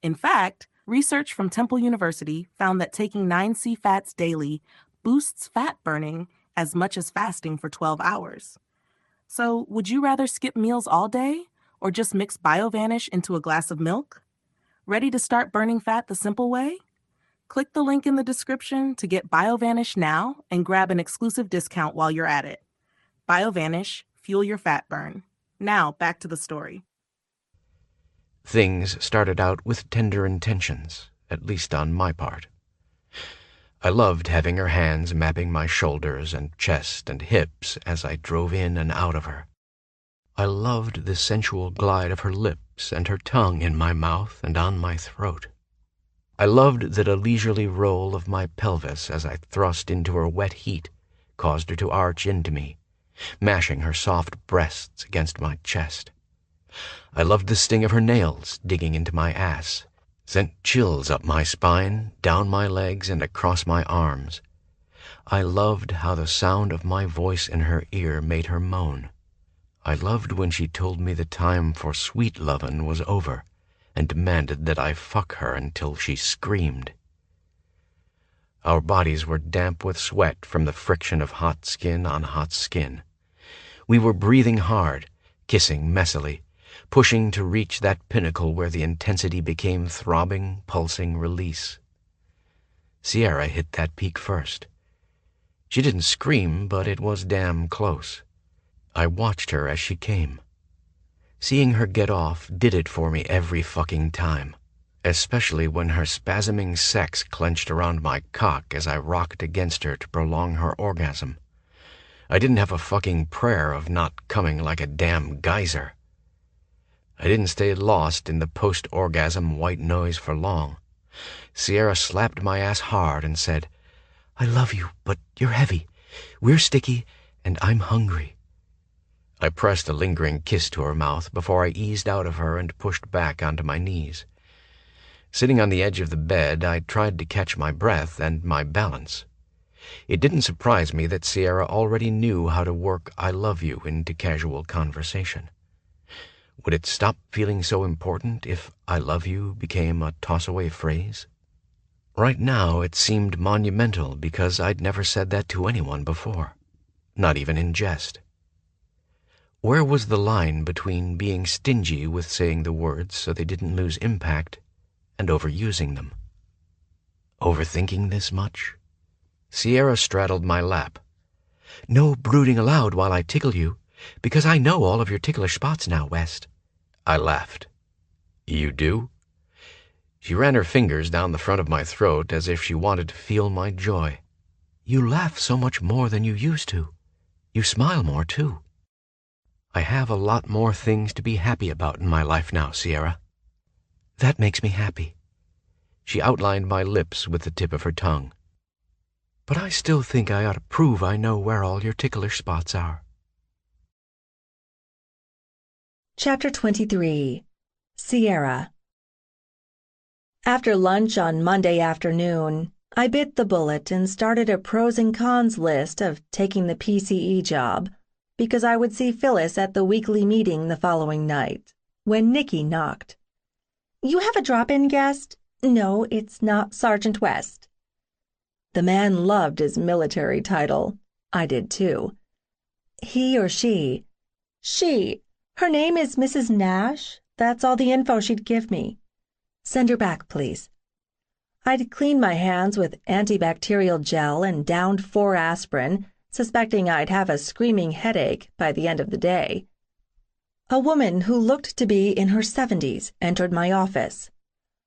In fact, research from Temple University found that taking 9C fats daily boosts fat burning as much as fasting for 12 hours. So, would you rather skip meals all day or just mix BioVanish into a glass of milk? Ready to start burning fat the simple way? Click the link in the description to get BioVanish now and grab an exclusive discount while you're at it. BioVanish, fuel your fat burn. Now, back to the story. Things started out with tender intentions, at least on my part. I loved having her hands mapping my shoulders and chest and hips as I drove in and out of her. I loved the sensual glide of her lips and her tongue in my mouth and on my throat. I loved that a leisurely roll of my pelvis as I thrust into her wet heat caused her to arch into me, mashing her soft breasts against my chest. I loved the sting of her nails digging into my ass, sent chills up my spine, down my legs, and across my arms. I loved how the sound of my voice in her ear made her moan. I loved when she told me the time for sweet lovin' was over and demanded that I fuck her until she screamed. Our bodies were damp with sweat from the friction of hot skin on hot skin. We were breathing hard, kissing messily, pushing to reach that pinnacle where the intensity became throbbing, pulsing release. Sierra hit that peak first. She didn't scream, but it was damn close. I watched her as she came. Seeing her get off did it for me every fucking time, especially when her spasming sex clenched around my cock as I rocked against her to prolong her orgasm. I didn't have a fucking prayer of not coming like a damn geyser. I didn't stay lost in the post-orgasm white noise for long. Sierra slapped my ass hard and said, I love you, but you're heavy. We're sticky, and I'm hungry. I pressed a lingering kiss to her mouth before I eased out of her and pushed back onto my knees. Sitting on the edge of the bed, I tried to catch my breath and my balance. It didn't surprise me that Sierra already knew how to work I love you into casual conversation. Would it stop feeling so important if I love you became a toss-away phrase? Right now it seemed monumental because I'd never said that to anyone before, not even in jest. Where was the line between being stingy with saying the words so they didn't lose impact and overusing them? Overthinking this much? Sierra straddled my lap. No brooding allowed while I tickle you, because I know all of your ticklish spots now, West. I laughed. You do? She ran her fingers down the front of my throat as if she wanted to feel my joy. You laugh so much more than you used to. You smile more, too. I have a lot more things to be happy about in my life now, Sierra. That makes me happy. She outlined my lips with the tip of her tongue. But I still think I ought to prove I know where all your ticklish spots are. Chapter 23. Sierra. After lunch on Monday afternoon, I bit the bullet and started a pros and cons list of taking the PCE job because I would see Phyllis at the weekly meeting the following night, when Nikki knocked. "You have a drop-in guest?" "No, it's not Sergeant West." The man loved his military title. I did too. "He or she?" "She. Her name is Mrs. Nash. That's all the info she'd give me." "Send her back, please." I'd cleaned my hands with antibacterial gel and downed 4 aspirin, suspecting I'd have a screaming headache by the end of the day. A woman who looked to be in her 70s entered my office.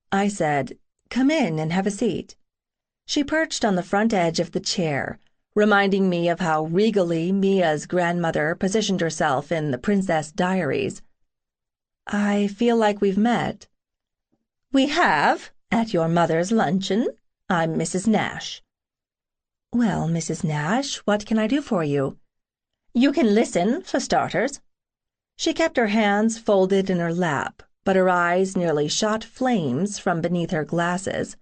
I said, "Come in and have a seat." She perched on the front edge of the chair, reminding me of how regally Mia's grandmother positioned herself in The Princess Diaries. "I feel like we've met." "We have, at your mother's luncheon. I'm Mrs. Nash." "Well, Mrs. Nash, what can I do for you?" "You can listen, for starters." She kept her hands folded in her lap, but her eyes nearly shot flames from beneath her glasses.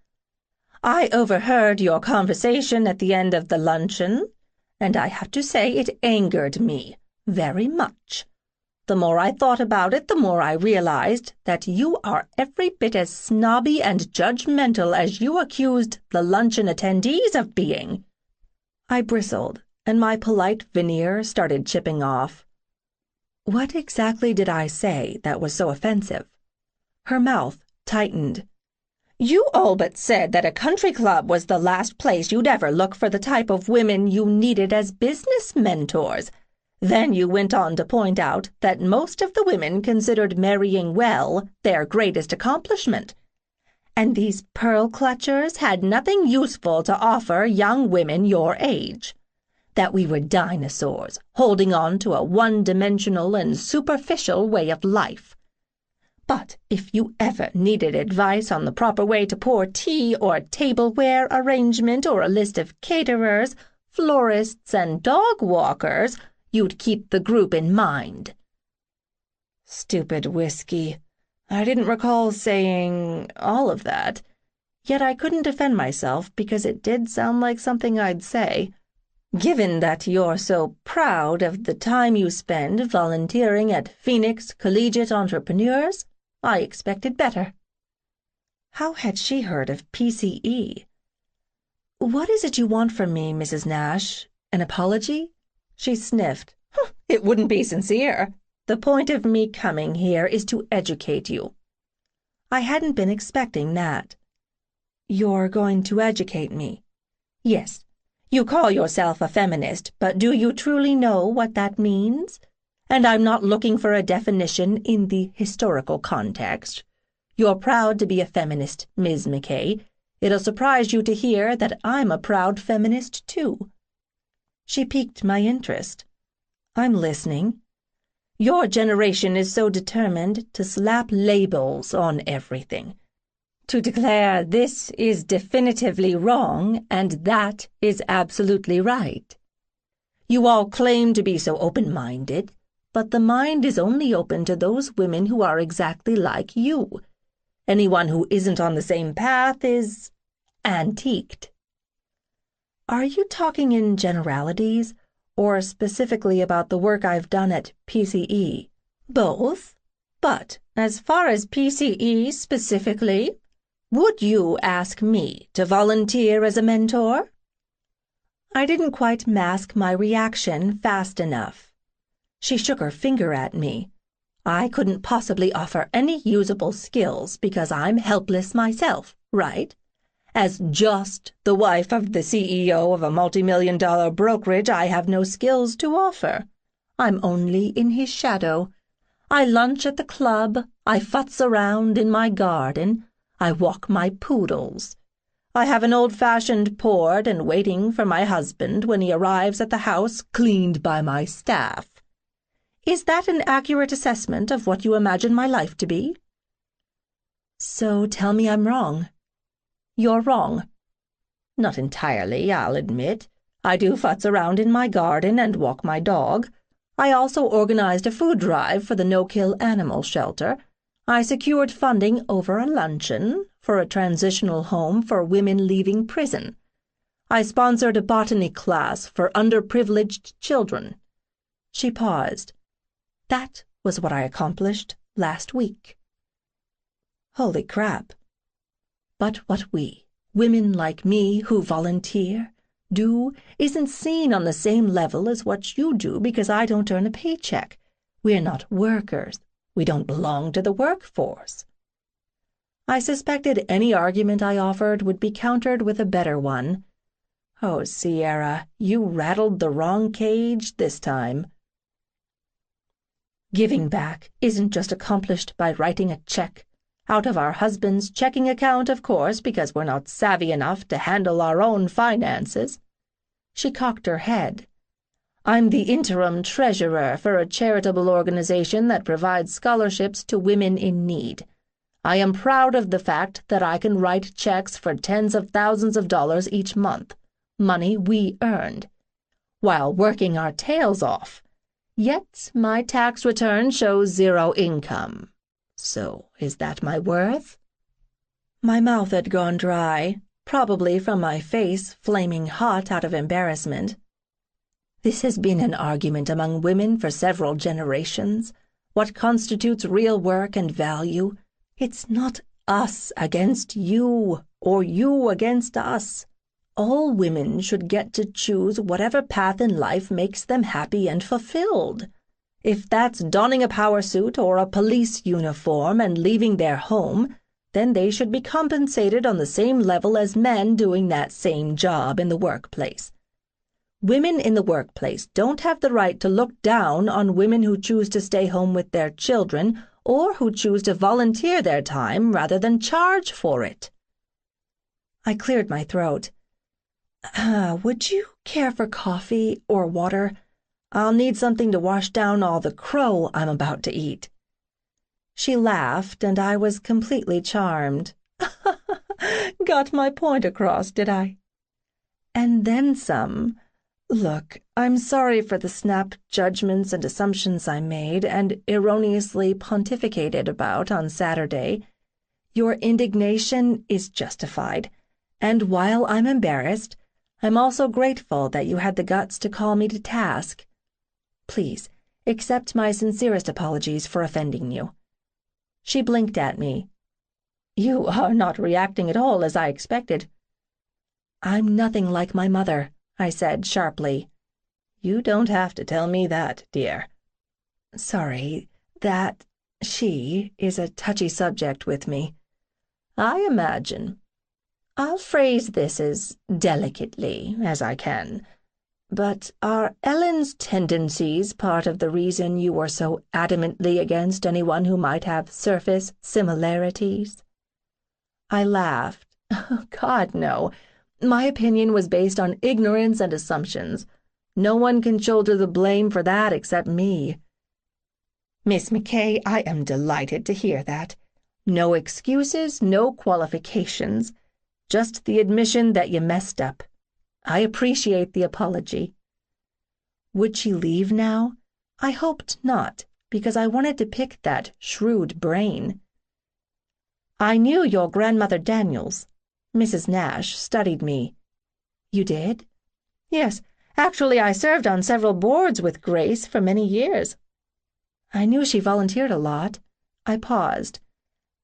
"I overheard your conversation at the end of the luncheon, and I have to say it angered me very much. The more I thought about it, the more I realized that you are every bit as snobby and judgmental as you accused the luncheon attendees of being." I bristled, and my polite veneer started chipping off. What exactly did I say that was so offensive? Her mouth tightened. "You all but said that a country club was the last place you'd ever look for the type of women you needed as business mentors. Then you went on to point out that most of the women considered marrying well their greatest accomplishment. And these pearl clutchers had nothing useful to offer young women your age. That we were dinosaurs, holding on to a one-dimensional and superficial way of life. But if you ever needed advice on the proper way to pour tea or tableware arrangement or a list of caterers, florists, and dog walkers, you'd keep the group in mind." Stupid whiskey. I didn't recall saying all of that, yet I couldn't defend myself because it did sound like something I'd say. "Given that you're so proud of the time you spend volunteering at Phoenix Collegiate Entrepreneurs, I expected better." How had she heard of PCE? "What is it you want from me, Mrs. Nash? An apology?" She sniffed. "It wouldn't be sincere. The point of me coming here is to educate you." I hadn't been expecting that. "You're going to educate me?" "Yes. You call yourself a feminist, but do you truly know what that means? And I'm not looking for a definition in the historical context. You're proud to be a feminist, Ms. McKay. It'll surprise you to hear that I'm a proud feminist, too." She piqued my interest. "I'm listening." "Your generation is so determined to slap labels on everything. To declare this is definitively wrong and that is absolutely right. You all claim to be so open-minded, but the mind is only open to those women who are exactly like you. Anyone who isn't on the same path is antiqued." Are you talking in generalities, or specifically about the work I've done at PCE? "Both. But as far as PCE specifically, would you ask me to volunteer as a mentor?" I didn't quite mask my reaction fast enough. She shook her finger at me. "I couldn't possibly offer any usable skills because I'm helpless myself, right? As just the wife of the CEO of a multi-million-dollar brokerage, I have no skills to offer. I'm only in his shadow. I lunch at the club, I futz around in my garden, I walk my poodles. I have an old-fashioned poured and waiting for my husband when he arrives at the house cleaned by my staff. Is that an accurate assessment of what you imagine my life to be?" "So tell me I'm wrong." "You're wrong. Not entirely, I'll admit. I do futz around in my garden and walk my dog. I also organized a food drive for the no-kill animal shelter. I secured funding over a luncheon for a transitional home for women leaving prison. I sponsored a botany class for underprivileged children. She paused. That was what I accomplished last week. Holy crap. But what we, women like me who volunteer, do isn't seen on the same level as what you do because I don't earn a paycheck. We're not workers. We don't belong to the workforce. I suspected any argument I offered would be countered with a better one. Oh, Sierra, you rattled the wrong cage this time. Giving back isn't just accomplished by writing a check. Out of our husband's checking account, of course, because we're not savvy enough to handle our own finances. She cocked her head. I'm the interim treasurer for a charitable organization that provides scholarships to women in need. I am proud of the fact that I can write checks for tens of thousands of dollars each month, money we earned, while working our tails off. Yet my tax return shows zero income. So is that my worth? My mouth had gone dry, probably from my face flaming hot out of embarrassment. This has been an argument among women for several generations. What constitutes real work and value? It's not us against you, or you against us. All women should get to choose whatever path in life makes them happy and fulfilled. If that's donning a power suit or a police uniform and leaving their home, then they should be compensated on the same level as men doing that same job in the workplace. Women in the workplace don't have the right to look down on women who choose to stay home with their children or who choose to volunteer their time rather than charge for it. I cleared my throat. Would you care for coffee or water? I'll need something to wash down all the crow I'm about to eat. She laughed, and I was completely charmed. Got my point across, did I? And then some. Look, I'm sorry for the snap judgments and assumptions I made and erroneously pontificated about on Saturday. Your indignation is justified, and while I'm embarrassed, I'm also grateful that you had the guts to call me to task. Please, accept my sincerest apologies for offending you. She blinked at me. You are not reacting at all as I expected. I'm nothing like my mother, I said sharply. You don't have to tell me that, dear. Sorry, she is a touchy subject with me. I imagine. I'll phrase this as delicately as I can. But are Ellen's tendencies part of the reason you were so adamantly against anyone who might have surface similarities? I laughed. God, no. My opinion was based on ignorance and assumptions. No one can shoulder the blame for that except me. Miss McKay, I am delighted to hear that. No excuses, no qualifications. Just the admission that you messed up. I appreciate the apology. Would she leave now? I hoped not, because I wanted to pick that shrewd brain. I knew your grandmother Daniels. Mrs. Nash studied me. You did? Yes, actually I served on several boards with Grace for many years. I knew she volunteered a lot. I paused.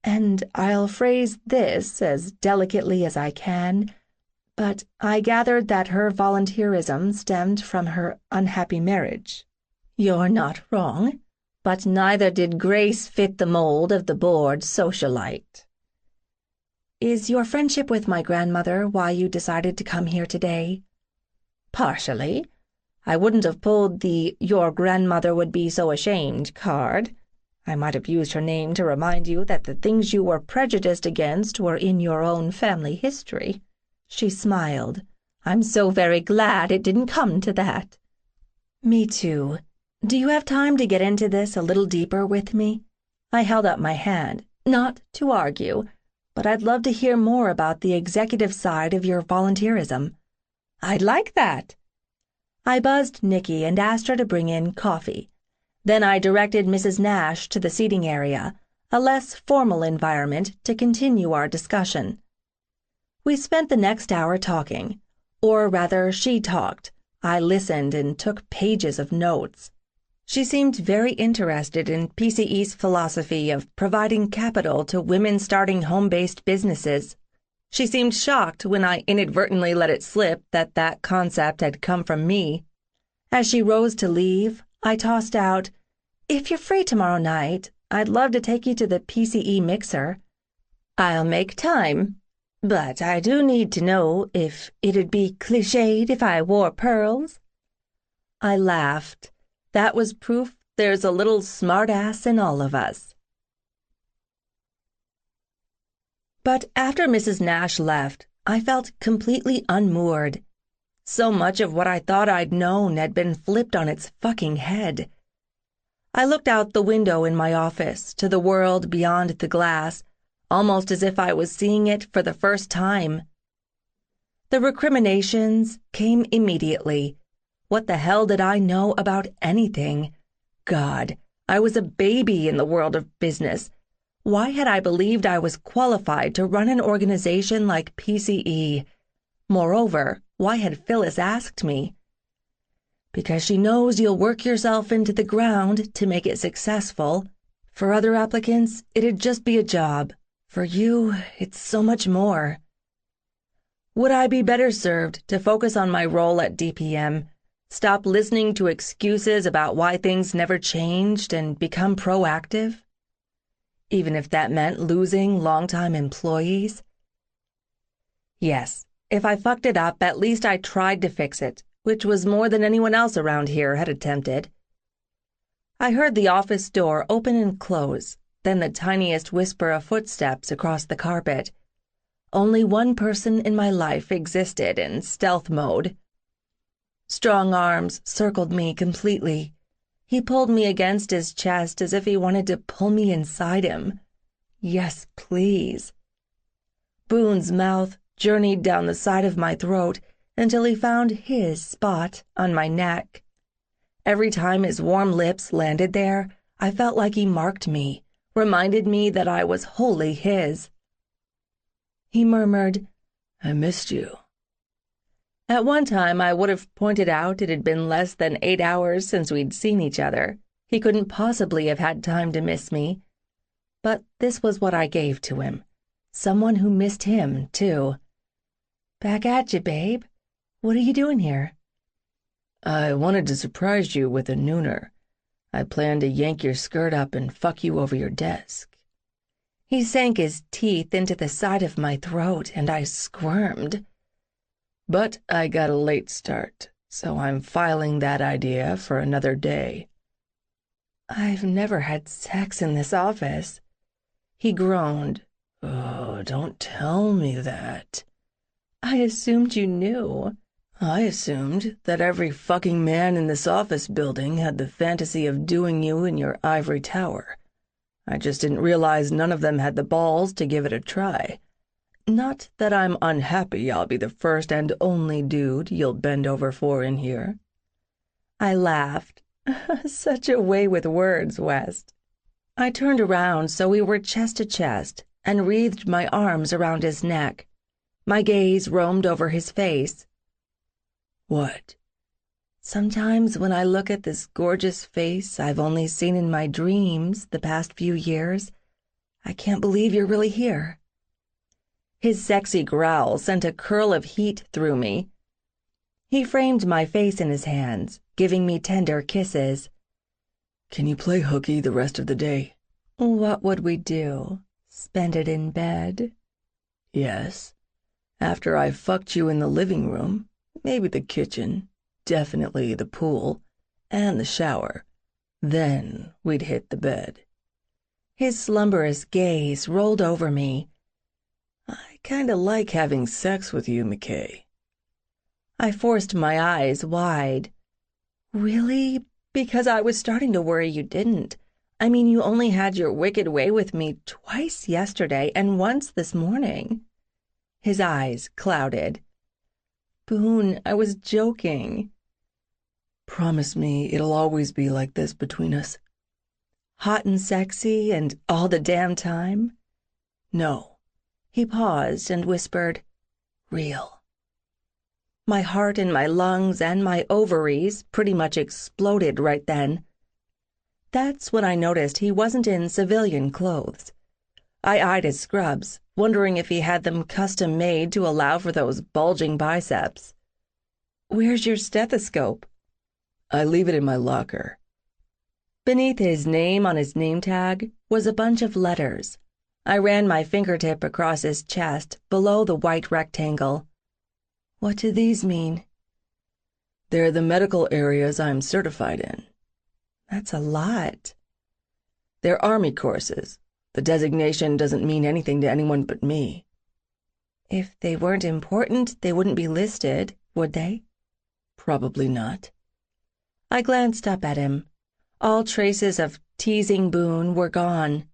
And I'll phrase this as delicately as I can, but I gathered that her volunteerism stemmed from her unhappy marriage. You're not wrong, but neither did Grace fit the mold of the board socialite. Is your friendship with my grandmother why you decided to come here today? Partially. I wouldn't have pulled the "your grandmother would be so ashamed" card. I might have used her name to remind you that the things you were prejudiced against were in your own family history. She smiled. I'm so very glad it didn't come to that. Me too. Do you have time to get into this a little deeper with me? I held up my hand, not to argue, but I'd love to hear more about the executive side of your volunteerism. I'd like that. I buzzed Nikki and asked her to bring in coffee. Then I directed Mrs. Nash to the seating area, a less formal environment to continue our discussion. We spent the next hour talking, or rather she talked. I listened and took pages of notes. She seemed very interested in PCE's philosophy of providing capital to women starting home-based businesses. She seemed shocked when I inadvertently let it slip that that concept had come from me. As she rose to leave, I tossed out, "If you're free tomorrow night, I'd love to take you to the PCE mixer. I'll make time, but I do need to know if it'd be cliched if I wore pearls." I laughed. That was proof there's a little smartass in all of us. But after Mrs. Nash left, I felt completely unmoored. So much of what I thought I'd known had been flipped on its fucking head. I looked out the window in my office to the world beyond the glass, almost as if I was seeing it for the first time. The recriminations came immediately. What the hell did I know about anything? God, I was a baby in the world of business. Why had I believed I was qualified to run an organization like PCE? Moreover, why had Phyllis asked me? Because she knows you'll work yourself into the ground to make it successful. For other applicants, it'd just be a job. For you, it's so much more. Would I be better served to focus on my role at DPM, stop listening to excuses about why things never changed, and become proactive? Even if that meant losing longtime employees? Yes, if I fucked it up, at least I tried to fix it, which was more than anyone else around here had attempted. I heard the office door open and close, then the tiniest whisper of footsteps across the carpet. Only one person in my life existed in stealth mode. Strong arms circled me completely. He pulled me against his chest as if he wanted to pull me inside him. Yes, please. Boone's mouth journeyed down the side of my throat until he found his spot on my neck. Every time his warm lips landed there, I felt like he marked me, reminded me that I was wholly his. He murmured, "I missed you." At one time, I would have pointed out it had been less than 8 hours since we'd seen each other. He couldn't possibly have had time to miss me. But this was what I gave to him. Someone who missed him, too. "Back at you, babe. What are you doing here?" I wanted to surprise you with a nooner. I planned to yank your skirt up and fuck you over your desk. He sank his teeth into the side of my throat, and I squirmed. But I got a late start, so I'm filing that idea for another day. "I've never had sex in this office." He groaned. Oh, don't tell me that. "I assumed you knew." I assumed that every fucking man in this office building had the fantasy of doing you in your ivory tower. I just didn't realize none of them had the balls to give it a try. Not that I'm unhappy I'll be the first and only dude you'll bend over for in here. I laughed. Such a way with words, West. I turned around so we were chest to chest and wreathed my arms around his neck. My gaze roamed over his face. What? Sometimes when I look at this gorgeous face I've only seen in my dreams the past few years, I can't believe you're really here. His sexy growl sent a curl of heat through me. He framed my face in his hands, giving me tender kisses. Can you play hooky the rest of the day? What would we do? Spend it in bed? Yes. After I fucked you in the living room, maybe the kitchen, definitely the pool, and the shower. Then we'd hit the bed. His slumberous gaze rolled over me. I kinda like having sex with you, McKay. I forced my eyes wide. Really? Because I was starting to worry you didn't. I mean, you only had your wicked way with me twice yesterday and once this morning. His eyes clouded. Boone, I was joking. Promise me it'll always be like this between us. Hot and sexy and all the damn time? No. He paused and whispered, real. My heart and my lungs and my ovaries pretty much exploded right then. That's when I noticed he wasn't in civilian clothes. I eyed his scrubs, wondering if he had them custom made to allow for those bulging biceps. Where's your stethoscope? I leave it in my locker. Beneath his name on his name tag was a bunch of letters. I ran my fingertip across his chest below the white rectangle. What do these mean? They're the medical areas I'm certified in. That's a lot. They're Army courses. The designation doesn't mean anything to anyone but me. If they weren't important, they wouldn't be listed, would they? Probably not. I glanced up at him. All traces of teasing Boone were gone.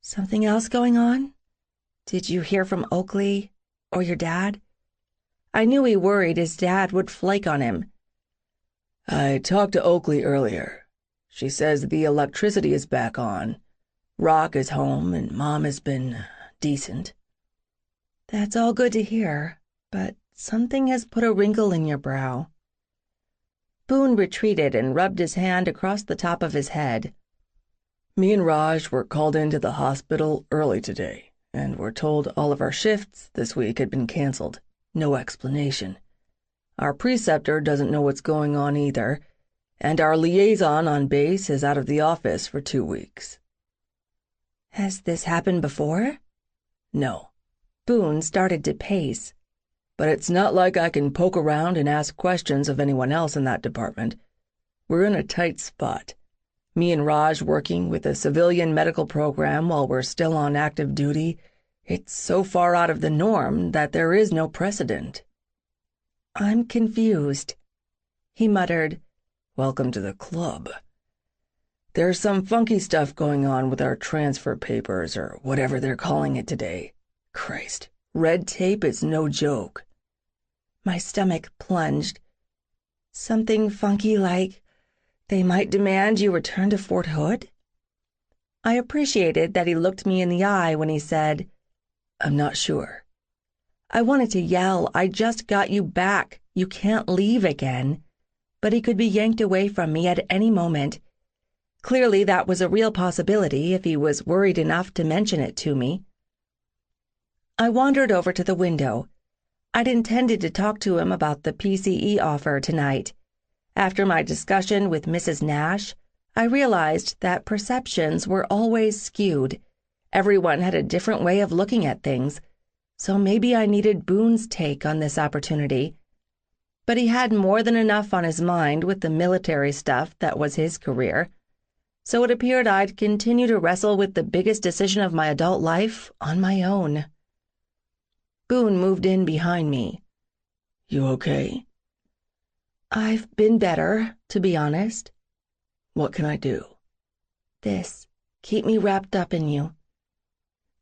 Something else going on? Did you hear from Oakley or your dad? I knew he worried his dad would flake on him. I talked to Oakley earlier. She says the electricity is back on. Rock is home and Mom has been decent. That's all good to hear, but something has put a wrinkle in your brow. Boone retreated and rubbed his hand across the top of his head. Me and Raj were called into the hospital early today, and were told all of our shifts this week had been canceled. No explanation. Our preceptor doesn't know what's going on either, and our liaison on base is out of the office for 2 weeks. Has this happened before? No. Boone started to pace. But it's not like I can poke around and ask questions of anyone else in that department. We're in a tight spot. Me and Raj working with a civilian medical program while we're still on active duty. It's so far out of the norm that there is no precedent. I'm confused. He muttered, Welcome to the club. There's some funky stuff going on with our transfer papers, or whatever they're calling it today. Christ, red tape is no joke. My stomach plunged. Something funky like they might demand you return to Fort Hood? I appreciated that he looked me in the eye when he said, I'm not sure. I wanted to yell, I just got you back. You can't leave again. But he could be yanked away from me at any moment. Clearly that was a real possibility if he was worried enough to mention it to me. I wandered over to the window. I'd intended to talk to him about the PCE offer tonight. After my discussion with Mrs. Nash, I realized that perceptions were always skewed. Everyone had a different way of looking at things, so maybe I needed Boone's take on this opportunity. But he had more than enough on his mind with the military stuff that was his career, so it appeared I'd continue to wrestle with the biggest decision of my adult life on my own. Boone moved in behind me. You okay? I've been better, to be honest. What can I do? This. Keep me wrapped up in you.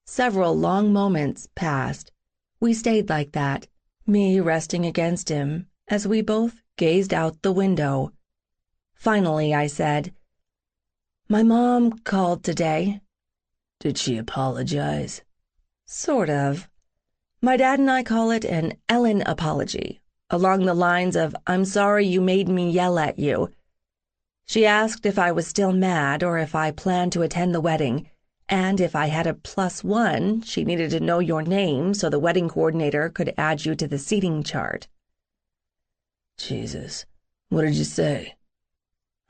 Several long moments passed. We stayed like that, me resting against him, as we both gazed out the window. Finally, I said, My mom called today. Did she apologize? Sort of. My dad and I call it an Ellen apology, along the lines of, I'm sorry you made me yell at you. She asked if I was still mad or if I planned to attend the wedding, and if I had a +1, she needed to know your name so the wedding coordinator could add you to the seating chart. Jesus, what did you say?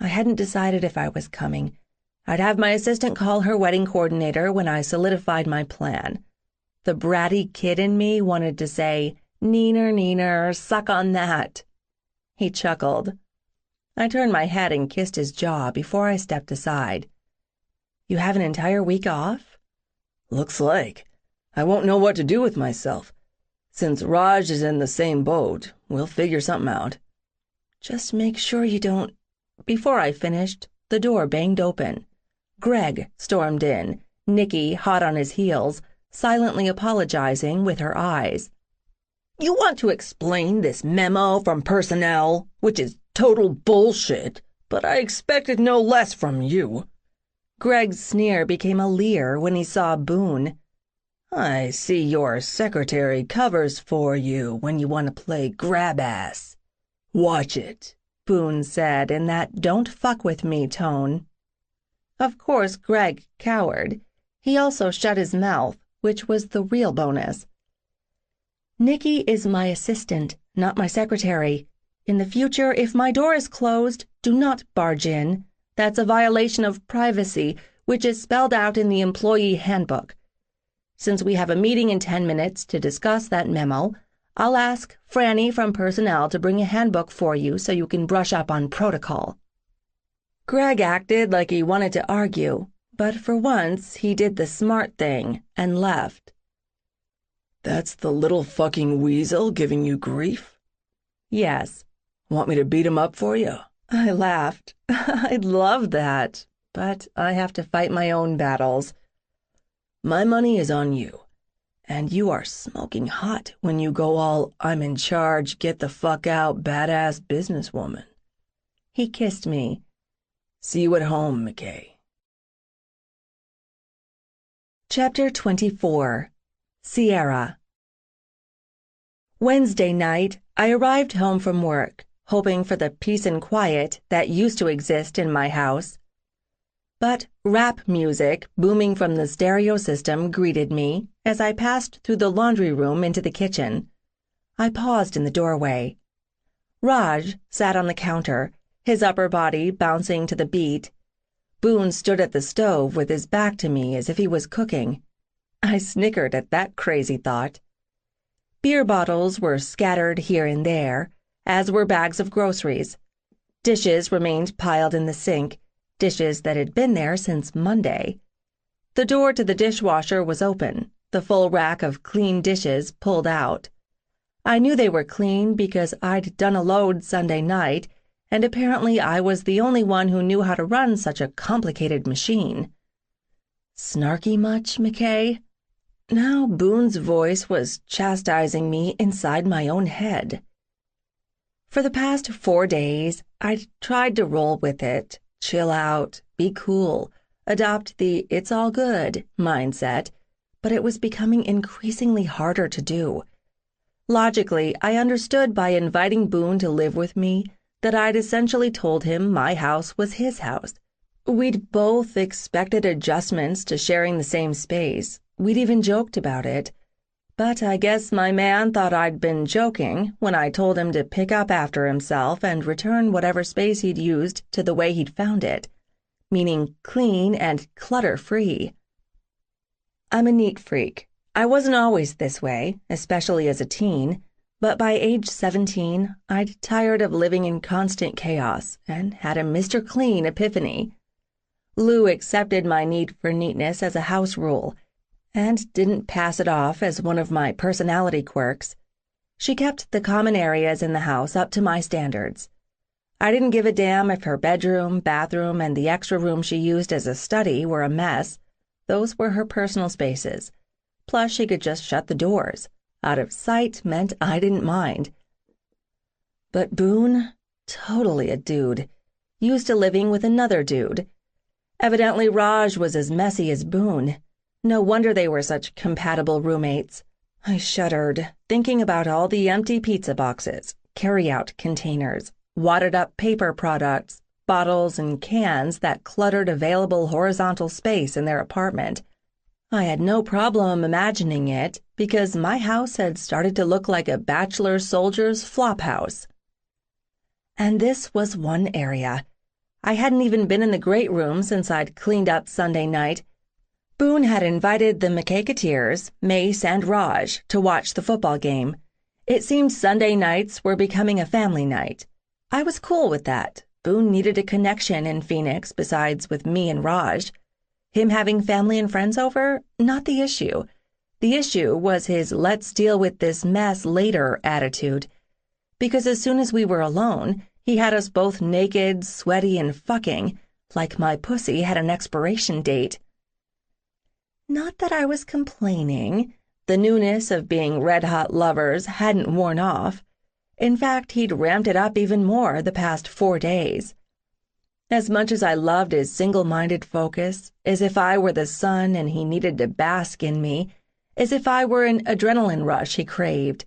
I hadn't decided if I was coming. I'd have my assistant call her wedding coordinator when I solidified my plan. The bratty kid in me wanted to say, Neener, neener, suck on that. He chuckled. I turned my head and kissed his jaw before I stepped aside. You have an entire week off? Looks like. I won't know what to do with myself. Since Raj is in the same boat, we'll figure something out. Just make sure you don't... Before I finished, the door banged open. Greg stormed in, Nikki hot on his heels, silently apologizing with her eyes. You want to explain this memo from personnel, which is total bullshit, but I expected no less from you. Greg's sneer became a leer when he saw Boone. I see your secretary covers for you when you want to play grab-ass. Watch it, Boone said in that don't fuck with me tone. Of course, Greg cowered. He also shut his mouth, which was the real bonus. Nikki is my assistant, not my secretary. In the future, if my door is closed, do not barge in. That's a violation of privacy, which is spelled out in the employee handbook. Since we have a meeting in 10 minutes to discuss that memo, I'll ask Franny from personnel to bring a handbook for you so you can brush up on protocol. Greg acted like he wanted to argue, but for once he did the smart thing and left. That's the little fucking weasel giving you grief? Yes. Want me to beat him up for you? I laughed. I'd love that, but I have to fight my own battles. My money is on you, and you are smoking hot when you go all I'm in charge, get the fuck out, badass businesswoman. He kissed me. See you at home, McKay. Chapter 24. Sierra. Wednesday night, I arrived home from work, hoping for the peace and quiet that used to exist in my house. But rap music booming from the stereo system greeted me as I passed through the laundry room into the kitchen. I paused in the doorway. Raj sat on the counter, his upper body bouncing to the beat. Boone stood at the stove with his back to me as if he was cooking. I snickered at that crazy thought. Beer bottles were scattered here and there, as were bags of groceries. Dishes remained piled in the sink, dishes that had been there since Monday. The door to the dishwasher was open, the full rack of clean dishes pulled out. I knew they were clean because I'd done a load Sunday night, and apparently I was the only one who knew how to run such a complicated machine. Snarky much, McKay? Now Boone's voice was chastising me inside my own head. For the past 4 days, I'd tried to roll with it, chill out, be cool, adopt the it's all good mindset, but it was becoming increasingly harder to do. Logically, I understood by inviting Boone to live with me that I'd essentially told him my house was his house. We'd both expected adjustments to sharing the same space. We'd even joked about it. But I guess my man thought I'd been joking when I told him to pick up after himself and return whatever space he'd used to the way he'd found it, meaning clean and clutter-free. I'm a neat freak. I wasn't always this way, especially as a teen, but by age 17, I'd tired of living in constant chaos and had a Mr. Clean epiphany. Lou accepted my need for neatness as a house rule, and didn't pass it off as one of my personality quirks. She kept the common areas in the house up to my standards. I didn't give a damn if her bedroom, bathroom, and the extra room she used as a study were a mess. Those were her personal spaces. Plus, she could just shut the doors. Out of sight meant I didn't mind. But Boone, totally a dude, used to living with another dude. Evidently Raj was as messy as Boone. No wonder they were such compatible roommates. I shuddered, thinking about all the empty pizza boxes, carry-out containers, wadded-up paper products, bottles and cans that cluttered available horizontal space in their apartment. I had no problem imagining it because my house had started to look like a bachelor soldier's flop house. And this was one area. I hadn't even been in the great room since I'd cleaned up Sunday night. Boone had invited the McKay-Kateers, Mace, and Raj to watch the football game. It seemed Sunday nights were becoming a family night. I was cool with that. Boone needed a connection in Phoenix besides with me and Raj. Him having family and friends over, not the issue. The issue was his let's deal with this mess later attitude. Because as soon as we were alone, he had us both naked, sweaty, and fucking, like my pussy had an expiration date. Not that I was complaining. The newness of being red-hot lovers hadn't worn off. In fact, he'd ramped it up even more the past 4 days. As much as I loved his single-minded focus, as if I were the sun and he needed to bask in me, as if I were an adrenaline rush he craved,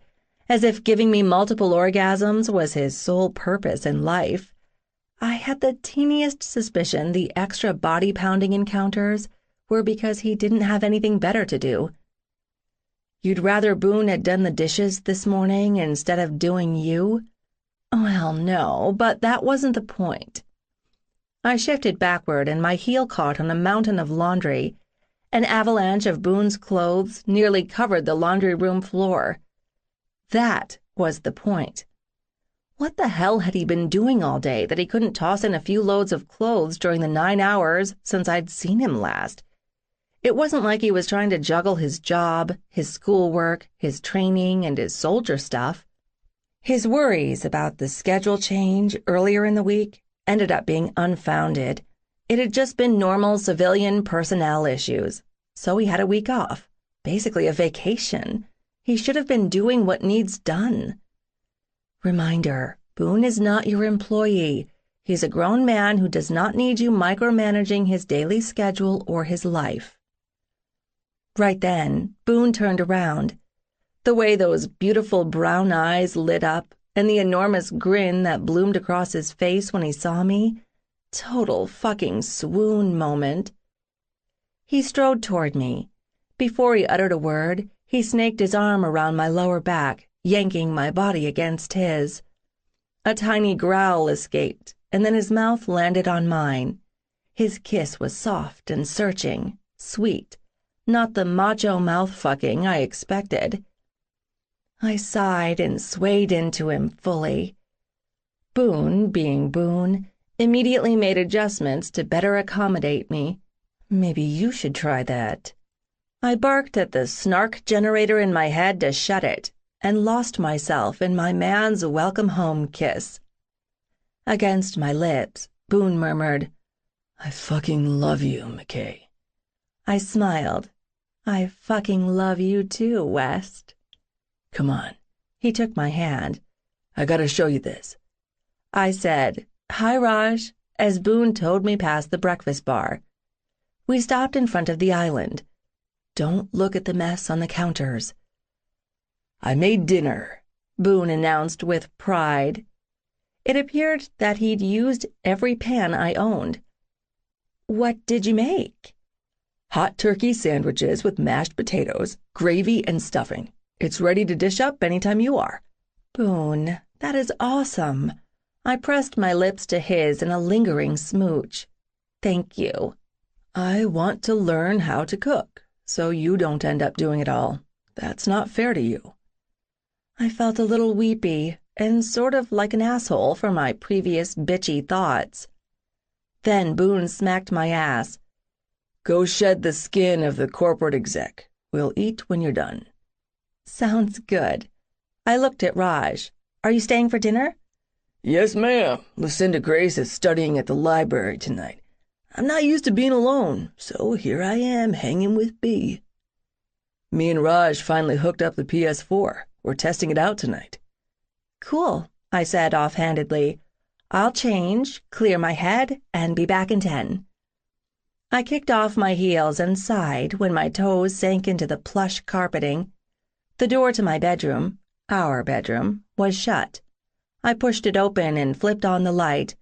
as if giving me multiple orgasms was his sole purpose in life, I had the teeniest suspicion the extra body-pounding encounters were because he didn't have anything better to do. You'd rather Boone had done the dishes this morning instead of doing you? Well, no, but that wasn't the point. I shifted backward and my heel caught on a mountain of laundry. An avalanche of Boone's clothes nearly covered the laundry room floor. That was the point. What the hell had he been doing all day that he couldn't toss in a few loads of clothes during the 9 hours since I'd seen him last? It wasn't like he was trying to juggle his job, his schoolwork, his training, and his soldier stuff. His worries about the schedule change earlier in the week ended up being unfounded. It had just been normal civilian personnel issues. So he had a week off, basically a vacation. He should have been doing what needs done. Reminder, Boone is not your employee. He's a grown man who does not need you micromanaging his daily schedule or his life. Right then, Boone turned around. The way those beautiful brown eyes lit up and the enormous grin that bloomed across his face when he saw me, total fucking swoon moment. He strode toward me. Before he uttered a word, he snaked his arm around my lower back, yanking my body against his. A tiny growl escaped, and then his mouth landed on mine. His kiss was soft and searching, sweet, not the macho mouth-fucking I expected. I sighed and swayed into him fully. Boone, being Boone, immediately made adjustments to better accommodate me. Maybe you should try that. I barked at the snark generator in my head to shut it, and lost myself in my man's welcome-home kiss. Against my lips, Boone murmured, "I fucking love you, McKay." I smiled. I fucking love you too, West. "Come on." He took my hand. "I gotta show you this." I said, "Hi, Raj," as Boone towed me past the breakfast bar. We stopped in front of the island. Don't look at the mess on the counters. "I made dinner," Boone announced with pride. It appeared that he'd used every pan I owned. "What did you make?" "Hot turkey sandwiches with mashed potatoes, gravy, and stuffing. It's ready to dish up anytime you are." "Boone, that is awesome." I pressed my lips to his in a lingering smooch. "Thank you." "I want to learn how to cook, so you don't end up doing it all. That's not fair to you." I felt a little weepy and sort of like an asshole for my previous bitchy thoughts. Then Boone smacked my ass. "Go shed the skin of the corporate exec. We'll eat when you're done." Sounds good. I looked at Raj. "Are you staying for dinner?" "Yes, ma'am. Lucinda Grace is studying at the library tonight. I'm not used to being alone, so here I am hanging with B. Me and Raj finally hooked up the PS4. We're testing it out tonight." "Cool," I said offhandedly. "I'll change, clear my head, and be back in 10. I kicked off my heels and sighed when my toes sank into the plush carpeting. The door to my bedroom, our bedroom, was shut. I pushed it open and flipped on the light.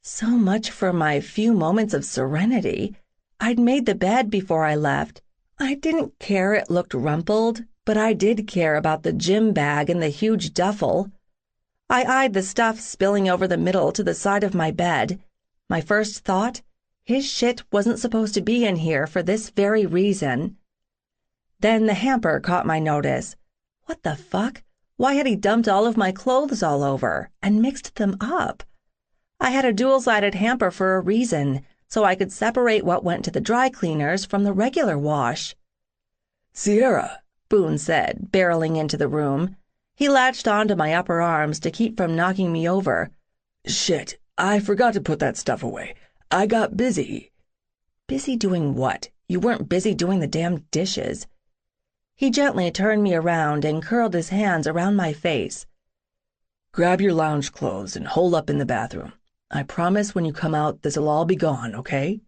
So much for my few moments of serenity. I'd made the bed before I left. I didn't care it looked rumpled, but I did care about the gym bag and the huge duffel. I eyed the stuff spilling over the middle to the side of my bed. My first thought, his shit wasn't supposed to be in here for this very reason. Then the hamper caught my notice. What the fuck? Why had he dumped all of my clothes all over and mixed them up? I had a dual-sided hamper for a reason, so I could separate what went to the dry cleaners from the regular wash. "Sierra," Boone said, barreling into the room. He latched onto my upper arms to keep from knocking me over. "Shit, I forgot to put that stuff away. I got busy." "Busy doing what? You weren't busy doing the damn dishes." He gently turned me around and curled his hands around my face. "Grab your lounge clothes and hole up in the bathroom. I promise when you come out, this'll all be gone, okay?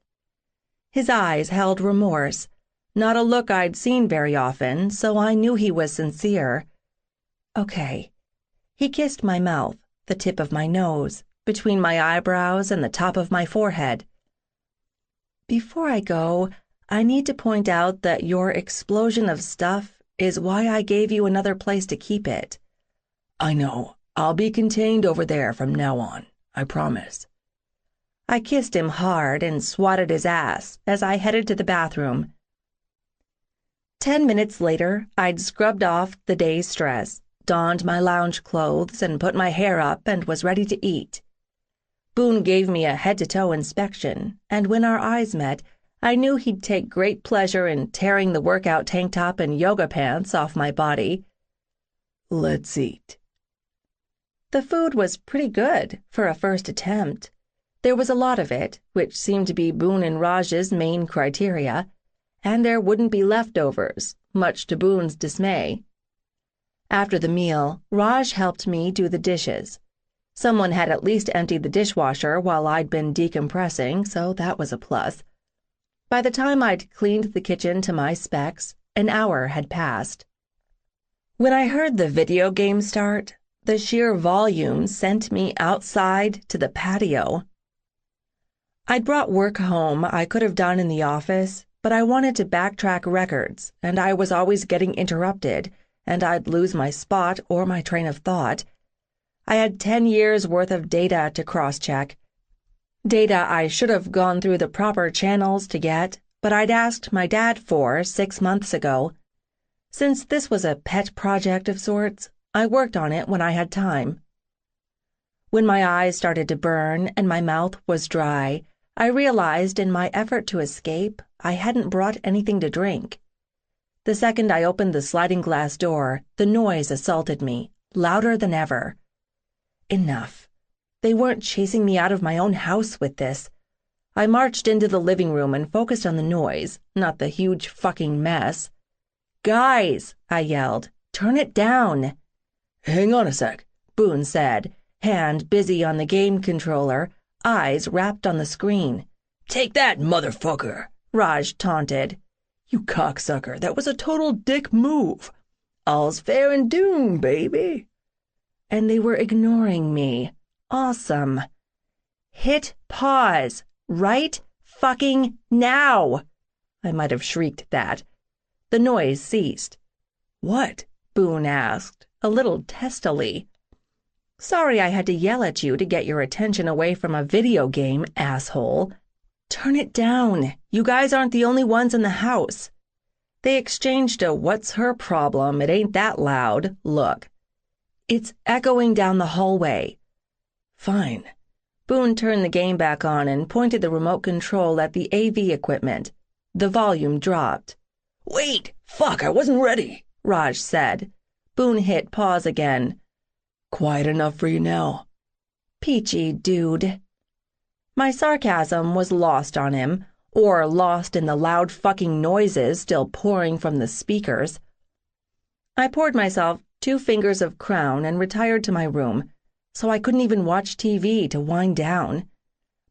His eyes held remorse, not a look I'd seen very often, so I knew he was sincere. Okay. He kissed my mouth, the tip of my nose, between my eyebrows and the top of my forehead. Before I go, I need to point out that your explosion of stuff is why I gave you another place to keep it. I know. I'll be contained over there from now on. I promise. I kissed him hard and swatted his ass as I headed to the bathroom. 10 minutes later, I'd scrubbed off the day's stress, donned my lounge clothes, and put my hair up and was ready to eat. Boone gave me a head-to-toe inspection, and when our eyes met, I knew he'd take great pleasure in tearing the workout tank top and yoga pants off my body. Let's eat. The food was pretty good for a first attempt. There was a lot of it, which seemed to be Boone and Raj's main criteria, and there wouldn't be leftovers, much to Boone's dismay. After the meal, Raj helped me do the dishes. Someone had at least emptied the dishwasher while I'd been decompressing, so that was a plus. By the time I'd cleaned the kitchen to my specs, an hour had passed. When I heard the video game start, the sheer volume sent me outside to the patio. I'd brought work home I could have done in the office, but I wanted to backtrack records, and I was always getting interrupted, and I'd lose my spot or my train of thought. I had 10 years' worth of data to cross-check. Data I should have gone through the proper channels to get, but I'd asked my dad for 6 months ago. Since this was a pet project of sorts, I worked on it when I had time. When my eyes started to burn and my mouth was dry, I realized in my effort to escape, I hadn't brought anything to drink. The second I opened the sliding glass door, the noise assaulted me, louder than ever. Enough. They weren't chasing me out of my own house with this. I marched into the living room and focused on the noise, not the huge fucking mess. "Guys," I yelled, "turn it down." Hang on a sec, Boone said, hand busy on the game controller, eyes wrapped on the screen. "Take that, motherfucker," Raj taunted. "You cocksucker, that was a total dick move. All's fair in Doom, baby." And they were ignoring me. Awesome. Hit pause. Right fucking now. I might have shrieked that. The noise ceased. "What?" Boone asked, a little testily. "Sorry I had to yell at you to get your attention away from a video game, asshole. Turn it down. You guys aren't the only ones in the house." They exchanged a "what's her problem, it ain't that loud" look. "It's echoing down the hallway." "Fine." Boone turned the game back on and pointed the remote control at the AV equipment. The volume dropped. "Wait! Fuck, I wasn't ready," Raj said. Boone hit pause again. "Quiet enough for you now?" "Peachy, dude." My sarcasm was lost on him, or lost in the loud fucking noises still pouring from the speakers. I poured myself 2 fingers of Crown and retired to my room, so I couldn't even watch TV to wind down.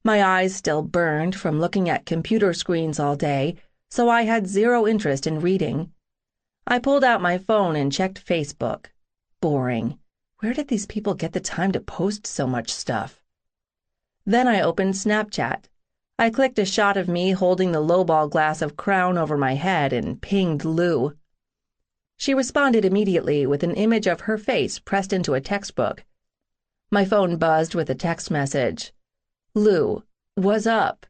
My eyes still burned from looking at computer screens all day, so I had zero interest in reading. I pulled out my phone and checked Facebook. Boring. Where did these people get the time to post so much stuff? Then I opened Snapchat. I clicked a shot of me holding the lowball glass of Crown over my head and pinged Lou. She responded immediately with an image of her face pressed into a textbook. My phone buzzed with a text message. "Lou, what's up?"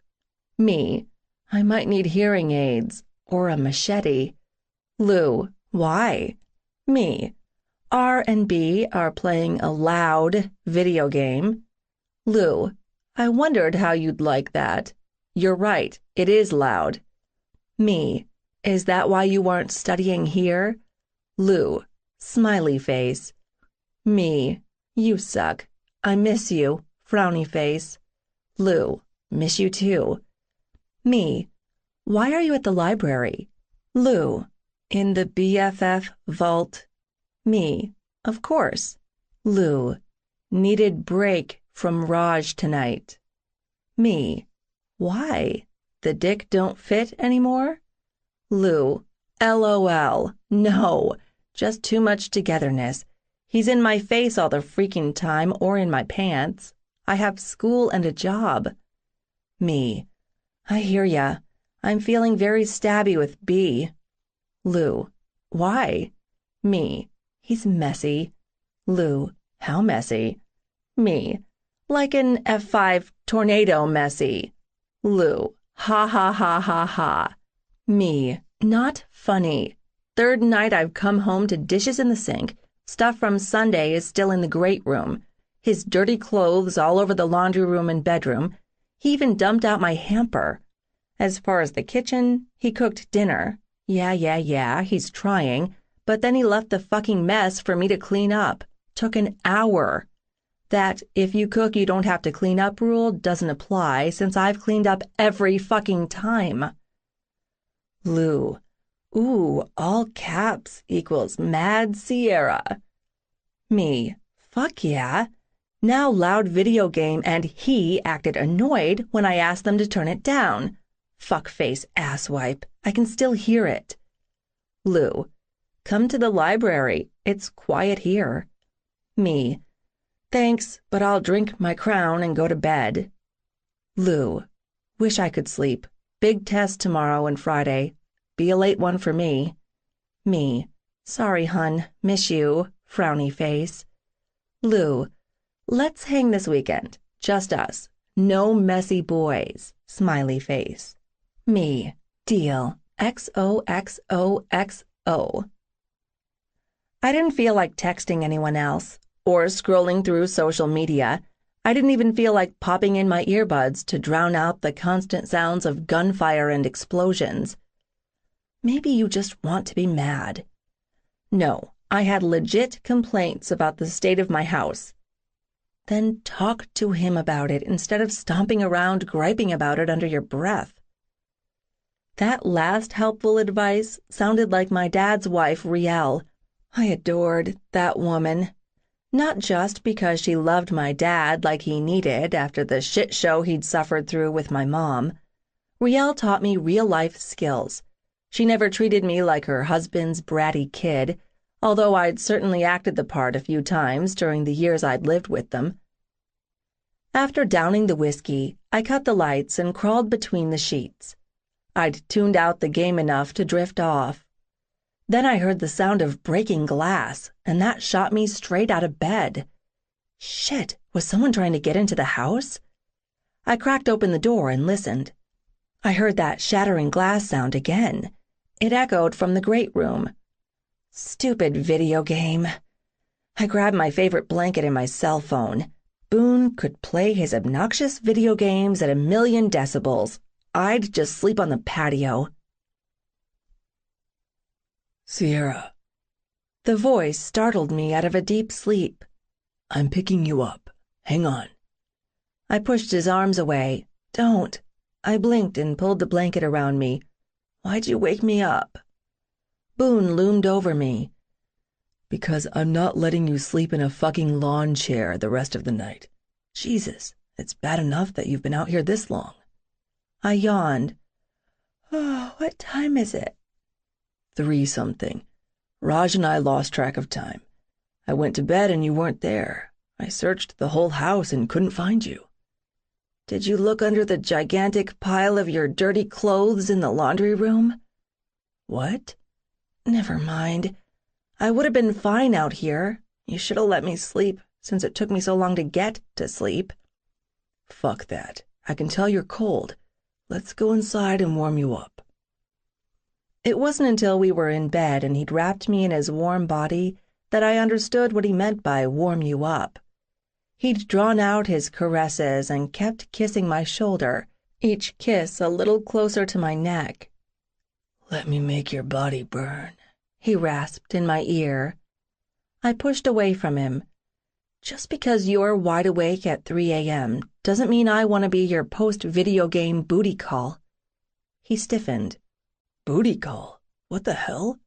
Me, "I might need hearing aids or a machete." Lou, "Why?" Me, "R and B are playing a loud video game." Lou, "I wondered how you'd like that. You're right, it is loud." Me, "Is that why you weren't studying here?" Lou, smiley face. Me, "You suck. I miss you," frowny face. Lou, "Miss you too." Me, "Why are you at the library?" Lou, "In the BFF vault." Me, "Of course." Lou, "Needed break from Raj tonight. Me. Why? The dick don't fit anymore? Lou. LOL. No. Just too much togetherness. He's in my face all the freaking time or in my pants. I have school and a job. Me. I hear ya. I'm feeling very stabby with B. Lou. Why? Me. He's messy. Lou. How messy? Me. Like an F5 tornado messy. Lou. Ha ha ha ha ha. Me. Not funny. Third night I've come home to dishes in the sink. Stuff from Sunday is still in the great room. His dirty clothes all over the laundry room and bedroom. He even dumped out my hamper. As far as the kitchen, he cooked dinner. Yeah, he's trying. But then he left the fucking mess for me to clean up. Took an hour. That if you cook you don't have to clean up rule doesn't apply since I've cleaned up every fucking time. Lou. Ooh, all caps equals Mad Sierra. Me. Fuck yeah. Now loud video game and he acted annoyed when I asked them to turn it down. Fuckface asswipe. I can still hear it. Lou. Come to the library. It's quiet here. Me. Thanks, but I'll drink my crown and go to bed. Lou. Wish I could sleep. Big test tomorrow and Friday. Be a late one for me. Me. Sorry, hun. Miss you. Frowny face. Lou. Let's hang this weekend. Just us. No messy boys. Smiley face. Me. Deal. XOXOXO. I didn't feel like texting anyone else or scrolling through social media. I didn't even feel like popping in my earbuds to drown out the constant sounds of gunfire and explosions. Maybe you just want to be mad. No, I had legit complaints about the state of my house. Then talk to him about it instead of stomping around griping about it under your breath. That last helpful advice sounded like my dad's wife, Riel. I adored that woman. Not just because she loved my dad like he needed after the shit show he'd suffered through with my mom. Riel taught me real-life skills. She never treated me like her husband's bratty kid, although I'd certainly acted the part a few times during the years I'd lived with them. After downing the whiskey, I cut the lights and crawled between the sheets. I'd tuned out the game enough to drift off. Then I heard the sound of breaking glass, and that shot me straight out of bed. Shit, was someone trying to get into the house? I cracked open the door and listened. I heard that shattering glass sound again. It echoed from the great room. Stupid video game. I grabbed my favorite blanket and my cell phone. Boone could play his obnoxious video games at 1,000,000 decibels. I'd just sleep on the patio. Sierra. The voice startled me out of a deep sleep. I'm picking you up. Hang on. I pushed his arms away. Don't. I blinked and pulled the blanket around me. Why'd you wake me up? Boone loomed over me. Because I'm not letting you sleep in a fucking lawn chair the rest of the night. Jesus, it's bad enough that you've been out here this long. I yawned. Oh, what time is it? 3-something. Raj and I lost track of time. I went to bed and you weren't there. I searched the whole house and couldn't find you. Did you look under the gigantic pile of your dirty clothes in the laundry room? What? Never mind. I would have been fine out here. You should have let me sleep, since it took me so long to get to sleep. Fuck that. I can tell you're cold. Let's go inside and warm you up. It wasn't until we were in bed and he'd wrapped me in his warm body that I understood what he meant by warm you up. He'd drawn out his caresses and kept kissing my shoulder, each kiss a little closer to my neck. Let me make your body burn, he rasped in my ear. I pushed away from him. Just because you're wide awake at 3 a.m. doesn't mean I want to be your post-video game booty call. He stiffened. Booty call? What the hell?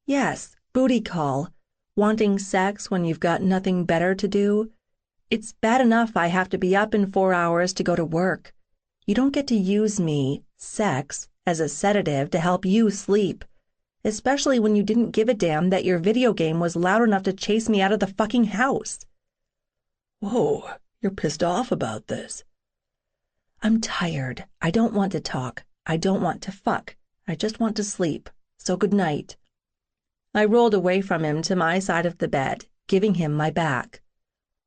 Yes, booty call. Wanting sex when you've got nothing better to do. It's bad enough I have to be up in 4 hours to go to work. You don't get to use me, sex, as a sedative to help you sleep, especially when you didn't give a damn that your video game was loud enough to chase me out of the fucking house. Whoa, you're pissed off about this. I'm tired. I don't want to talk. I don't want to fuck. I just want to sleep. So good night. I rolled away from him to my side of the bed, giving him my back.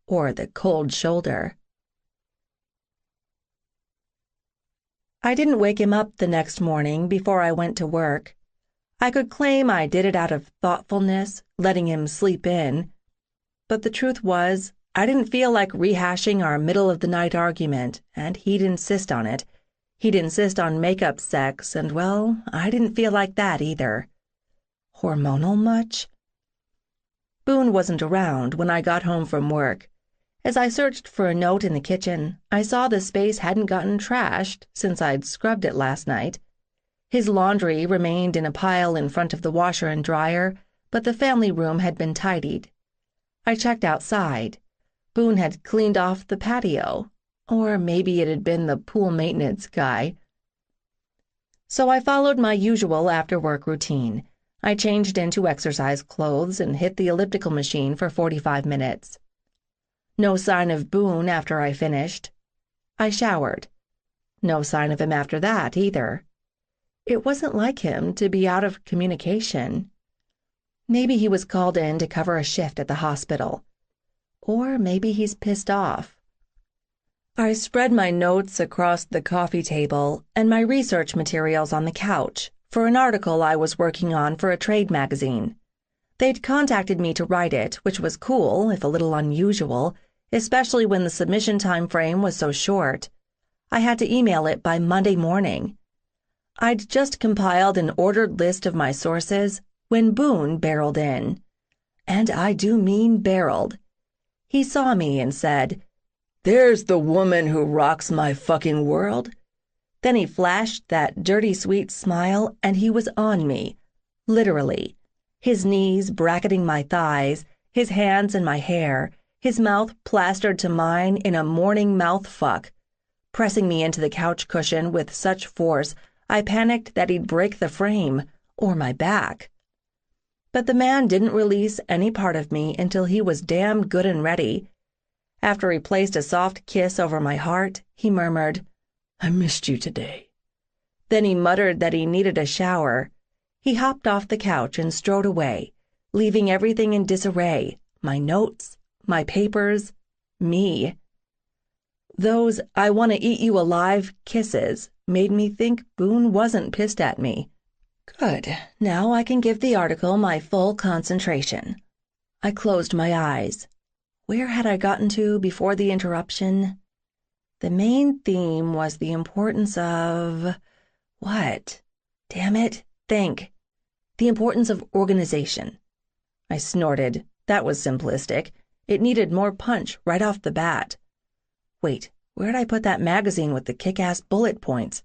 Or the cold shoulder. I didn't wake him up the next morning before I went to work. I could claim I did it out of thoughtfulness, letting him sleep in. But the truth was, I didn't feel like rehashing our middle-of-the-night argument, and he'd insist on it. He'd insist on make-up sex, and, well, I didn't feel like that either. Hormonal much? Boone wasn't around when I got home from work. As I searched for a note in the kitchen, I saw the space hadn't gotten trashed since I'd scrubbed it last night. His laundry remained in a pile in front of the washer and dryer, but the family room had been tidied. I checked outside. Boone had cleaned off the patio, or maybe it had been the pool maintenance guy. So I followed my usual after-work routine. I changed into exercise clothes and hit the elliptical machine for 45 minutes. No sign of Boone after I finished. I showered. No sign of him after that, either. It wasn't like him to be out of communication. Maybe he was called in to cover a shift at the hospital. Or maybe he's pissed off. I spread my notes across the coffee table and my research materials on the couch for an article I was working on for a trade magazine. They'd contacted me to write it, which was cool, if a little unusual, especially when the submission time frame was so short. I had to email it by Monday morning. I'd just compiled an ordered list of my sources when Boone barreled in. And I do mean barreled. He saw me and said, "There's the woman who rocks my fucking world." Then he flashed that dirty sweet smile and he was on me, literally. His knees bracketing my thighs, his hands in my hair, his mouth plastered to mine in a morning mouth fuck, pressing me into the couch cushion with such force I panicked that he'd break the frame, or my back. But the man didn't release any part of me until he was damn good and ready. After he placed a soft kiss over my heart, he murmured, "I missed you today." Then he muttered that he needed a shower. He hopped off the couch and strode away, leaving everything in disarray, my notes, my papers, me. Those "I want to eat you alive" kisses made me think Boone wasn't pissed at me. Good. Now I can give the article my full concentration. I closed my eyes. Where had I gotten to before the interruption? The main theme was the importance of... what? Damn it, think. The importance of organization. I snorted. That was simplistic. It needed more punch right off the bat. Wait, where'd I put that magazine with the kick-ass bullet points?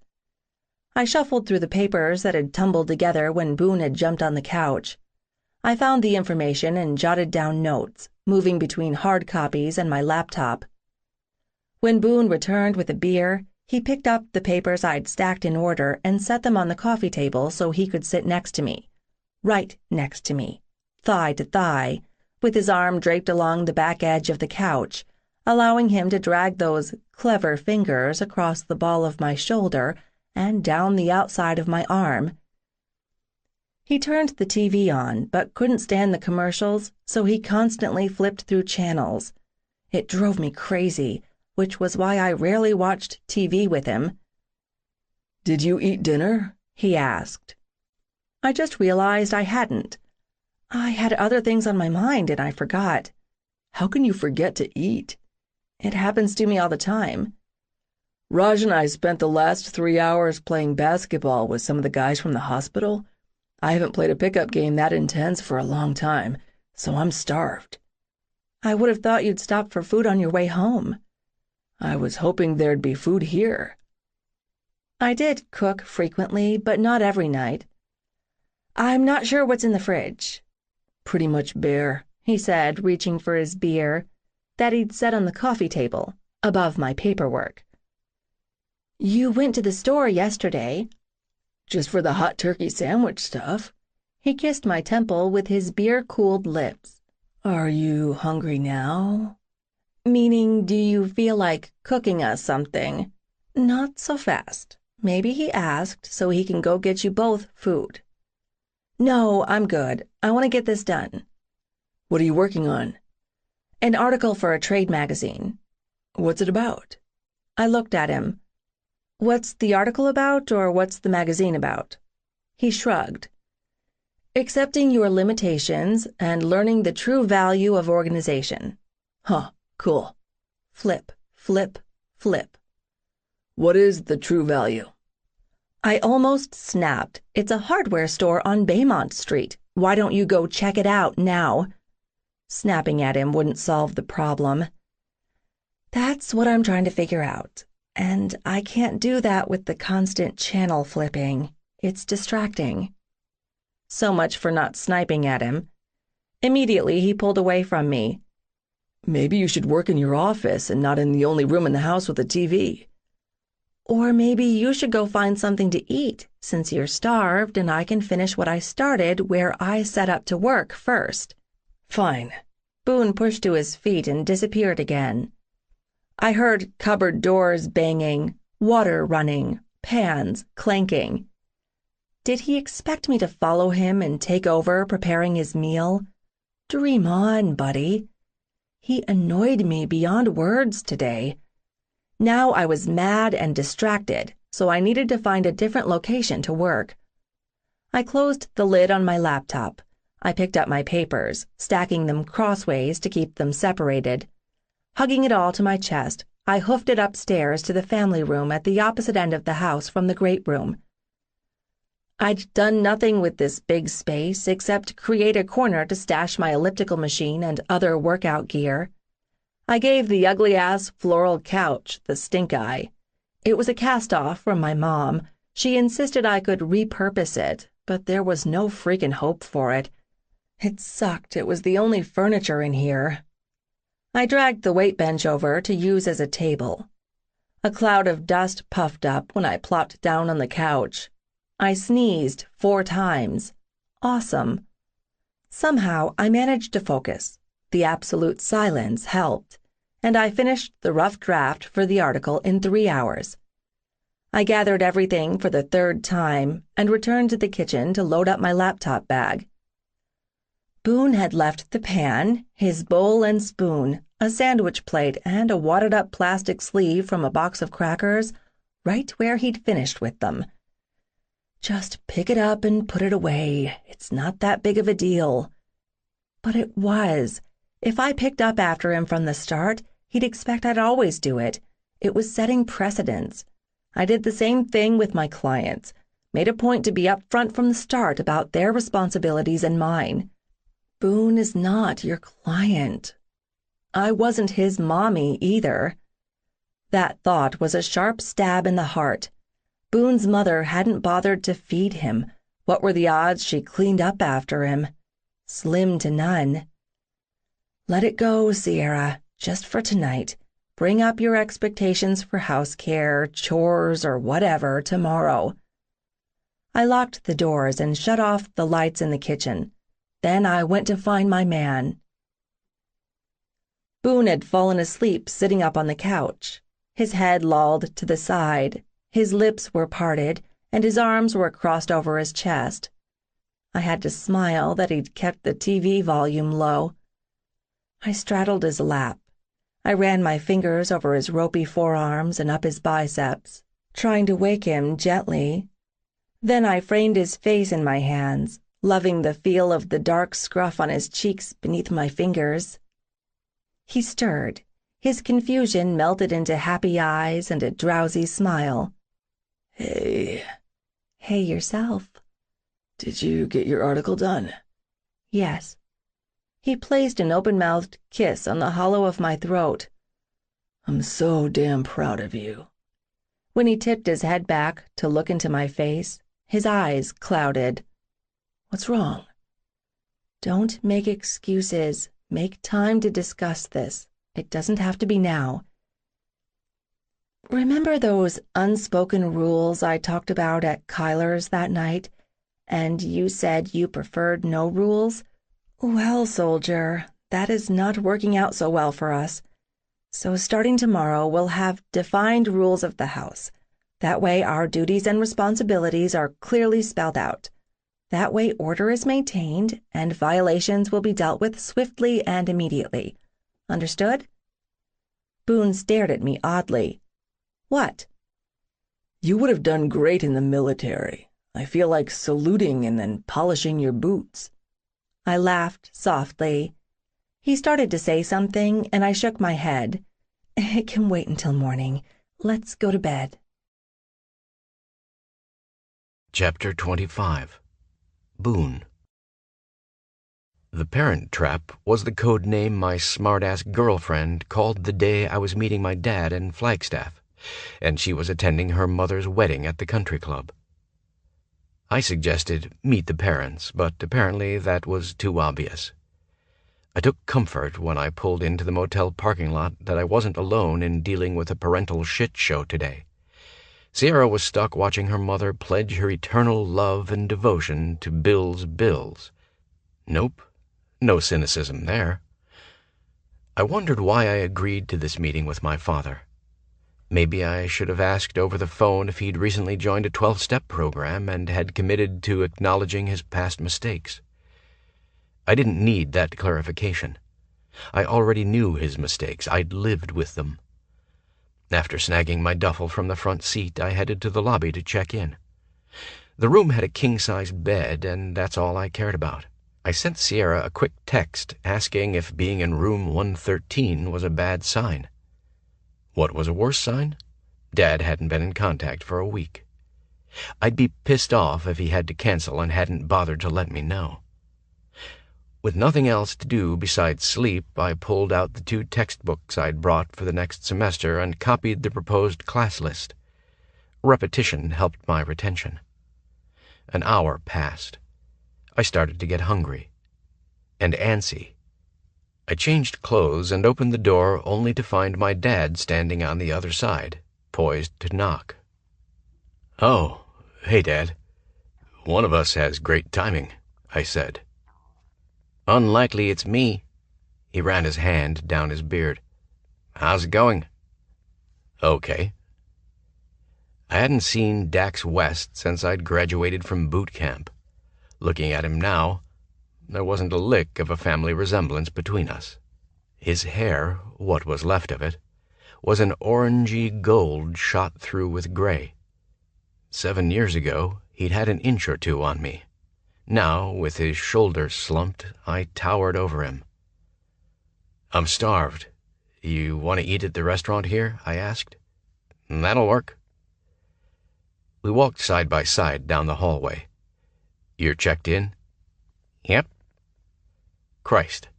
I shuffled through the papers that had tumbled together when Boone had jumped on the couch. I found the information and jotted down notes, moving between hard copies and my laptop. When Boone returned with a beer, he picked up the papers I'd stacked in order and set them on the coffee table so he could sit next to me. Right next to me, thigh to thigh, with his arm draped along the back edge of the couch, allowing him to drag those clever fingers across the ball of my shoulder and down the outside of my arm. He turned the TV on, but couldn't stand the commercials, so he constantly flipped through channels. It drove me crazy, which was why I rarely watched TV with him. "Did you eat dinner?" he asked. I just realized I hadn't. I had other things on my mind and I forgot. "How can you forget to eat?" It happens to me all the time. "Raj and I spent the last 3 hours playing basketball with some of the guys from the hospital. I haven't played a pickup game that intense for a long time, so I'm starved." I would have thought you'd stop for food on your way home. "I was hoping there'd be food here." I did cook frequently, but not every night. "I'm not sure what's in the fridge." "Pretty much bare," he said, reaching for his beer. that he'd set on the coffee table, above my paperwork. "You went to the store yesterday." Just for the hot turkey sandwich stuff. He kissed my temple with his beer-cooled lips. Are you hungry now? Meaning, do you feel like cooking us something? Not so fast. Maybe he asked so he can go get you both food. No, I'm good. I want to get this done. What are you working on? An article for a trade magazine. What's it about? I looked at him. What's the article about, or what's the magazine about? He shrugged. Accepting your limitations and learning the true value of organization. Huh, cool. Flip, flip, flip. What is the true value? I almost snapped. It's a hardware store on Baymont Street. Why don't you go check it out now? Snapping at him wouldn't solve the problem. That's what I'm trying to figure out. And I can't do that with the constant channel flipping. It's distracting. So much for not sniping at him. Immediately, he pulled away from me. Maybe you should work in your office and not in the only room in the house with a TV. Or maybe you should go find something to eat, since you're starved and I can finish what I started where I set up to work first. Fine. Boone pushed to his feet and disappeared again. I heard cupboard doors banging, water running, pans clanking. Did he expect me to follow him and take over preparing his meal? Dream on, buddy. He annoyed me beyond words today. Now I was mad and distracted, so I needed to find a different location to work. I closed the lid on my laptop. I picked up my papers, stacking them crossways to keep them separated. Hugging it all to my chest, I hoofed it upstairs to the family room at the opposite end of the house from the great room. I'd done nothing with this big space except create a corner to stash my elliptical machine and other workout gear. I gave the ugly-ass floral couch the stink eye. It was a cast-off from my mom. She insisted I could repurpose it, but there was no freaking hope for it. It sucked. It was the only furniture in here. I dragged the weight bench over to use as a table. A cloud of dust puffed up when I plopped down on the couch. I sneezed 4 times. Awesome. Somehow I managed to focus. The absolute silence helped, and I finished the rough draft for the article in 3 hours. I gathered everything for the 3rd time and returned to the kitchen to load up my laptop bag. Boone had left the pan, his bowl and spoon, a sandwich plate, and a wadded-up plastic sleeve from a box of crackers right where he'd finished with them. Just pick it up and put it away. It's not that big of a deal. But it was. If I picked up after him from the start, he'd expect I'd always do it. It was setting precedents. I did the same thing with my clients. Made a point to be upfront from the start about their responsibilities and mine. Boone is not your client. I wasn't his mommy either. That thought was a sharp stab in the heart. Boone's mother hadn't bothered to feed him. What were the odds she cleaned up after him? Slim to none. Let it go, Sierra, just for tonight. Bring up your expectations for house care, chores, or whatever tomorrow. I locked the doors and shut off the lights in the kitchen. Then I went to find my man. Boone had fallen asleep sitting up on the couch. His head lolled to the side, his lips were parted, and his arms were crossed over his chest. I had to smile that he'd kept the TV volume low. I straddled his lap. I ran my fingers over his ropey forearms and up his biceps, trying to wake him gently. Then I framed his face in my hands, loving the feel of the dark scruff on his cheeks beneath my fingers. He stirred. His confusion melted into happy eyes and a drowsy smile. Hey. Hey yourself. Did you get your article done? Yes. He placed an open-mouthed kiss on the hollow of my throat. I'm so damn proud of you. When he tipped his head back to look into my face, his eyes clouded. What's wrong? Don't make excuses. Make time to discuss this. It doesn't have to be now. Remember those unspoken rules I talked about at Kyler's that night? And you said you preferred no rules? Well, soldier, that is not working out so well for us. So starting tomorrow, we'll have defined rules of the house. That way our duties and responsibilities are clearly spelled out. That way order is maintained and violations will be dealt with swiftly and immediately. Understood? Boone stared at me oddly. What? You would have done great in the military. I feel like saluting and then polishing your boots. I laughed softly. He started to say something, and I shook my head. It can wait until morning. Let's go to bed. Chapter 25. Boone. The Parent Trap was the code name my smart-ass girlfriend called the day I was meeting my dad in Flagstaff, and she was attending her mother's wedding at the country club. I suggested meet the parents, but apparently that was too obvious. I took comfort when I pulled into the motel parking lot that I wasn't alone in dealing with a parental shit show today. Sierra was stuck watching her mother pledge her eternal love and devotion to Bill's bills. Nope, no cynicism there. I wondered why I agreed to this meeting with my father. Maybe I should have asked over the phone if he'd recently joined a 12-step program and had committed to acknowledging his past mistakes. I didn't need that clarification. I already knew his mistakes. I'd lived with them. After snagging my duffel from the front seat, I headed to the lobby to check in. The room had a king-sized bed, and that's all I cared about. I sent Sierra a quick text asking if being in room 113 was a bad sign. What was a worse sign? Dad hadn't been in contact for a week. I'd be pissed off if he had to cancel and hadn't bothered to let me know. With nothing else to do besides sleep, I pulled out the 2 textbooks I'd brought for the next semester and copied the proposed class list. Repetition helped my retention. An hour passed. I started to get hungry. And antsy. I changed clothes and opened the door only to find my dad standing on the other side, poised to knock. "Oh, hey, Dad. One of us has great timing," I said. "Unlikely it's me." He ran his hand down his beard. "How's it going?" "Okay." I hadn't seen Dax West since I'd graduated from boot camp. Looking at him now, there wasn't a lick of a family resemblance between us. His hair, what was left of it, was an orangey gold shot through with gray. 7 years ago, he'd had an inch or 2 on me. Now, with his shoulders slumped, I towered over him. "I'm starved. You want to eat at the restaurant here?" I asked. "That'll work." We walked side by side down the hallway. "You're checked in?" "Yep." Christ,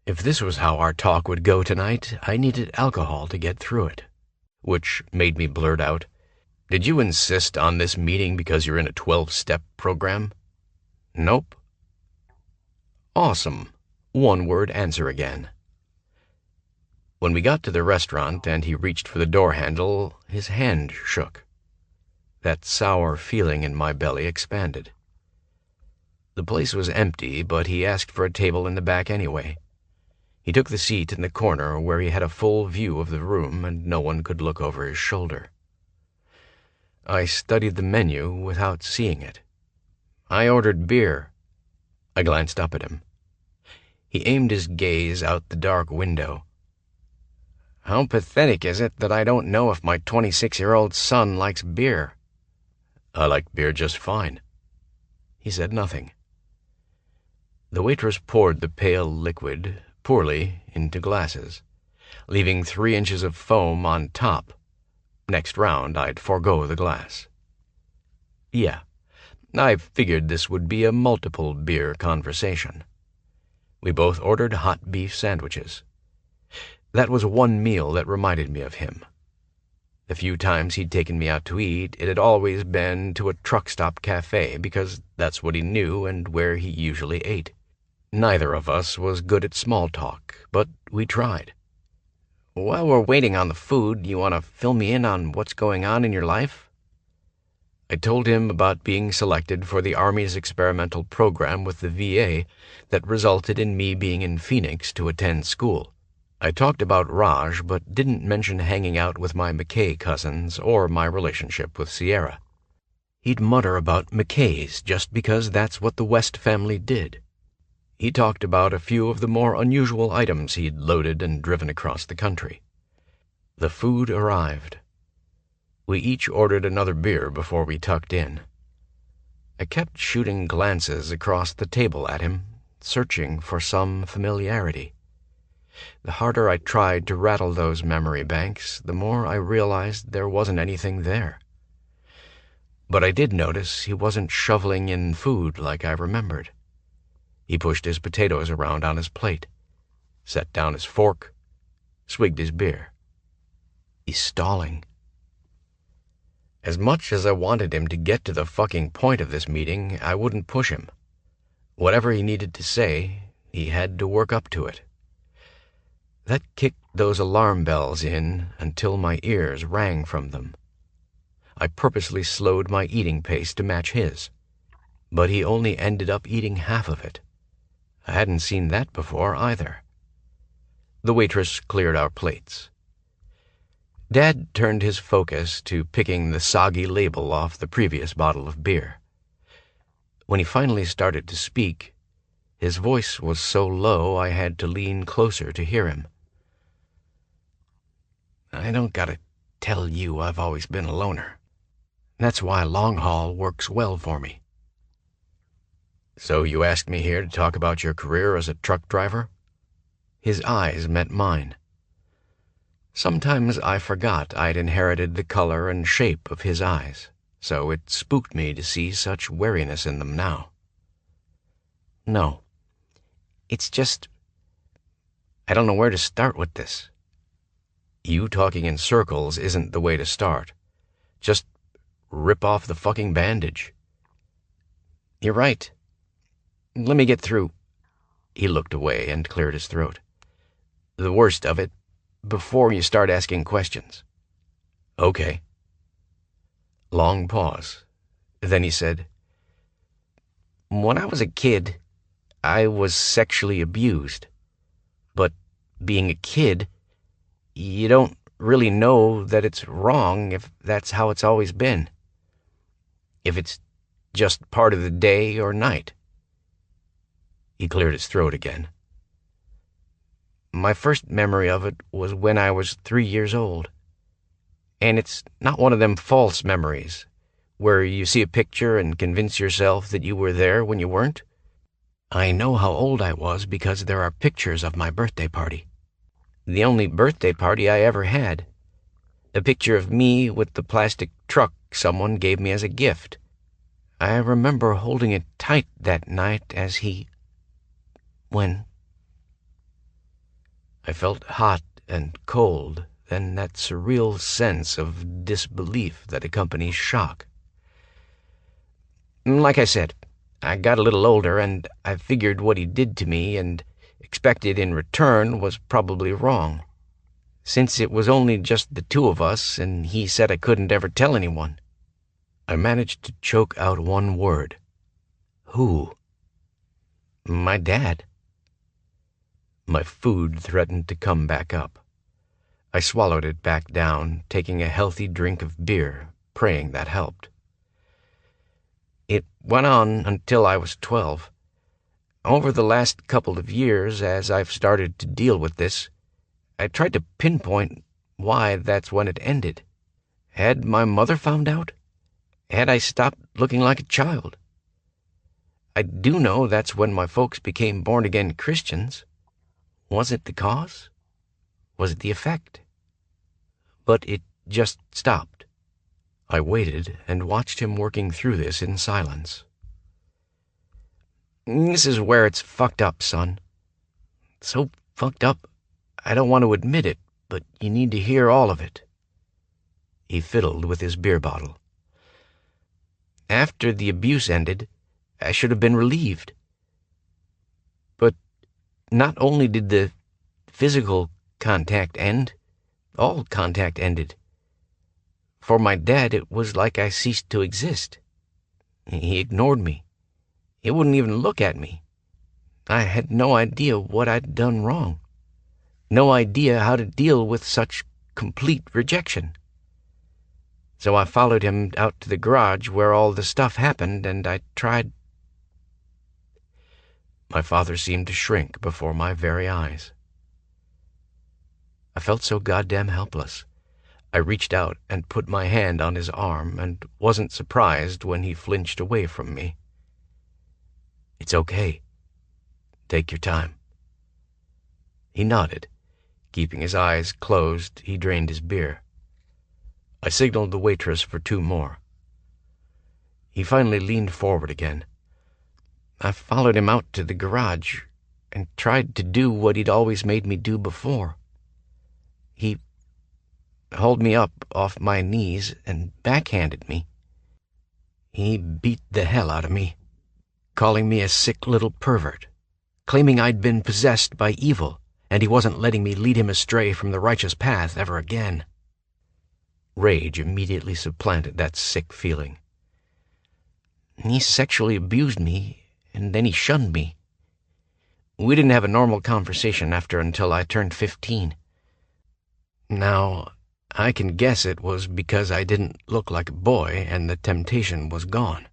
if this was how our talk would go tonight, I needed alcohol to get through it. Which made me blurt out, "Did you insist on this meeting because you're in a 12-step program?" "Nope." Awesome. One-word answer again. When we got to the restaurant and he reached for the door handle, his hand shook. That sour feeling in my belly expanded. The place was empty, but he asked for a table in the back anyway. He took the seat in the corner where he had a full view of the room and no one could look over his shoulder. I studied the menu without seeing it. I ordered beer. I glanced up at him. He aimed his gaze out the dark window. "How pathetic is it that I don't know if my 26-year-old son likes beer?" "I like beer just fine." He said nothing. The waitress poured the pale liquid, poorly, into glasses, leaving 3 inches of foam on top. Next round, I'd forego the glass. Yeah, I figured this would be a multiple beer conversation. We both ordered hot beef sandwiches. That was one meal that reminded me of him. The few times he'd taken me out to eat, it had always been to a truck stop cafe because that's what he knew and where he usually ate. Neither of us was good at small talk, but we tried. While we're waiting on the food, you want to fill me in on what's going on in your life? I told him about being selected for the Army's experimental program with the VA that resulted in me being in Phoenix to attend school. I talked about Raj, but didn't mention hanging out with my McKay cousins or my relationship with Sierra. He'd mutter about McKays just because that's what the West family did. He talked about a few of the more unusual items he'd loaded and driven across the country. The food arrived. We each ordered another beer before we tucked in. I kept shooting glances across the table at him, searching for some familiarity. The harder I tried to rattle those memory banks, the more I realized there wasn't anything there. But I did notice he wasn't shoveling in food like I remembered. He pushed his potatoes around on his plate, set down his fork, swigged his beer. He's stalling. As much as I wanted him to get to the fucking point of this meeting, I wouldn't push him. Whatever he needed to say, he had to work up to it. That kicked those alarm bells in until my ears rang from them. I purposely slowed my eating pace to match his, but he only ended up eating half of it. I hadn't seen that before either. The waitress cleared our plates. Dad turned his focus to picking the soggy label off the previous bottle of beer. When he finally started to speak, his voice was so low I had to lean closer to hear him. I don't gotta tell you I've always been a loner. That's why long haul works well for me. So you asked me here to talk about your career as a truck driver? His eyes met mine. Sometimes I forgot I'd inherited the color and shape of his eyes, so it spooked me to see such wariness in them now. No. It's just, I don't know where to start with this. You talking in circles isn't the way to start. Just rip off the fucking bandage. You're right. Let me get through. He looked away and cleared his throat. The worst of it, before you start asking questions. Okay. Long pause. Then he said, when I was a kid, I was sexually abused. But being a kid, you don't really know that it's wrong if that's how it's always been. If it's just part of the day or night. He cleared his throat again. My first memory of it was when I was 3 years old. And it's not one of them false memories, where you see a picture and convince yourself that you were there when you weren't. I know how old I was because there are pictures of my birthday party. The only birthday party I ever had. A picture of me with the plastic truck someone gave me as a gift. I remember holding it tight that night as when I felt hot and cold, then that surreal sense of disbelief that accompanies shock. Like I said, I got a little older and I figured what he did to me and expected in return was probably wrong, since it was only just the two of us and he said I couldn't ever tell anyone. I managed to choke out one word. Who? My dad. My food threatened to come back up. I swallowed it back down, taking a healthy drink of beer, praying that helped. It went on until I was 12. Over the last couple of years, as I've started to deal with this, I tried to pinpoint why that's when it ended. Had my mother found out? Had I stopped looking like a child? I do know that's when my folks became born-again Christians. Was it the cause? Was it the effect? But it just stopped. I waited and watched him working through this in silence. This is where it's fucked up, son. So fucked up, I don't want to admit it, but you need to hear all of it. He fiddled with his beer bottle. After the abuse ended, I should have been relieved. But not only did the physical contact end, All contact ended. For my dad, it was like I ceased to exist. He ignored me. He wouldn't even look at me. I had no idea what I'd done wrong. No idea how to deal with such complete rejection. So I followed him out to the garage where all the stuff happened, and I tried. My father seemed to shrink before my very eyes. I felt so goddamn helpless. I reached out and put my hand on his arm and wasn't surprised when he flinched away from me. "It's okay. Take your time." He nodded. Keeping his eyes closed, he drained his beer. I signaled the waitress for 2 more. He finally leaned forward again. I followed him out to the garage and tried to do what he'd always made me do before. He hauled me up off my knees and backhanded me. He beat the hell out of me, calling me a sick little pervert, claiming I'd been possessed by evil, and he wasn't letting me lead him astray from the righteous path ever again. Rage immediately supplanted that sick feeling. He sexually abused me, and then he shunned me. We didn't have a normal conversation until I turned 15. Now, I can guess it was because I didn't look like a boy and the temptation was gone.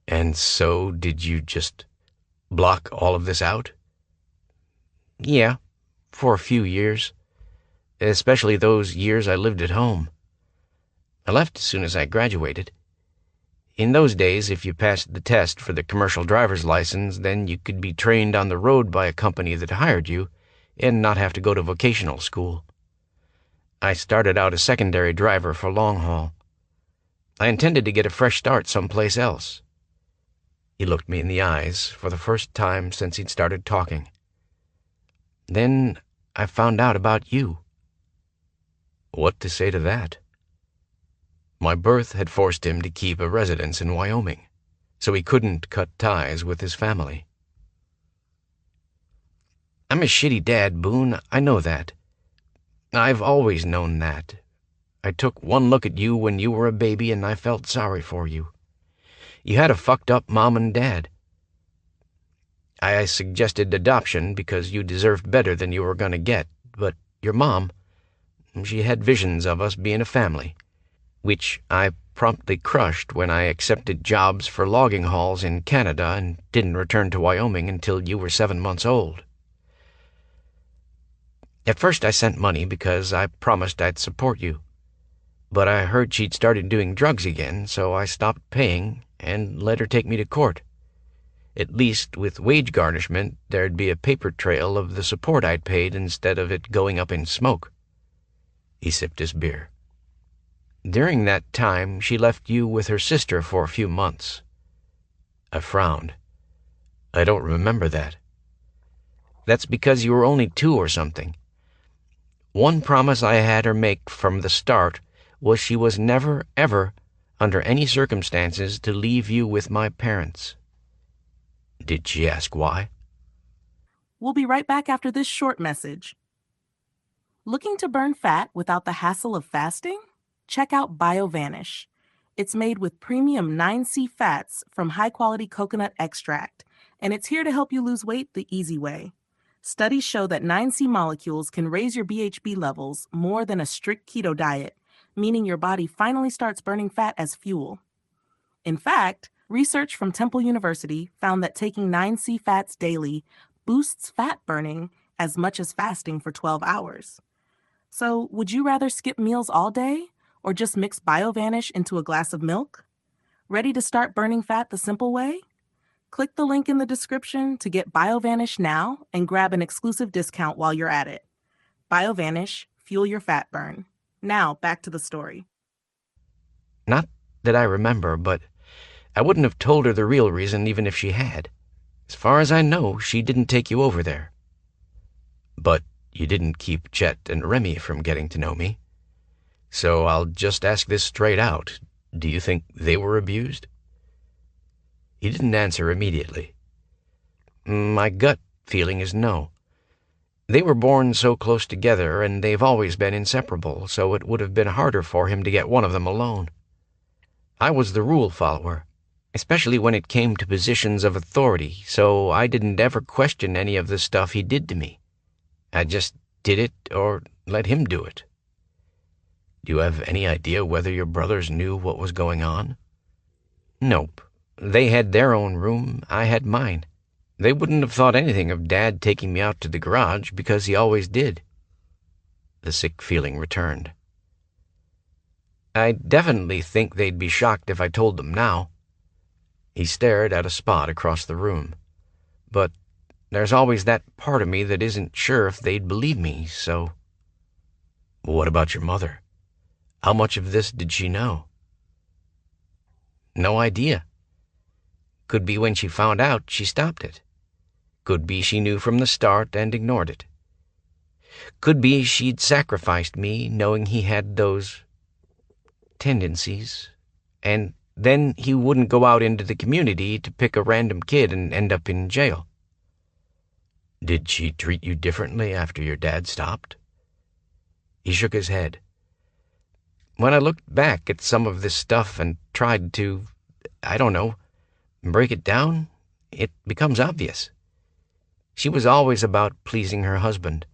And so, did you just block all of this out? Yeah, for a few years. Especially those years I lived at home. I left as soon as I graduated. In those days, if you passed the test for the commercial driver's license, then you could be trained on the road by a company that hired you and not have to go to vocational school. I started out a secondary driver for long haul. I intended to get a fresh start someplace else. He looked me in the eyes for the first time since he'd started talking. Then I found out about you. What to say to that? My birth had forced him to keep a residence in Wyoming, so he couldn't cut ties with his family. I'm a shitty dad, Boone, I know that. I've always known that. I took one look at you when you were a baby and I felt sorry for you. You had a fucked up mom and dad. I suggested adoption because you deserved better than you were going to get, but your mom, she had visions of us being a family, which I promptly crushed when I accepted jobs for logging hauls in Canada and didn't return to Wyoming until you were 7 months old. At first I sent money because I promised I'd support you, but I heard she'd started doing drugs again, so I stopped paying and let her take me to court. At least with wage garnishment, there'd be a paper trail of the support I'd paid instead of it going up in smoke. He sipped his beer. During that time, she left you with her sister for a few months. I frowned. I don't remember that. That's because you were only 2 or something. One promise I had her make from the start was she was never, ever, under any circumstances, to leave you with my parents. Did she ask why? We'll be right back after this short message. Looking to burn fat without the hassle of fasting? Check out BioVanish. It's made with premium 9C fats from high-quality coconut extract, and it's here to help you lose weight the easy way. Studies show that 9C molecules can raise your BHB levels more than a strict keto diet, meaning your body finally starts burning fat as fuel. In fact, research from Temple University found that taking 9C fats daily boosts fat burning as much as fasting for 12 hours. So, would you rather skip meals all day or just mix BioVanish into a glass of milk? Ready to start burning fat the simple way? Click the link in the description to get BioVanish now and grab an exclusive discount while you're at it. BioVanish, fuel your fat burn. Now, back to the story. Not that I remember, but I wouldn't have told her the real reason even if she had. As far as I know, she didn't take you over there. But you didn't keep Chet and Remy from getting to know me. So I'll just ask this straight out. Do you think they were abused? He didn't answer immediately. My gut feeling is no. They were born so close together, and they've always been inseparable, so it would have been harder for him to get one of them alone. I was the rule follower, especially when it came to positions of authority, so I didn't ever question any of the stuff he did to me. I just did it or let him do it. Do you have any idea whether your brothers knew what was going on? Nope. They had their own room, I had mine. They wouldn't have thought anything of Dad taking me out to the garage because he always did. The sick feeling returned. I definitely think they'd be shocked if I told them now. He stared at a spot across the room. But there's always that part of me that isn't sure if they'd believe me, so... What about your mother? How much of this did she know? No idea. Could be when she found out, she stopped it. Could be she knew from the start and ignored it. Could be she'd sacrificed me, knowing he had those tendencies, and then he wouldn't go out into the community to pick a random kid and end up in jail. Did she treat you differently after your dad stopped? He shook his head. When I looked back at some of this stuff and tried to, I don't know, break it down, it becomes obvious. She was always about pleasing her husband.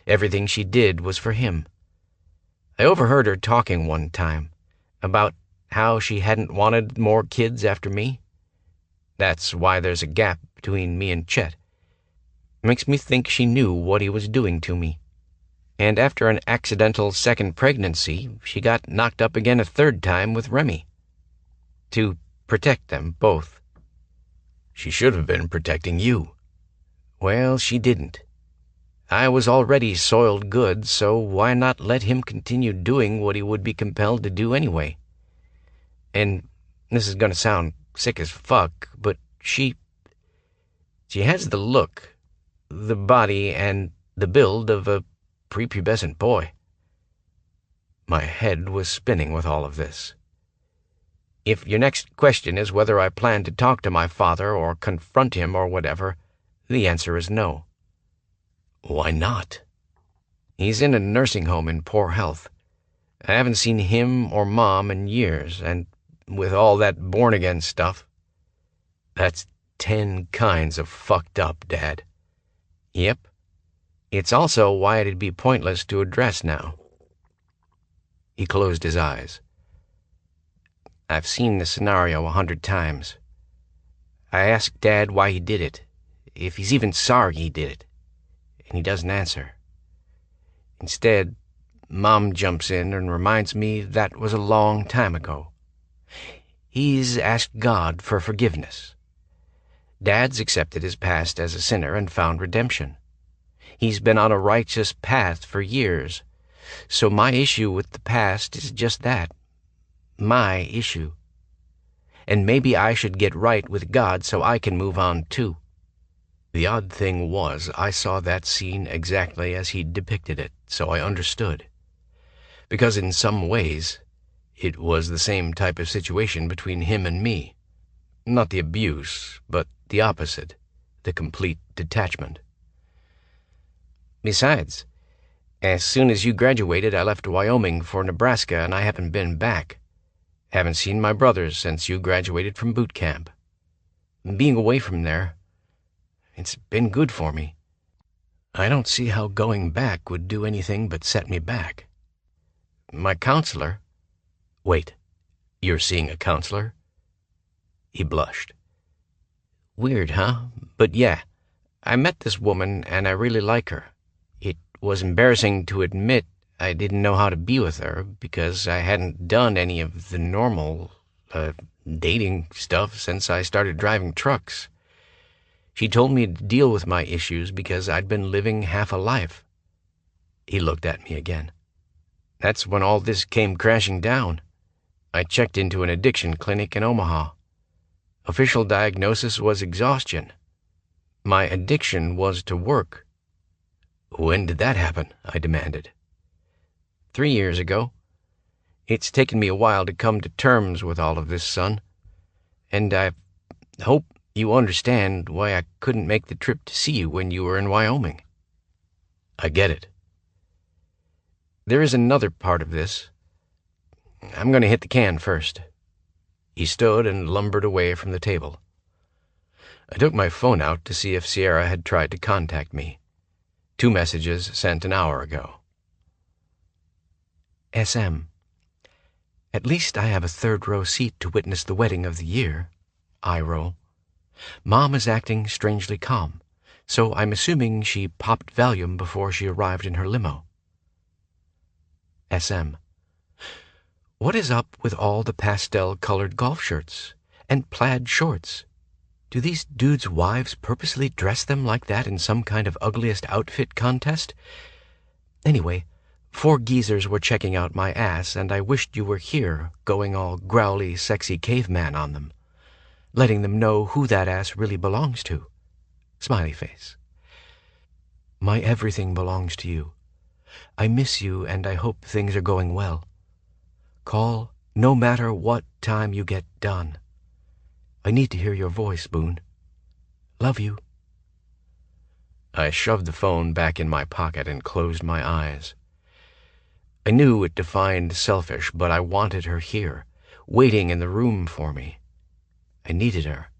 Everything she did was for him. I overheard her talking one time about how she hadn't wanted more kids after me. That's why there's a gap between me and Chet. Makes me think she knew what he was doing to me. And after an accidental second pregnancy, she got knocked up again a third time with Remy. To protect them both. She should have been protecting you. Well, she didn't. I was already soiled goods, so why not let him continue doing what he would be compelled to do anyway? And this is gonna sound sick as fuck, but she has the look, the body, and the build of a prepubescent boy. My head was spinning with all of this. If your next question is whether I plan to talk to my father or confront him or whatever, the answer is no. Why not? He's in a nursing home in poor health. I haven't seen him or Mom in years, and with all that born-again stuff, that's 10 kinds of fucked up, Dad. Yep. It's also why it'd be pointless to address now. He closed his eyes. I've seen the scenario 100 times. I asked Dad why he did it, if he's even sorry he did it, and he doesn't answer. Instead, Mom jumps in and reminds me that was a long time ago. He's asked God for forgiveness. Dad's accepted his past as a sinner and found redemption. He's been on a righteous path for years, so my issue with the past is just that, my issue. And maybe I should get right with God so I can move on too. The odd thing was, I saw that scene exactly as he'd depicted it, so I understood. Because in some ways, it was the same type of situation between him and me. Not the abuse, but the opposite, the complete detachment. Besides, as soon as you graduated, I left Wyoming for Nebraska, and I haven't been back. Haven't seen my brothers since you graduated from boot camp. Being away from there, it's been good for me. I don't see how going back would do anything but set me back. My counselor... Wait, you're seeing a counselor? He blushed. Weird, huh? But yeah, I met this woman and I really like her. It was embarrassing to admit I didn't know how to be with her because I hadn't done any of the normal, dating stuff since I started driving trucks. She told me to deal with my issues because I'd been living half a life. He looked at me again. That's when all this came crashing down. I checked into an addiction clinic in Omaha. Official diagnosis was exhaustion. My addiction was to work. When did that happen? I demanded. 3 years ago. It's taken me a while to come to terms with all of this, son. And I hope you understand why I couldn't make the trip to see you when you were in Wyoming. I get it. There is another part of this. I'm going to hit the can first. He stood and lumbered away from the table. I took my phone out to see if Sierra had tried to contact me. 2 messages sent an hour ago. SM. At least I have a third-row seat to witness the wedding of the year. Eye roll. Mom is acting strangely calm, so I'm assuming she popped Valium before she arrived in her limo. SM. What is up with all the pastel-colored golf shirts and plaid shorts? Do these dudes' wives purposely dress them like that in some kind of ugliest outfit contest? Anyway, 4 geezers were checking out my ass, and I wished you were here, going all growly, sexy caveman on them, letting them know who that ass really belongs to. Smiley face. My everything belongs to you. I miss you, and I hope things are going well. Call no matter what time you get done. I need to hear your voice, Boone. Love you. I shoved the phone back in my pocket and closed my eyes. I knew it defined selfish, but I wanted her here, waiting in the room for me. I needed her.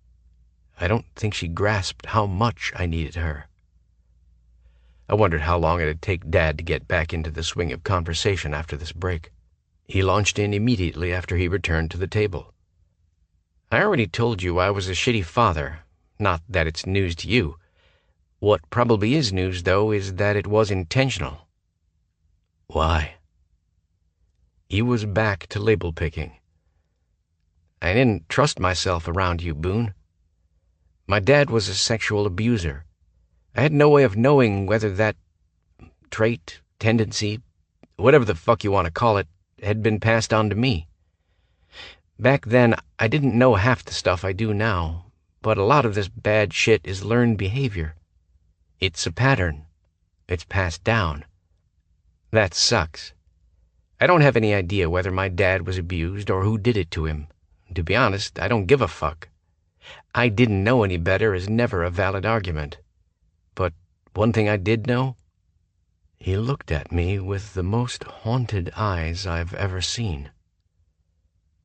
I don't think she grasped how much I needed her. I wondered how long it'd take Dad to get back into the swing of conversation after this break. He launched in immediately after he returned to the table. I already told you I was a shitty father. Not that it's news to you. What probably is news, though, is that it was intentional. Why? He was back to label picking. I didn't trust myself around you, Boone. My dad was a sexual abuser. I had no way of knowing whether that trait, tendency, whatever the fuck you want to call it, had been passed on to me. Back then, I didn't know half the stuff I do now, but a lot of this bad shit is learned behavior. It's a pattern. It's passed down. That sucks. I don't have any idea whether my dad was abused or who did it to him. To be honest, I don't give a fuck. I didn't know any better is never a valid argument. But one thing I did know? He looked at me with the most haunted eyes I've ever seen.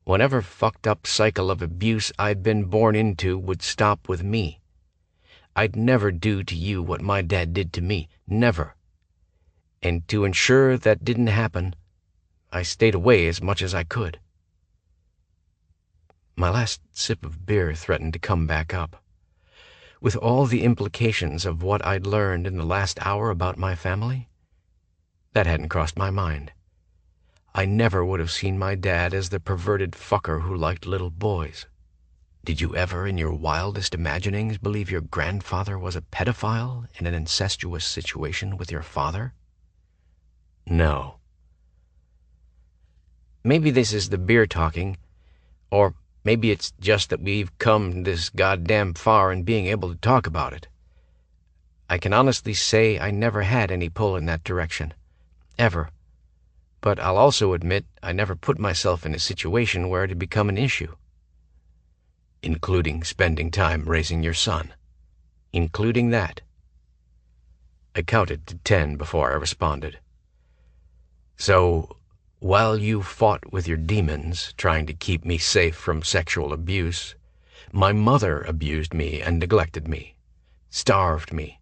Whatever fucked up cycle of abuse I'd been born into would stop with me. I'd never do to you what my dad did to me, never. And to ensure that didn't happen, I stayed away as much as I could. My last sip of beer threatened to come back up. With all the implications of what I'd learned in the last hour about my family, that hadn't crossed my mind. I never would have seen my dad as the perverted fucker who liked little boys. Did you ever, in your wildest imaginings, believe your grandfather was a pedophile in an incestuous situation with your father? No. Maybe this is the beer talking, or maybe it's just that we've come this goddamn far in being able to talk about it. I can honestly say I never had any pull in that direction. Ever. But I'll also admit I never put myself in a situation where it had become an issue. Including spending time raising your son. Including that. I counted to 10 before I responded. So, while you fought with your demons, trying to keep me safe from sexual abuse, my mother abused me and neglected me, starved me,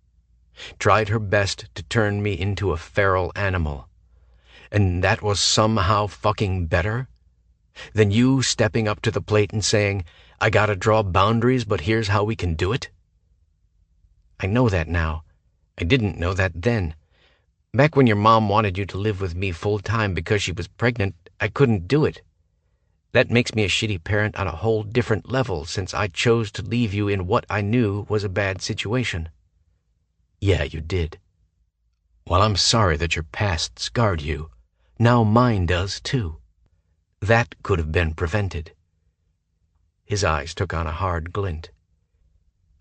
tried her best to turn me into a feral animal. And that was somehow fucking better than you stepping up to the plate and saying, I gotta draw boundaries, but here's how we can do it? I know that now. I didn't know that then. Back when your mom wanted you to live with me full-time because she was pregnant, I couldn't do it. That makes me a shitty parent on a whole different level since I chose to leave you in what I knew was a bad situation. Yeah, you did. While I'm sorry that your past scarred you, now mine does too. That could have been prevented. His eyes took on a hard glint.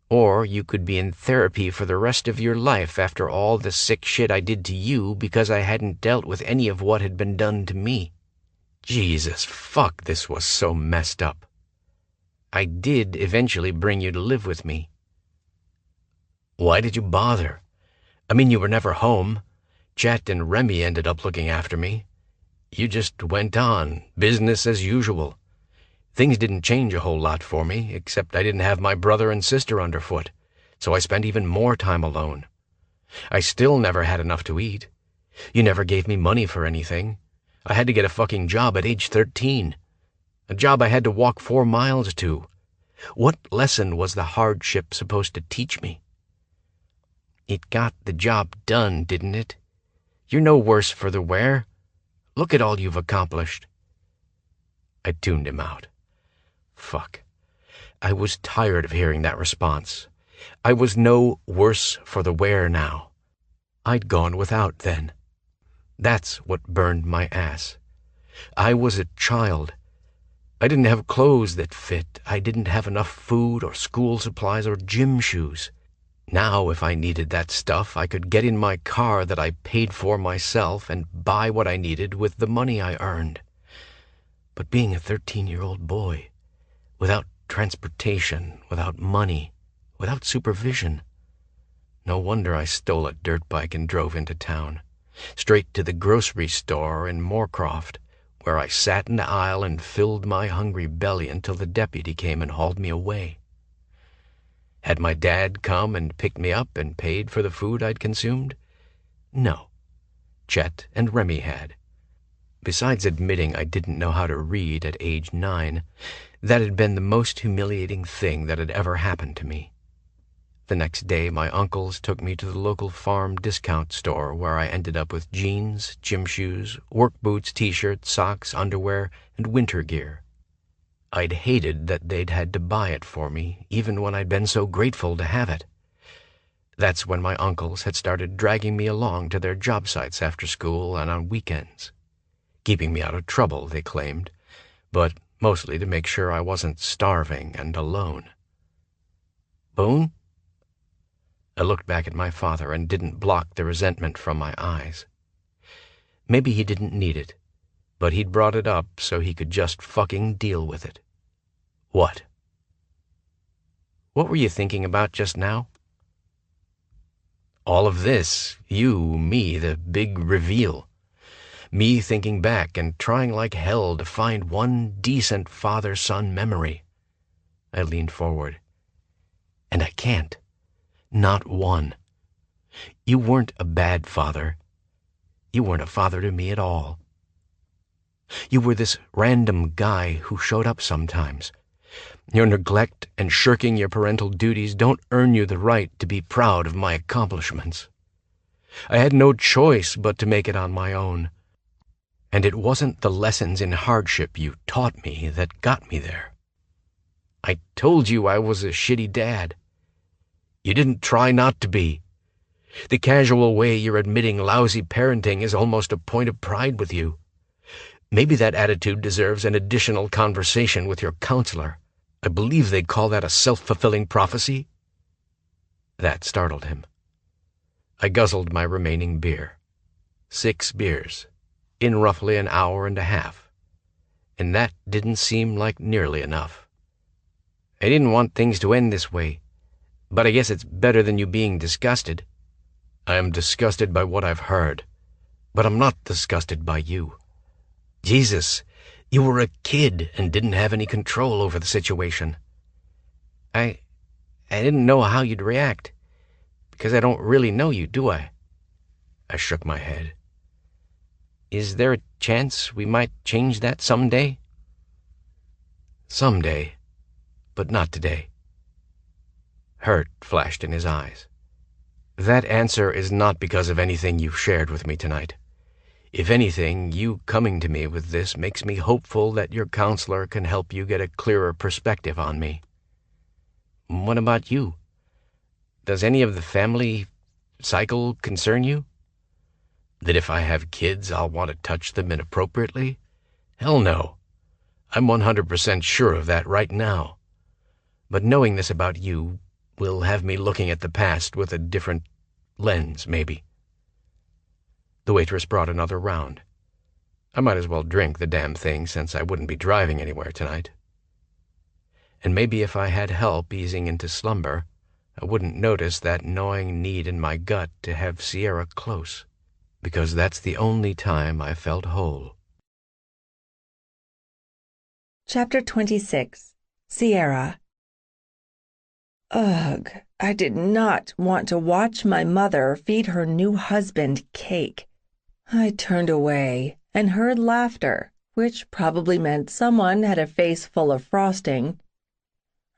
Or you could be in therapy for the rest of your life after all the sick shit I did to you because I hadn't dealt with any of what had been done to me. Jesus, fuck, this was so messed up. I did eventually bring you to live with me. Why did you bother? I mean, you were never home. Chet and Remy ended up looking after me. You just went on, business as usual. Things didn't change a whole lot for me, except I didn't have my brother and sister underfoot, so I spent even more time alone. I still never had enough to eat. You never gave me money for anything. I had to get a fucking job at age 13. A job I had to walk 4 miles to. What lesson was the hardship supposed to teach me? It got the job done, didn't it? You're no worse for the wear. Look at all you've accomplished. I tuned him out. Fuck. I was tired of hearing that response. I was no worse for the wear now. I'd gone without then. That's what burned my ass. I was a child. I didn't have clothes that fit. I didn't have enough food or school supplies or gym shoes. Now, if I needed that stuff, I could get in my car that I paid for myself and buy what I needed with the money I earned. But being a 13-year-old boy, without transportation, without money, without supervision, no wonder I stole a dirt bike and drove into town, straight to the grocery store in Moorcroft, where I sat in the aisle and filled my hungry belly until the deputy came and hauled me away. Had my dad come and picked me up and paid for the food I'd consumed? No. Chet and Remy had. Besides admitting I didn't know how to read at age 9, that had been the most humiliating thing that had ever happened to me. The next day, my uncles took me to the local farm discount store where I ended up with jeans, gym shoes, work boots, t-shirts, socks, underwear, and winter gear. I'd hated that they'd had to buy it for me, even when I'd been so grateful to have it. That's when my uncles had started dragging me along to their job sites after school and on weekends. Keeping me out of trouble, they claimed, but mostly to make sure I wasn't starving and alone. Boone? I looked back at my father and didn't block the resentment from my eyes. Maybe he didn't need it, but he'd brought it up so he could just fucking deal with it. What? What were you thinking about just now? All of this, you, me, the big reveal. Me thinking back and trying like hell to find one decent father-son memory. I leaned forward. And I can't. Not one. You weren't a bad father. You weren't a father to me at all. You were this random guy who showed up sometimes. Your neglect and shirking your parental duties don't earn you the right to be proud of my accomplishments. I had no choice but to make it on my own. And it wasn't the lessons in hardship you taught me that got me there. I told you I was a shitty dad. You didn't try not to be. The casual way you're admitting lousy parenting is almost a point of pride with you. Maybe that attitude deserves an additional conversation with your counselor. I believe they'd call that a self-fulfilling prophecy. That startled him. I guzzled my remaining beer. 6 beers, in roughly an hour and a half. And that didn't seem like nearly enough. I didn't want things to end this way, but I guess it's better than you being disgusted. I am disgusted by what I've heard, but I'm not disgusted by you. Jesus, you were a kid and didn't have any control over the situation. I didn't know how you'd react, because I don't really know you, do I? I shook my head. Is there a chance we might change that someday? Someday, but not today. Hurt flashed in his eyes. That answer is not because of anything you've shared with me tonight. If anything, you coming to me with this makes me hopeful that your counselor can help you get a clearer perspective on me. What about you? Does any of the family cycle concern you? That if I have kids, I'll want to touch them inappropriately? Hell no. I'm 100% sure of that right now. But knowing this about you will have me looking at the past with a different lens, maybe. The waitress brought another round. I might as well drink the damn thing since I wouldn't be driving anywhere tonight. And maybe if I had help easing into slumber, I wouldn't notice that gnawing need in my gut to have Sierra close. because that's the only time I felt whole. Chapter 26. Sierra. Ugh, I did not want to watch my mother feed her new husband cake. I turned away and heard laughter, which probably meant someone had a face full of frosting.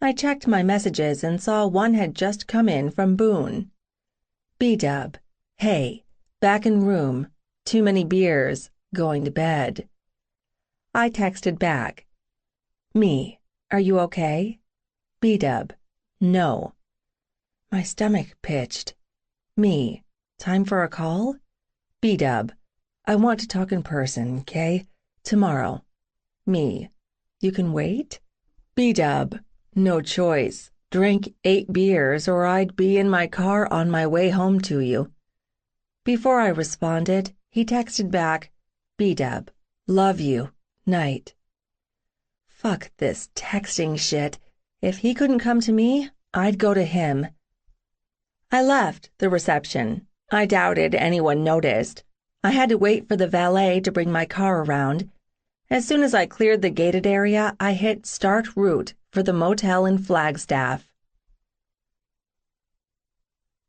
I checked my messages and saw one had just come in from Boone. B-dub. Hey, back in room. Too many beers. Going to bed. I texted back. Me, are you okay? B-dub. No. My stomach pitched. Me, time for a call? B-dub. I want to talk in person, okay? Tomorrow. Me. You can wait? B-dub. No choice. Drink 8 beers or I'd be in my car on my way home to you. Before I responded, he texted back, B-dub. Love you. Night. Fuck this texting shit. If he couldn't come to me, I'd go to him. I left the reception. I doubted anyone noticed. I had to wait for the valet to bring my car around. As soon as I cleared the gated area, I hit start route for the motel in Flagstaff.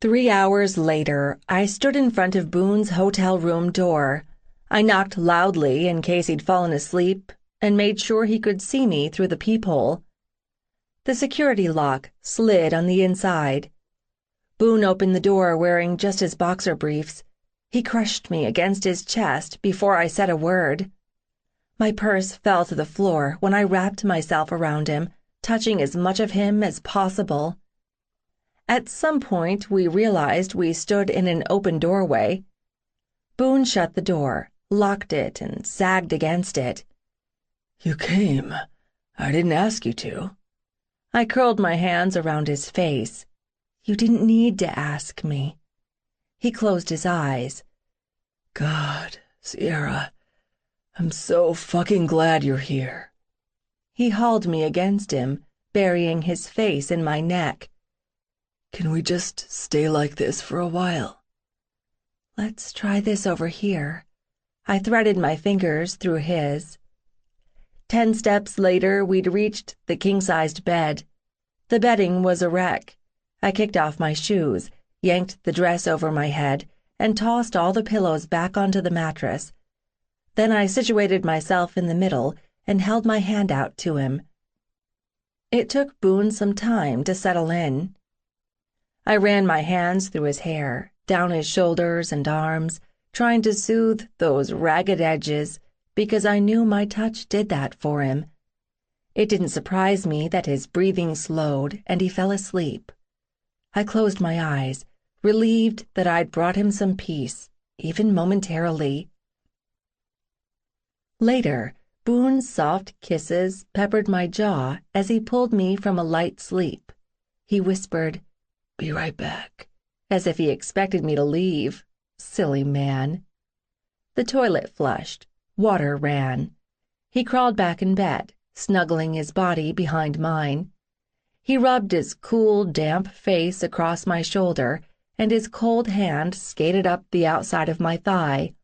3 hours later, I stood in front of Boone's hotel room door. I knocked loudly in case he'd fallen asleep and made sure he could see me through the peephole. The security lock slid on the inside. Boone opened the door wearing just his boxer briefs. He crushed me against his chest before I said a word. My purse fell to the floor when I wrapped myself around him, touching as much of him as possible. At some point, we realized we stood in an open doorway. Boone shut the door, locked it, and sagged against it. You came. I didn't ask you to. I curled my hands around his face. You didn't need to ask me. He closed his eyes. God, Sierra, I'm so fucking glad you're here. He hauled me against him, burying his face in my neck. Can we just stay like this for a while? Let's try this over here. I threaded my fingers through his. 10 steps later, we'd reached the king-sized bed. The bedding was a wreck. I kicked off my shoes, yanked the dress over my head, and tossed all the pillows back onto the mattress. Then I situated myself in the middle and held my hand out to him. It took Boone some time to settle in. I ran my hands through his hair, down his shoulders and arms, trying to soothe those ragged edges, because I knew my touch did that for him. It didn't surprise me that his breathing slowed and he fell asleep. I closed my eyes, relieved that I'd brought him some peace, even momentarily. Later, Boone's soft kisses peppered my jaw as he pulled me from a light sleep. He whispered, "Be right back," as if he expected me to leave. Silly man. The toilet flushed. Water ran. He crawled back in bed, snuggling his body behind mine. He rubbed his cool, damp face across my shoulder, and his cold hand skated up the outside of my thigh.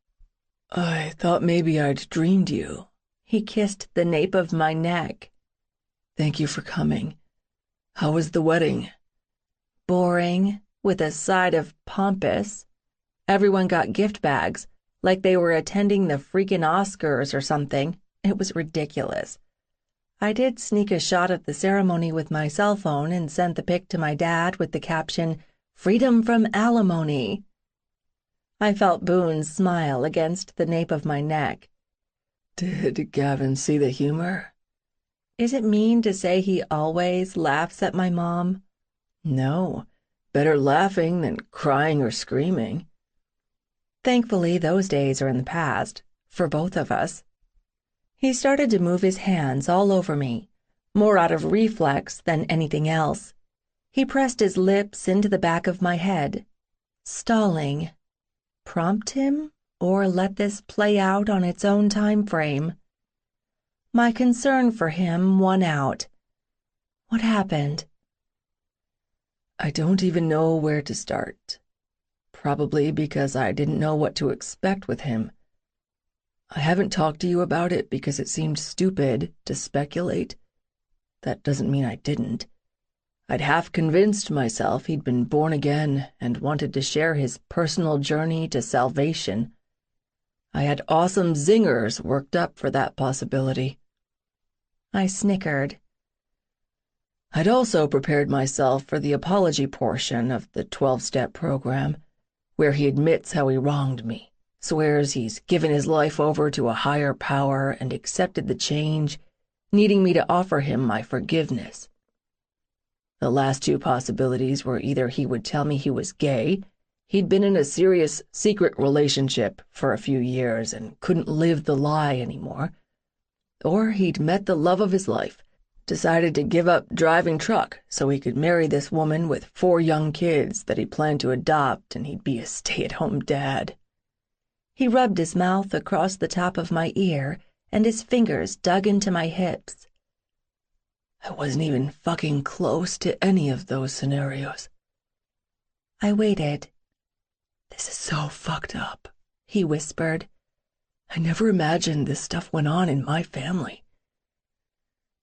I thought maybe I'd dreamed you. He kissed the nape of my neck. Thank you for coming. How was the wedding? Boring, with a side of pompous. Everyone got gift bags, like they were attending the freaking Oscars or something. It was ridiculous. I did sneak a shot of the ceremony with my cell phone and sent the pic to my dad with the caption, "Freedom from alimony." I felt Boone's smile against the nape of my neck. Did Gavin see the humor? Is it mean to say he always laughs at my mom? No. Better laughing than crying or screaming. Thankfully, those days are in the past, for both of us. He started to move his hands all over me, more out of reflex than anything else. He pressed his lips into the back of my head. Stalling. Prompt him, or let this play out on its own time frame? My concern for him won out. What happened? I don't even know where to start. probably because I didn't know what to expect with him. I haven't talked to you about it because it seemed stupid to speculate. That doesn't mean I didn't. I'd half convinced myself he'd been born again and wanted to share his personal journey to salvation. I had awesome zingers worked up for that possibility. I snickered. I'd also prepared myself for the apology portion of the 12-step program, where he admits how he wronged me, swears he's given his life over to a higher power and accepted the change, needing me to offer him my forgiveness. The last two possibilities were either he would tell me he was gay, he'd been in a serious secret relationship for a few years and couldn't live the lie anymore, or he'd met the love of his life, decided to give up driving truck so he could marry this woman with 4 young kids that he planned to adopt, and he'd be a stay-at-home dad. He rubbed his mouth across the top of my ear, and his fingers dug into my hips. I wasn't even fucking close to any of those scenarios. I waited. This is so fucked up, he whispered. I never imagined this stuff went on in my family.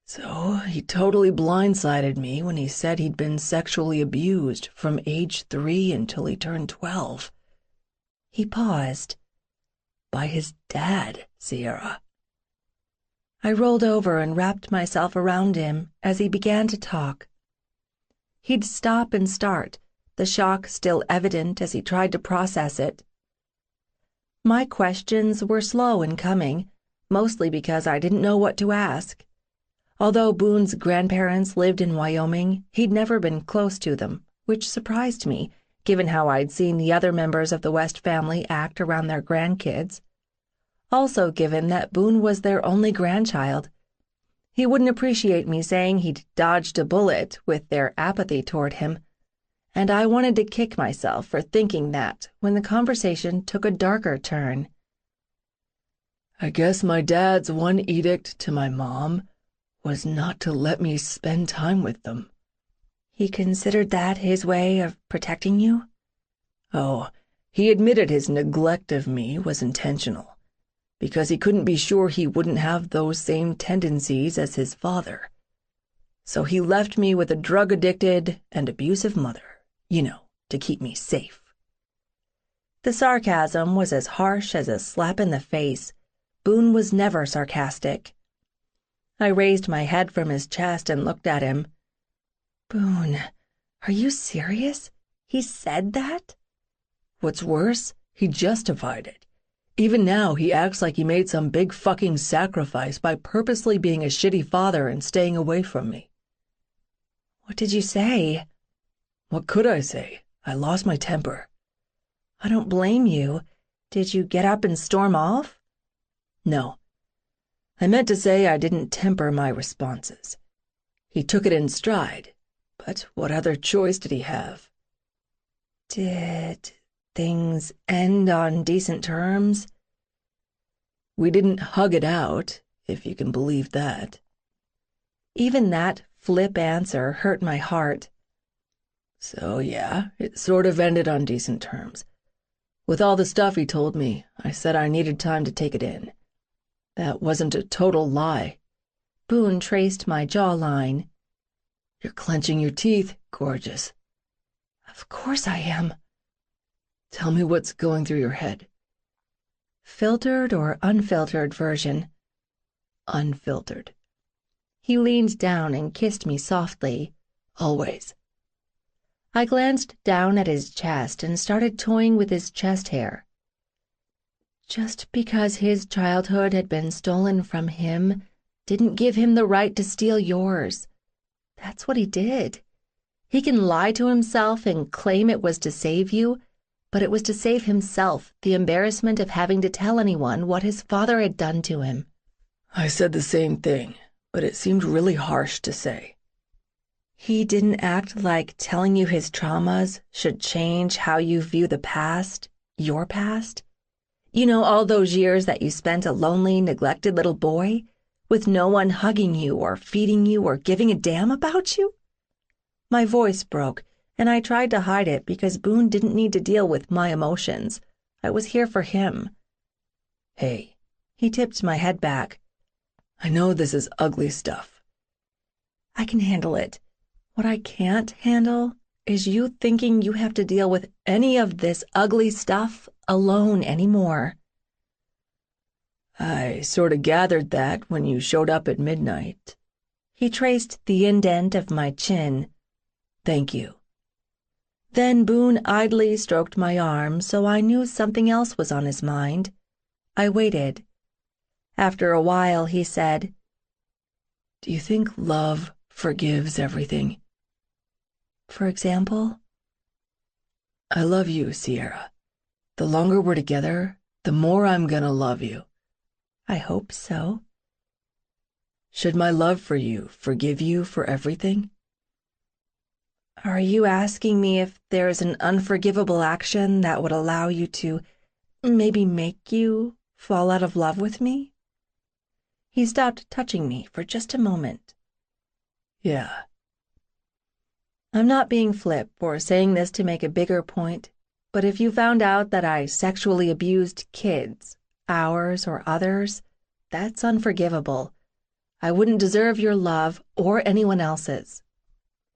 So he totally blindsided me when he said he'd been sexually abused from age 3 until he turned 12. He paused. By his dad, Sierra. I rolled over and wrapped myself around him as he began to talk. He'd stop and start, the shock still evident as he tried to process it. My questions were slow in coming, mostly because I didn't know what to ask. Although Boone's grandparents lived in Wyoming, he'd never been close to them, which surprised me, given how I'd seen the other members of the West family act around their grandkids. Also given that Boone was their only grandchild. He wouldn't appreciate me saying he'd dodged a bullet with their apathy toward him, and I wanted to kick myself for thinking that when the conversation took a darker turn. I guess my dad's one edict to my mom was not to let me spend time with them. He considered that his way of protecting you? Oh, he admitted his neglect of me was intentional, because he couldn't be sure he wouldn't have those same tendencies as his father. So he left me with a drug-addicted and abusive mother, to keep me safe. The sarcasm was as harsh as a slap in the face. Boone was never sarcastic. I raised my head from his chest and looked at him. Boone, are you serious? He said that? What's worse, he justified it. Even now, he acts like he made some big fucking sacrifice by purposely being a shitty father and staying away from me. What did you say? What could I say? I lost my temper. I don't blame you. Did you get up and storm off? No. I meant to say I didn't temper my responses. He took it in stride, but what other choice did he have? Did things end on decent terms? We didn't hug it out, if you can believe that. Even that flip answer hurt my heart. So yeah, it sort of ended on decent terms. With all the stuff he told me, I said I needed time to take it in. That wasn't a total lie. Boone traced my jawline. You're clenching your teeth, gorgeous. Of course I am. Tell me what's going through your head. Filtered or unfiltered version? Unfiltered. He leaned down and kissed me softly. Always. I glanced down at his chest and started toying with his chest hair. Just because his childhood had been stolen from him didn't give him the right to steal yours. That's what he did. He can lie to himself and claim it was to save you, but it was to save himself the embarrassment of having to tell anyone what his father had done to him. I said the same thing, but it seemed really harsh to say. He didn't act like telling you his traumas should change how you view the past, your past? All those years that you spent a lonely, neglected little boy, with no one hugging you or feeding you or giving a damn about you? My voice broke, And I tried to hide it because Boone didn't need to deal with my emotions. I was here for him. Hey, He tipped my head back. I know this is ugly stuff. I can handle it. What I can't handle is you thinking you have to deal with any of this ugly stuff alone anymore. I sort of gathered that when you showed up at midnight. He traced the indent of my chin. Thank you. Then Boone idly stroked my arm, so I knew something else was on his mind. I waited. After a while, he said, Do you think love forgives everything? For example? I love you, Sierra. The longer we're together, the more I'm gonna love you. I hope so. Should my love for you forgive you for everything? Are you asking me if there's an unforgivable action that would allow you to maybe make you fall out of love with me? He stopped touching me for just a moment. Yeah. I'm not being flip or saying this to make a bigger point, but if you found out that I sexually abused kids, ours or others, that's unforgivable. I wouldn't deserve your love or anyone else's.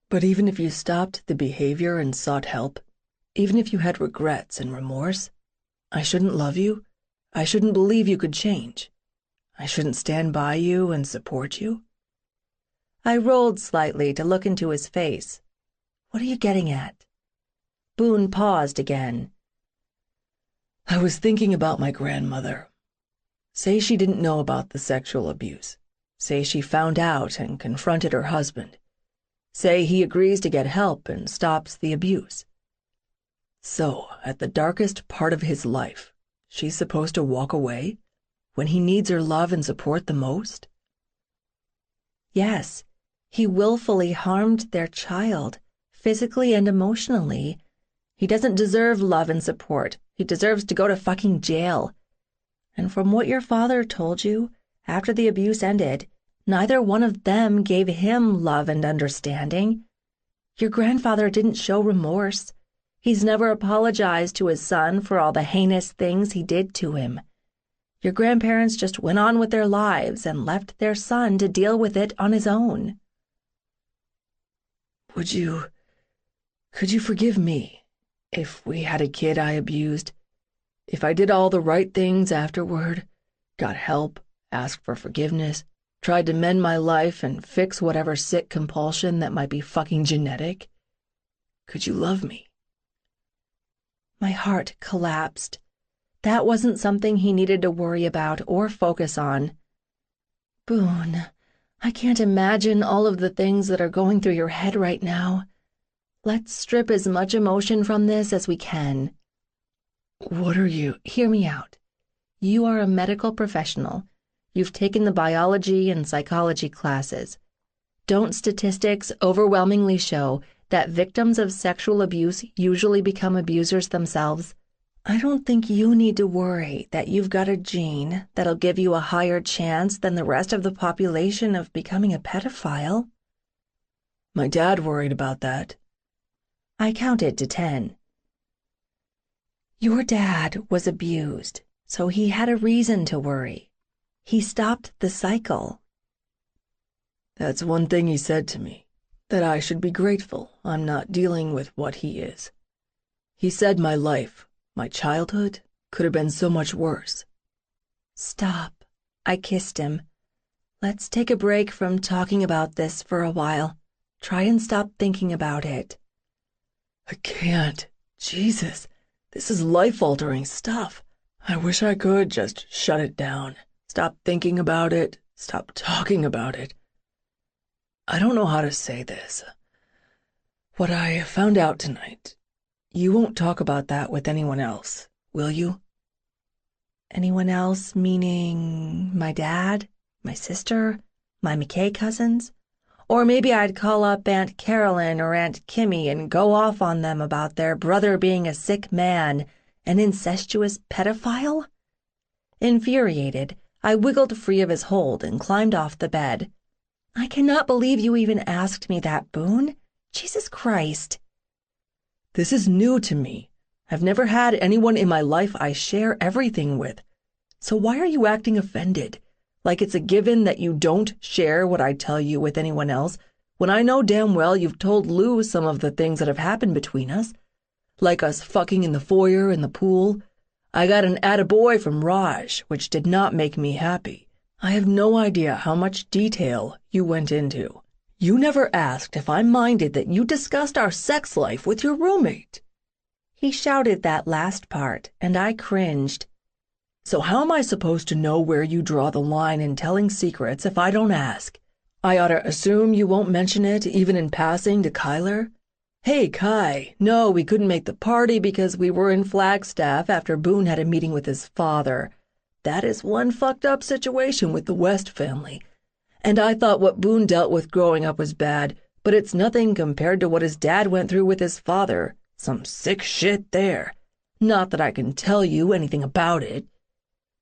But even if you stopped the behavior and sought help, even if you had regrets and remorse, I shouldn't love you. I shouldn't believe you could change. I shouldn't stand by you and support you. I rolled slightly to look into his face. What are you getting at? Boone paused again. I was thinking about my grandmother. Say she didn't know about the sexual abuse. Say she found out and confronted her husband. Say he agrees to get help and stops the abuse. So, at the darkest part of his life, she's supposed to walk away when he needs her love and support the most? Yes, he willfully harmed their child, physically and emotionally. He doesn't deserve love and support. He deserves to go to fucking jail. And from what your father told you, after the abuse ended, neither one of them gave him love and understanding. Your grandfather didn't show remorse. He's never apologized to his son for all the heinous things he did to him. Your grandparents just went on with their lives and left their son to deal with it on his own. Could you forgive me if we had a kid I abused? If I did all the right things afterward, got help, asked for forgiveness, tried to mend my life and fix whatever sick compulsion that might be fucking genetic? Could you love me? My heart collapsed. That wasn't something he needed to worry about or focus on. Boone, I can't imagine all of the things that are going through your head right now. Let's strip as much emotion from this as we can. What are you? Hear me out. You are a medical professional. You've taken the biology and psychology classes. Don't statistics overwhelmingly show that victims of sexual abuse usually become abusers themselves? I don't think you need to worry that you've got a gene that'll give you a higher chance than the rest of the population of becoming a pedophile. My dad worried about that. I counted to 10. Your dad was abused, so he had a reason to worry. He stopped the cycle. That's one thing he said to me, that I should be grateful I'm not dealing with what he is. He said my life, my childhood, could have been so much worse. Stop. I kissed him. Let's take a break from talking about this for a while. Try and stop thinking about it. I can't. Jesus, this is life-altering stuff. I wish I could just shut it down. Stop thinking about it. Stop talking about it. I don't know how to say this. What I found out tonight. You won't talk about that with anyone else, will you? Anyone else meaning my dad, my sister, my McKay cousins? Or maybe I'd call up Aunt Carolyn or Aunt Kimmy and go off on them about their brother being a sick man, an incestuous pedophile? Infuriated, I wiggled free of his hold and climbed off the bed. I cannot believe you even asked me that, Boone. Jesus Christ. This is new to me. I've never had anyone in my life I share everything with. So why are you acting offended? Like it's a given that you don't share what I tell you with anyone else, when I know damn well you've told Lou some of the things that have happened between us. Like us fucking in the foyer in the pool. I got an attaboy from Raj, which did not make me happy. I have no idea how much detail you went into. You never asked if I minded that you discussed our sex life with your roommate. He shouted that last part, and I cringed. So how am I supposed to know where you draw the line in telling secrets if I don't ask? I ought to assume you won't mention it, even in passing, to Kyler? Hey, Kai, no, we couldn't make the party because we were in Flagstaff after Boone had a meeting with his father. That is one fucked up situation with the West family. And I thought what Boone dealt with growing up was bad, but it's nothing compared to what his dad went through with his father. Some sick shit there. Not that I can tell you anything about it.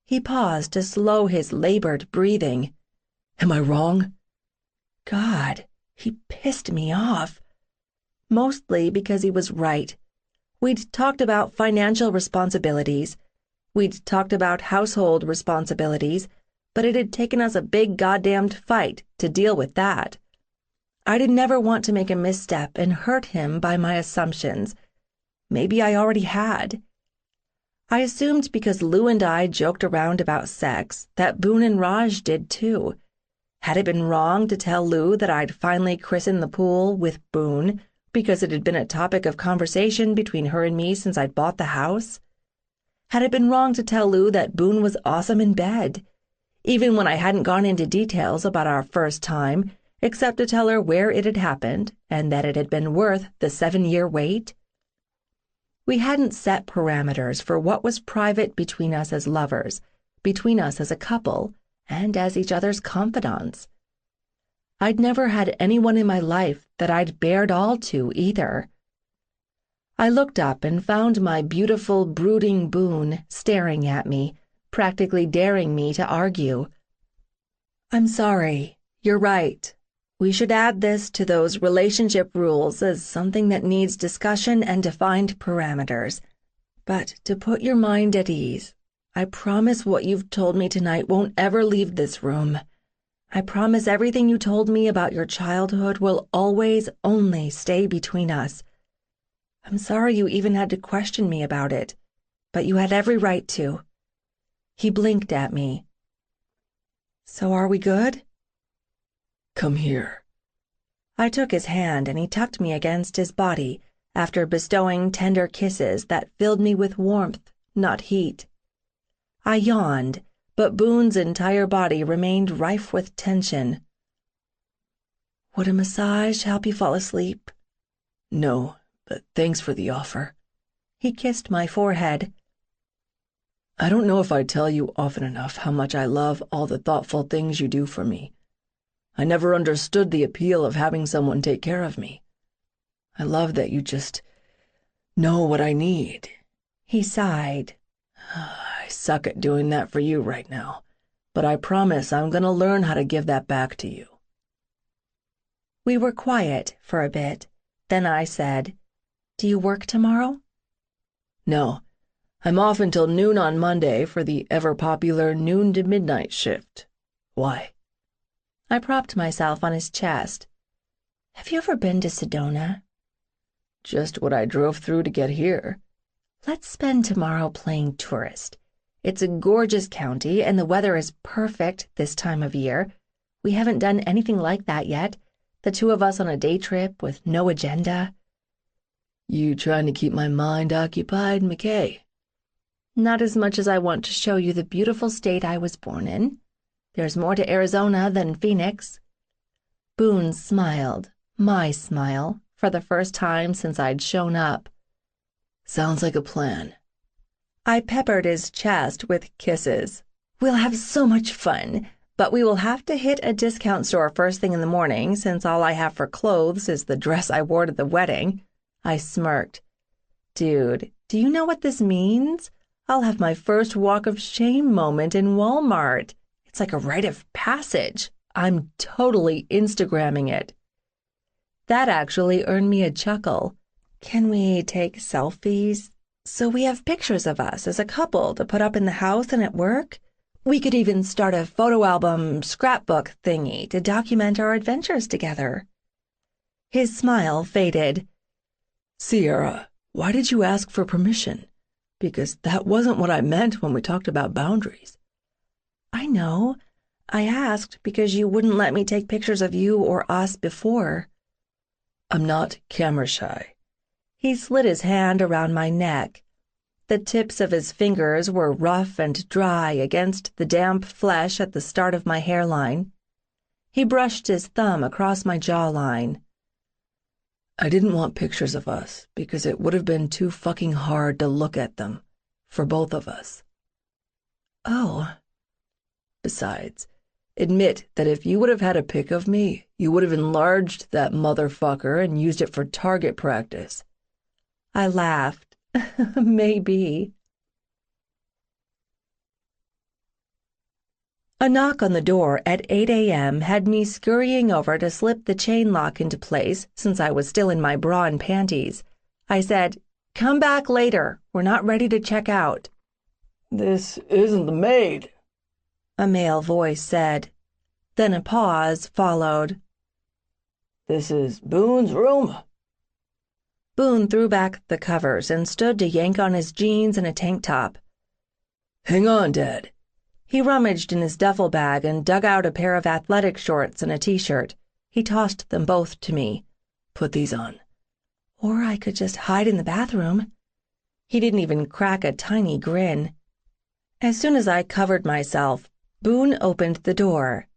He paused to slow his labored breathing. Am I wrong? God, he pissed me off. Mostly because he was right. We'd talked about financial responsibilities. We'd talked about household responsibilities, but it had taken us a big goddamned fight to deal with that. I did never want to make a misstep and hurt him by my assumptions. Maybe I already had. I assumed because Lou and I joked around about sex that Boone and Raj did too. Had it been wrong to tell Lou that I'd finally christened the pool with Boone because it had been a topic of conversation between her and me since I'd bought the house? Had it been wrong to tell Lou that Boone was awesome in bed, even when I hadn't gone into details about our first time, except to tell her where it had happened and that it had been worth the 7-year wait? We hadn't set parameters for what was private between us as lovers, between us as a couple, and as each other's confidants. I'd never had anyone in my life that I'd bared all to either. I looked up and found my beautiful, brooding Boone staring at me, practically daring me to argue. I'm sorry, you're right. We should add this to those relationship rules as something that needs discussion and defined parameters. But to put your mind at ease, I promise what you've told me tonight won't ever leave this room. I promise everything you told me about your childhood will always only stay between us. I'm sorry you even had to question me about it, but you had every right to. He blinked at me. So are we good? Come here. I took his hand and he tucked me against his body after bestowing tender kisses that filled me with warmth, not heat. I yawned, but Boone's entire body remained rife with tension. Would a massage help you fall asleep? No, but thanks for the offer. He kissed my forehead. I don't know if I tell you often enough how much I love all the thoughtful things you do for me. I never understood the appeal of having someone take care of me. I love that you just know what I need. He sighed. I suck at doing that for you right now, but I promise I'm going to learn how to give that back to you. We were quiet for a bit. Then I said, Do you work tomorrow? No, I'm off until noon on Monday for the ever-popular noon to midnight shift. Why? I propped myself on his chest. Have you ever been to Sedona? Just what I drove through to get here. Let's spend tomorrow playing tourist. It's a gorgeous county, and the weather is perfect this time of year. We haven't done anything like that yet. The two of us on a day trip with no agenda. You trying to keep my mind occupied, McKay? Not as much as I want to show you the beautiful state I was born in. There's more to Arizona than Phoenix. Boone smiled, my smile, for the first time since I'd shown up. Sounds like a plan. I peppered his chest with kisses. We'll have so much fun, but we will have to hit a discount store first thing in the morning since all I have for clothes is the dress I wore to the wedding. I smirked. Dude, do you know what this means? I'll have my first walk of shame moment in Walmart. It's like a rite of passage. I'm totally Instagramming it. That actually earned me a chuckle. Can we take selfies? So we have pictures of us as a couple to put up in the house and at work? We could even start a photo album scrapbook thingy to document our adventures together." His smile faded. "Sierra, why did you ask for permission? Because that wasn't what I meant when we talked about boundaries." "I know. I asked because you wouldn't let me take pictures of you or us before." "I'm not camera shy." He slid his hand around my neck. The tips of his fingers were rough and dry against the damp flesh at the start of my hairline. He brushed his thumb across my jawline. "I didn't want pictures of us because it would have been too fucking hard to look at them, for both of us." "Oh." "Besides, admit that if you would have had a pic of me, you would have enlarged that motherfucker and used it for target practice." I laughed. Maybe. A knock on the door at 8 a.m. had me scurrying over to slip the chain lock into place since I was still in my bra and panties. I said, "Come back later. We're not ready to check out." "This isn't the maid," a male voice said. Then a pause followed. "This is Boone's room." Boone threw back the covers and stood to yank on his jeans and a tank top. "Hang on, Dad." He rummaged in his duffel bag and dug out a pair of athletic shorts and a t-shirt. He tossed them both to me. "Put these on." "Or I could just hide in the bathroom." He didn't even crack a tiny grin. As soon as I covered myself, Boone opened the door.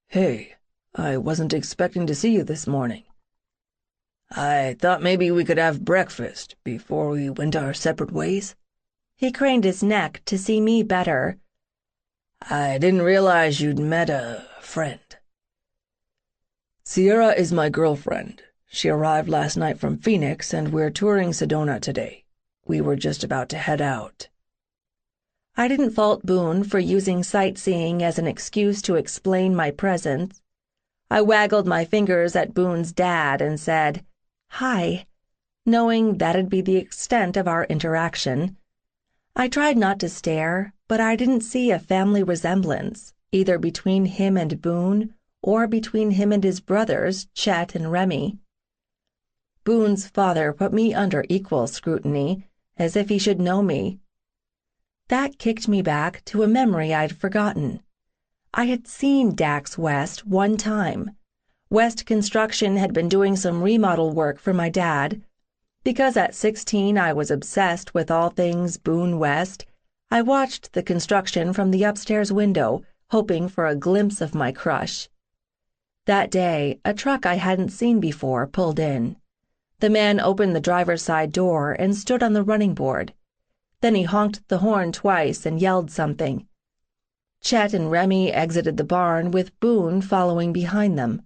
"Hey, I wasn't expecting to see you this morning. I thought maybe we could have breakfast before we went our separate ways." He craned his neck to see me better. "I didn't realize you'd met a friend." "Sierra is my girlfriend. She arrived last night from Phoenix, and we're touring Sedona today. We were just about to head out." I didn't fault Boone for using sightseeing as an excuse to explain my presence. I waggled my fingers at Boone's dad and said, "Hi," knowing that'd be the extent of our interaction. I tried not to stare, but I didn't see a family resemblance, either between him and Boone or between him and his brothers, Chet and Remy. Boone's father put me under equal scrutiny, as if he should know me. That kicked me back to a memory I'd forgotten. I had seen Dax West one time. West Construction had been doing some remodel work for my dad. Because at 16 I was obsessed with all things Boone West, I watched the construction from the upstairs window, hoping for a glimpse of my crush. That day, a truck I hadn't seen before pulled in. The man opened the driver's side door and stood on the running board. Then he honked the horn twice and yelled something. Chet and Remy exited the barn with Boone following behind them.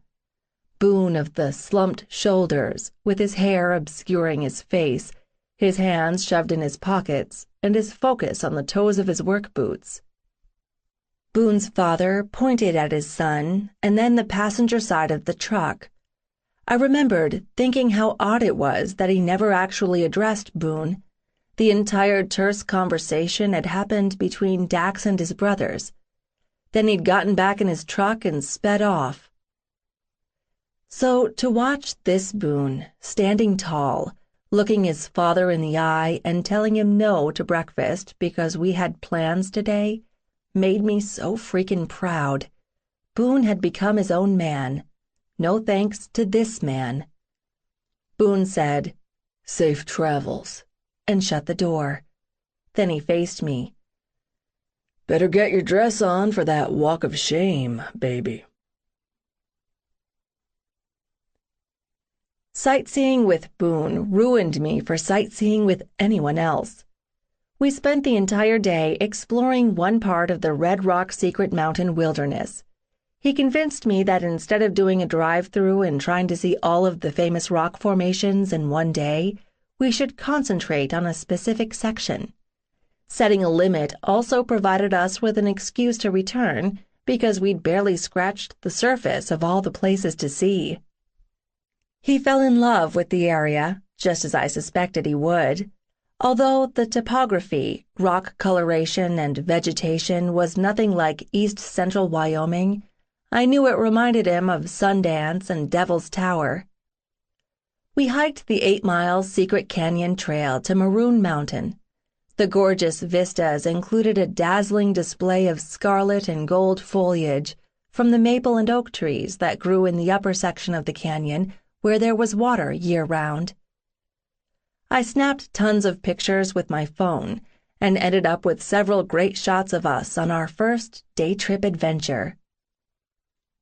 Boone of the slumped shoulders, with his hair obscuring his face, his hands shoved in his pockets, and his focus on the toes of his work boots. Boone's father pointed at his son, and then the passenger side of the truck. I remembered thinking how odd it was that he never actually addressed Boone. The entire terse conversation had happened between Dax and his brothers. Then he'd gotten back in his truck and sped off. So to watch this Boone, standing tall, looking his father in the eye and telling him no to breakfast because we had plans today, made me so freaking proud. Boone had become his own man. No thanks to this man. Boone said, "Safe travels," and shut the door. Then he faced me. "Better get your dress on for that walk of shame, baby." Sightseeing with Boone ruined me for sightseeing with anyone else. We spent the entire day exploring one part of the Red Rock Secret Mountain wilderness. He convinced me that instead of doing a drive-through and trying to see all of the famous rock formations in one day, we should concentrate on a specific section. Setting a limit also provided us with an excuse to return, because we'd barely scratched the surface of all the places to see. He fell in love with the area, just as I suspected he would. Although the topography, rock coloration, and vegetation was nothing like East Central Wyoming, I knew it reminded him of Sundance and Devil's Tower. We hiked the 8-mile Secret Canyon Trail to Maroon Mountain. The gorgeous vistas included a dazzling display of scarlet and gold foliage from the maple and oak trees that grew in the upper section of the canyon where there was water year-round. I snapped tons of pictures with my phone and ended up with several great shots of us on our first day-trip adventure.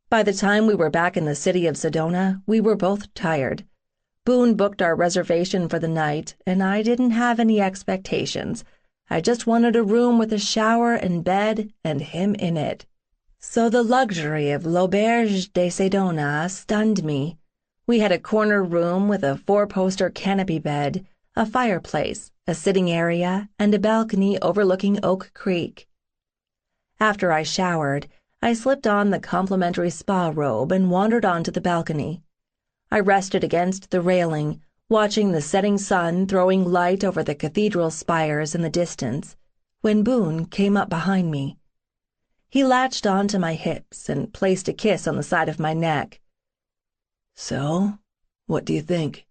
By the time we were back in the city of Sedona, we were both tired. Boone booked our reservation for the night, and I didn't have any expectations. I just wanted a room with a shower and bed and him in it. So the luxury of l'Auberge de Sedona stunned me. We had a corner room with a 4-poster canopy bed, a fireplace, a sitting area, and a balcony overlooking Oak Creek. After I showered, I slipped on the complimentary spa robe and wandered onto the balcony. I rested against the railing, watching the setting sun throwing light over the cathedral spires in the distance, when Boone came up behind me. He latched onto my hips and placed a kiss on the side of my neck. So, what do you think?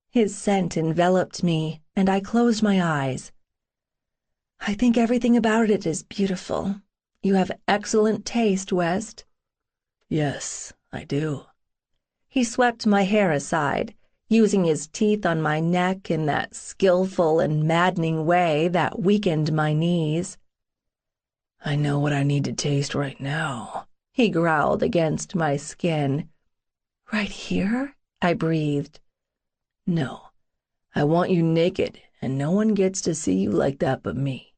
His scent enveloped me, and I closed my eyes. I think everything about it is beautiful. You have excellent taste, West. Yes, I do. He swept my hair aside, using his teeth on my neck in that skillful and maddening way that weakened my knees. I know what I need to taste right now, he growled against my skin. Right here? I breathed. No, I want you naked, and no one gets to see you like that but me.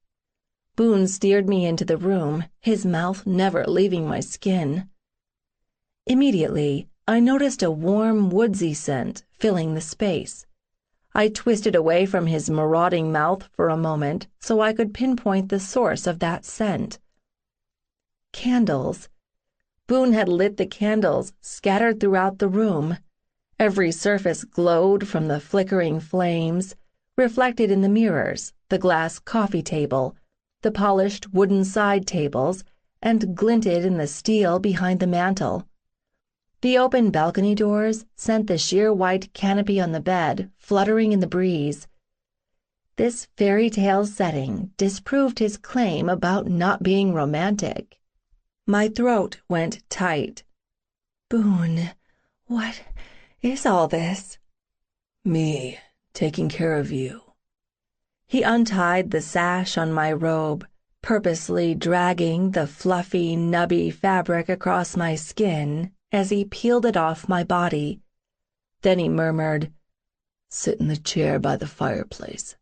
Boone steered me into the room, his mouth never leaving my skin. Immediately, I noticed a warm, woodsy scent filling the space. I twisted away from his marauding mouth for a moment so I could pinpoint the source of that scent. Candles. Boone had lit the candles scattered throughout the room. Every surface glowed from the flickering flames, reflected in the mirrors, the glass coffee table, the polished wooden side tables, and glinted in the steel behind the mantel. The open balcony doors sent the sheer white canopy on the bed fluttering in the breeze. This fairy tale setting disproved his claim about not being romantic. My throat went tight. Boone, what is all this? Me, taking care of you. He untied the sash on my robe, purposely dragging the fluffy, nubby fabric across my skin as he peeled it off my body. Then he murmured, "Sit in the chair by the fireplace."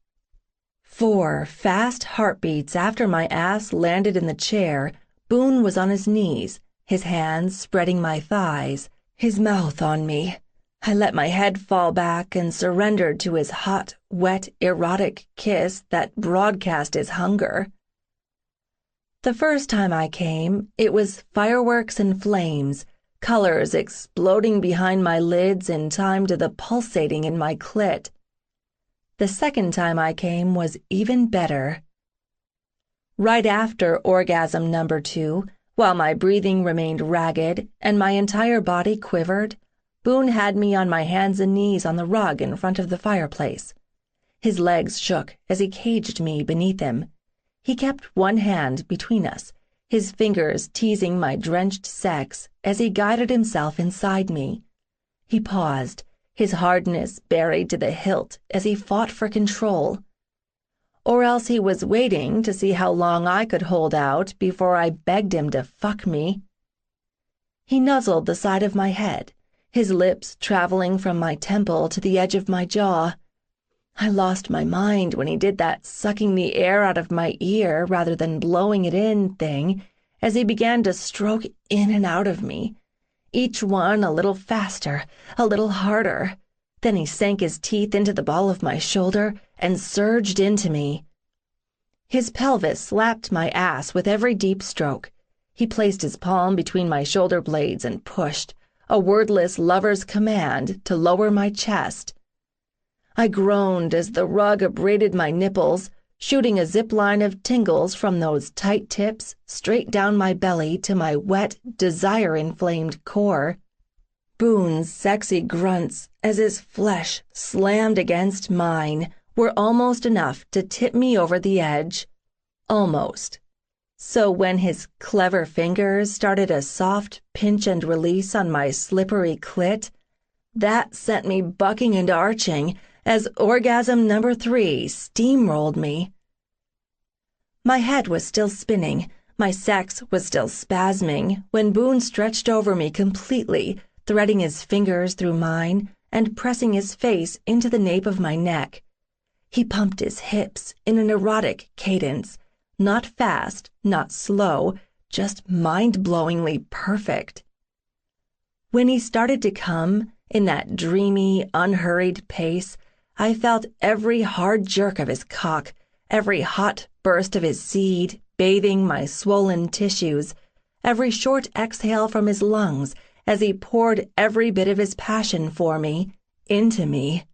4 fast heartbeats after my ass landed in the chair, Boone was on his knees, his hands spreading my thighs, his mouth on me. I let my head fall back and surrendered to his hot, wet, erotic kiss that broadcast his hunger. The first time I came, it was fireworks and flames, colors exploding behind my lids in time to the pulsating in my clit. The second time I came was even better. Right after orgasm number 2, while my breathing remained ragged and my entire body quivered, Boone had me on my hands and knees on the rug in front of the fireplace. His legs shook as he caged me beneath him. He kept one hand between us, his fingers teasing my drenched sex as he guided himself inside me. He paused, his hardness buried to the hilt as he fought for control. Or else he was waiting to see how long I could hold out before I begged him to fuck me. He nuzzled the side of my head, his lips traveling from my temple to the edge of my jaw. I lost my mind when he did that sucking the air out of my ear rather than blowing it in thing as he began to stroke in and out of me, each one a little faster, a little harder. Then he sank his teeth into the ball of my shoulder and surged into me. His pelvis slapped my ass with every deep stroke. He placed his palm between my shoulder blades and pushed, a wordless lover's command to lower my chest. I groaned as the rug abraded my nipples, shooting a zip line of tingles from those tight tips straight down my belly to my wet, desire-inflamed core. Boone's sexy grunts, as his flesh slammed against mine, were almost enough to tip me over the edge. Almost. So when his clever fingers started a soft pinch and release on my slippery clit, that sent me bucking and arching as orgasm number 3 steamrolled me. My head was still spinning, my sex was still spasming, when Boone stretched over me completely, threading his fingers through mine and pressing his face into the nape of my neck. He pumped his hips in an erotic cadence, not fast, not slow, just mind-blowingly perfect. When he started to come, in that dreamy, unhurried pace, I felt every hard jerk of his cock, every hot burst of his seed bathing my swollen tissues, every short exhale from his lungs as he poured every bit of his passion for me, into me.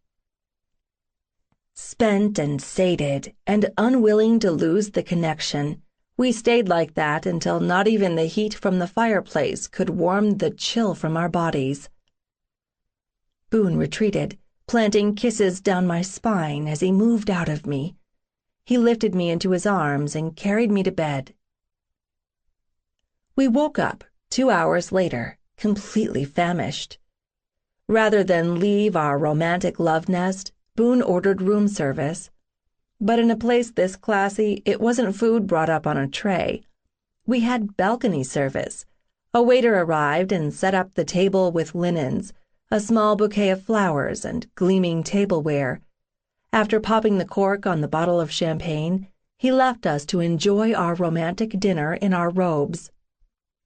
Spent and sated, and unwilling to lose the connection, we stayed like that until not even the heat from the fireplace could warm the chill from our bodies. Boone retreated, planting kisses down my spine as he moved out of me. He lifted me into his arms and carried me to bed. We woke up 2 hours later, completely famished. Rather than leave our romantic love nest, Boone ordered room service. But in a place this classy, it wasn't food brought up on a tray. We had balcony service. A waiter arrived and set up the table with linens, a small bouquet of flowers, and gleaming tableware. After popping the cork on the bottle of champagne, he left us to enjoy our romantic dinner in our robes.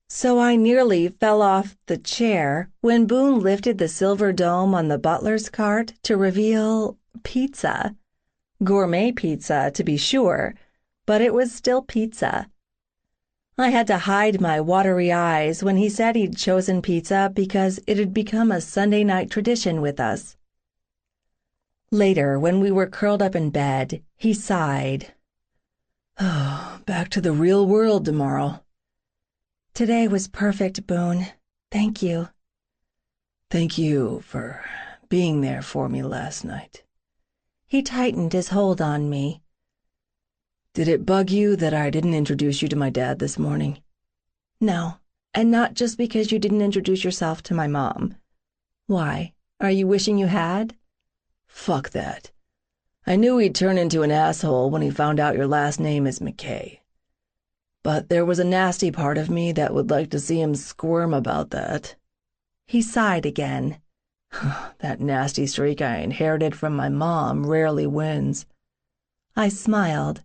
So I nearly fell off the chair when Boone lifted the silver dome on the butler's cart to reveal pizza. Gourmet pizza, to be sure, but it was still pizza. I had to hide my watery eyes when he said he'd chosen pizza because it had become a Sunday night tradition with us. Later, when we were curled up in bed, he sighed. Oh, back to the real world tomorrow. Today was perfect, Boone. Thank you. Thank you for being there for me last night. He tightened his hold on me. Did it bug you that I didn't introduce you to my dad this morning? No, and not just because you didn't introduce yourself to my mom. Why, are you wishing you had? Fuck that. I knew he'd turn into an asshole when he found out your last name is McKay. But there was a nasty part of me that would like to see him squirm about that. He sighed again. That nasty streak I inherited from my mom rarely wins. I smiled.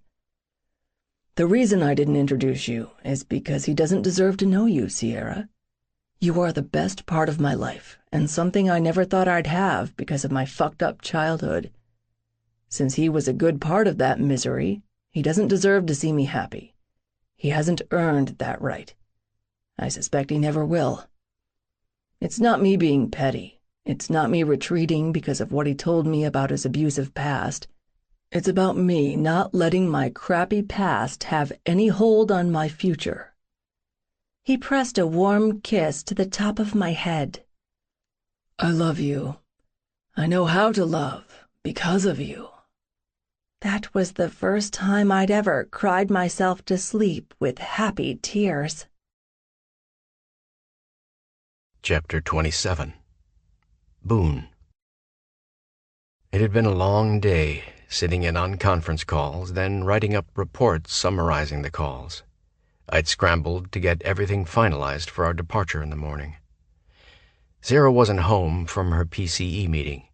The reason I didn't introduce you is because he doesn't deserve to know you, Sierra. You are the best part of my life, and something I never thought I'd have because of my fucked-up childhood. Since he was a good part of that misery, he doesn't deserve to see me happy. He hasn't earned that right. I suspect he never will. It's not me being petty. It's not me retreating because of what he told me about his abusive past. It's about me not letting my crappy past have any hold on my future. He pressed a warm kiss to the top of my head. I love you. I know how to love because of you. That was the first time I'd ever cried myself to sleep with happy tears. Chapter 27. Boone. It had been a long day, sitting in on conference calls, then writing up reports summarizing the calls. I'd scrambled to get everything finalized for our departure in the morning. Sarah wasn't home from her PCE meeting.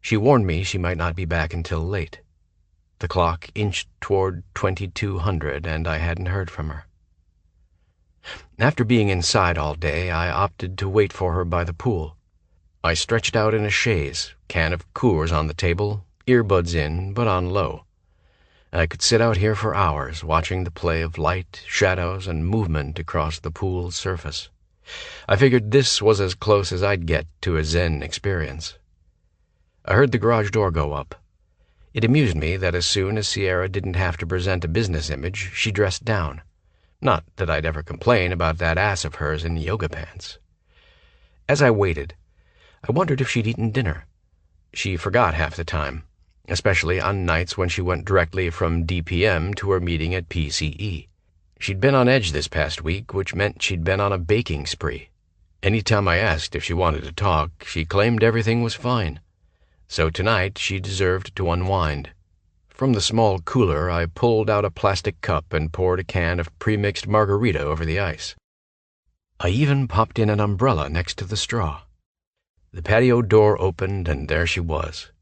She warned me she might not be back until late. The clock inched toward 2200, and I hadn't heard from her. After being inside all day, I opted to wait for her by the pool. I stretched out in a chaise, can of Coors on the table, earbuds in, but on low. I could sit out here for hours, watching the play of light, shadows, and movement across the pool's surface. I figured this was as close as I'd get to a Zen experience. I heard the garage door go up. It amused me that as soon as Sierra didn't have to present a business image, she dressed down. Not that I'd ever complain about that ass of hers in yoga pants. As I waited, I wondered if she'd eaten dinner. She forgot half the time, especially on nights when she went directly from DPM to her meeting at PCE. She'd been on edge this past week, which meant she'd been on a baking spree. Any time I asked if she wanted to talk, she claimed everything was fine. So tonight she deserved to unwind. From the small cooler, I pulled out a plastic cup and poured a can of pre-mixed margarita over the ice. I even popped in an umbrella next to the straw. The patio door opened, and there she was,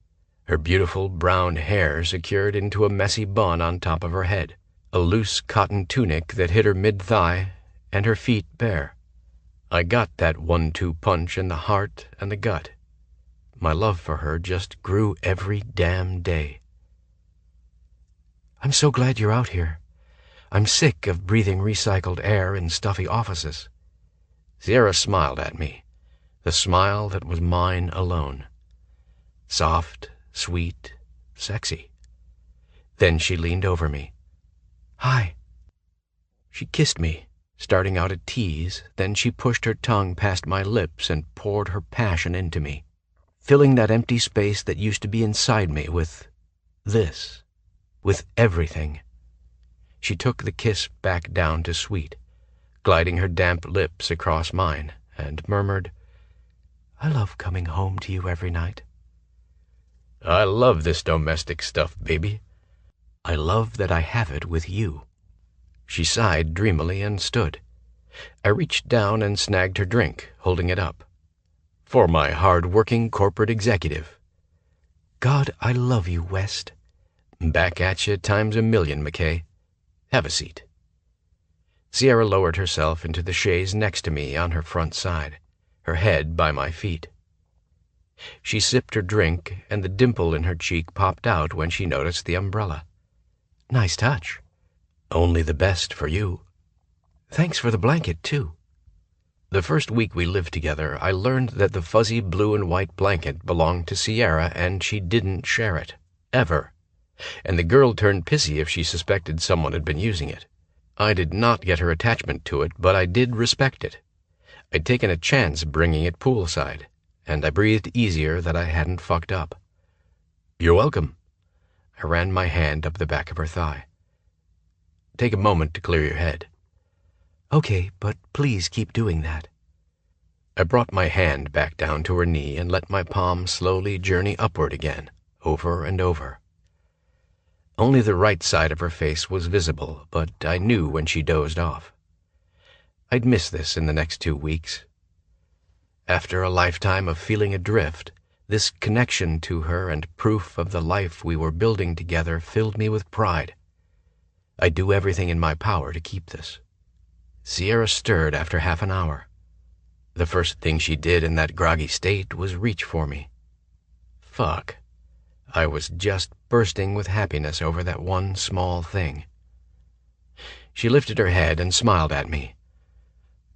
her beautiful brown hair secured into a messy bun on top of her head, a loose cotton tunic that hit her mid-thigh, and her feet bare. I got that 1-2 punch in the heart and the gut. My love for her just grew every damn day. "I'm so glad you're out here. I'm sick of breathing recycled air in stuffy offices." Sierra smiled at me, the smile that was mine alone. Soft, sweet, sexy. Then she leaned over me. "Hi." She kissed me, starting out a tease, then she pushed her tongue past my lips and poured her passion into me, filling that empty space that used to be inside me with this, with everything. She took the kiss back down to sweet, gliding her damp lips across mine, and murmured, "I love coming home to you every night." "I love this domestic stuff, baby. I love that I have it with you." She sighed dreamily and stood. I reached down and snagged her drink, holding it up. "For my hard-working corporate executive." "God, I love you, West." "Back at you times a million, McKay. Have a seat." Sierra lowered herself into the chaise next to me on her front side, her head by my feet. She sipped her drink, and the dimple in her cheek popped out when she noticed the umbrella. "Nice touch." "Only the best for you." "Thanks for the blanket, too." The first week we lived together, I learned that the fuzzy blue and white blanket belonged to Sierra, and she didn't share it. Ever. And the girl turned pissy if she suspected someone had been using it. I did not get her attachment to it, but I did respect it. I'd taken a chance bringing it poolside, and I breathed easier that I hadn't fucked up. "You're welcome." I ran my hand up the back of her thigh. "Take a moment to clear your head." "Okay, but please keep doing that." I brought my hand back down to her knee and let my palm slowly journey upward again, over and over. Only the right side of her face was visible, but I knew when she dozed off. I'd miss this in the next 2 weeks. After a lifetime of feeling adrift, this connection to her and proof of the life we were building together filled me with pride. I'd do everything in my power to keep this. Sierra stirred after half an hour. The first thing she did in that groggy state was reach for me. Fuck. I was just bursting with happiness over that one small thing. She lifted her head and smiled at me.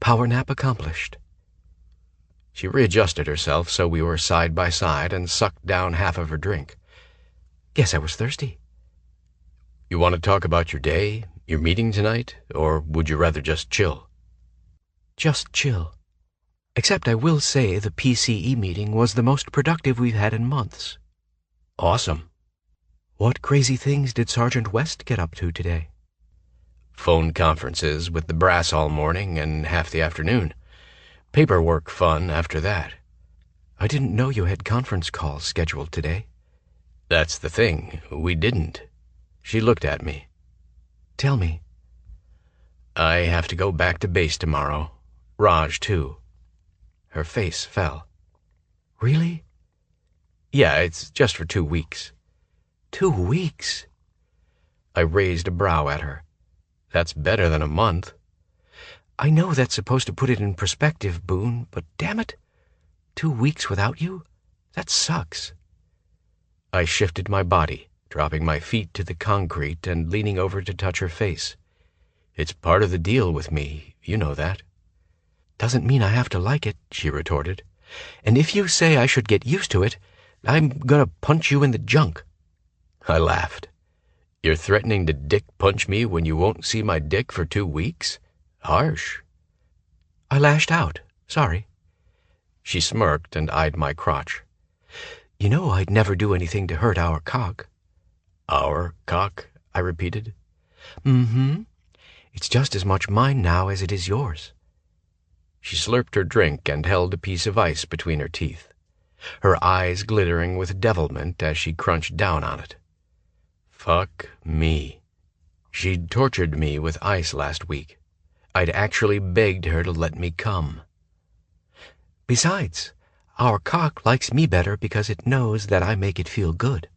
"Power nap accomplished." She readjusted herself so we were side by side and sucked down half of her drink. "Guess I was thirsty." "You want to talk about your day, your meeting tonight, or would you rather just chill?" "Just chill. Except I will say the PCE meeting was the most productive we've had in months." "Awesome. What crazy things did Sergeant West get up to today?" "Phone conferences with the brass all morning and half the afternoon. Paperwork fun after that." "I didn't know you had conference calls scheduled today." "That's the thing, we didn't." She looked at me. "Tell me." "I have to go back to base tomorrow. Raj, too." Her face fell. "Really?" "Yeah, it's just for 2 weeks." 2 weeks? I raised a brow at her. "That's better than a month." "I know that's supposed to put it in perspective, Boone, but damn it, 2 weeks without you? That sucks." I shifted my body, dropping my feet to the concrete and leaning over to touch her face. "It's part of the deal with me, you know that." "Doesn't mean I have to like it," she retorted. "And if you say I should get used to it, I'm gonna punch you in the junk." I laughed. "You're threatening to dick punch me when you won't see my dick for 2 weeks? Harsh." I lashed out. "Sorry." She smirked and eyed my crotch. "You know I'd never do anything to hurt our cock." "Our cock?" I repeated. "Mm-hmm. It's just as much mine now as it is yours." She slurped her drink and held a piece of ice between her teeth, her eyes glittering with devilment as she crunched down on it. Fuck me. She'd tortured me with ice last week. I'd actually begged her to let me come. Besides, our cock likes me better because it knows that I make it feel good."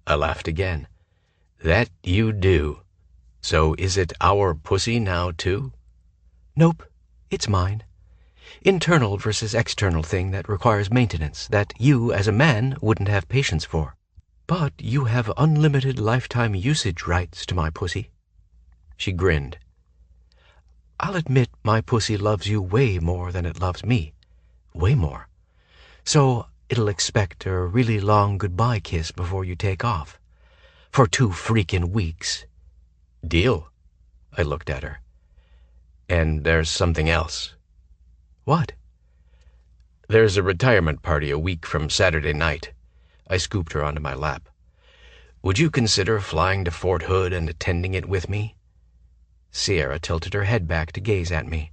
I laughed again. "That you do. So is it our pussy now, too?" "Nope, it's mine. Internal versus external thing that requires maintenance that you, as a man, wouldn't have patience for. But you have unlimited lifetime usage rights to my pussy." She grinned. "I'll admit my pussy loves you way more than it loves me. Way more. So it'll expect a really long goodbye kiss before you take off. For 2 freaking weeks." "Deal." I looked at her. "And there's something else." "What?" "There's a retirement party a week from Saturday night." I scooped her onto my lap. "Would you consider flying to Fort Hood and attending it with me?" Sierra tilted her head back to gaze at me.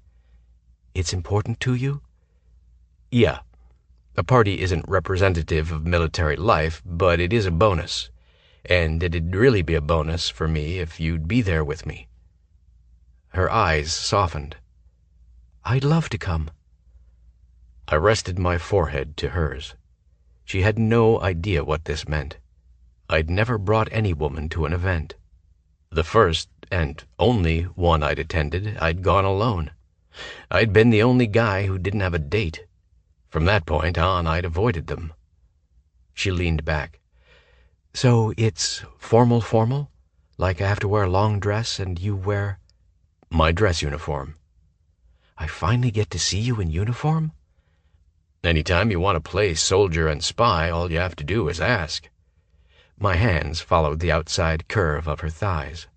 "It's important to you?" "Yeah. A party isn't representative of military life, but it is a bonus. And it'd really be a bonus for me if you'd be there with me." Her eyes softened. "I'd love to come." I rested my forehead to hers. She had no idea what this meant. I'd never brought any woman to an event. The first, and only, one I'd attended, I'd gone alone. I'd been the only guy who didn't have a date. From that point on, I'd avoided them. She leaned back. "So it's formal? Like I have to wear a long dress and you wear—" "My dress uniform." "I finally get to see you in uniform?" "Anytime you want to play soldier and spy, all you have to do is ask." My hands followed the outside curve of her thighs.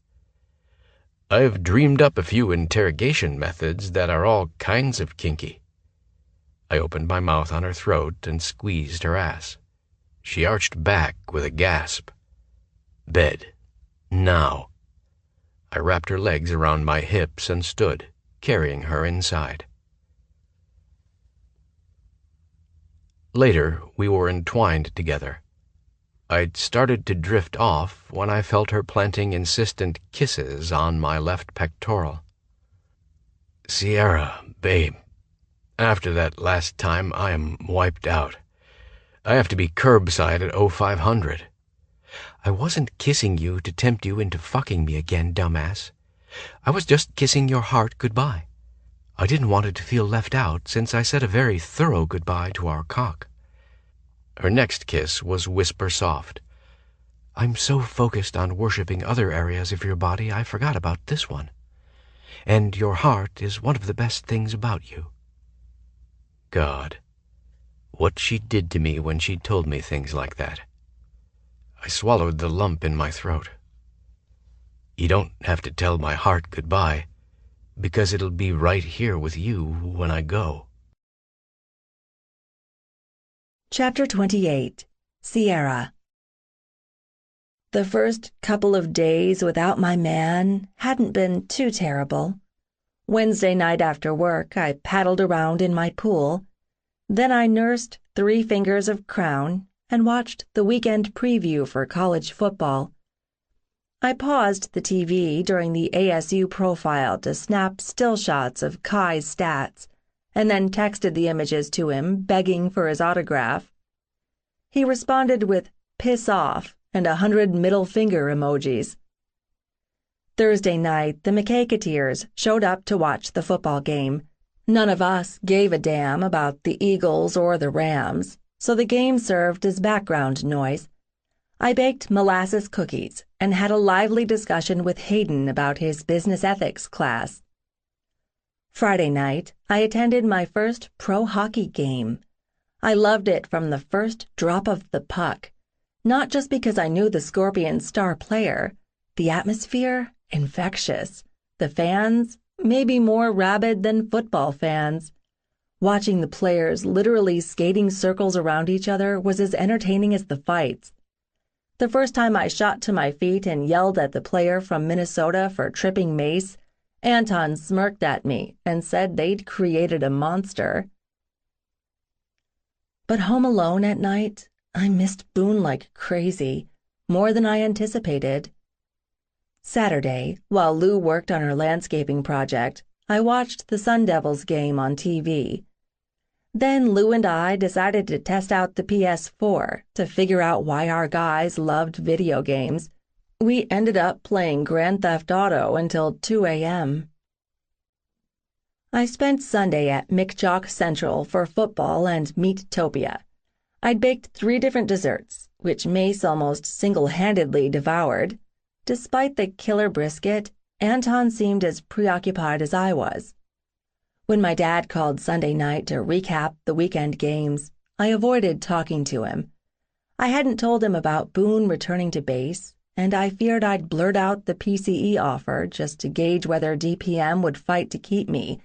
"I've dreamed up a few interrogation methods that are all kinds of kinky." I opened my mouth on her throat and squeezed her ass. She arched back with a gasp. "Bed. Now." I wrapped her legs around my hips and stood, carrying her inside. Later, we were entwined together. I'd started to drift off when I felt her planting insistent kisses on my left pectoral. "Sierra, babe, after that last time I am wiped out. I have to be curbside at 0500. "I wasn't kissing you to tempt you into fucking me again, dumbass. I was just kissing your heart goodbye. I didn't want it to feel left out since I said a very thorough goodbye to our cock." Her next kiss was whisper soft. "I'm so focused on worshipping other areas of your body I forgot about this one. And your heart is one of the best things about you." God, what she did to me when she told me things like that. I swallowed the lump in my throat. "You don't have to tell my heart goodbye, because it'll be right here with you when I go." Chapter 28. Sierra. The first couple of days without my man hadn't been too terrible. Wednesday night after work, I paddled around in my pool. Then I nursed 3 fingers of Crown and watched the weekend preview for college football. I paused the TV during the ASU profile to snap still shots of Kai's stats, and then texted the images to him, begging for his autograph. He responded with "piss off" and 100 middle finger emojis. Thursday night, the McKay-Keteers showed up to watch the football game. None of us gave a damn about the Eagles or the Rams, so the game served as background noise. I baked molasses cookies and had a lively discussion with Hayden about his business ethics class. Friday night, I attended my first pro hockey game. I loved it from the first drop of the puck, not just because I knew the Scorpions' star player. The atmosphere, infectious. The fans, maybe more rabid than football fans. Watching the players literally skating circles around each other was as entertaining as the fights. The first time I shot to my feet and yelled at the player from Minnesota for tripping Mace, Anton smirked at me and said they'd created a monster. But home alone at night, I missed Boone like crazy, more than I anticipated. Saturday, while Lou worked on her landscaping project, I watched the Sun Devils game on TV. Then Lou and I decided to test out the PS4 to figure out why our guys loved video games. We ended up playing Grand Theft Auto until 2 a.m. I spent Sunday at McJock Central for football and Meat-topia. I'd baked 3 different desserts, which Mace almost single-handedly devoured. Despite the killer brisket, Anton seemed as preoccupied as I was. When my dad called Sunday night to recap the weekend games, I avoided talking to him. I hadn't told him about Boone returning to base, and I feared I'd blurt out the PCE offer just to gauge whether DPM would fight to keep me.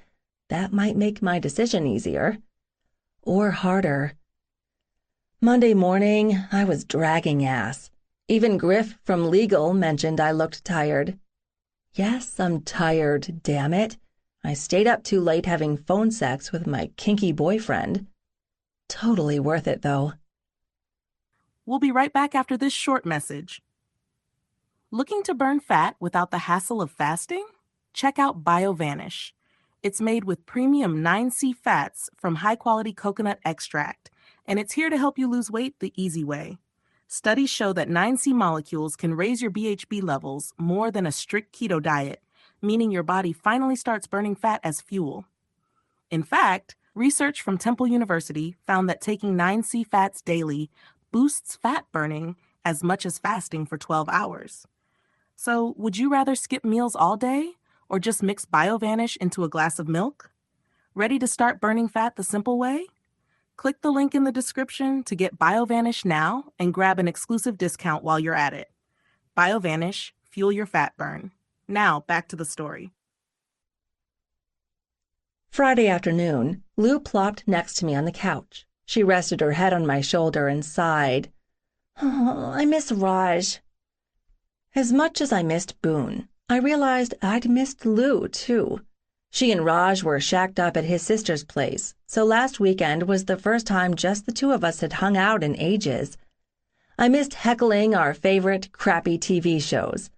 That might make my decision easier. Or harder. Monday morning, I was dragging ass. Even Griff from Legal mentioned I looked tired. Yes, I'm tired, damn it. I stayed up too late having phone sex with my kinky boyfriend. Totally worth it, though. We'll be right back after this short message. Looking to burn fat without the hassle of fasting? Check out BioVanish. It's made with premium 9C fats from high-quality coconut extract, and it's here to help you lose weight the easy way. Studies show that 9C molecules can raise your BHB levels more than a strict keto diet, meaning your body finally starts burning fat as fuel. In fact, research from Temple University found that taking 9C fats daily boosts fat burning as much as fasting for 12 hours. So, would you rather skip meals all day or just mix BioVanish into a glass of milk? Ready to start burning fat the simple way? Click the link in the description to get BioVanish now and grab an exclusive discount while you're at it. BioVanish, fuel your fat burn. Now, back to the story. Friday afternoon, Lou plopped next to me on the couch. She rested her head on my shoulder and sighed. Oh, I miss Raj. As much as I missed Boone, I realized I'd missed Lou, too. She and Raj were shacked up at his sister's place, so last weekend was the first time just the 2 of us had hung out in ages. I missed heckling our favorite crappy TV shows.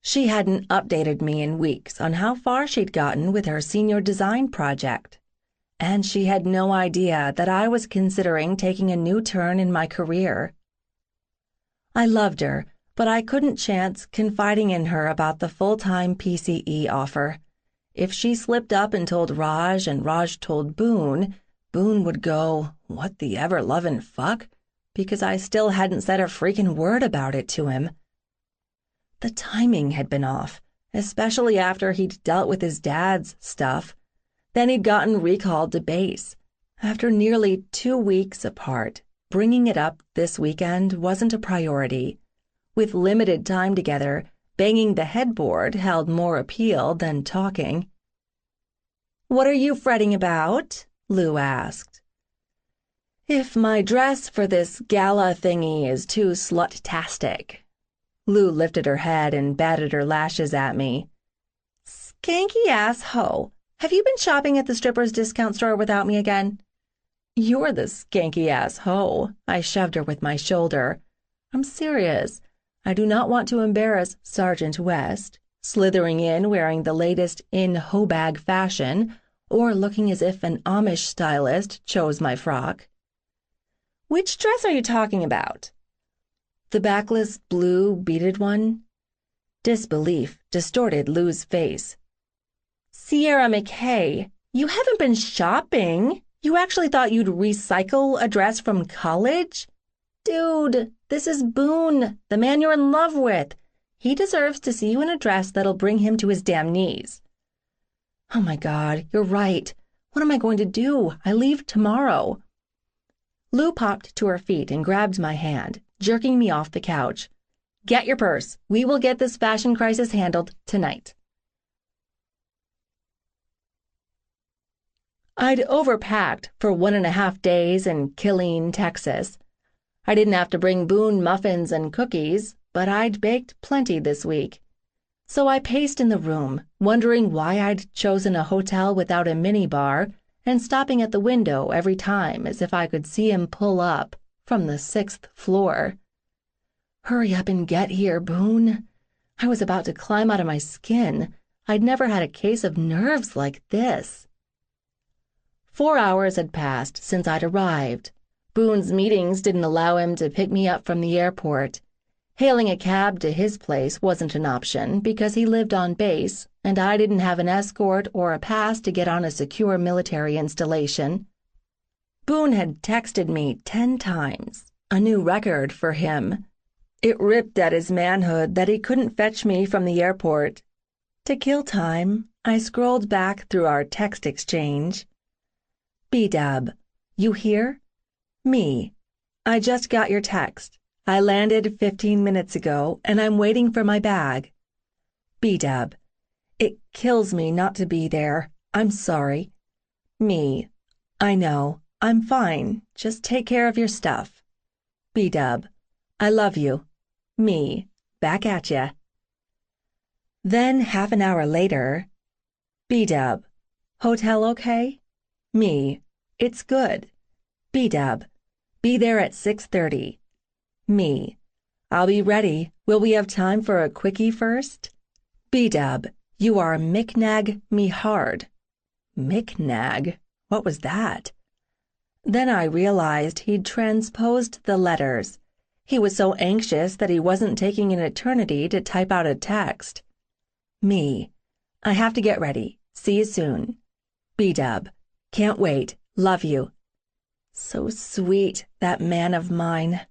She hadn't updated me in weeks on how far she'd gotten with her senior design project. And she had no idea that I was considering taking a new turn in my career. I loved her, but I couldn't chance confiding in her about the full-time PCE offer. If she slipped up and told Raj and Raj told Boone, Boone would go, "What the ever-lovin' fuck?" because I still hadn't said a freaking word about it to him. The timing had been off, especially after he'd dealt with his dad's stuff. Then he'd gotten recalled to base. After nearly 2 weeks apart, bringing it up this weekend wasn't a priority. With limited time together, banging the headboard held more appeal than talking. "What are you fretting about?" Lou asked. "If my dress for this gala thingy is too slut-tastic." Lou lifted her head and batted her lashes at me. "Skanky-ass hoe. Have you been shopping at the stripper's discount store without me again?" "You're the skanky-ass hoe." I shoved her with my shoulder. "I'm serious. I do not want to embarrass Sergeant West, slithering in wearing the latest in hoe-bag fashion, or looking as if an Amish stylist chose my frock." "Which dress are you talking about?" "The backless blue beaded one." Disbelief distorted Lou's face. "Sierra McKay, you haven't been shopping? You actually thought you'd recycle a dress from college? Dude, this is Boone, the man you're in love with. He deserves to see you in a dress that'll bring him to his damn knees." "Oh my God, you're right. What am I going to do? I leave tomorrow." Lou popped to her feet and grabbed my hand, jerking me off the couch. "Get your purse. We will get this fashion crisis handled tonight." I'd overpacked for 1.5 days in Killeen, Texas. I didn't have to bring Boone muffins and cookies, but I'd baked plenty this week. So I paced in the room, wondering why I'd chosen a hotel without a minibar and stopping at the window every time as if I could see him pull up from the 6th floor. Hurry up and get here, Boone. I was about to climb out of my skin. I'd never had a case of nerves like this. 4 hours had passed since I'd arrived. Boone's meetings didn't allow him to pick me up from the airport. Hailing a cab to his place wasn't an option because he lived on base, and I didn't have an escort or a pass to get on a secure military installation. Boone had texted me 10 times, a new record for him. It ripped at his manhood that he couldn't fetch me from the airport. To kill time, I scrolled back through our text exchange. "B-Dub, you here? Me. I just got your text. I landed 15 minutes ago, and I'm waiting for my bag. B-Dub, it kills me not to be there. I'm sorry. Me. I know. I'm fine. Just take care of your stuff. B-Dub, I love you. Me. Back at ya." Then, half an hour later, "B-Dub, hotel okay? Me. It's good. B-Dub, be there at 6:30. Me. I'll be ready. Will we have time for a quickie first? B-Dub, you are mick-nag me hard." Mick-nag? What was that? Then I realized he'd transposed the letters. He was so anxious that he wasn't taking an eternity to type out a text. Me. I have to get ready. See you soon. B-Dub. Can't wait. Love you. So sweet, that man of mine.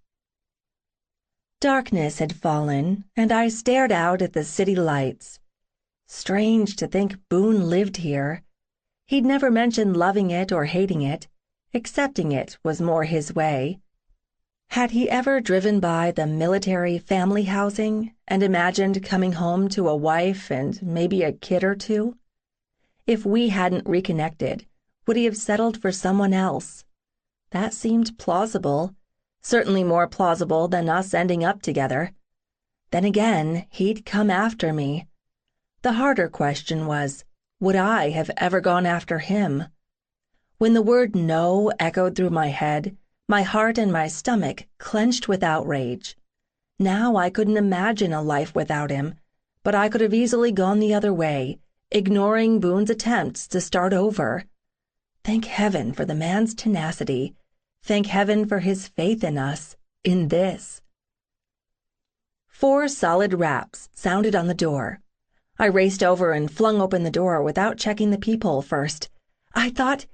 Darkness had fallen, and I stared out at the city lights. Strange to think Boone lived here. He'd never mentioned loving it or hating it. Accepting it was more his way. Had he ever driven by the military family housing and imagined coming home to a wife and maybe a kid or two? If we hadn't reconnected, would he have settled for someone else? That seemed plausible, certainly more plausible than us ending up together. Then again, he'd come after me. The harder question was, would I have ever gone after him? When the word no echoed through my head, my heart and my stomach clenched with outrage. Now I couldn't imagine a life without him, but I could have easily gone the other way, ignoring Boone's attempts to start over. Thank heaven for the man's tenacity. Thank heaven for his faith in us, in this. 4 solid raps sounded on the door. I raced over and flung open the door without checking the peephole first. I thought...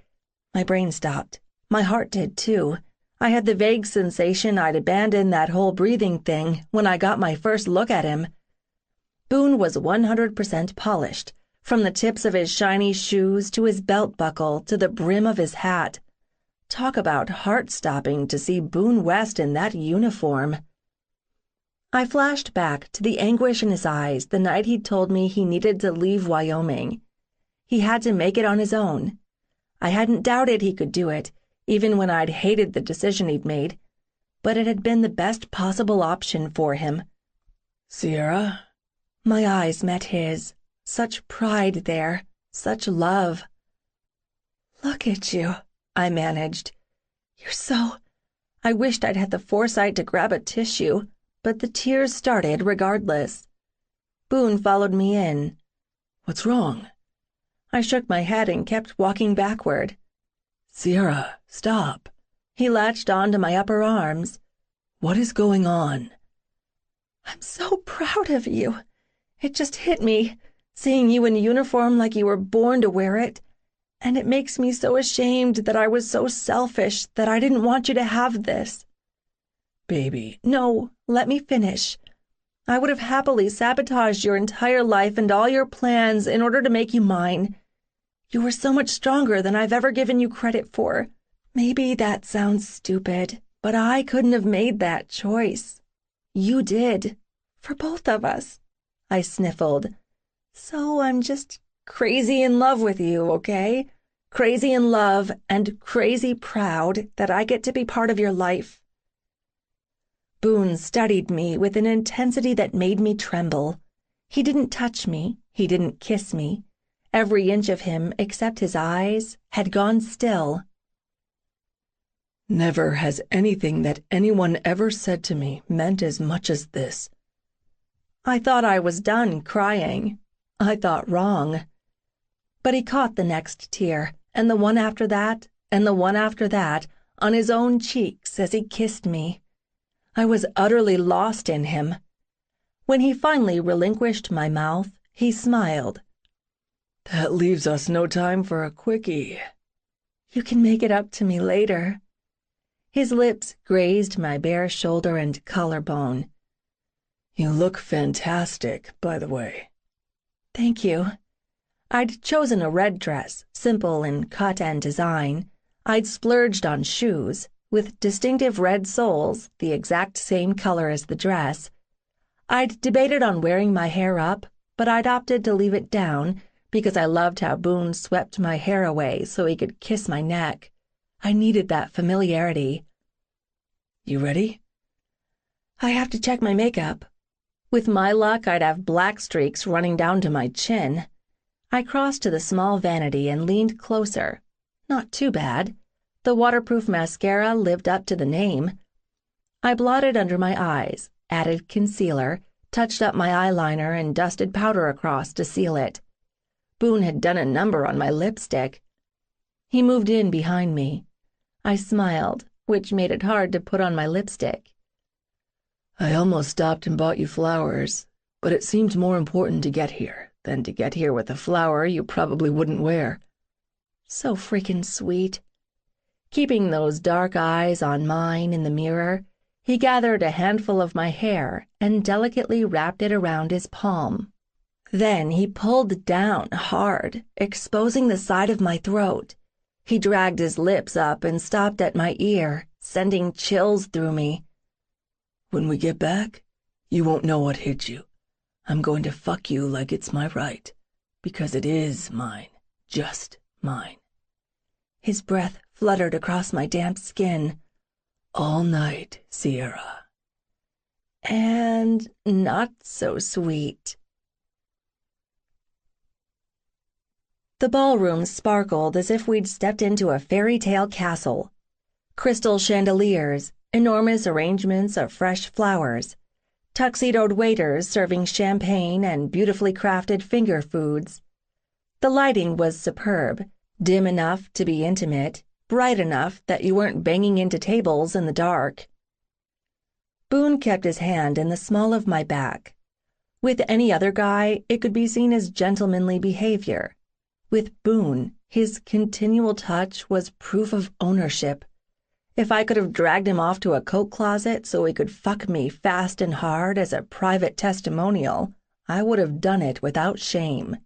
My brain stopped. My heart did, too. I had the vague sensation I'd abandoned that whole breathing thing when I got my first look at him. Boone was 100% polished, from the tips of his shiny shoes to his belt buckle to the brim of his hat. Talk about heart-stopping to see Boone West in that uniform. I flashed back to the anguish in his eyes the night he'd told me he needed to leave Wyoming. He had to make it on his own. I hadn't doubted he could do it, even when I'd hated the decision he'd made, but it had been the best possible option for him. "Sierra?" My eyes met his. Such pride there, such love. "Look at you," I managed. "You're so—" I wished I'd had the foresight to grab a tissue, but the tears started regardless. Boone followed me in. "What's wrong?" I shook my head and kept walking backward. "Sierra, stop." He latched onto my upper arms. "What is going on?" "I'm so proud of you. It just hit me, seeing you in uniform like you were born to wear it. And it makes me so ashamed that I was so selfish that I didn't want you to have this." "Baby." "No, let me finish. I would have happily sabotaged your entire life and all your plans in order to make you mine. You were so much stronger than I've ever given you credit for. Maybe that sounds stupid, but I couldn't have made that choice. You did. For both of us. I sniffled. So I'm just crazy in love with you, okay? Crazy in love and crazy proud that I get to be part of your life. Boone studied me with an intensity that made me tremble. He didn't touch me. He didn't kiss me. Every inch of him, except his eyes, had gone still. Never has anything that anyone ever said to me meant as much as this. I thought I was done crying. I thought wrong. But he caught the next tear, and the one after that, and the one after that, on his own cheeks as he kissed me. I was utterly lost in him. When he finally relinquished my mouth, he smiled. That leaves us no time for a quickie. You can make it up to me later. His lips grazed my bare shoulder and collarbone. You look fantastic, by the way. Thank you. I'd chosen a red dress, simple in cut and design. I'd splurged on shoes, with distinctive red soles, the exact same color as the dress. I'd debated on wearing my hair up, but I'd opted to leave it down because I loved how Boone swept my hair away so he could kiss my neck. I needed that familiarity. You ready? I have to check my makeup. With my luck, I'd have black streaks running down to my chin. I crossed to the small vanity and leaned closer. Not too bad. The waterproof mascara lived up to the name. I blotted under my eyes, added concealer, touched up my eyeliner, and dusted powder across to seal it. Boone had done a number on my lipstick. He moved in behind me. I smiled, which made it hard to put on my lipstick. I almost stopped and bought you flowers, but it seemed more important to get here than to get here with a flower you probably wouldn't wear. So freaking sweet. Keeping those dark eyes on mine in the mirror, he gathered a handful of my hair and delicately wrapped it around his palm. Then he pulled down hard, exposing the side of my throat. He dragged his lips up and stopped at my ear, sending chills through me. When we get back, you won't know what hit you. I'm going to fuck you like it's my right, because it is mine, just mine. His breath fluttered across my damp skin. All night, Sierra. And not so sweet. The ballroom sparkled as if we'd stepped into a fairy tale castle. Crystal chandeliers, enormous arrangements of fresh flowers, tuxedoed waiters serving champagne and beautifully crafted finger foods. The lighting was superb, dim enough to be intimate, bright enough that you weren't banging into tables in the dark. Boone kept his hand in the small of my back. With any other guy, it could be seen as gentlemanly behavior. With Boone, his continual touch was proof of ownership. If I could have dragged him off to a coat closet so he could fuck me fast and hard as a private testimonial, I would have done it without shame.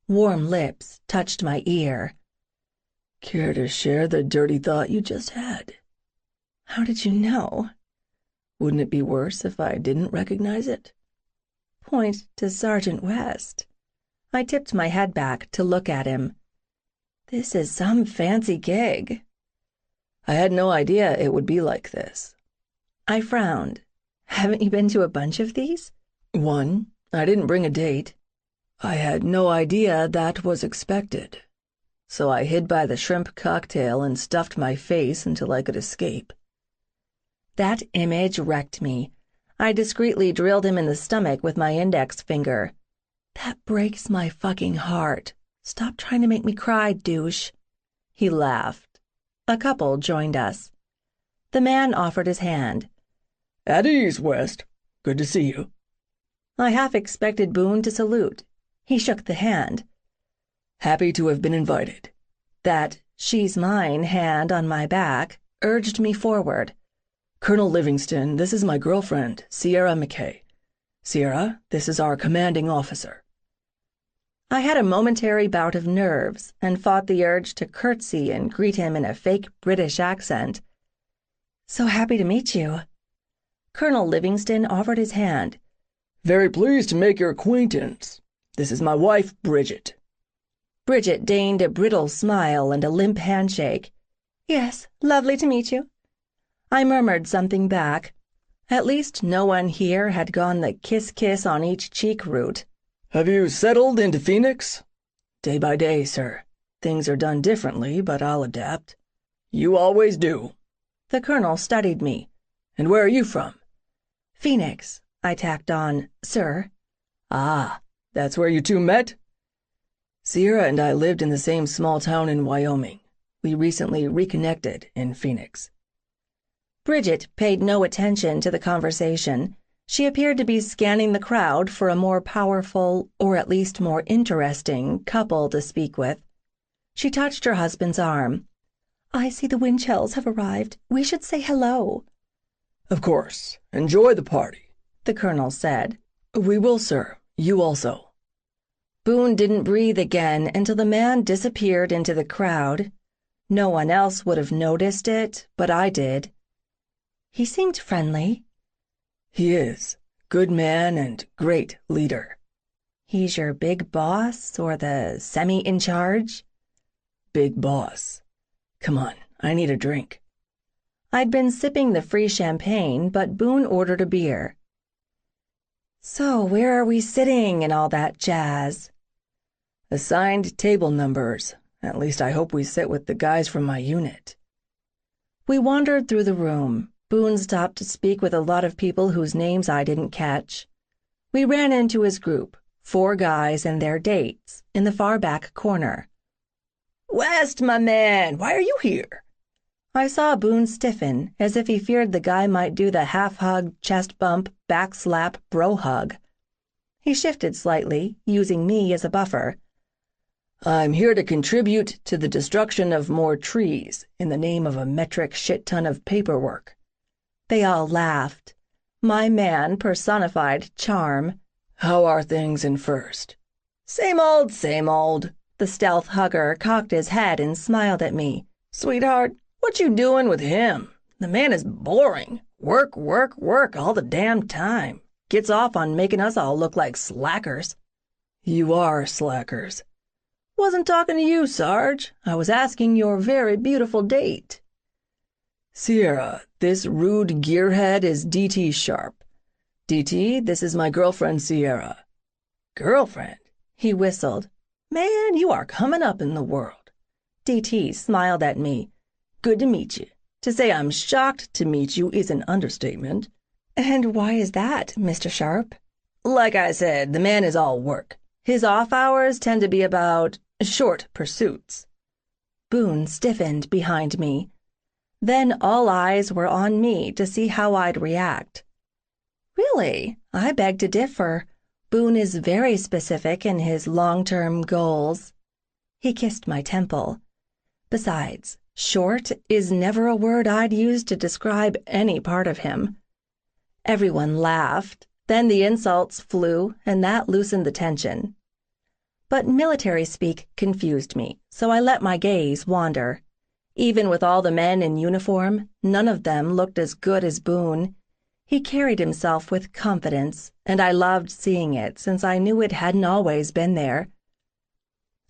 Warm lips touched my ear. Care to share the dirty thought you just had? How did you know? Wouldn't it be worse if I didn't recognize it? Point to Sergeant West. I tipped my head back to look at him. This is some fancy gig. I had no idea it would be like this. I frowned. Haven't you been to a bunch of these? One. I didn't bring a date. I had no idea that was expected. So I hid by the shrimp cocktail and stuffed my face until I could escape. That image wrecked me. I discreetly drilled him in the stomach with my index finger. That breaks my fucking heart. Stop trying to make me cry, douche. He laughed. A couple joined us. The man offered his hand. At ease, West. Good to see you. I half expected Boone to salute. He shook the hand. Happy to have been invited. That she's mine hand on my back urged me forward. Colonel Livingston, this is my girlfriend, Sierra McKay. Sierra, this is our commanding officer. I had a momentary bout of nerves and fought the urge to curtsy and greet him in a fake British accent. "So happy to meet you." Colonel Livingston offered his hand. "Very pleased to make your acquaintance. This is my wife, Bridget." Bridget deigned a brittle smile and a limp handshake. "Yes, lovely to meet you." I murmured something back. At least no one here had gone the kiss on each cheek route. "Have you settled into Phoenix?" "Day by day, sir. Things are done differently, but I'll adapt." "You always do." The colonel studied me. "And where are you from?" "Phoenix," I tacked on, "sir." "Ah, that's where you two met?" "Sierra and I lived in the same small town in Wyoming. We recently reconnected in Phoenix." Bridget paid no attention to the conversation. She appeared to be scanning the crowd for a more powerful, or at least more interesting, couple to speak with. She touched her husband's arm. "I see the Winchells have arrived. We should say hello." "Of course. Enjoy the party," the colonel said. "We will, sir. You also." Boone didn't breathe again until the man disappeared into the crowd. No one else would have noticed it, but I did. He seemed friendly. "He is. Good man and great leader." "He's your big boss, or the semi-in-charge?" "Big boss. Come on, I need a drink." I'd been sipping the free champagne, but Boone ordered a beer. "So where are we sitting and all that jazz?" "Assigned table numbers. At least I hope we sit with the guys from my unit." We wandered through the room. Boone stopped to speak with a lot of people whose names I didn't catch. We ran into his group, 4 guys and their dates, in the far back corner. "West, my man, why are you here?" I saw Boone stiffen, as if he feared the guy might do the half-hug, chest bump, back slap, bro hug. He shifted slightly, using me as a buffer. "I'm here to contribute to the destruction of more trees in the name of a metric shit-ton of paperwork." They all laughed. My man personified charm. "How are things in First?" Same old, same old." The stealth hugger cocked his head and smiled at me. "Sweetheart, what you doing with him? The man is boring. Work, work, work all the damn time. Gets off on making us all look like slackers." "You are slackers." "Wasn't talking to you, Sarge. I was asking your very beautiful date." "Sierra, this rude gearhead is D.T. Sharp. D.T., this is my girlfriend Sierra." "Girlfriend?" He whistled. "Man, you are coming up in the world." D.T. smiled at me. "Good to meet you. To say I'm shocked to meet you is an understatement." "And why is that, Mr. Sharp?" "Like I said, the man is all work. His off hours tend to be about short pursuits." Boone stiffened behind me. Then all eyes were on me to see how I'd react. "Really? I beg to differ. Boone is very specific in his long-term goals." He kissed my temple. "Besides, short is never a word I'd use to describe any part of him." Everyone laughed. Then the insults flew, and that loosened the tension. But military speak confused me, so I let my gaze wander. Even with all the men in uniform, none of them looked as good as Boone. He carried himself with confidence, and I loved seeing it since I knew it hadn't always been there.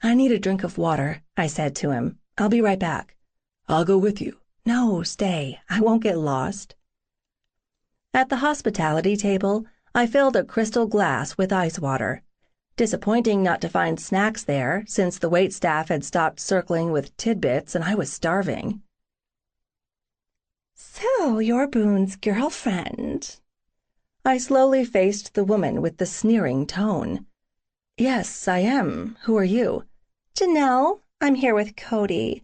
"I need a drink of water," I said to him. "I'll be right back." "I'll go with you." "No, stay. I won't get lost." At the hospitality table, I filled a crystal glass with ice water. Disappointing not to find snacks there, since the waitstaff had stopped circling with tidbits and I was starving. "So you're Boone's girlfriend?" I slowly faced the woman with the sneering tone. "Yes, I am. Who are you?" "Janelle. I'm here with Cody.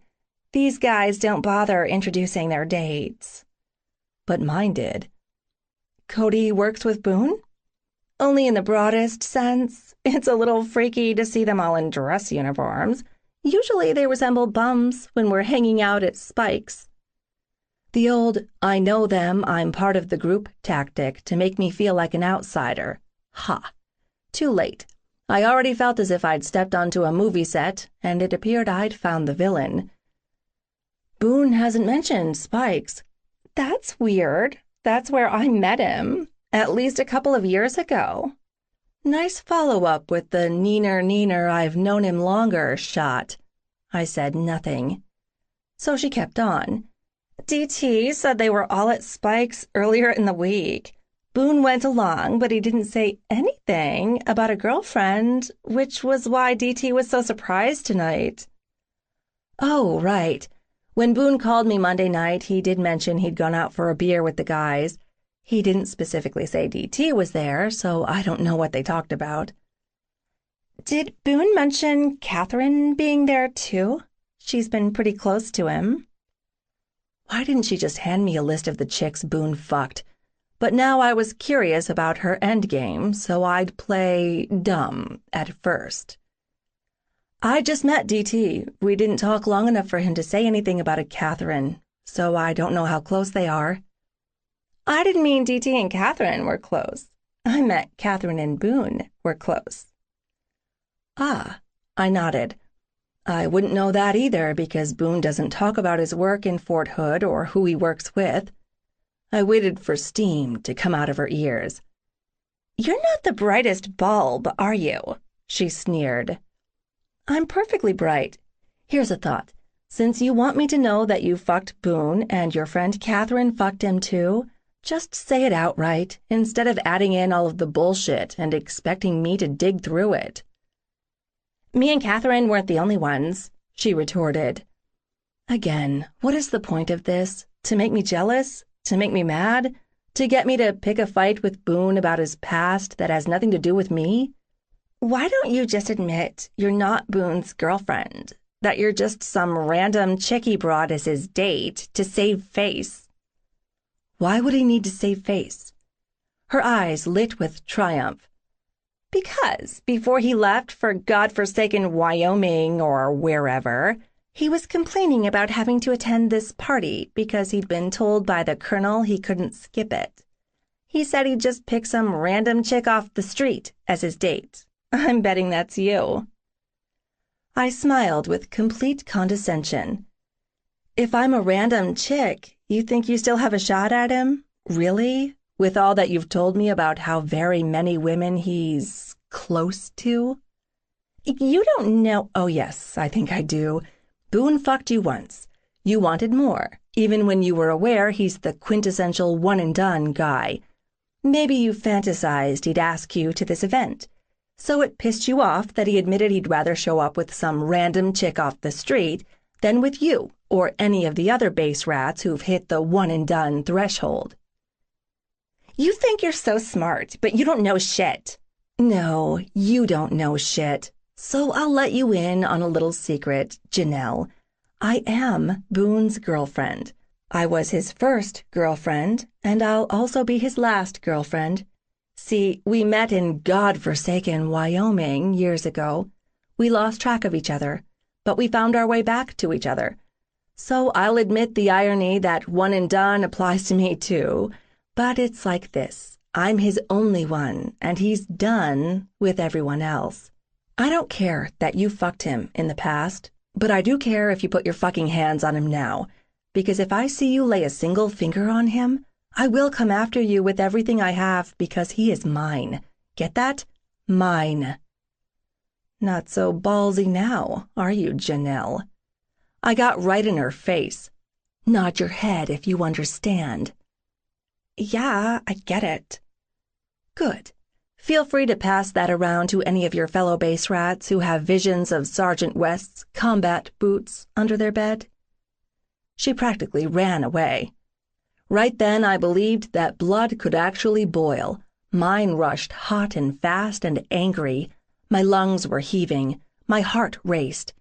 These guys don't bother introducing their dates." But mine did. "Cody works with Boone?" "Only in the broadest sense. It's a little freaky to see them all in dress uniforms. Usually they resemble bums when we're hanging out at Spike's." The old "I know them, I'm part of the group" tactic to make me feel like an outsider. Ha! Too late. I already felt as if I'd stepped onto a movie set, and it appeared I'd found the villain. Boone hasn't mentioned Spikes. That's weird. That's where I met him, at least a couple of years ago. Nice follow-up with the neener I've known him longer shot. I said nothing. So she kept on. DT said they were all at Spike's earlier in the week. Boone went along, but he didn't say anything about a girlfriend, which was why DT was so surprised tonight. Oh, right. When Boone called me Monday night, he did mention he'd gone out for a beer with the guys. He didn't specifically say DT was there, so I don't know what they talked about. Did Boone mention Catherine being there, too? She's been pretty close to him. Why didn't she just hand me a list of the chicks Boone fucked? But now I was curious about her endgame, so I'd play dumb at first. I just met DT. We didn't talk long enough for him to say anything about a Catherine, so I don't know how close they are. I didn't mean DT and Catherine were close. I meant Catherine and Boone were close. Ah, I nodded. I wouldn't know that either because Boone doesn't talk about his work in Fort Hood or who he works with. I waited for steam to come out of her ears. You're not the brightest bulb, are you? She sneered. I'm perfectly bright. Here's a thought. Since you want me to know that you fucked Boone and your friend Catherine fucked him too, just say it outright instead of adding in all of the bullshit and expecting me to dig through it. Me and Catherine weren't the only ones, she retorted. Again, what is the point of this? To make me jealous? To make me mad? To get me to pick a fight with Boone about his past that has nothing to do with me? Why don't you just admit you're not Boone's girlfriend? That you're just some random chick he brought as his date to save face? Why would he need to save face? Her eyes lit with triumph. Because before he left for godforsaken Wyoming or wherever, he was complaining about having to attend this party because he'd been told by the colonel he couldn't skip it. He said he'd just pick some random chick off the street as his date. I'm betting that's you. I smiled with complete condescension. If I'm a random chick, you think you still have a shot at him? Really? With all that you've told me about how very many women he's close to? You don't know. Oh, yes, I think I do. Boone fucked you once. You wanted more, even when you were aware he's the quintessential one-and-done guy. Maybe you fantasized he'd ask you to this event. So it pissed you off that he admitted he'd rather show up with some random chick off the street than with you or any of the other base rats who've hit the one-and-done threshold. You think you're so smart, but you don't know shit. No, you don't know shit. So I'll let you in on a little secret, Janelle. I am Boone's girlfriend. I was his first girlfriend, and I'll also be his last girlfriend. See, we met in godforsaken Wyoming years ago. We lost track of each other, but we found our way back to each other. So I'll admit the irony that one and done applies to me too. But it's like this. I'm his only one, and he's done with everyone else. I don't care that you fucked him in the past, but I do care if you put your fucking hands on him now, because if I see you lay a single finger on him, I will come after you with everything I have because he is mine. Get that? Mine. Not so ballsy now, are you, Janelle? I got right in her face. Nod your head if you understand. Yeah, I get it. Good. Feel free to pass that around to any of your fellow base rats who have visions of Sergeant West's combat boots under their bed. She practically ran away. Right then I believed that blood could actually boil. Mine rushed hot and fast and angry. My lungs were heaving. My heart raced.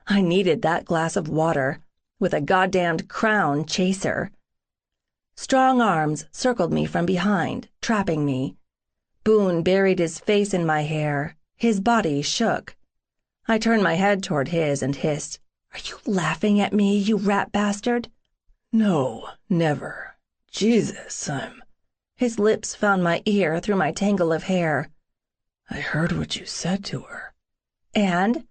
I needed that glass of water, with a goddamned crown chaser. Strong arms circled me from behind, trapping me. Boone buried his face in my hair. His body shook. I turned my head toward his and hissed, "Are you laughing at me, you rat bastard?" No, never. Jesus, His lips found my ear through my tangle of hair. I heard what you said to her. And?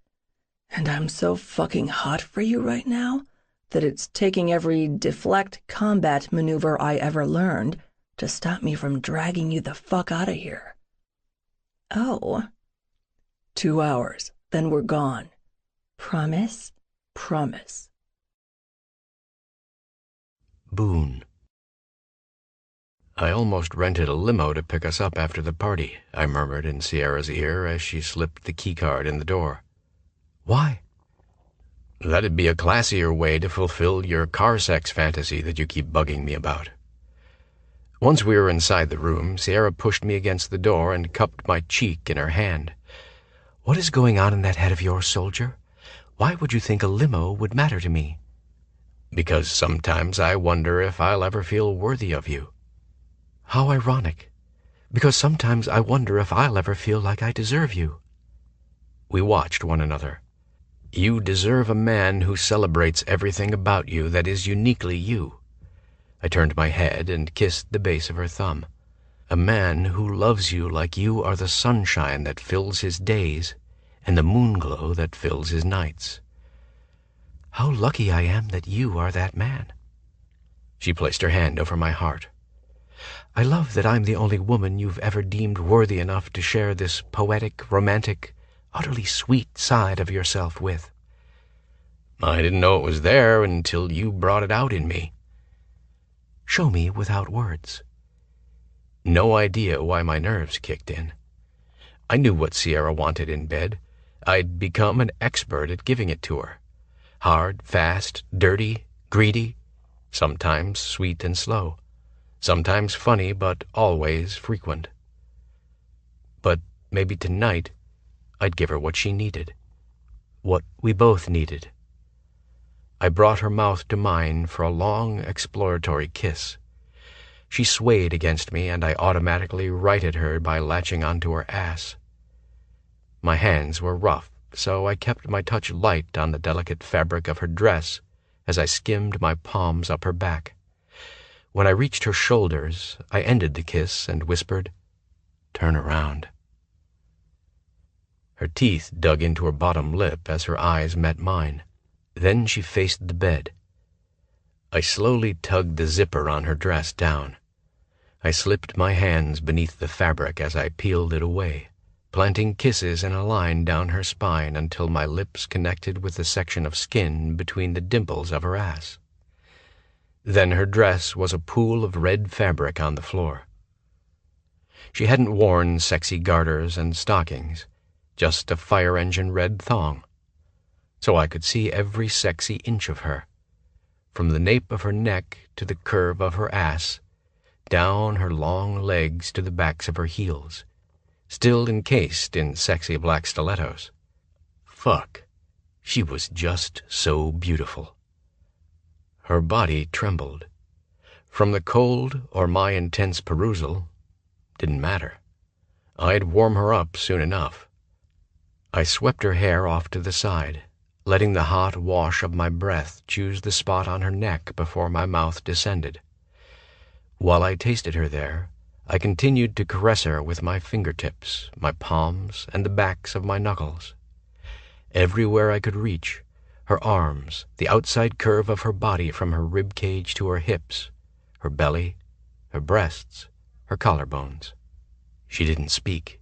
And I'm so fucking hot for you right now that it's taking every deflect combat maneuver I ever learned to stop me from dragging you the fuck out of here. Oh. 2 hours, then we're gone. Promise? Promise. Boone. I almost rented a limo to pick us up after the party, I murmured in Sierra's ear as she slipped the keycard in the door. Why? That'd be a classier way to fulfill your car sex fantasy that you keep bugging me about. Once we were inside the room, Sierra pushed me against the door and cupped my cheek in her hand. What is going on in that head of yours, soldier? Why would you think a limo would matter to me? Because sometimes I wonder if I'll ever feel worthy of you. How ironic. Because sometimes I wonder if I'll ever feel like I deserve you. We watched one another. You deserve a man who celebrates everything about you that is uniquely you. I turned my head and kissed the base of her thumb. A man who loves you like you are the sunshine that fills his days and the moonglow that fills his nights. How lucky I am that you are that man. She placed her hand over my heart. I love that I'm the only woman you've ever deemed worthy enough to share this poetic, romantic, utterly sweet side of yourself with. I didn't know it was there until you brought it out in me. Show me without words. No idea why my nerves kicked in. I knew what Sierra wanted in bed. I'd become an expert at giving it to her. Hard, fast, dirty, greedy, sometimes sweet and slow, sometimes funny, but always frequent. But maybe tonight I'd give her what she needed, what we both needed. I brought her mouth to mine for a long, exploratory kiss. She swayed against me, and I automatically righted her by latching onto her ass. My hands were rough, so I kept my touch light on the delicate fabric of her dress as I skimmed my palms up her back. When I reached her shoulders, I ended the kiss and whispered, "Turn around." Her teeth dug into her bottom lip as her eyes met mine. Then she faced the bed. I slowly tugged the zipper on her dress down. I slipped my hands beneath the fabric as I peeled it away, planting kisses in a line down her spine until my lips connected with the section of skin between the dimples of her ass. Then her dress was a pool of red fabric on the floor. She hadn't worn sexy garters and stockings, just a fire engine red thong. So I could see every sexy inch of her, from the nape of her neck to the curve of her ass, down her long legs to the backs of her heels, still encased in sexy black stilettos. Fuck, she was just so beautiful. Her body trembled. From the cold or my intense perusal, didn't matter. I'd warm her up soon enough. I swept her hair off to the side, letting the hot wash of my breath choose the spot on her neck before my mouth descended. While I tasted her there, I continued to caress her with my fingertips, my palms, and the backs of my knuckles. Everywhere I could reach, her arms, the outside curve of her body from her rib cage to her hips, her belly, her breasts, her collarbones. She didn't speak.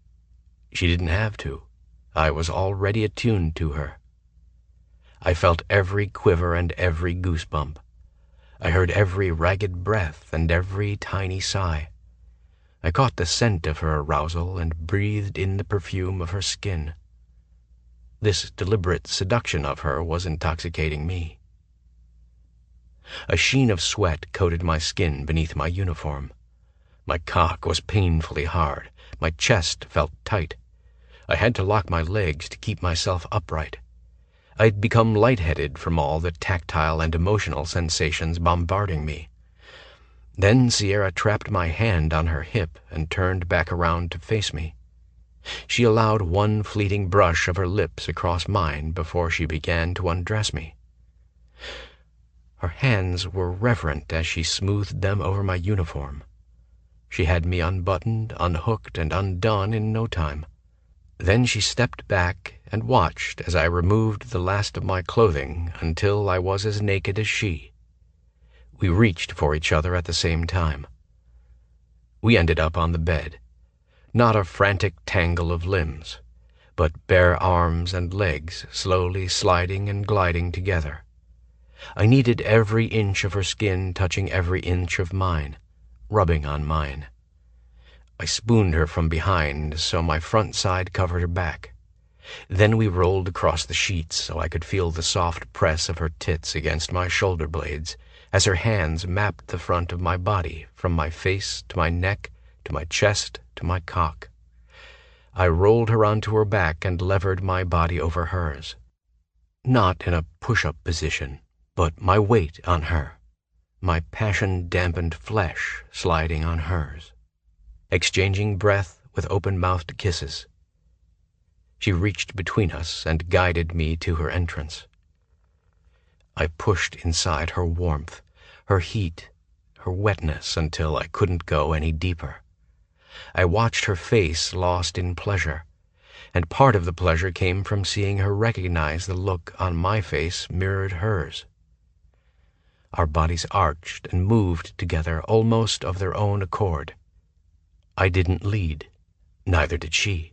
She didn't have to. I was already attuned to her. I felt every quiver and every goosebump. I heard every ragged breath and every tiny sigh. I caught the scent of her arousal and breathed in the perfume of her skin. This deliberate seduction of her was intoxicating me. A sheen of sweat coated my skin beneath my uniform. My cock was painfully hard. My chest felt tight. I had to lock my legs to keep myself upright. I'd become lightheaded from all the tactile and emotional sensations bombarding me. Then Sierra trapped my hand on her hip and turned back around to face me. She allowed one fleeting brush of her lips across mine before she began to undress me. Her hands were reverent as she smoothed them over my uniform. She had me unbuttoned, unhooked, and undone in no time. Then she stepped back and watched as I removed the last of my clothing until I was as naked as she. We reached for each other at the same time. We ended up on the bed, not a frantic tangle of limbs, but bare arms and legs slowly sliding and gliding together. I needed every inch of her skin touching every inch of mine, rubbing on mine. I spooned her from behind so my front side covered her back. Then we rolled across the sheets so I could feel the soft press of her tits against my shoulder blades as her hands mapped the front of my body from my face to my neck to my chest to my cock. I rolled her onto her back and levered my body over hers. Not in a push-up position, but my weight on her, my passion-dampened flesh sliding on hers, exchanging breath with open-mouthed kisses. She reached between us and guided me to her entrance. I pushed inside her warmth, her heat, her wetness until I couldn't go any deeper. I watched her face lost in pleasure, and part of the pleasure came from seeing her recognize the look on my face mirrored hers. Our bodies arched and moved together almost of their own accord. I didn't lead, neither did she.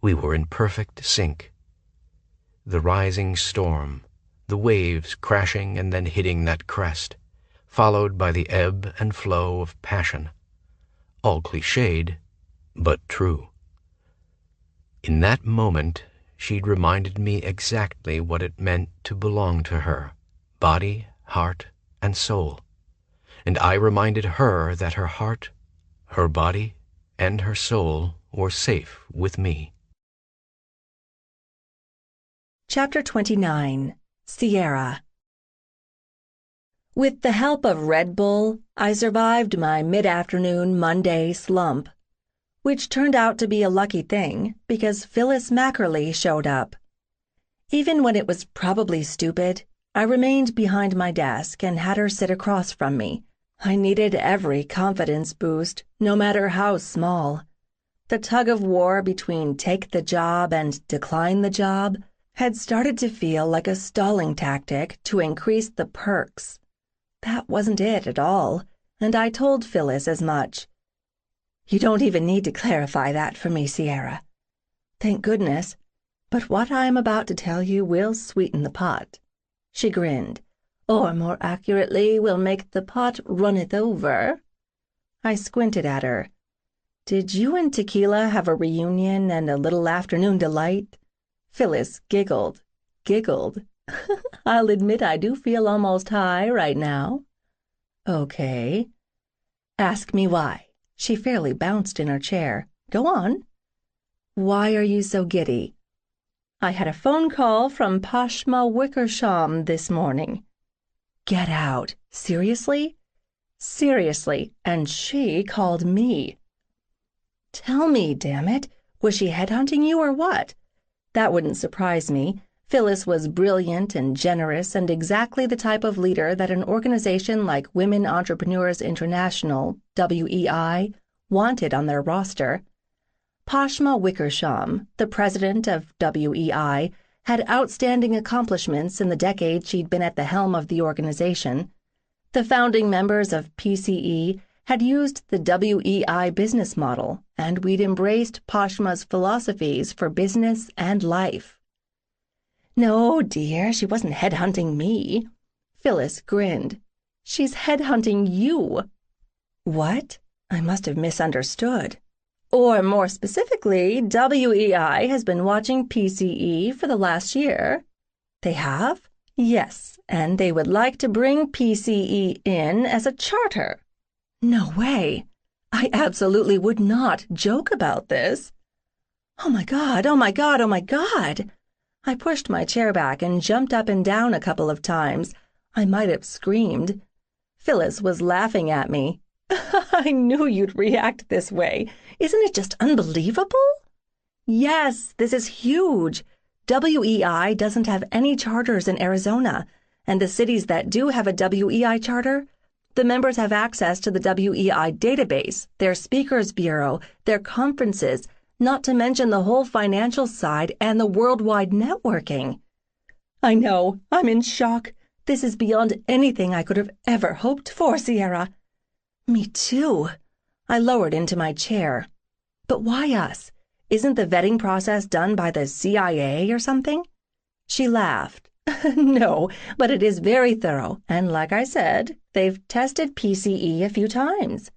We were in perfect sync. The rising storm, the waves crashing and then hitting that crest, followed by the ebb and flow of passion. All cliched, but true. In that moment, she'd reminded me exactly what it meant to belong to her, body, heart, and soul. And I reminded her that her heart, her body, and her soul were safe with me. Chapter 29. Sierra. With the help of Red Bull, I survived my mid-afternoon Monday slump, which turned out to be a lucky thing because Phyllis Mackerly showed up. Even when it was probably stupid, I remained behind my desk and had her sit across from me. I needed every confidence boost, no matter how small. The tug-of-war between take the job and decline the job had started to feel like a stalling tactic to increase the perks. That wasn't it at all, and I told Phyllis as much. You don't even need to clarify that for me, Sierra. Thank goodness, but what I am about to tell you will sweeten the pot. She grinned. Or more accurately, will make the pot runneth over. I squinted at her. Did you and Tequila have a reunion and a little afternoon delight? Phyllis giggled. I'll admit I do feel almost high right now. Okay. Ask me why. She fairly bounced in her chair. Go on. Why are you so giddy? I had a phone call from Pashma Wickersham this morning. Get out. Seriously? Seriously, and she called me. Tell me, damn it. Was she headhunting you or what? That wouldn't surprise me. Phyllis was brilliant and generous and exactly the type of leader that an organization like Women Entrepreneurs International, WEI, wanted on their roster. Pashma Wickersham, the president of WEI, had outstanding accomplishments in the decade she'd been at the helm of the organization. The founding members of PCE had used the WEI business model, and we'd embraced Pashma's philosophies for business and life. No, dear, she wasn't headhunting me. Phyllis grinned. She's headhunting you. What? I must have misunderstood. Or more specifically, WEI has been watching PCE for the last year. They have? Yes, and they would like to bring PCE in as a charter. No way. I absolutely would not joke about this. Oh my God, oh my God, oh my God. I pushed my chair back and jumped up and down a couple of times. I might have screamed. Phyllis was laughing at me. I knew you'd react this way. Isn't it just unbelievable? Yes, this is huge. WEI doesn't have any charters in Arizona, and the cities that do have a WEI charter, the members have access to the WEI database, their speakers bureau, their conferences, not to mention the whole financial side and the worldwide networking. I know, I'm in shock. This is beyond anything I could have ever hoped for, Sierra. Me too. I lowered into my chair. But why us? Isn't the vetting process done by the CIA or something? She laughed. No, but it is very thorough, and like I said, they've tested PCE a few times.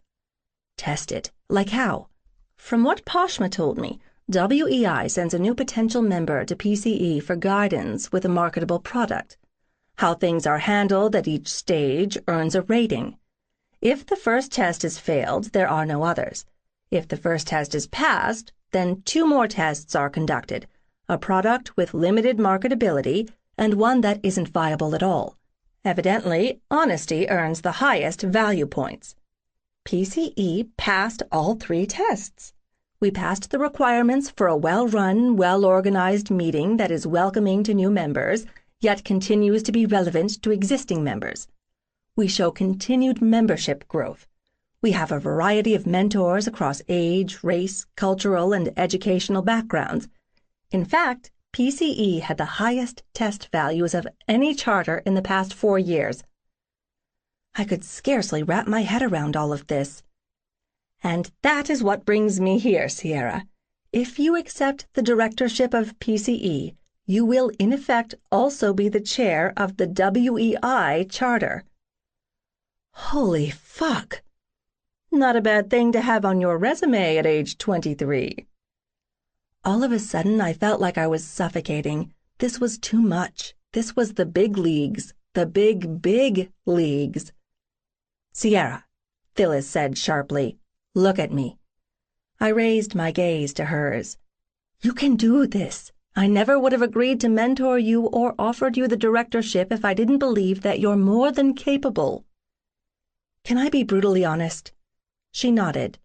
Tested? Like how? From what Poshma told me, WEI sends a new potential member to PCE for guidance with a marketable product. How things are handled at each stage earns a rating. If the first test is failed, there are no others. If the first test is passed, then 2 more tests are conducted, a product with limited marketability and one that isn't viable at all. Evidently, honesty earns the highest value points. PCE passed all 3 tests. We passed the requirements for a well-run, well-organized meeting that is welcoming to new members, yet continues to be relevant to existing members. We show continued membership growth. We have a variety of mentors across age, race, cultural, and educational backgrounds. In fact, PCE had the highest test values of any charter in the past 4 years. I could scarcely wrap my head around all of this. And that is what brings me here, Sierra. If you accept the directorship of PCE, you will in effect also be the chair of the WEI charter. Holy fuck! Not a bad thing to have on your resume at age 23. All of a sudden, I felt like I was suffocating. This was too much. This was the big leagues. The big, big leagues. Sierra, Phyllis said sharply, look at me. I raised my gaze to hers. You can do this. I never would have agreed to mentor you or offered you the directorship if I didn't believe that you're more than capable. Can I be brutally honest? She nodded.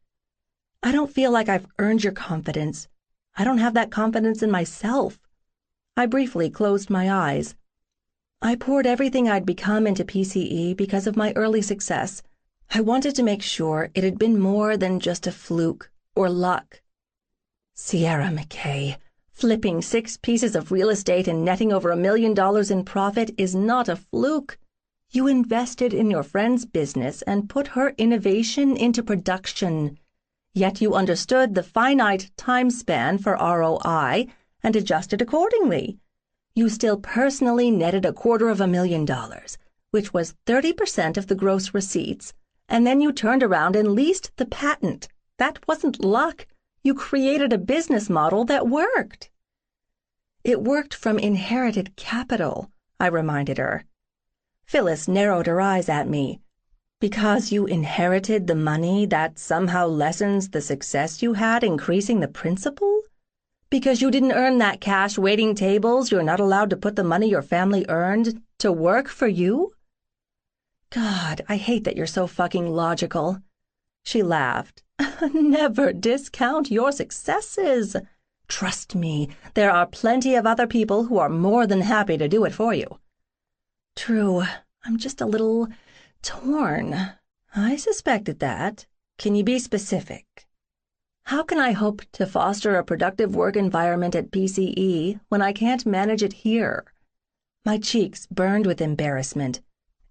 I don't feel like I've earned your confidence. I don't have that confidence in myself. I briefly closed my eyes. I poured everything I'd become into PCE because of my early success. I wanted to make sure it had been more than just a fluke or luck. Sierra McKay, flipping 6 pieces of real estate and netting over $1 million in profit is not a fluke. You invested in your friend's business and put her innovation into production. Yet you understood the finite time span for ROI and adjusted accordingly. You still personally netted $250,000, which was 30% of the gross receipts, and then you turned around and leased the patent. That wasn't luck. You created a business model that worked. It worked from inherited capital, I reminded her. Phyllis narrowed her eyes at me. Because you inherited the money, that somehow lessens the success you had increasing the principal? Because you didn't earn that cash waiting tables, you're not allowed to put the money your family earned to work for you? God, I hate that you're so fucking logical. She laughed. Never discount your successes. Trust me, there are plenty of other people who are more than happy to do it for you. True, I'm just a little torn. I suspected that. Can you be specific? How can I hope to foster a productive work environment at PCE when I can't manage it here? My cheeks burned with embarrassment.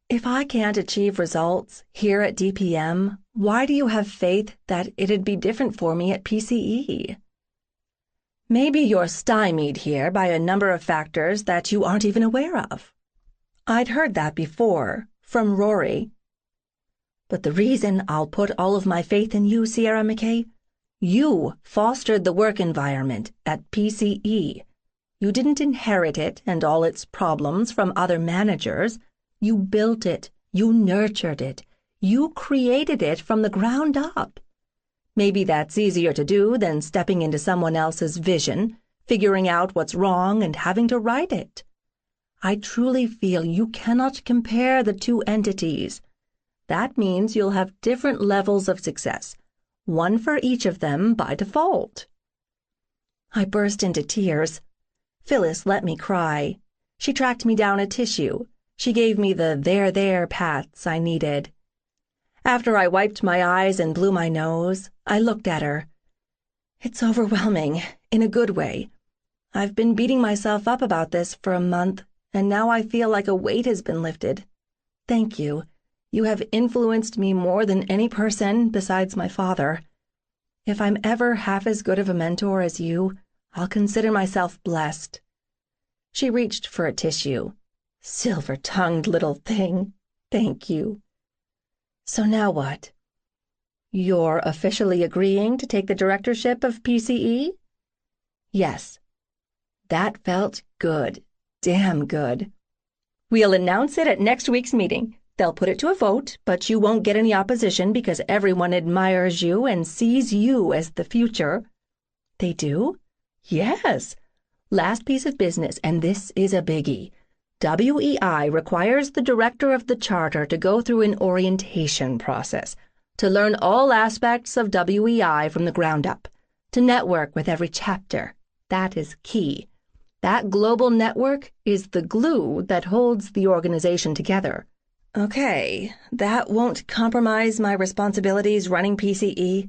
If I can't achieve results here at DPM, why do you have faith that it'd be different for me at PCE? Maybe you're stymied here by a number of factors that you aren't even aware of. I'd heard that before, from Rory. But the reason I'll put all of my faith in you, Sierra McKay, you fostered the work environment at PCE. You didn't inherit it and all its problems from other managers. You built it. You nurtured it. You created it from the ground up. Maybe that's easier to do than stepping into someone else's vision, figuring out what's wrong and having to right it. I truly feel you cannot compare the 2 entities. That means you'll have different levels of success, one for each of them by default. I burst into tears. Phyllis let me cry. She tracked me down a tissue. She gave me the there pats I needed. After I wiped my eyes and blew my nose, I looked at her. It's overwhelming, in a good way. I've been beating myself up about this for a month, and now I feel like a weight has been lifted. Thank you. You have influenced me more than any person besides my father. If I'm ever half as good of a mentor as you, I'll consider myself blessed." She reached for a tissue. "Silver-tongued little thing. Thank you." "So now what? You're officially agreeing to take the directorship of PCE?" "Yes." That felt good. Damn good. "We'll announce it at next week's meeting. They'll put it to a vote, but you won't get any opposition because everyone admires you and sees you as the future." "They do?" "Yes. Last piece of business, and this is a biggie. WEI requires the director of the charter to go through an orientation process, to learn all aspects of WEI from the ground up, to network with every chapter. That is key. That global network is the glue that holds the organization together." "Okay, that won't compromise my responsibilities running PCE?"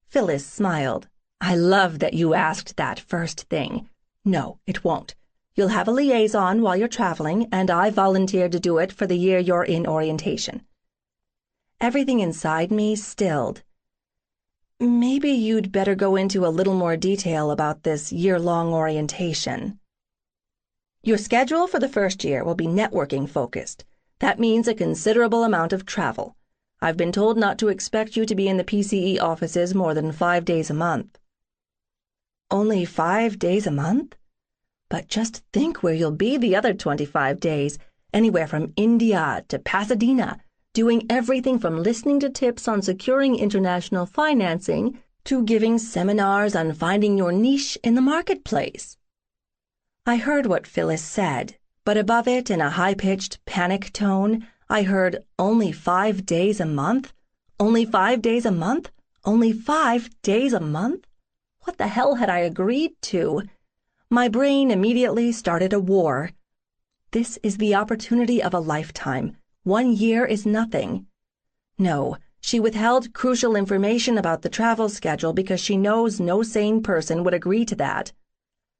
Phyllis smiled. "I love that you asked that first thing. No, it won't. You'll have a liaison while you're traveling, and I volunteered to do it for the year you're in orientation." Everything inside me stilled. "Maybe you'd better go into a little more detail about this year-long orientation." "Your schedule for the first year will be networking focused. That means a considerable amount of travel. I've been told not to expect you to be in the PCE offices more than 5 days a month." "Only 5 days a month? But just think where you'll be the other 25 days, anywhere from India to Pasadena, doing everything from listening to tips on securing international financing to giving seminars on finding your niche in the marketplace." I heard what Phyllis said, but above it, in a high-pitched panic tone, I heard, "Only 5 days a month? Only 5 days a month? Only 5 days a month?" What the hell had I agreed to? My brain immediately started a war. This is the opportunity of a lifetime. 1 year is nothing. No, she withheld crucial information about the travel schedule because she knows no sane person would agree to that.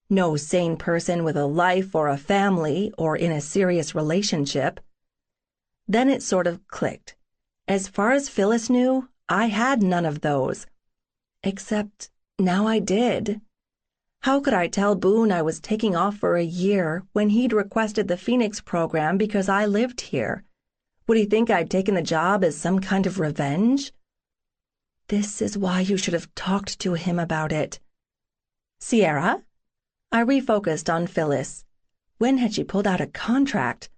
No sane person with a life or a family or in a serious relationship. Then it sort of clicked. As far as Phyllis knew, I had none of those. Except now I did. How could I tell Boone I was taking off for a year when he'd requested the Phoenix program because I lived here? Would he think I'd taken the job as some kind of revenge? This is why you should have talked to him about it. "Sierra?" I refocused on Phyllis. When had she pulled out a contract?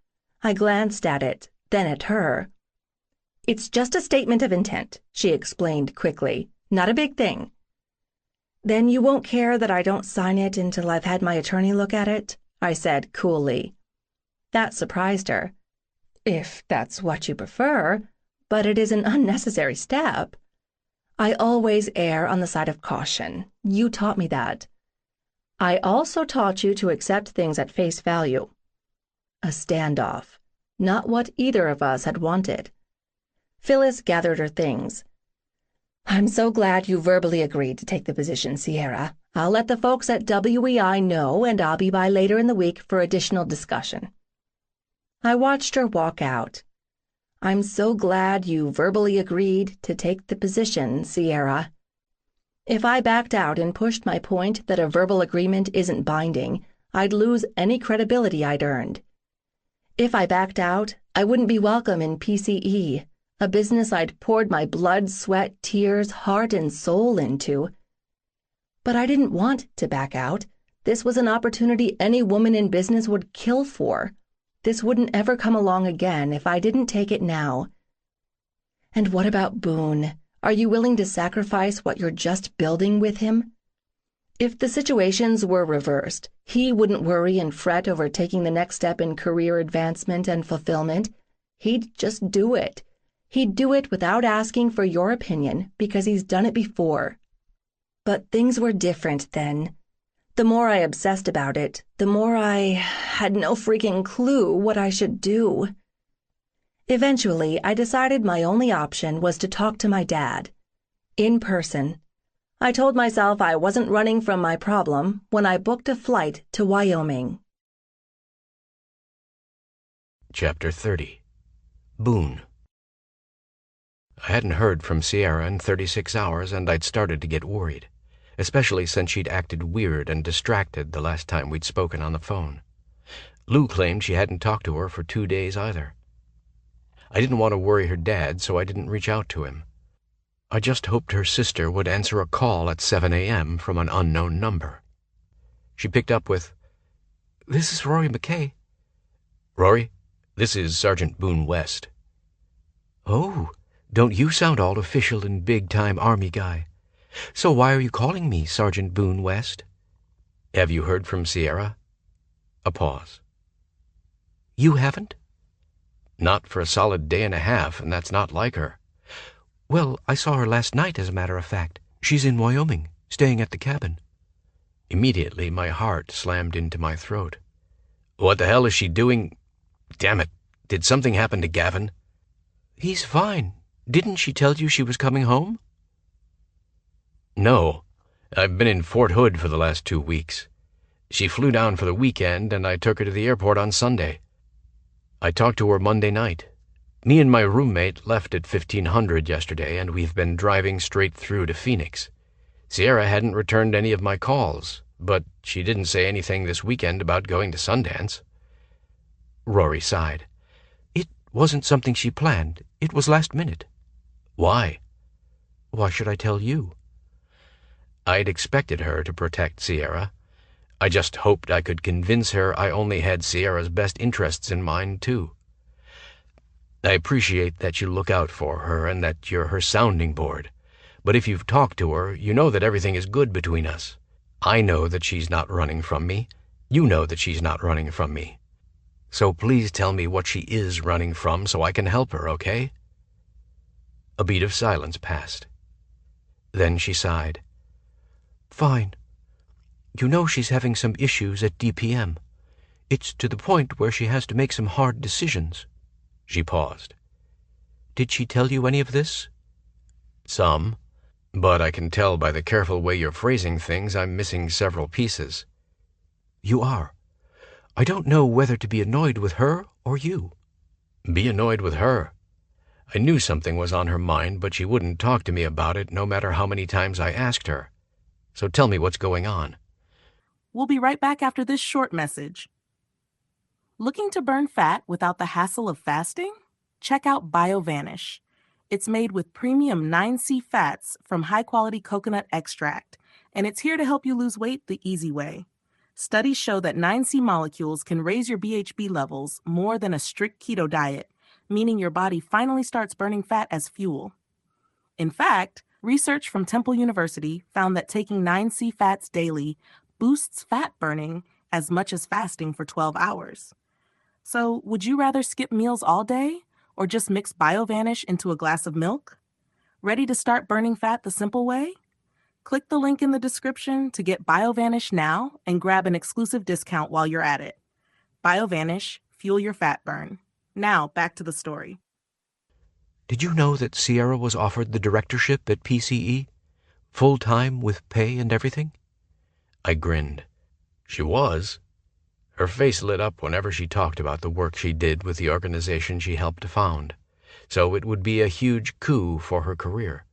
I glanced at it, then at her. "It's just a statement of intent," she explained quickly. "Not a big thing." "Then you won't care that I don't sign it until I've had my attorney look at it?" I said coolly. That surprised her. "If that's what you prefer, but it is an unnecessary step." "I always err on the side of caution. You taught me that." "I also taught you to accept things at face value." A standoff. Not what either of us had wanted. Phyllis gathered her things. "I'm so glad you verbally agreed to take the position, Sierra. I'll let the folks at WEI know, and I'll be by later in the week for additional discussion." I watched her walk out. "I'm so glad you verbally agreed to take the position, Sierra." If I backed out and pushed my point that a verbal agreement isn't binding, I'd lose any credibility I'd earned. If I backed out, I wouldn't be welcome in PCE, a business I'd poured my blood, sweat, tears, heart, and soul into. But I didn't want to back out. This was an opportunity any woman in business would kill for. This wouldn't ever come along again if I didn't take it now. And what about Boone? Are you willing to sacrifice what you're just building with him? If the situations were reversed, he wouldn't worry and fret over taking the next step in career advancement and fulfillment. He'd just do it. He'd do it without asking for your opinion because he's done it before. But things were different then. The more I obsessed about it, the more I had no freaking clue what I should do. Eventually, I decided my only option was to talk to my dad. In person. I told myself I wasn't running from my problem when I booked a flight to Wyoming. Chapter 30. Boone. I hadn't heard from Sierra in 36 hours, and I'd started to get worried, especially since she'd acted weird and distracted the last time we'd spoken on the phone. Lou claimed she hadn't talked to her for 2 days either. I didn't want to worry her dad, so I didn't reach out to him. I just hoped her sister would answer a call at 7 a.m. from an unknown number. She picked up with, "This is Rory McKay." "Rory, this is Sergeant Boone West." "Oh, don't you sound all official and big-time Army guy. So why are you calling me Sergeant Boone West?" "Have you heard from Sierra?" A pause. "You haven't?" "Not for a solid day and a half, and that's not like her." "Well, I saw her last night, as a matter of fact. She's in Wyoming, staying at the cabin." Immediately, my heart slammed into my throat. "What the hell is she doing? Damn it, did something happen to Gavin?" "He's fine. Didn't she tell you she was coming home?" "No. I've been in Fort Hood for the last 2 weeks. She flew down for the weekend, and I took her to the airport on Sunday. I talked to her Monday night. Me and my roommate left at 1500 yesterday, and we've been driving straight through to Phoenix. Sierra hadn't returned any of my calls, but she didn't say anything this weekend about going to Sundance." Rory sighed. "It wasn't something she planned. It was last minute." "Why?" "Why should I tell you?" I'd expected her to protect Sierra. I just hoped I could convince her I only had Sierra's best interests in mind, too. "I appreciate that you look out for her and that you're her sounding board. But if you've talked to her, you know that everything is good between us. I know that she's not running from me. You know that she's not running from me. So please tell me what she is running from so I can help her, okay?" A beat of silence passed. Then she sighed. "Fine. You know she's having some issues at DPM. It's to the point where she has to make some hard decisions." She paused. "Did she tell you any of this?" "Some. But I can tell by the careful way you're phrasing things I'm missing several pieces." "You are. I don't know whether to be annoyed with her or you." "Be annoyed with her. I knew something was on her mind, but she wouldn't talk to me about it no matter how many times I asked her. So tell me what's going on." We'll be right back after this short message. Looking to burn fat without the hassle of fasting? Check out BioVanish. It's made with premium 9C fats from high-quality coconut extract, and it's here to help you lose weight the easy way. Studies show that 9C molecules can raise your BHB levels more than a strict keto diet, meaning your body finally starts burning fat as fuel. In fact, research from Temple University found that taking 9C fats daily boosts fat burning as much as fasting for 12 hours. So, would you rather skip meals all day or just mix BioVanish into a glass of milk? Ready to start burning fat the simple way? Click the link in the description to get BioVanish now and grab an exclusive discount while you're at it. BioVanish, fuel your fat burn. Now, back to the story. "Did you know that Sierra was offered the directorship at PCE? Full-time with pay and everything?" I grinned. "She was?" Her face lit up whenever she talked about the work she did with the organization she helped to found. So it would be a huge coup for her career.